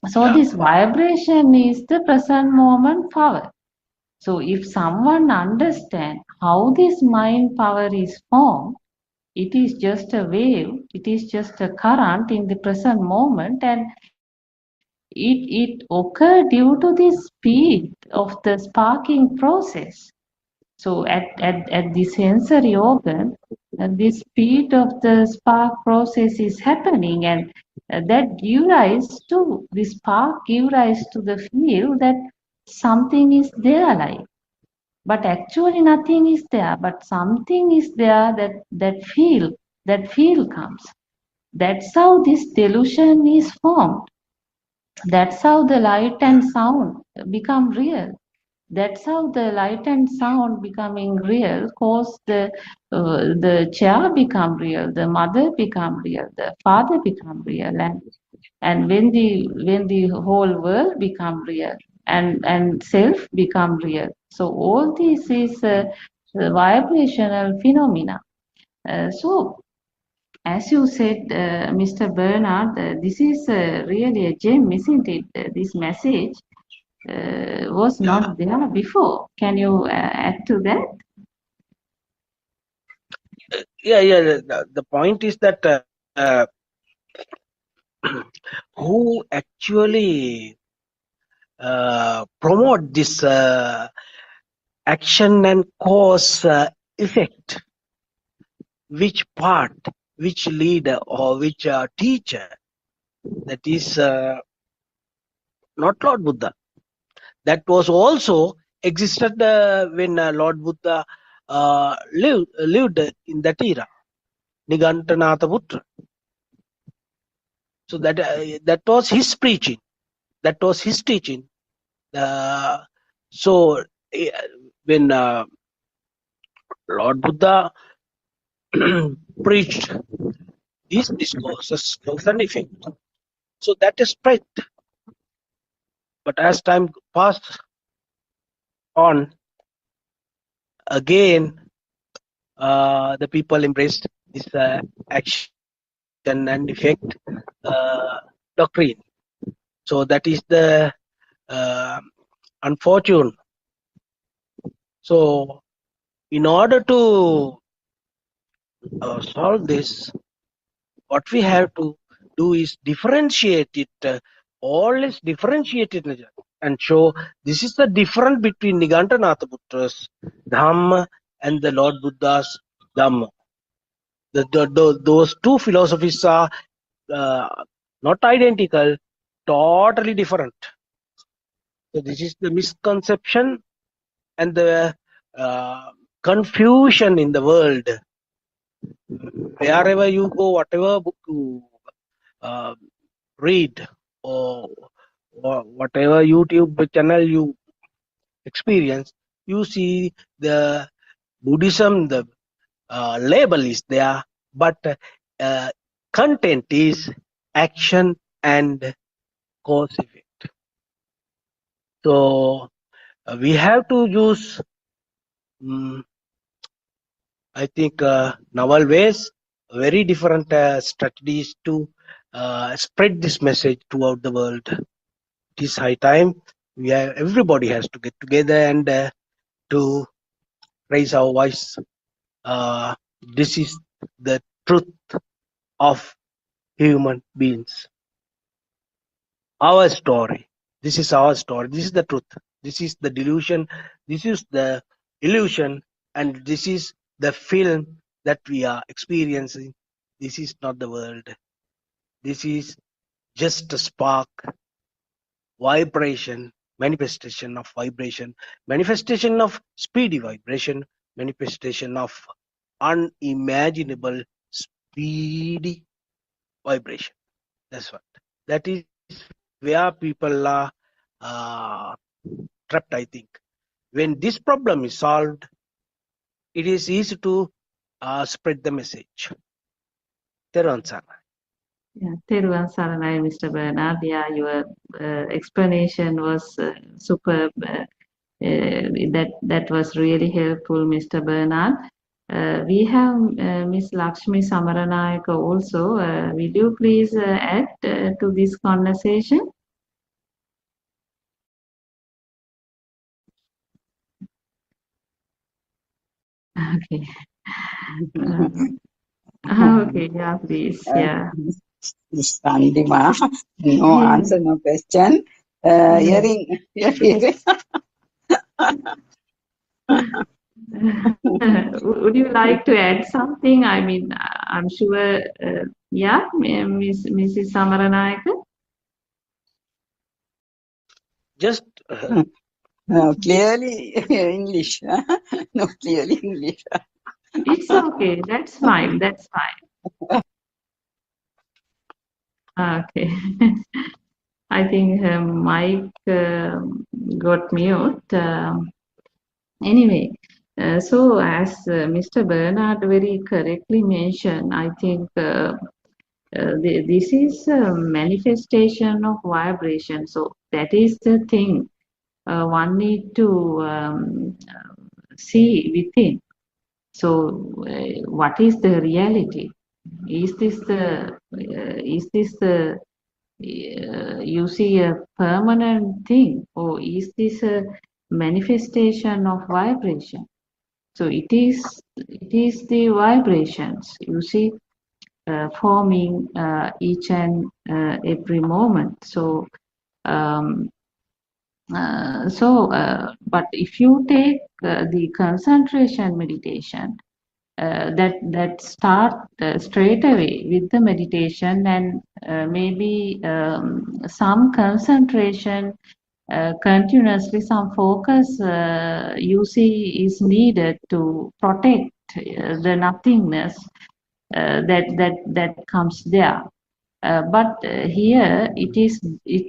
so Yeah. this vibration is the present moment power. So if someone understands how this mind power is formed, it is just a wave, it is just a current in the present moment, and it occurs due to the speed of the sparking process. So at the sensory organ, the speed of the spark process is happening, and that give rise to the spark, give rise to the feel that something is there, like. But actually nothing is there, but something is there that feel comes. That's how this delusion is formed. That's how the light and sound become real. That's how the light and sound becoming real cause the chair become real, the mother become real, the father become real, and when the whole world become real and self become real. So all this is vibrational phenomena. So as you said, Mr. Bernard, this is really a gem, isn't it? This message was Yeah. not there before. Can you add to that? Yeah. The point is that who actually promote this action and cause effect, which part, which leader or which teacher, that is not Lord Buddha. That was also existed when Lord Buddha lived in that era, Nigantanatha Putra. So that was his preaching, that was his teaching. So when Lord Buddha preached these discourses, cause and effect, so that is spread. But as time passed on, again the people embraced this action and effect doctrine. So that is the uh, unfortunate. So in order to solve this, what we have to do is differentiate it, always differentiate it and show this is the difference between Nigantanatha Putra's Dhamma and the Lord Buddha's Dhamma. Those two philosophies are not identical, totally different. So this is the misconception and the confusion in the world. Wherever you go, whatever book you read, or whatever YouTube channel you experience, you see the Buddhism, the label is there, but content is action and cause effect. So we have to use, I think, novel ways, very different strategies to spread this message throughout the world. It is high time. Everybody has to get together and to raise our voice. This is the truth of human beings. Our story. This is our story. This is the truth. This is the delusion. This is the illusion. And this is the film that we are experiencing. This is not the world. This is just a spark, vibration, manifestation of vibration, manifestation of speedy vibration, manifestation of unimaginable speedy vibration. That's what. That is where people are trapped, I think. When this problem is solved, it is easy to spread the message. Teruvan Saranai. Yeah, Teruvan Saranai, Mr. Bernard. Yeah, your explanation was superb. That was really helpful, Mr. Bernard. We have Miss Lakshmi Samaranayaka also. Will you please add to this conversation? Okay. Okay, yeah, please. Yeah. Miss Andima, no answer, no question. Hearing. Would you like to add something? I mean, I'm sure, yeah, Mrs. Samaranayaka? Just no, clearly English. No, clearly English. It's okay. That's fine. That's fine. Okay. I think Mike got mute. Anyway, so as Mr. Bernard very correctly mentioned, I think this is a manifestation of vibration. So that is the thing one need to see within. So what is the reality? Is this the you see a permanent thing, or is this a manifestation of vibration? So it is the vibrations you see forming each and every moment. So but if you take the concentration meditation, that start straight away with the meditation, and maybe some concentration continuously, some focus you see is needed to protect the nothingness that comes there. But here it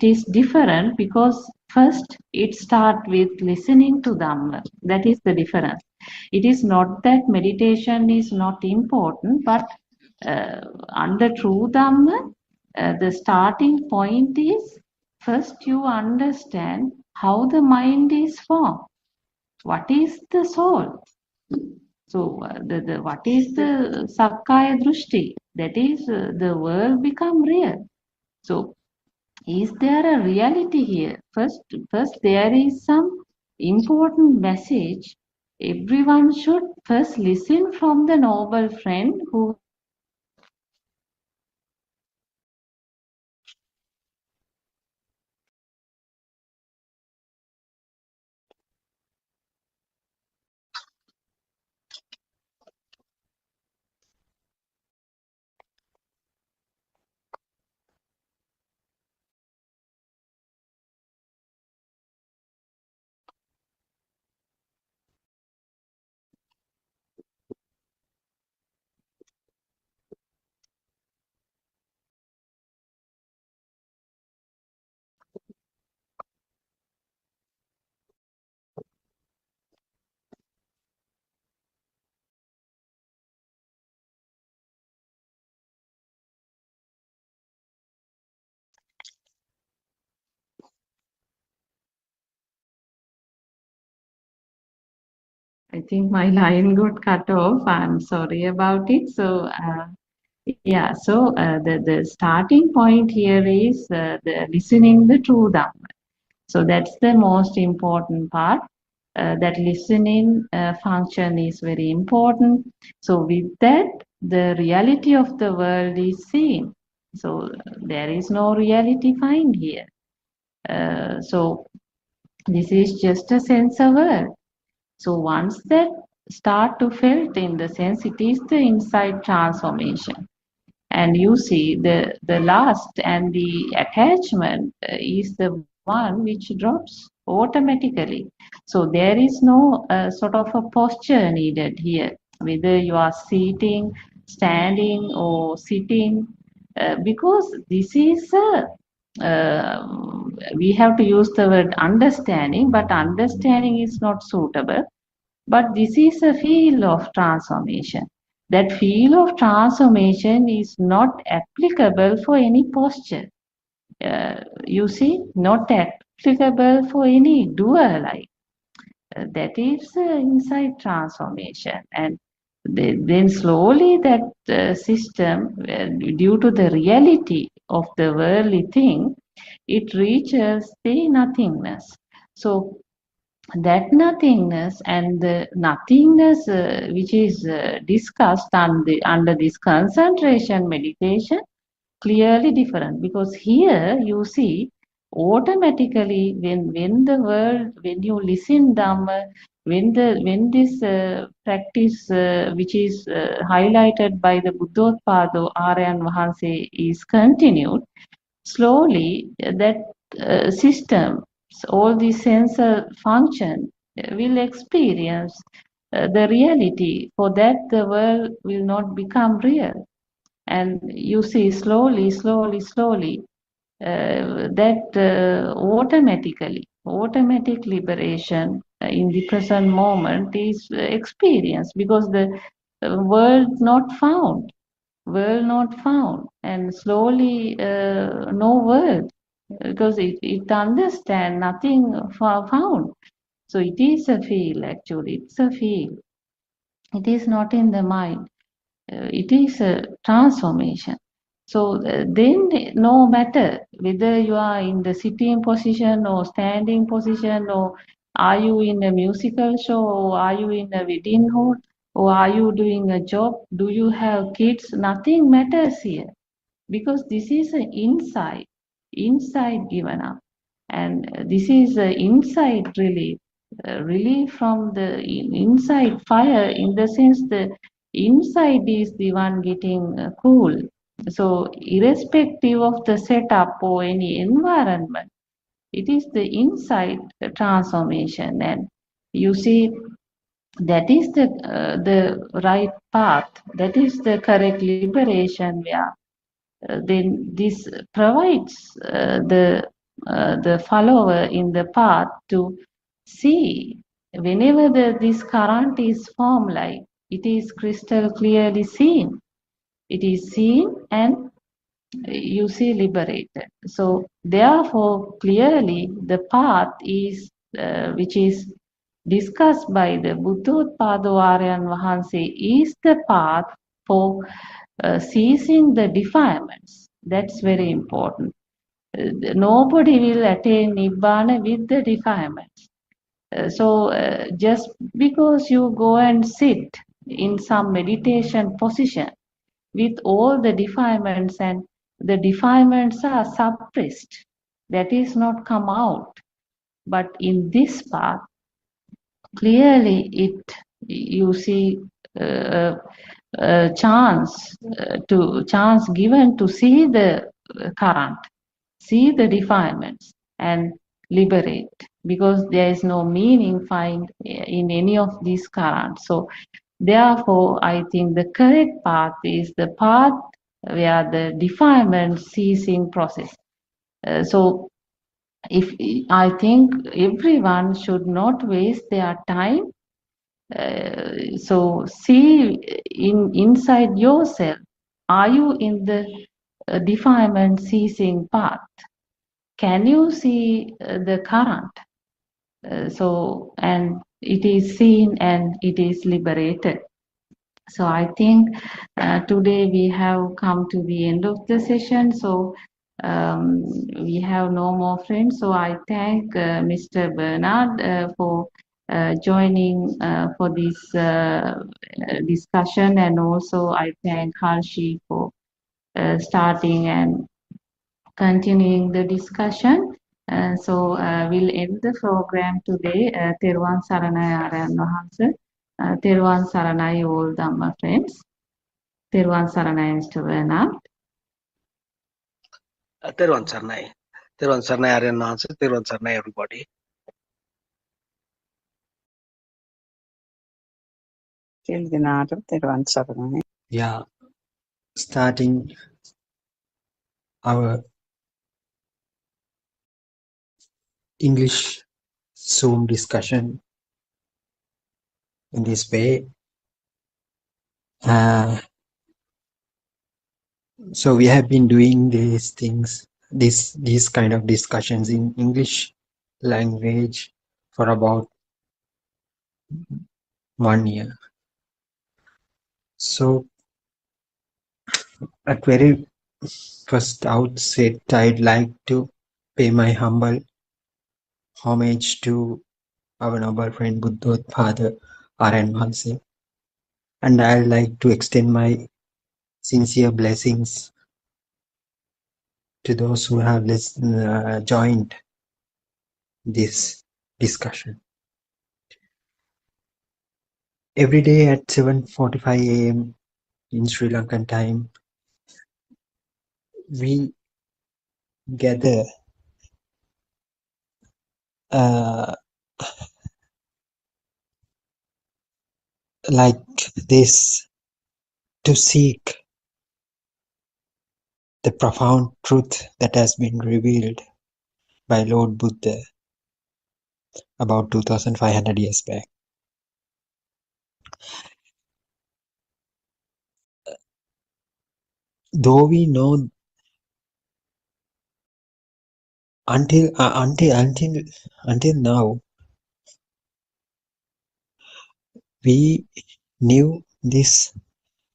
is different, because first it starts with listening to Dhamma. That is the difference. It is not that meditation is not important, but under true Dhamma, the starting point is first you understand how the mind is formed. What is the soul? So what is the Sakkaya Drushti? That is the world become real. So is there a reality here? First there is some important message everyone should first listen from the noble friend who I think my line got cut off. I'm sorry about it. So, yeah, so the starting point here is the listening the true Dhamma. So that's the most important part. That listening function is very important. So with that, the reality of the world is seen. So there is no reality find here. So this is just a sensor world. So once that start to felt in the sense, it is the inside transformation. And you see the lust and the attachment is the one which drops automatically. So there is no sort of a posture needed here, whether you are sitting, standing, or sitting, because this is we have to use the word understanding, but understanding is not suitable. But this is a field of transformation. That field of transformation is not applicable for any posture. You see, not applicable for any doer life. That is inside transformation. And then slowly that system, due to the reality of the worldly thing, it reaches the nothingness. So that nothingness and the nothingness which is discussed under this concentration meditation clearly different, because here you see automatically when the world, when you listen Dhamma, when this practice which is highlighted by the Buddothpado Aryan Vahanse is continued, slowly that system, all the sensor function will experience the reality. For that, the world will not become real. And you see, slowly, that automatic liberation in the present moment is experienced, because the world not found, and slowly no word, because it understand nothing found. So it is a feel, actually, it's a feel. It is not in the mind. It is a transformation. So then no matter whether you are in the sitting position or standing position, or are you in a musical show, or are you in a wedding hall, or are you doing a job, do you have kids, nothing matters here, because this is an inside given up. And this is an inside relief from the inside fire, in the sense the inside is the one getting cool. So irrespective of the setup or any environment, it is the inside transformation. And you see, that is the right path, that is the correct liberation, where then this provides the follower in the path to see whenever this current is formed, like it is crystal clearly seen. It is seen and you see liberated. So therefore, clearly the path is which is discussed by the Buddothpado Aryan Vahanse is the path for ceasing the defilements. That's very important. Nobody will attain Nibbana with the defilements. Just because you go and sit in some meditation position with all the defilements, and the defilements are suppressed, that is not come out. But in this path, clearly you see chance given to see the current, see the defilements and liberate, because there is no meaning find in any of these currents. So therefore, I think the correct path is the path where the defilement ceasing process. So if I think everyone should not waste their time. So see inside yourself, are you in the defilement ceasing path? Can you see the current? And it is seen and it is liberated. So I think today we have come to the end of the session. So we have no more friends. So I thank Mr. Bernard for joining for this discussion, and also I thank Harshi for starting and continuing the discussion. We'll end the program today. Therwan Saranai Arayan Wahanse. Therwan Saranai all Dhamma friends. Therwan Saranai Mr. Bernard. Therwan Saranai. Therwan Saranai Aryan Wahanse. Therwan Saranai everybody. Yeah, starting our English Zoom discussion in this way. So we have been doing these things, these kind of discussions in English language for about 1 year. So at very first outset, I'd like to pay my humble homage to our noble friend Buddothpado Arayan Wahanse, and I'd like to extend my sincere blessings to those who have joined this discussion. Every day at 7:45 a.m. in Sri Lankan time, we gather like this to seek the profound truth that has been revealed by Lord Buddha about 2500 years back. Though we know until now, we knew this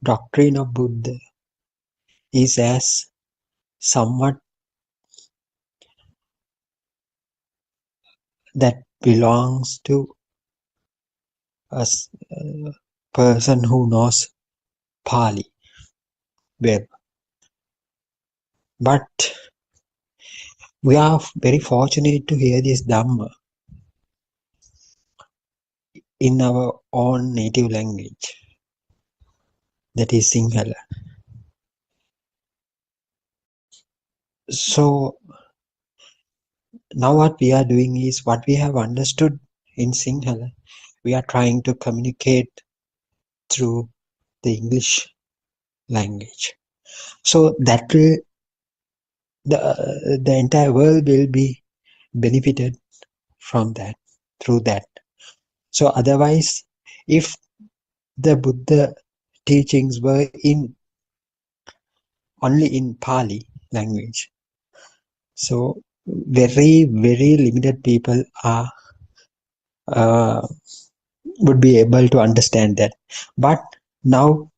doctrine of Buddha is as somewhat that belongs to a person who knows Pali well. But we are very fortunate to hear this Dhamma in our own native language, that is Sinhala. So now what we are doing is what we have understood in Sinhala, we are trying to communicate through the English language. So that will, the entire world will be benefited from that, through that. So otherwise, if the Buddha teachings were only in Pali language, so very, very limited people would be able to understand that. But now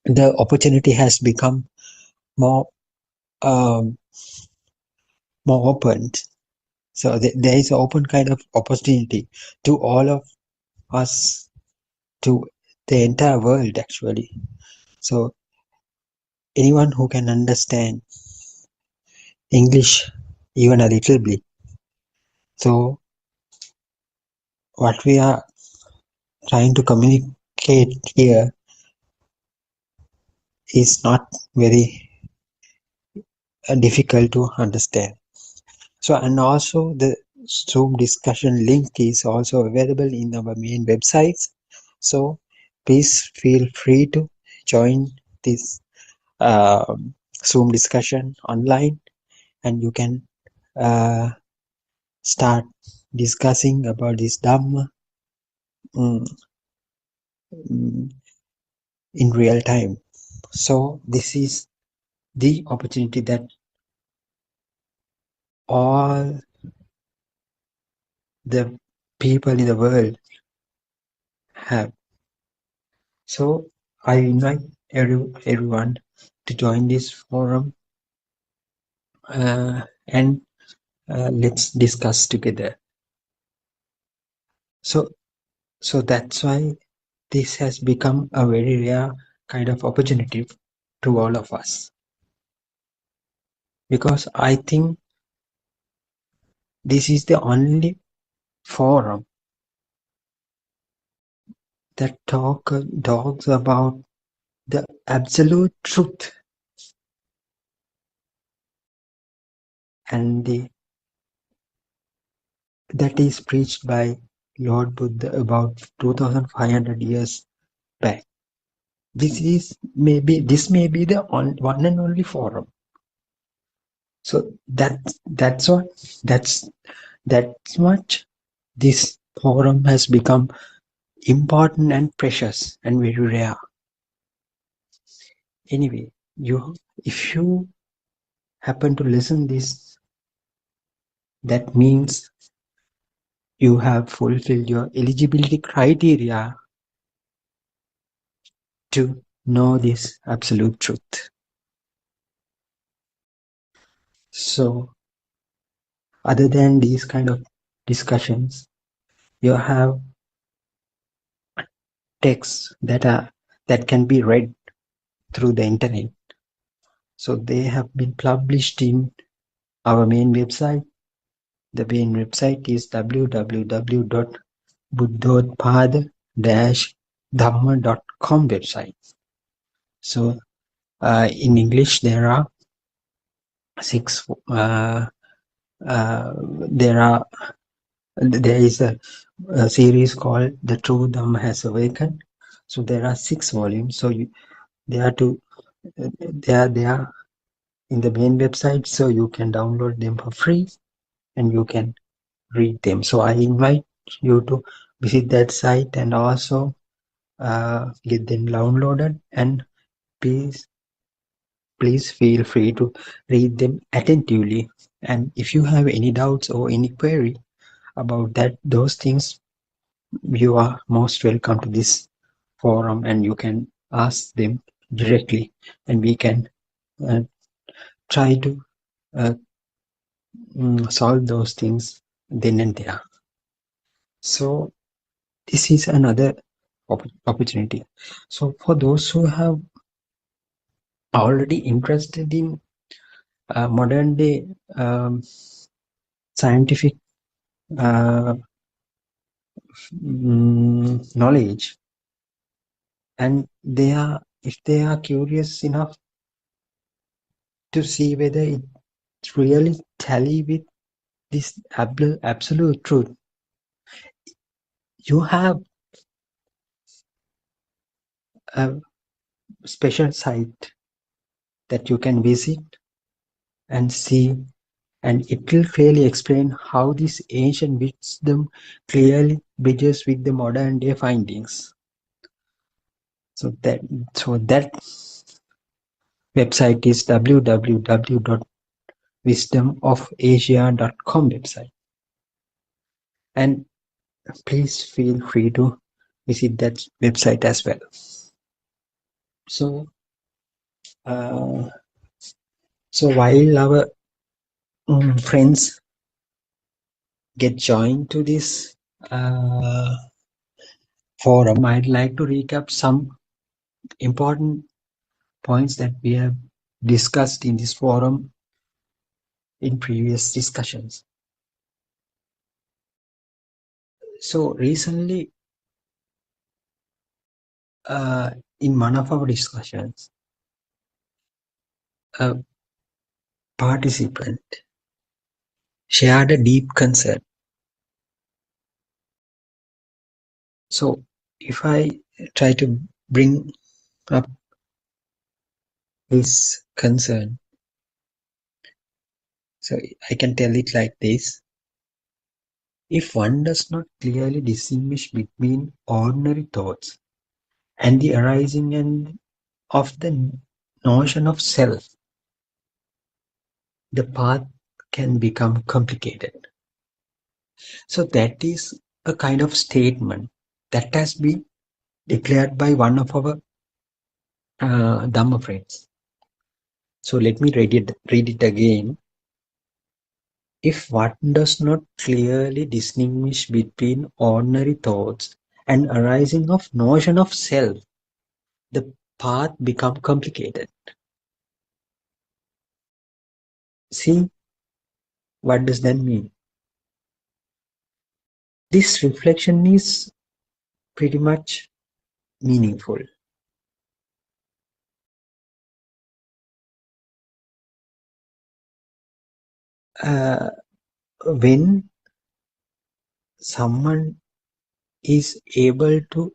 the opportunity has become more open So there is an open kind of opportunity to all of us, to the entire world actually. So anyone who can understand English even a little bit. So what we are trying to communicate here is not very difficult to understand. So, and also the Zoom discussion link is also available in our main websites. So please feel free to join this Zoom discussion online, and you can uh, start discussing about this Dhamma mm, mm, in real time. So this is the opportunity that all the people in the world have. So I invite everyone to join this forum, and let's discuss together. So that's why this has become a very rare kind of opportunity to all of us, because I think this is the only forum that talks about the absolute truth, and that is preached by Lord Buddha about 2500 years back. This may be the one and only forum. So that's much this forum has become important and precious and very rare. Anyway, if you happen to listen this, that means you have fulfilled your eligibility criteria to know this absolute truth. So other than these kind of discussions, you have texts that can be read through the internet. So they have been published in our main website. The main website is www.buddothpado-dhamma.com website. So in English there are there is a series called The True Dhamma Has Awakened. So there are 6 volumes. So they are in the main website, so you can download them for free and you can read them. So I invite you to visit that site and also get them downloaded, and please feel free to read them attentively. And if you have any doubts or any query about those things, you are most welcome to this forum, and you can ask them directly, and we can try to solve those things then and there. So this is another opportunity. So for those who have already interested in modern day scientific knowledge, and if they are curious enough to see whether it really tally with this absolute truth, you have a special site that you can visit and see, and it will clearly explain how this ancient wisdom clearly bridges with the modern day findings. So that website is www.wisdomofasia.com website, and please feel free to visit that website as well. So while our friends get joined to this forum, I'd like to recap some important points that we have discussed in this forum in previous discussions. So recently, in one of our discussions, a participant shared a deep concern. So if I try to bring up his concern, so I can tell it like this. If one does not clearly distinguish between ordinary thoughts and the arising and of the notion of self, the path can become complicated. So that is a kind of statement that has been declared by one of our Dhamma friends. So let me read it again. If one does not clearly distinguish between ordinary thoughts and arising of notion of self, the path become complicated. See, what does that mean? This reflection is pretty much meaningful. When someone is able to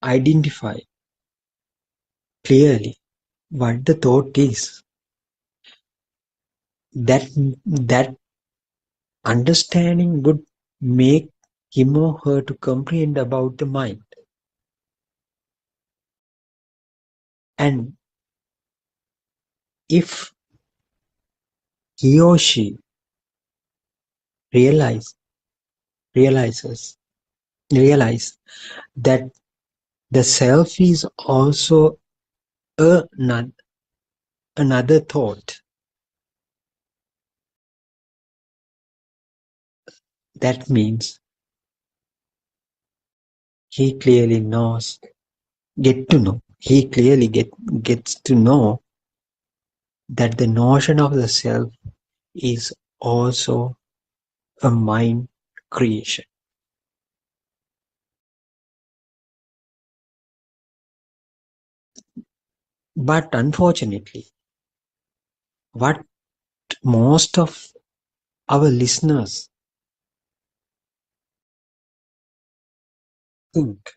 identify clearly what the thought is, that understanding would make him or her to comprehend about the mind. And if he or she realize that the self is also another thought, that means he clearly gets to know that the notion of the self is also a mind creation. But unfortunately, what most of our listeners think,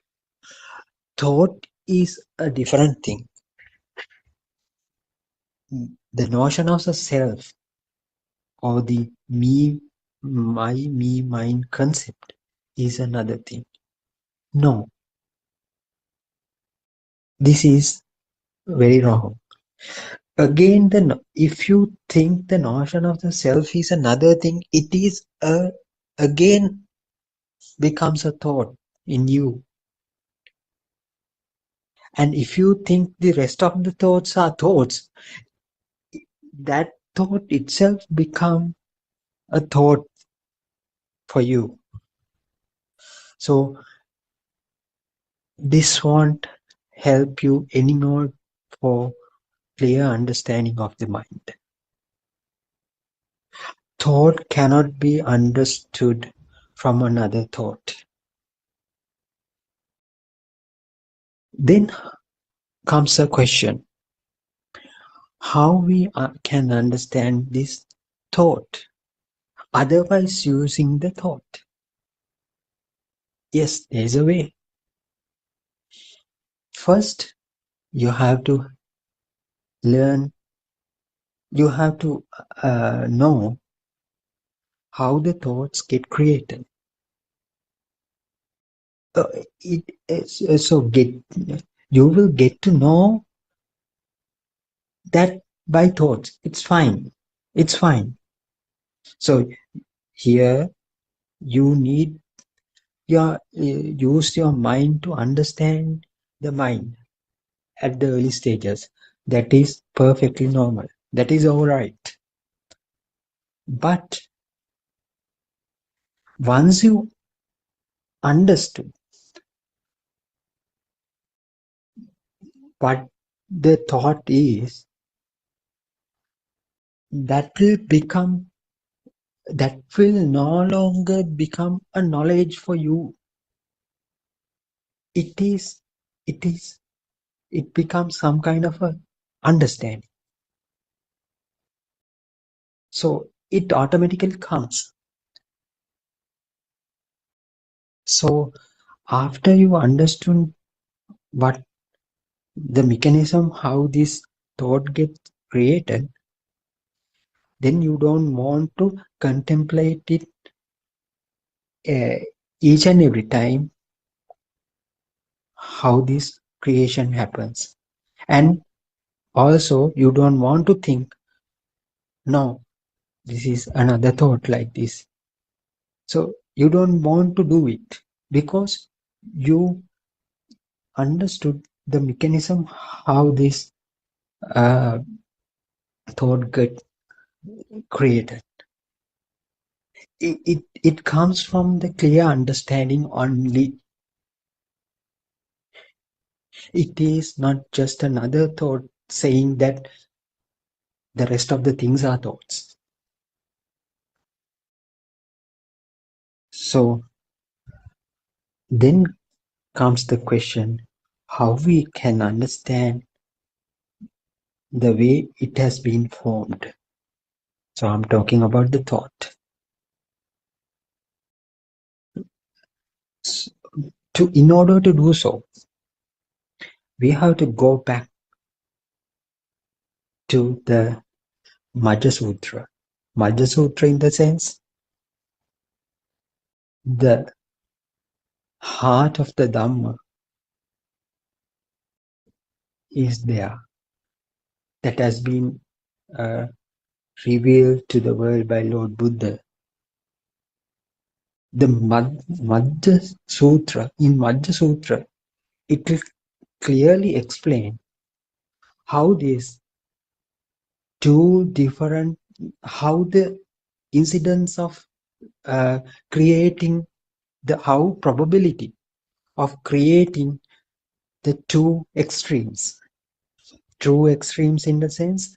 thought is a different thing. The notion of the self or the me, mine concept is another thing. No, this is very wrong. Again, if you think the notion of the self is another thing, it is again becomes a thought in you. And if you think the rest of the thoughts are thoughts, that thought itself become a thought for you. So this won't help you anymore for clear understanding of the mind. Thought cannot be understood from another thought. Then comes a question, how we can understand this thought otherwise using the thought? Yes, there is a way. First, you have to learn, you have to know how the thoughts get created. You will get to know that by thoughts. It's fine. It's fine. So here you need use your mind to understand the mind at the early stages. That is perfectly normal. That is all right. But Once you understood what the thought is, that will no longer become a knowledge for you. It becomes some kind of a understanding. So it automatically comes. So after you understood what the mechanism, how this thought gets created, then you don't want to contemplate it each and every time how this creation happens. And also you don't want to think, no, this is another thought like this. So you don't want to do it because you understood the mechanism how this thought get created. It comes from the clear understanding only. It is not just another thought saying that the rest of the things are thoughts. So then comes the question how we can understand the way it has been formed. So I'm talking about the thought. In order to do so, we have to go back to the Majja Sutra. Majja Sutra in the sense, the heart of the Dhamma is there. That has been revealed to the world by Lord Buddha. The Majja Sutra, in Majja Sutra, it will clearly explain how these two different, how the incidence of creating how probability of creating the two extremes in the sense,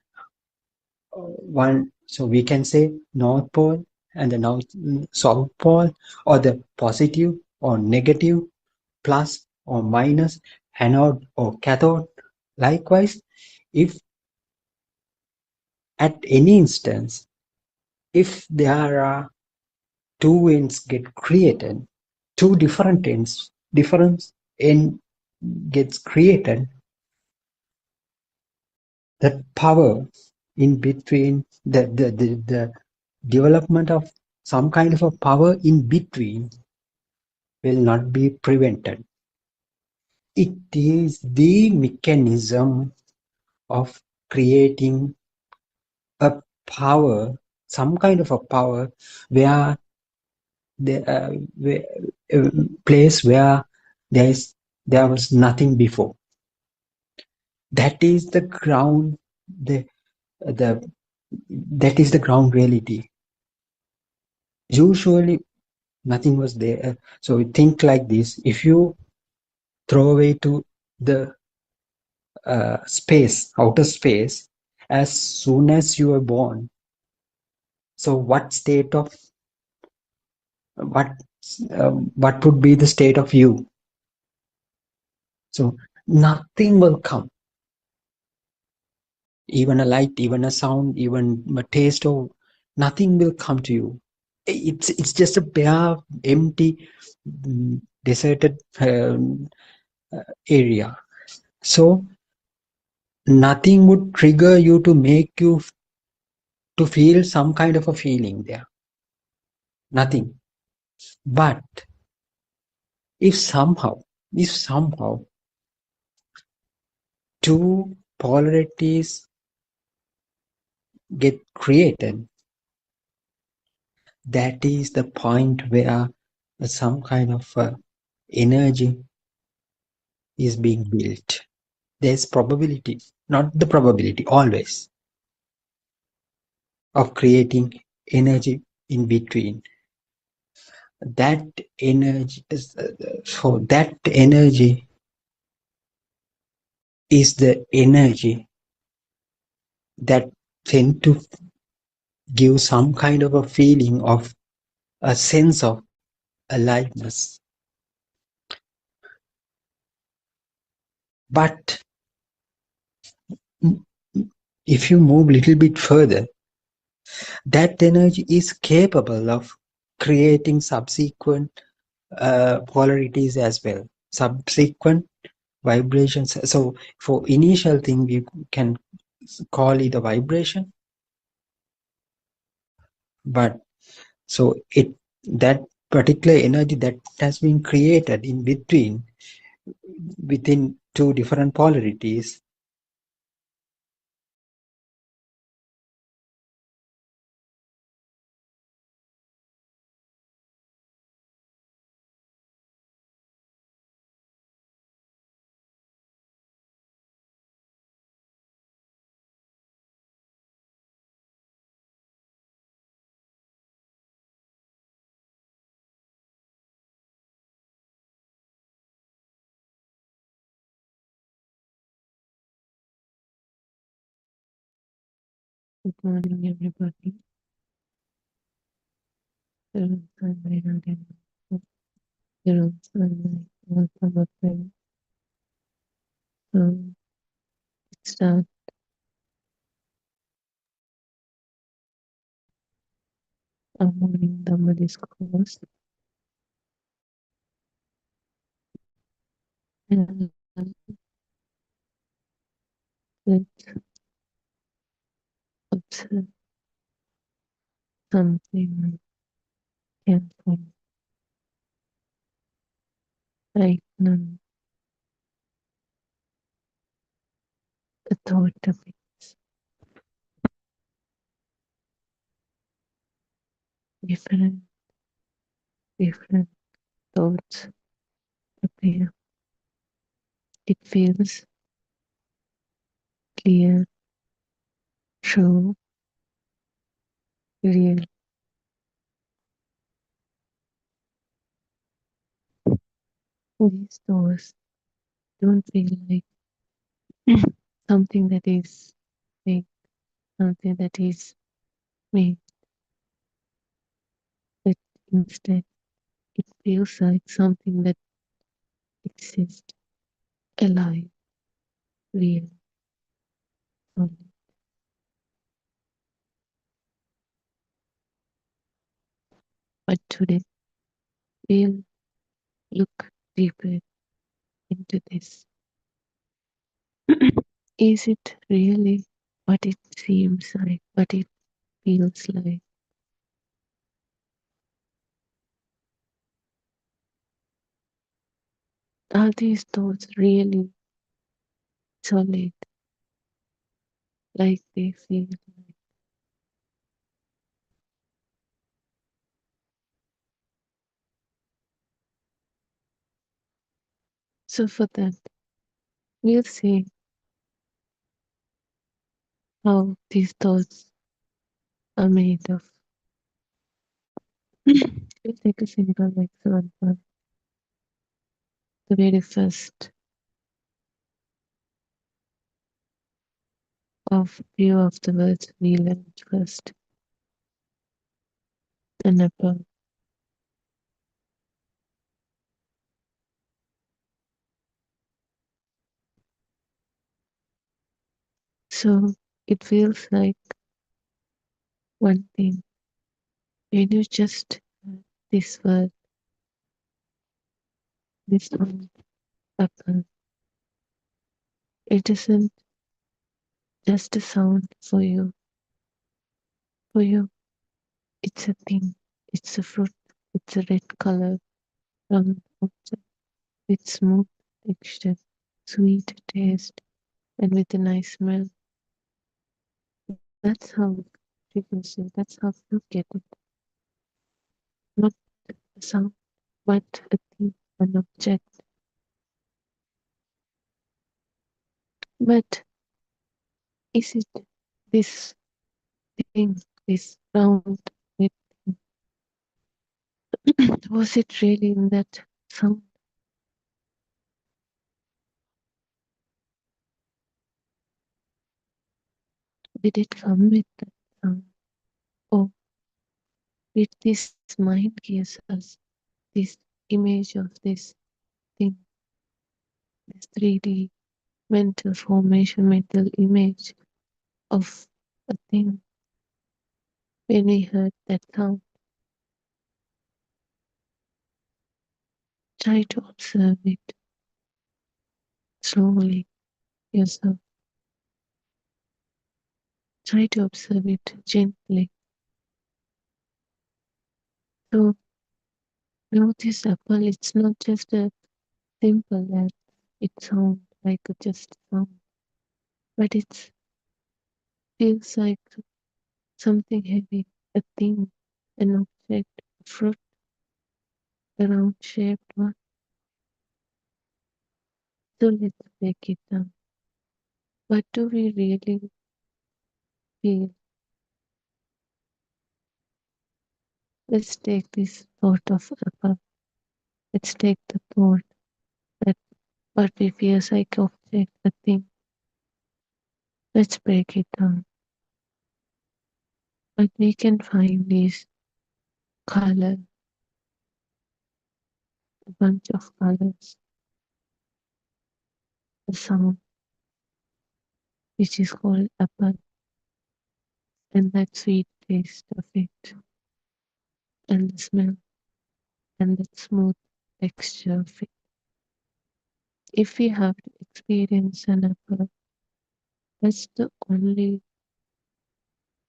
one, so we can say north pole and the south pole, or the positive or negative, plus or minus, anode or cathode. Likewise, if at any instance, if there are two ends get created, two different ends, different end gets created, that power in between, the development of some kind of a power in between will not be prevented. It is the mechanism of creating a power, some kind of a power, where a place where there was nothing before. That is the ground, that is the ground reality. Usually nothing was there. So we think like this: if you throw away to the space, outer space, as soon as you are born, so what would be the state of you? So nothing will come. Even a light, even a sound, even a taste, or nothing will come to you. It's just a bare, empty, deserted area. So nothing would trigger you to make you to feel some kind of a feeling there. Nothing. But if somehow two polarities get created, that is the point where some kind of energy is being built. There's probability, not the probability, always, of creating energy in between. that energy so that energy is the energy that tend to give some kind of a feeling of a sense of aliveness. But if you move a little bit further, that energy is capable of creating subsequent polarities as well, subsequent vibrations. So for initial thing, we can call it a vibration, but so it that particular energy that has been created in between within two different polarities Good morning, everybody. Sunlight again. Sunlight. Welcome up, friends. Let's start our morning Dhamma discourse. And let's observe something careful right now. The thought of it. Different thoughts appear. It feels clear, true, real. These thoughts don't feel like something that is fake, something that is made, but instead it feels like something that exists, alive, real, solid. But today we'll look deeper into this. Is it really what it seems like, what it feels like? Are these thoughts really solid, like they feel like? So for that, we'll see how these thoughts are made of. We'll take a simple example. The very first of few of the words we learned first. An apple. So it feels like one thing. When you just this word, this one, apple, it isn't just a sound for you. For you, it's a thing. It's a fruit. It's a red color, round object with smooth texture, sweet taste, and with a nice smell. That's how you can say. That's how you get it. Not a sound, but a thing, an object. But is it this thing, this round red thing? Was it really in that sound? Did it come with that sound? Or did this mind gives us this image of this thing, this 3D mental formation, mental image of a thing when we heard that sound? Try to observe it slowly yourself. Try to observe it gently. So notice apple, it's not just a simple that it sounds like just sound, but it feels like something heavy, a thing, an object, a fruit, a round shaped one. So let's break it down. What do we really feel? Let's take this thought of apple. Let's take the thought that what we feel is like object, a thing. Let's break it down. But we can find these color, a bunch of colors, the sound, which is called apple, and that sweet taste of it, and the smell, and that smooth texture of it. If we have to experience an apple, that's the only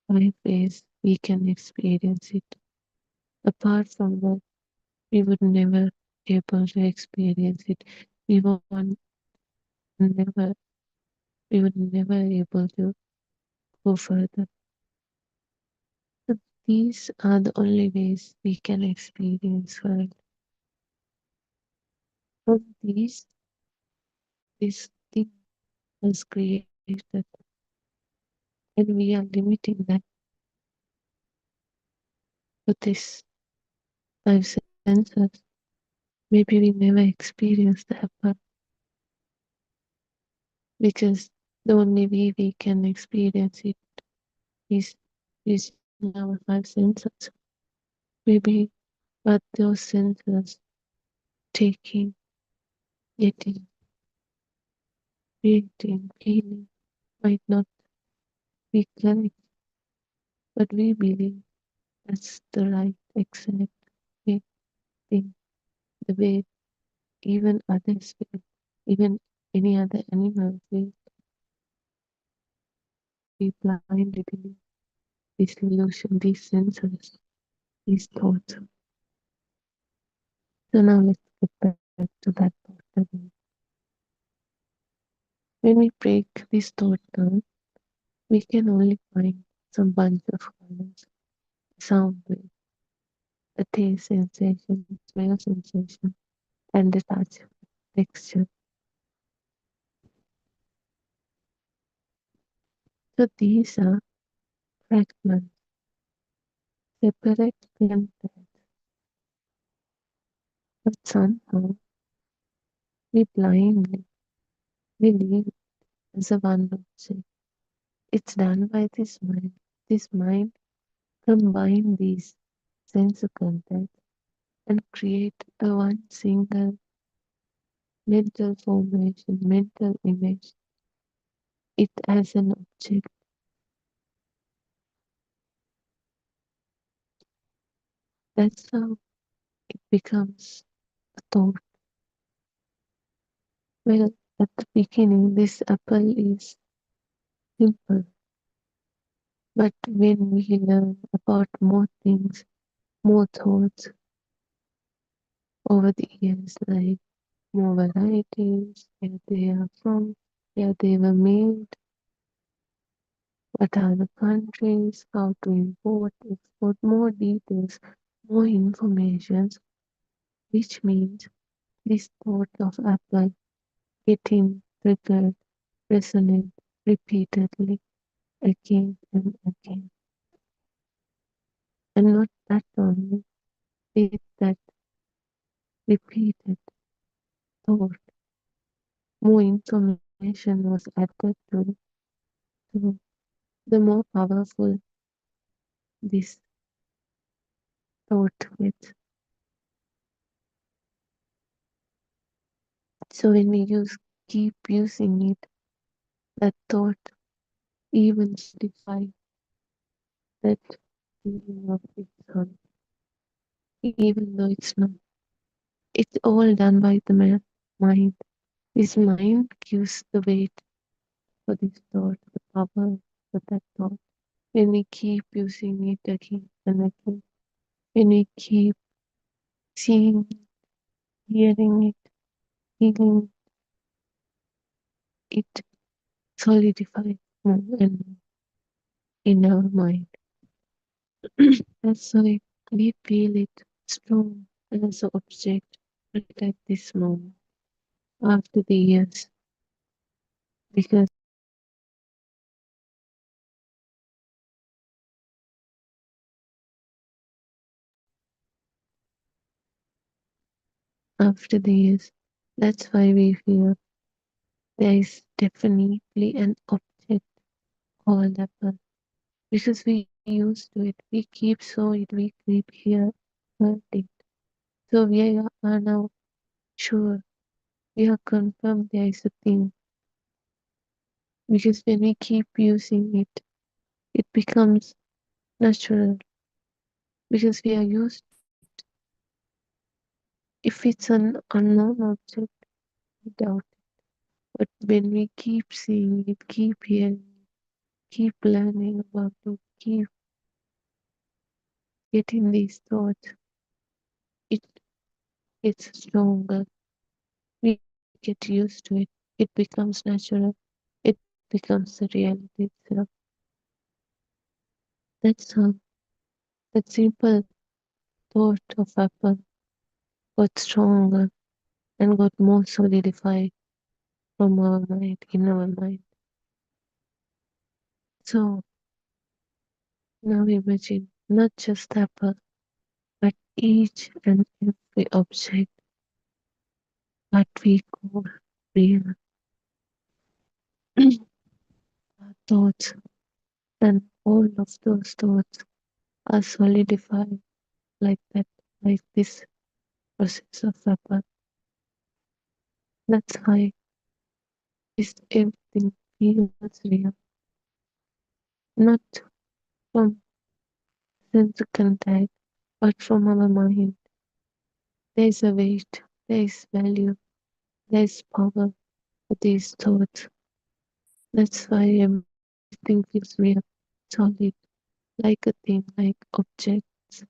5 ways we can experience it. Apart from that, we would never be able to experience it. We would never, we would never able to go further. So these are the only ways we can experience world. From these, this thing was created, and we are limiting that to this 5 senses. Maybe we never experienced the apple because the only way we can experience it is using our 5 senses. Maybe but those senses taking, getting, creating, feeling might not be correct, but we believe that's the right exact way thing, the way even others feel, even any other animal feel. We blindly believe this illusion, these senses, these thoughts. So now let's get back to that thought again. When we break this thought down, we can only find some bunch of colors, sound wave, the taste sensation, smell sensation, and the touch texture. So these are fragments, separate content, but somehow we blindly believe as a one object. It's done by this mind. This mind combine these sense content and create a one single mental formation, mental image. It as an object. That's how it becomes a thought. Well, at the beginning, this apple is simple, but when we learn about more things, more thoughts over the years, like more varieties, where they are from, where they were made, what are the countries, how to import, export, more details, more information, which means this thought of apple getting triggered, resonate repeatedly again and again. And not that only, With that repeated thought, more information was added to the more powerful this thought gets. So when we keep using it, that thought even solidify that feeling of its own, even though it's not. It's all done by the mind. This mind gives the weight for this thought, the power for that thought. When we keep using it again and again, when we keep seeing, hearing it, feeling it solidify more and more in our mind. That's why we feel it strong as an object right at this moment after the years. Because after the years, that's why we feel there is definitely an object called apple. Because we used to it, we keep saw it, we keep heard it. So we are now sure, we are confirmed there is a thing. Because when we keep using it, it becomes natural. Because we are used to it. If it's an unknown object, we doubt it. But when we keep seeing it, keep hearing it, keep learning about it, keep getting these thoughts, it gets stronger. We get used to it. It becomes natural. It becomes the reality itself. That's how that simple thought of apple got stronger and got more solidified from our mind, in our mind. So now imagine not just apple, but each and every object that we call real. Our thoughts and all of those thoughts are solidified like that, like this process of apple. That's why this everything feels real, not from sense contact, but from our mind. There is a weight, there is value, there is power to these thoughts. That's why everything feels real, solid, like a thing, like objects.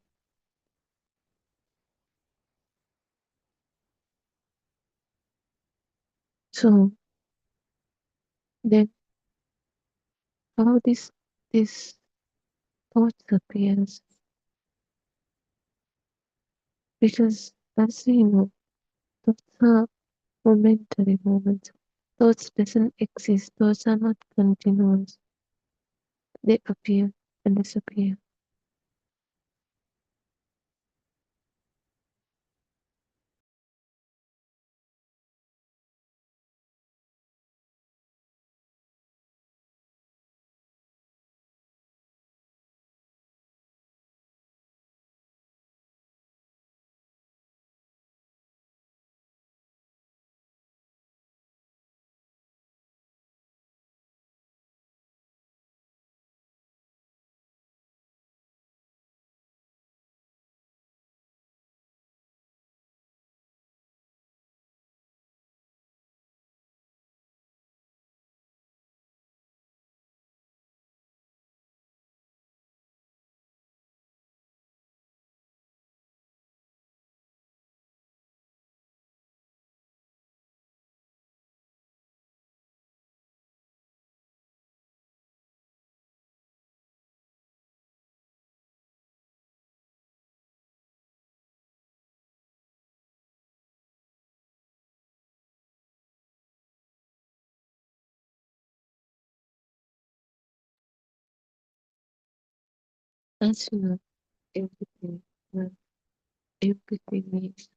So then how this thoughts appears? Because as we know, thoughts are momentary moments. Thoughts doesn't exist. Thoughts are not continuous. They appear and disappear. As you know, everything, everything is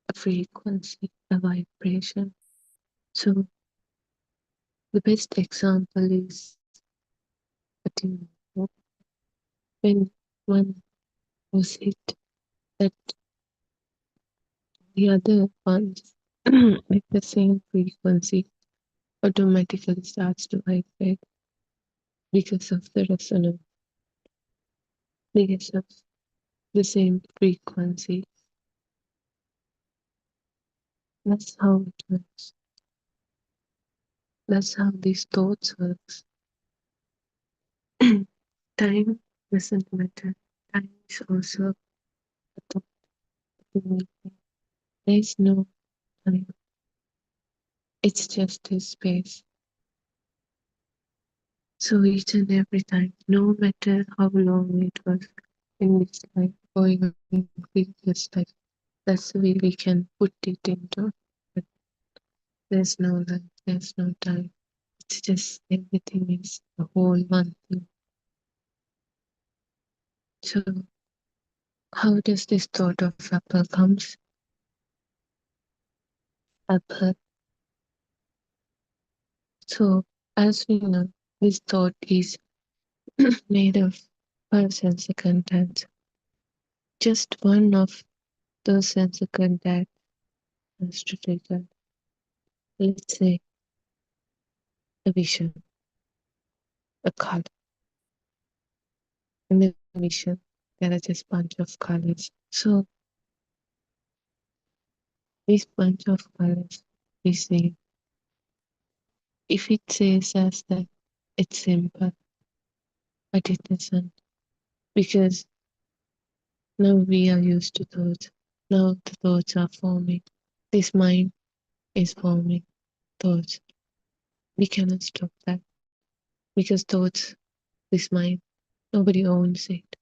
a frequency, a vibration. So the best example is that when one was hit, that the other ones with the same frequency automatically starts to vibrate because of the resonance, because of the same frequency. That's how it works. That's how these thoughts works. Time doesn't matter. Time is also a thought. There is no time. It's just a space. So each and every time, no matter how long it was in this life or in previous life, that's the way we can put it into. But there's no life, there's no time. It's just everything is the whole one thing. So how does this thought of apple comes? Apple. So as we know, this thought is made of first and second contacts. Just one of those sensor contacts has to trigger, let's say, a vision, a color. In the vision, there are just bunch of colors. So this bunch of colors we see, if it says us that it's simple, but it isn't, because now we are used to thoughts. Now the thoughts are forming. This mind is forming thoughts. We cannot stop that because thoughts, this mind, nobody owns it.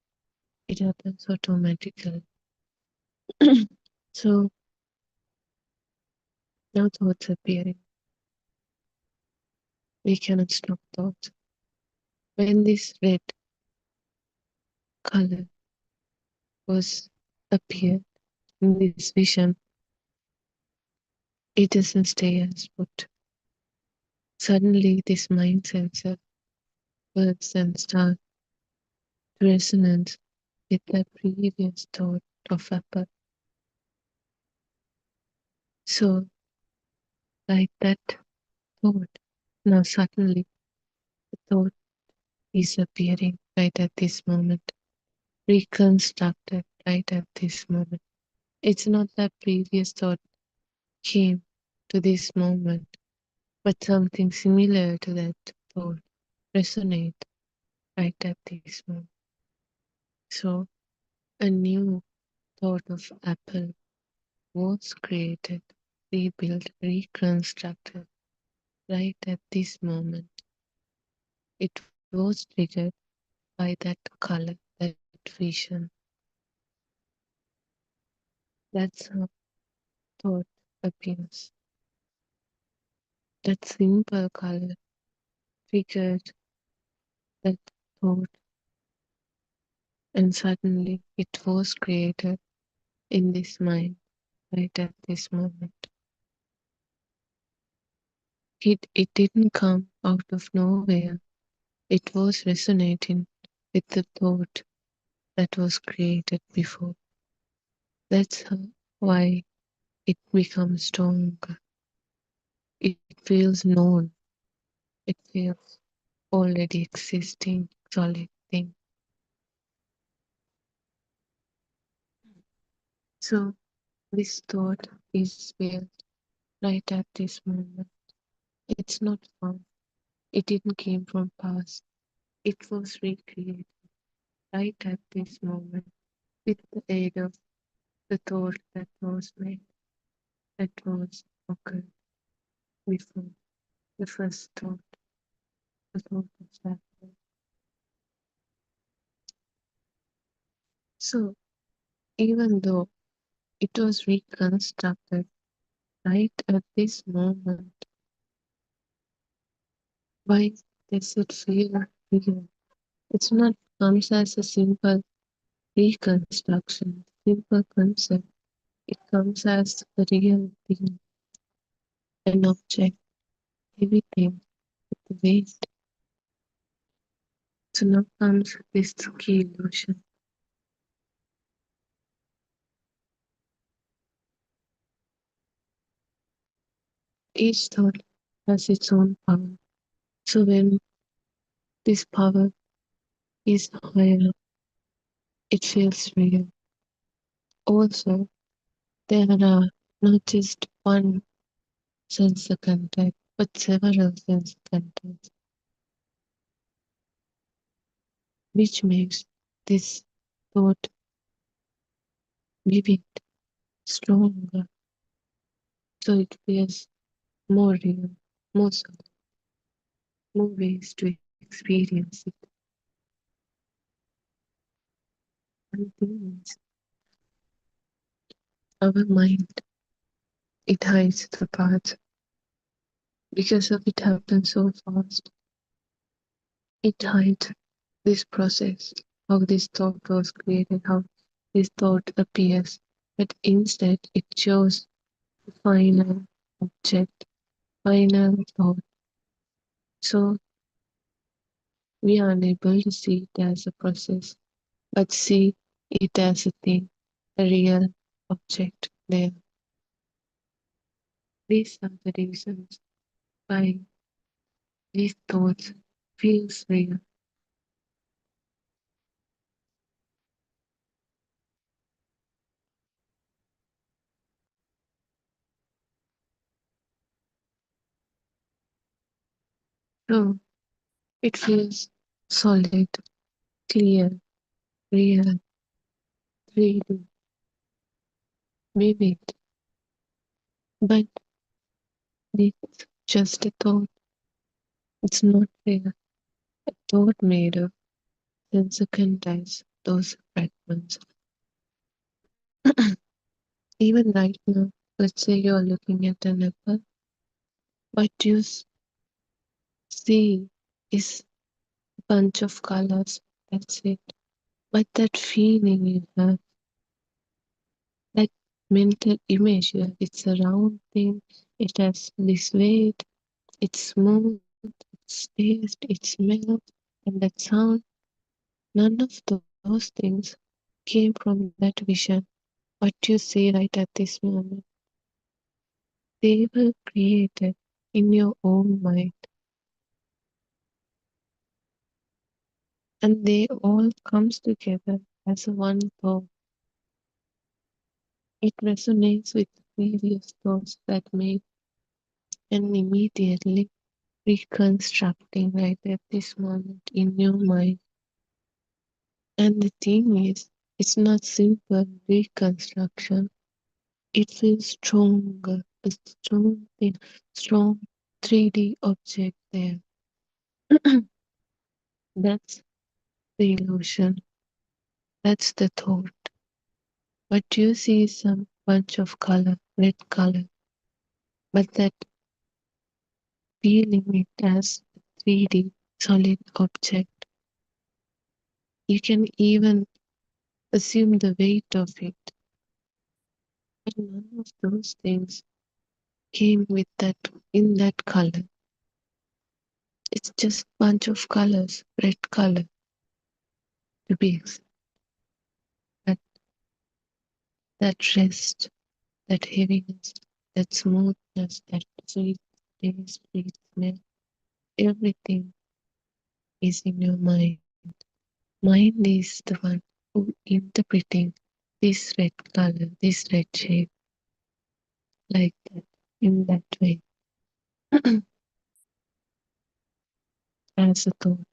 It happens automatically. So now thoughts appearing. We cannot stop thoughts. When this red color was appeared in this vision, it doesn't stay as put. Suddenly this mind sensor works and starts to resonance with the previous thought of apple. So like that thought, now suddenly the thought is appearing right at this moment, reconstructed right at this moment. It's not that previous thought came to this moment, but something similar to that thought resonate right at this moment. So a new thought of apple was created, rebuilt, reconstructed right at this moment. It was triggered by that color, that vision. That's how thought appears. That simple color triggered that thought, and suddenly it was created in this mind right at this moment. It didn't come out of nowhere. It was resonating with the thought that was created before. That's why it becomes stronger. It feels known. It feels already existing solid thing. So this thought is built right at this moment. It's not found. It didn't came from past. It was recreated right at this moment with the aid of the thought that was made, that was occurred before the first thought, the thought of that. So even though it was reconstructed right at this moment, why does it feel real? It's not comes as a simple reconstruction. simple concept. It comes as a real thing, an object, heavy thing, with weight. So now comes this key illusion. Each thought has its own power. So when this power is higher, it feels real. Also, there are not just one sensor contact, but several sensor contacts, which makes this thought vivid, stronger, so it feels more real, more solid, more ways to experience it. And the thing is, our mind, it hides the path because of it happens so fast. It hides this process, how this thought was created, how this thought appears, but instead it shows the final object, final thought. So we are unable to see it as a process, but see it as a thing, a real object there. These are the reasons why these thoughts feels real. So it feels solid, clear, real, 3D, vivid, but it's just a thought. It's not real. A thought made of sensor contains those fragments. Even right now, let's say you're looking at an apple, what you see is a bunch of colors. That's it. But that feeling you have, that mental image, it's a round thing, it has this weight, it's smooth, it's taste, it smells, and that sound, none of those things came from that vision. What you see right at this moment, they were created in your own mind, and they all comes together as a one thought. It resonates with previous thoughts that made and immediately reconstructing right at this moment in your mind. And the thing is, it's not simple reconstruction. It feels stronger, a strong thing, strong 3D object there. That's the illusion. That's the thought. What you see is some bunch of color, red color, but that feeling it as a 3D solid object. You can even assume the weight of it, but none of those things came with that in that color. It's just bunch of colors, red color to be exact. But that rest, that heaviness, that smoothness, that sweet taste, sweet smell, everything is in your mind. Mind is the one who interpreting this red color, this red shape, like that, in that way, as a thought.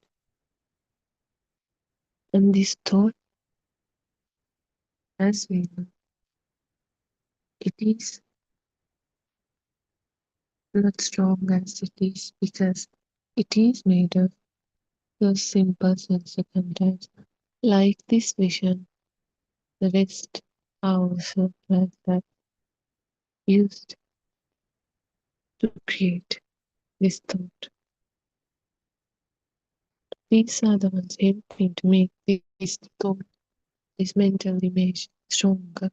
And this thought, as we know, it is not strong as it is because it is made of those simple sensor contacts. Like this vision, the rest are also like that, used to create this thought. These are the ones helping to make this thought, this mental image stronger.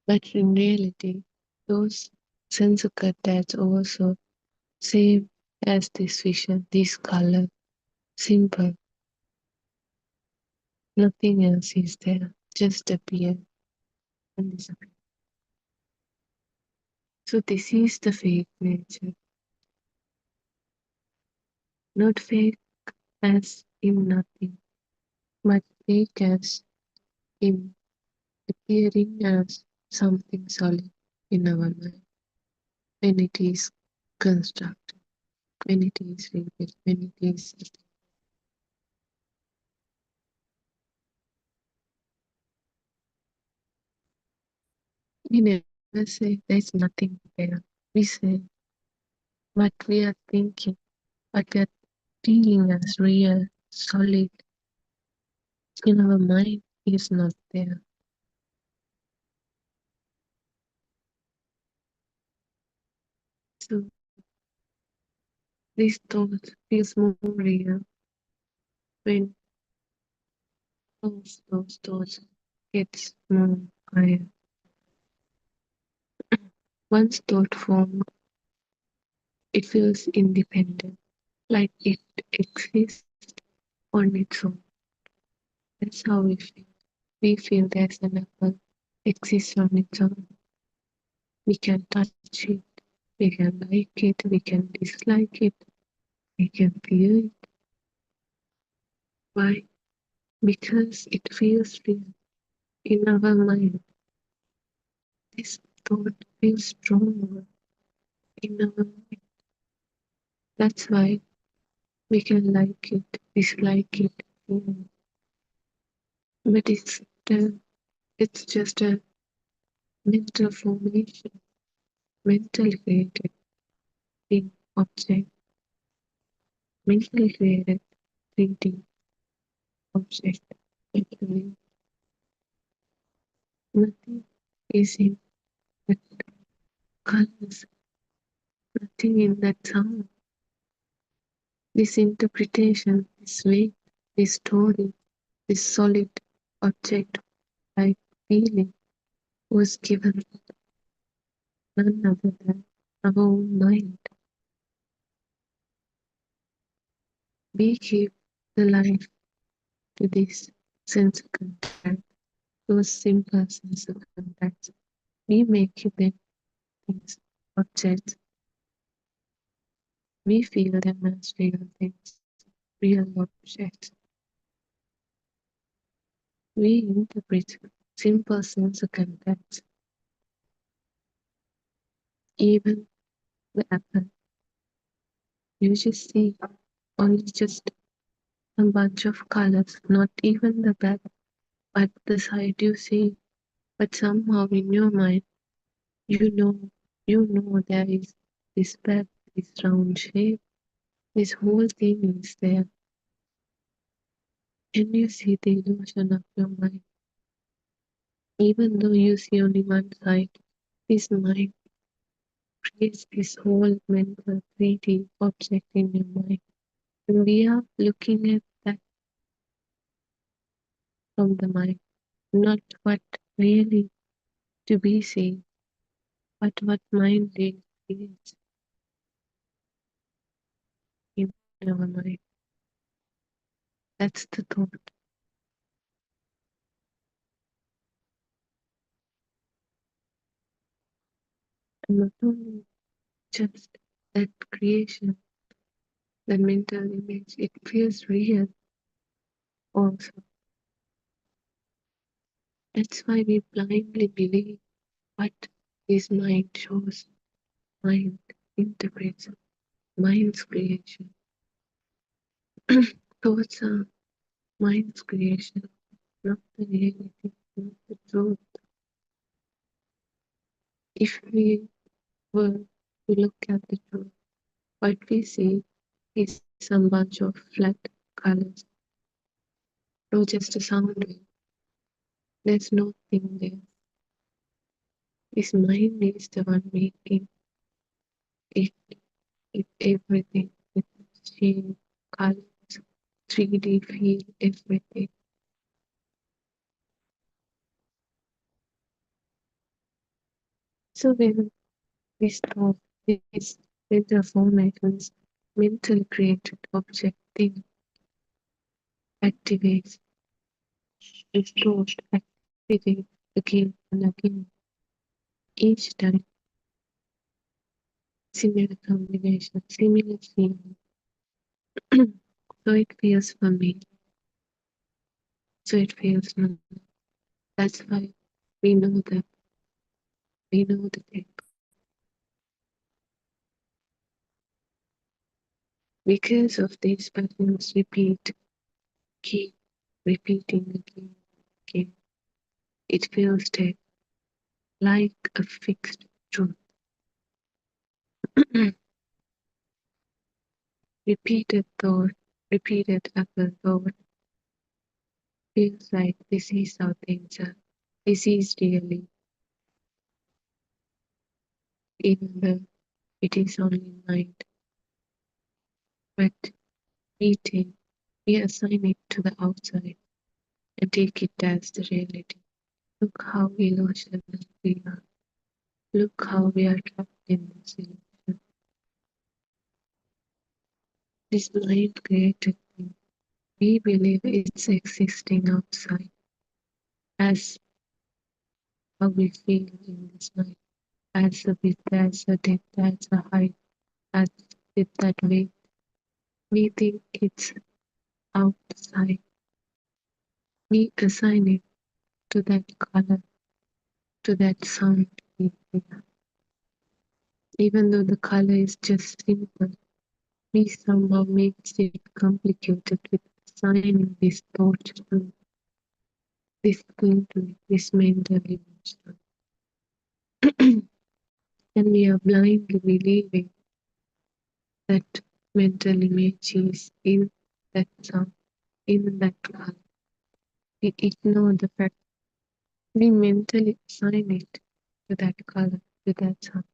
But in reality, those sensor contacts also same as this vision, this color, simple, nothing else is there, just appear and disappear. So this is the fake nature, not fake as in nothing, but fake as in appearing as something solid in our mind when it is constructed, when it is real, when it is. We never say there's nothing there. We say what we are thinking, what we are feeling as real, solid in our mind is not there. So this thought feels more real when those thoughts gets more higher. Once thought formed, it feels independent, like it exists on its own. That's how we feel. We feel there's an apple exists on its own. We can touch it, we can like it, we can dislike it, we can feel it. Why? Because it feels real in our mind. This thought feels stronger in our mind. That's why we can like it, dislike it, feel it. But it's just a mental formation, mentally created thing, object, mentally created 3D object. Actually, nothing is in the colors, nothing in that sound. This interpretation, this weight, this story, this solid object like feeling was given none other than our own mind. We give the life to this sense of contact, those simple sense of contacts. We make them things, objects. We feel them as real things, real objects. We interpret simple sense of contacts. Even the apple, you just see only just a bunch of colors, not even the back, but the side you see. But somehow in your mind, you know there is this back, this round shape, this whole thing is there. And you see the illusion of your mind. Even though you see only one side, this mind creates this whole mental 3D object in your mind. And we are looking at that from the mind, not what really to be seen, but what mind really is in our mind. That's the thought. And not only just that creation, the mental image, it feels real also. That's why we blindly believe what this mind shows, mind interprets, mind's creation. Thoughts are mind's creation, not the reality, not the truth. If we were to look at the truth, what we see is some bunch of flat colors, or just a sound wave. There's nothing there. This mind is the one making it, everything with shape, colors, 3D feel, everything. So when this thought, this mental formations, mentally created object thing activates, restored, activates again and again. Each time, similar combination, similar feeling. So it feels for me. So it feels now. That's why we know that. We know the thing. Because of these patterns repeat, keep repeating again, again. It feels dead, like a fixed truth. Repeated thought, repeated upper thought, feels like this is how things are. This is really, even though it is only mind. But we take, we assign it to the outside and take it as the reality. Look how illogical we are. Look how we are trapped in this illusion. This mind created thing. We believe it's existing outside as how we feel in this mind, as a width, as a depth, as a height, as with that weight. We think it's outside. We assign it to that color, to that sound we hear. Even though the color is just simple, we somehow make it complicated with assigning this thought to this thing to this mental emotion. And we are blindly believing that mental image is in that sound, in that color. We ignore the fact we mentally assign it to that color, to that sound.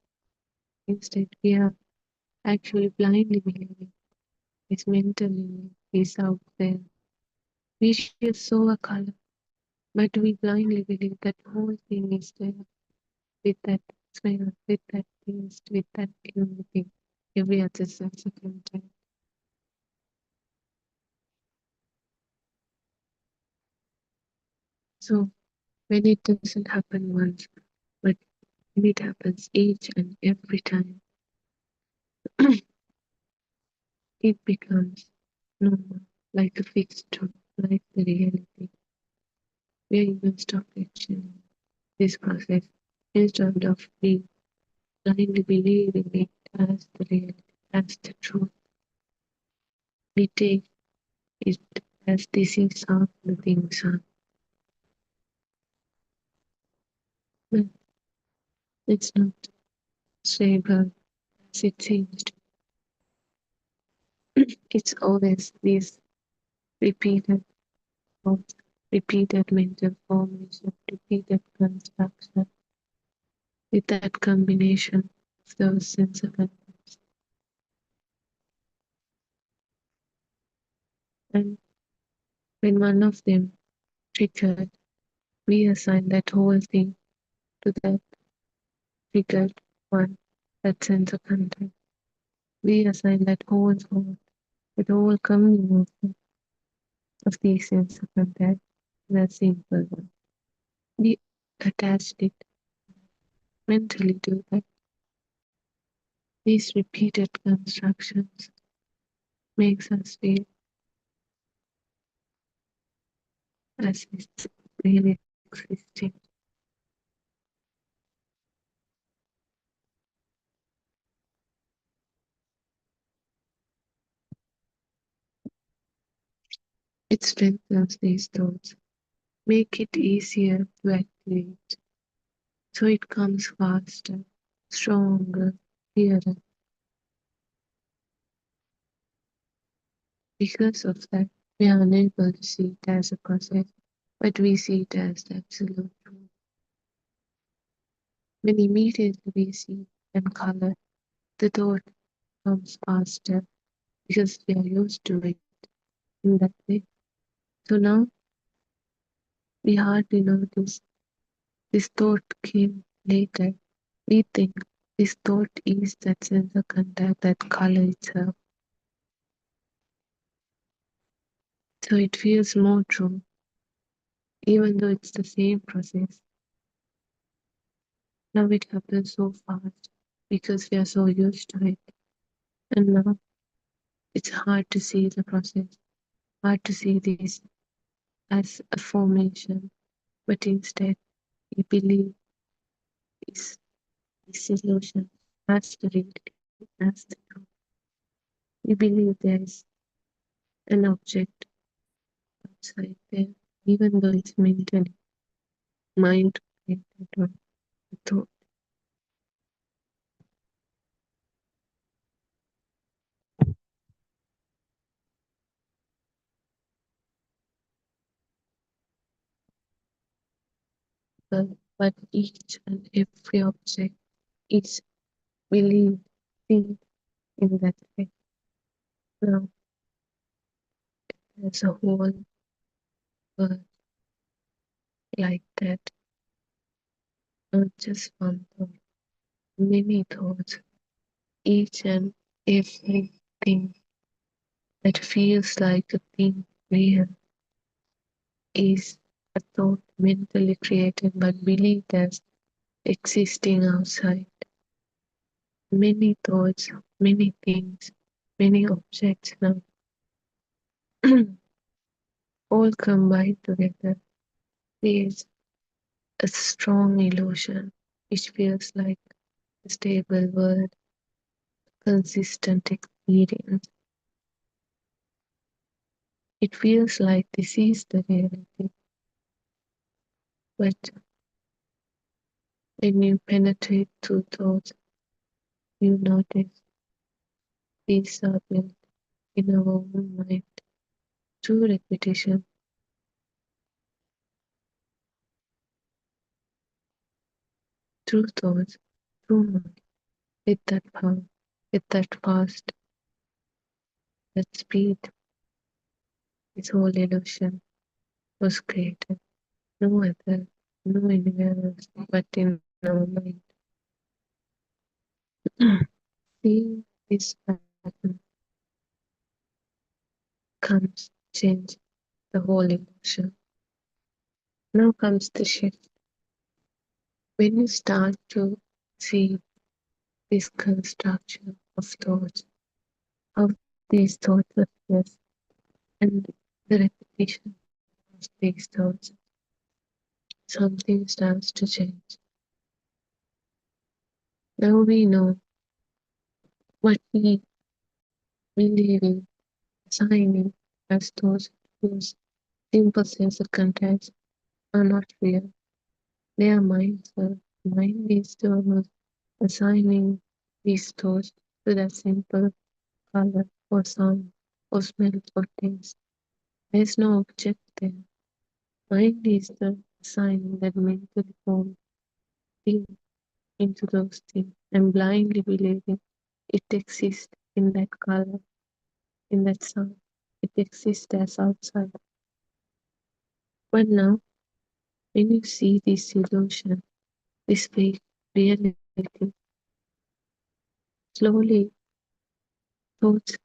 Instead, we are actually blindly believing this mental image is out there. We just saw a color, but we blindly believe that whole thing is there with that smell, with that taste, with that everything, every other sense of content. So when it doesn't happen once, but when it happens each and every time, it becomes normal, like a fixed truth, like the reality. We are even stop questioning this process instead of being blindly believing it as the reality, as the truth. We take it as this is how the things are. But it's not stable as it seems to. It's always these repeated thoughts, repeated mental formation, repeated construction with that combination of those sense of items. And when one of them triggered, we assign that whole thing to that triggered one, that sense of content. We assign that whole thought, that whole combination of these sense of content to that simple one. We attached it mentally to that. These repeated constructions makes us feel as it's really existing. It strengthens these thoughts, make it easier to activate, so it comes faster, stronger, clearer. Because of that, we are unable to see it as a process, but we see it as the absolute truth. When immediately we see and color, the thought comes faster because we are used to it in that way. So now we hardly notice this thought came later We think this thought is that sensor contact, that color itself. So it feels more true, even though it's the same process. Now it happens so fast because we are so used to it. And now it's hard to see the process, hard to see this as a formation, but instead we believe it's this illusion as the reality, as the truth. We believe there is an object outside there, even though it's mentally mind created or thought. But each and every object is believed, seen in that way. Now there's a whole world like that, not just one thought, many thoughts, each and everything that feels like a thing real is a thought mentally created but believed as existing outside. Many thoughts, many things, many objects now all combined together creates a strong illusion which feels like a stable world, consistent experience. It feels like this is the reality. But when you penetrate through thoughts, you notice these are built in our own mind through repetition, through thoughts, through mind, with that power, with that fast, that speed. This whole illusion was created. No other, no anywhere else but in our mind. Seeing this pattern comes change the whole illusion. Now comes the shift. When you start to see this construction of thoughts, how these thoughts appear, and the repetition of these thoughts, something starts to change. Now we know what we believe in, assigning as thoughts, those simple sense of contents are not real. They are mindful. Mind is almost assigning these thoughts to that simple color or sound or smell or taste. There is no object there. Mind is the assigning that mentally formed thing into those things and blindly believing it exists in that color, in that sound. It exists as outside. But now, when you see this illusion, this fake reality, slowly thoughts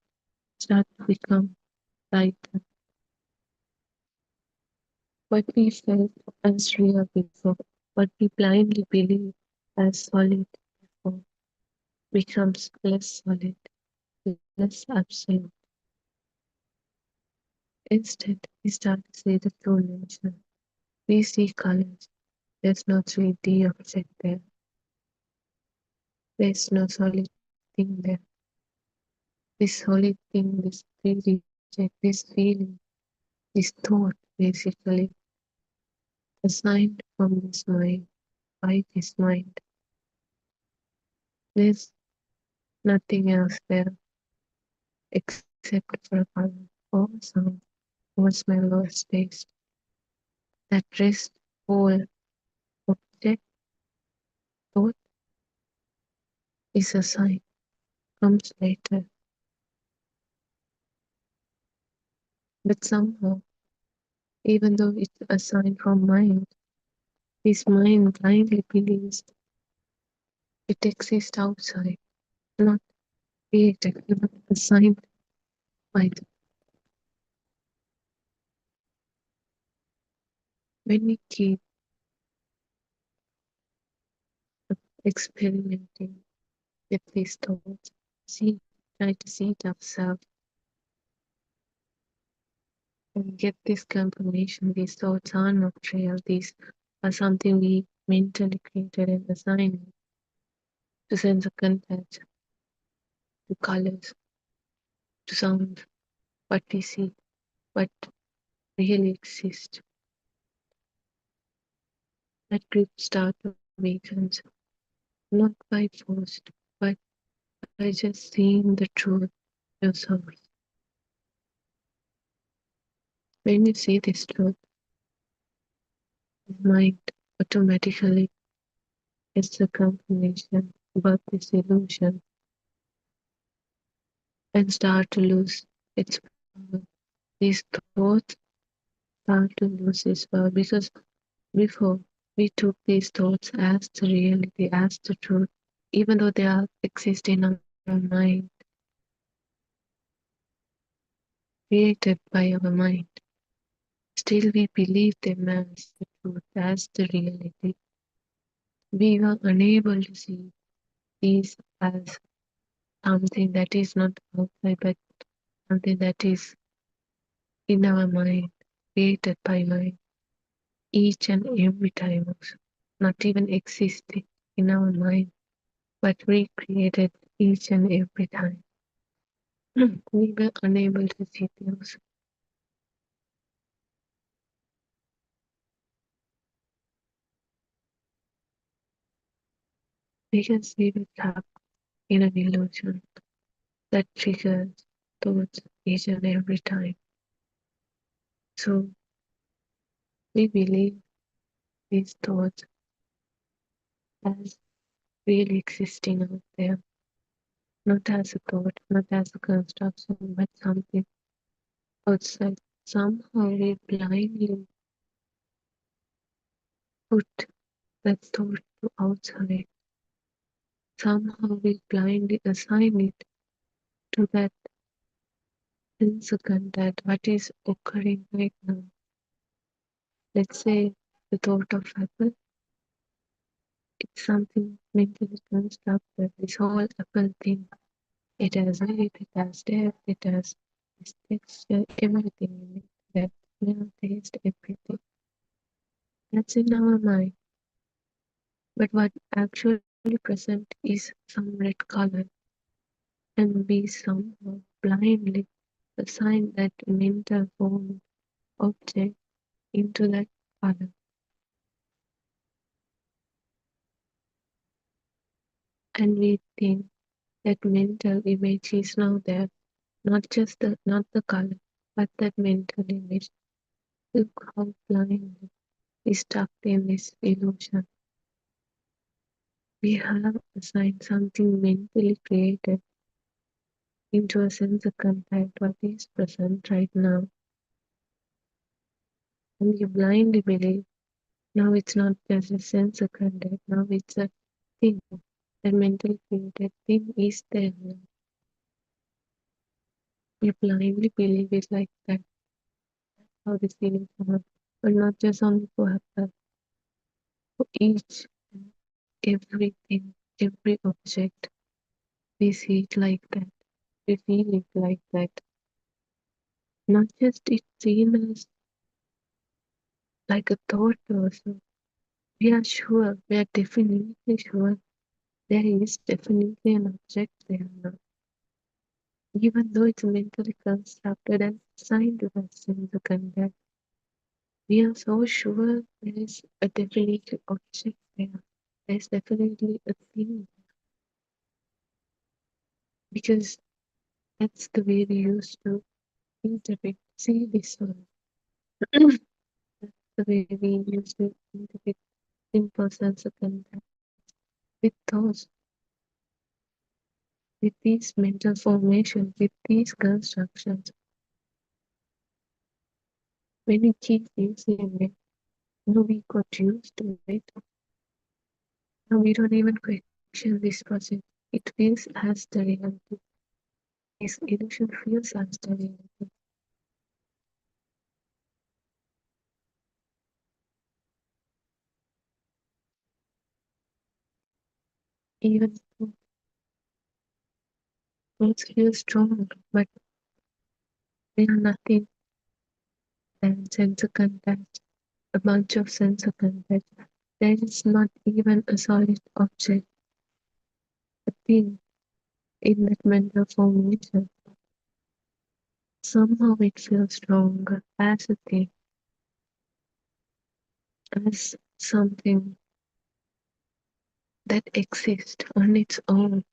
start to become lighter. What we felt as real before, what we blindly believed as solid before, becomes less solid, less absolute. Instead, we start to see the true nature. We see colors. There's no 3D object there. There's no solid thing there. This solid thing, this 3D object, this feeling, this thought, basically, assigned from this mind, by this mind. There's nothing else there except for a color or sound or smell or taste. That rest whole object thought is a sign, comes later. But somehow, even though it's a sign from mind, this mind blindly believes It exists outside, not created, not assigned by the. When we keep experimenting with these thoughts, try to see it ourselves and get this confirmation these thoughts are not real, these are something we mentally created and assigned to sense of contact, to colors, to sounds, what we see, what really exists. That grip start awakens, not by force, but by just seeing the truth yourself. When you see this truth, your mind automatically gets the confirmation about this illusion and start to lose its power. These thoughts start to lose its power because before we took these thoughts as the reality, as the truth, even though they are exist in our mind, created by our mind. Still, we believe them as the truth, as the reality. We were unable to see these as something that is not outside, but something that is in our mind, created by mind, each and every time also. Not even existing in our mind, but recreated each and every time. We were unable to see those. Because we were trapped in an illusion that triggers thoughts each and every time. So we believe these thoughts as really existing out there, not as a thought, not as a construction, but something outside. Somehow we blindly put that thought to outside. Somehow we blindly assign it to that insecond that what is occurring right now. Let's say the thought of apple, it's something mentally constructed. This whole apple thing, it has weight, it has depth, it has this texture, everything in it, that smell, taste, everything. That's in our mind. But what actually present is some red color, and we somehow blindly assign that mental form object into that color. And we think that mental image is now there, not the color, but that mental image. Look how blindly we stuck in this illusion. We have assigned something mentally created into a sense of contact what is present right now. And you blindly believe now it's not just a sense of contact, now it's a thing. The mentally created thing is there now. You blindly believe it like that. That's how this feeling comes up. But not just only for herself, for each and everything, every object. We see it like that. We feel it like that. Not just it's seen as like a thought also. We are sure, we are definitely sure there is definitely an object there now. Even though it's mentally constructed and assigned to that sense of contact, we are so sure there is a definite object there. There's definitely a thing. Because that's the way we used to interpret, see this one. That's the way we used to interpret simple sense of contact with those, with these mental formations, with these constructions. When we keep using it, we got used to it. Now we don't even question this process. It feels as the reality. This illusion feels as the reality. Even though thoughts feel strong, but they are nothing than sensor contact, a bunch of sensor contact. There is not even a solid object, a thing in that mental formation. Somehow it feels stronger as a thing, as something that exists on its own,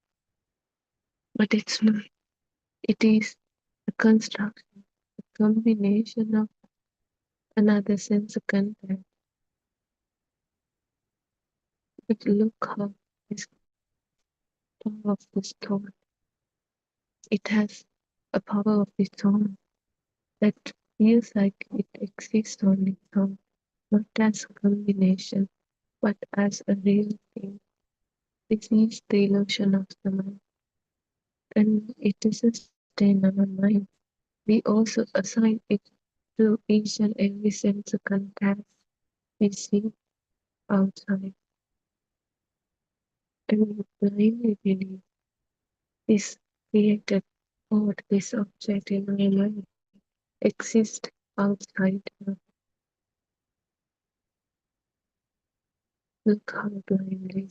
but it's not. It is a construction, a combination of another sense of contact. But look how this power of this thought, it has a power of its own that feels like it exists on its own, not as a combination, but as a real thing. This is the illusion of the mind, and it doesn't stay in our mind. We also assign it to each and every sense of contact we see outside, and we blindly believe this created thought, this object in our mind exists outside us. Look how blindly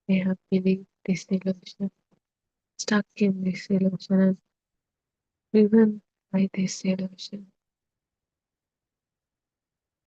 we have believed this illusion, stuck in this illusion, and driven by this illusion.